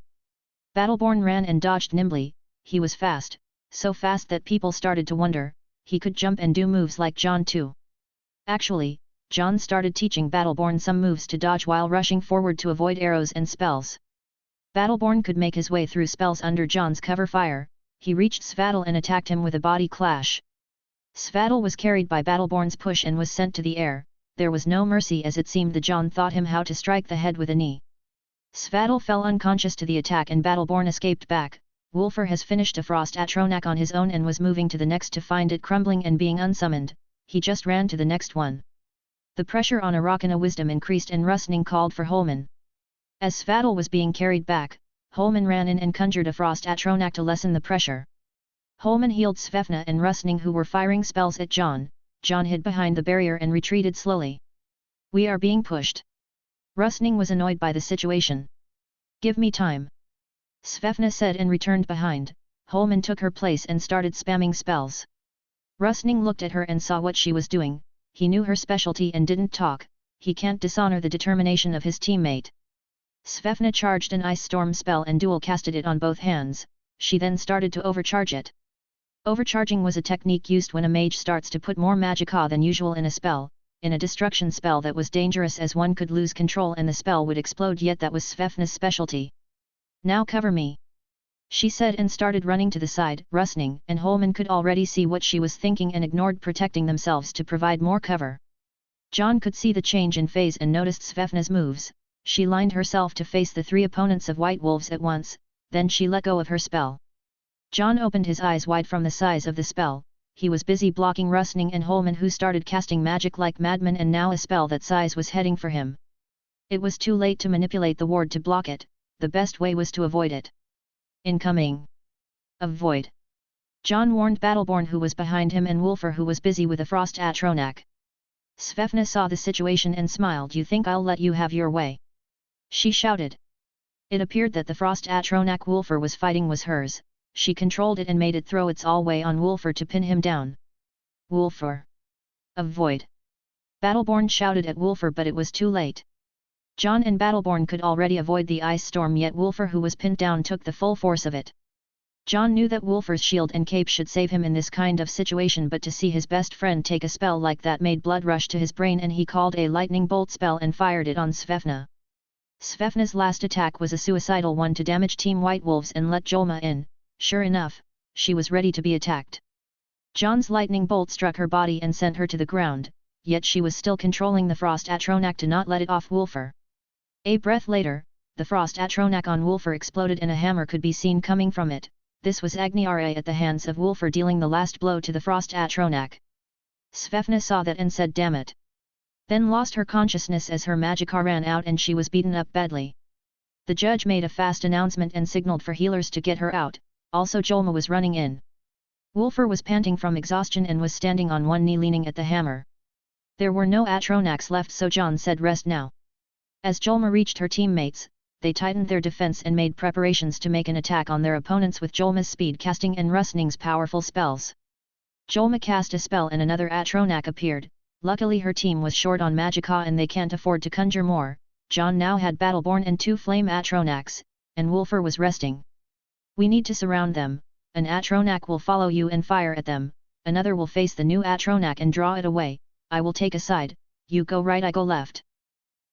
Battleborn ran and dodged nimbly. He was fast, so fast that people started to wonder, he could jump and do moves like Jon too. Actually, Jon started teaching Battleborn some moves to dodge while rushing forward to avoid arrows and spells. Battleborn could make his way through spells under Jon's cover fire. He reached Svaddle and attacked him with a body clash. Svaddle was carried by Battleborn's push and was sent to the air. There was no mercy as it seemed the Jon taught him how to strike the head with a knee. Svaddle fell unconscious to the attack and Battleborn escaped back. Wulfr has finished a frost Atronach on his own and was moving to the next to find it crumbling and being unsummoned. He just ran to the next one. The pressure on Arachna Wisdom increased and Rustning called for Holman. As Svaddle was being carried back, Holman ran in and conjured a frost Atronach to lessen the pressure. Holman healed Svefna and Rustning who were firing spells at Jon. Jon hid behind the barrier and retreated slowly. We are being pushed. Rustning was annoyed by the situation. Give me time. Svefna said and returned behind. Holman took her place and started spamming spells. Rustning looked at her and saw what she was doing. He knew her specialty and didn't talk. He can't dishonor the determination of his teammate. Svefna charged an ice storm spell and dual casted it on both hands. She then started to overcharge it. Overcharging was a technique used when a mage starts to put more magicka than usual in a spell, in a destruction spell that was dangerous as one could lose control and the spell would explode, yet that was Svefna's specialty. Now cover me, she said and started running to the side. Rustning and Holman could already see what she was thinking and ignored protecting themselves to provide more cover. Jon could see the change in phase and noticed Svefna's moves. She lined herself to face the 3 opponents of White Wolves at once, then she let go of her spell. Jon opened his eyes wide from the size of the spell. He was busy blocking Rustning and Holman who started casting magic like madmen and now a spell that size was heading for him. It was too late to manipulate the ward to block it, the best way was to avoid it. Incoming. Avoid. Jon warned Battleborn who was behind him and Wulfr who was busy with a frost Atronach. Svefna saw the situation and smiled. You think I'll let you have your way? She shouted. It appeared that the frost Atronach Wulfr was fighting was hers. She controlled it and made it throw its all way on Wulfr to pin him down. Wulfr. Avoid. Battleborn shouted at Wulfr but it was too late. Jon and Battleborn could already avoid the ice storm, yet Wulfr who was pinned down took the full force of it. Jon knew that Wulfr's shield and cape should save him in this kind of situation, but to see his best friend take a spell like that made blood rush to his brain and he called a lightning bolt spell and fired it on Svefna. Svefna's last attack was a suicidal one to damage Team White Wolves and let Jolma in. Sure enough, she was ready to be attacked. Jon's lightning bolt struck her body and sent her to the ground, yet she was still controlling the frost Atronach to not let it off Wulfr. A breath later, the frost Atronach on Wulfr exploded and a hammer could be seen coming from it. This was Agniara at the hands of Wulfr dealing the last blow to the frost Atronach. Svefna saw that and said damn it. Then lost her consciousness as her magicka ran out and she was beaten up badly. The judge made a fast announcement and signaled for healers to get her out, also Jolma was running in. Wulfr was panting from exhaustion and was standing on one knee leaning at the hammer. There were no Atronachs left, so Jon said rest now. As Jolma reached her teammates, they tightened their defense and made preparations to make an attack on their opponents with Jolma's speed casting and Rustning's powerful spells. Jolma cast a spell and another Atronach appeared. Luckily her team was short on magicka and they can't afford to conjure more. Jon now had Battleborn and 2 flame Atronachs, and Wulfr was resting. We need to surround them. An Atronach will follow you and fire at them, another will face the new Atronach and draw it away. I will take a side, you go right I go left.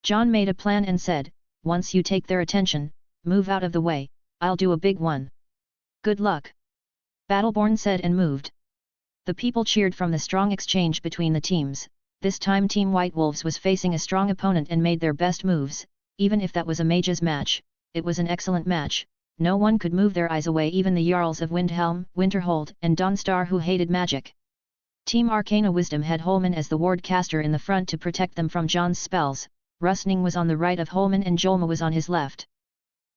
Jon made a plan and said, once you take their attention, move out of the way, I'll do a big one. Good luck. Battleborn said and moved. The people cheered from the strong exchange between the teams. This time Team White Wolves was facing a strong opponent and made their best moves. Even if that was a mage's match, it was an excellent match. No one could move their eyes away, even the Jarls of Windhelm, Winterhold and Dawnstar who hated magic. Team Arcana Wisdom had Holman as the ward caster in the front to protect them from Jon's spells. Rustning was on the right of Holman and Jolma was on his left.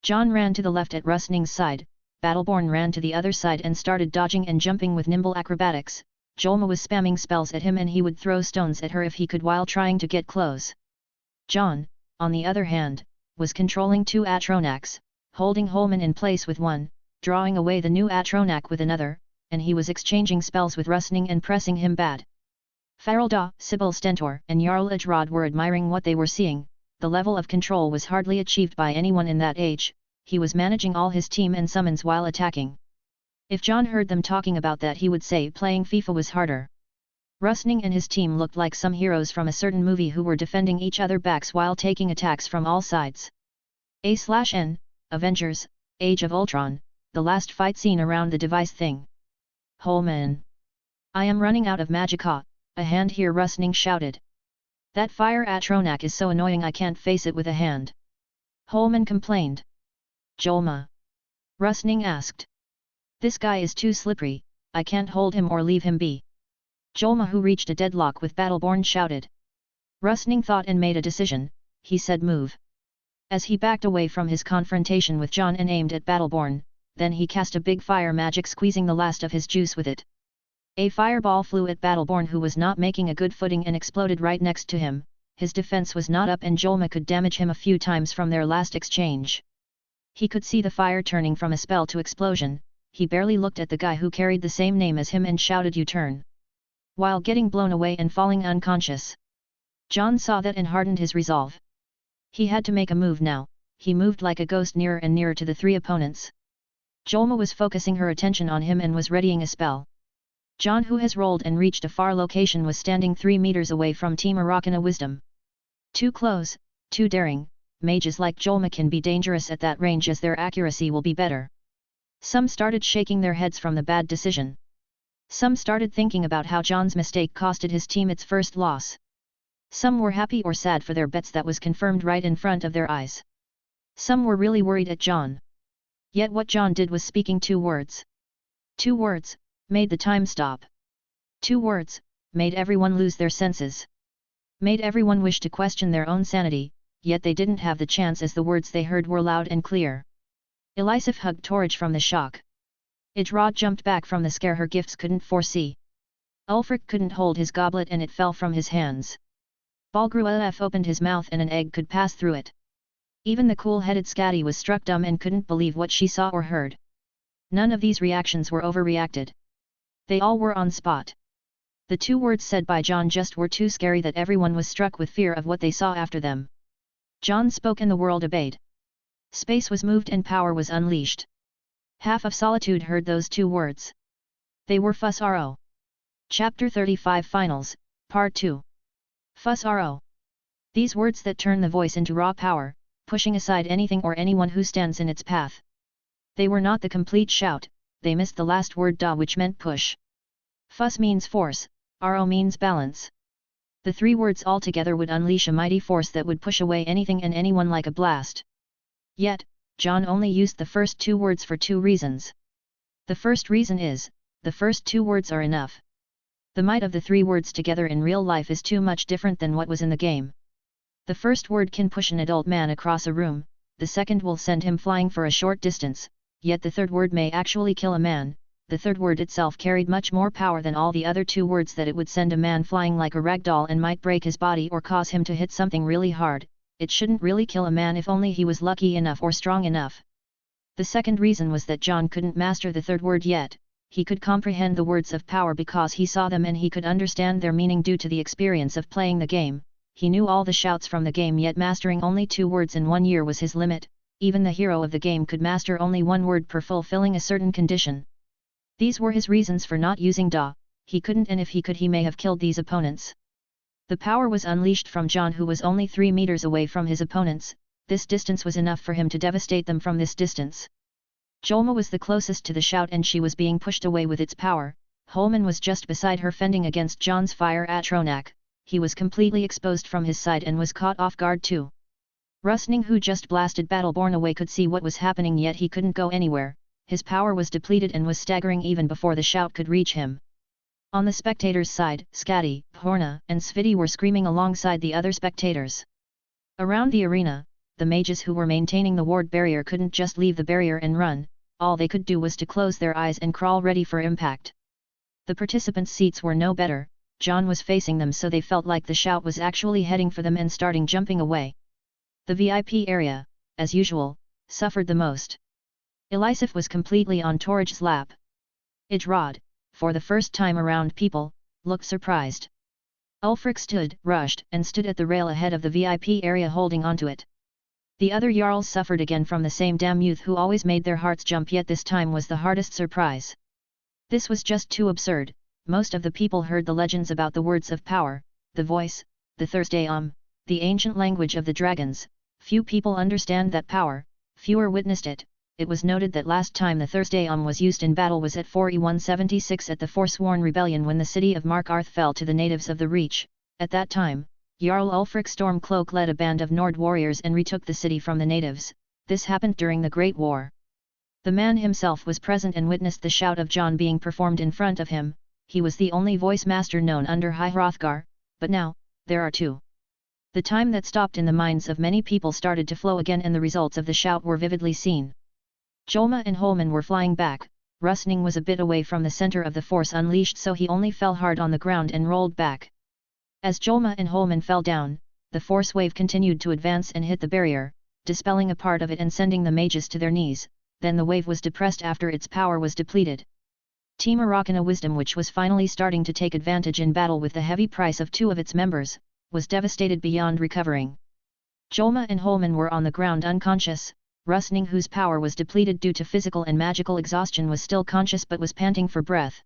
Jon ran to the left at Rustning's side, Battleborn ran to the other side and started dodging and jumping with nimble acrobatics. Jolma was spamming spells at him and he would throw stones at her if he could while trying to get close. Jon, on the other hand, was controlling two Atronachs, holding Holman in place with one, drawing away the new Atronach with another, and he was exchanging spells with Rustning and pressing him bad. Faralda, Sybil Stentor and Jarl Edrod were admiring what they were seeing. The level of control was hardly achieved by anyone in that age. He was managing all his team and summons while attacking. If Jon heard them talking about that, he would say playing FIFA was harder. Rustning and his team looked like some heroes from a certain movie who were defending each other backs while taking attacks from all sides. A/N, Avengers, Age of Ultron, the last fight scene around the device thing. Holman. I am running out of magicka, a hand here, Rustning shouted. That fire Atronach is so annoying, I can't face it with a hand. Holman complained. Jolma. Rustning asked. This guy is too slippery, I can't hold him or leave him be. Jolma, who reached a deadlock with Battleborn, shouted. Rustning thought and made a decision. He said move. As he backed away from his confrontation with Jon and aimed at Battleborn, then he cast a big fire magic, squeezing the last of his juice with it. A fireball flew at Battleborn, who was not making a good footing, and exploded right next to him. His defense was not up and Jolma could damage him a few times from their last exchange. He could see the fire turning from a spell to explosion. He barely looked at the guy who carried the same name as him and shouted U-turn, while getting blown away and falling unconscious. Jon saw that and hardened his resolve. He had to make a move now. He moved like a ghost nearer and nearer to the three opponents. Jolma was focusing her attention on him and was readying a spell. Jon, who has rolled and reached a far location, was standing 3 meters away from Team Arcana Wisdom. Too close, too daring. Mages like Jolma can be dangerous at that range as their accuracy will be better. Some started shaking their heads from the bad decision. Some started thinking about how Jon's mistake costed his team its first loss. Some were happy or sad for their bets that was confirmed right in front of their eyes. Some were really worried at Jon. Yet what Jon did was speaking 2 words. 2 words, made the time stop. 2 words, made everyone lose their senses. Made everyone wish to question their own sanity, yet they didn't have the chance as the words they heard were loud and clear. Elisif hugged Torridge from the shock. Idrod jumped back from the scare her gifts couldn't foresee. Ulfric couldn't hold his goblet and it fell from his hands. Balgruaf opened his mouth and an egg could pass through it. Even the cool-headed Scatty was struck dumb and couldn't believe what she saw or heard. None of these reactions were overreacted. They all were on spot. The 2 words said by Jon just were too scary that everyone was struck with fear of what they saw after them. Jon spoke and the world obeyed. Space was moved and power was unleashed. Half of Solitude heard those 2 words. They were Fuss Ro. Chapter 35 Finals, Part 2. Fuss Ro. These words that turn the voice into raw power, pushing aside anything or anyone who stands in its path. They were not the complete shout, they missed the last word da, which meant push. Fuss means force, Ro means balance. The 3 words altogether would unleash a mighty force that would push away anything and anyone like a blast. Yet, Jon only used the first 2 words for 2 reasons. The first reason is, the first 2 words are enough. The might of the 3 words together in real life is too much different than what was in the game. The first word can push an adult man across a room, the second will send him flying for a short distance, yet the third word may actually kill a man. The third word itself carried much more power than all the other 2 words that it would send a man flying like a rag doll and might break his body or cause him to hit something really hard. It shouldn't really kill a man if only he was lucky enough or strong enough. The second reason was that Jon couldn't master the third word yet. He could comprehend the words of power because he saw them and he could understand their meaning due to the experience of playing the game. He knew all the shouts from the game, yet mastering only 2 words in 1 year was his limit. Even the hero of the game could master only 1 word per fulfilling a certain condition. These were his reasons for not using Da. He couldn't, and if he could he may have killed these opponents. The power was unleashed from Jon, who was only 3 meters away from his opponents. This distance was enough for him to devastate them from this distance. Jolma was the closest to the shout and she was being pushed away with its power. Holman was just beside her fending against Jon's fire Atronach. he was completely exposed from his side and was caught off guard too. Rustning, who just blasted Battleborn away, could see what was happening, yet he couldn't go anywhere. His power was depleted and was staggering even before the shout could reach him. On the spectators' side, Skadi, Horna, and Sviti were screaming alongside the other spectators. Around the arena, the mages who were maintaining the ward barrier couldn't just leave the barrier and run, all they could do was to close their eyes and crawl ready for impact. The participants' seats were no better. Jon was facing them, so they felt like the shout was actually heading for them and starting jumping away. The VIP area, as usual, suffered the most. Elisif was completely on Torridge's lap. Idrod, for the first time around people, looked surprised. Ulfric rushed and stood at the rail ahead of the VIP area holding onto it. The other Jarls suffered again from the same damn youth who always made their hearts jump, yet this time was the hardest surprise. This was just too absurd. Most of the people heard the legends about the words of power, the voice, the Thursday the ancient language of the dragons. Few people understand that power, fewer witnessed it. It was noted that last time the Thursday was used in battle was at 4176 at the Forsworn Rebellion, when the city of Markarth fell to the natives of the Reach. At that time, Jarl Ulfric Stormcloak led a band of Nord warriors and retook the city from the natives. This happened during the Great War. The man himself was present and witnessed the shout of Jon being performed in front of him. He was the only voice master known under High Hrothgar, but now, there are two. The time that stopped in the minds of many people started to flow again, and the results of the shout were vividly seen. Jolma and Holman were flying back. Rustning was a bit away from the center of the force unleashed, so he only fell hard on the ground and rolled back. As Jolma and Holman fell down, the force wave continued to advance and hit the barrier, dispelling a part of it and sending the mages to their knees. Then the wave was depressed after its power was depleted. Team Arachana Wisdom, which was finally starting to take advantage in battle with the heavy price of two of its members, was devastated beyond recovering. Jolma and Holman were on the ground unconscious. Rustning, whose power was depleted due to physical and magical exhaustion, was still conscious but was panting for breath.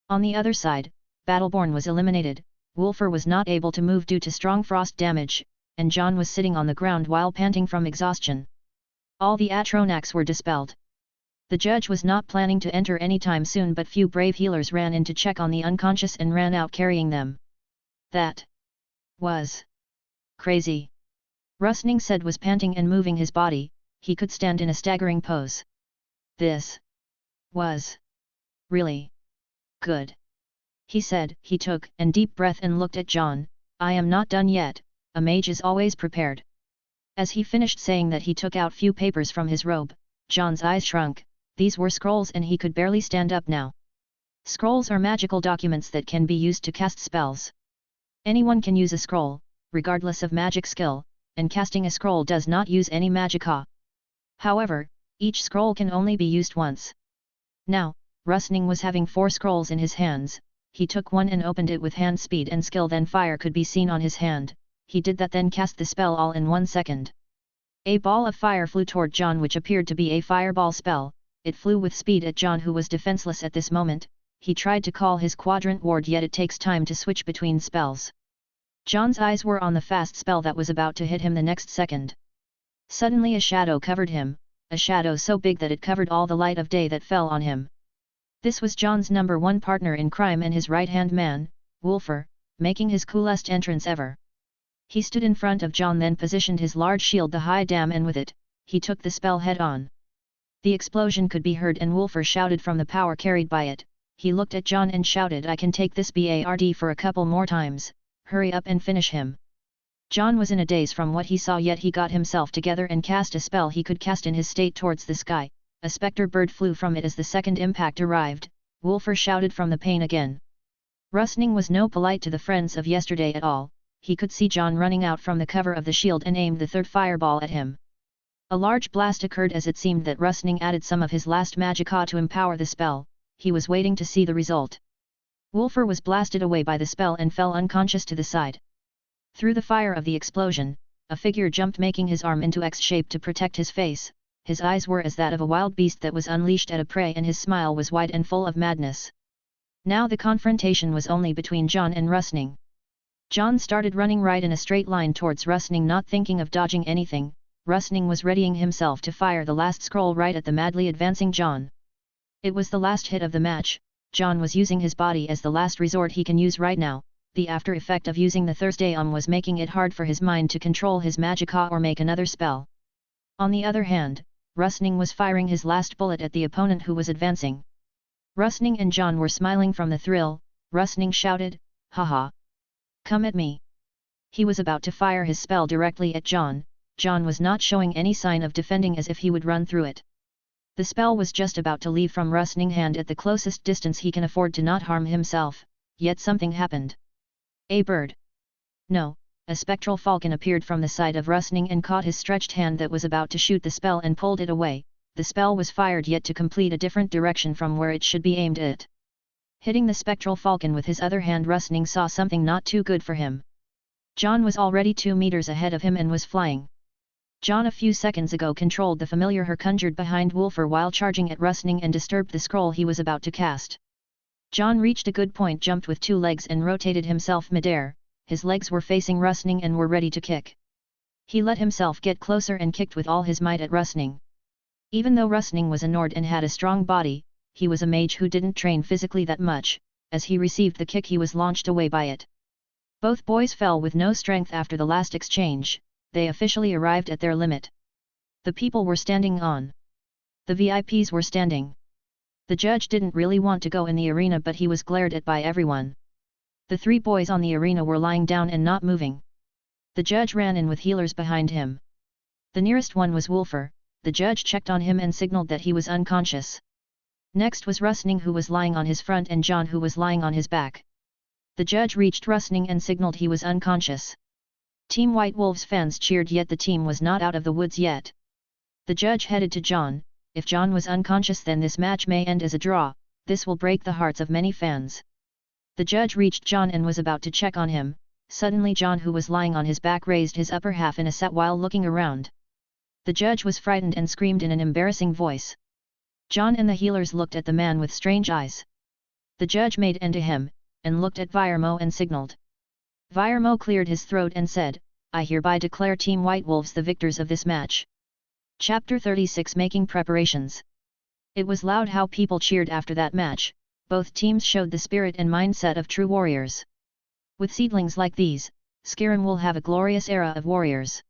On the other side, Battleborn was eliminated. Wulfur was not able to move due to strong frost damage, and Jon was sitting on the ground while panting from exhaustion. All the Atronachs were dispelled. The judge was not planning to enter anytime soon, but few brave healers ran in to check on the unconscious and ran out carrying them. That was crazy. Rustning said was panting and moving his body. He could stand in a staggering pose. This was really good, he said. He took a deep breath and looked at Jon. I am not done yet. A mage is always prepared. As he finished saying that, he took out few papers from his robe. Jon's eyes shrunk. These were scrolls and he could barely stand up now. Scrolls are magical documents that can be used to cast spells. Anyone can use a scroll, regardless of magic skill, and casting a scroll does not use any magicka. However, each scroll can only be used once. Now, Rustning was having 4 scrolls in his hands. He took one and opened it with hand speed and skill, then fire could be seen on his hand. He did that, then cast the spell all in 1 second. A ball of fire flew toward Jon, which appeared to be a fireball spell. It flew with speed at Jon, who was defenseless at this moment. He tried to call his quadrant ward, yet it takes time to switch between spells. Jon's eyes were on the fast spell that was about to hit him the next second. Suddenly a shadow covered him, a shadow so big that it covered all the light of day that fell on him. This was Jon's number 1 partner in crime and his right-hand man, Wulfur, making his coolest entrance ever. He stood in front of Jon, then positioned his large shield, the high dam, and with it, he took the spell head-on. The explosion could be heard and Wulfur shouted from the power carried by it. He looked at Jon and shouted, I can take this BARD for a couple more times, hurry up and finish him. Jon was in a daze from what he saw, yet he got himself together and cast a spell he could cast in his state towards the sky. A spectre bird flew from it as the second impact arrived. Wulfur shouted from the pain again. Rustning was no polite to the friends of yesterday at all. He could see Jon running out from the cover of the shield and aimed the 3rd fireball at him. A large blast occurred as it seemed that Rustning added some of his last magicka to empower the spell. He was waiting to see the result. Wulfur was blasted away by the spell and fell unconscious to the side. Through the fire of the explosion, a figure jumped, making his arm into X shape to protect his face. His eyes were as that of a wild beast that was unleashed at a prey, and his smile was wide and full of madness. Now the confrontation was only between Jon and Rustning. Jon started running right in a straight line towards Rustning, not thinking of dodging anything. Rustning was readying himself to fire the last scroll right at the madly advancing Jon. It was the last hit of the match. Jon was using his body as the last resort he can use right now. the after effect of using the Thursday was making it hard for his mind to control his magicka or make another spell. On the other hand, Rustning was firing his last bullet at the opponent who was advancing. Rustning and Jon were smiling from the thrill. Rustning shouted, "Haha! Come at me!" He was about to fire his spell directly at Jon. Jon was not showing any sign of defending, as if he would run through it. The spell was just about to leave from Rustning's hand at the closest distance he can afford to not harm himself, yet something happened. A bird. No, a spectral falcon appeared from the side of Rustning and caught his stretched hand that was about to shoot the spell and pulled it away. The spell was fired yet to complete a different direction from where it should be aimed at. Hitting the spectral falcon with his other hand, Rustning saw something not too good for him. Jon was already 2 meters ahead of him and was flying. Jon a few seconds ago controlled the familiar her conjured behind Wolfer while charging at Rustning and disturbed the scroll he was about to cast. Jon reached a good point, jumped with 2 legs and rotated himself midair. His legs were facing Rustning and were ready to kick. He let himself get closer and kicked with all his might at Rustning. Even though Rustning was a Nord and had a strong body, he was a mage who didn't train physically that much. As he received the kick, he was launched away by it. Both boys fell with no strength after the last exchange. They officially arrived at their limit. The people were standing on. The VIPs were standing. The judge didn't really want to go in the arena, but he was glared at by everyone. The 3 boys on the arena were lying down and not moving. The judge ran in with healers behind him. The nearest one was Wolfer. The judge checked on him and signaled that he was unconscious. Next was Rustning, who was lying on his front, and Jon, who was lying on his back. The judge reached Rustning and signaled he was unconscious. Team White Wolves fans cheered, yet the team was not out of the woods yet. The judge headed to Jon. If Jon was unconscious, then this match may end as a draw. This will break the hearts of many fans. The judge reached Jon and was about to check on him. Suddenly Jon, who was lying on his back, raised his upper half in a set while looking around. The judge was frightened and screamed in an embarrassing voice. Jon and the healers looked at the man with strange eyes. The judge made end to him, and looked at Virmo and signaled. Virmo cleared his throat and said, "I hereby declare Team White Wolves the victors of this match." Chapter 36, Making Preparations. It was loud how people cheered after that match. Both teams showed the spirit and mindset of true warriors. With seedlings like these, Skyrim will have a glorious era of warriors.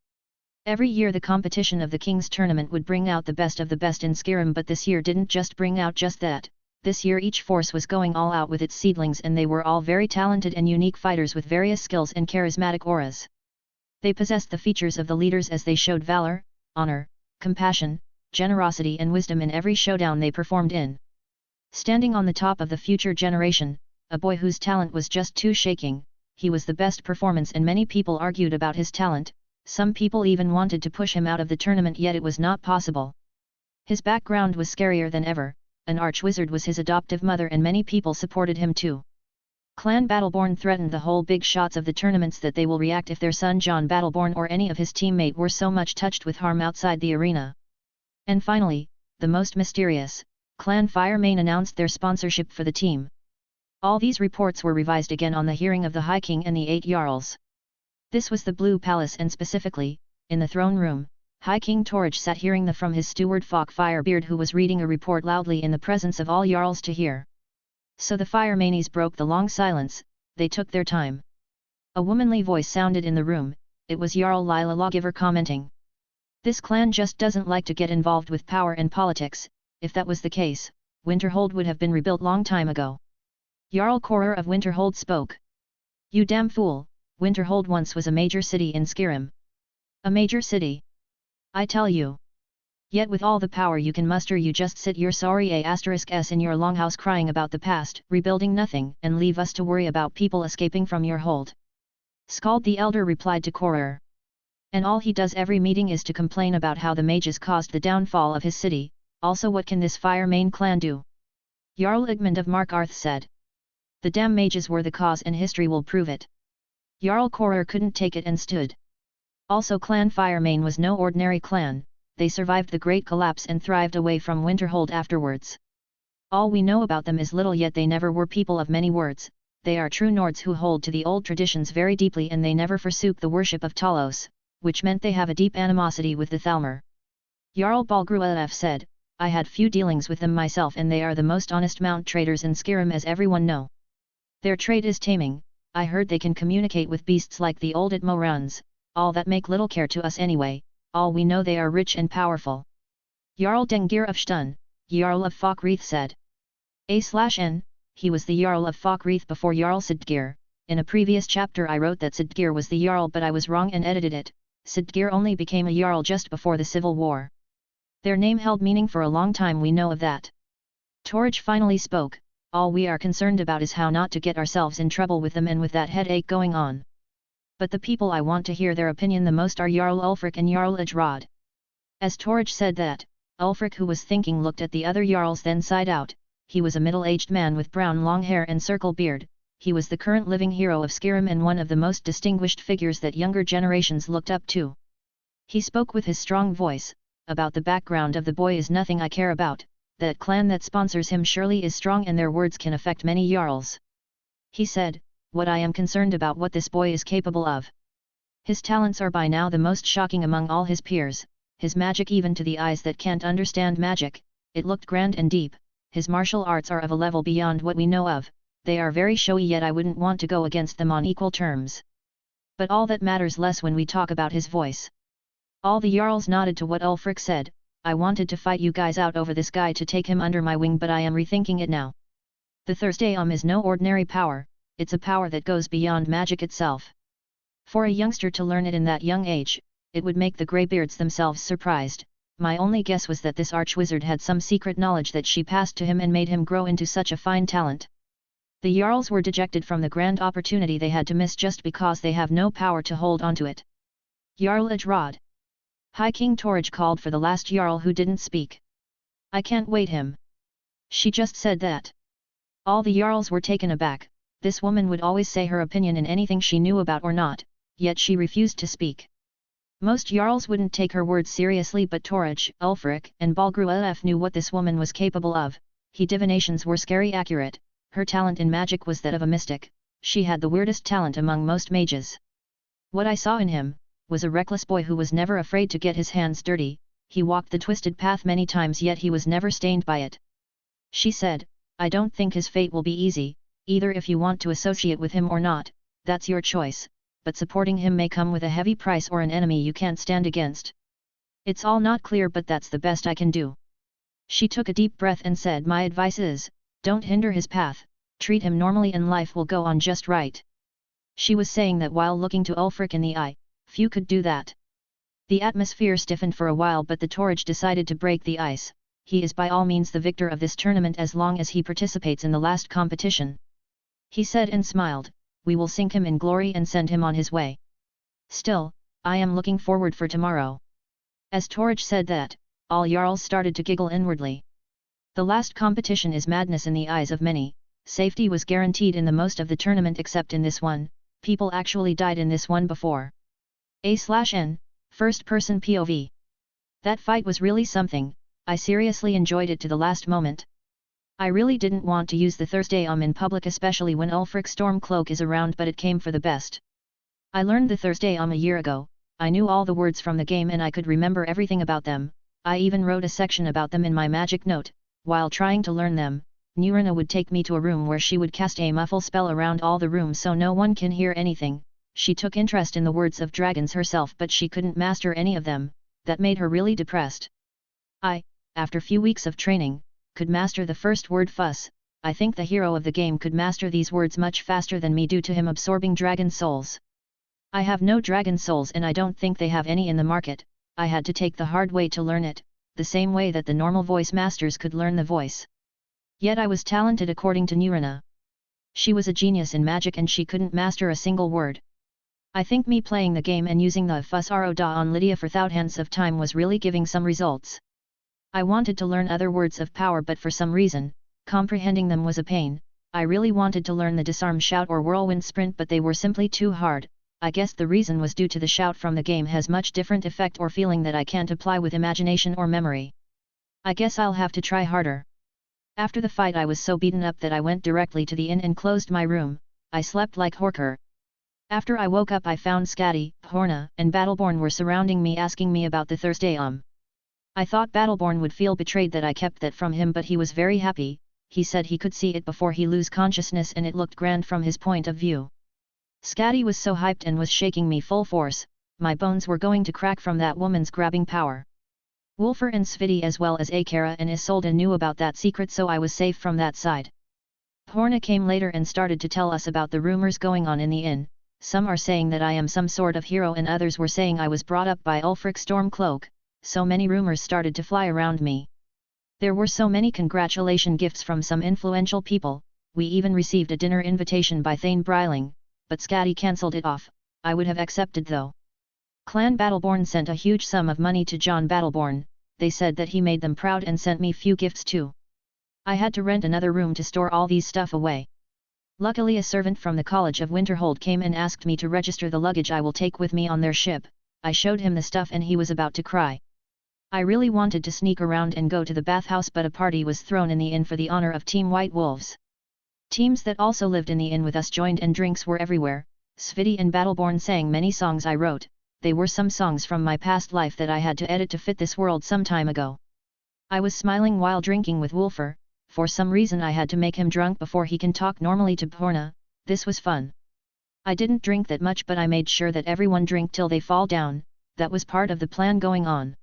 Every year the competition of the King's Tournament would bring out the best of the best in Skyrim, but this year didn't just bring out just that. This year each force was going all out with its seedlings, and they were all very talented and unique fighters with various skills and charismatic auras. They possessed the features of the leaders as they showed valor, honor, compassion, generosity and wisdom in every showdown they performed in. Standing on the top of the future generation, a boy whose talent was just too shaking. He was the best performance and many people argued about his talent. Some people even wanted to push him out of the tournament, yet it was not possible. His background was scarier than ever. An arch-wizard was his adoptive mother and many people supported him too. Clan Battleborn threatened the whole big shots of the tournaments that they will react if their son Jon Battleborn or any of his teammate were so much touched with harm outside the arena. And finally, the most mysterious, Clan Firemane announced their sponsorship for the team. All these reports were revised again on the hearing of the High King and the 8 Jarls. This was the Blue Palace, and specifically, in the throne room, High King Torridge sat hearing them from his steward Falk Firebeard, who was reading a report loudly in the presence of all Jarls to hear. So the Firemanes broke the long silence. They took their time. A womanly voice sounded in the room. It was Jarl Lila Lawgiver commenting. This clan just doesn't like to get involved with power and politics. If that was the case, Winterhold would have been rebuilt long time ago. Jarl Koror of Winterhold spoke. "You damn fool, Winterhold once was a major city in Skyrim." "A major city? I tell you. Yet with all the power you can muster, you just sit your sorry s in your longhouse crying about the past, rebuilding nothing, and leave us to worry about people escaping from your hold." Skald the Elder replied to Koror. "And all he does every meeting is to complain about how the mages caused the downfall of his city. Also, what can this Firemane clan do?" Jarl Igmund of Markarth said. "The damn mages were the cause, and history will prove it." Jarl Koror couldn't take it and stood. Also, Clan Firemane was no ordinary clan. They survived the Great Collapse and thrived away from Winterhold afterwards. All we know about them is little, yet they never were people of many words. They are true Nords who hold to the old traditions very deeply, and they never forsook the worship of Talos, which meant they have a deep animosity with the Thalmor. Jarl Balgruaf said, "I had few dealings with them myself, and they are the most honest mount traders in Skyrim, as everyone know. Their trade is taming, I heard they can communicate with beasts like the old Itmo runs, all that make little care to us anyway, all we know they are rich and powerful. Jarl Dengir of Stun, Jarl of Falkreath said. A/N, he was the Jarl of Falkreath before Jarl Sidgir. In a previous chapter I wrote that Sidgir was the Jarl but I was wrong and edited it. Sidgir only became a Jarl just before the Civil War. Their name held meaning for a long time, we know of that. Torij finally spoke. All we are concerned about is how not to get ourselves in trouble with them and with that headache going on. But the people I want to hear their opinion the most are Jarl Ulfric and Jarl Ajrod. As Torij said that, Ulfric, who was thinking, looked at the other Jarls then sighed out. He was a middle-aged man with brown long hair and circle beard. He was the current living hero of Skyrim and one of the most distinguished figures that younger generations looked up to. He spoke with his strong voice. About the background of the boy is nothing I care about. That clan that sponsors him surely is strong and their words can affect many Jarls. He said, what I am concerned about what this boy is capable of. His talents are by now the most shocking among all his peers, his magic even to the eyes that can't understand magic, it looked grand and deep, his martial arts are of a level beyond what we know of, they are very showy yet I wouldn't want to go against them on equal terms. But all that matters less when we talk about his voice. All the Jarls nodded to what Ulfric said. I wanted to fight you guys out over this guy to take him under my wing but I am rethinking it now. The Thursday is no ordinary power, it's a power that goes beyond magic itself. For a youngster to learn it in that young age, it would make the Greybeards themselves surprised. My only guess was that this archwizard had some secret knowledge that she passed to him and made him grow into such a fine talent. The Jarls were dejected from the grand opportunity they had to miss just because they have no power to hold onto it. Jarl Ajrod. High King Torij called for the last Jarl who didn't speak. I can't wait him. She just said that. All the Jarls were taken aback. This woman would always say her opinion in anything she knew about or not, yet she refused to speak. Most Jarls wouldn't take her words seriously but Torij, Ulfric and Balgruuf knew what this woman was capable of. Her divinations were scary accurate, her talent in magic was that of a mystic, she had the weirdest talent among most mages. What I saw in him was a reckless boy who was never afraid to get his hands dirty, he walked the twisted path many times yet he was never stained by it. She said, I don't think his fate will be easy, either if you want to associate with him or not, that's your choice, but supporting him may come with a heavy price or an enemy you can't stand against. It's all not clear but that's the best I can do. She took a deep breath and said my advice is, don't hinder his path, treat him normally and life will go on just right. She was saying that while looking to Ulfric in the eye. Few could do that. The atmosphere stiffened for a while but the Torij decided to break the ice. He is by all means the victor of this tournament as long as he participates in the last competition. He said and smiled, we will sink him in glory and send him on his way. Still, I am looking forward for tomorrow. As Torij said that, all Jarls started to giggle inwardly. The last competition is madness in the eyes of many, safety was guaranteed in the most of the tournament except in this one, people actually died in this one before. A/N, first person POV. That fight was really something, I seriously enjoyed it to the last moment. I really didn't want to use the Thursday in public especially when Ulfric Stormcloak is around but it came for the best. I learned the Thursday a year ago, I knew all the words from the game and I could remember everything about them, I even wrote a section about them in my magic note. While trying to learn them, Nurina would take me to a room where she would cast a muffle spell around all the rooms so no one can hear anything. She took interest in the words of dragons herself but she couldn't master any of them, that made her really depressed. I, after few weeks of training, could master the first word fuss. I think the hero of the game could master these words much faster than me due to him absorbing dragon souls. I have no dragon souls and I don't think they have any in the market, I had to take the hard way to learn it, the same way that the normal voice masters could learn the voice. Yet I was talented according to Nurina. She was a genius in magic and she couldn't master a single word. I think me playing the game and using the fuss da on Lydia for thousands of time was really giving some results. I wanted to learn other words of power but for some reason, comprehending them was a pain. I really wanted to learn the disarm shout or whirlwind sprint but they were simply too hard. I guess the reason was due to the shout from the game has much different effect or feeling that I can't apply with imagination or memory. I guess I'll have to try harder. After the fight I was so beaten up that I went directly to the inn and closed my room. I slept like Horker. After I woke up I found Scatty, Horna, and Battleborn were surrounding me asking me about the Thursday I thought Battleborn would feel betrayed that I kept that from him but he was very happy, he said he could see it before he lose consciousness and it looked grand from his point of view. Scatty was so hyped and was shaking me full force, my bones were going to crack from that woman's grabbing power. Wolfer and Sviti as well as Akara and Isolde knew about that secret, so I was safe from that side. Horna came later and started to tell us about the rumors going on in the inn. Some are saying that I am some sort of hero and others were saying I was brought up by Ulfric Stormcloak, so many rumors started to fly around me. There were so many congratulation gifts from some influential people, we even received a dinner invitation by Thane Bryling, but Scatty cancelled it off. I would have accepted though. Clan Battleborn sent a huge sum of money to Jon Battleborn, they said that he made them proud and sent me few gifts too. I had to rent another room to store all these stuff away. Luckily a servant from the College of Winterhold came and asked me to register the luggage I will take with me on their ship. I showed him the stuff and he was about to cry. I really wanted to sneak around and go to the bathhouse, but a party was thrown in the inn for the honor of Team White Wolves. Teams that also lived in the inn with us joined and drinks were everywhere. Sviti and Battleborn sang many songs I wrote. They were some songs from my past life that I had to edit to fit this world some time ago. I was smiling while drinking with Wolfer. For some reason I had to make him drunk before he can talk normally to Porna. This was fun. I didn't drink that much, but I made sure that everyone drink till they fall down. That was part of the plan going on.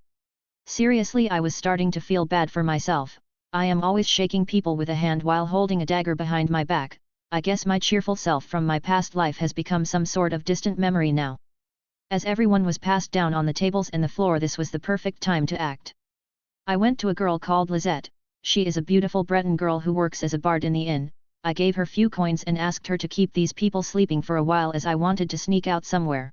Seriously, I was starting to feel bad for myself. I am always shaking people with a hand while holding a dagger behind my back. I guess my cheerful self from my past life has become some sort of distant memory now. As everyone was passed down on the tables and the floor, this was the perfect time to act. I went to a girl called Lizette. She is a beautiful Breton girl who works as a bard in the inn. I gave her few coins and asked her to keep these people sleeping for a while as I wanted to sneak out somewhere.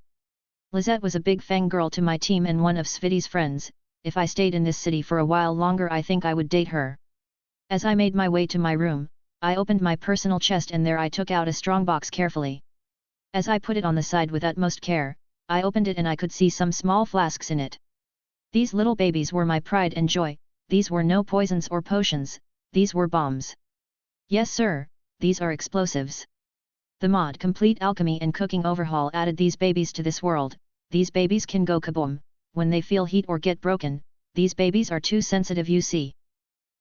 Lizette was a big fang girl to my team and one of Sviti's friends. If I stayed in this city for a while longer, I think I would date her. As I made my way to my room, I opened my personal chest and there I took out a strongbox carefully. As I put it on the side with utmost care, I opened it and I could see some small flasks in it. These little babies were my pride and joy. These were no poisons or potions, these were bombs. Yes sir, these are explosives. The mod Complete Alchemy and Cooking Overhaul added these babies to this world. These babies can go kaboom when they feel heat or get broken. These babies are too sensitive, you see.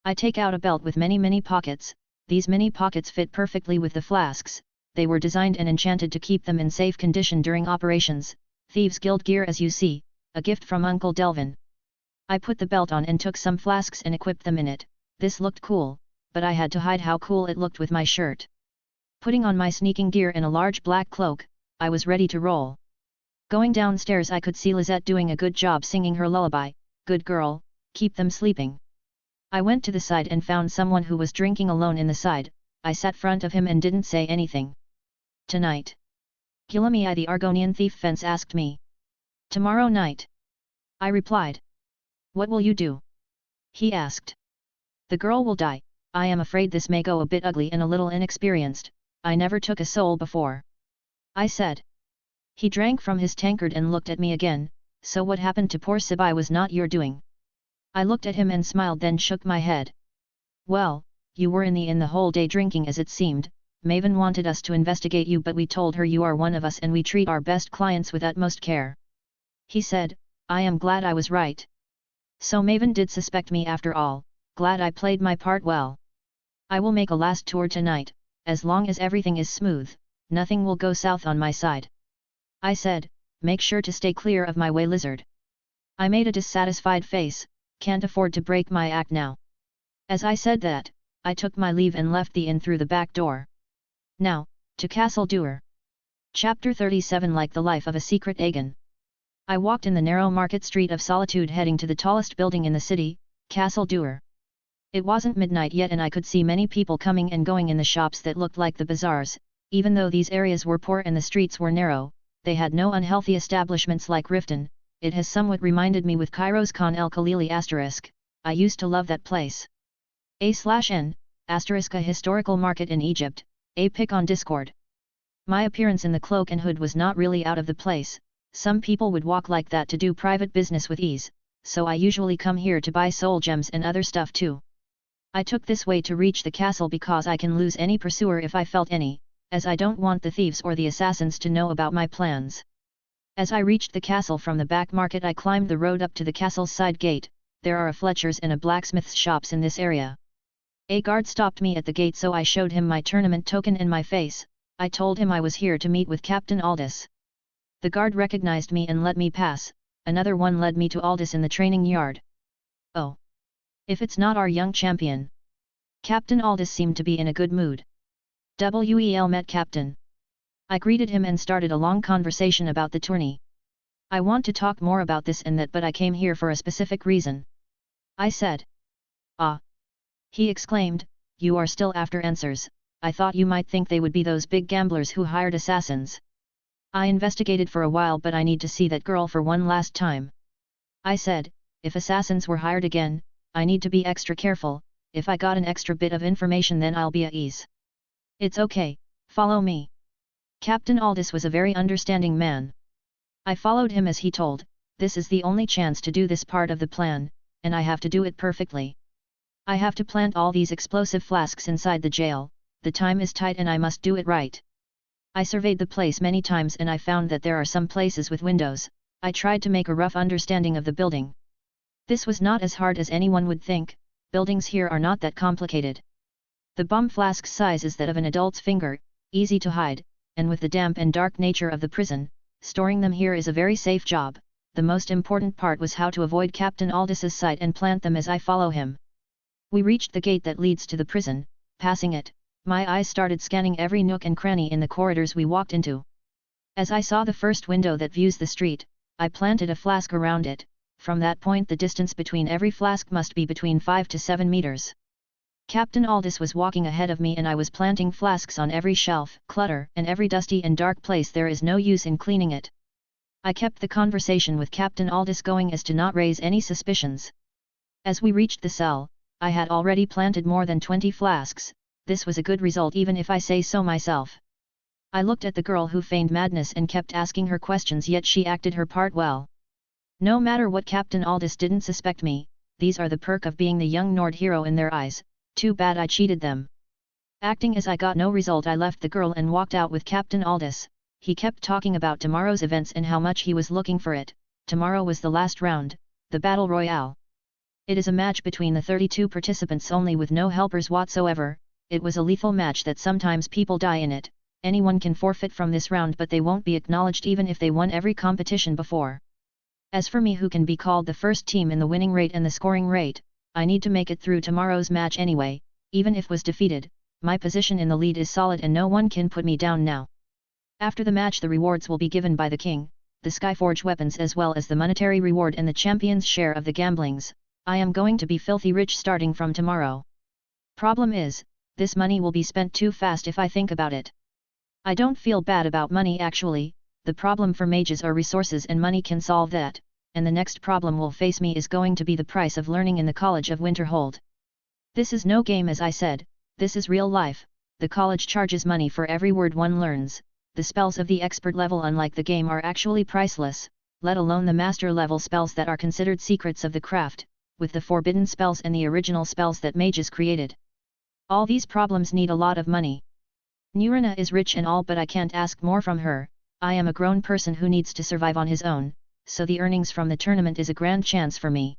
I take out a belt with many pockets. These many pockets fit perfectly with the flasks. They were designed and enchanted to keep them in safe condition during operations. Thieves Guild gear, as you see, a gift from Uncle Delvin. I put the belt on and took some flasks and equipped them in it. This looked cool, but I had to hide how cool it looked with my shirt. Putting on my sneaking gear and a large black cloak, I was ready to roll. Going downstairs, I could see Lizette doing a good job singing her lullaby. Good girl, keep them sleeping. I went to the side and found someone who was drinking alone in the side. I sat front of him and didn't say anything. Tonight. Gilami the Argonian thief fence asked me. Tomorrow night. I replied. What will you do? He asked. The girl will die. I am afraid this may go a bit ugly and a little inexperienced. I never took a soul before. I said. He drank from his tankard and looked at me again. So what happened to poor Sibai was not your doing. I looked at him and smiled, then shook my head. Well, you were in the inn the whole day drinking as it seemed. Maven wanted us to investigate you, but we told her you are one of us and we treat our best clients with utmost care. He said, I am glad I was right. So Maven did suspect me after all. Glad I played my part well. I will make a last tour tonight. As long as everything is smooth, nothing will go south on my side. I said, make sure to stay clear of my way, lizard. I made a dissatisfied face. Can't afford to break my act now. As I said that, I took my leave and left the inn through the back door. Now, to Castle Duer. Chapter 37. Like the life of a secret Aegon. I walked in the narrow market street of Solitude heading to the tallest building in the city, Castle Duer. It wasn't midnight yet and I could see many people coming and going in the shops that looked like the bazaars. Even though these areas were poor and the streets were narrow, they had no unhealthy establishments like Riften. It has somewhat reminded me with Cairo's Khan el Khalili *. I used to love that place. /n, *, a historical market in Egypt, a pic on Discord. My appearance in the cloak and hood was not really out of the place. Some people would walk like that to do private business with ease, so I usually come here to buy soul gems and other stuff too. I took this way to reach the castle because I can lose any pursuer if I felt any, as I don't want the thieves or the assassins to know about my plans. As I reached the castle from the back market, I climbed the road up to the castle's side gate. There are a Fletcher's and a blacksmith's shops in this area. A guard stopped me at the gate, so I showed him my tournament token and my face. I told him I was here to meet with Captain Aldous. The guard recognized me and let me pass, another one led me to Aldous in the training yard. Oh! If it's not our young champion! Captain Aldous seemed to be in a good mood. Well met Captain. I greeted him and started a long conversation about the tourney. I want to talk more about this and that, but I came here for a specific reason. I said. Ah! He exclaimed, you are still after answers. I thought you might think they would be those big gamblers who hired assassins. I investigated for a while, but I need to see that girl for one last time. I said, if assassins were hired again, I need to be extra careful. If I got an extra bit of information, then I'll be at ease. It's okay, follow me. Captain Aldous was a very understanding man. I followed him as he told, this is the only chance to do this part of the plan, and I have to do it perfectly. I have to plant all these explosive flasks inside the jail, the time is tight and I must do it right. I surveyed the place many times and I found that there are some places with windows. I tried to make a rough understanding of the building. This was not as hard as anyone would think, buildings here are not that complicated. The bomb flask's size is that of an adult's finger, easy to hide, and with the damp and dark nature of the prison, storing them here is a very safe job. The most important part was how to avoid Captain Aldous's sight and plant them as I follow him. We reached the gate that leads to the prison. Passing it, my eyes started scanning every nook and cranny in the corridors we walked into. As I saw the first window that views the street, I planted a flask around it. From that point the distance between every flask must be between 5 to 7 meters. Captain Aldous was walking ahead of me and I was planting flasks on every shelf, clutter, and every dusty and dark place there is no use in cleaning it. I kept the conversation with Captain Aldous going as to not raise any suspicions. As we reached the cell, I had already planted more than 20 flasks. This was a good result even if I say so myself. I looked at the girl who feigned madness and kept asking her questions, yet she acted her part well. No matter what, Captain Aldous didn't suspect me. These are the perk of being the young Nord hero in their eyes. Too bad I cheated them. Acting as I got no result, I left the girl and walked out with Captain Aldous. He kept talking about tomorrow's events and how much he was looking for it. Tomorrow was the last round, the Battle Royale. It is a match between the 32 participants only with no helpers whatsoever. It was a lethal match that sometimes people die in it. Anyone can forfeit from this round, but they won't be acknowledged even if they won every competition before. As for me, who can be called the first team in the winning rate and the scoring rate, I need to make it through tomorrow's match anyway. Even if was defeated, my position in the lead is solid and no one can put me down now. After the match the rewards will be given by the king, the Skyforge weapons as well as the monetary reward and the champion's share of the gamblings. I am going to be filthy rich starting from tomorrow. Problem is, this money will be spent too fast if I think about it. I don't feel bad about money actually. The problem for mages are resources and money can solve that, and the next problem will face me is going to be the price of learning in the College of Winterhold. This is no game, as I said, this is real life. The college charges money for every word one learns. The spells of the expert level, unlike the game, are actually priceless, let alone the master level spells that are considered secrets of the craft, with the forbidden spells and the original spells that mages created. All these problems need a lot of money. Nurina is rich and all, but I can't ask more from her. I am a grown person who needs to survive on his own, so the earnings from the tournament is a grand chance for me.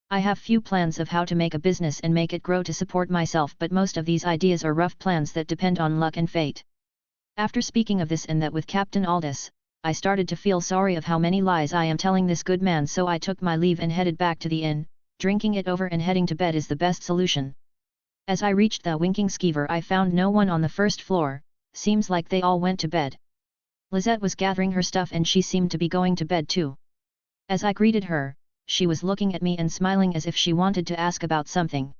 I have few plans of how to make a business and make it grow to support myself, but most of these ideas are rough plans that depend on luck and fate. After speaking of this and that with Captain Aldous, I started to feel sorry of how many lies I am telling this good man, so I took my leave and headed back to the inn. Drinking it over and heading to bed is the best solution. As I reached the Winking Skeever I found no one on the first floor. Seems like they all went to bed. Lisette was gathering her stuff and she seemed to be going to bed too. As I greeted her, she was looking at me and smiling as if she wanted to ask about something.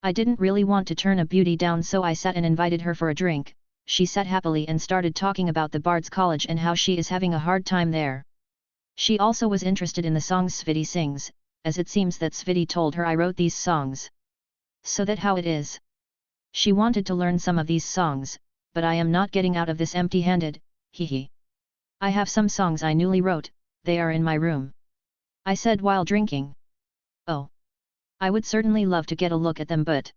I didn't really want to turn a beauty down, so I sat and invited her for a drink. She sat happily and started talking about the Bard's College and how she is having a hard time there. She also was interested in the songs Sviti sings, as it seems that Sviti told her I wrote these songs. So that how it is. She wanted to learn some of these songs, but I am not getting out of this empty-handed, hehe. I have some songs I newly wrote, they are in my room. I said while drinking. Oh. I would certainly love to get a look at them, but...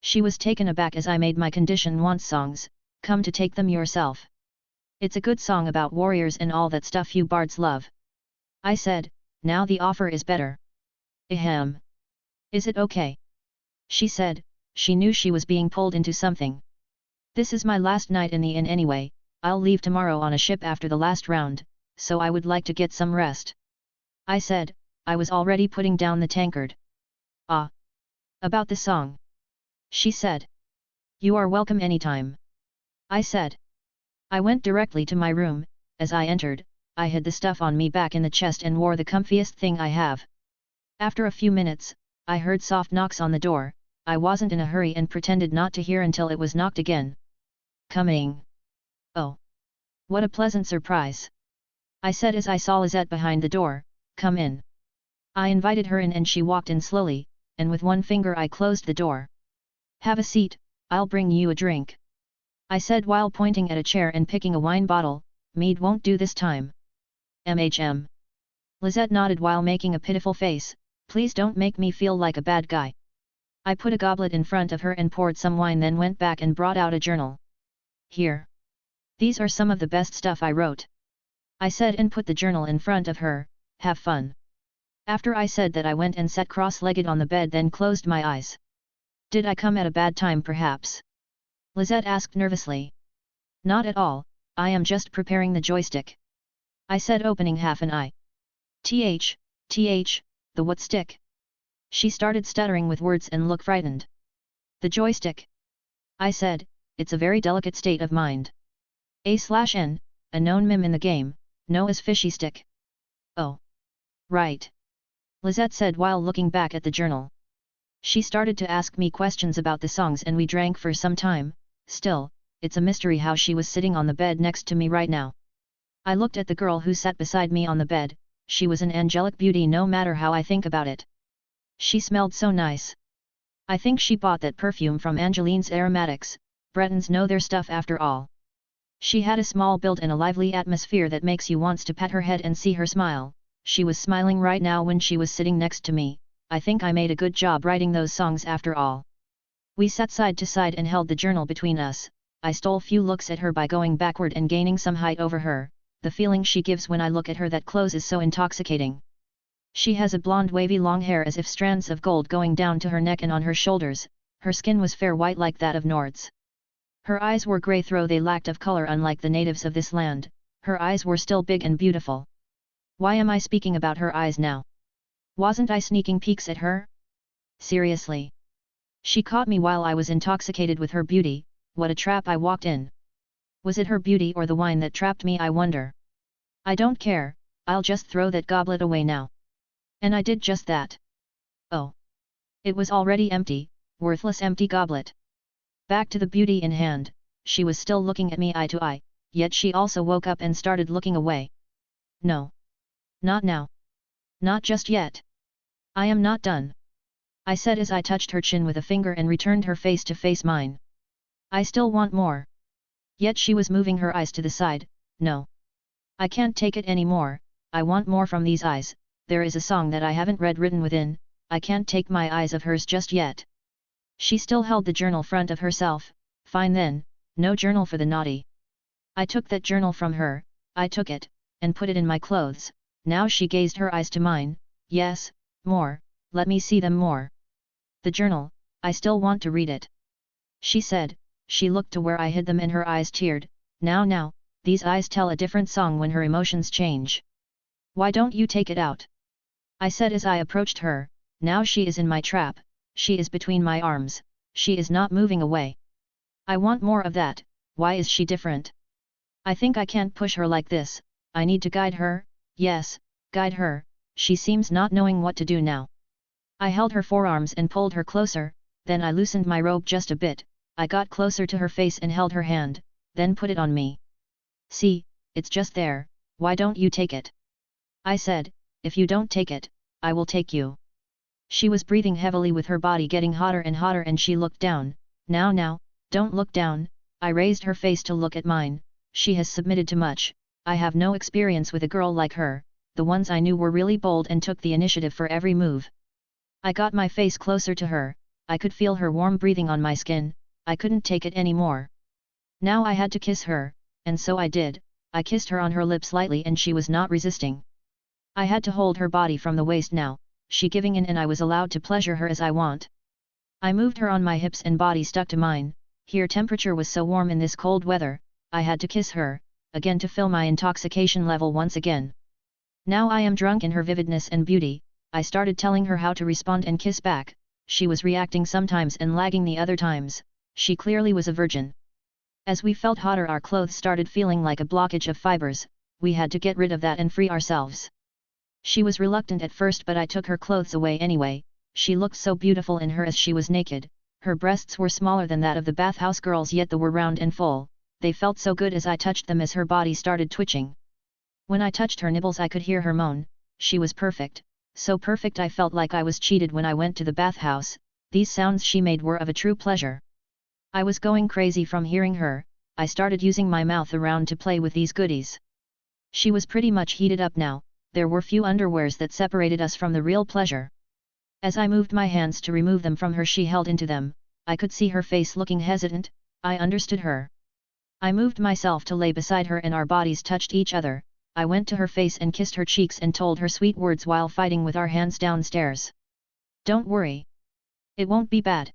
She was taken aback as I made my condition want songs, come to take them yourself. It's a good song about warriors and all that stuff you bards love. I said, now the offer is better. Ahem. Is it okay? She said, she knew she was being pulled into something. This is my last night in the inn anyway, I'll leave tomorrow on a ship after the last round, so I would like to get some rest. I said, I was already putting down the tankard. Ah. About the song. She said. You are welcome anytime. I said. I went directly to my room. As I entered, I hid the stuff on me back in the chest and wore the comfiest thing I have. After a few minutes, I heard soft knocks on the door. I wasn't in a hurry and pretended not to hear until it was knocked again. Coming. Oh. What a pleasant surprise. I said as I saw Lisette behind the door. Come in. I invited her in and she walked in slowly, and with one finger I closed the door. Have a seat, I'll bring you a drink. I said while pointing at a chair and picking a wine bottle. Mead won't do this time. MHM. Lisette nodded while making a pitiful face. Please don't make me feel like a bad guy. I put a goblet in front of her and poured some wine, then went back and brought out a journal. Here. These are some of the best stuff I wrote. I said and put the journal in front of her. Have fun. After I said that I went and sat cross-legged on the bed, then closed my eyes. Did I come at a bad time perhaps? Lisette asked nervously. Not at all, I am just preparing the joystick. I said, opening half an eye. The what stick? She started stuttering with words and looked frightened. The joystick. I said, it's a very delicate state of mind. A/N, a known meme in the game, known as fishy stick. Oh. Right. Lisette said while looking back at the journal. She started to ask me questions about the songs and we drank for some time. Still, it's a mystery how she was sitting on the bed next to me right now. I looked at the girl who sat beside me on the bed. She was an angelic beauty no matter how I think about it. She smelled so nice. I think she bought that perfume from Angeline's Aromatics. Bretons know their stuff after all. She had a small build and a lively atmosphere that makes you wants to pat her head and see her smile. She was smiling right now when she was sitting next to me. I think I made a good job writing those songs after all. We sat side to side and held the journal between us. I stole few looks at her by going backward and gaining some height over her. The feeling she gives when I look at her that close is so intoxicating. She has a blonde wavy long hair as if strands of gold going down to her neck and on her shoulders. Her skin was fair white like that of Nords. Her eyes were grey though they lacked of colour unlike the natives of this land. Her eyes were still big and beautiful. Why am I speaking about her eyes now? Wasn't I sneaking peeks at her? Seriously. She caught me while I was intoxicated with her beauty. What a trap I walked in. Was it her beauty or the wine that trapped me, I wonder? I don't care, I'll just throw that goblet away now. And I did just that. Oh. It was already empty, worthless empty goblet. Back to the beauty in hand, she was still looking at me eye to eye, yet she also woke up and started looking away. No. Not now. Not just yet. I am not done. I said as I touched her chin with a finger and returned her face to face mine. I still want more. Yet she was moving her eyes to the side. No. I can't take it anymore, I want more from these eyes. There is a song that I haven't read written within. I can't take my eyes off hers just yet. She still held the journal front of herself. Fine then, no journal for the naughty. I took that journal from her. I took it, and put it in my clothes. Now she gazed her eyes to mine. Yes, more, let me see them more. The journal, I still want to read it. She said. She looked to where I hid them and her eyes teared. Now, these eyes tell a different song when her emotions change. Why don't you take it out? I said as I approached her. Now she is in my trap, she is between my arms, she is not moving away. I want more of that. Why is she different? I think I can't push her like this, I need to guide her. Yes, guide her, she seems not knowing what to do now. I held her forearms and pulled her closer, then I loosened my robe just a bit. I got closer to her face and held her hand, then put it on me. See, it's just there, why don't you take it? I said, if you don't take it, I will take you. She was breathing heavily with her body getting hotter and she looked down. Now, don't look down. I raised her face to look at mine. She has submitted to much. I have no experience with a girl like her. The ones I knew were really bold and took the initiative for every move. I got my face closer to her. I could feel her warm breathing on my skin. I couldn't take it anymore. Now I had to kiss her, and so I did. I kissed her on her lips lightly and she was not resisting. I had to hold her body from the waist now, she giving in and I was allowed to pleasure her as I want. I moved her on my hips and body stuck to mine. Here temperature was so warm in this cold weather, I had to kiss her, again to fill my intoxication level once again. Now I am drunk in her vividness and beauty, I started telling her how to respond and kiss back. She was reacting sometimes and lagging the other times. She clearly was a virgin. As we felt hotter, our clothes started feeling like a blockage of fibers. We had to get rid of that and free ourselves. She was reluctant at first, but I took her clothes away anyway. She looked so beautiful in her as she was naked. Her breasts were smaller than that of the bathhouse girls, yet they were round and full. They felt so good as I touched them, as her body started twitching. When I touched her nipples I could hear her moan. She was perfect. So perfect I felt like I was cheated when I went to the bathhouse. These sounds she made were of a true pleasure. I was going crazy from hearing her. I started using my mouth around to play with these goodies. She was pretty much heated up now. There were few underwears that separated us from the real pleasure. As I moved my hands to remove them from her, she held into them. I could see her face looking hesitant. I understood her. I moved myself to lay beside her and our bodies touched each other. I went to her face and kissed her cheeks and told her sweet words while fighting with our hands downstairs. "Don't worry. It won't be bad."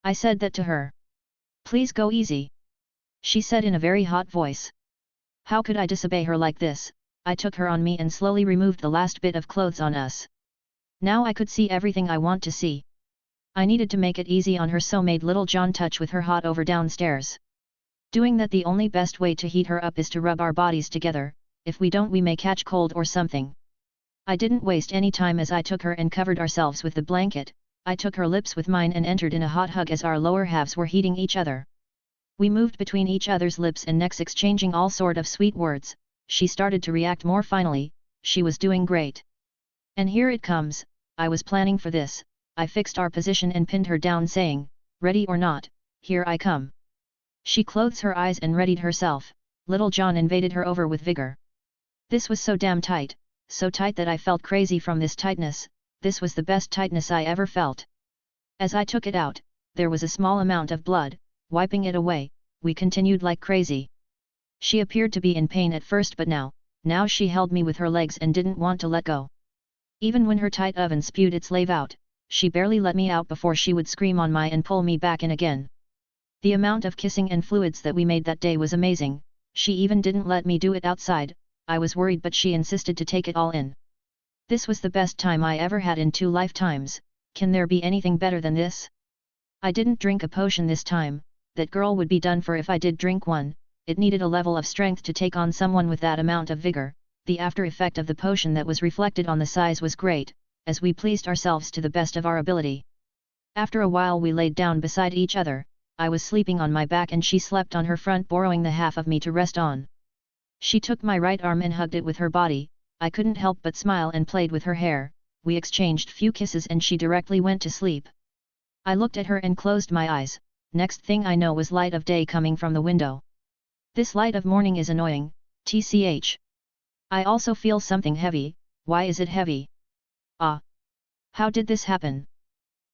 I said that to her. "Please go easy," she said in a very hot voice. How could I disobey her like this? I took her on me and slowly removed the last bit of clothes on us. Now I could see everything I want to see. I needed to make it easy on her, so made little John touch with her hot over downstairs. Doing that, the only best way to heat her up is to rub our bodies together. If we don't, we may catch cold or something. I didn't waste any time as I took her and covered ourselves with the blanket. I took her lips with mine and entered in a hot hug as our lower halves were heating each other. We moved between each other's lips and necks, exchanging all sort of sweet words. She started to react more finally. She was doing great. And here it comes. I was planning for this. I fixed our position and pinned her down, saying, "Ready or not, here I come." She closed her eyes and readied herself. Little John invaded her over with vigor. This was so damn tight, so tight that I felt crazy from this tightness. This was the best tightness I ever felt. As I took it out, there was a small amount of blood. Wiping it away, we continued like crazy. She appeared to be in pain at first, but now she held me with her legs and didn't want to let go. Even when her tight oven spewed its lave out, she barely let me out before she would scream on my and pull me back in again. The amount of kissing and fluids that we made that day was amazing. She even didn't let me do it outside. I was worried, but she insisted to take it all in. This was the best time I ever had in 2 lifetimes. Can there be anything better than this? I didn't drink a potion this time. That girl would be done for if I did drink one. It needed a level of strength to take on someone with that amount of vigor. The after effect of the potion that was reflected on the size was great, as we pleased ourselves to the best of our ability. After a while we laid down beside each other. I was sleeping on my back and she slept on her front, borrowing the half of me to rest on. She took my right arm and hugged it with her body. I couldn't help but smile and played with her hair. We exchanged few kisses and she directly went to sleep. I looked at her and closed my eyes. Next thing I know was light of day coming from the window. This light of morning is annoying, tch. I also feel something heavy. Why is it heavy? Ah! How did this happen?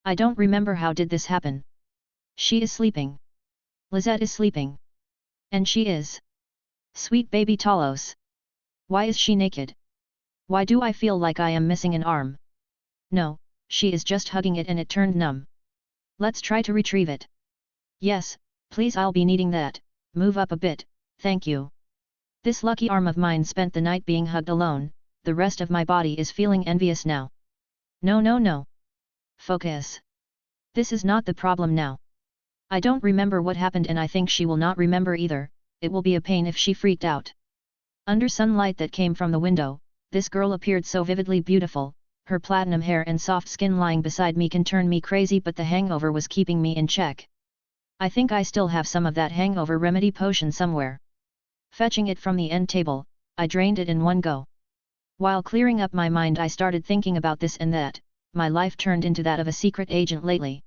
I don't remember how did this happen. She is sleeping. Lizette is sleeping. And she is. Sweet baby Talos. Why is she naked? Why do I feel like I am missing an arm? No, she is just hugging it and it turned numb. Let's try to retrieve it. Yes, please, I'll be needing that. Move up a bit, thank you. This lucky arm of mine spent the night being hugged alone. The rest of my body is feeling envious now. No. Focus. This is not the problem now. I don't remember what happened and I think she will not remember either. It will be a pain if she freaked out. Under sunlight that came from the window, this girl appeared so vividly beautiful. Her platinum hair and soft skin lying beside me can turn me crazy, but the hangover was keeping me in check. I think I still have some of that hangover remedy potion somewhere. Fetching it from the end table, I drained it in one go. While clearing up my mind, I started thinking about this and that. My life turned into that of a secret agent lately.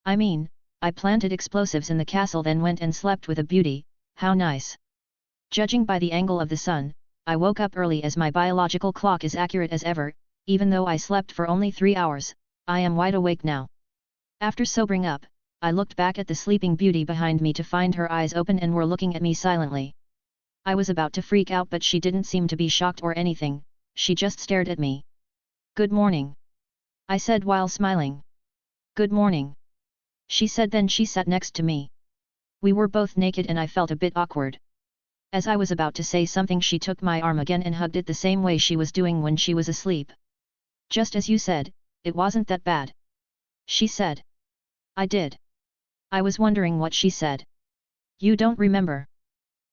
I mean, I planted explosives in the castle, then went and slept with a beauty. How nice. Judging by the angle of the sun, I woke up early as my biological clock is accurate as ever. Even though I slept for only 3 hours, I am wide awake now. After sobering up, I looked back at the sleeping beauty behind me to find her eyes open and were looking at me silently. I was about to freak out, but she didn't seem to be shocked or anything. She just stared at me. "Good morning," I said while smiling. "Good morning," she said, then she sat next to me. We were both naked and I felt a bit awkward. As I was about to say something, she took my arm again and hugged it the same way she was doing when she was asleep. Just as you said, it wasn't that bad, she said. I did. I was wondering what she said. You don't remember?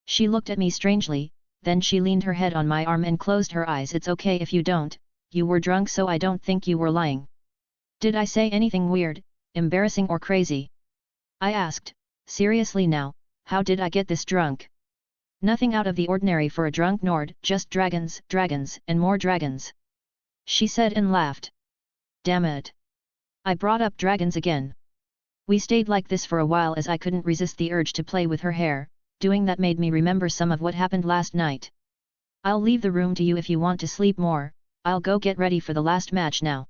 She looked at me strangely, then she leaned her head on my arm and closed her eyes. It's okay if you don't, you were drunk so I don't think you were lying. Did I say anything weird, embarrassing or crazy? I asked, seriously now, how did I get this drunk? Nothing out of the ordinary for a drunk Nord, just dragons, dragons, and more dragons. She said and laughed. Damn it. I brought up dragons again. We stayed like this for a while as I couldn't resist the urge to play with her hair. Doing that made me remember some of what happened last night. I'll leave the room to you if you want to sleep more, I'll go get ready for the last match now,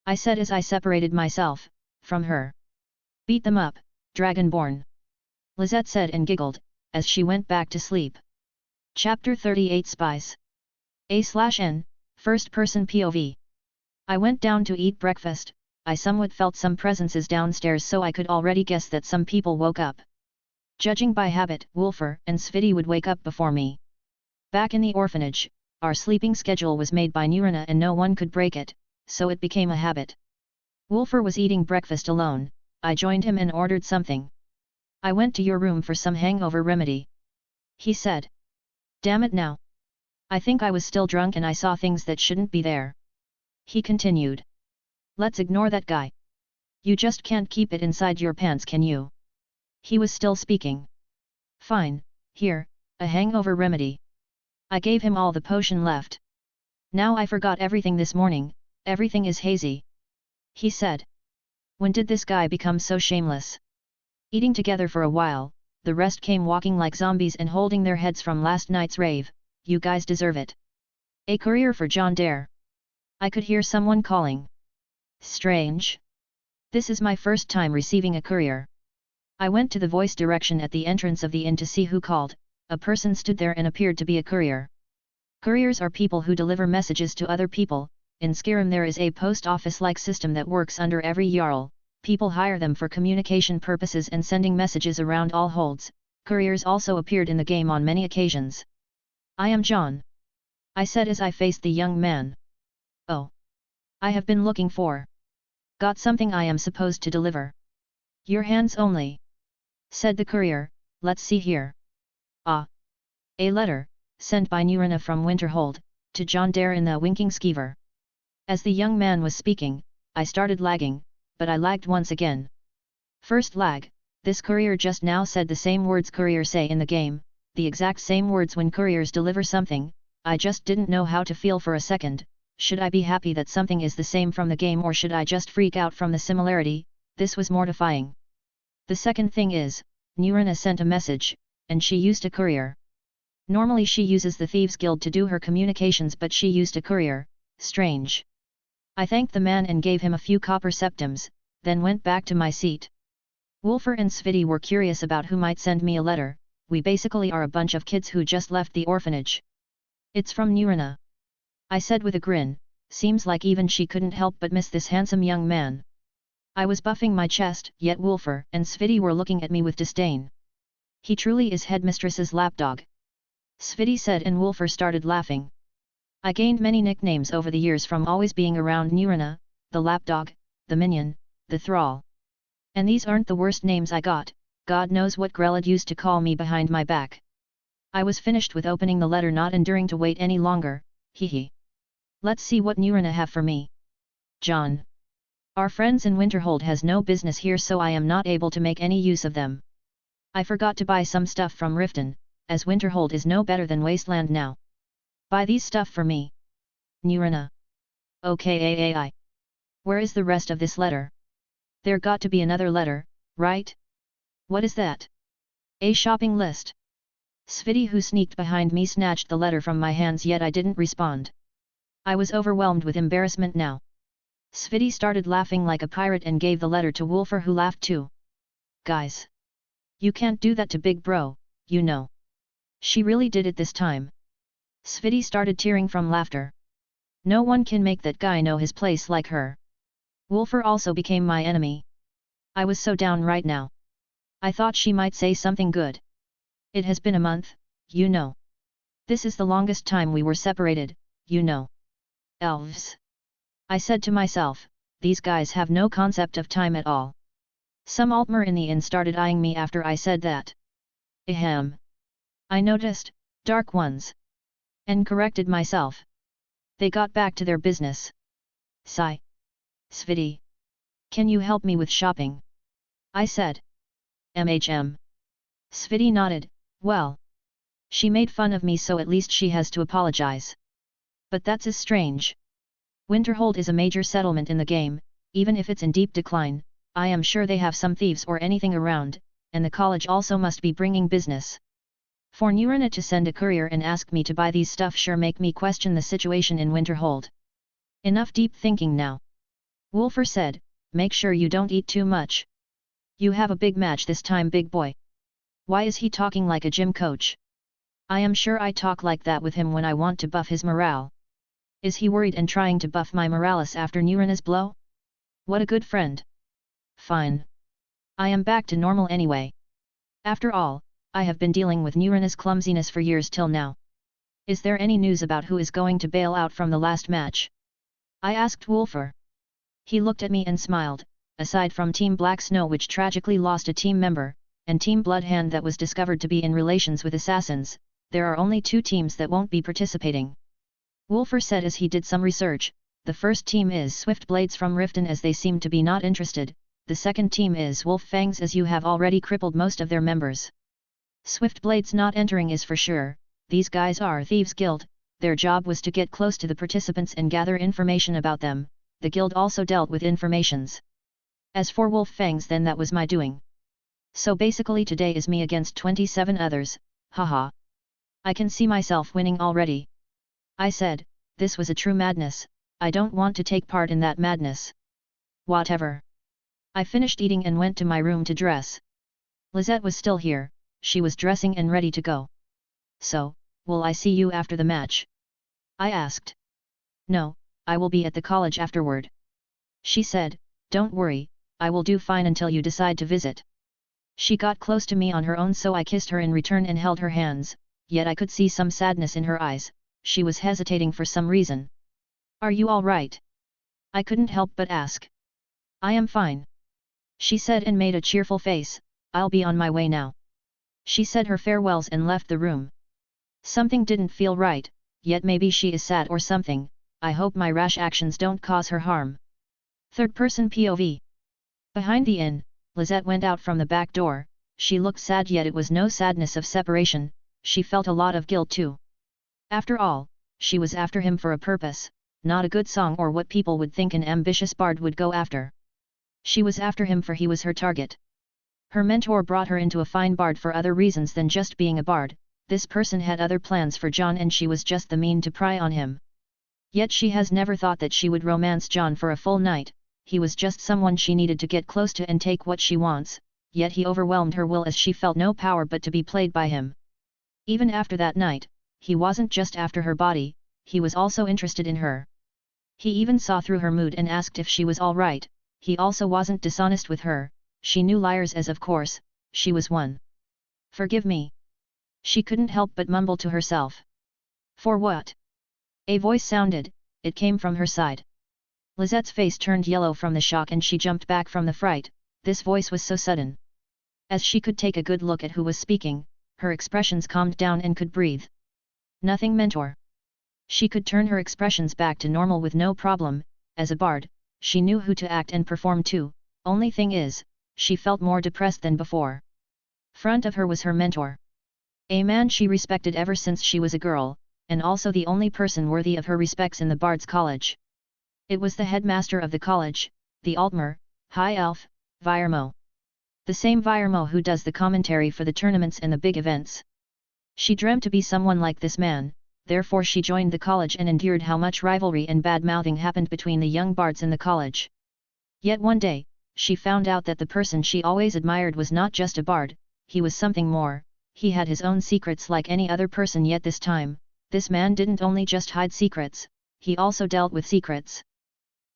I said as I separated myself from her. Beat them up, Dragonborn, Lizette said and giggled, as she went back to sleep. Chapter 38 Spies. A/N, First Person POV. I went down to eat breakfast. I somewhat felt some presences downstairs so I could already guess that some people woke up. Judging by habit, Wolfer and Sviti would wake up before me. Back in the orphanage, our sleeping schedule was made by Nurina and no one could break it, so it became a habit. Wolfer was eating breakfast alone. I joined him and ordered something. I went to your room for some hangover remedy, he said. Damn it now. I think I was still drunk and I saw things that shouldn't be there, he continued. Let's ignore that guy. You just can't keep it inside your pants, can you? He was still speaking. Fine, here, a hangover remedy. I gave him all the potion left. Now I forgot everything this morning, everything is hazy, he said. When did this guy become so shameless? Eating together for a while, the rest came walking like zombies and holding their heads from last night's rave. You guys deserve it. A courier for Jon Dare. I could hear someone calling. Strange. This is my first time receiving a courier. I went to the voice direction at the entrance of the inn to see who called. A person stood there and appeared to be a courier. Couriers are people who deliver messages to other people. In Skyrim there is a post office-like system that works under every Jarl. People hire them for communication purposes and sending messages around all holds. Couriers also appeared in the game on many occasions. I am Jon, I said as I faced the young man. Oh. I have been looking for. Got something I am supposed to deliver. Your hands only, said the courier. Let's see here. Ah. A letter, sent by Nurina from Winterhold, to Jon Dare in the Winking Skeever. As the young man was speaking, I started lagging, but I lagged once again. First lag, this courier just now said the same words couriers say in the game, the exact same words when couriers deliver something. I just didn't know how to feel for a second. Should I be happy that something is the same from the game or should I just freak out from the similarity? This was mortifying. The second thing is, Nurina sent a message, and she used a courier. Normally she uses the Thieves Guild to do her communications but she used a courier. Strange. I thanked the man and gave him a few copper septims, then went back to my seat. Wolfer and Sviti were curious about who might send me a letter. We basically are a bunch of kids who just left the orphanage. It's from Nurina, I said with a grin. Seems like even she couldn't help but miss this handsome young man. I was buffing my chest, yet Wolfer and Sviti were looking at me with disdain. He truly is headmistress's lapdog, Sviti said, and Wolfer started laughing. I gained many nicknames over the years from always being around Nurina, the lapdog, the minion, the thrall. And these aren't the worst names I got. God knows what Grelad used to call me behind my back. I was finished with opening the letter, not enduring to wait any longer. Hee. Let's see what Nurina have for me. Jon. Our friends in Winterhold has no business here, so I am not able to make any use of them. I forgot to buy some stuff from Riften, as Winterhold is no better than Wasteland now. Buy these stuff for me. Nurina. Okay ai. Where is the rest of this letter? There got to be another letter, right? What is that? A shopping list. Sviti, who sneaked behind me, snatched the letter from my hands, yet I didn't respond. I was overwhelmed with embarrassment now. Sviti started laughing like a pirate and gave the letter to Wolfer, who laughed too. Guys. You can't do that to Big Bro, you know. She really did it this time. Sviti started tearing from laughter. No one can make that guy know his place like her. Wolfer also became my enemy. I was so down right now. I thought she might say something good. It has been a month, you know. This is the longest time we were separated, you know. Elves. I said to myself, these guys have no concept of time at all. Some Altmer in the inn started eyeing me after I said that. Ahem. I noticed, dark ones. And corrected myself. They got back to their business. Sigh. Sviti. Can you help me with shopping? I said. MHM. Sviti nodded, well. She made fun of me so at least she has to apologize. But that's as strange. Winterhold is a major settlement in the game, even if it's in deep decline, I am sure they have some thieves or anything around, and the college also must be bringing business. For Nurina to send a courier and ask me to buy these stuff sure make me question the situation in Winterhold. Enough deep thinking now. Wolfer said, make sure you don't eat too much. You have a big match this time, big boy. Why is he talking like a gym coach? I am sure I talk like that with him when I want to buff his morale. Is he worried and trying to buff my morales after Nurina's blow? What a good friend. Fine. I am back to normal anyway. After all, I have been dealing with Nurina's clumsiness for years till now. Is there any news about who is going to bail out from the last match? I asked Wolfer. He looked at me and smiled, aside from Team Black Snow which tragically lost a team member, and Team Bloodhand that was discovered to be in relations with assassins, there are only 2 teams that won't be participating. Wolfer said as he did some research, the first team is Swift Blades from Riften as they seem to be not interested, the second team is Wolf Fangs as you have already crippled most of their members. Swift Blades not entering is for sure, these guys are Thieves Guild, their job was to get close to the participants and gather information about them, the guild also dealt with informations. As for Wolf Fangs then that was my doing. So basically today is me against 27 others, haha. I can see myself winning already. I said, this was a true madness, I don't want to take part in that madness. Whatever. I finished eating and went to my room to dress. Lizette was still here, she was dressing and ready to go. So, will I see you after the match? I asked. No, I will be at the college afterward. She said, don't worry, I will do fine until you decide to visit. She got close to me on her own so I kissed her in return and held her hands, yet I could see some sadness in her eyes. She was hesitating for some reason. Are you all right? I couldn't help but ask. I am fine. She said and made a cheerful face, I'll be on my way now. She said her farewells and left the room. Something didn't feel right, yet maybe she is sad or something, I hope my rash actions don't cause her harm. Third person POV. Behind the inn, Lizette went out from the back door, she looked sad yet it was no sadness of separation, she felt a lot of guilt too. After all, she was after him for a purpose, not a good song or what people would think an ambitious bard would go after. She was after him for he was her target. Her mentor brought her into a fine bard for other reasons than just being a bard, this person had other plans for Jon and she was just the mean to pry on him. Yet she has never thought that she would romance Jon for a full night, he was just someone she needed to get close to and take what she wants, yet he overwhelmed her will as she felt no power but to be played by him. Even after that night, he wasn't just after her body, he was also interested in her. He even saw through her mood and asked if she was all right, he also wasn't dishonest with her, she knew liars as of course, she was one. Forgive me. She couldn't help but mumble to herself. For what? A voice sounded, it came from her side. Lizette's face turned yellow from the shock and she jumped back from the fright, this voice was so sudden. As she could take a good look at who was speaking, her expressions calmed down and could breathe. Nothing mentor. She could turn her expressions back to normal with no problem, as a bard, she knew who to act and perform to, only thing is, she felt more depressed than before. Front of her was her mentor. A man she respected ever since she was a girl, and also the only person worthy of her respects in the Bard's College. It was the headmaster of the college, the Altmer, High Elf, Virmo. The same Virmo who does the commentary for the tournaments and the big events. She dreamt to be someone like this man, therefore she joined the college and endured how much rivalry and bad-mouthing happened between the young bards in the college. Yet one day, she found out that the person she always admired was not just a bard, he was something more, he had his own secrets like any other person yet this time, this man didn't only just hide secrets, he also dealt with secrets.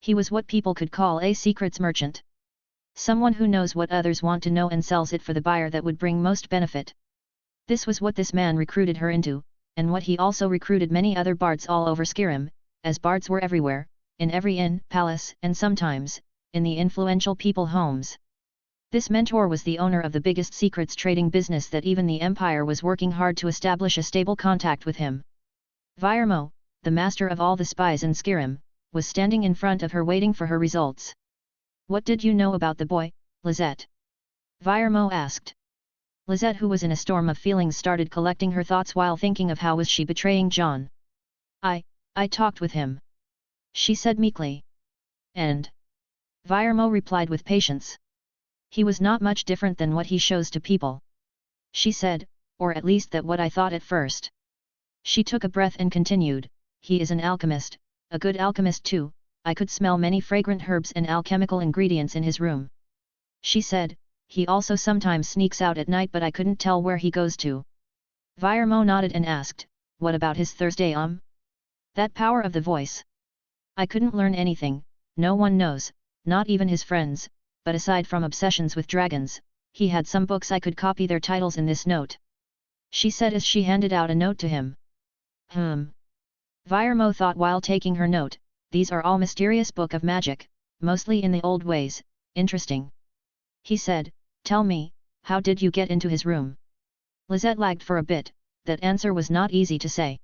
He was what people could call a secrets merchant. Someone who knows what others want to know and sells it for the buyer that would bring most benefit. This was what this man recruited her into, and what he also recruited many other bards all over Skyrim, as bards were everywhere, in every inn, palace, and sometimes, in the influential people homes. This mentor was the owner of the biggest secrets trading business that even the Empire was working hard to establish a stable contact with him. Virmo, the master of all the spies in Skyrim, was standing in front of her waiting for her results. What did you know about the boy, Lisette? Virmo asked. Lisette, who was in a storm of feelings, started collecting her thoughts while thinking of how was she betraying Jon. I talked with him, she said meekly. And? Virmo replied with patience. He was not much different than what he shows to people, she said, or at least that what I thought at first. She took a breath and continued, he is an alchemist, a good alchemist too. I could smell many fragrant herbs and alchemical ingredients in his room. She said, he also sometimes sneaks out at night, but I couldn't tell where he goes to. Virmo nodded and asked, what about his Thursday That power of the voice. I couldn't learn anything, no one knows, not even his friends, but aside from obsessions with dragons, he had some books I could copy their titles in this note, she said as she handed out a note to him. Virmo thought while taking her note, these are all mysterious book of magic, mostly in the old ways, interesting. He said, tell me, how did you get into his room? Lisette lagged for a bit, that answer was not easy to say.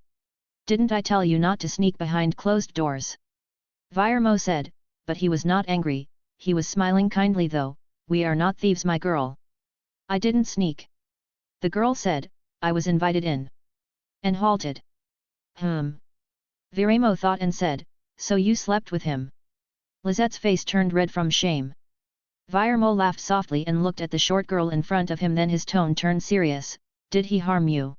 Didn't I tell you not to sneak behind closed doors? Virmo said, but he was not angry, he was smiling kindly though, we are not thieves my girl. I didn't sneak. The girl said, I was invited in. And halted. Virmo thought and said, so you slept with him? Lisette's face turned red from shame. Virmo laughed softly and looked at the short girl in front of him, then his tone turned serious, did he harm you?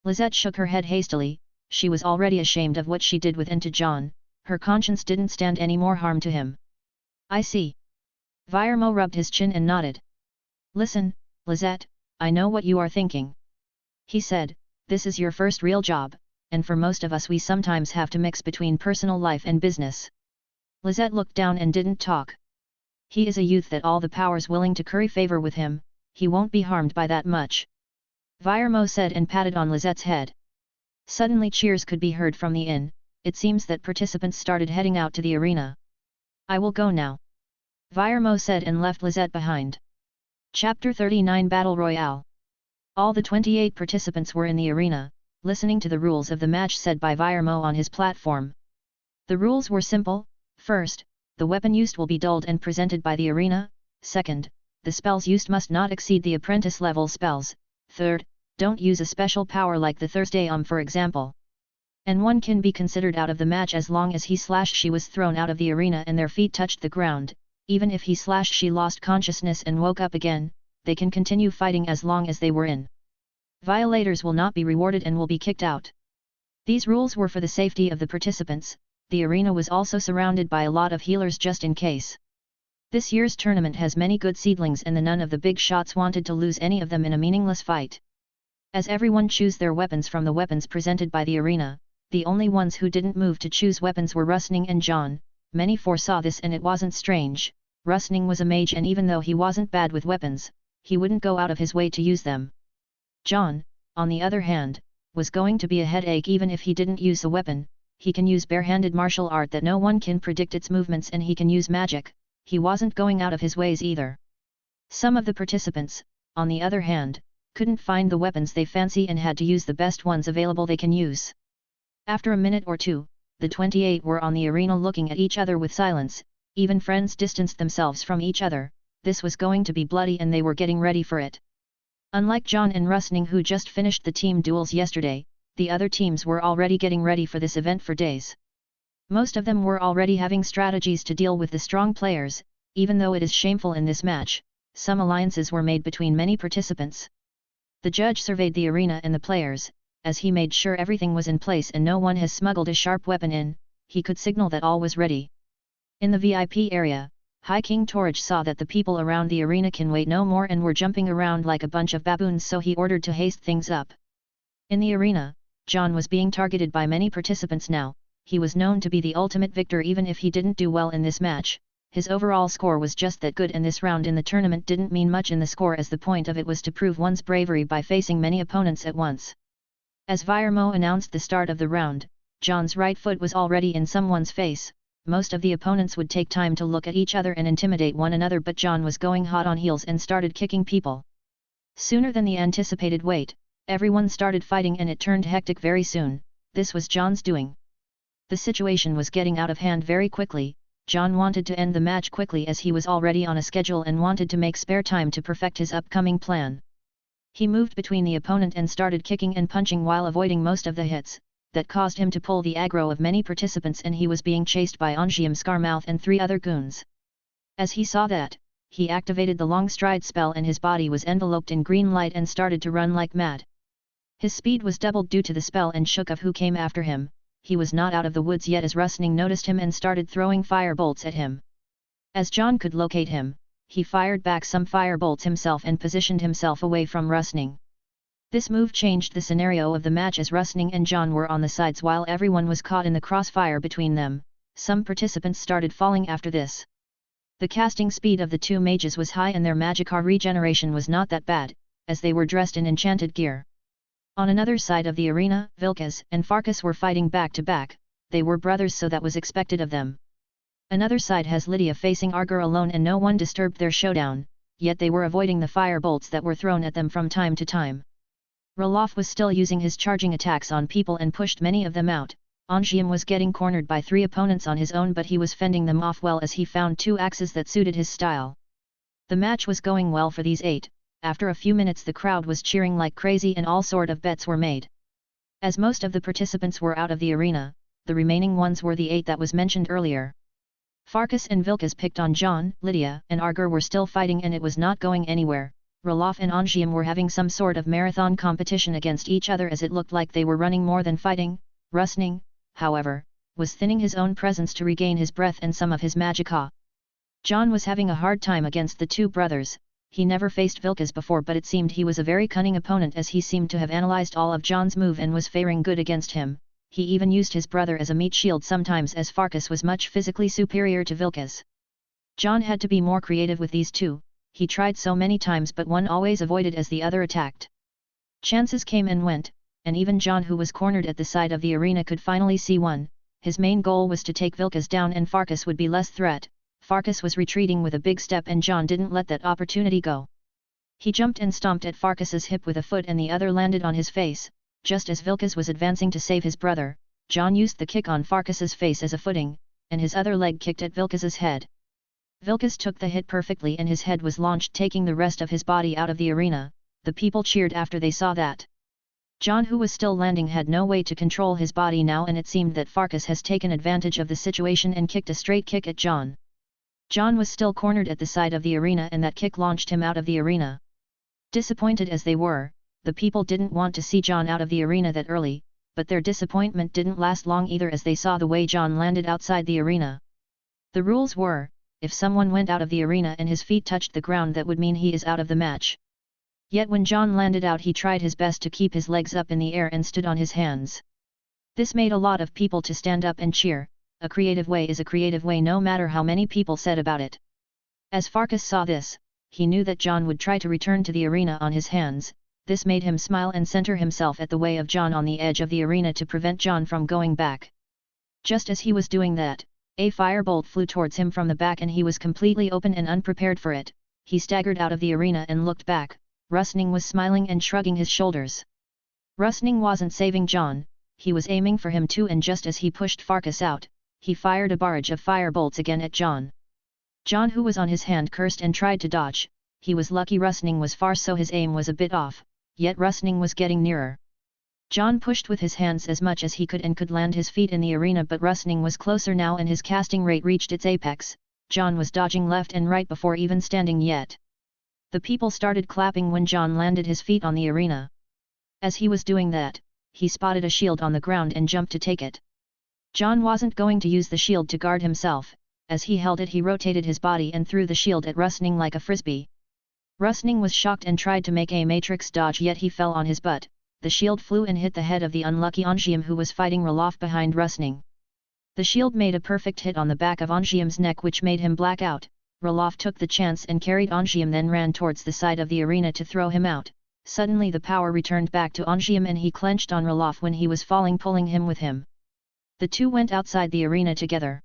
Lisette shook her head hastily, she was already ashamed of what she did with Jon, her conscience didn't stand any more harm to him. I see. Virmo rubbed his chin and nodded. Listen, Lisette, I know what you are thinking. He said, this is your first real job, and for most of us we sometimes have to mix between personal life and business. Lisette looked down and didn't talk. He is a youth that all the powers willing to curry favor with him, he won't be harmed by that much. Virmo said and patted on Lisette's head. Suddenly cheers could be heard from the inn, it seems that participants started heading out to the arena. I will go now. Virmo said and left Lisette behind. Chapter 39 Battle Royale. All the 28 participants were in the arena, listening to the rules of the match said by Virmo on his platform. The rules were simple, first, the weapon used will be dulled and presented by the arena, second, the spells used must not exceed the apprentice level spells, third, don't use a special power like the Thursday for example. And one can be considered out of the match as long as he/she was thrown out of the arena and their feet touched the ground, even if he/she lost consciousness and woke up again, they can continue fighting as long as they were in. Violators will not be rewarded and will be kicked out. These rules were for the safety of the participants, the arena was also surrounded by a lot of healers just in case. This year's tournament has many good seedlings and none of the big shots wanted to lose any of them in a meaningless fight. As everyone chose their weapons from the weapons presented by the arena, the only ones who didn't move to choose weapons were Rustning and Jon. Many foresaw this and it wasn't strange. Rustning was a mage and even though he wasn't bad with weapons, he wouldn't go out of his way to use them. Jon, on the other hand, was going to be a headache even if he didn't use a weapon. He can use barehanded martial art that no one can predict its movements and he can use magic, he wasn't going out of his ways either. Some of the participants, on the other hand, couldn't find the weapons they fancy and had to use the best ones available they can use. After a minute or two, the 28 were on the arena looking at each other with silence, even friends distanced themselves from each other, this was going to be bloody and they were getting ready for it. Unlike Jon and Rustning who just finished the team duels yesterday, the other teams were already getting ready for this event for days. Most of them were already having strategies to deal with the strong players, even though it is shameful in this match, some alliances were made between many participants. The judge surveyed the arena and the players, as he made sure everything was in place and no one has smuggled a sharp weapon in, he could signal that all was ready. In the VIP area, High King Torridge saw that the people around the arena can wait no more and were jumping around like a bunch of baboons, so he ordered to haste things up. In the arena, Jon was being targeted by many participants now, he was known to be the ultimate victor even if he didn't do well in this match, his overall score was just that good, and this round in the tournament didn't mean much in the score, as the point of it was to prove one's bravery by facing many opponents at once. As Virmo announced the start of the round, Jon's right foot was already in someone's face. Most of the opponents would take time to look at each other and intimidate one another, but Jon was going hot on heels and started kicking people. Sooner than the anticipated wait, everyone started fighting and it turned hectic very soon. This was Jon's doing. The situation was getting out of hand very quickly. Jon wanted to end the match quickly as he was already on a schedule and wanted to make spare time to perfect his upcoming plan. He moved between the opponent and started kicking and punching while avoiding most of the hits. That caused him to pull the aggro of many participants, and he was being chased by Ongium Scarmouth and 3 other goons. As he saw that, he activated the long stride spell and his body was enveloped in green light and started to run like mad. His speed was doubled due to the spell and shook of who came after him. He was not out of the woods yet as Rustning noticed him and started throwing fire bolts at him. As Jon could locate him, he fired back some fire bolts himself and positioned himself away from Rustning. This move changed the scenario of the match as Rustning and Jon were on the sides while everyone was caught in the crossfire between them. Some participants started falling after this. The casting speed of the 2 mages was high and their magicka regeneration was not that bad, as they were dressed in enchanted gear. On another side of the arena, Vilkas and Farkas were fighting back to back. They were brothers, so that was expected of them. Another side has Lydia facing Argur alone and no one disturbed their showdown, yet they were avoiding the fire bolts that were thrown at them from time to time. Ralof was still using his charging attacks on people and pushed many of them out. Ongium was getting cornered by 3 opponents on his own, but he was fending them off well as he found 2 axes that suited his style. The match was going well for these 8. After a few minutes the crowd was cheering like crazy and all sort of bets were made. As most of the participants were out of the arena, the remaining ones were the 8 that was mentioned earlier. Farkas and Vilkas picked on Jon, Lydia and Argur were still fighting and it was not going anywhere. Ralof and Ongium were having some sort of marathon competition against each other as it looked like they were running more than fighting. Rustning, however, was thinning his own presence to regain his breath and some of his magicka. Jon was having a hard time against the 2 brothers. He never faced Vilkas before, but it seemed he was a very cunning opponent as he seemed to have analyzed all of Jon's move and was faring good against him. He even used his brother as a meat shield sometimes as Farkas was much physically superior to Vilkas. Jon had to be more creative with these 2. He tried so many times but one always avoided as the other attacked. Chances came and went, and even Jon, who was cornered at the side of the arena, could finally see one. His main goal was to take Vilkas down and Farkas would be less threat. Farkas was retreating with a big step and Jon didn't let that opportunity go. He jumped and stomped at Farkas's hip with a foot and the other landed on his face. Just as Vilkas was advancing to save his brother, Jon used the kick on Farkas's face as a footing, and his other leg kicked at Vilkas's head. Vilkas took the hit perfectly and his head was launched, taking the rest of his body out of the arena. The people cheered after they saw that. Jon, who was still landing, had no way to control his body now, and it seemed that Farkas has taken advantage of the situation and kicked a straight kick at Jon. Jon was still cornered at the side of the arena and that kick launched him out of the arena. Disappointed as they were, the people didn't want to see Jon out of the arena that early, but their disappointment didn't last long either as they saw the way Jon landed outside the arena. The rules were, if someone went out of the arena and his feet touched the ground, that would mean he is out of the match. Yet when Jon landed out, he tried his best to keep his legs up in the air and stood on his hands. This made a lot of people to stand up and cheer. A creative way is a creative way, no matter how many people said about it. As Farkas saw this, he knew that Jon would try to return to the arena on his hands. This made him smile and center himself at the way of Jon on the edge of the arena to prevent Jon from going back. Just as he was doing that, a firebolt flew towards him from the back and he was completely open and unprepared for it. He staggered out of the arena and looked back. Rustning was smiling and shrugging his shoulders. Rustning wasn't saving Jon, he was aiming for him too, and just as he pushed Farkas out, he fired a barrage of firebolts again at Jon. Jon, who was on his hand, cursed and tried to dodge. He was lucky Rustning was far, so his aim was a bit off, yet Rustning was getting nearer. Jon pushed with his hands as much as he could and could land his feet in the arena, but Rustning was closer now and his casting rate reached its apex. Jon was dodging left and right before even standing yet. The people started clapping when Jon landed his feet on the arena. As he was doing that, he spotted a shield on the ground and jumped to take it. Jon wasn't going to use the shield to guard himself. As he held it, he rotated his body and threw the shield at Rustning like a frisbee. Rustning was shocked and tried to make a matrix dodge, yet he fell on his butt. The shield flew and hit the head of the unlucky Ongium, who was fighting Ralof behind Rustning. The shield made a perfect hit on the back of Ongium's neck which made him black out. Ralof took the chance and carried Ongium, then ran towards the side of the arena to throw him out. Suddenly the power returned back to Ongium and he clenched on Ralof when he was falling, pulling him with him. The two went outside the arena together.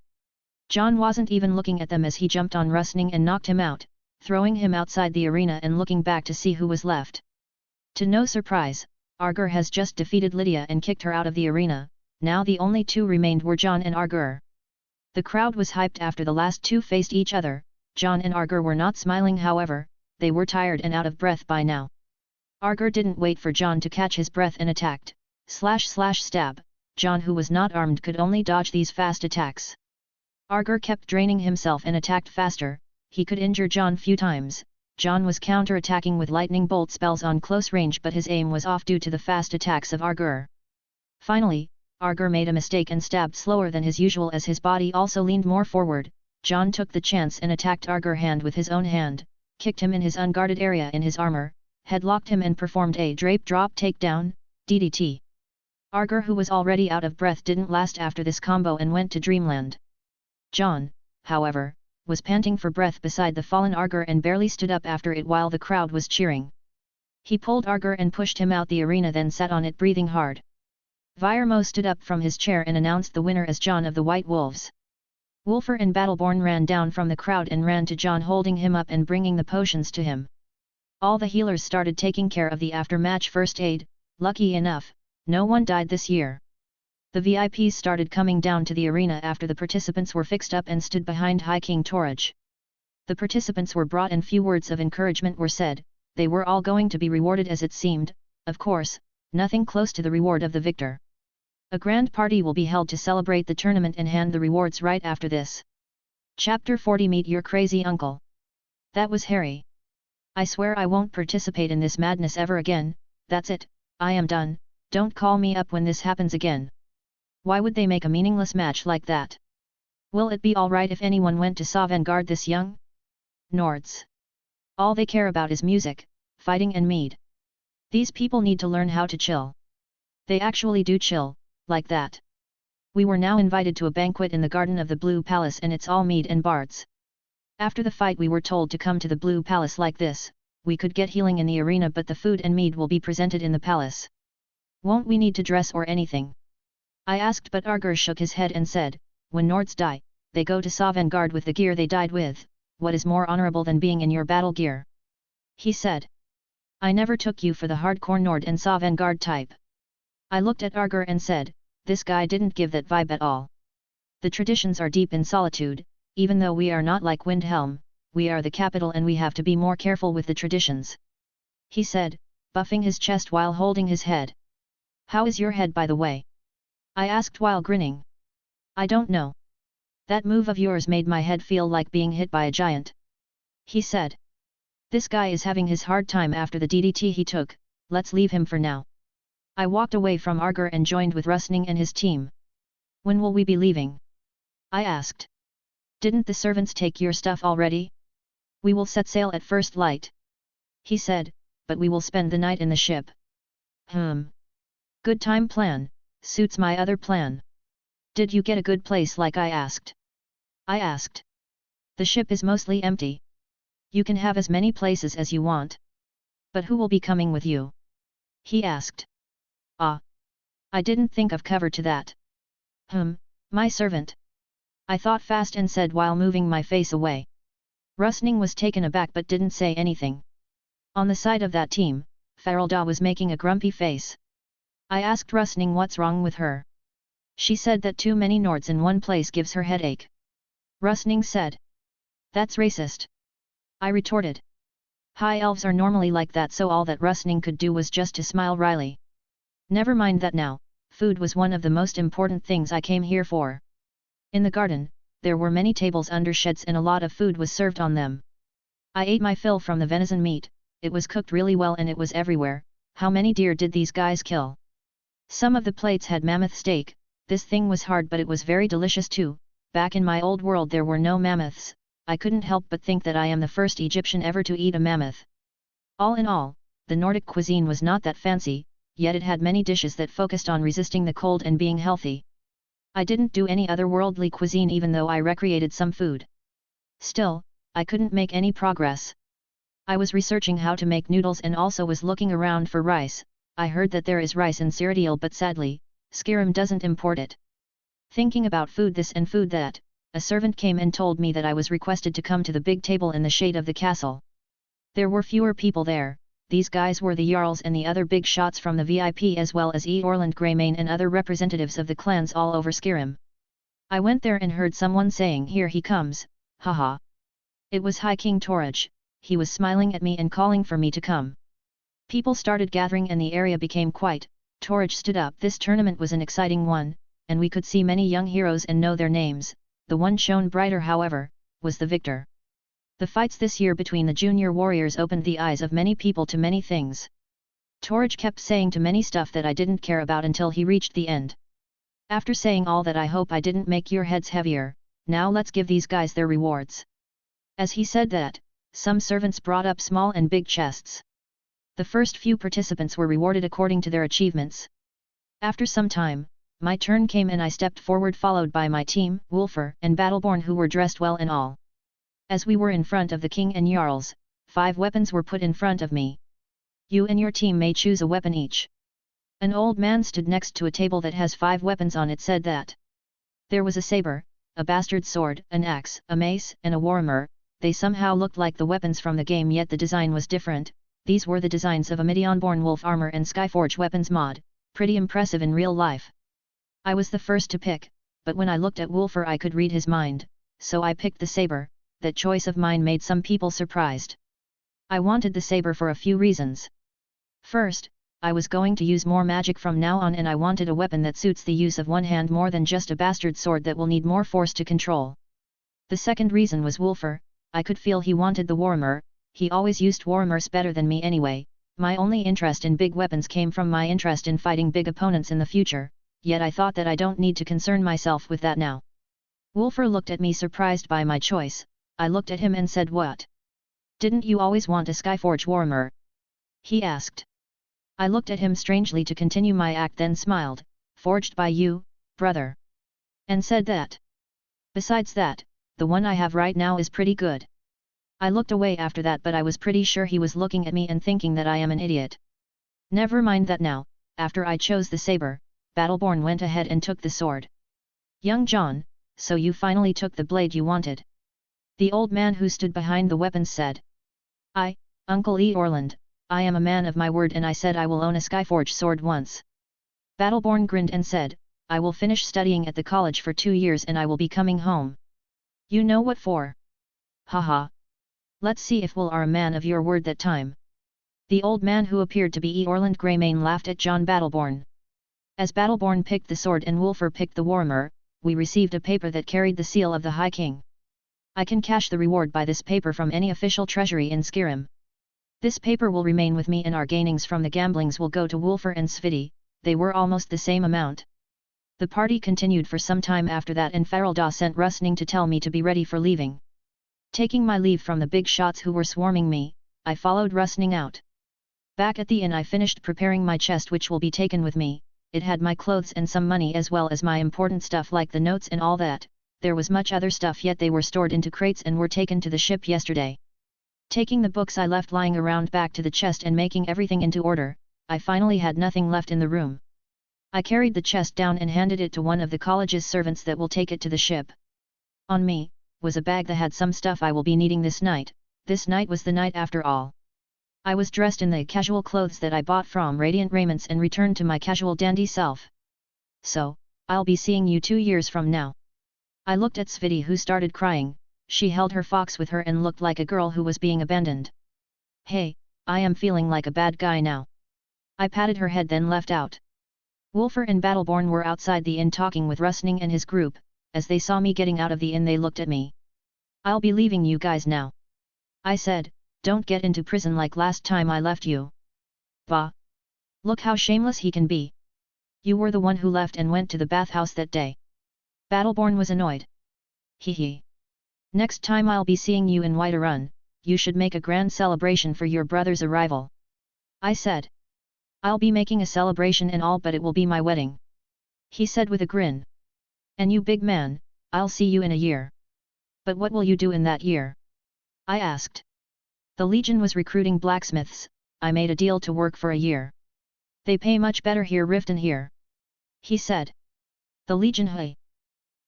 Jon wasn't even looking at them as he jumped on Rustning and knocked him out, throwing him outside the arena and looking back to see who was left. To no surprise, Argur has just defeated Lydia and kicked her out of the arena. Now the only two remained were Jon and Argur. The crowd was hyped after the last two faced each other. Jon and Argur were not smiling, however, they were tired and out of breath by now. Argur didn't wait for Jon to catch his breath and attacked. Stab. Jon, who was not armed, could only dodge these fast attacks. Argur kept draining himself and attacked faster. He could injure Jon few times. Jon was counter-attacking with lightning bolt spells on close range, but his aim was off due to the fast attacks of Argur. Finally, Argur made a mistake and stabbed slower than his usual as his body also leaned more forward. Jon took the chance and attacked Argur hand with his own hand, kicked him in his unguarded area in his armor, headlocked him and performed a drape drop takedown, DDT. Argur, who was already out of breath, didn't last after this combo and went to dreamland. Jon, however, was panting for breath beside the fallen Argur and barely stood up after it while the crowd was cheering. He pulled Argur and pushed him out the arena, then sat on it breathing hard. Virmo stood up from his chair and announced the winner as Jon of the White Wolves. Wulfar and Battleborn ran down from the crowd and ran to Jon, holding him up and bringing the potions to him. All the healers started taking care of the after-match first aid. Lucky enough, no one died this year. The VIPs started coming down to the arena after the participants were fixed up and stood behind High King Torage. The participants were brought and few words of encouragement were said. They were all going to be rewarded as it seemed, of course, nothing close to the reward of the victor. A grand party will be held to celebrate the tournament and hand the rewards right after this. Chapter 40 Meet Your Crazy Uncle. That was Harry. I swear I won't participate in this madness ever again. That's it, I am done. Don't call me up when this happens again. Why would they make a meaningless match like that? Will it be alright if anyone went to Sovngarde this young? Nords. All they care about is music, fighting and mead. These people need to learn how to chill. They actually do chill, like that. We were now invited to a banquet in the garden of the Blue Palace and it's all mead and bards. After the fight we were told to come to the Blue Palace like this. We could get healing in the arena, but the food and mead will be presented in the palace. Won't we need to dress or anything? I asked, but Argur shook his head and said, when Nords die, they go to Sovngarde with the gear they died with. What is more honorable than being in your battle gear? He said. I never took you for the hardcore Nord and Sovngarde type. I looked at Argur and said, this guy didn't give that vibe at all. The traditions are deep in solitude. Even though we are not like Windhelm, we are the capital and we have to be more careful with the traditions. He said, buffing his chest while holding his head. How is your head, by the way? I asked while grinning. I don't know. That move of yours made my head feel like being hit by a giant. He said. This guy is having his hard time after the DDT he took, let's leave him for now. I walked away from Argur and joined with Rustning and his team. When will we be leaving? I asked. Didn't the servants take your stuff already? We will set sail at first light. He said, but we will spend the night in the ship. Good time plan, suits my other plan. Did you get a good place like I asked? I asked. The ship is mostly empty. You can have as many places as you want. But who will be coming with you? He asked. I didn't think of cover to that. My servant. I thought fast and said while moving my face away. Rustning was taken aback but didn't say anything. On the side of that team, Farelda was making a grumpy face. I asked Rustning what's wrong with her. She said that too many Nords in one place gives her headache. Rustning said. That's racist. I retorted. High elves are normally like that, so all that Rustning could do was just to smile wryly. Never mind that now, food was one of the most important things I came here for. In the garden, there were many tables under sheds and a lot of food was served on them. I ate my fill from the venison meat, it was cooked really well and it was everywhere. How many deer did these guys kill? Some of the plates had mammoth steak. This thing was hard but it was very delicious too. Back in my old world there were no mammoths. I couldn't help but think that I am the first Egyptian ever to eat a mammoth. All in all, the Nordic cuisine was not that fancy, yet it had many dishes that focused on resisting the cold and being healthy. I didn't do any otherworldly cuisine even though I recreated some food. Still, I couldn't make any progress. I was researching how to make noodles and also was looking around for rice. I heard that there is rice in cereal but sadly, Skyrim doesn't import it. Thinking about food this and food that, a servant came and told me that I was requested to come to the big table in the shade of the castle. There were fewer people there, these guys were the Jarls and the other big shots from the VIP as well as Eorland Greymane and other representatives of the clans all over Skyrim. I went there and heard someone saying here he comes, haha. It was High King Torage, he was smiling at me and calling for me to come. People started gathering and the area became quiet. Torage stood up. This tournament was an exciting one, and we could see many young heroes and know their names. The one shown brighter however, was the victor. The fights this year between the junior warriors opened the eyes of many people to many things. Torage kept saying to many stuff that I didn't care about until he reached the end. After saying all that, I hope I didn't make your heads heavier, now let's give these guys their rewards. As he said that, some servants brought up small and big chests. The first few participants were rewarded according to their achievements. After some time, my turn came and I stepped forward followed by my team, Wulfr and Battleborn, who were dressed well and all. As we were in front of the king and Jarls, 5 weapons were put in front of me. You and your team may choose a weapon each. An old man stood next to a table that has 5 weapons on it. Said that there was a saber, a bastard sword, an axe, a mace and a warhammer. They somehow looked like the weapons from the game, yet the design was different. These were the designs of a Midian-born wolf armor and Skyforge weapons mod, pretty impressive in real life. I was the first to pick, but when I looked at Wulfr I could read his mind, so I picked the saber. That choice of mine made some people surprised. I wanted the saber for a few reasons. First, I was going to use more magic from now on and I wanted a weapon that suits the use of one hand more than just a bastard sword that will need more force to control. The second reason was Wulfr. I could feel he wanted the warhammer. He always used warhammers better than me anyway. My only interest in big weapons came from my interest in fighting big opponents in the future, yet I thought that I don't need to concern myself with that now. Wulfr looked at me surprised by my choice. I looked at him and said, "What? Didn't you always want a Skyforge warhammer?" he asked. I looked at him strangely to continue my act, then smiled, "Forged by you, brother," and said that. Besides that, the one I have right now is pretty good. I looked away after that, but I was pretty sure he was looking at me and thinking that I am an idiot. Never mind that now. After I chose the saber, Battleborn went ahead and took the sword. "Young Jon, so you finally took the blade you wanted?" the old man who stood behind the weapons said. Uncle Eorland, I am a man of my word and I said I will own a Skyforge sword once." Battleborn grinned and said, "I will finish studying at the college for 2 years and I will be coming home." "You know what for?" "Haha. Let's see if we'll are a man of your word that time." The old man who appeared to be Eorland Greymane laughed at Jon Battleborn. As Battleborn picked the sword and Wulfr picked the warhammer, we received a paper that carried the seal of the High King. I can cash the reward by this paper from any official treasury in Skyrim. This paper will remain with me and our gainings from the gamblings will go to Wulfr and Sviti. They were almost the same amount. The party continued for some time after that and Farelda sent Rustning to tell me to be ready for leaving. Taking my leave from the big shots who were swarming me, I followed Rustning out. Back at the inn I finished preparing my chest which will be taken with me. It had my clothes and some money as well as my important stuff like the notes and all that. There was much other stuff yet they were stored into crates and were taken to the ship yesterday. Taking the books I left lying around back to the chest and making everything into order, I finally had nothing left in the room. I carried the chest down and handed it to one of the college's servants that will take it to the ship. On me, was a bag that had some stuff I will be needing this night. This night was the night after all. I was dressed in the casual clothes that I bought from Radiant Raiments and returned to my casual dandy self. "So, I'll be seeing you 2 years from now." I looked at Sviti who started crying. She held her fox with her and looked like a girl who was being abandoned. "Hey, I am feeling like a bad guy now." I patted her head then left out. Wulfr and Battleborn were outside the inn talking with Rustning and his group. As they saw me getting out of the inn they looked at me. "I'll be leaving you guys now," I said, "don't get into prison like last time I left you." "Bah! Look how shameless he can be. You were the one who left and went to the bathhouse that day." Battleborn was annoyed. "Hee. Next time I'll be seeing you in Whiterun, you should make a grand celebration for your brother's arrival," I said. "I'll be making a celebration and all but it will be my wedding," he said with a grin. And you big man, I'll see you in a year. But what will you do in that year? I asked. The Legion was recruiting blacksmiths, I made a deal to work for a year. They pay much better here Riften here. He said. The Legion hey.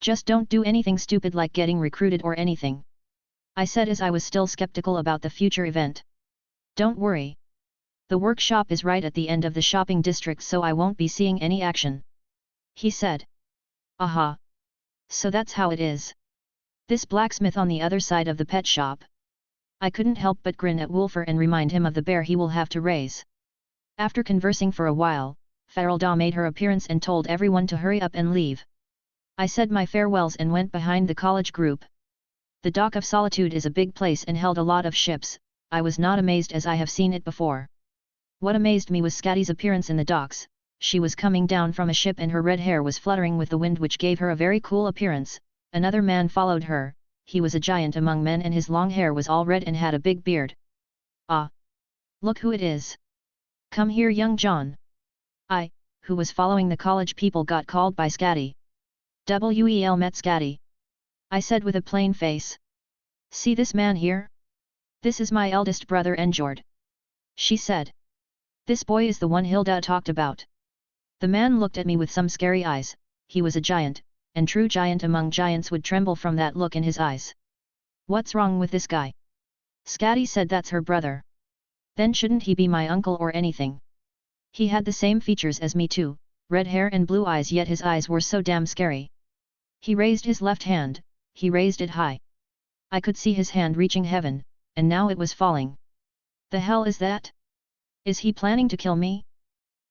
Just don't do anything stupid like getting recruited or anything. I said as I was still skeptical about the future event. Don't worry. The workshop is right at the end of the shopping district so I won't be seeing any action. He said. Aha. So that's how it is. This blacksmith on the other side of the pet shop. I couldn't help but grin at Wolfer and remind him of the bear he will have to raise. After conversing for a while, Farelda made her appearance and told everyone to hurry up and leave. I said my farewells and went behind the college group. The Dock of Solitude is a big place and held a lot of ships. I was not amazed as I have seen it before. What amazed me was Scatty's appearance in the docks. She was coming down from a ship and her red hair was fluttering with the wind which gave her a very cool appearance. Another man followed her. He was a giant among men and his long hair was all red and had a big beard. Ah! Look who it is! Come here young John! I, who was following the college people got called by Scatty. Well met Scatty. I said with a plain face. See this man here? This is my eldest brother Njord. She said. This boy is the one Hilda talked about. The man looked at me with some scary eyes. He was a giant, and true giant among giants would tremble from that look in his eyes. What's wrong with this guy? Scatty said that's her brother. Then shouldn't he be my uncle or anything? He had the same features as me too, red hair and blue eyes yet his eyes were so damn scary. He raised his left hand, he raised it high. I could see his hand reaching heaven, and now it was falling. The hell is that? Is he planning to kill me?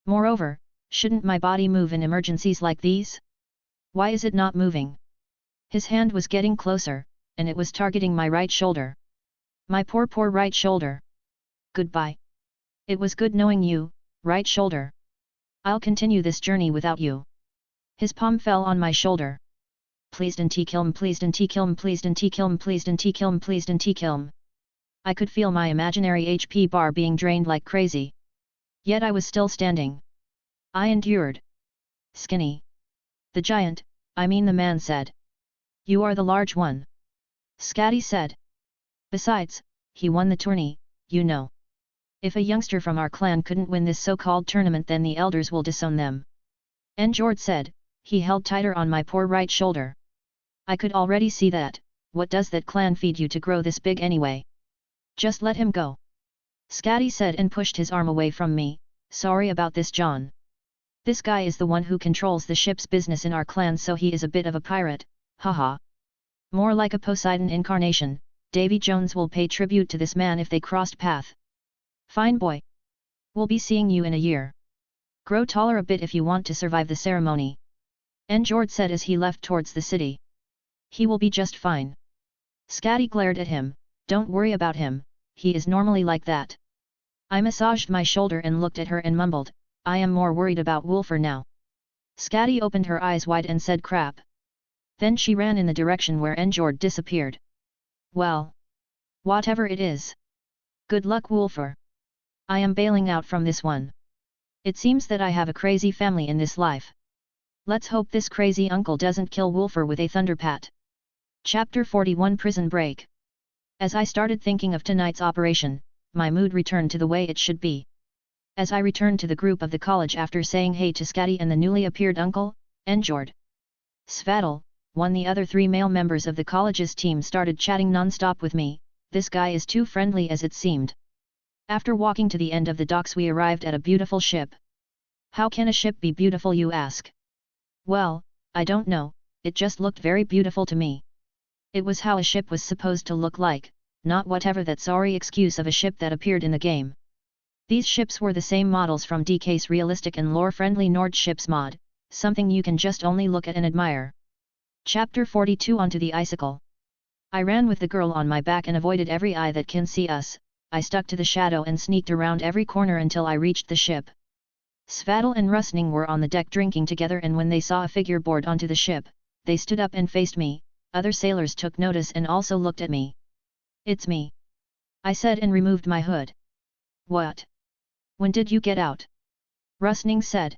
Moreover, shouldn't my body move in emergencies like these? Why is it not moving? His hand was getting closer, and it was targeting my right shoulder. My poor right shoulder. Goodbye. It was good knowing you, right shoulder. I'll continue this journey without you. His palm fell on my shoulder. Please don't kill me, please don't kill me, please don't kill me, please don't kill me, please don't kill me. I could feel my imaginary HP bar being drained like crazy. Yet I was still standing. I endured. Skinny. The giant, I mean the man said. You are the large one. Scatty said. Besides, he won the tourney, you know. If a youngster from our clan couldn't win this so-called tournament then the elders will disown them. Njord said, he held tighter on my poor right shoulder. I could already see that, what does that clan feed you to grow this big anyway? Just let him go. Scatty said and pushed his arm away from me, sorry about this John. This guy is the one who controls the ship's business in our clan so he is a bit of a pirate, haha. More like a Poseidon incarnation, Davy Jones will pay tribute to this man if they crossed path. Fine boy. We'll be seeing you in a year. Grow taller a bit if you want to survive the ceremony. Njord said as he left towards the city. He will be just fine. Scatty glared at him, don't worry about him, he is normally like that. I massaged my shoulder and looked at her and mumbled, I am more worried about Wolfer now. Scatty opened her eyes wide and said crap. Then she ran in the direction where Njord disappeared. Well. Whatever it is. Good luck Wolfer. I am bailing out from this one. It seems that I have a crazy family in this life. Let's hope this crazy uncle doesn't kill Wolfer with a thunderpat. Chapter 41 Prison Break. As I started thinking of tonight's operation, my mood returned to the way it should be. As I returned to the group of the college after saying hey to Scatty and the newly appeared uncle, Njord. Svadil, the other 3 male members of the college's team started chatting non-stop with me, this guy is too friendly as it seemed. After walking to the end of the docks we arrived at a beautiful ship. How can a ship be beautiful you ask? Well, I don't know, it just looked very beautiful to me. It was how a ship was supposed to look like, not whatever that sorry excuse of a ship that appeared in the game. These ships were the same models from DK's realistic and lore-friendly Nord ships mod, something you can just only look at and admire. Chapter 42 Onto the Icicle. I ran with the girl on my back and avoided every eye that can see us. I stuck to the shadow and sneaked around every corner until I reached the ship. Svadil and Rustning were on the deck drinking together and when they saw a figure board onto the ship, they stood up and faced me. Other sailors took notice and also looked at me. It's me. I said and removed my hood. What? When did you get out? Rustning said.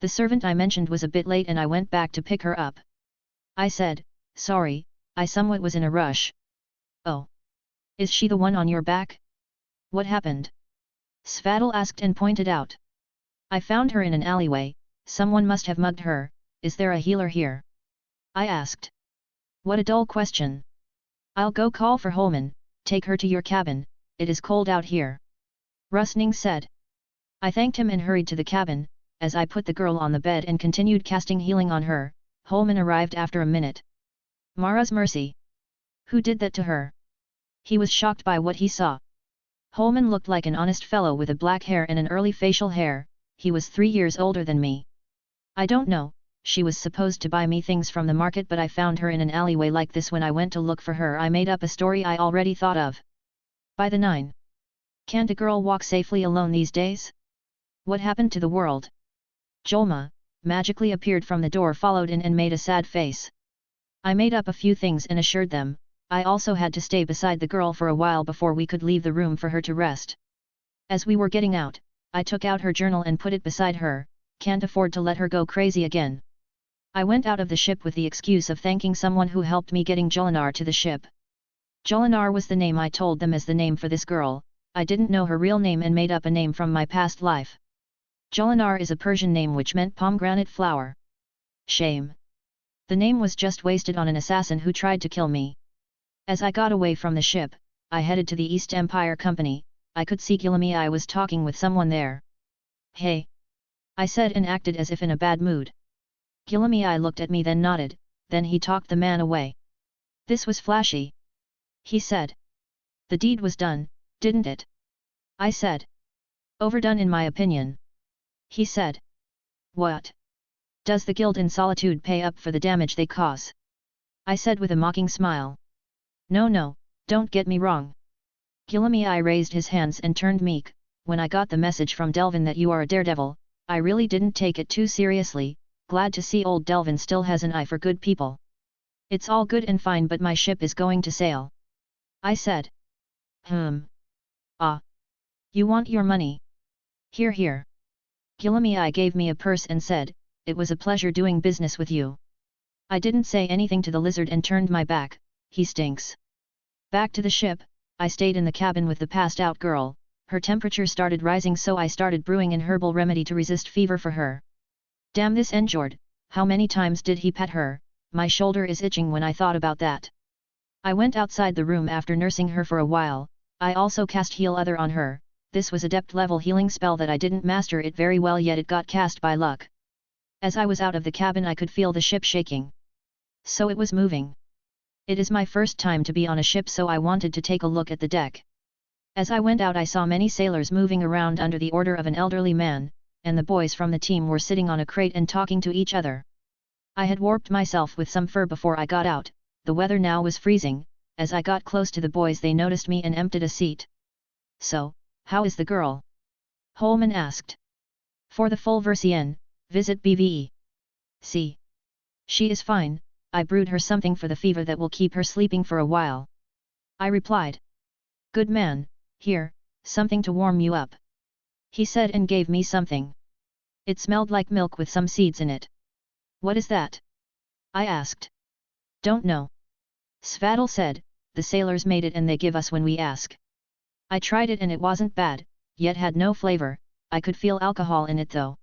The servant I mentioned was a bit late and I went back to pick her up. I said, sorry, I somewhat was in a rush. Oh. Is she the one on your back? What happened? Svatal asked and pointed out. I found her in an alleyway, someone must have mugged her, is there a healer here? I asked. What a dull question. I'll go call for Holman, take her to your cabin, it is cold out here. Rustning said. I thanked him and hurried to the cabin. As I put the girl on the bed and continued casting healing on her, Holman arrived after a minute. Mara's mercy. Who did that to her? He was shocked by what he saw. Holman looked like an honest fellow with a black hair and an early facial hair, he was 3 years older than me. I don't know, she was supposed to buy me things from the market but I found her in an alleyway like this when I went to look for her. I made up a story I already thought of. By the 9. Can't a girl walk safely alone these days? What happened to the world? Jolma, magically appeared from the door, followed in and made a sad face. I made up a few things and assured them, I also had to stay beside the girl for a while before we could leave the room for her to rest. As we were getting out, I took out her journal and put it beside her, can't afford to let her go crazy again. I went out of the ship with the excuse of thanking someone who helped me getting Jolinar to the ship. Jolinar was the name I told them as the name for this girl, I didn't know her real name and made up a name from my past life. Jolinar is a Persian name which meant pomegranate flower. Shame. The name was just wasted on an assassin who tried to kill me. As I got away from the ship, I headed to the East Empire Company. I could see Gilami was talking with someone there. Hey! I said and acted as if in a bad mood. Gilami looked at me then nodded, then he talked the man away. This was flashy. He said. The deed was done, didn't it? I said. Overdone in my opinion. He said. What? Does the guild in Solitude pay up for the damage they cause? I said with a mocking smile. No, don't get me wrong. Gilami raised his hands and turned meek. When I got the message from Delvin that you are a daredevil, I really didn't take it too seriously, glad to see old Delvin still has an eye for good people. It's all good and fine but my ship is going to sail. I said. Ah. You want your money? Here. Gilami gave me a purse and said, it was a pleasure doing business with you. I didn't say anything to the lizard and turned my back, he stinks. Back to the ship, I stayed in the cabin with the passed out girl, her temperature started rising so I started brewing an herbal remedy to resist fever for her. Damn this Njord, how many times did he pet her, my shoulder is itching when I thought about that. I went outside the room after nursing her for a while, I also cast Heal Other on her. This was a depth level healing spell that I didn't master it very well yet it got cast by luck. As I was out of the cabin I could feel the ship shaking. So it was moving. It is my first time to be on a ship so I wanted to take a look at the deck. As I went out I saw many sailors moving around under the order of an elderly man, and the boys from the team were sitting on a crate and talking to each other. I had warped myself with some fur before I got out, the weather now was freezing, as I got close to the boys they noticed me and emptied a seat. So, how is the girl? Holman asked. For the full version, visit BVE. See. She is fine, I brewed her something for the fever that will keep her sleeping for a while. I replied. Good man, here, something to warm you up. He said and gave me something. It smelled like milk with some seeds in it. What is that? I asked. Don't know. Svatal said, the sailors made it and they give us when we ask. I tried it and it wasn't bad, yet had no flavor, I could feel alcohol in it though.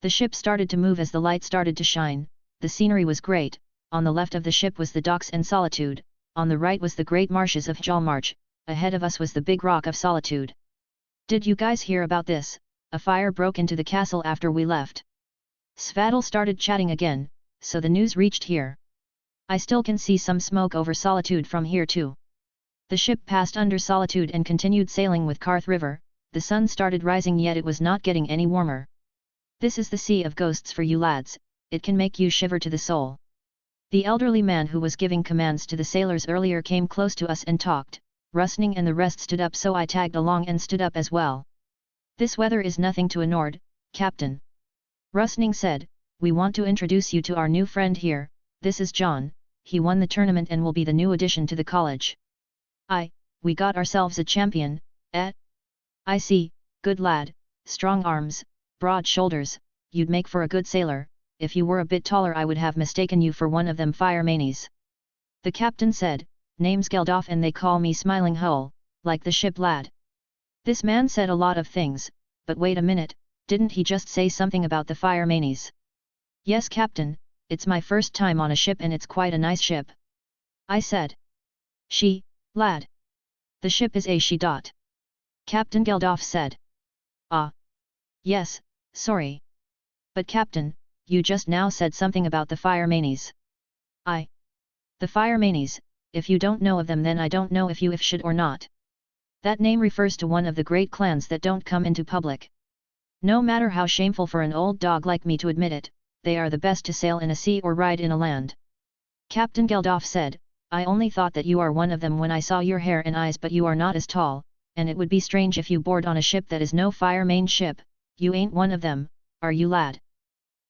The ship started to move as the light started to shine, the scenery was great, on the left of the ship was the docks and Solitude, on the right was the great marshes of Jalmarch, ahead of us was the big rock of Solitude. Did you guys hear about this? A fire broke into the castle after we left. Svatal started chatting again, so the news reached here. I still can see some smoke over Solitude from here too. The ship passed under Solitude and continued sailing with Karth River, the sun started rising yet it was not getting any warmer. This is the Sea of Ghosts for you lads, it can make you shiver to the soul. The elderly man who was giving commands to the sailors earlier came close to us and talked, Rustning and the rest stood up so I tagged along and stood up as well. This weather is nothing to a Nord, Captain. Rustning said, we want to introduce you to our new friend here, this is Jon, he won the tournament and will be the new addition to the college. We got ourselves a champion, eh? I see, good lad, strong arms, broad shoulders, you'd make for a good sailor, if you were a bit taller I would have mistaken you for one of them fire manies. The captain said, name's Geldof and they call me Smiling Hull, like the ship lad. This man said a lot of things, but wait a minute, didn't he just say something about the fire manies? Yes captain, it's my first time on a ship and it's quite a nice ship. I said. She, lad. The ship is a she. Captain Geldof said. Ah. Yes, sorry. But captain, you just now said something about the fire manies. The fire manies, if you don't know of them then I don't know if you should or not. That name refers to one of the great clans that don't come into public. No matter how shameful for an old dog like me to admit it, they are the best to sail in a sea or ride in a land. Captain Geldof said, I only thought that you are one of them when I saw your hair and eyes but you are not as tall, and it would be strange if you board on a ship that is no fire main ship. You ain't one of them, are you lad?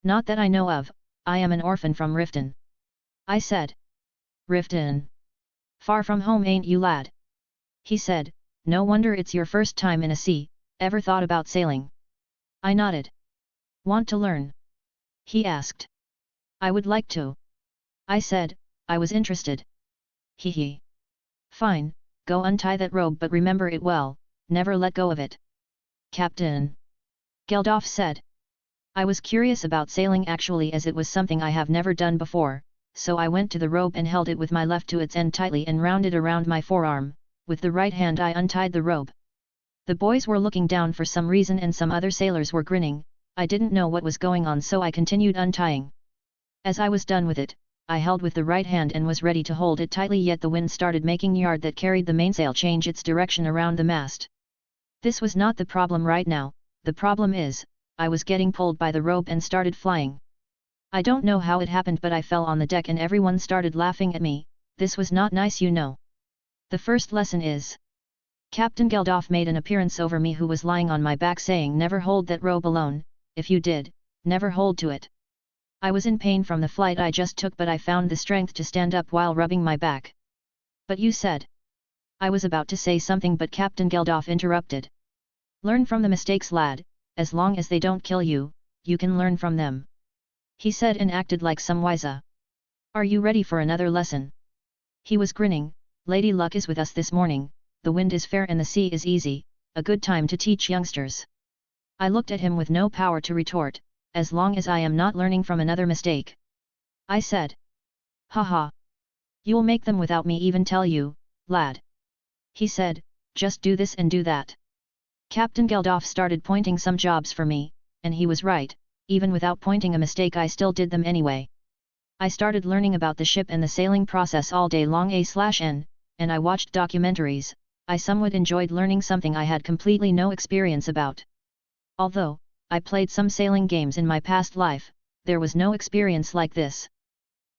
Not that I know of, I am an orphan from Riften. I said. Riften. Far from home ain't you lad? He said, no wonder it's your first time in a sea, ever thought about sailing? I nodded. Want to learn? He asked. I would like to. I said, I was interested. Hee. Fine, go untie that robe but remember it well, never let go of it. Captain. Geldof said. I was curious about sailing actually as it was something I have never done before, so I went to the rope and held it with my left to its end tightly and round it around my forearm, with the right hand I untied the rope. The boys were looking down for some reason and some other sailors were grinning. I didn't know what was going on so I continued untying. As I was done with it, I held with the right hand and was ready to hold it tightly yet the wind started making yard that carried the mainsail change its direction around the mast. This was not the problem right now, the problem is, I was getting pulled by the rope and started flying. I don't know how it happened but I fell on the deck and everyone started laughing at me. This was not nice you know. The first lesson is. Captain Geldof made an appearance over me who was lying on my back saying never hold that rope alone, if you did, never hold to it. I was in pain from the flight I just took but I found the strength to stand up while rubbing my back. But you said. I was about to say something but Captain Geldof interrupted. Learn from the mistakes lad, as long as they don't kill you, you can learn from them. He said and acted like some wisa. Are you ready for another lesson? He was grinning, Lady Luck is with us this morning, the wind is fair and the sea is easy, a good time to teach youngsters. I looked at him with no power to retort, as long as I am not learning from another mistake. I said. Haha. You'll make them without me even tell you, lad. He said, just do this and do that. Captain Geldof started pointing some jobs for me, and he was right, even without pointing a mistake I still did them anyway. I started learning about the ship and the sailing process all day long /n, and I watched documentaries. I somewhat enjoyed learning something I had completely no experience about. Although, I played some sailing games in my past life, there was no experience like this.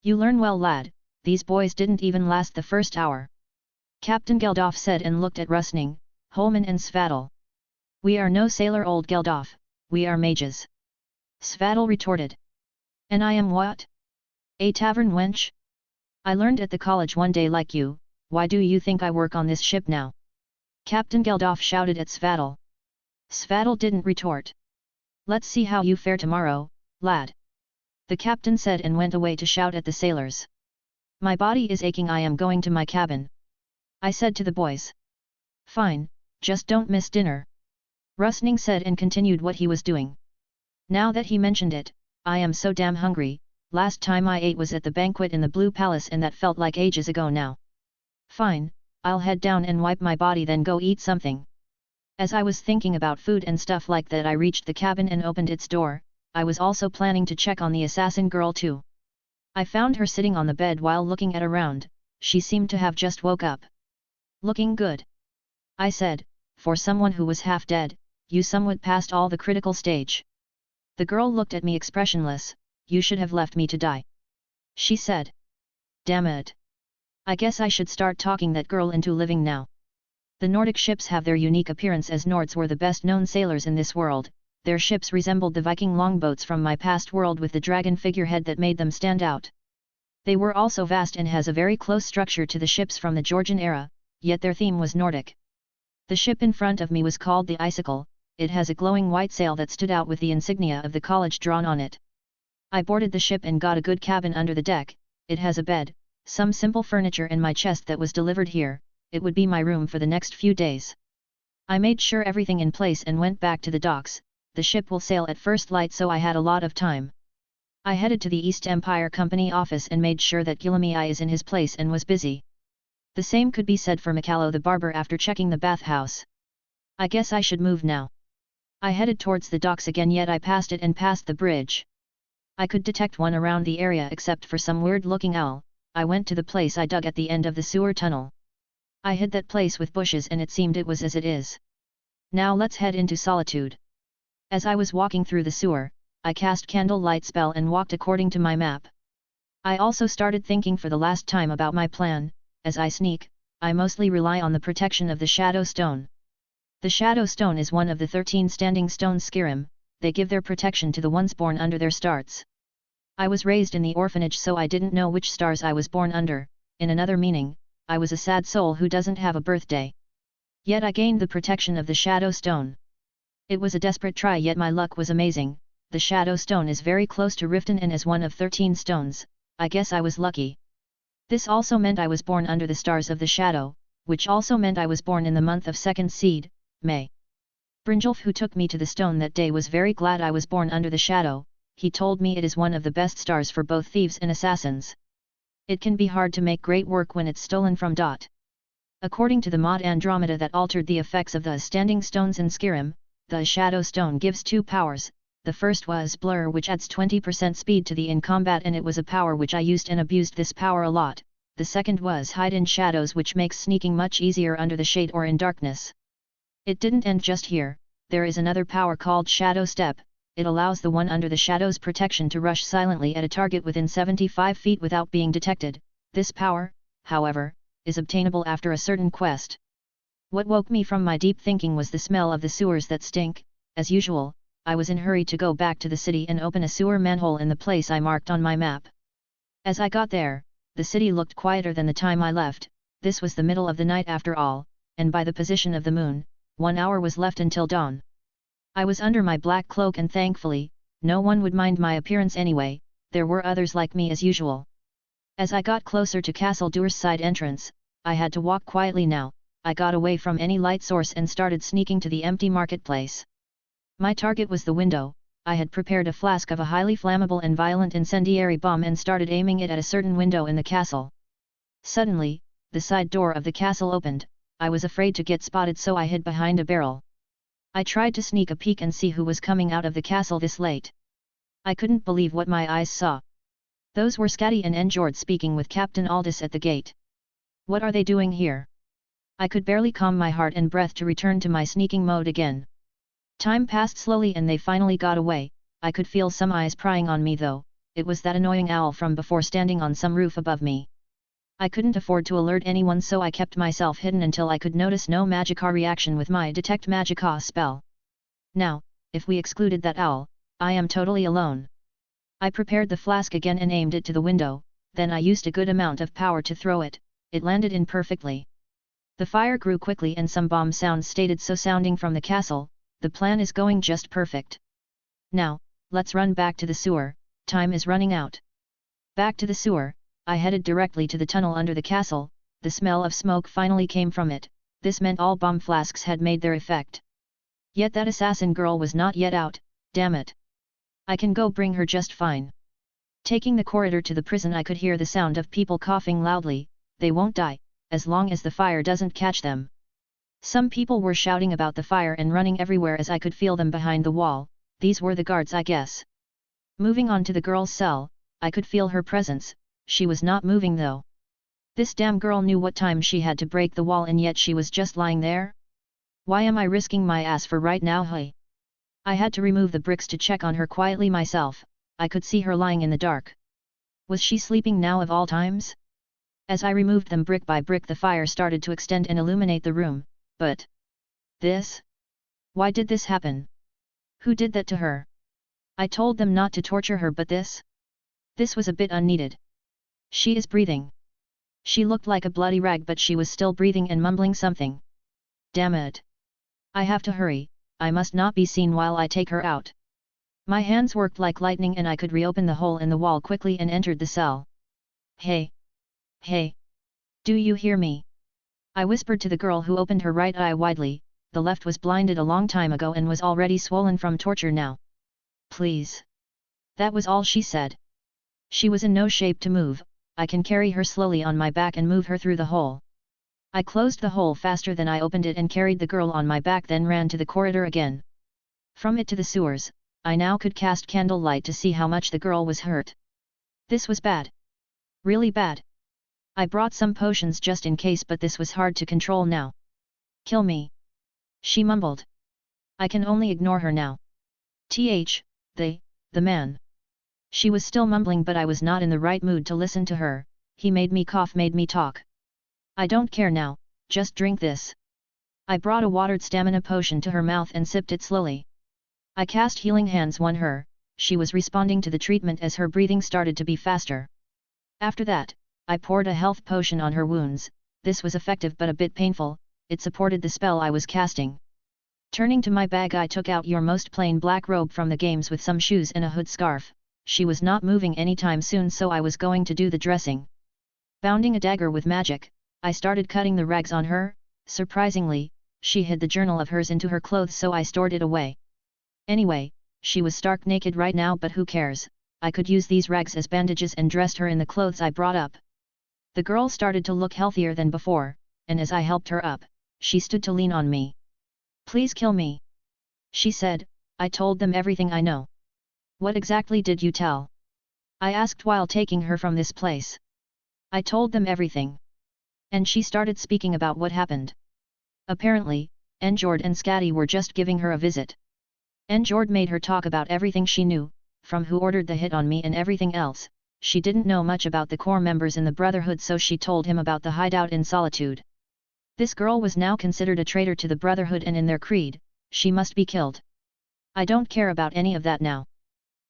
You learn well lad, these boys didn't even last the first hour. Captain Geldof said and looked at Rustning, Holman and Svadal. We are no sailor old Geldof, we are mages. Svadal retorted. And I am what? A tavern wench? I learned at the college one day like you, why do you think I work on this ship now? Captain Geldof shouted at Svadal. Svadal didn't retort. Let's see how you fare tomorrow, lad. The captain said and went away to shout at the sailors. My body is aching I am going to my cabin. I said to the boys. Fine, just don't miss dinner. Rustning said and continued what he was doing. Now that he mentioned it, I am so damn hungry, last time I ate was at the banquet in the Blue Palace and that felt like ages ago now. Fine, I'll head down and wipe my body then go eat something. As I was thinking about food and stuff like that I reached the cabin and opened its door. I was also planning to check on the assassin girl too. I found her sitting on the bed while looking at around, she seemed to have just woke up. Looking good. I said, for someone who was half dead, you somewhat passed all the critical stage. The girl looked at me expressionless, you should have left me to die. She said. Damn it. I guess I should start talking that girl into living now. The Nordic ships have their unique appearance as Nords were the best known sailors in this world, their ships resembled the Viking longboats from my past world with the dragon figurehead that made them stand out. They were also vast and has a very close structure to the ships from the Georgian era, yet their theme was Nordic. The ship in front of me was called the Icicle, it has a glowing white sail that stood out with the insignia of the college drawn on it. I boarded the ship and got a good cabin under the deck. It has a bed, some simple furniture and my chest that was delivered here. It would be my room for the next few days. I made sure everything in place and went back to the docks. The ship will sail at first light, so I had a lot of time. I headed to the East Empire Company office and made sure that Guillemot is in his place and was busy. The same could be said for Mikalo the barber after checking the bathhouse. I guess I should move now. I headed towards the docks again, yet I passed it and passed the bridge. I could detect one around the area except for some weird-looking owl. I went to the place I dug at the end of the sewer tunnel. I hid that place with bushes and it seemed it was as it is. Now let's head into solitude. As I was walking through the sewer, I cast candlelight spell and walked according to my map. I also started thinking for the last time about my plan. As I sneak, I mostly rely on the protection of the Shadow Stone. The Shadow Stone is one of the 13 standing stones Skyrim. They give their protection to the ones born under their starts. I was raised in the orphanage, so I didn't know which stars I was born under. In another meaning, I was a sad soul who doesn't have a birthday. Yet I gained the protection of the Shadow Stone. It was a desperate try, yet my luck was amazing. The Shadow Stone is very close to Riften and is one of 13 stones. I guess I was lucky. This also meant I was born under the stars of the shadow, which also meant I was born in the month of second seed, May. Brynjolf, who took me to the stone that day, was very glad I was born under the shadow. He told me it is one of the best stars for both thieves and assassins. It can be hard to make great work when it's stolen from. According to the mod Andromeda that altered the effects of the standing stones in Skyrim, the Shadow Stone gives 2 powers. The first was Blur, which adds 20% speed to the in combat, and it was a power which I used and abused this power a lot. The second was Hide in Shadows, which makes sneaking much easier under the shade or in darkness. It didn't end just here. There is another power called Shadow Step. It allows the one under the shadow's protection to rush silently at a target within 75 feet without being detected. This power, however, is obtainable after a certain quest. What woke me from my deep thinking was the smell of the sewers that stink. As usual, I was in a hurry to go back to the city and open a sewer manhole in the place I marked on my map. As I got there, the city looked quieter than the time I left. This was the middle of the night after all, and by the position of the moon, 1 hour was left until dawn. I was under my black cloak and thankfully, no one would mind my appearance anyway. There were others like me as usual. As I got closer to Castle Dur's side entrance, I had to walk quietly now. I got away from any light source and started sneaking to the empty marketplace. My target was the window. I had prepared a flask of a highly flammable and violent incendiary bomb and started aiming it at a certain window in the castle. Suddenly, the side door of the castle opened. I was afraid to get spotted, so I hid behind a barrel. I tried to sneak a peek and see who was coming out of the castle this late. I couldn't believe what my eyes saw. Those were Scatty and Njord speaking with Captain Aldous at the gate. What are they doing here? I could barely calm my heart and breath to return to my sneaking mode again. Time passed slowly and they finally got away. I could feel some eyes prying on me though. It was that annoying owl from before standing on some roof above me. I couldn't afford to alert anyone, so I kept myself hidden until I could notice no Magicka reaction with my Detect Magicka spell. Now, if we excluded that owl, I am totally alone. I prepared the flask again and aimed it to the window, then I used a good amount of power to throw it. It landed in perfectly. The fire grew quickly and some bomb sounds stated so sounding from the castle. The plan is going just perfect. Now, let's run back to the sewer. Time is running out. Back to the sewer, I headed directly to the tunnel under the castle. The smell of smoke finally came from it. This meant all bomb flasks had made their effect. Yet that assassin girl was not yet out. Damn it. I can go bring her just fine. Taking the corridor to the prison, I could hear the sound of people coughing loudly. They won't die, as long as the fire doesn't catch them. Some people were shouting about the fire and running everywhere as I could feel them behind the wall. These were the guards, I guess. Moving on to the girl's cell, I could feel her presence. She was not moving though. This damn girl knew what time she had to break the wall, and yet she was just lying there? Why am I risking my ass for right now, hey? I had to remove the bricks to check on her quietly myself. I could see her lying in the dark. Was she sleeping now of all times? As I removed them brick by brick, the fire started to extend and illuminate the room. But this? Why did this happen? Who did that to her? I told them not to torture her, but this? This was a bit unneeded. She is breathing. She looked like a bloody rag, but she was still breathing and mumbling something. Damn it. I have to hurry. I must not be seen while I take her out. My hands worked like lightning and I could reopen the hole in the wall quickly and entered the cell. Hey! Hey! Do you hear me? I whispered to the girl who opened her right eye widely. The left was blinded a long time ago and was already swollen from torture now. Please. That was all she said. She was in no shape to move. I can carry her slowly on my back and move her through the hole. I closed the hole faster than I opened it and carried the girl on my back, then ran to the corridor again. From it to the sewers, I now could cast candlelight to see how much the girl was hurt. This was bad. Really bad. I brought some potions just in case, but this was hard to control now. Kill me. She mumbled. I can only ignore her now. The man. She was still mumbling, but I was not in the right mood to listen to her. He made me cough, made me talk. I don't care now, just drink this. I brought a watered stamina potion to her mouth and sipped it slowly. I cast healing hands on her. She was responding to the treatment as her breathing started to be faster. After that, I poured a health potion on her wounds. This was effective but a bit painful. It supported the spell I was casting. Turning to my bag, I took out your most plain black robe from the games with some shoes and a hood scarf. She was not moving anytime soon, so I was going to do the dressing. Bounding a dagger with magic, I started cutting the rags on her. Surprisingly, she hid the journal of hers into her clothes, so I stored it away. Anyway, she was stark naked right now, but who cares? I could use these rags as bandages and dressed her in the clothes I brought up. The girl started to look healthier than before, and as I helped her up, she stood to lean on me. Please kill me. She said. I told them everything I know. What exactly did you tell? I asked while taking her from this place. I told them everything. And she started speaking about what happened. Apparently, Njord and Scatty were just giving her a visit. Njord made her talk about everything she knew, from who ordered the hit on me and everything else. She didn't know much about the core members in the Brotherhood, so she told him about the hideout in Solitude. This girl was now considered a traitor to the Brotherhood and in their creed, she must be killed. I don't care about any of that now.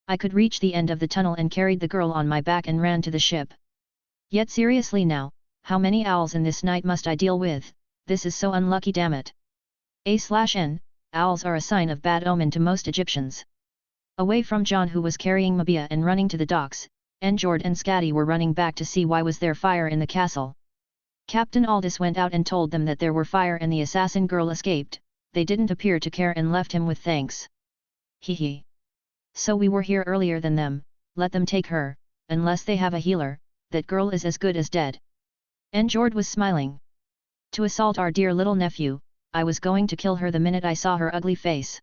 I could reach the end of the tunnel and carried the girl on my back and ran to the ship. Yet seriously now, how many owls in this night must I deal with? This is so unlucky, damn it. A/N, owls are a sign of bad omen to most Egyptians. Away from Jon, who was carrying Mabia and running to the docks, Njord and Scatty were running back to see why was there fire in the castle. Captain Aldous went out and told them that there were fire and the assassin girl escaped. They didn't appear to care and left him with thanks. Hee. So we were here earlier than them. Let them take her, unless they have a healer. That girl is as good as dead. Njord was smiling. To assault our dear little nephew, I was going to kill her the minute I saw her ugly face.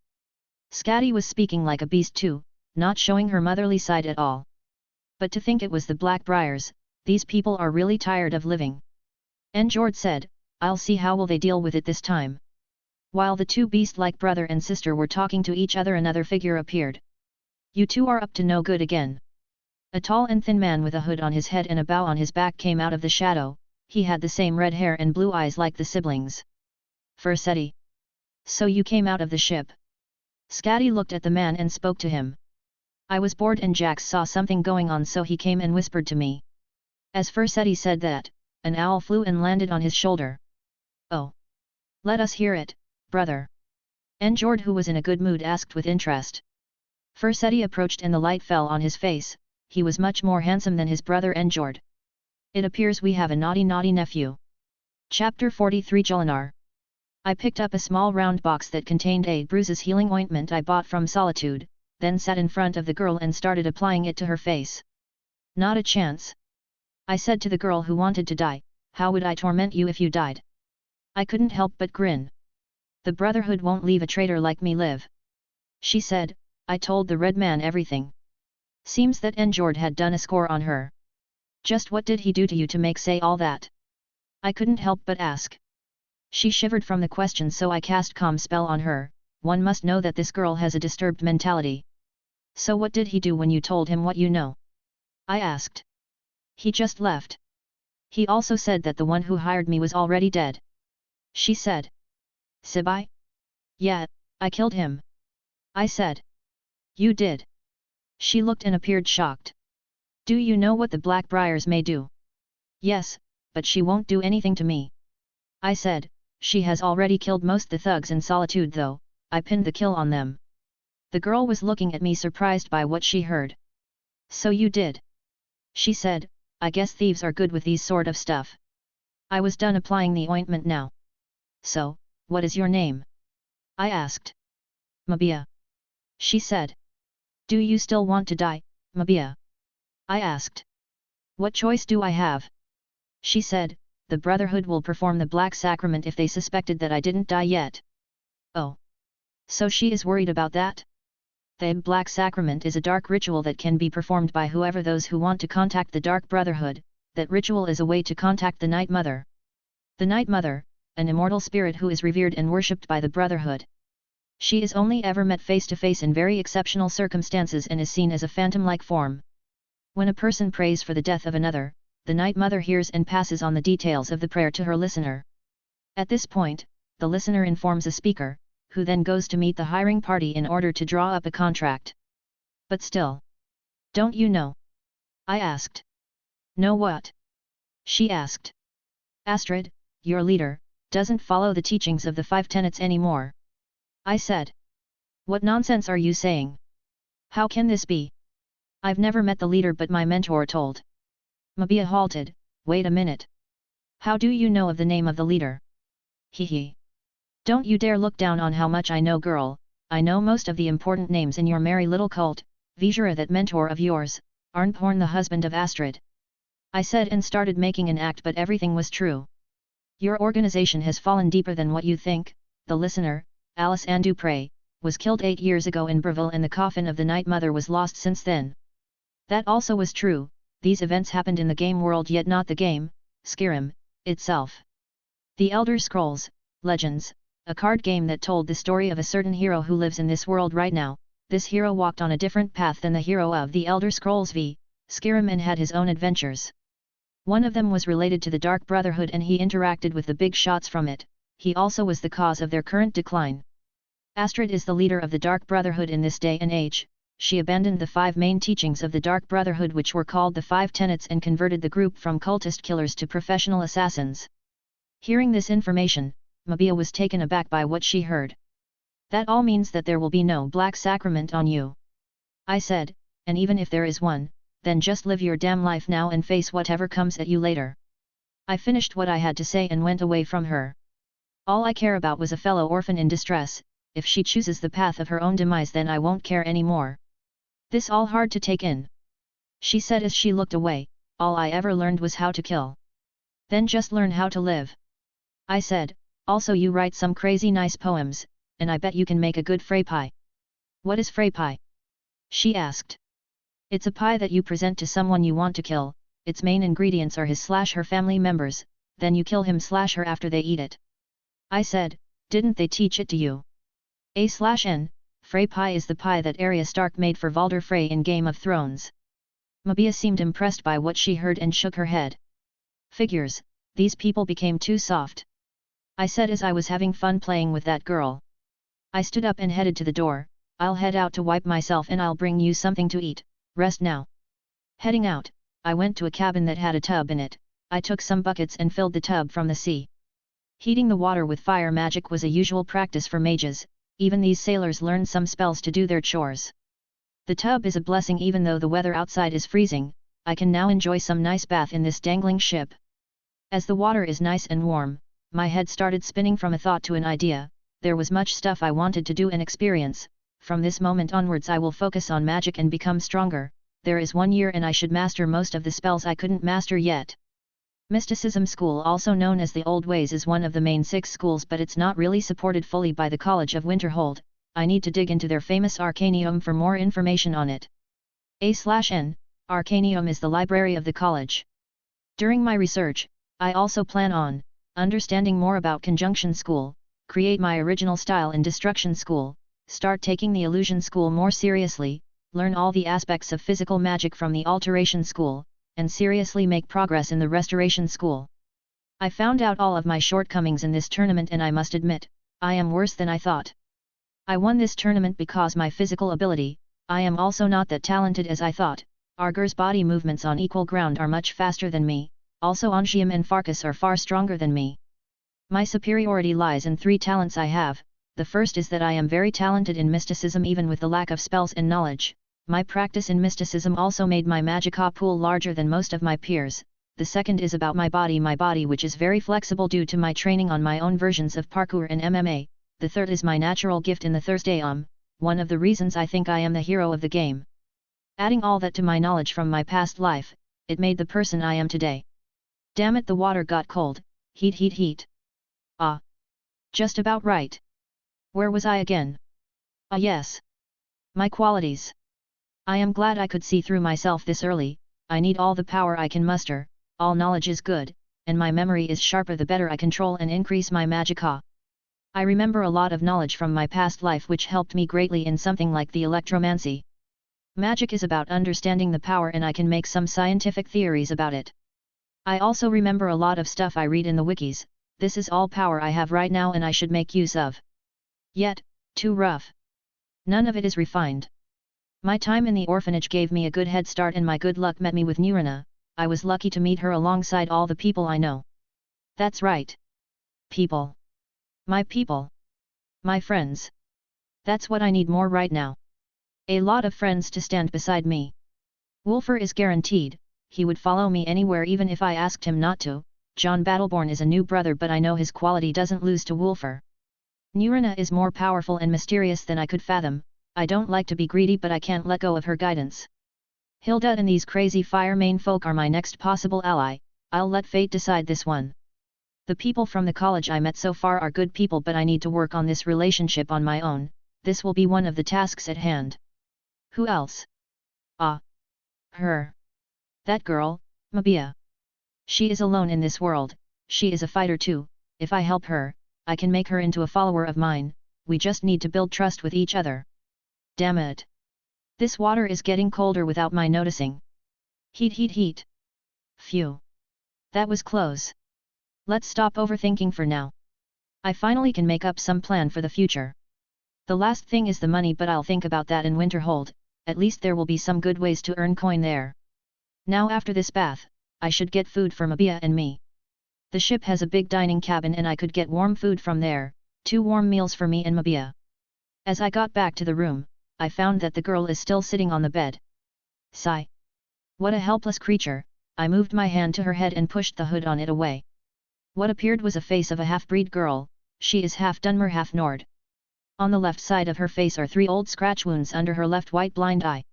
Scatty was speaking like a beast too, not showing her motherly side at all. But to think it was the Blackbriars, these people are really tired of living. Njord said, I'll see how will they deal with it this time. While the two beast-like brother and sister were talking to each other, another figure appeared. You two are up to no good again. A tall and thin man with a hood on his head and a bow on his back came out of the shadow. He had the same red hair and blue eyes like the siblings. Fursetti. So you came out of the ship. Scatty looked at the man and spoke to him. I was bored and Jax saw something going on, so he came and whispered to me. As Fursetti said that, an owl flew and landed on his shoulder. Oh. Let us hear it, brother. Njord, who was in a good mood, asked with interest. Fursetti approached and the light fell on his face. He was much more handsome than his brother Njord. It appears we have a naughty nephew. Chapter 43 Jolinar. I picked up a small round box that contained a bruises healing ointment I bought from Solitude, then sat in front of the girl and started applying it to her face. Not a chance. I said to the girl who wanted to die, how would I torment you if you died? I couldn't help but grin. The Brotherhood won't leave a traitor like me live. She said. I told the red man everything. Seems that Njord had done a score on her. Just what did he do to you to make say all that? I couldn't help but ask. She shivered from the question, so I cast calm spell on her. One must know that this girl has a disturbed mentality. So what did he do when you told him what you know? I asked. He just left. He also said that the one who hired me was already dead. She said. Sibai? Yeah, I killed him. I said. You did? She looked and appeared shocked. Do you know what the Blackbriars may do? Yes, but she won't do anything to me. I said. She has already killed most the thugs in Solitude though. I pinned the kill on them. The girl was looking at me surprised by what she heard. So you did? She said, I guess thieves are good with these sort of stuff. I was done applying the ointment now. So, what is your name? I asked. Mabia. She said. Do you still want to die, Mabia? I asked. What choice do I have? She said, the Brotherhood will perform the Black Sacrament if they suspected that I didn't die yet. Oh. So she is worried about that? The Black Sacrament is a dark ritual that can be performed by whoever those who want to contact the Dark Brotherhood. That ritual is a way to contact the Night Mother. The Night Mother, an immortal spirit who is revered and worshipped by the Brotherhood. She is only ever met face to face in very exceptional circumstances and is seen as a phantom-like form. When a person prays for the death of another, the Night Mother hears and passes on the details of the prayer to her listener. At this point, the listener informs a speaker, who then goes to meet the hiring party in order to draw up a contract. But still. Don't you know? I asked. Know what? She asked. Astrid, your leader, doesn't follow the teachings of the 5 tenets anymore. I said. What nonsense are you saying? How can this be? I've never met the leader but my mentor told. Mabia halted, wait a minute. How do you know of the name of the leader? Hee. Don't you dare look down on how much I know, girl. I know most of the important names in your merry little cult. Vizhura, that mentor of yours, Arnporn, the husband of Astrid. I said and started making an act, but everything was true. Your organization has fallen deeper than what you think. The listener, Alice Ann Dupre, was killed 8 years ago in Breville and the coffin of the Night Mother was lost since then. That also was true. These events happened in the game world, yet not the game, Skyrim, itself. The Elder Scrolls, Legends, a card game that told the story of a certain hero who lives in this world right now. This hero walked on a different path than the hero of the Elder Scrolls v. Skyrim and had his own adventures. One of them was related to the Dark Brotherhood and he interacted with the big shots from it. He also was the cause of their current decline. Astrid is the leader of the Dark Brotherhood in this day and age. She abandoned the 5 main teachings of the Dark Brotherhood, which were called the 5 tenets, and converted the group from cultist killers to professional assassins. Hearing this information, Mabia was taken aback by what she heard. That all means that there will be no Black Sacrament on you. I said, and even if there is one, then just live your damn life now and face whatever comes at you later. I finished what I had to say and went away from her. All I care about was a fellow orphan in distress. If she chooses the path of her own demise, then I won't care anymore. This all hard to take in. She said as she looked away, all I ever learned was how to kill. Then just learn how to live. I said, also you write some crazy nice poems, and I bet you can make a good frey pie. What is frey pie? She asked. It's a pie that you present to someone you want to kill. Its main ingredients are his/her family members, then you kill him/her after they eat it. I said, didn't they teach it to you? A/N, Frey pie is the pie that Arya Stark made for Valder Frey in Game of Thrones. Mabia seemed impressed by what she heard and shook her head. Figures, these people became too soft. I said as I was having fun playing with that girl. I stood up and headed to the door. I'll head out to wipe myself and I'll bring you something to eat, rest now. Heading out, I went to a cabin that had a tub in it. I took some buckets and filled the tub from the sea. Heating the water with fire magic was a usual practice for mages. Even these sailors learned some spells to do their chores. The tub is a blessing even though the weather outside is freezing. I can now enjoy some nice bath in this dangling ship. As the water is nice and warm, my head started spinning from a thought to an idea. There was much stuff I wanted to do and experience. From this moment onwards I will focus on magic and become stronger. There is 1 year and I should master most of the spells I couldn't master yet. Mysticism School, also known as the Old Ways, is one of the main 6 schools, but it's not really supported fully by the College of Winterhold. I need to dig into their famous Arcanium for more information on it. A/N, Arcanium is the library of the college. During my research, I also plan on understanding more about Conjunction School, create my original style in Destruction School, start taking the Illusion School more seriously, learn all the aspects of physical magic from the Alteration School, and seriously make progress in the Restoration School. I found out all of my shortcomings in this tournament and I must admit, I am worse than I thought. I won this tournament because my physical ability. I am also not that talented as I thought. Arger's body movements on equal ground are much faster than me, also Angium and Farkas are far stronger than me. My superiority lies in 3 talents I have, The first is that I am very talented in mysticism even with the lack of spells and knowledge. My practice in mysticism also made my magicka pool larger than most of my peers. The second is about my body which is very flexible due to my training on my own versions of parkour and MMA. The third is my natural gift in the Thursday one of the reasons I think I am the hero of the game. Adding all that to my knowledge from my past life, it made the person I am today. Damn it, the water got cold. Heat. Ah. Just about right. Where was I again? Ah yes. My qualities. I am glad I could see through myself this early. I need all the power I can muster, all knowledge is good, and my memory is sharper the better I control and increase my magicka. I remember a lot of knowledge from my past life which helped me greatly in something like the electromancy. Magic is about understanding the power and I can make some scientific theories about it. I also remember a lot of stuff I read in the wikis. This is all power I have right now and I should make use of. Yet, too rough. None of it is refined. My time in the orphanage gave me a good head start and my good luck met me with Nurina. I was lucky to meet her alongside all the people I know. That's right. People. My people. My friends. That's what I need more right now. A lot of friends to stand beside me. Wulfr is guaranteed, he would follow me anywhere even if I asked him not to. Jon Battleborn is a new brother but I know his quality doesn't lose to Wulfr. Nurina is more powerful and mysterious than I could fathom. I don't like to be greedy but I can't let go of her guidance. Hilda and these crazy fire main folk are my next possible ally. I'll let fate decide this one. The people from the college I met so far are good people but I need to work on this relationship on my own. This will be one of the tasks at hand. Who else? Ah. Her. That girl, Mabia. She is alone in this world, she is a fighter too. If I help her, I can make her into a follower of mine. We just need to build trust with each other. Damn it. This water is getting colder without my noticing. Heat. Phew. That was close. Let's stop overthinking for now. I finally can make up some plan for the future. The last thing is the money but I'll think about that in Winterhold, at least there will be some good ways to earn coin there. Now after this bath, I should get food for Mabia and me. The ship has a big dining cabin and I could get warm food from there, 2 warm meals for me and Mabia. As I got back to the room, I found that the girl is still sitting on the bed. Sigh. What a helpless creature. I moved my hand to her head and pushed the hood on it away. What appeared was a face of a half-breed girl. She is half Dunmer half Nord. On the left side of her face are 3 old scratch wounds under her left white blind eye.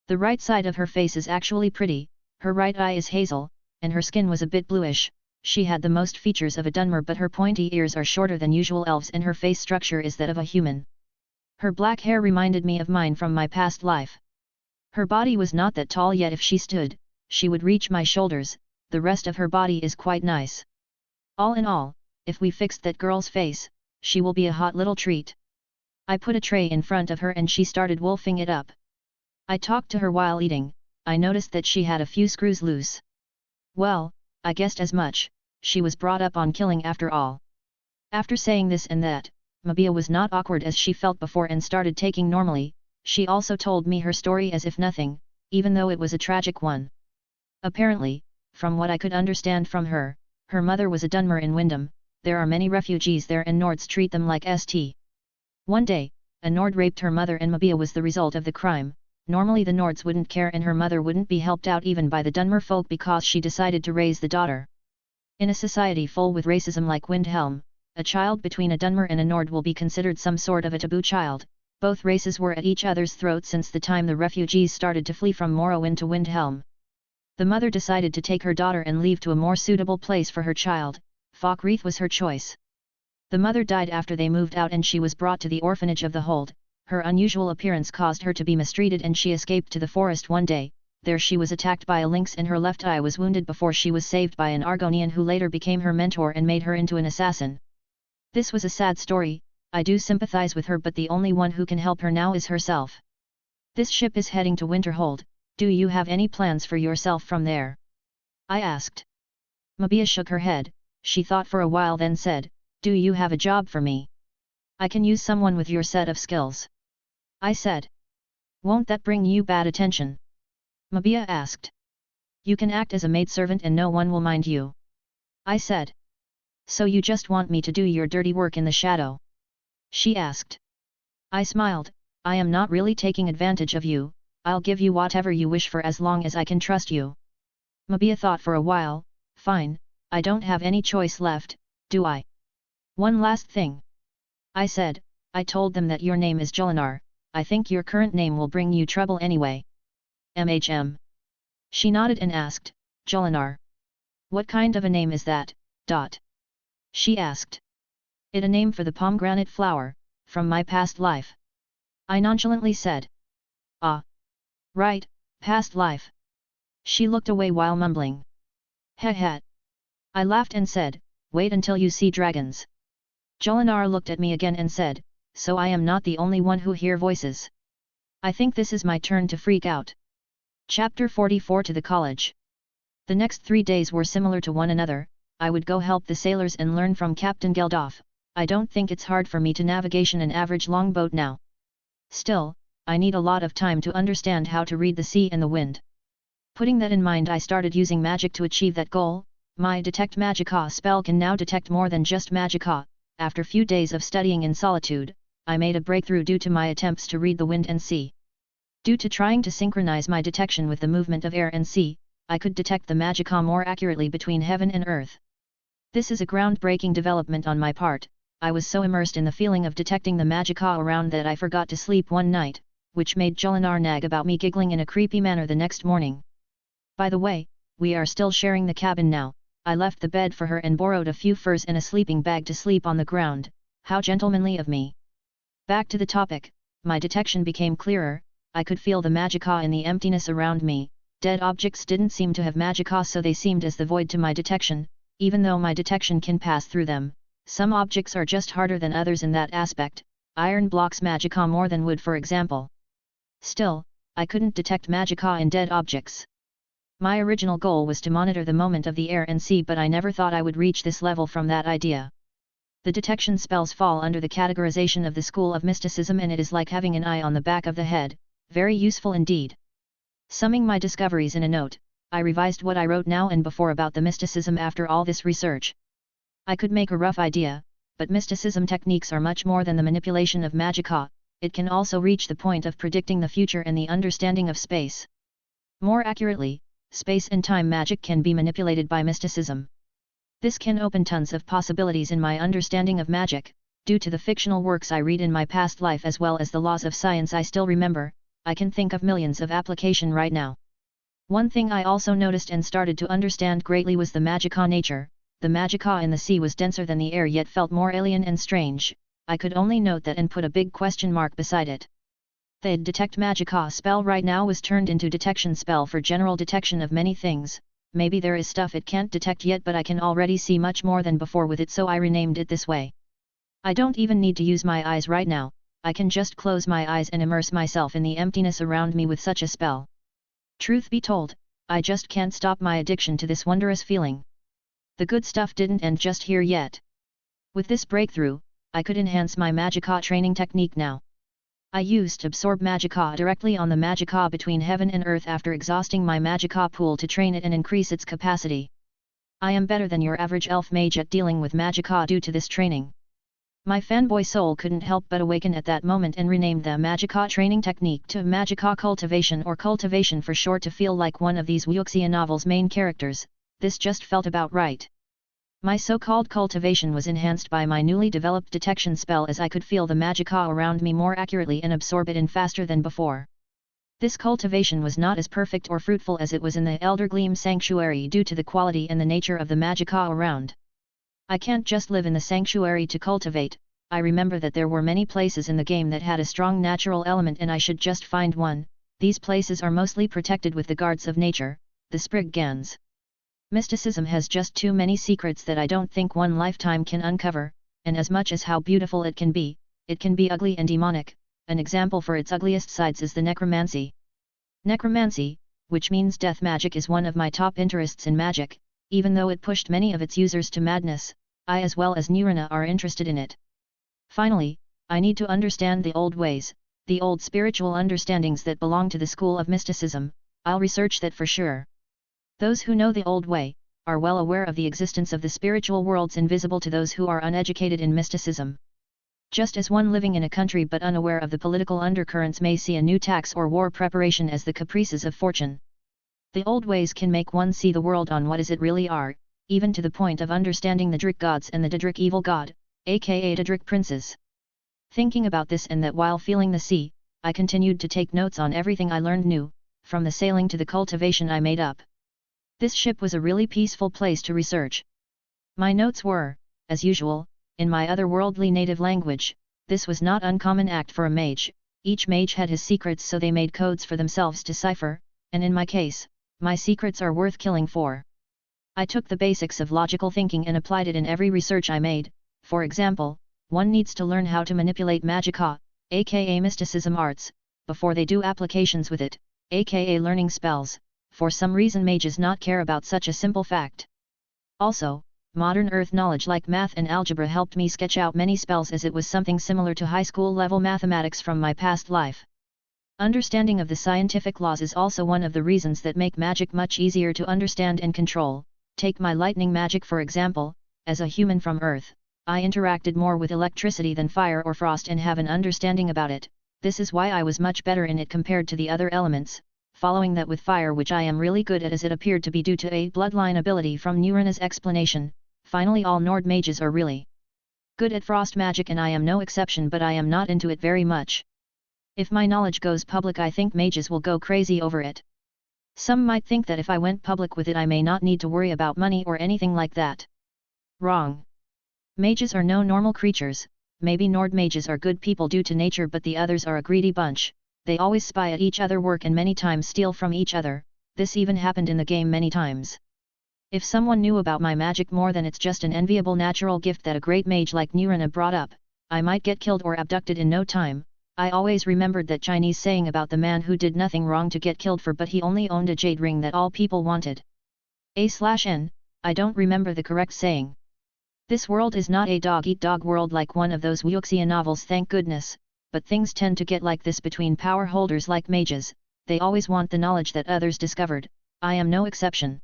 The right side of her face is actually pretty, her right eye is hazel, and her skin was a bit bluish. She had the most features of a Dunmer but her pointy ears are shorter than usual elves and her face structure is that of a human. Her black hair reminded me of mine from my past life. Her body was not that tall yet if she stood, she would reach my shoulders, the rest of her body is quite nice. All in all, if we fixed that girl's face, she will be a hot little treat. I put a tray in front of her and she started wolfing it up. I talked to her while eating. I noticed that she had a few screws loose. Well, I guessed as much, she was brought up on killing after all. After saying this and that, Mabia was not awkward as she felt before and started taking normally. She also told me her story as if nothing, even though it was a tragic one. Apparently, from what I could understand from her, her mother was a Dunmer in Windham. There are many refugees there and Nords treat them like St. One day, a Nord raped her mother and Mabia was the result of the crime. Normally the Nords wouldn't care and her mother wouldn't be helped out even by the Dunmer folk because she decided to raise the daughter. In a society full with racism like Windhelm, a child between a Dunmer and a Nord will be considered some sort of a taboo child. Both races were at each other's throat since the time the refugees started to flee from Morrowind to Windhelm. The mother decided to take her daughter and leave to a more suitable place for her child. Falkreath was her choice. The mother died after they moved out and she was brought to the orphanage of the Hold. Her unusual appearance caused her to be mistreated and she escaped to the forest one day. There she was attacked by a lynx and her left eye was wounded before she was saved by an Argonian who later became her mentor and made her into an assassin. This was a sad story. I do sympathize with her but the only one who can help her now is herself. This ship is heading to Winterhold. Do you have any plans for yourself from there? I asked. Mabia shook her head. She thought for a while then said, do you have a job for me? I can use someone with your set of skills. I said. Won't that bring you bad attention? Mabia asked. You can act as a maidservant and no one will mind you. I said. So you just want me to do your dirty work in the shadow? she asked. I smiled. I am not really taking advantage of you, I'll give you whatever you wish for as long as I can trust you. Mabia thought for a while. Fine, I don't have any choice left, do I? One last thing. I said, I told them that your name is Jolinar, I think your current name will bring you trouble anyway. MHM. She nodded and asked, Jolinar. What kind of a name is that, dot? She asked. It a name for the pomegranate flower, from my past life. I nonchalantly said. Ah. Right, past life. She looked away while mumbling. Heh. I laughed and said, wait until you see dragons. Jolinar looked at me again and said, so I am not the only one who hear voices. I think this is my turn to freak out. Chapter 44 to the college. The next 3 days were similar to one another. I would go help the sailors and learn from Captain Geldof. I don't think it's hard for me to navigation an average longboat now. Still, I need a lot of time to understand how to read the sea and the wind. Putting that in mind, I started using magic to achieve that goal. My Detect Magicka spell can now detect more than just Magicka. After few days of studying in solitude, I made a breakthrough due to my attempts to read the wind and sea. Due to trying to synchronize my detection with the movement of air and sea, I could detect the Magicka more accurately between heaven and earth. This is a groundbreaking development on my part. I was so immersed in the feeling of detecting the Magicka around that I forgot to sleep one night, which made Jolinar nag about me, giggling in a creepy manner the next morning. By the way, we are still sharing the cabin now. I left the bed for her and borrowed a few furs and a sleeping bag to sleep on the ground. How gentlemanly of me. Back to the topic, my detection became clearer. I could feel the Magicka in the emptiness around me. Dead objects didn't seem to have Magicka, so they seemed as the void to my detection. Even though my detection can pass through them, some objects are just harder than others in that aspect. Iron blocks Magicka more than wood, for example. Still, I couldn't detect Magicka in dead objects. My original goal was to monitor the movement of the air and sea, but I never thought I would reach this level from that idea. The detection spells fall under the categorization of the school of mysticism, and it is like having an eye on the back of the head, very useful indeed. Summing my discoveries in a note, I revised what I wrote now and before about the mysticism after all this research. I could make a rough idea, but mysticism techniques are much more than the manipulation of Magicka. It can also reach the point of predicting the future and the understanding of space. More accurately, space and time magic can be manipulated by mysticism. This can open tons of possibilities in my understanding of magic. Due to the fictional works I read in my past life as well as the laws of science I still remember, I can think of millions of application right now. One thing I also noticed and started to understand greatly was the Magicka nature. The Magicka in the sea was denser than the air, yet felt more alien and strange. I could only note that and put a big question mark beside it. The Detect Magicka spell right now was turned into detection spell for general detection of many things. Maybe there is stuff it can't detect yet, but I can already see much more than before with it, so I renamed it this way. I don't even need to use my eyes right now. I can just close my eyes and immerse myself in the emptiness around me with such a spell. Truth be told, I just can't stop my addiction to this wondrous feeling. The good stuff didn't end just here yet. With this breakthrough, I could enhance my Magicka training technique now. I used Absorb Magicka directly on the Magicka between heaven and earth after exhausting my Magicka pool to train it and increase its capacity. I am better than your average elf mage at dealing with Magicka due to this training. My fanboy soul couldn't help but awaken at that moment and renamed the Magicka training technique to Magicka Cultivation, or Cultivation for short, to feel like one of these Wuxia novels' main characters. This just felt about right. My so-called cultivation was enhanced by my newly developed detection spell, as I could feel the Magicka around me more accurately and absorb it in faster than before. This cultivation was not as perfect or fruitful as it was in the Elder Gleam Sanctuary due to the quality and the nature of the Magicka around. I can't just live in the sanctuary to cultivate. I remember that there were many places in the game that had a strong natural element and I should just find one. These places are mostly protected with the guards of nature, the Spriggans. Mysticism has just too many secrets that I don't think one lifetime can uncover, and as much as how beautiful it can be ugly and demonic. An example for its ugliest sides is the necromancy. Necromancy, which means death magic, is one of my top interests in magic. Even though it pushed many of its users to madness, I as well as Nirina are interested in it. Finally, I need to understand the old ways, the old spiritual understandings that belong to the school of mysticism. I'll research that for sure. Those who know the old way are well aware of the existence of the spiritual worlds invisible to those who are uneducated in mysticism. Just as one living in a country but unaware of the political undercurrents may see a new tax or war preparation as the caprices of fortune. The old ways can make one see the world on what is it really are, even to the point of understanding the Drik gods and the Daedric evil god, aka Daedric princes. Thinking about this and that while feeling the sea, I continued to take notes on everything I learned new, from the sailing to the cultivation I made up. This ship was a really peaceful place to research. My notes were, as usual, in my otherworldly native language. This was not uncommon act for a mage. Each mage had his secrets, so they made codes for themselves to cipher, and in my case, my secrets are worth killing for. I took the basics of logical thinking and applied it in every research I made. For example, one needs to learn how to manipulate magicka, aka mysticism arts, before they do applications with it, aka learning spells. For some reason mages not care about such a simple fact. Also, modern earth knowledge like math and algebra helped me sketch out many spells, as it was something similar to high school level mathematics from my past life. Understanding of the scientific laws is also one of the reasons that make magic much easier to understand and control. Take my lightning magic for example. As a human from Earth, I interacted more with electricity than fire or frost and have an understanding about it. This is why I was much better in it compared to the other elements, following that with fire, which I am really good at, as it appeared to be due to a bloodline ability from Nurina's explanation. Finally, all Nord mages are really good at frost magic and I am no exception, but I am not into it very much. If my knowledge goes public, I think mages will go crazy over it. Some might think that if I went public with it I may not need to worry about money or anything like that. Wrong. Mages are no normal creatures. Maybe Nord mages are good people due to nature, but the others are a greedy bunch. They always spy at each other, work, and many times steal from each other. This even happened in the game many times. If someone knew about my magic more than it's just an enviable natural gift that a great mage like Nurina brought up, I might get killed or abducted in no time. I always remembered that Chinese saying about the man who did nothing wrong to get killed for, but he only owned a jade ring that all people wanted. A/N, I don't remember the correct saying. This world is not a dog-eat-dog world like one of those Wuxia novels, thank goodness, but things tend to get like this between power holders like mages. They always want the knowledge that others discovered. I am no exception.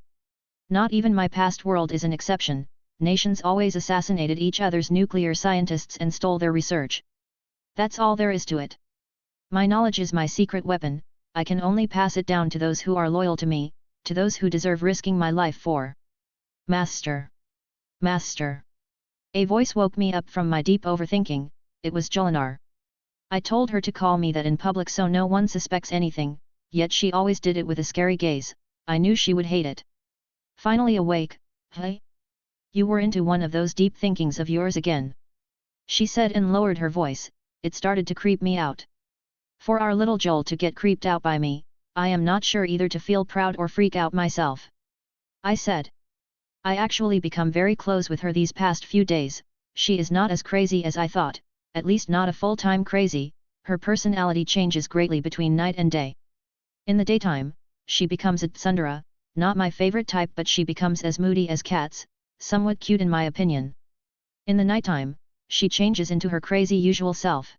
Not even my past world is an exception. Nations always assassinated each other's nuclear scientists and stole their research. That's all there is to it. My knowledge is my secret weapon. I can only pass it down to those who are loyal to me, to those who deserve risking my life for. Master. Master. A voice woke me up from my deep overthinking. It was Jolinar. I told her to call me that in public so no one suspects anything, yet she always did it with a scary gaze. I knew she would hate it. Finally awake. Hey? You were into one of those deep thinkings of yours again, she said and lowered her voice. It started to creep me out. For our little Joel to get creeped out by me, I am not sure either to feel proud or freak out myself. I said. I actually become very close with her these past few days. She is not as crazy as I thought, at least not a full-time crazy. Her personality changes greatly between night and day. In the daytime, she becomes a tsundere, not my favorite type, but she becomes as moody as cats, somewhat cute in my opinion. In the nighttime, she changes into her crazy usual self.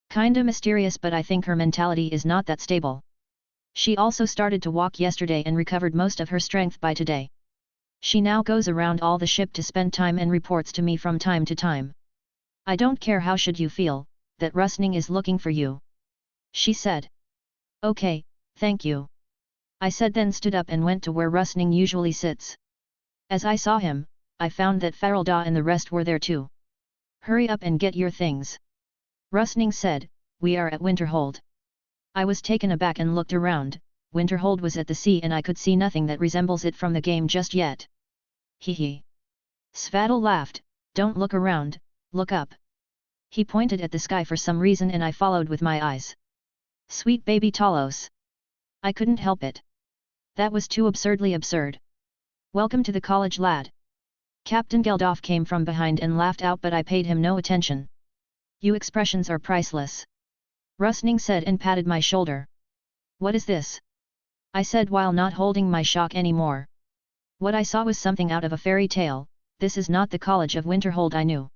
Kinda mysterious, but I think her mentality is not that stable. She also started to walk yesterday and recovered most of her strength by today. She now goes around all the ship to spend time and reports to me from time to time. I don't care how should you feel, that Rustning is looking for you, she said. Okay, thank you, I said, then stood up and went to where Rustning usually sits. As I saw him, I found that Farelda and the rest were there too. Hurry up and get your things, Rustning said. We are at Winterhold. I was taken aback and looked around. Winterhold was at the sea and I could see nothing that resembles it from the game just yet. Hee hee. Svaddle laughed. Don't look around, look up. He pointed at the sky for some reason and I followed with my eyes. Sweet baby Talos. I couldn't help it. That was too absurdly absurd. Welcome to the college, lad. Captain Geldof came from behind and laughed out, but I paid him no attention. You expressions are priceless, Rustning said and patted my shoulder. What is this? I said while not holding my shock anymore. What I saw was something out of a fairy tale. This is not the College of Winterhold I knew.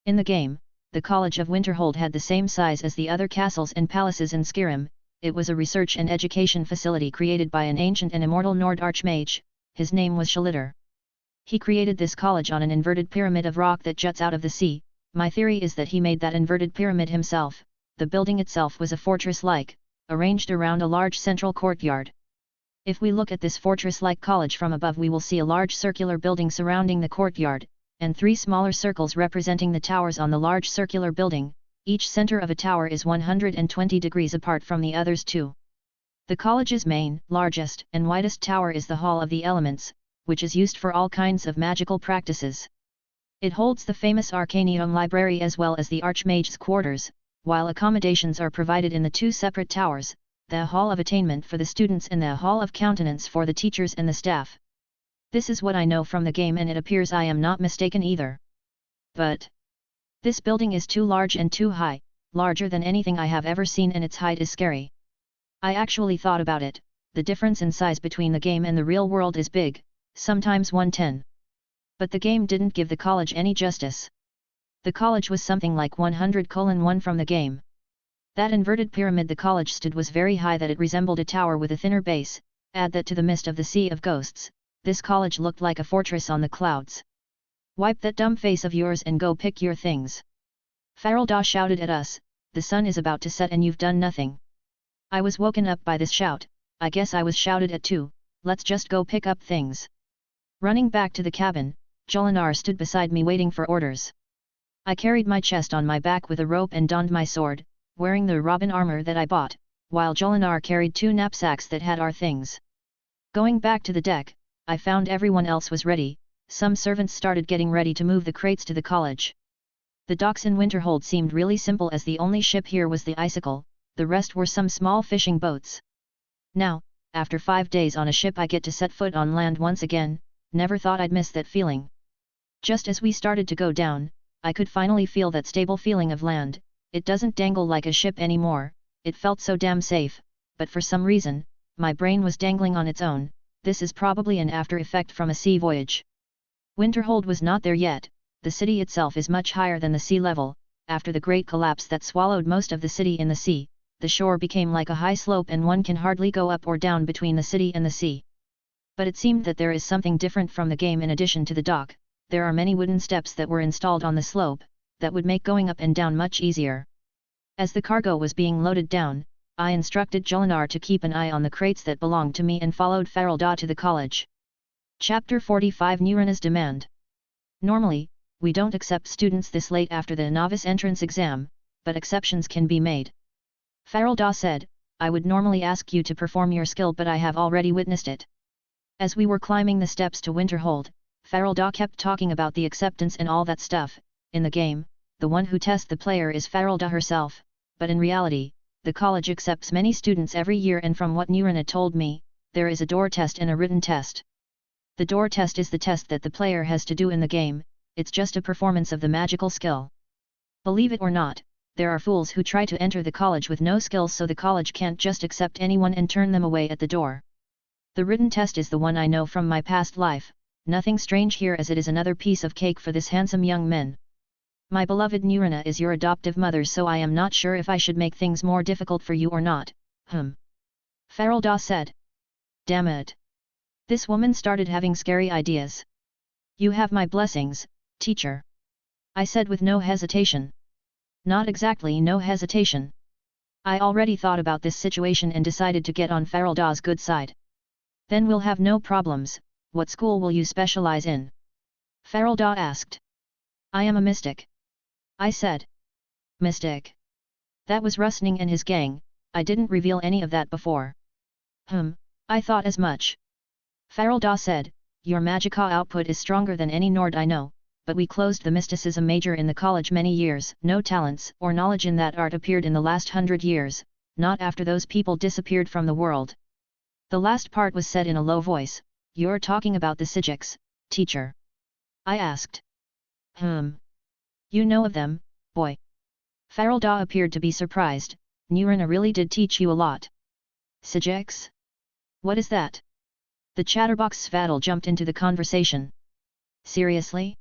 In the game, the College of Winterhold had the same size as the other castles and palaces in Skyrim. It was a research and education facility created by an ancient and immortal Nord archmage. His name was Shalitter. He created this college on an inverted pyramid of rock that juts out of the sea. My theory is that he made that inverted pyramid himself. The building itself was a fortress-like, arranged around a large central courtyard. If we look at this fortress-like college from above, we will see a large circular building surrounding the courtyard, and 3 smaller circles representing the towers on the large circular building. Each center of a tower is 120 degrees apart from the others too. The college's main, largest, and widest tower is the Hall of the Elements, which is used for all kinds of magical practices. It holds the famous Arcanium Library as well as the Archmage's quarters, while accommodations are provided in the 2 separate towers, the Hall of Attainment for the students and the Hall of Countenance for the teachers and the staff. This is what I know from the game, and it appears I am not mistaken either. But this building is too large and too high, larger than anything I have ever seen, and its height is scary. I actually thought about it, the difference in size between the game and the real world is big, sometimes 1/10. But the game didn't give the college any justice. The college was something like 100:1 from the game. That inverted pyramid the college stood was very high, that it resembled a tower with a thinner base. Add that to the mist of the Sea of Ghosts, this college looked like a fortress on the clouds. Wipe that dumb face of yours and go pick your things. Farrell shouted at us, the sun is about to set and you've done nothing. I was woken up by this shout. I guess I was shouted at too. Let's just go pick up things. Running back to the cabin, Jolinar stood beside me waiting for orders. I carried my chest on my back with a rope and donned my sword, wearing the robin armor that I bought, while Jolinar carried 2 knapsacks that had our things. Going back to the deck, I found everyone else was ready. Some servants started getting ready to move the crates to the college. The docks in Winterhold seemed really simple, as the only ship here was the Icicle, the rest were some small fishing boats. Now, after 5 days on a ship, I get to set foot on land once again. Never thought I'd miss that feeling. Just as we started to go down, I could finally feel that stable feeling of land. It doesn't dangle like a ship anymore, it felt so damn safe, but for some reason, my brain was dangling on its own. This is probably an after effect from a sea voyage. Winterhold was not there yet. The city itself is much higher than the sea level. After the great collapse that swallowed most of the city in the sea, the shore became like a high slope and one can hardly go up or down between the city and the sea. But it seemed that there is something different from the game. In addition to the dock, there are many wooden steps that were installed on the slope, that would make going up and down much easier. As the cargo was being loaded down, I instructed Jolinar to keep an eye on the crates that belonged to me and followed Farrell to the college. Chapter 45 Nirina's Demand. Normally, we don't accept students this late after the novice entrance exam, but exceptions can be made. Farrell said, I would normally ask you to perform your skill, but I have already witnessed it. As we were climbing the steps to Winterhold, Farrell kept talking about the acceptance and all that stuff. In the game, the one who tests the player is Farrell herself, but in reality, the college accepts many students every year, and from what Nirina told me, there is a door test and a written test. The door test is the test that the player has to do in the game. It's just a performance of the magical skill. Believe it or not, there are fools who try to enter the college with no skills, so the college can't just accept anyone and turn them away at the door. The written test is the one I know from my past life. Nothing strange here, as it is another piece of cake for this handsome young man. My beloved Nirina is your adoptive mother, so I am not sure if I should make things more difficult for you or not. Farrell said. Damn it. This woman started having scary ideas. You have my blessings, teacher. I said with no hesitation. Not exactly no hesitation. I already thought about this situation and decided to get on Farrell's good side. Then we'll have no problems. What school will you specialize in? Farrell asked. I am a mystic. I said. Mystic. That was Rusning and his gang. I didn't reveal any of that before. I thought as much. Farrell said, your magicka output is stronger than any Nord I know, but we closed the mysticism major in the college many years. No talents or knowledge in that art appeared in the last 100 years, not after those people disappeared from the world. The last part was said in a low voice. You're talking about the Sidekicks, teacher? I asked. You know of them, boy? Farrell appeared to be surprised. Nirina really did teach you a lot. Sidekicks? What is that? The chatterbox Svaddle jumped into the conversation. Seriously?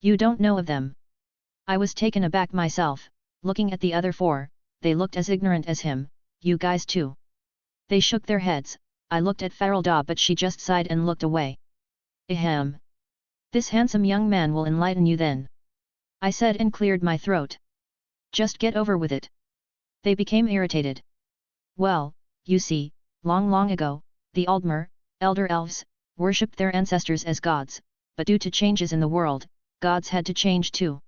You don't know of them? I was taken aback myself, looking at the other 4, they looked as ignorant as him. You guys too? They shook their heads. I looked at Farrell but she just sighed and looked away. Ahem. This handsome young man will enlighten you then. I said and cleared my throat. Just get over with it. They became irritated. Well, you see, long ago, the Aldmer, elder elves, worshipped their ancestors as gods, but due to changes in the world, gods had to change too.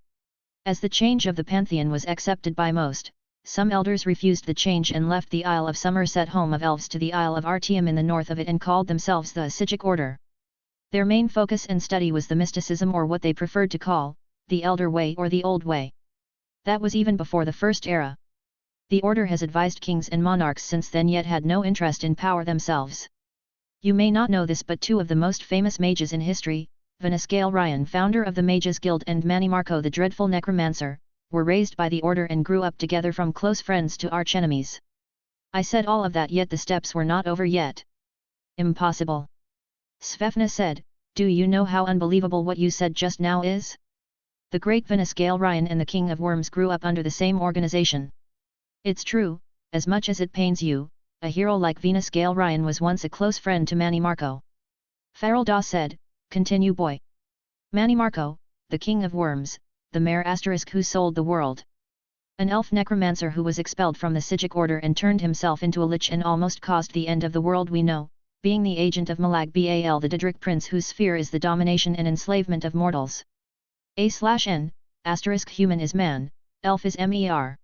As the change of the pantheon was accepted by most, some elders refused the change and left the Isle of Somerset, home of elves, to the Isle of Artium in the north of it, and called themselves the Sidekick order. Their main focus and study was the mysticism, or what they preferred to call, the Elder Way or the Old Way. That was even before the First Era. The order has advised kings and monarchs since then, yet had no interest in power themselves. You may not know this, but two of the most famous mages in history, Vinascale Ryan, founder of the Mages Guild, and Manimarco the Dreadful Necromancer, were raised by the order and grew up together from close friends to archenemies. I said all of that, yet the steps were not over yet. Impossible. Svefna said, do you know how unbelievable what you said just now is? The great Vinascale Ryan and the King of Worms grew up under the same organization. It's true, as much as it pains you, a hero like Vinascale Ryan was once a close friend to Manimarco. Farelda said, continue boy. Manimarco, the King of Worms, the Mare Asterisk who sold the world. An elf necromancer who was expelled from the Sidekick order and turned himself into a lich and almost caused the end of the world we know, being the agent of Malag Bal, the Daedric prince whose sphere is the domination and enslavement of mortals. A/N, asterisk human is man, elf is mer.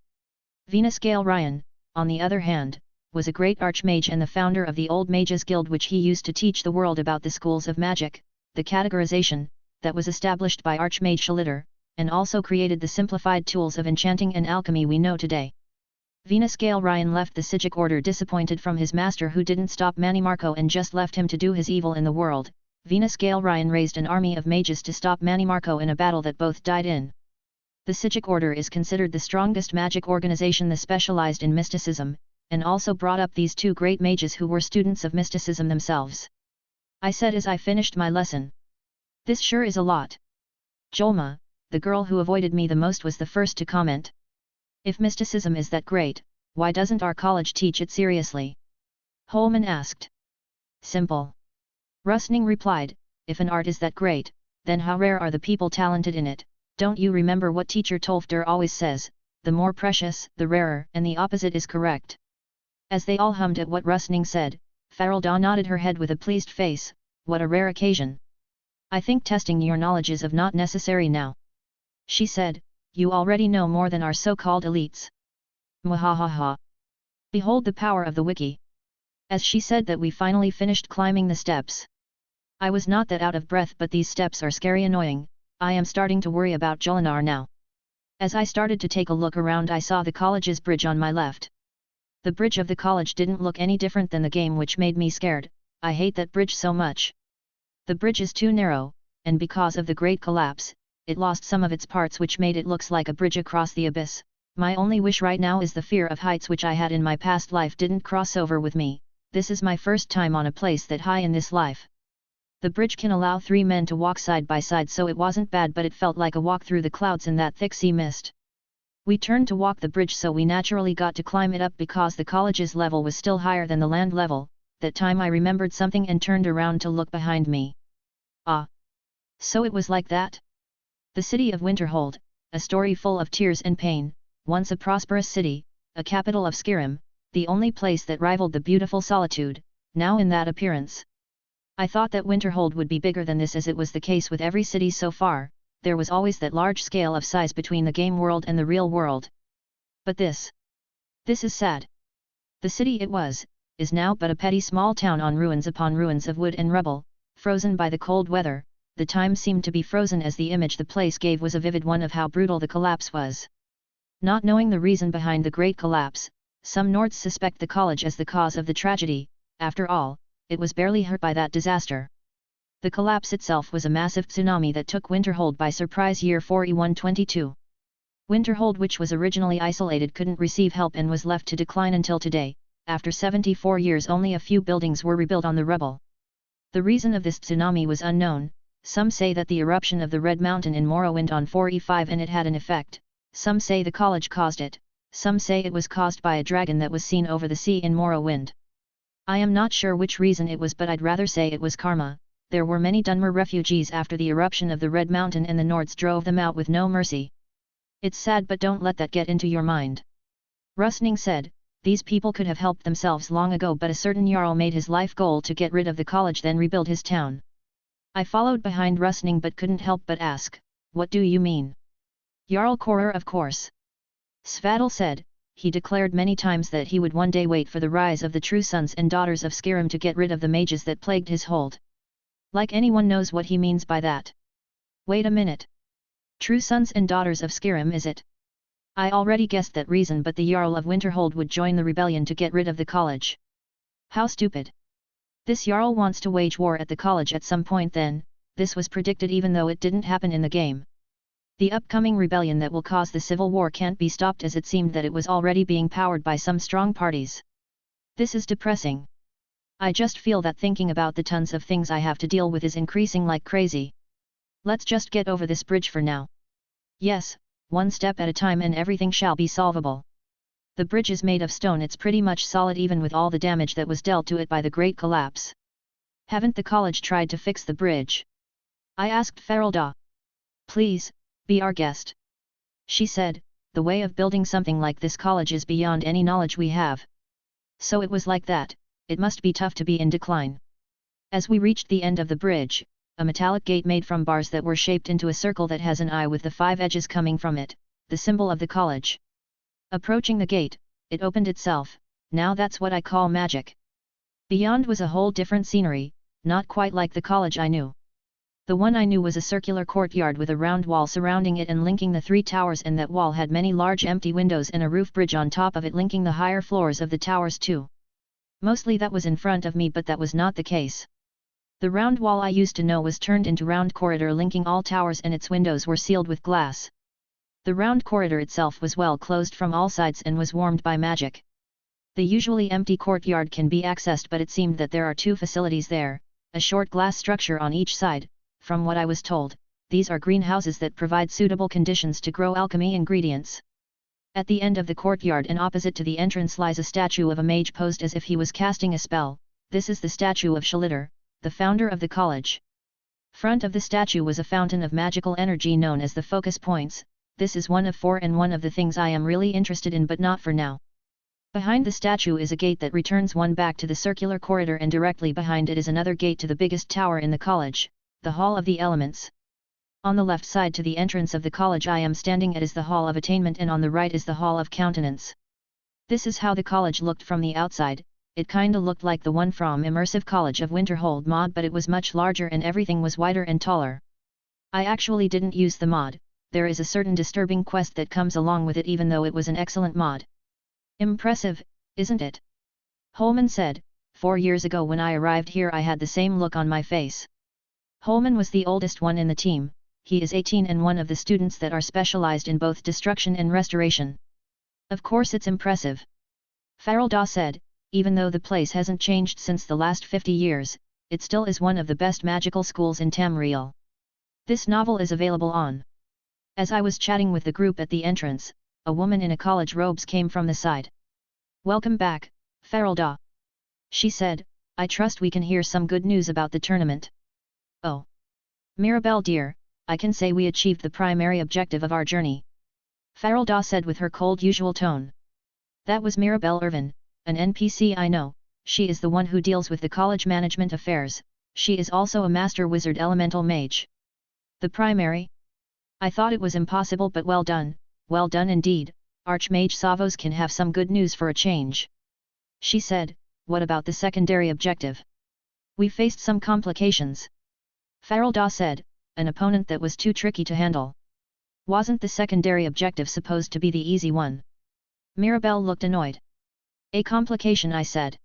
Vinascale Ryan, on the other hand, was a great archmage and the founder of the Old Mages Guild, which he used to teach the world about the schools of magic, the categorization, that was established by Archmage Shalitter, and also created the simplified tools of enchanting and alchemy we know today. Vinascale Ryan left the Sidekick order disappointed from his master, who didn't stop Manimarco and just left him to do his evil in the world. Vinascale Ryan raised an army of mages to stop Manimarco in a battle that both died in. The Sidekick order is considered the strongest magic organization that specialized in mysticism, and also brought up these two great mages who were students of mysticism themselves. I said as I finished my lesson. This sure is a lot. Jolma, the girl who avoided me the most, was the first to comment. If mysticism is that great, why doesn't our college teach it seriously? Holman asked. Simple. Rusning replied, if an art is that great, then how rare are the people talented in it? Don't you remember what teacher Tolfder always says, the more precious, the rarer, and the opposite is correct. As they all hummed at what Rusning said, Farelda nodded her head with a pleased face. What a rare occasion. I think testing your knowledge is of not necessary now. She said, you already know more than our so-called elites. Mwahaha. Behold the power of the wiki. As she said that, we finally finished climbing the steps. I was not that out of breath, but these steps are scary annoying. I am starting to worry about Jolinar now. As I started to take a look around, I saw the college's bridge on my left. The bridge of the college didn't look any different than the game, which made me scared. I hate that bridge so much. The bridge is too narrow, and because of the great collapse, it lost some of its parts, which made it looks like a bridge across the abyss. My only wish right now is the fear of heights, which I had in my past life, didn't cross over with me. This is my first time on a place that high in this life. The bridge can allow 3 men to walk side by side, so it wasn't bad, but it felt like a walk through the clouds in that thick sea mist. We turned to walk the bridge, so we naturally got to climb it up because the college's level was still higher than the land level. That time I remembered something and turned around to look behind me. Ah! So it was like that? The city of Winterhold, a story full of tears and pain, once a prosperous city, a capital of Skyrim, the only place that rivaled the beautiful Solitude, now in that appearance. I thought that Winterhold would be bigger than this, as it was the case with every city so far. There was always that large scale of size between the game world and the real world. But this is sad. The city it was, is now but a petty small town on ruins upon ruins of wood and rubble, frozen by the cold weather. The time seemed to be frozen, as the image the place gave was a vivid one of how brutal the collapse was. Not knowing the reason behind the great collapse, some Nords suspect the college as the cause of the tragedy. After all, it was barely hurt by that disaster. The collapse itself was a massive tsunami that took Winterhold by surprise year 4122. Winterhold, which was originally isolated, couldn't receive help and was left to decline until today. After 74 years, only a few buildings were rebuilt on the rubble. The reason of this tsunami was unknown. Some say that the eruption of the Red Mountain in Morrowind on 4E5 and it had an effect. Some say the college caused it. Some say it was caused by a dragon that was seen over the sea in Morrowind. I am not sure which reason it was, but I'd rather say it was karma. There were many Dunmer refugees after the eruption of the Red Mountain, and the Nords drove them out with no mercy. It's sad, but don't let that get into your mind. Rustning said, these people could have helped themselves long ago, but a certain Jarl made his life goal to get rid of the college, then rebuild his town. I followed behind Rustning but couldn't help but ask, what do you mean? Jarl Koror, of course. Svadil said, he declared many times that he would one day wait for the rise of the true sons and daughters of Skyrim to get rid of the mages that plagued his hold. Like anyone knows what he means by that. Wait a minute. True sons and daughters of Skyrim, is it? I already guessed that reason, but the Jarl of Winterhold would join the rebellion to get rid of the college. How stupid. This Jarl wants to wage war at the college at some point then, this was predicted even though it didn't happen in the game. The upcoming rebellion that will cause the civil war can't be stopped, as it seemed that it was already being powered by some strong parties. This is depressing. I just feel that thinking about the tons of things I have to deal with is increasing like crazy. Let's just get over this bridge for now. Yes, one step at a time and everything shall be solvable. The bridge is made of stone, it's pretty much solid even with all the damage that was dealt to it by the Great Collapse. Haven't the college tried to fix the bridge? I asked Ferelda. Please, be our guest. She said, the way of building something like this college is beyond any knowledge we have. So it was like that, it must be tough to be in decline. As we reached the end of the bridge, a metallic gate made from bars that were shaped into a circle that has an eye with the 5 edges coming from it, the symbol of the college. Approaching the gate, it opened itself. Now that's what I call magic. Beyond was a whole different scenery, not quite like the college I knew. The one I knew was a circular courtyard with a round wall surrounding it and linking the 3 towers, and that wall had many large empty windows and a roof bridge on top of it linking the higher floors of the towers too. Mostly that was in front of me, but that was not the case. The round wall I used to know was turned into round corridor linking all towers, and its windows were sealed with glass. The round corridor itself was well closed from all sides and was warmed by magic. The usually empty courtyard can be accessed, but it seemed that there are 2 facilities there, a short glass structure on each side. From what I was told, these are greenhouses that provide suitable conditions to grow alchemy ingredients. At the end of the courtyard and opposite to the entrance lies a statue of a mage posed as if he was casting a spell. This is the statue of Shalitter, the founder of the college. Front of the statue was a fountain of magical energy known as the focus points. This is one of 4 and one of the things I am really interested in, but not for now. Behind the statue is a gate that returns one back to the circular corridor, and directly behind it is another gate to the biggest tower in the college, the Hall of the Elements. On the left side to the entrance of the college I am standing at is the Hall of Attainment, and on the right is the Hall of Countenance. This is how the college looked from the outside. It kinda looked like the one from Immersive College of Winterhold mod, but it was much larger and everything was wider and taller. I actually didn't use the mod. There is a certain disturbing quest that comes along with it, even though it was an excellent mod. Impressive, isn't it? Holman said, 4 years ago when I arrived here I had the same look on my face. Holman was the oldest one in the team. He is 18 and one of the students that are specialized in both destruction and restoration. Of course it's impressive. Ferelda said, even though the place hasn't changed since the last 50 years, it still is one of the best magical schools in Tamriel. This novel is available on. As I was chatting with the group at the entrance, a woman in a college robes came from the side. Welcome back, Ferelda. She said, I trust we can hear some good news about the tournament. Oh. Mirabelle dear, I can say we achieved the primary objective of our journey. Ferelda said with her cold usual tone. That was Mirabelle Irvin, an NPC I know. She is the one who deals with the college management affairs. She is also a master wizard elemental mage. The primary? I thought it was impossible, but well done indeed. Archmage Savos can have some good news for a change. She said, what about the secondary objective? We faced some complications. Ferelda said, an opponent that was too tricky to handle. Wasn't the secondary objective supposed to be the easy one? Mirabelle looked annoyed. A complication, I said.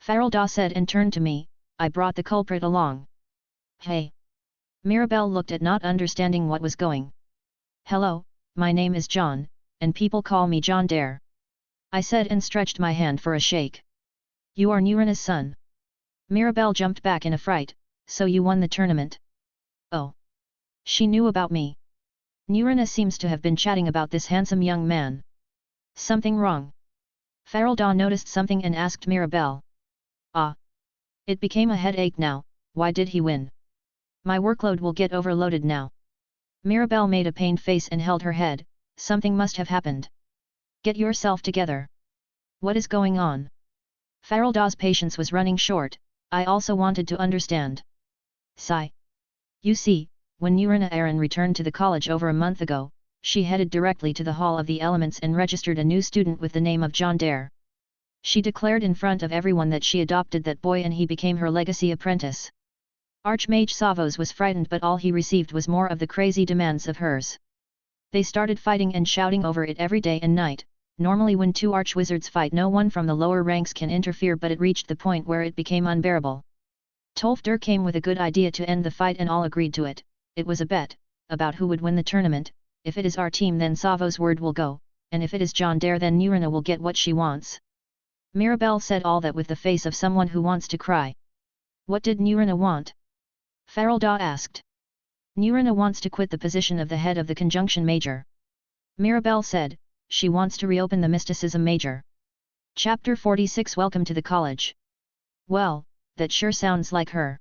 Ferelda said and turned to me, I brought the culprit along. Hey. Mirabelle looked at, not understanding what was going. Hello, my name is Jon, and people call me Jon Dare. I said and stretched my hand for a shake. You are Nurina's son. Mirabelle jumped back in a fright, so you won the tournament. Oh. She knew about me. Nurina seems to have been chatting about this handsome young man. Something wrong? Ferelda noticed something and asked Mirabelle. Ah. It became a headache now. Why did he win? My workload will get overloaded now. Mirabelle made a pained face and held her head. something must have happened. Get yourself together. What is going on? Farelda's patience was running short. I also wanted to understand. Sigh. You see, when Nurina Aaron returned to the college over a month ago, she headed directly to the Hall of the Elements and registered a new student with the name of Jon Dare. She declared in front of everyone that she adopted that boy and he became her legacy apprentice. Archmage Savos was frightened, but all he received was more of the crazy demands of hers. They started fighting and shouting over it every day and night. Normally when two archwizards fight no one from the lower ranks can interfere, but it reached the point where it became unbearable. Tolfder came with a good idea to end the fight and all agreed to it. It was a bet, about who would win the tournament. If it is our team then Savos' word will go, and if it is Jon Dare then Nurina will get what she wants. Mirabelle said all that with the face of someone who wants to cry. What did Nurina want? Farelda asked. Nurina wants to quit the position of the head of the Conjunction Major. Mirabelle said, she wants to reopen the Mysticism Major. Chapter 46 Welcome to the college. Well, that sure sounds like her.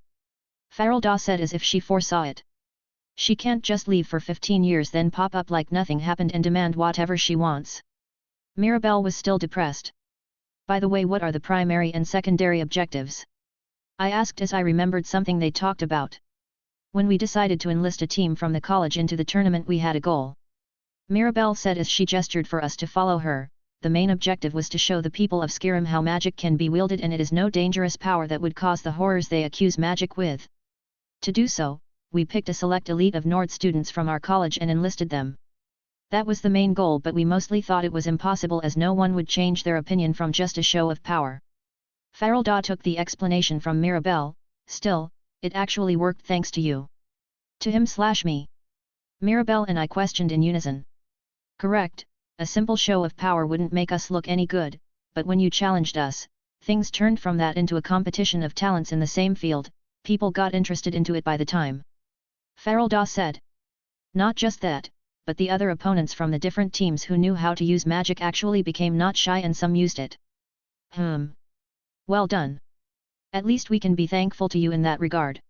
Farelda said as if she foresaw it. She can't just leave for 15 years then pop up like nothing happened and demand whatever she wants. Mirabelle was still depressed. By the way, what are the primary and secondary objectives? I asked as I remembered something they talked about. When we decided to enlist a team from the college into the tournament we had a goal. Mirabelle said as she gestured for us to follow her. The main objective was to show the people of Skyrim how magic can be wielded and it is no dangerous power that would cause the horrors they accuse magic with. To do so, we picked a select elite of Nord students from our college and enlisted them. That was the main goal, but we mostly thought it was impossible as no one would change their opinion from just a show of power. Farelda took the explanation from Mirabelle. Still, it actually worked thanks to you. To him/me. Mirabelle and I questioned in unison. Correct, a simple show of power wouldn't make us look any good, but when you challenged us, things turned from that into a competition of talents in the same field. People got interested into it by the time. Farelda said. Not just that, but the other opponents from the different teams who knew how to use magic actually became not shy and some used it. Well done. At least we can be thankful to you in that regard.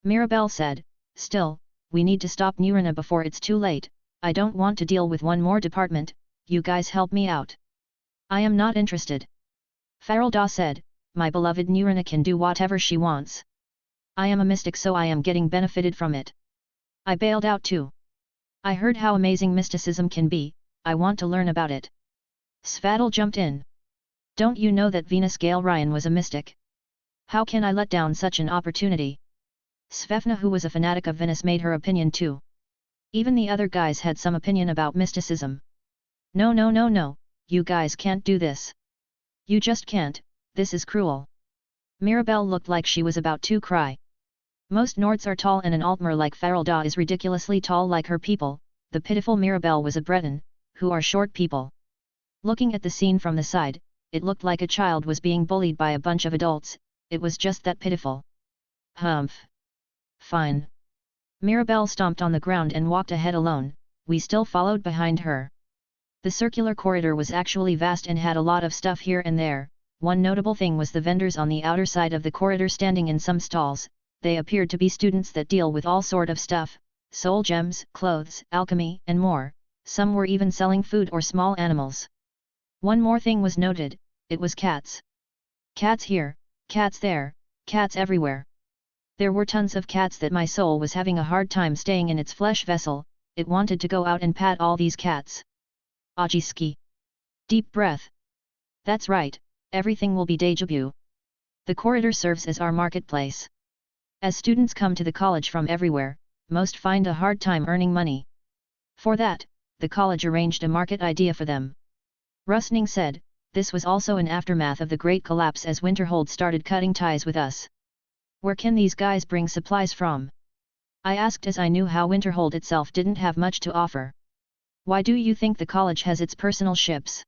Mirabelle said, still, we need to stop Nurina before it's too late. I don't want to deal with one more department, you guys help me out. I am not interested. Farelda said, my beloved Nurina can do whatever she wants. I am a mystic so I am getting benefited from it. I bailed out too. I heard how amazing mysticism can be, I want to learn about it. Svadil jumped in. Don't you know that Venus Gale Ryan was a mystic? How can I let down such an opportunity? Svefna, who was a fanatic of Venus, made her opinion too. Even the other guys had some opinion about mysticism. No, you guys can't do this. You just can't, this is cruel. Mirabelle looked like she was about to cry. Most Nords are tall and an Altmer like Farelda is ridiculously tall like her people. The pitiful Mirabelle was a Breton, who are short people. Looking at the scene from the side, it looked like a child was being bullied by a bunch of adults, it was just that pitiful. Humph. Fine. Mirabelle stomped on the ground and walked ahead alone, we still followed behind her. The circular corridor was actually vast and had a lot of stuff here and there. One notable thing was the vendors on the outer side of the corridor standing in some stalls. They appeared to be students that deal with all sort of stuff, soul gems, clothes, alchemy, and more. Some were even selling food or small animals. One more thing was noted, it was cats. Cats here, cats there, cats everywhere. There were tons of cats that my soul was having a hard time staying in its flesh vessel, it wanted to go out and pat all these cats. Ajiski. Deep breath. That's right, everything will be deja vu. The corridor serves as our marketplace. As students come to the college from everywhere, most find a hard time earning money. For that, the college arranged a market idea for them. Rusning said, this was also an aftermath of the Great Collapse as Winterhold started cutting ties with us. Where can these guys bring supplies from? I asked as I knew how Winterhold itself didn't have much to offer. Why do you think the college has its personal ships?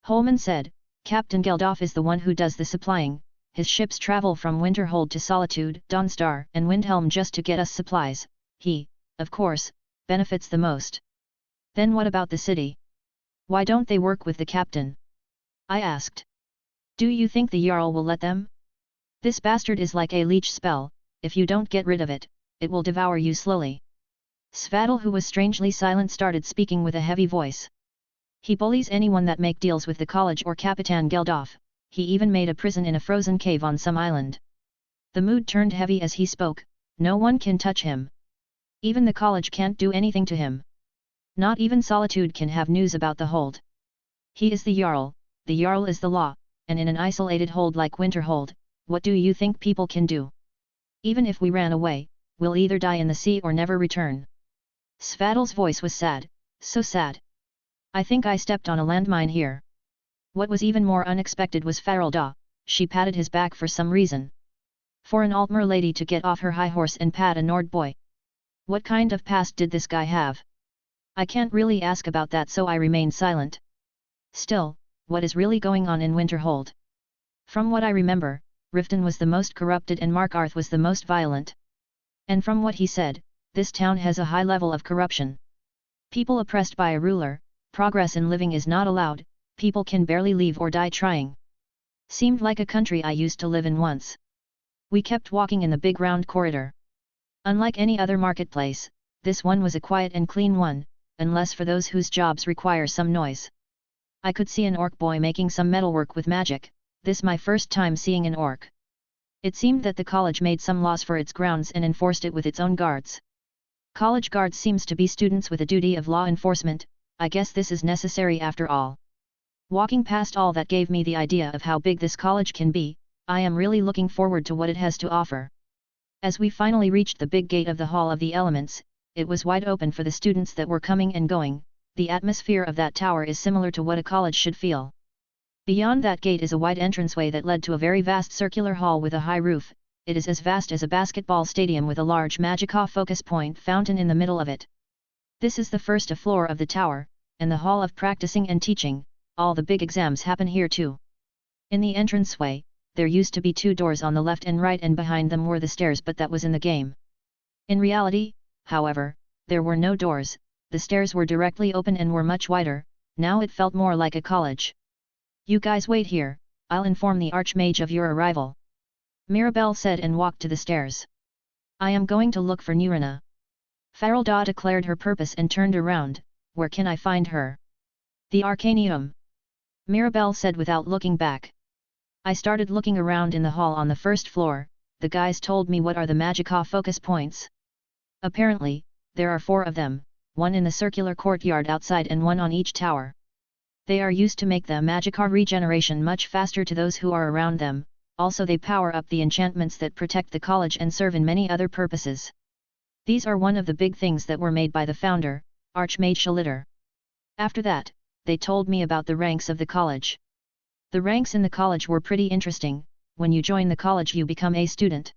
Holman said, Captain Geldof is the one who does the supplying. His ships travel from Winterhold to Solitude, Dawnstar, and Windhelm just to get us supplies. He, of course, benefits the most. Then what about the city? Why don't they work with the captain? I asked. Do you think the Jarl will let them? This bastard is like a leech spell, if you don't get rid of it, it will devour you slowly. Svatal, who was strangely silent, started speaking with a heavy voice. He bullies anyone that make deals with the college or Kapitan Geldof. He even made a prison in a frozen cave on some island. The mood turned heavy as he spoke. No one can touch him. Even the college can't do anything to him. Not even Solitude can have news about the hold. He is the Jarl is the law, and in an isolated hold like Winterhold, what do you think people can do? Even if we ran away, we'll either die in the sea or never return. Svatal's voice was sad, so sad. I think I stepped on a landmine here. What was even more unexpected was Farelda. She patted his back for some reason. For an Altmer lady to get off her high horse and pat a Nord boy. What kind of past did this guy have? I can't really ask about that, so I remained silent. Still, what is really going on in Winterhold? From what I remember, Riften was the most corrupted and Markarth was the most violent. And from what he said, this town has a high level of corruption. People oppressed by a ruler, progress in living is not allowed, people can barely leave or die trying. Seemed like a country I used to live in once. We kept walking in the big round corridor. Unlike any other marketplace, this one was a quiet and clean one, unless for those whose jobs require some noise. I could see an orc boy making some metalwork with magic, this my first time seeing an orc. It seemed that the college made some laws for its grounds and enforced it with its own guards. College guards seems to be students with a duty of law enforcement. I guess this is necessary after all. Walking past all that gave me the idea of how big this college can be. I am really looking forward to what it has to offer. As we finally reached the big gate of the Hall of the Elements, it was wide open for the students that were coming and going. The atmosphere of that tower is similar to what a college should feel. Beyond that gate is a wide entranceway that led to a very vast circular hall with a high roof. It is as vast as a basketball stadium with a large Magica focus point fountain in the middle of it. This is the first floor of the tower, and the hall of practicing and teaching. All the big exams happen here too. In the entranceway, there used to be 2 doors on the left and right, and behind them were the stairs, but that was in the game. In reality, however, there were no doors, the stairs were directly open and were much wider. Now it felt more like a college. You guys wait here, I'll inform the Archmage of your arrival. Mirabelle said and walked to the stairs. I am going to look for Nurina. Farelda declared her purpose and turned around. Where can I find her? The Arcanium. Mirabelle said without looking back. I started looking around in the hall on the first floor. The guys told me what are the Magica focus points. Apparently, there are 4 of them, one in the circular courtyard outside and one on each tower. They are used to make the Magica regeneration much faster to those who are around them. Also they power up the enchantments that protect the college and serve in many other purposes. These are one of the big things that were made by the founder, Archmage Shalitter. After that, they told me about the ranks of the college. The ranks in the college were pretty interesting. When you join the college you become a student.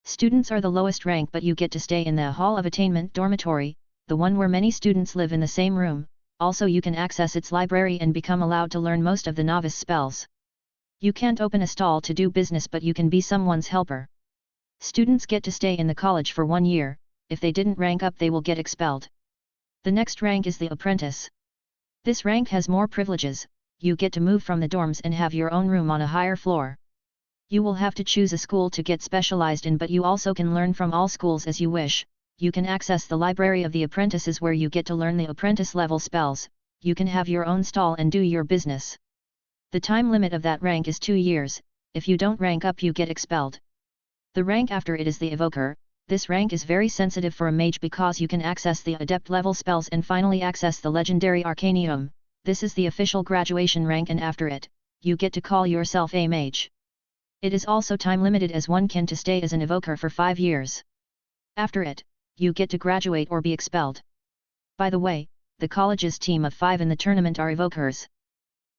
Students are the lowest rank, but you get to stay in the Hall of Attainment dormitory, the one where many students live in the same room. Also you can access its library and become allowed to learn most of the novice spells. You can't open a stall to do business, but you can be someone's helper. Students get to stay in the college for 1 year. If they didn't rank up they will get expelled. The next rank is the apprentice. This rank has more privileges. You get to move from the dorms and have your own room on a higher floor. You will have to choose a school to get specialized in, but you also can learn from all schools as you wish. You can access the library of the apprentices where you get to learn the apprentice level spells. You can have your own stall and do your business. The time limit of that rank is 2 years. If you don't rank up you get expelled. The rank after it is the evoker. This rank is very sensitive for a mage because you can access the adept level spells and finally access the legendary arcanium. This is the official graduation rank, and after it, you get to call yourself a mage. It is also time limited as one can to stay as an evoker for 5 years. After it, you get to graduate or be expelled. By the way, the college's team of 5 in the tournament are evokers.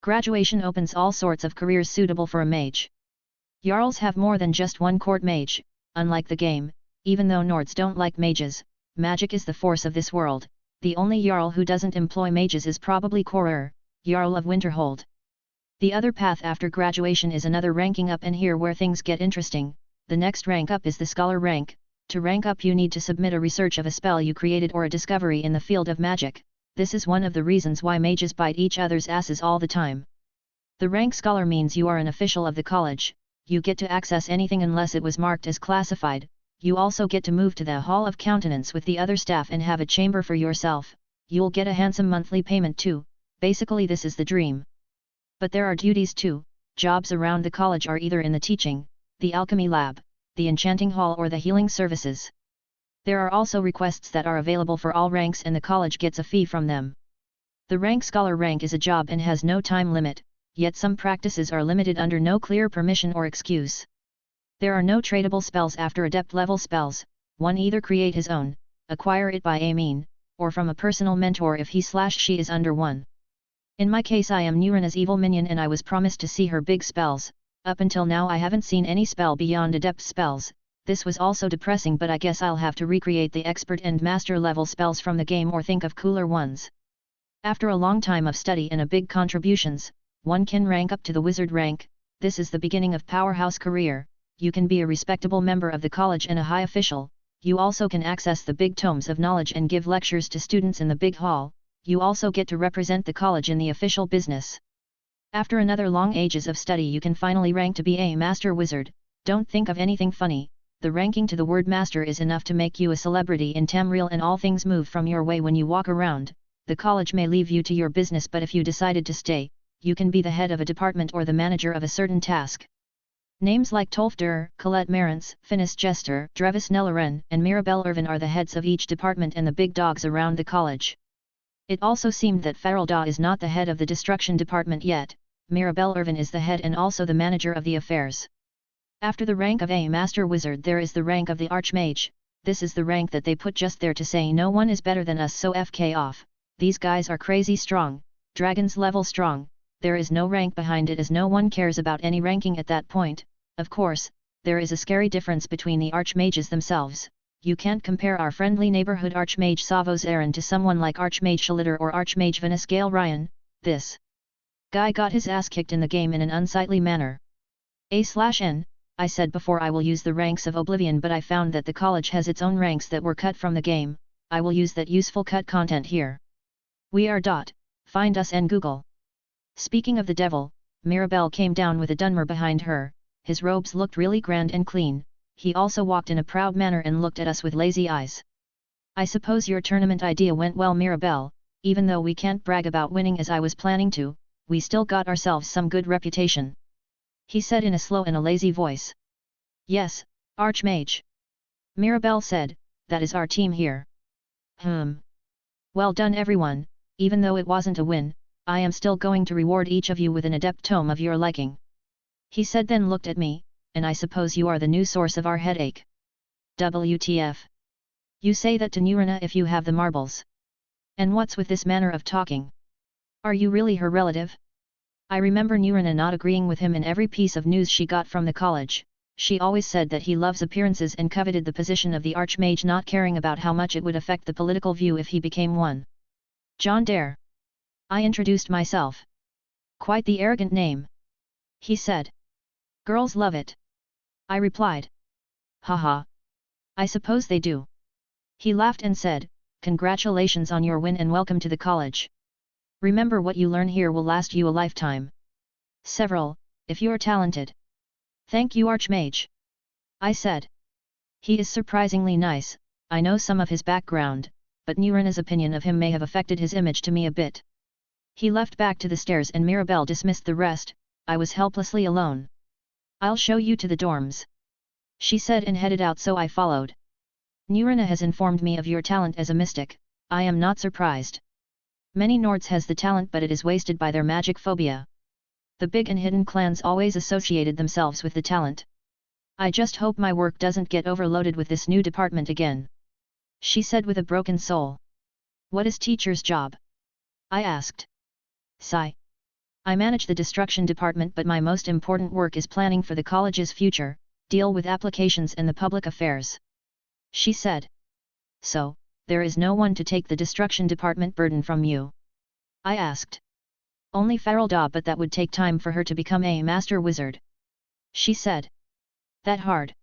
Graduation opens all sorts of careers suitable for a mage. Jarls have more than just one court mage. Unlike the game, even though Nords don't like mages, magic is the force of this world. The only Jarl who doesn't employ mages is probably Korur, Jarl of Winterhold. The other path after graduation is another ranking up, and here where things get interesting. The next rank up is the scholar rank. To rank up you need to submit a research of a spell you created or a discovery in the field of magic. This is one of the reasons why mages bite each other's asses all the time. The rank scholar means you are an official of the college. You get to access anything unless it was marked as classified. you also get to move to the Hall of Countenance with the other staff and have a chamber for yourself. You'll get a handsome monthly payment too. Basically this is the dream. But there are duties too. Jobs around the college are either in the teaching, the alchemy lab, the enchanting hall or the healing services. There are also requests that are available for all ranks and the college gets a fee from them. The rank scholar rank is a job and has no time limit, yet some practices are limited under no clear permission or excuse. There are no tradable spells after adept level spells, one either create his own, acquire it by mean, or from a personal mentor if he/she is under one. In my case I am Nurina's evil minion and I was promised to see her big spells. Up until now I haven't seen any spell beyond adept spells. This was also depressing, but I guess I'll have to recreate the expert and master level spells from the game or think of cooler ones. After a long time of study and a big contributions, one can rank up to the wizard rank. This is the beginning of powerhouse career. You can be a respectable member of the college and a high official. You also can access the big tomes of knowledge and give lectures to students in the big hall. You also get to represent the college in the official business. After another long ages of study you can finally rank to be a master wizard. Don't think of anything funny. The ranking to the word master is enough to make you a celebrity in Tamriel and all things move from your way when you walk around. The college may leave you to your business, but if you decided to stay, you can be the head of a department or the manager of a certain task. Names like Tolf Dur, Colette Marantz, Finis Jester, Drevis Nellaren, and Mirabelle Irvin are the heads of each department and the big dogs around the college. It also seemed that Farrelda is not the head of the destruction department yet. Mirabelle Irvin is the head and also the manager of the affairs. After the rank of a master wizard there is the rank of the archmage. This is the rank that they put just there to say no one is better than us, so FK off. These guys are crazy strong, dragons level strong. There is no rank behind it as no one cares about any ranking at that point. Of course, there is a scary difference between the archmages themselves. You can't compare our friendly neighborhood Archmage Savos Aaron to someone like Archmage Shalitter or Archmage Venus Gale Ryan. This guy got his ass kicked in the game in an unsightly manner. A/N, I said before I will use the ranks of Oblivion, but I found that the college has its own ranks that were cut from the game. I will use that useful cut content here. We are . Find us and Google. Speaking of the devil, Mirabelle came down with a Dunmer behind her. His robes looked really grand and clean. He also walked in a proud manner and looked at us with lazy eyes. I suppose your tournament idea went well, Mirabelle. Even though we can't brag about winning as I was planning to, we still got ourselves some good reputation. He said in a slow and a lazy voice. Yes, Archmage. Mirabelle said, that is our team here. Well done everyone. Even though it wasn't a win, I am still going to reward each of you with an adept tome of your liking. He said, then looked at me, and I suppose you are the new source of our headache. WTF. You say that to Nurina if you have the marbles. And what's with this manner of talking? Are you really her relative? I remember Nurina not agreeing with him in every piece of news she got from the college. She always said that he loves appearances and coveted the position of the Archmage, not caring about how much it would affect the political view if he became one. Jon Dare. I introduced myself. Quite the arrogant name. He said. Girls love it. I replied. Haha. I suppose they do. He laughed and said, congratulations on your win and welcome to the college. Remember, what you learn here will last you a lifetime. Several, if you're talented. Thank you, Archmage. I said. He is surprisingly nice. I know some of his background, but Nurina's opinion of him may have affected his image to me a bit. He left back to the stairs and Mirabelle dismissed the rest. I was helplessly alone. I'll show you to the dorms. She said and headed out, so I followed. Nurina has informed me of your talent as a mystic. I am not surprised. Many Nords has the talent, but it is wasted by their magic phobia. The big and hidden clans always associated themselves with the talent. I just hope my work doesn't get overloaded with this new department again. She said with a broken soul. What is teacher's job? I asked. Sigh. I manage the destruction department, but my most important work is planning for the college's future, deal with applications and the public affairs. She said. So, there is no one to take the destruction department burden from you? I asked. Only Farrelda, but that would take time for her to become a master wizard. She said. That hard?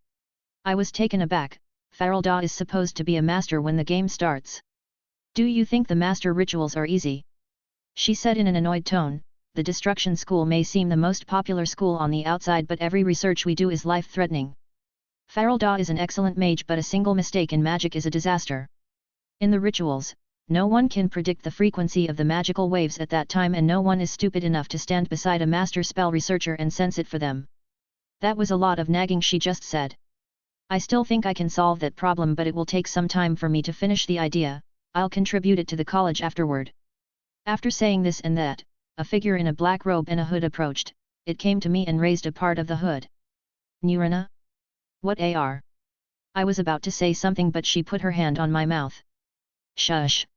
I was taken aback. Farrelda is supposed to be a master when the game starts. Do you think the master rituals are easy? She said in an annoyed tone. The destruction school may seem the most popular school on the outside, but every research we do is life-threatening. Farelda is an excellent mage, but a single mistake in magic is a disaster. In the rituals, no one can predict the frequency of the magical waves at that time, and no one is stupid enough to stand beside a master spell researcher and sense it for them. That was a lot of nagging she just said. I still think I can solve that problem, but it will take some time for me to finish the idea. I'll contribute it to the college afterward. After saying this and that, a figure in a black robe and a hood approached. It came to me and raised a part of the hood. Nurina? What AR? I was about to say something, but she put her hand on my mouth. Shush!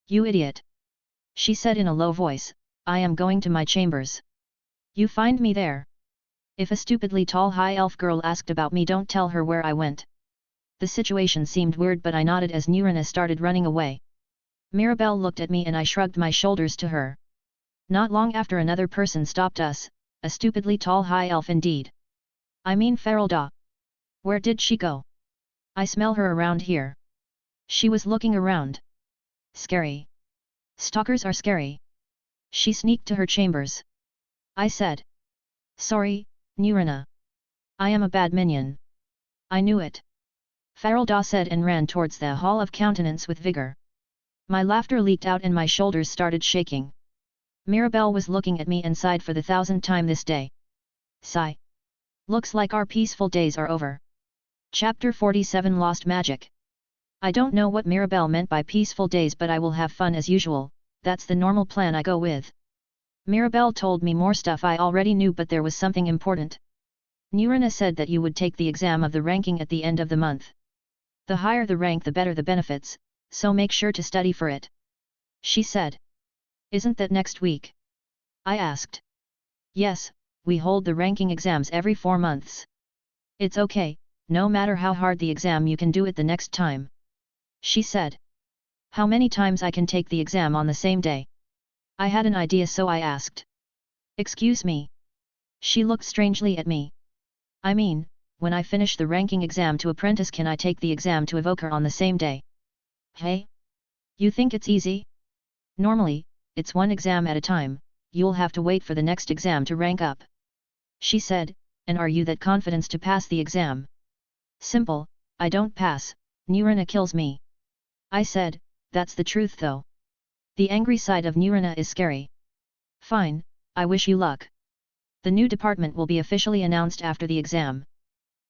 You idiot! She said in a low voice, I am going to my chambers. You find me there. If a stupidly tall high elf girl asked about me, don't tell her where I went. The situation seemed weird, but I nodded as Nurina started running away. Mirabelle looked at me and I shrugged my shoulders to her. Not long after, another person stopped us, a stupidly tall high elf indeed. I mean Farelda. Where did she go? I smell her around here. She was looking around. Scary. Stalkers are scary. She sneaked to her chambers. I said. Sorry, Nurina. I am a bad minion. I knew it. Farelda said and ran towards the Hall of Countenance with vigor. My laughter leaked out and my shoulders started shaking. Mirabelle was looking at me and sighed for the 1000th time this day. Sigh. Looks like our peaceful days are over. Chapter 47 Lost Magic. I don't know what Mirabelle meant by peaceful days, but I will have fun as usual. That's the normal plan I go with. Mirabelle told me more stuff I already knew, but there was something important. Nurina said that you would take the exam of the ranking at the end of the month. The higher the rank, the better the benefits, so make sure to study for it. She said. Isn't that next week? I asked. Yes, we hold the ranking exams every 4 months. It's okay, no matter how hard the exam, you can do it the next time. She said. How many times I can take the exam on the same day? I had an idea, so I asked. Excuse me. She looked strangely at me. I mean, when I finish the ranking exam to apprentice, can I take the exam to evoker on the same day? Hey? You think it's easy? Normally, it's one exam at a time, you'll have to wait for the next exam to rank up. She said, and are you that confident to pass the exam? Simple, I don't pass, Nurina kills me. I said, that's the truth though. The angry side of Nurina is scary. Fine, I wish you luck. The new department will be officially announced after the exam.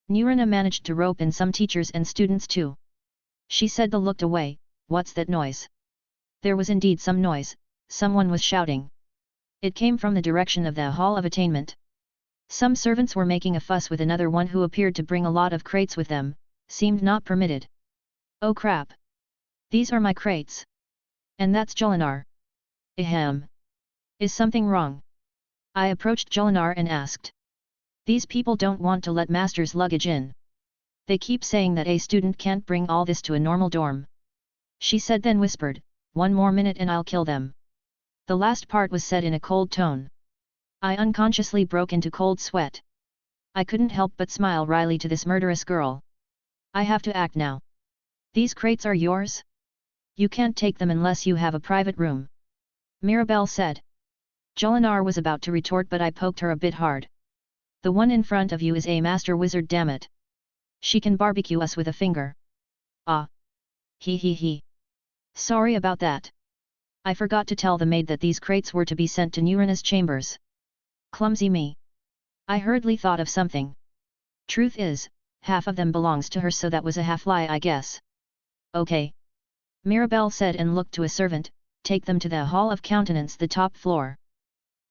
Nurina managed to rope in some teachers and students too. She said. They looked away. What's that noise? There was indeed some noise, someone was shouting. It came from the direction of the Hall of Attainment. Some servants were making a fuss with another one who appeared to bring a lot of crates with them, seemed not permitted. Oh crap! These are my crates. And that's Jolinar. Ahem. Is something wrong? I approached Jolinar and asked. These people don't want to let master's luggage in. They keep saying that a student can't bring all this to a normal dorm. She said, then whispered, 1 more minute and I'll kill them. The last part was said in a cold tone. I unconsciously broke into cold sweat. I couldn't help but smile wryly to this murderous girl. I have to act now. These crates are yours? You can't take them unless you have a private room. Mirabelle said. Jolinar was about to retort, but I poked her a bit hard. The one in front of you is a master wizard, damn it. She can barbecue us with a finger. Ah. He. Sorry about that. I forgot to tell the maid that these crates were to be sent to Nurina's chambers. Clumsy me. I hurriedly thought of something. Truth is, half of them belongs to her, so that was a half lie, I guess. Okay. Mirabelle said and looked to a servant, take them to the Hall of Countenance, the top floor.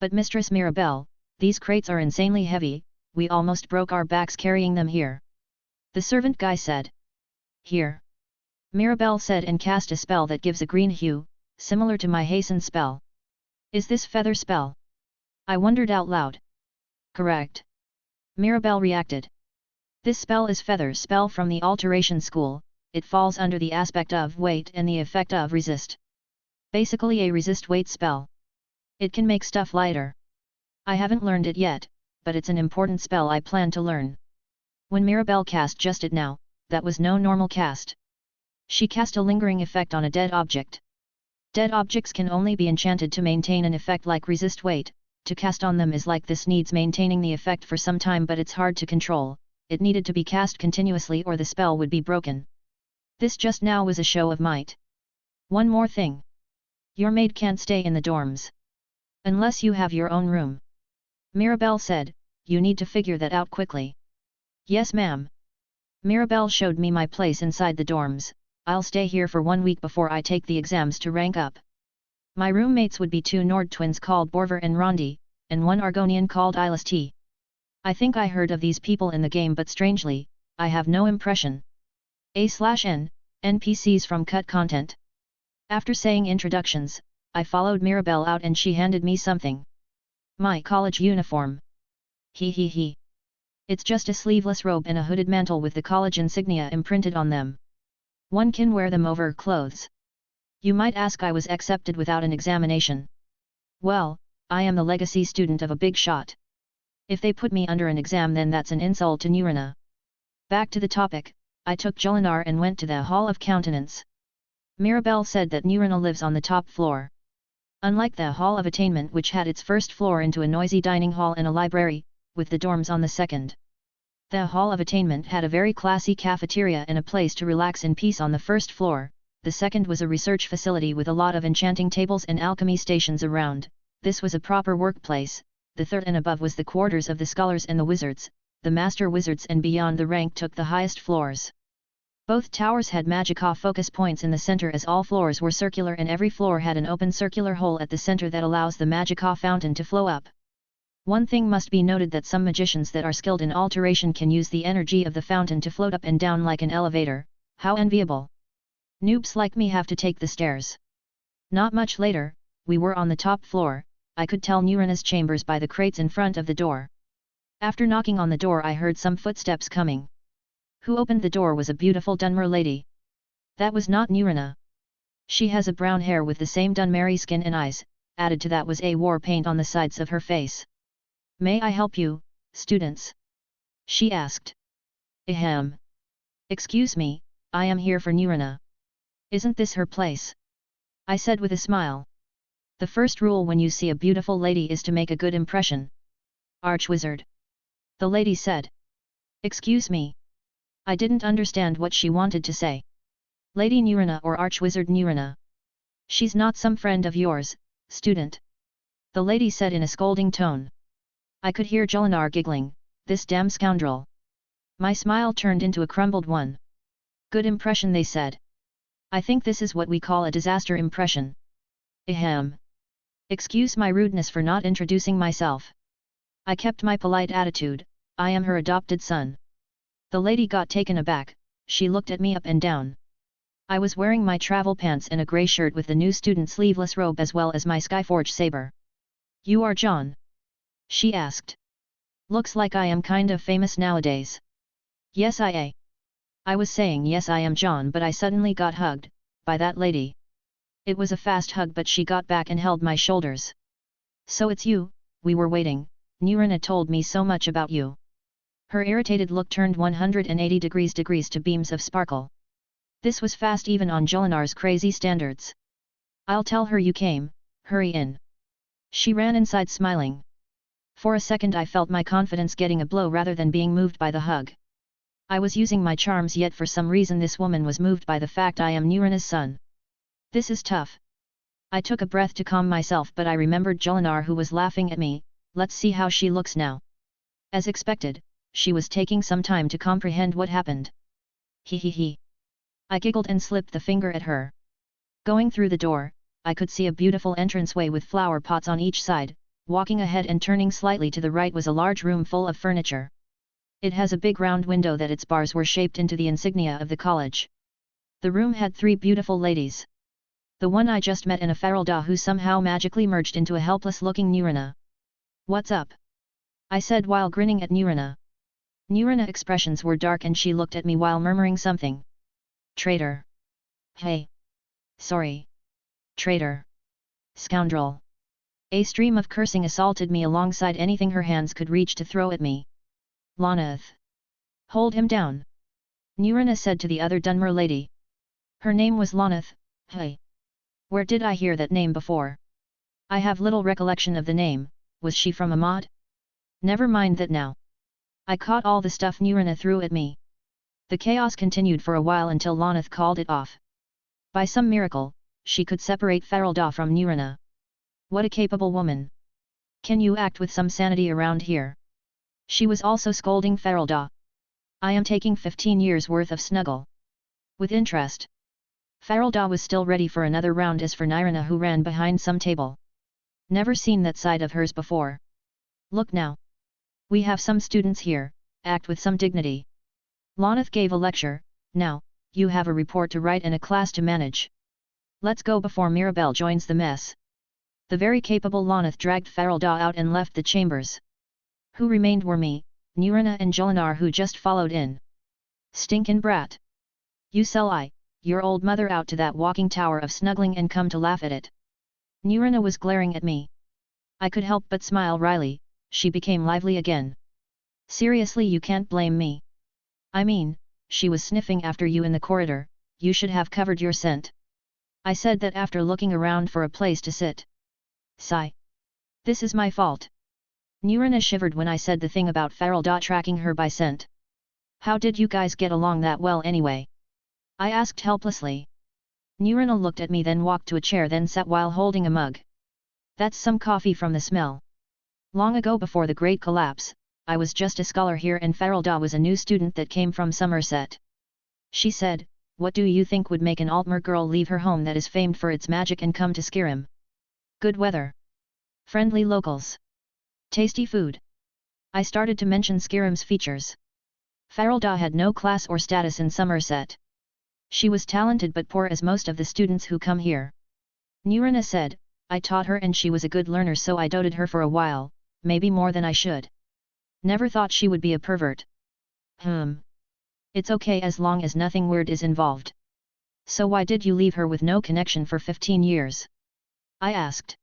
But Mistress Mirabelle, these crates are insanely heavy, we almost broke our backs carrying them here. The servant guy said. Here. Mirabelle said and cast a spell that gives a green hue, similar to my hasten spell. Is this feather spell? I wondered out loud. Correct. Mirabelle reacted. This spell is feather spell from the alteration school, it falls under the aspect of weight and the effect of resist. Basically a resist weight spell. It can make stuff lighter. I haven't learned it yet, but it's an important spell I plan to learn. When Mirabelle cast just it now, that was no normal cast. She cast a lingering effect on a dead object. Dead objects can only be enchanted to maintain an effect like resist weight, to cast on them is like this needs maintaining the effect for some time, but it's hard to control, it needed to be cast continuously or the spell would be broken. This just now was a show of might. One more thing. Your maid can't stay in the dorms. Unless you have your own room. Mirabelle said, you need to figure that out quickly. Yes ma'am. Mirabelle showed me my place inside the dorms. I'll stay here for 1 week before I take the exams to rank up. My roommates would be 2 Nord twins called Borver and Rondi, and 1 Argonian called Ilis T. I think I heard of these people in the game but strangely, I have no impression. A/N, NPCs from cut content. After saying introductions, I followed Mirabelle out and she handed me something. My college uniform. He. It's just a sleeveless robe and a hooded mantle with the college insignia imprinted on them. One can wear them over clothes. You might ask I was accepted without an examination. Well, I am the legacy student of a big shot. If they put me under an exam then that's an insult to Nurina. Back to the topic, I took Jolinar and went to the Hall of Countenance. Mirabelle said that Nurina lives on the top floor. Unlike the Hall of Attainment which had its first floor into a noisy dining hall and a library, with the dorms on the second. The Hall of Attainment had a very classy cafeteria and a place to relax in peace on the first floor, the second was a research facility with a lot of enchanting tables and alchemy stations around, this was a proper workplace, the third and above was the quarters of the scholars and the wizards, the master wizards and beyond the rank took the highest floors. Both towers had magica focus points in the center as all floors were circular and every floor had an open circular hole at the center that allows the magica fountain to flow up. One thing must be noted that some magicians that are skilled in alteration can use the energy of the fountain to float up and down like an elevator, how enviable. Noobs like me have to take the stairs. Not much later, we were on the top floor, I could tell Nurina's chambers by the crates in front of the door. After knocking on the door I heard some footsteps coming. Who opened the door was a beautiful Dunmer lady. That was not Nurina. She has a brown hair with the same Dunmeri skin and eyes, added to that was a war paint on the sides of her face. May I help you, students? She asked. Ahem. Excuse me, I am here for Nurina. Isn't this her place? I said with a smile. The first rule when you see a beautiful lady is to make a good impression. Archwizard. The lady said. Excuse me. I didn't understand what she wanted to say. Lady Nurina or Archwizard Nurina. She's not some friend of yours, student. The lady said in a scolding tone. I could hear Jolinar giggling, this damn scoundrel. My smile turned into a crumbled one. Good impression they said. I think this is what we call a disaster impression. Ahem. Excuse my rudeness for not introducing myself. I kept my polite attitude, I am her adopted son. The lady got taken aback, she looked at me up and down. I was wearing my travel pants and a grey shirt with the new student sleeveless robe as well as my Skyforge saber. You are Jon? She asked. Looks like I am kind of famous nowadays. Yes I was saying yes I am Jon but I suddenly got hugged, by that lady. It was a fast hug but she got back and held my shoulders. So it's you, we were waiting, Nurina told me so much about you. Her irritated look turned 180 degrees to beams of sparkle. This was fast even on Jolinar's crazy standards. I'll tell her you came, hurry in. She ran inside smiling. For a second I felt my confidence getting a blow rather than being moved by the hug. I was using my charms yet for some reason this woman was moved by the fact I am Nurina's son. This is tough. I took a breath to calm myself but I remembered Jolinar who was laughing at me, let's see how she looks now. As expected, she was taking some time to comprehend what happened. He. I giggled and slipped the finger at her. Going through the door, I could see a beautiful entranceway with flower pots on each side, walking ahead and turning slightly to the right was a large room full of furniture. It has a big round window that its bars were shaped into the insignia of the college. The room had 3 beautiful ladies. The one I just met and a Faralda who somehow magically merged into a helpless-looking Nurina. What's up? I said while grinning at Nurina. Nurina's expressions were dark and she looked at me while murmuring something. Traitor. Hey. Sorry. Traitor. Scoundrel. A stream of cursing assaulted me alongside anything her hands could reach to throw at me. Lonath. Hold him down. Nurina said to the other Dunmer lady. Her name was Lonath, hey. Where did I hear that name before? I have little recollection of the name, was she from a mod? Never mind that now. I caught all the stuff Nurina threw at me. The chaos continued for a while until Lonath called it off. By some miracle, she could separate Ferelda from Nurina. What a capable woman! Can you act with some sanity around here? She was also scolding Ferelda. I am taking 15 years worth of snuggle. With interest. Ferelda was still ready for another round as for Nirina who ran behind some table. Never seen that side of hers before. Look now. We have some students here, act with some dignity. Lonath gave a lecture, now, you have a report to write and a class to manage. Let's go before Mirabelle joins the mess. The very capable Lonath dragged Ferelda out and left the chambers. Who remained were me, Nurina and Jolinar who just followed in. Stinkin' brat! You sell your old mother out to that walking tower of snuggling and come to laugh at it. Nurina was glaring at me. I could help but smile wryly, she became lively again. Seriously, you can't blame me. I mean, she was sniffing after you in the corridor, you should have covered your scent. I said that after looking around for a place to sit. Sigh. This is my fault. Nurina shivered when I said the thing about Ferelda tracking her by scent. How did you guys get along that well anyway? I asked helplessly. Nurina looked at me, then walked to a chair, then sat while holding a mug. That's some coffee from the smell. Long ago, before the Great Collapse, I was just a scholar here and Ferelda was a new student that came from Somerset. She said, what do you think would make an Altmer girl leave her home that is famed for its magic and come to Skyrim? Good weather. Friendly locals. Tasty food. I started to mention Skyrim's features. Ferelda had no class or status in Somerset. She was talented but poor as most of the students who come here. Nurina said, I taught her and she was a good learner, so I doted her for a while, maybe more than I should. Never thought she would be a pervert. It's okay as long as nothing weird is involved. So why did you leave her with no connection for 15 years? I asked.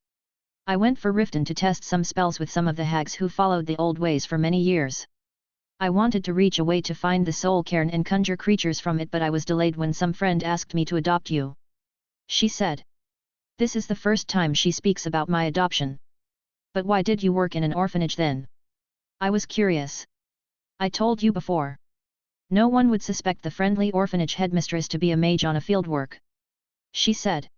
I went for Riften to test some spells with some of the hags who followed the old ways for many years. I wanted to reach a way to find the soul cairn and conjure creatures from it, but I was delayed when some friend asked me to adopt you. She said. This is the first time she speaks about my adoption. But why did you work in an orphanage then? I was curious. I told you before. No one would suspect the friendly orphanage headmistress to be a mage on a fieldwork. She said.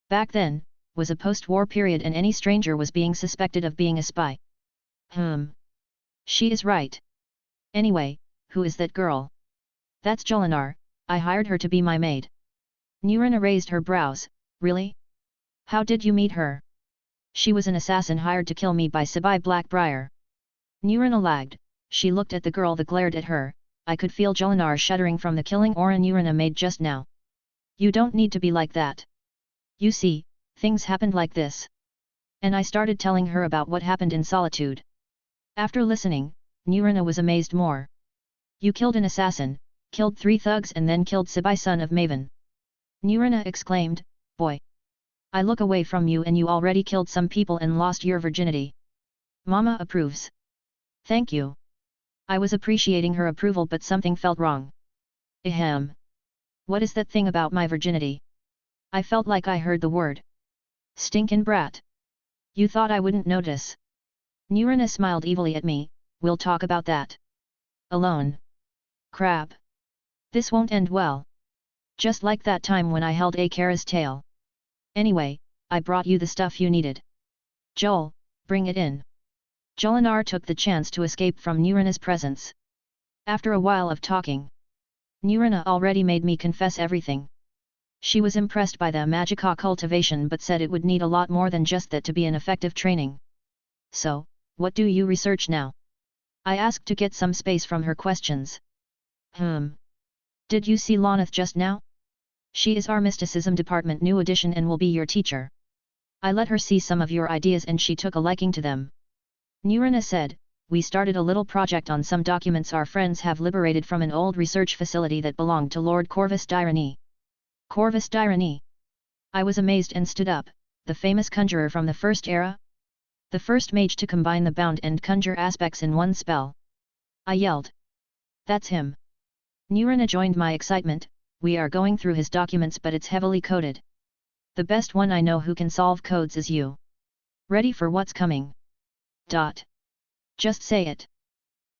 Back then, was a post-war period and any stranger was being suspected of being a spy. She is right. Anyway, who is that girl? That's Jolinar, I hired her to be my maid. Nurina raised her brows, really? How did you meet her? She was an assassin hired to kill me by Sibai Blackbriar. Nurina lagged, she looked at the girl that glared at her, I could feel Jolinar shuddering from the killing aura Nurina made just now. You don't need to be like that. You see, things happened like this. And I started telling her about what happened in Solitude. After listening, Nurina was amazed more. You killed an assassin, killed 3 thugs and then killed Sibai son of Maven. Nurina exclaimed, boy. I look away from you and you already killed some people and lost your virginity. Mama approves. Thank you. I was appreciating her approval but something felt wrong. Ahem. What is that thing about my virginity? I felt like I heard the word. Stinkin' brat. You thought I wouldn't notice. Nurina smiled evilly at me, we'll talk about that. Alone. Crap. This won't end well. Just like that time when I held Akara's tail. Anyway, I brought you the stuff you needed. Joel, bring it in. Jolinar took the chance to escape from Nurina's presence. After a while of talking, Nurina already made me confess everything. She was impressed by the magica cultivation but said it would need a lot more than just that to be an effective training. So, what do you research now? I asked to get some space from her questions. Did you see Lonath just now? She is our mysticism department new addition and will be your teacher. I let her see some of your ideas and she took a liking to them. Nurina said, we started a little project on some documents our friends have liberated from an old research facility that belonged to Lord Corvus Dyrani. Corvus Dyrani. I was amazed and stood up, the famous conjurer from the first era? The first mage to combine the bound and conjure aspects in one spell. I yelled. That's him. Nurina joined my excitement, we are going through his documents but it's heavily coded. The best one I know who can solve codes is you. Ready for what's coming? Just say it.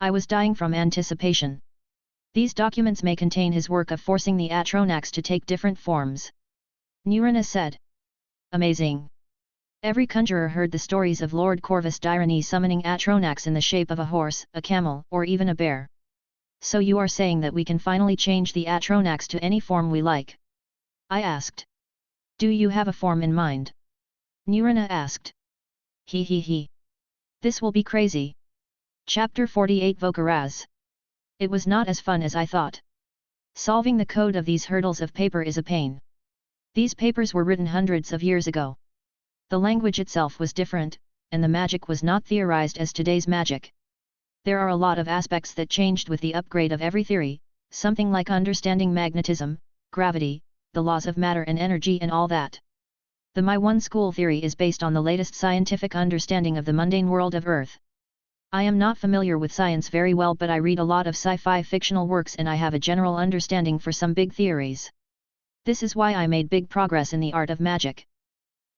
I was dying from anticipation. These documents may contain his work of forcing the Atronax to take different forms. Nurina said. Amazing. Every conjurer heard the stories of Lord Corvus Dyrene summoning Atronax in the shape of a horse, a camel, or even a bear. So you are saying that we can finally change the Atronax to any form we like? I asked. Do you have a form in mind? Nurina asked. He. This will be crazy. Chapter 48 Vokaraz. It was not as fun as I thought. Solving the code of these hurdles of paper is a pain. These papers were written hundreds of years ago. The language itself was different, and the magic was not theorized as today's magic. There are a lot of aspects that changed with the upgrade of every theory, something like understanding magnetism, gravity, the laws of matter and energy and all that. The My One School theory is based on the latest scientific understanding of the mundane world of Earth. I am not familiar with science very well, but I read a lot of sci-fi fictional works and I have a general understanding for some big theories. This is why I made big progress in the art of magic.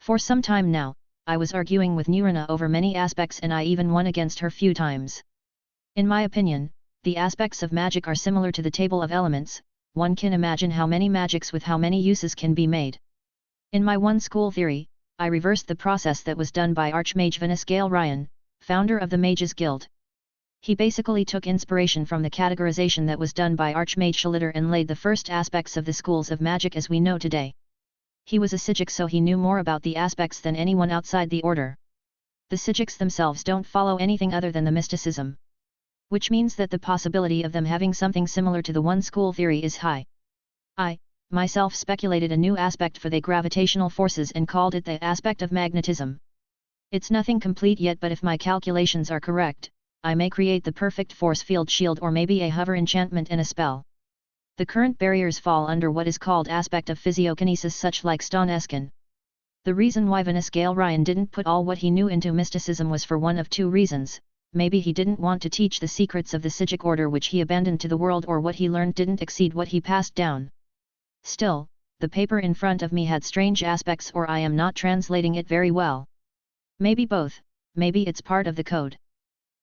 For some time now, I was arguing with Nurina over many aspects and I even won against her few times. In my opinion, the aspects of magic are similar to the table of elements. One can imagine how many magics with how many uses can be made. In my one school theory, I reversed the process that was done by Archmage Venus Gale Ryan, founder of the Mages Guild. He basically took inspiration from the categorization that was done by Archmage Shalitter and laid the first aspects of the schools of magic as we know today. He was a Sidekick, so he knew more about the aspects than anyone outside the order. The Sidekicks themselves don't follow anything other than the mysticism. Which means that the possibility of them having something similar to the one school theory is high. I, myself speculated a new aspect for the gravitational forces and called it the aspect of magnetism. It's nothing complete yet, but if my calculations are correct, I may create the perfect force field shield or maybe a hover enchantment and a spell. The current barriers fall under what is called aspect of physiokinesis, such like Ston Eskin. The reason why Venus Gale Ryan didn't put all what he knew into mysticism was for one of two reasons. Maybe he didn't want to teach the secrets of the Sidekick order which he abandoned to the world, or what he learned didn't exceed what he passed down. Still, the paper in front of me had strange aspects, or I am not translating it very well. Maybe both, maybe it's part of the code.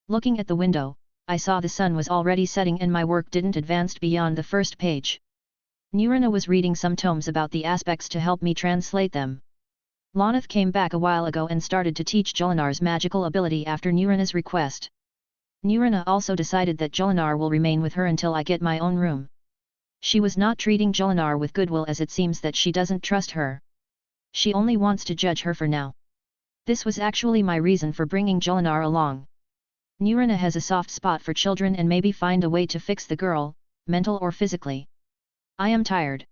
Looking at the window, I saw the sun was already setting and my work didn't advance beyond the first page. Nurina was reading some tomes about the aspects to help me translate them. Lonath came back a while ago and started to teach Jolinar's magical ability after Nurina's request. Nurina also decided that Jolinar will remain with her until I get my own room. She was not treating Jolinar with goodwill, as it seems that she doesn't trust her. She only wants to judge her for now. This was actually my reason for bringing Jolinar along. Nurina has a soft spot for children and maybe find a way to fix the girl, mental or physically. I am tired.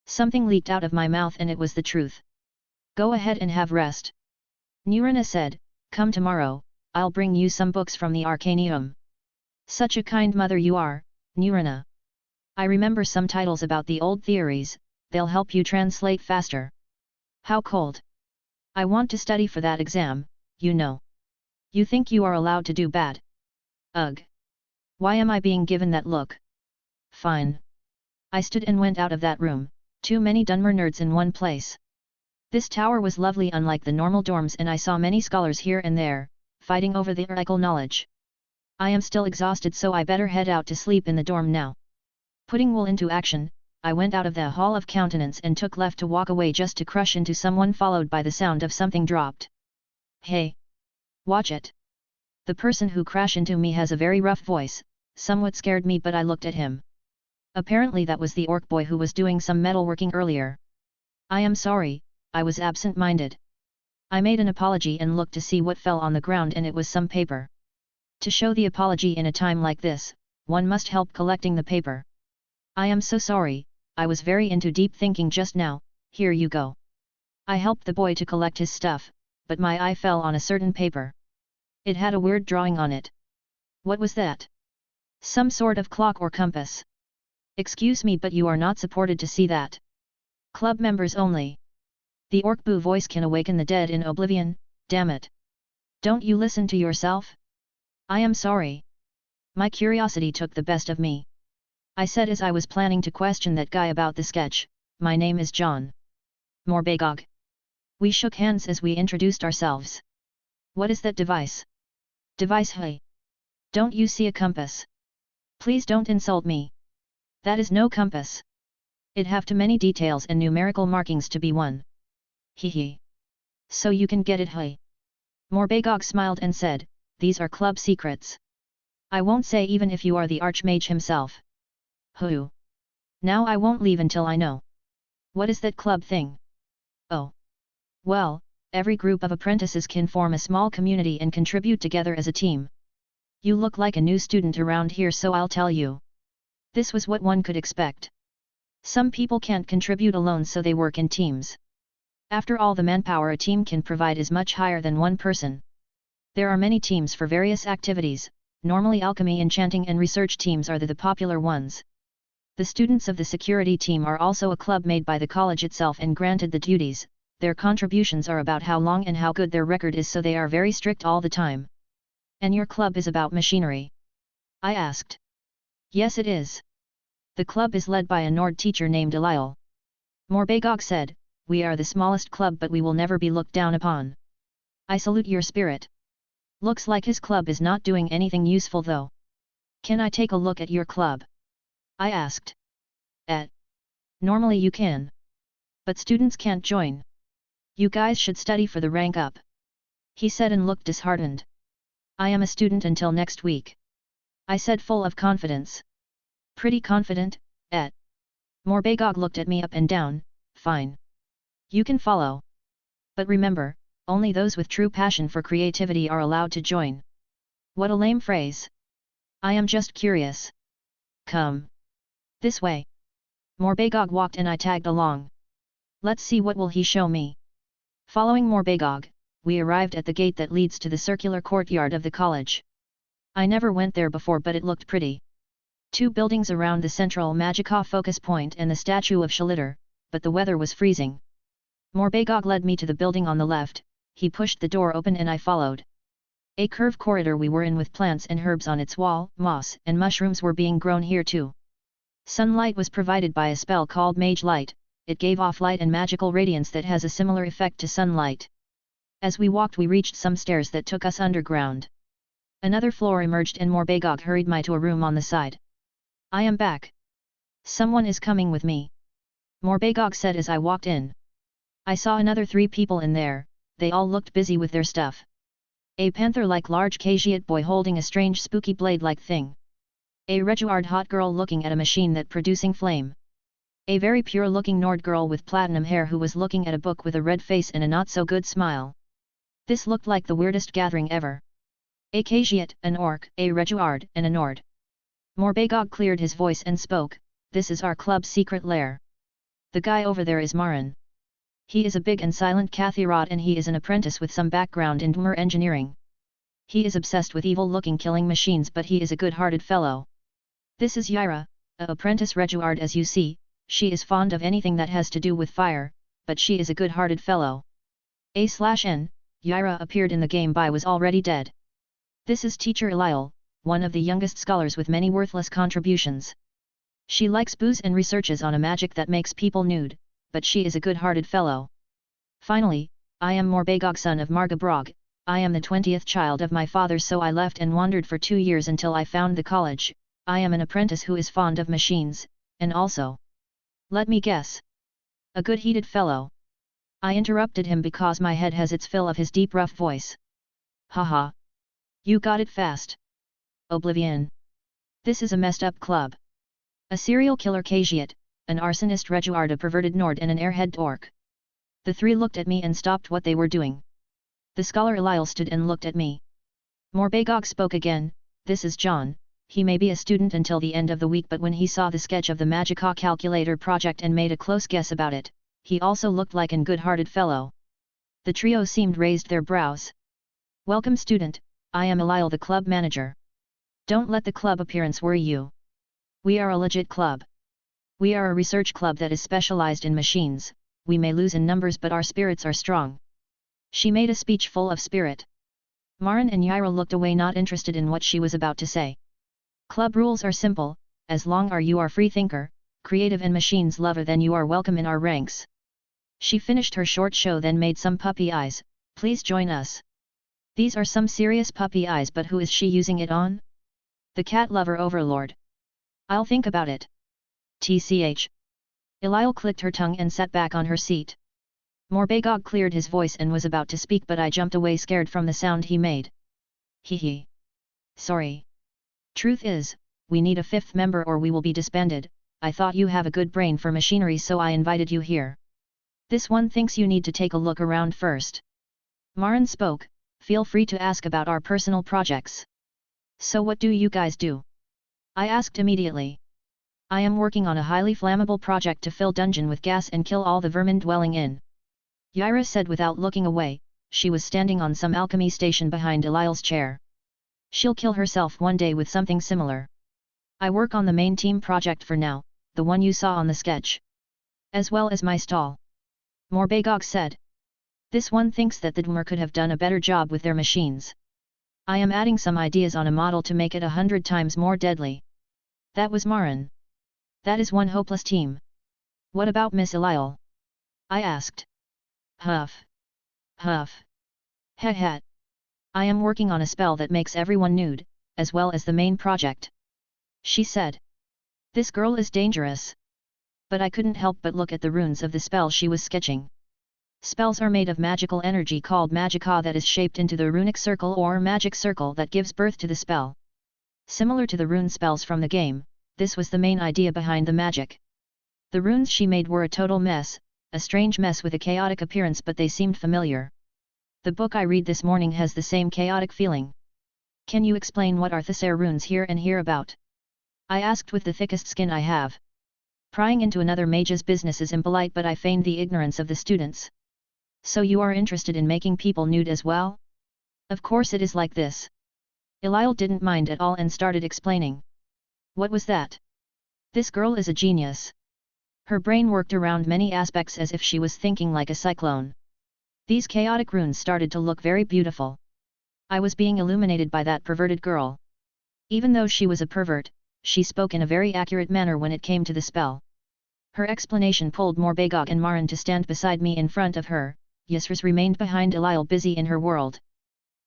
Something leaked out of my mouth and it was the truth. Go ahead and have rest. Nurina said, come tomorrow, I'll bring you some books from the Arcanium. Such a kind mother you are, Nurina. I remember some titles about the old theories, they'll help you translate faster. How cold. I want to study for that exam, you know. You think you are allowed to do bad? Ugh. Why am I being given that look? Fine. I stood and went out of that room, too many Dunmer nerds in one place. This tower was lovely, unlike the normal dorms, and I saw many scholars here and there, fighting over the archical knowledge. I am still exhausted, so I better head out to sleep in the dorm now. Putting will into action, I went out of the Hall of Countenance and took left to walk away just to crush into someone, followed by the sound of something dropped. Hey! Watch it! The person who crashed into me has a very rough voice, somewhat scared me, but I looked at him. Apparently that was the orc boy who was doing some metalworking earlier. I am sorry, I was absent-minded. I made an apology and looked to see what fell on the ground, and it was some paper. To show the apology in a time like this, one must help collecting the paper. I am so sorry, I was very into deep thinking just now, here you go. I helped the boy to collect his stuff, but my eye fell on a certain paper. It had a weird drawing on it. What was that? Some sort of clock or compass. Excuse me, but you are not supported to see that. Club members only. The Orc-Boo voice can awaken the dead in oblivion, damn it. Don't you listen to yourself? I am sorry. My curiosity took the best of me. I said as I was planning to question that guy about the sketch, my name is John Morbagog. We shook hands as we introduced ourselves. What is that device? Device, hey? Don't you see a compass? Please don't insult me. That is no compass. It have too many details and numerical markings to be one. Hee. So you can get it, hey? Morpegog smiled and said, these are club secrets. I won't say even if you are the Archmage himself. Who? Now I won't leave until I know. What is that club thing? Oh. Well, every group of apprentices can form a small community and contribute together as a team. You look like a new student around here, so I'll tell you. This was what one could expect. Some people can't contribute alone, so they work in teams. After all, the manpower a team can provide is much higher than one person. There are many teams for various activities. Normally alchemy, enchanting and research teams are the popular ones. The students of the security team are also a club made by the college itself and granted the duties. Their contributions are about how long and how good their record is, so they are very strict all the time. And your club is about machinery? I asked. Yes, it is. The club is led by a Nord teacher named Eliel. Morpegog said, we are the smallest club, but we will never be looked down upon. I salute your spirit. Looks like his club is not doing anything useful though. Can I take a look at your club? I asked. Normally you can. But students can't join. You guys should study for the rank up. He said and looked disheartened. I am a student until next week. I said, full of confidence. Pretty confident, Morpegog looked at me up and down. Fine. You can follow. But remember, only those with true passion for creativity are allowed to join. What a lame phrase. I am just curious. Come. This way. Morpegog walked and I tagged along. Let's see what will he show me. Following Morpegog, we arrived at the gate that leads to the circular courtyard of the college. I never went there before, but it looked pretty. 2 buildings around the central Magica focus point and the statue of Shalitter, but the weather was freezing. Morpegog led me to the building on the left. He pushed the door open and I followed. A curved corridor we were in with plants and herbs on its wall. Moss and mushrooms were being grown here too. Sunlight was provided by a spell called Mage Light. It gave off light and magical radiance that has a similar effect to sunlight. As we walked, we reached some stairs that took us underground. Another floor emerged and Morpegog hurried me to a room on the side. I am back. Someone is coming with me. Morpegog said as I walked in. I saw another 3 people in there. They all looked busy with their stuff. A panther-like large Khajiit boy holding a strange spooky blade-like thing. A Reguard hot girl looking at a machine that producing flame. A very pure-looking Nord girl with platinum hair who was looking at a book with a red face and a not-so-good smile. This looked like the weirdest gathering ever. A Khajiit, an Orc, a Reguard, and a Nord. Morpegog cleared his voice and spoke, this is our club's secret lair. The guy over there is Marin. He is a big and silent Kathirot and he is an apprentice with some background in Dwemer engineering. He is obsessed with evil-looking killing machines, but he is a good-hearted fellow. This is Yaira, a apprentice Reguard. As you see, she is fond of anything that has to do with fire, but she is a good-hearted fellow. A/N, Yaira appeared in the game but was already dead. This is Teacher Eliel, one of the youngest scholars with many worthless contributions. She likes booze and researches on a magic that makes people nude, but she is a good-hearted fellow. Finally, I am Morpegog, son of Marga Brog. I am the 20th child of my father, so I left and wandered for 2 years until I found the college. I am an apprentice who is fond of machines, and also, let me guess, a good-heated fellow. I interrupted him because my head has its fill of his deep rough voice. Haha. You got it fast. Oblivion. This is a messed up club. A serial killer Khajiit, an arsonist Reguard, a perverted Nord and an airhead Orc. The 3 looked at me and stopped what they were doing. The scholar Eliel stood and looked at me. Morpegog spoke again, this is Jon. He may be a student until the end of the week, but when he saw the sketch of the Magica calculator project and made a close guess about it, he also looked like an good-hearted fellow. The trio seemed raised their brows. Welcome, student. I am Eliel, the club manager. Don't let the club appearance worry you. We are a legit club. We are a research club that is specialized in machines. We may lose in numbers, but our spirits are strong. She made a speech full of spirit. Marin and Yaira looked away, not interested in what she was about to say. Club rules are simple: as long as you are free thinker, creative and machines lover, then you are welcome in our ranks. She finished her short show, then made some puppy eyes. Please join us. These are some serious puppy eyes, but who is she using it on? The cat lover overlord. I'll think about it. TCH. Eliel clicked her tongue and sat back on her seat. Morbegaug cleared his voice and was about to speak, but I jumped away scared from the sound he made. Hee. Sorry. Truth is, we need a fifth member or we will be disbanded. I thought you have a good brain for machinery, so I invited you here. This one thinks you need to take a look around first. Marin spoke, feel free to ask about our personal projects. So what do you guys do? I asked immediately. I am working on a highly flammable project to fill dungeon with gas and kill all the vermin dwelling in. Yaira said without looking away. She was standing on some alchemy station behind Eliel's chair. She'll kill herself one day with something similar. I work on the main team project for now, the one you saw on the sketch. As well as my stall. Morbegaug said. This one thinks that the Dwemer could have done a better job with their machines. I am adding some ideas on a model to make it 100 times more deadly. That was Marin. That is one hopeless team. What about Miss Eliel? I asked. Huff. Huff. Heh. I am working on a spell that makes everyone nude, as well as the main project. She said. This girl is dangerous. But I couldn't help but look at the runes of the spell she was sketching. Spells are made of magical energy called magicka that is shaped into the runic circle or magic circle that gives birth to the spell. Similar to the rune spells from the game, this was the main idea behind the magic. The runes she made were a total mess, a strange mess with a chaotic appearance, but they seemed familiar. The book I read this morning has the same chaotic feeling. Can you explain what are Thesaur runes here and here about? I asked with the thickest skin I have. Prying into another mage's business is impolite, but I feigned the ignorance of the students. So you are interested in making people nude as well? Of course it is like this. Eliel didn't mind at all and started explaining. What was that? This girl is a genius. Her brain worked around many aspects as if she was thinking like a cyclone. These chaotic runes started to look very beautiful. I was being illuminated by that perverted girl. Even though she was a pervert, she spoke in a very accurate manner when it came to the spell. Her explanation pulled Morbegaug and Marin to stand beside me in front of her. Yusras remained behind Eliel, busy in her world.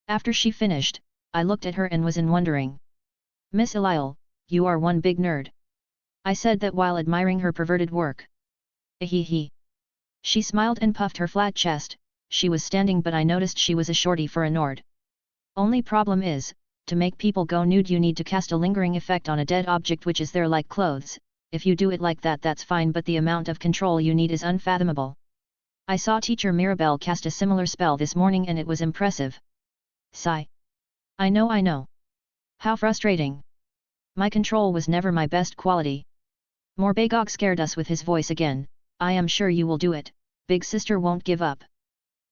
After she finished, I looked at her and was in wondering. Miss Eliel, you are one big nerd. I said that while admiring her perverted work. He. She smiled and puffed her flat chest. She was standing, but I noticed she was a shorty for a nord. Only problem is, to make people go nude you need to cast a lingering effect on a dead object which is there like clothes. If you do it like that, that's fine, but the amount of control you need is unfathomable. I saw teacher Mirabelle cast a similar spell this morning and it was impressive. Sigh. I know. How frustrating. My control was never my best quality. Morbegaug scared us with his voice again. I am sure you will do it, big sister won't give up.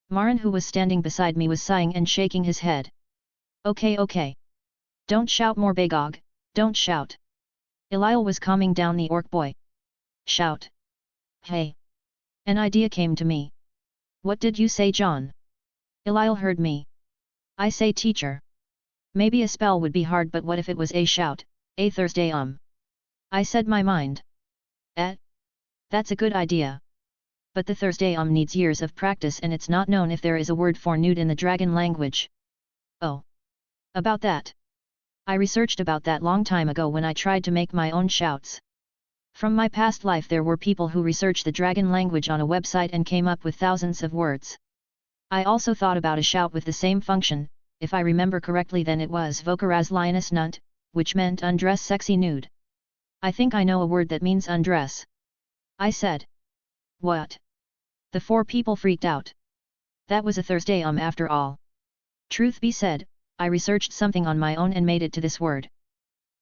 Marin, who was standing beside me, was sighing and shaking his head. Okay. Don't shout, Morbegaug, don't shout. Eliel was calming down the orc boy. Shout. Hey. An idea came to me. What did you say, John? Eliel heard me. I say, teacher. Maybe a spell would be hard, but what if it was a shout, a Thursday I said my mind. That's a good idea. But the Thursday needs years of practice and it's not known if there is a word for nude in the dragon language. Oh. About that. I researched about that long time ago when I tried to make my own shouts. From my past life there were people who researched the dragon language on a website and came up with thousands of words. I also thought about a shout with the same function. If I remember correctly, then it was vocaraz lioness nunt, which meant undress sexy nude. I think I know a word that means undress. I said. What? The four people freaked out. That was a Thursday after all. Truth be said, I researched something on my own and made it to this word.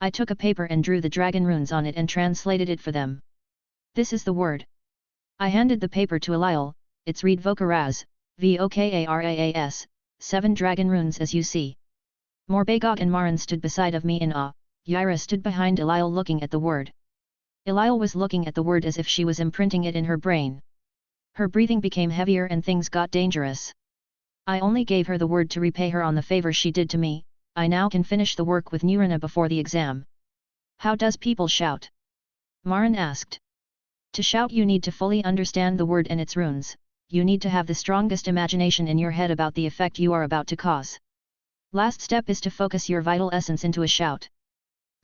I took a paper and drew the dragon runes on it and translated it for them. This is the word. I handed the paper to Eliel. It's read vocaraz, Vokaras, 7 dragon runes as you see. Morbegaug and Marin stood beside of me in awe. Yaira stood behind Eliel looking at the word. Eliel was looking at the word as if she was imprinting it in her brain. Her breathing became heavier and things got dangerous. I only gave her the word to repay her on the favor she did to me. I now can finish the work with Nurina before the exam. How does people shout? Marin asked. To shout you need to fully understand the word and its runes. You need to have the strongest imagination in your head about the effect you are about to cause. Last step is to focus your vital essence into a shout.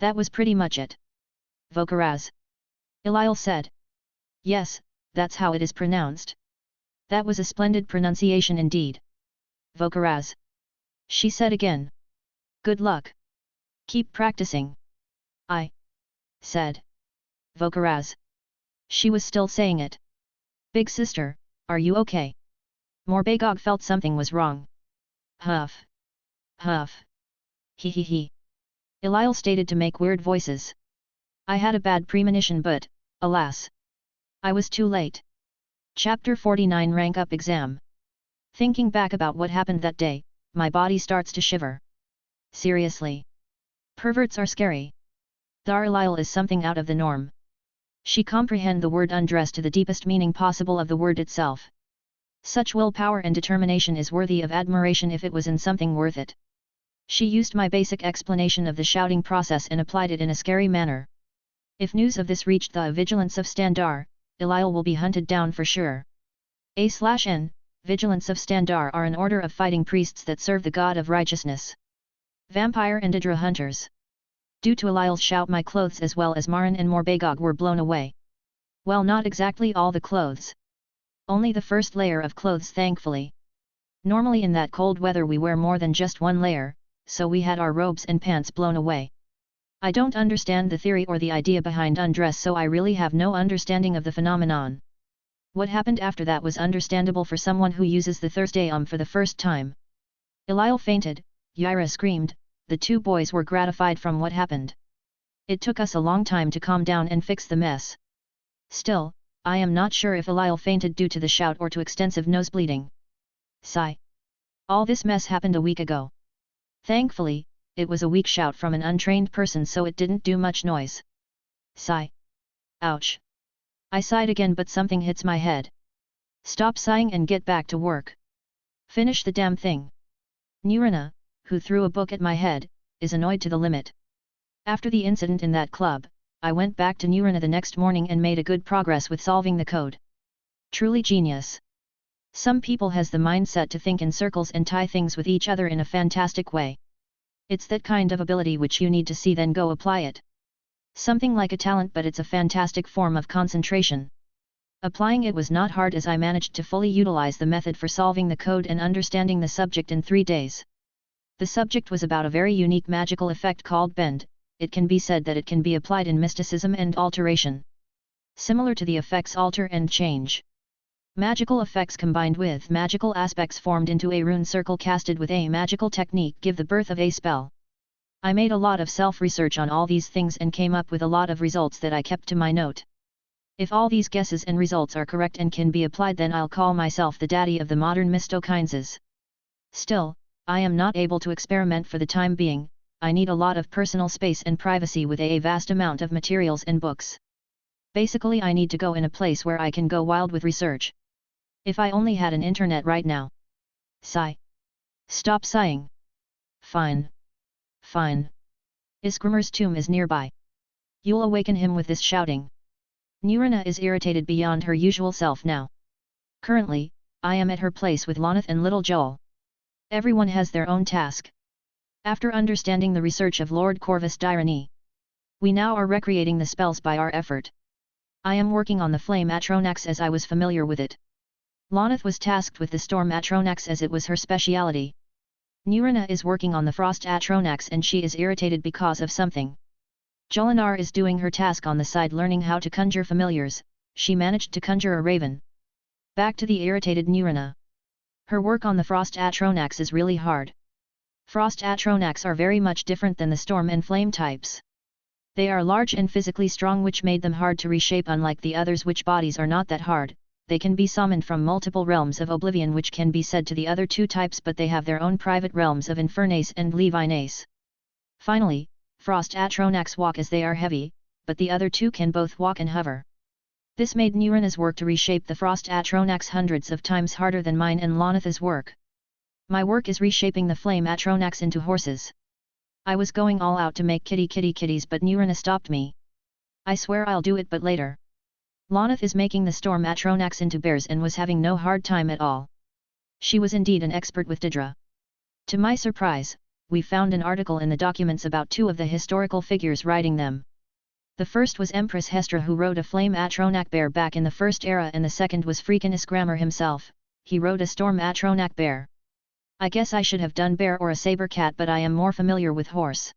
That was pretty much it. Vokaraz. Ilil said. Yes, that's how it is pronounced. That was a splendid pronunciation indeed. Vokaraz. She said again. Good luck. Keep practicing. I said. Vokaraz. She was still saying it. Big sister, are you okay? Morbagog felt something was wrong. Huff. Huff. He he he. Ilil stated to make weird voices. I had a bad premonition but, alas. I was too late. Chapter 49 Rank Up Exam. Thinking back about what happened that day, my body starts to shiver. Seriously. Perverts are scary. Ilil is something out of the norm. She comprehend the word undress to the deepest meaning possible of the word itself. Such willpower and determination is worthy of admiration if it was in something worth it. She used my basic explanation of the shouting process and applied it in a scary manner. If news of this reached the vigilance of Standar, Ilil will be hunted down for sure. A/N, Vigilance of Standar are an order of fighting priests that serve the god of righteousness. Vampire and Idra hunters. Due to Ilil's shout, my clothes as well as Marin and Morbagog were blown away. Well, not exactly all the clothes. Only the first layer of clothes, thankfully. Normally in that cold weather we wear more than just one layer, so we had our robes and pants blown away. I don't understand the theory or the idea behind undress, so I really have no understanding of the phenomenon. What happened after that was understandable for someone who uses the Thursday for the first time. Ilil fainted, Yrah screamed, the two boys were gratified from what happened. It took us a long time to calm down and fix the mess. Still, I am not sure if Ilil fainted due to the shout or to extensive nosebleeding. Sigh. All this mess happened a week ago. Thankfully, it was a weak shout from an untrained person, so it didn't do much noise. Sigh. Ouch. I sighed again, but something hits my head. Stop sighing and get back to work. Finish the damn thing. Nurina, who threw a book at my head, is annoyed to the limit. After the incident in that club, I went back to Nurina the next morning and made a good progress with solving the code. Truly genius. Some people has the mindset to think in circles and tie things with each other in a fantastic way. It's that kind of ability which you need to see then go apply it. Something like a talent, but it's a fantastic form of concentration. Applying it was not hard, as I managed to fully utilize the method for solving the code and understanding the subject in 3 days. The subject was about a very unique magical effect called bend. It can be said that it can be applied in mysticism and alteration. Similar to the effects alter and change. Magical effects combined with magical aspects formed into a rune circle casted with a magical technique give the birth of a spell. I made a lot of self-research on all these things and came up with a lot of results that I kept to my note. If all these guesses and results are correct and can be applied, then I'll call myself the daddy of the modern mystokineses. Still, I am not able to experiment for the time being. I need a lot of personal space and privacy with a vast amount of materials and books. Basically, I need to go in a place where I can go wild with research. If I only had an internet right now. Sigh. Stop sighing. Fine. Fine. Iskrimer's tomb is nearby. You'll awaken him with this shouting. Nurina is irritated beyond her usual self now. Currently, I am at her place with Lonith and little Joel. Everyone has their own task. After understanding the research of Lord Corvus Dyrani, we now are recreating the spells by our effort. I am working on the Flame Atronax as I was familiar with it. Lonith was tasked with the Storm Atronax as it was her speciality. Nurina is working on the Frost Atronax and she is irritated because of something. Jolinar is doing her task on the side, learning how to conjure familiars. She managed to conjure a raven. Back to the irritated Nurina. Her work on the Frost Atronax is really hard. Frost Atronax are very much different than the Storm and Flame types. They are large and physically strong, which made them hard to reshape, unlike the others which bodies are not that hard. They can be summoned from multiple realms of oblivion, which can be said to the other two types, but they have their own private realms of Infernace and Levinace. Finally, Frost Atronax walk as they are heavy, but the other two can both walk and hover. This made Nurina's work to reshape the Frost Atronax hundreds of times harder than mine and Lonith's work. My work is reshaping the Flame Atronax into horses. I was going all out to make kitties, but Nurina stopped me. I swear I'll do it, but later. Lonith is making the Storm Atronax into bears and was having no hard time at all. She was indeed an expert with Didra. To my surprise, we found an article in the documents about two of the historical figures writing them. The first was Empress Hestra, who rode a flame Atronak bear back in the First Era, and the second was freakin Isgrammer himself, he rode a storm Atronak bear. I guess I should have done bear or a saber cat, but I am more familiar with horse.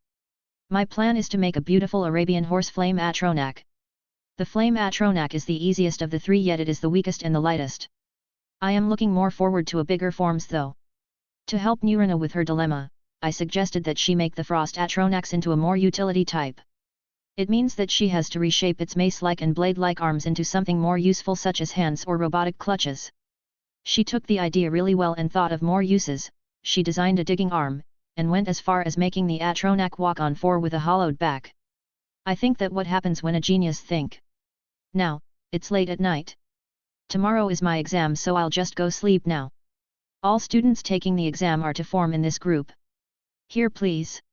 My plan is to make a beautiful Arabian horse flame Atronak. The flame Atronak is the easiest of the three, yet it is the weakest and the lightest. I am looking more forward to a bigger forms though. To help Nurina with her dilemma, I suggested that she make the frost Atronaks into a more utility type. It means that she has to reshape its mace-like and blade-like arms into something more useful, such as hands or robotic clutches. She took the idea really well and thought of more uses. She designed a digging arm, and went as far as making the Atronak walk on four with a hollowed back. I think that what happens when a genius think. Now, it's late at night. Tomorrow is my exam, so I'll just go sleep now. All students taking the exam are to form in this group. Here please.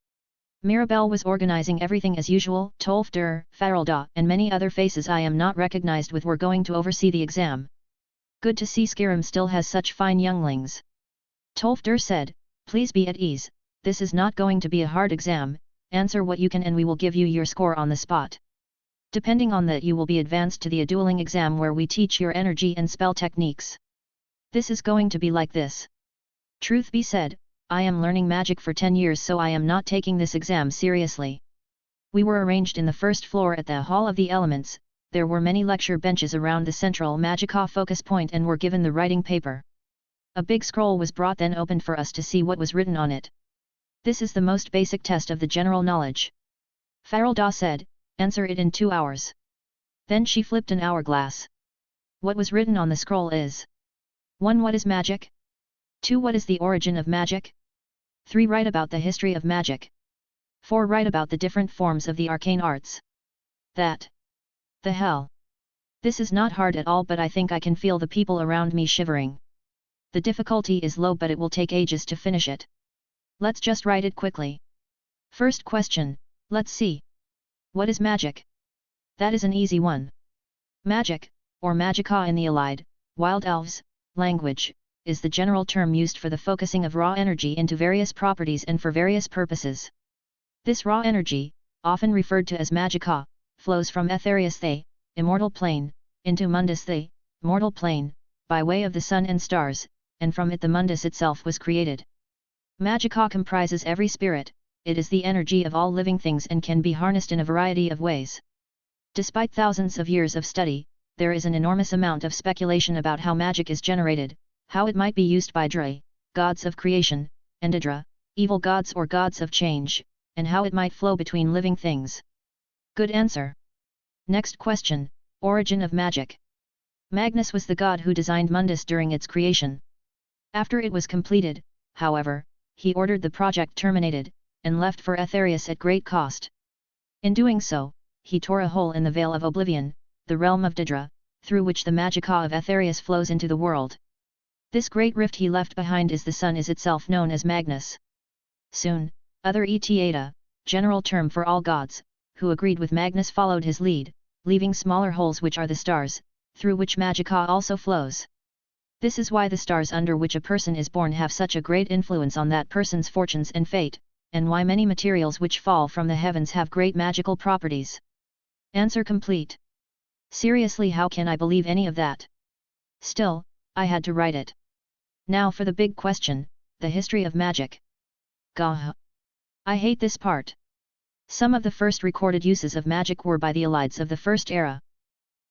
Mirabelle was organizing everything as usual. Tolfder, Farelda, and many other faces I am not recognized with were going to oversee the exam. Good to see Skyrim still has such fine younglings. Tolfder said, please be at ease, this is not going to be a hard exam, answer what you can and we will give you your score on the spot. Depending on that, you will be advanced to the dueling exam, where we teach your energy and spell techniques. This is going to be like this. Truth be said, I am learning magic for 10 years, so I am not taking this exam seriously. We were arranged in the first floor at the Hall of the Elements. There were many lecture benches around the central Magica focus point and were given the writing paper. A big scroll was brought, then opened for us to see what was written on it. This is the most basic test of the general knowledge. Farelda said, answer it in 2 hours. Then she flipped an hourglass. What was written on the scroll is: 1. What is magic? 2. What is the origin of magic? 3. Write about the history of magic. 4. Write about the different forms of the arcane arts. That. The hell. This is not hard at all, but I think I can feel the people around me shivering. The difficulty is low, but it will take ages to finish it. Let's just write it quickly. First question, let's see. What is magic? That is an easy one. Magic, or magica in the Allied, Wild Elves, language, is the general term used for the focusing of raw energy into various properties and for various purposes. This raw energy, often referred to as magica, flows from Aetherius the, immortal plane, into Mundus the, mortal plane, by way of the sun and stars, and from it the Mundus itself was created. Magica comprises every spirit, it is the energy of all living things and can be harnessed in a variety of ways. Despite thousands of years of study, there is an enormous amount of speculation about how magic is generated, how it might be used by Dre, gods of creation, and Idra, evil gods or gods of change, and how it might flow between living things. Good answer. Next question, origin of magic. Magnus was the god who designed Mundus during its creation. After it was completed, however, he ordered the project terminated, and left for Aetherius at great cost. In doing so, he tore a hole in the Veil of Oblivion, the realm of Didra, through which the magica of Aetherius flows into the world. This great rift he left behind is the sun, is itself known as Magnus. Soon, other Etiata, general term for all gods, who agreed with Magnus, followed his lead, leaving smaller holes which are the stars, through which magica also flows. This is why the stars under which a person is born have such a great influence on that person's fortunes and fate, and why many materials which fall from the heavens have great magical properties. Answer complete. Seriously, how can I believe any of that? Still, I had to write it. Now for the big question, the history of magic. Gah! I hate this part. Some of the first recorded uses of magic were by the elites of the First Era.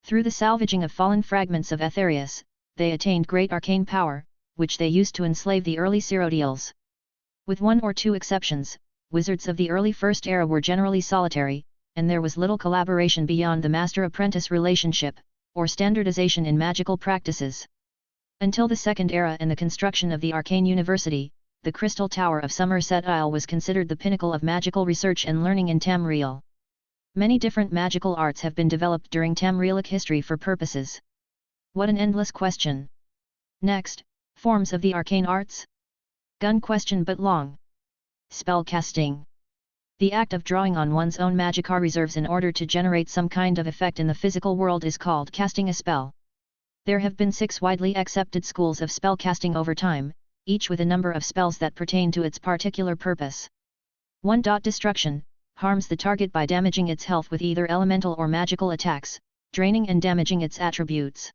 Through the salvaging of fallen fragments of Aetherius, they attained great arcane power, which they used to enslave the early Cyrodiils. With 1 or 2 exceptions, wizards of the early First Era were generally solitary, and there was little collaboration beyond the master-apprentice relationship, or standardization in magical practices. Until the Second Era and the construction of the Arcane University, the Crystal Tower of Somerset Isle was considered the pinnacle of magical research and learning in Tamriel. Many different magical arts have been developed during Tamrielic history for purposes. What an endless question! Next, forms of the arcane arts? Gun question but long. Spellcasting. The act of drawing on one's own magica reserves in order to generate some kind of effect in the physical world is called casting a spell. There have been 6 widely accepted schools of spellcasting over time, each with a number of spells that pertain to its particular purpose. 1. Destruction, harms the target by damaging its health with either elemental or magical attacks, draining and damaging its attributes.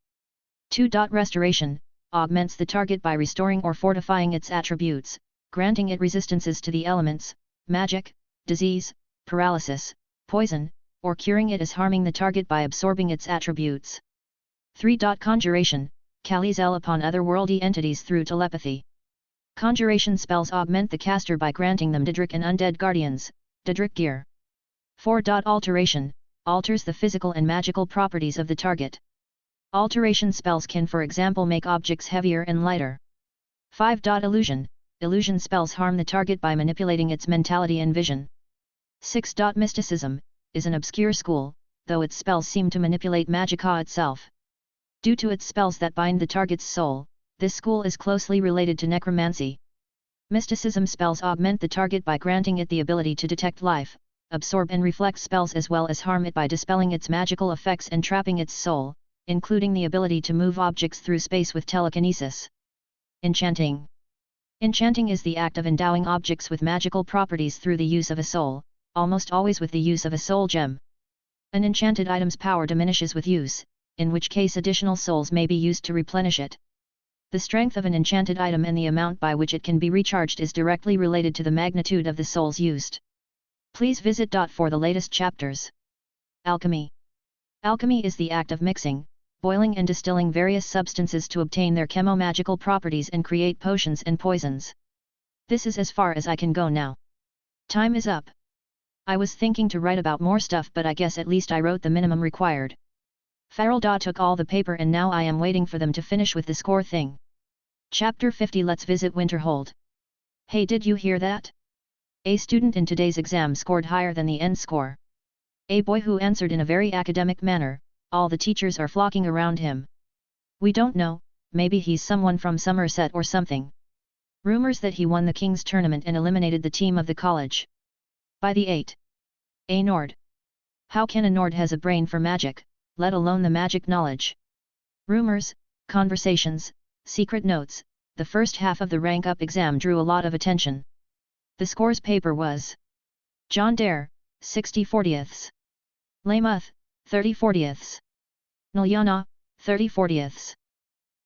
2. Restoration, augments the target by restoring or fortifying its attributes, granting it resistances to the elements, magic, disease, paralysis, poison, or curing it as harming the target by absorbing its attributes. 3. Conjuration, calls upon otherworldly entities through telepathy. Conjuration spells augment the caster by granting them Daedric and undead guardians, Daedric gear. 4. Alteration, alters the physical and magical properties of the target. Alteration spells can for example make objects heavier and lighter. 5. Illusion, illusion spells harm the target by manipulating its mentality and vision. 6. Mysticism, is an obscure school, though its spells seem to manipulate magicka itself. Due to its spells that bind the target's soul, this school is closely related to necromancy. Mysticism spells augment the target by granting it the ability to detect life, absorb and reflect spells as well as harm it by dispelling its magical effects and trapping its soul, including the ability to move objects through space with telekinesis. Enchanting. Enchanting is the act of endowing objects with magical properties through the use of a soul, almost always with the use of a soul gem. An enchanted item's power diminishes with use, in which case additional souls may be used to replenish it. The strength of an enchanted item and the amount by which it can be recharged is directly related to the magnitude of the souls used. Please visit. For the latest chapters. Alchemy. Alchemy is the act of mixing, boiling and distilling various substances to obtain their chemo-magical properties and create potions and poisons. This is as far as I can go now. Time is up. I was thinking to write about more stuff, but I guess at least I wrote the minimum required. Farrell took all the paper and now I am waiting for them to finish with the score thing. Chapter 50. Let's visit Winterhold. Hey, did you hear that? A student in today's exam scored higher than the end score. A boy who answered in a very academic manner. All the teachers are flocking around him. We don't know, maybe he's someone from Somerset or something. Rumors that he won the King's tournament and eliminated the team of the college. By the 8. A Nord. How can a Nord has a brain for magic, let alone the magic knowledge? Rumors, conversations, secret notes. The first half of the rank up exam drew a lot of attention. The scores paper was Jon Dare, 60/40ths. Lamuth, 30/40ths. Nilyana, 30/40ths.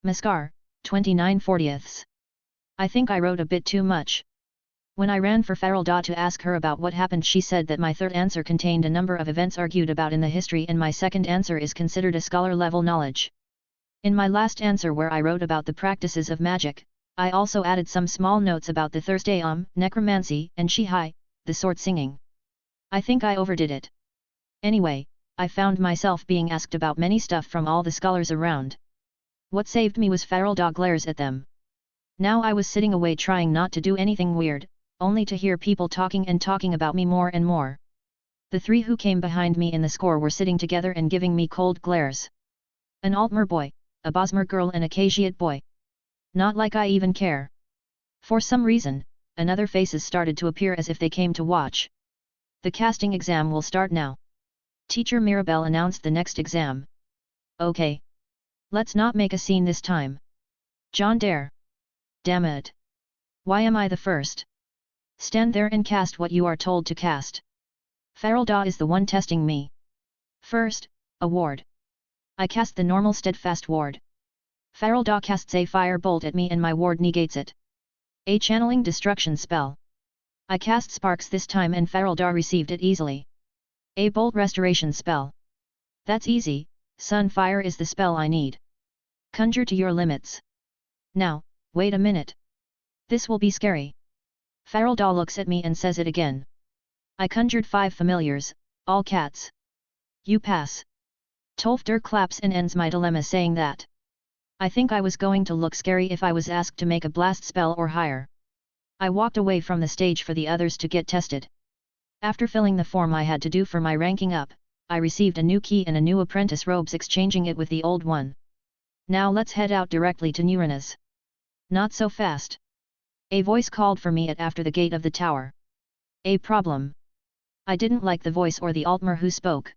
Mascar, 29/40ths. I think I wrote a bit too much. When I ran for Farrell to ask her about what happened, she said that my third answer contained a number of events argued about in the history and my second answer is considered a scholar-level knowledge. In my last answer where I wrote about the practices of magic, I also added some small notes about the Thursday necromancy, and Shihai, the sword singing. I think I overdid it. Anyway, I found myself being asked about many stuff from all the scholars around. What saved me was Farrell glares at them. Now I was sitting away trying not to do anything weird, only to hear people talking and talking about me more and more. The three who came behind me in the score were sitting together and giving me cold glares. An Altmer boy, a Bosmer girl and a Khajiit boy. Not like I even care. For some reason, another faces started to appear as if they came to watch. The casting exam will start now. Teacher Mirabelle announced the next exam. Okay. Let's not make a scene this time. Jon Dare. Damn it. Why am I the first? Stand there and cast what you are told to cast. Farrell is the one testing me. First, a ward. I cast the normal steadfast ward. Farrell casts a fire bolt at me and my ward negates it. A channeling destruction spell. I cast sparks this time and Farrell received it easily. A bolt restoration spell. That's easy, Sunfire is the spell I need. Conjure to your limits. Now, wait a minute. This will be scary. Farrell looks at me and says it again. I conjured 5 familiars, all cats. You pass. Tolfder claps and ends my dilemma saying that. I think I was going to look scary if I was asked to make a blast spell or higher. I walked away from the stage for the others to get tested. After filling the form I had to do for my ranking up, I received a new key and a new apprentice robes exchanging it with the old one. Now let's head out directly to Nuranas. Not so fast. A voice called for me at after the gate of the tower. A problem. I didn't like the voice or the Altmer who spoke.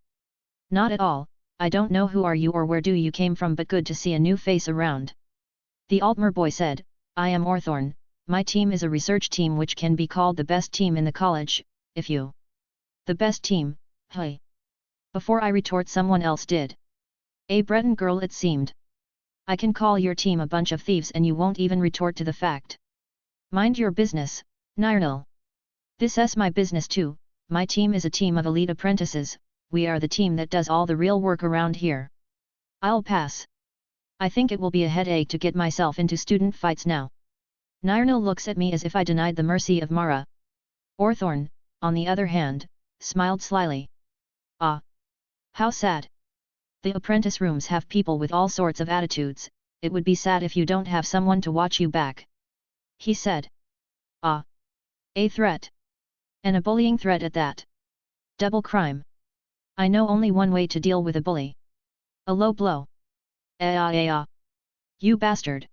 Not at all, I don't know who are you or where do you came from, but good to see a new face around. The Altmer boy said, I am Orthorn, my team is a research team which can be called the best team in the college, if you. The best team, hey. Before I retort, someone else did. A Breton girl, it seemed. I can call your team a bunch of thieves and you won't even retort to the fact. Mind your business, Nirnal. This is my business too. My team is a team of elite apprentices, we are the team that does all the real work around here. I'll pass. I think it will be a headache to get myself into student fights now. Nirnal looks at me as if I denied the mercy of Mara. Orthorn, on the other hand, smiled slyly. Ah! How sad! The apprentice rooms have people with all sorts of attitudes, it would be sad if you don't have someone to watch you back. He said. Ah! A threat. And a bullying threat at that. Double crime. I know only one way to deal with a bully. A low blow. You bastard.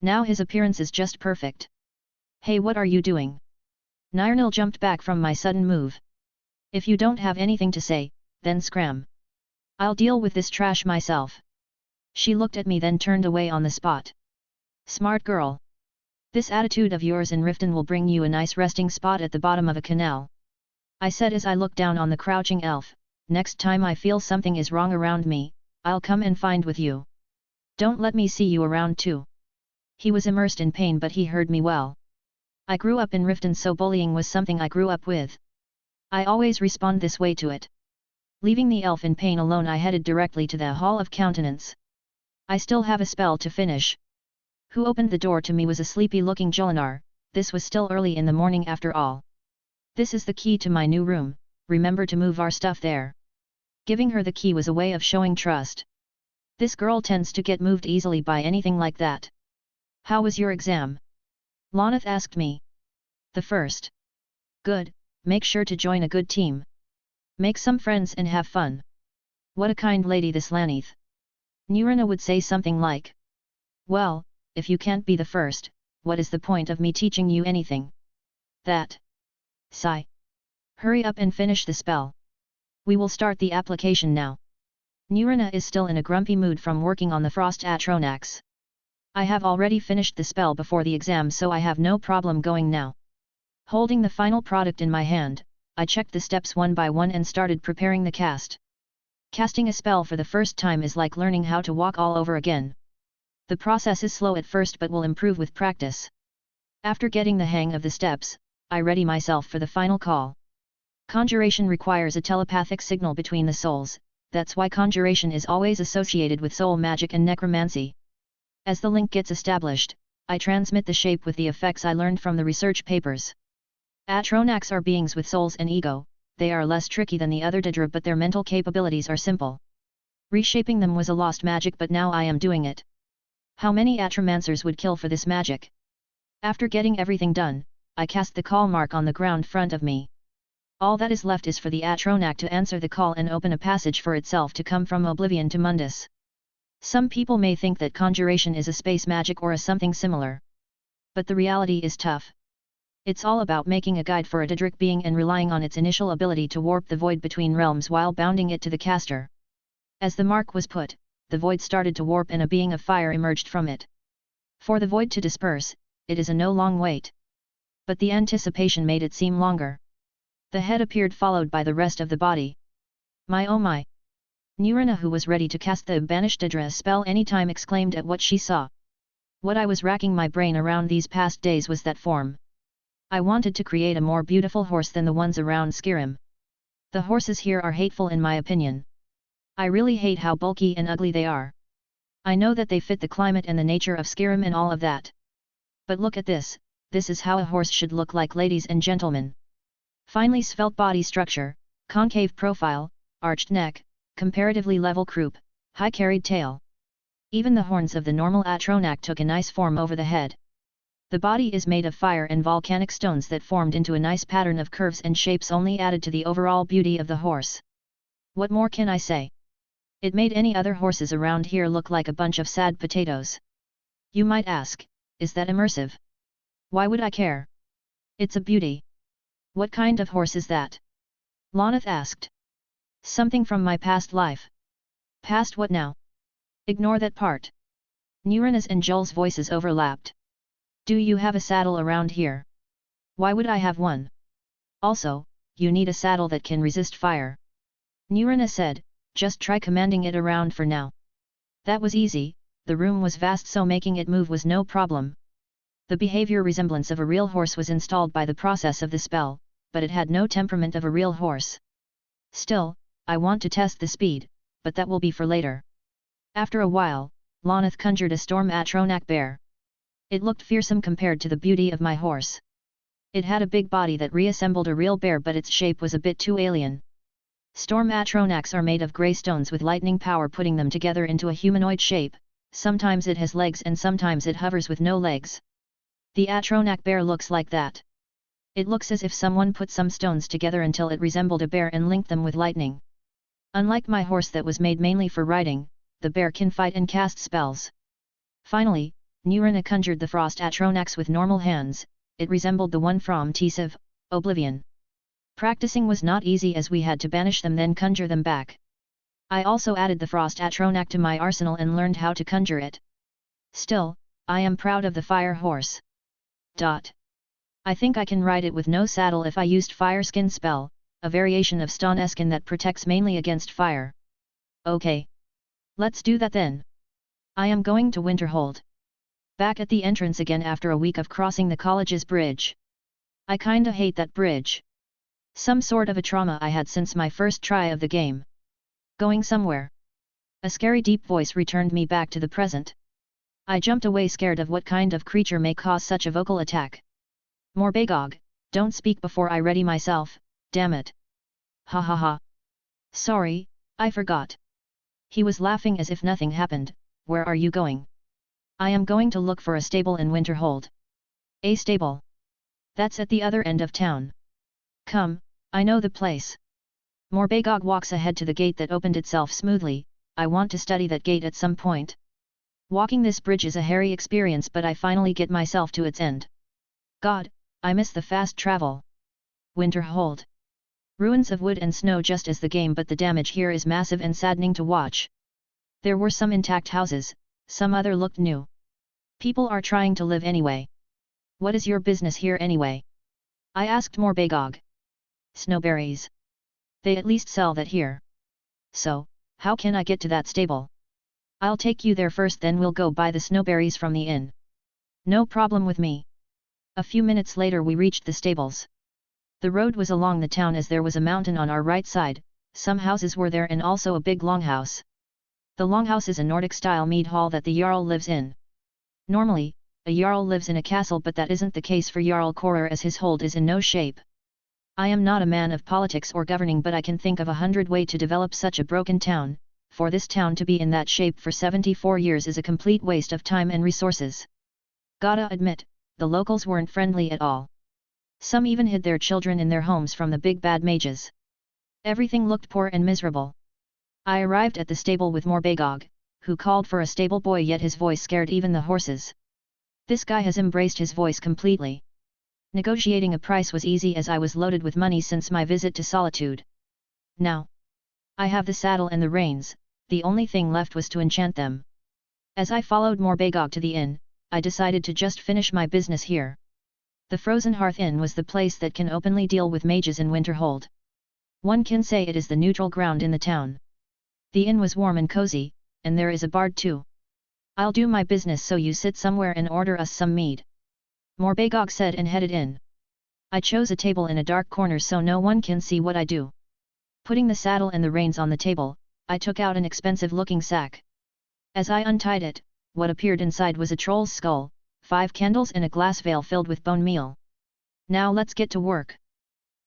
Now his appearance is just perfect. Hey, what are you doing? Nirnal jumped back from my sudden move. If you don't have anything to say, then scram. I'll deal with this trash myself. She looked at me then turned away on the spot. Smart girl. This attitude of yours in Riften will bring you a nice resting spot at the bottom of a canal. I said as I looked down on the crouching elf, next time I feel something is wrong around me, I'll come and find with you. Don't let me see you around too. He was immersed in pain but he heard me well. I grew up in Riften so bullying was something I grew up with. I always respond this way to it. Leaving the elf in pain alone I headed directly to the Hall of Countenance. I still have a spell to finish. Who opened the door to me was a sleepy-looking Jolinar. This was still early in the morning after all. This is the key to my new room, remember to move our stuff there. Giving her the key was a way of showing trust. This girl tends to get moved easily by anything like that. How was your exam? Lonith asked me. The first. Good, make sure to join a good team. Make some friends and have fun. What a kind lady this Lanith. Nirina would say something like. Well, if you can't be the first, what is the point of me teaching you anything? That. Sigh. Hurry up and finish the spell. We will start the application now. Nirina is still in a grumpy mood from working on the Frost Atronax. I have already finished the spell before the exam so I have no problem going now. Holding the final product in my hand, I checked the steps one by one and started preparing the cast. Casting a spell for the first time is like learning how to walk all over again. The process is slow at first but will improve with practice. After getting the hang of the steps, I ready myself for the final call. Conjuration requires a telepathic signal between the souls, that's why conjuration is always associated with soul magic and necromancy. As the link gets established, I transmit the shape with the effects I learned from the research papers. Atronax are beings with souls and ego, they are less tricky than the other Daedra but their mental capabilities are simple. Reshaping them was a lost magic but now I am doing it. How many Atromancers would kill for this magic? After getting everything done, I cast the call mark on the ground front of me. All that is left is for the Atronac to answer the call and open a passage for itself to come from Oblivion to Mundus. Some people may think that conjuration is a space magic or a something similar. But the reality is tough. It's all about making a guide for a Daedric being and relying on its initial ability to warp the void between realms while bounding it to the caster. As the mark was put, the void started to warp and a being of fire emerged from it. For the void to disperse, it is a no long wait. But the anticipation made it seem longer. The head appeared followed by the rest of the body. My oh my! Nirina, who was ready to cast the banished Daedra spell anytime, exclaimed at what she saw. What I was racking my brain around these past days was that form. I wanted to create a more beautiful horse than the ones around Skyrim. The horses here are hateful in my opinion. I really hate how bulky and ugly they are. I know that they fit the climate and the nature of Skyrim and all of that. But look at this, this is how a horse should look like, ladies and gentlemen. Finely svelte body structure, concave profile, arched neck, comparatively level croup, high carried tail. Even the horns of the normal Atronac took a nice form over the head. The body is made of fire and volcanic stones that formed into a nice pattern of curves and shapes only added to the overall beauty of the horse. What more can I say? It made any other horses around here look like a bunch of sad potatoes. You might ask, is that immersive? Why would I care? It's a beauty. What kind of horse is that? Lonith asked. Something from my past life. Past what now? Ignore that part. Nirina's and Joel's voices overlapped. Do you have a saddle around here? Why would I have one? Also, you need a saddle that can resist fire. Nurina said, just try commanding it around for now. That was easy, the room was vast so making it move was no problem. The behavior resemblance of a real horse was installed by the process of the spell, but it had no temperament of a real horse. Still, I want to test the speed, but that will be for later. After a while, Lonith conjured a storm Atronak bear. It looked fearsome compared to the beauty of my horse. It had a big body that reassembled a real bear but its shape was a bit too alien. Storm Atronaks are made of grey stones with lightning power putting them together into a humanoid shape, sometimes it has legs and sometimes it hovers with no legs. The Atronak bear looks like that. It looks as if someone put some stones together until it resembled a bear and linked them with lightning. Unlike my horse that was made mainly for riding, the bear can fight and cast spells. Finally, Nurina conjured the frost Atronaks with normal hands, it resembled the one from Tesiv, Oblivion. Practicing was not easy as we had to banish them then conjure them back. I also added the frost Atronak to my arsenal and learned how to conjure it. Still, I am proud of the fire horse. I think I can ride it with no saddle if I used fire skin spell, a variation of stone skin that protects mainly against fire. Okay. Let's do that then. I am going to Winterhold. Back at the entrance again after a week of crossing the college's bridge. I kinda hate that bridge. Some sort of a trauma I had since my first try of the game. Going somewhere. A scary deep voice returned me back to the present. I jumped away scared of what kind of creature may cause such a vocal attack. Morbagog, don't speak before I ready myself, damn it. Ha ha ha. Sorry, I forgot. He was laughing as if nothing happened. Where are you going? I am going to look for a stable in Winterhold. A stable? That's at the other end of town. Come, I know the place. Morbagog walks ahead to the gate that opened itself smoothly, I want to study that gate at some point. Walking this bridge is a hairy experience but I finally get myself to its end. God, I miss the fast travel. Winterhold. Ruins of wood and snow just as the game but the damage here is massive and saddening to watch. There were some intact houses, some other looked new. People are trying to live anyway. What is your business here anyway? I asked Morbagog. Snowberries. They at least sell that here. So, how can I get to that stable? I'll take you there first then we'll go buy the snowberries from the inn. No problem with me. A few minutes later we reached the stables. The road was along the town as there was a mountain on our right side, some houses were there and also a big longhouse. The longhouse is a Nordic-style mead hall that the Jarl lives in. Normally, a Jarl lives in a castle but that isn't the case for Jarl Korer as his hold is in no shape. I am not a man of politics or governing but I can think of 100 ways to develop such a broken town, for this town to be in that shape for 74 years is a complete waste of time and resources. Gotta admit, the locals weren't friendly at all. Some even hid their children in their homes from the big bad mages. Everything looked poor and miserable. I arrived at the stable with Morbagog, who called for a stable boy yet his voice scared even the horses. This guy has embraced his voice completely. Negotiating a price was easy as I was loaded with money since my visit to Solitude. Now, I have the saddle and the reins, the only thing left was to enchant them. As I followed Morbagog to the inn, I decided to just finish my business here. The Frozen Hearth Inn was the place that can openly deal with mages in Winterhold. One can say it is the neutral ground in the town. The inn was warm and cozy, and there is a bard too. I'll do my business so you sit somewhere and order us some mead. Morbagog said and headed in. I chose a table in a dark corner so no one can see what I do. Putting the saddle and the reins on the table, I took out an expensive-looking sack. As I untied it, what appeared inside was a troll's skull, 5 candles and a glass veil filled with bone meal. Now let's get to work.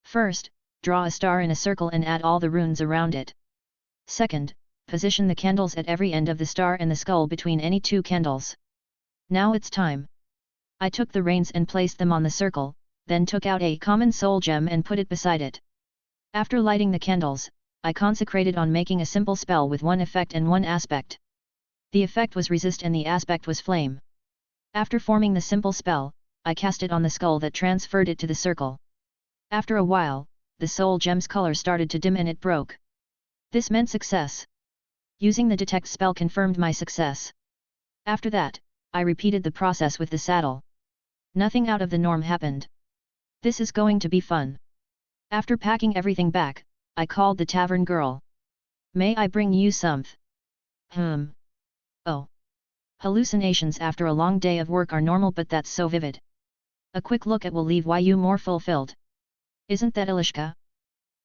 First, draw a star in a circle and add all the runes around it. Second, position the candles at every end of the star and the skull between any 2 candles. Now it's time. I took the reins and placed them on the circle, then took out a common soul gem and put it beside it. After lighting the candles, I consecrated on making a simple spell with one effect and one aspect. The effect was resist and the aspect was flame. After forming the simple spell, I cast it on the skull that transferred it to the circle. After a while, the soul gem's color started to dim and it broke. This meant success. Using the detect spell confirmed my success. After that, I repeated the process with the saddle. Nothing out of the norm happened. This is going to be fun. After packing everything back, I called the tavern girl. May I bring you someth? Oh. Hallucinations after a long day of work are normal, but that's so vivid. A quick look at will leave you more fulfilled. Isn't that Ilishka?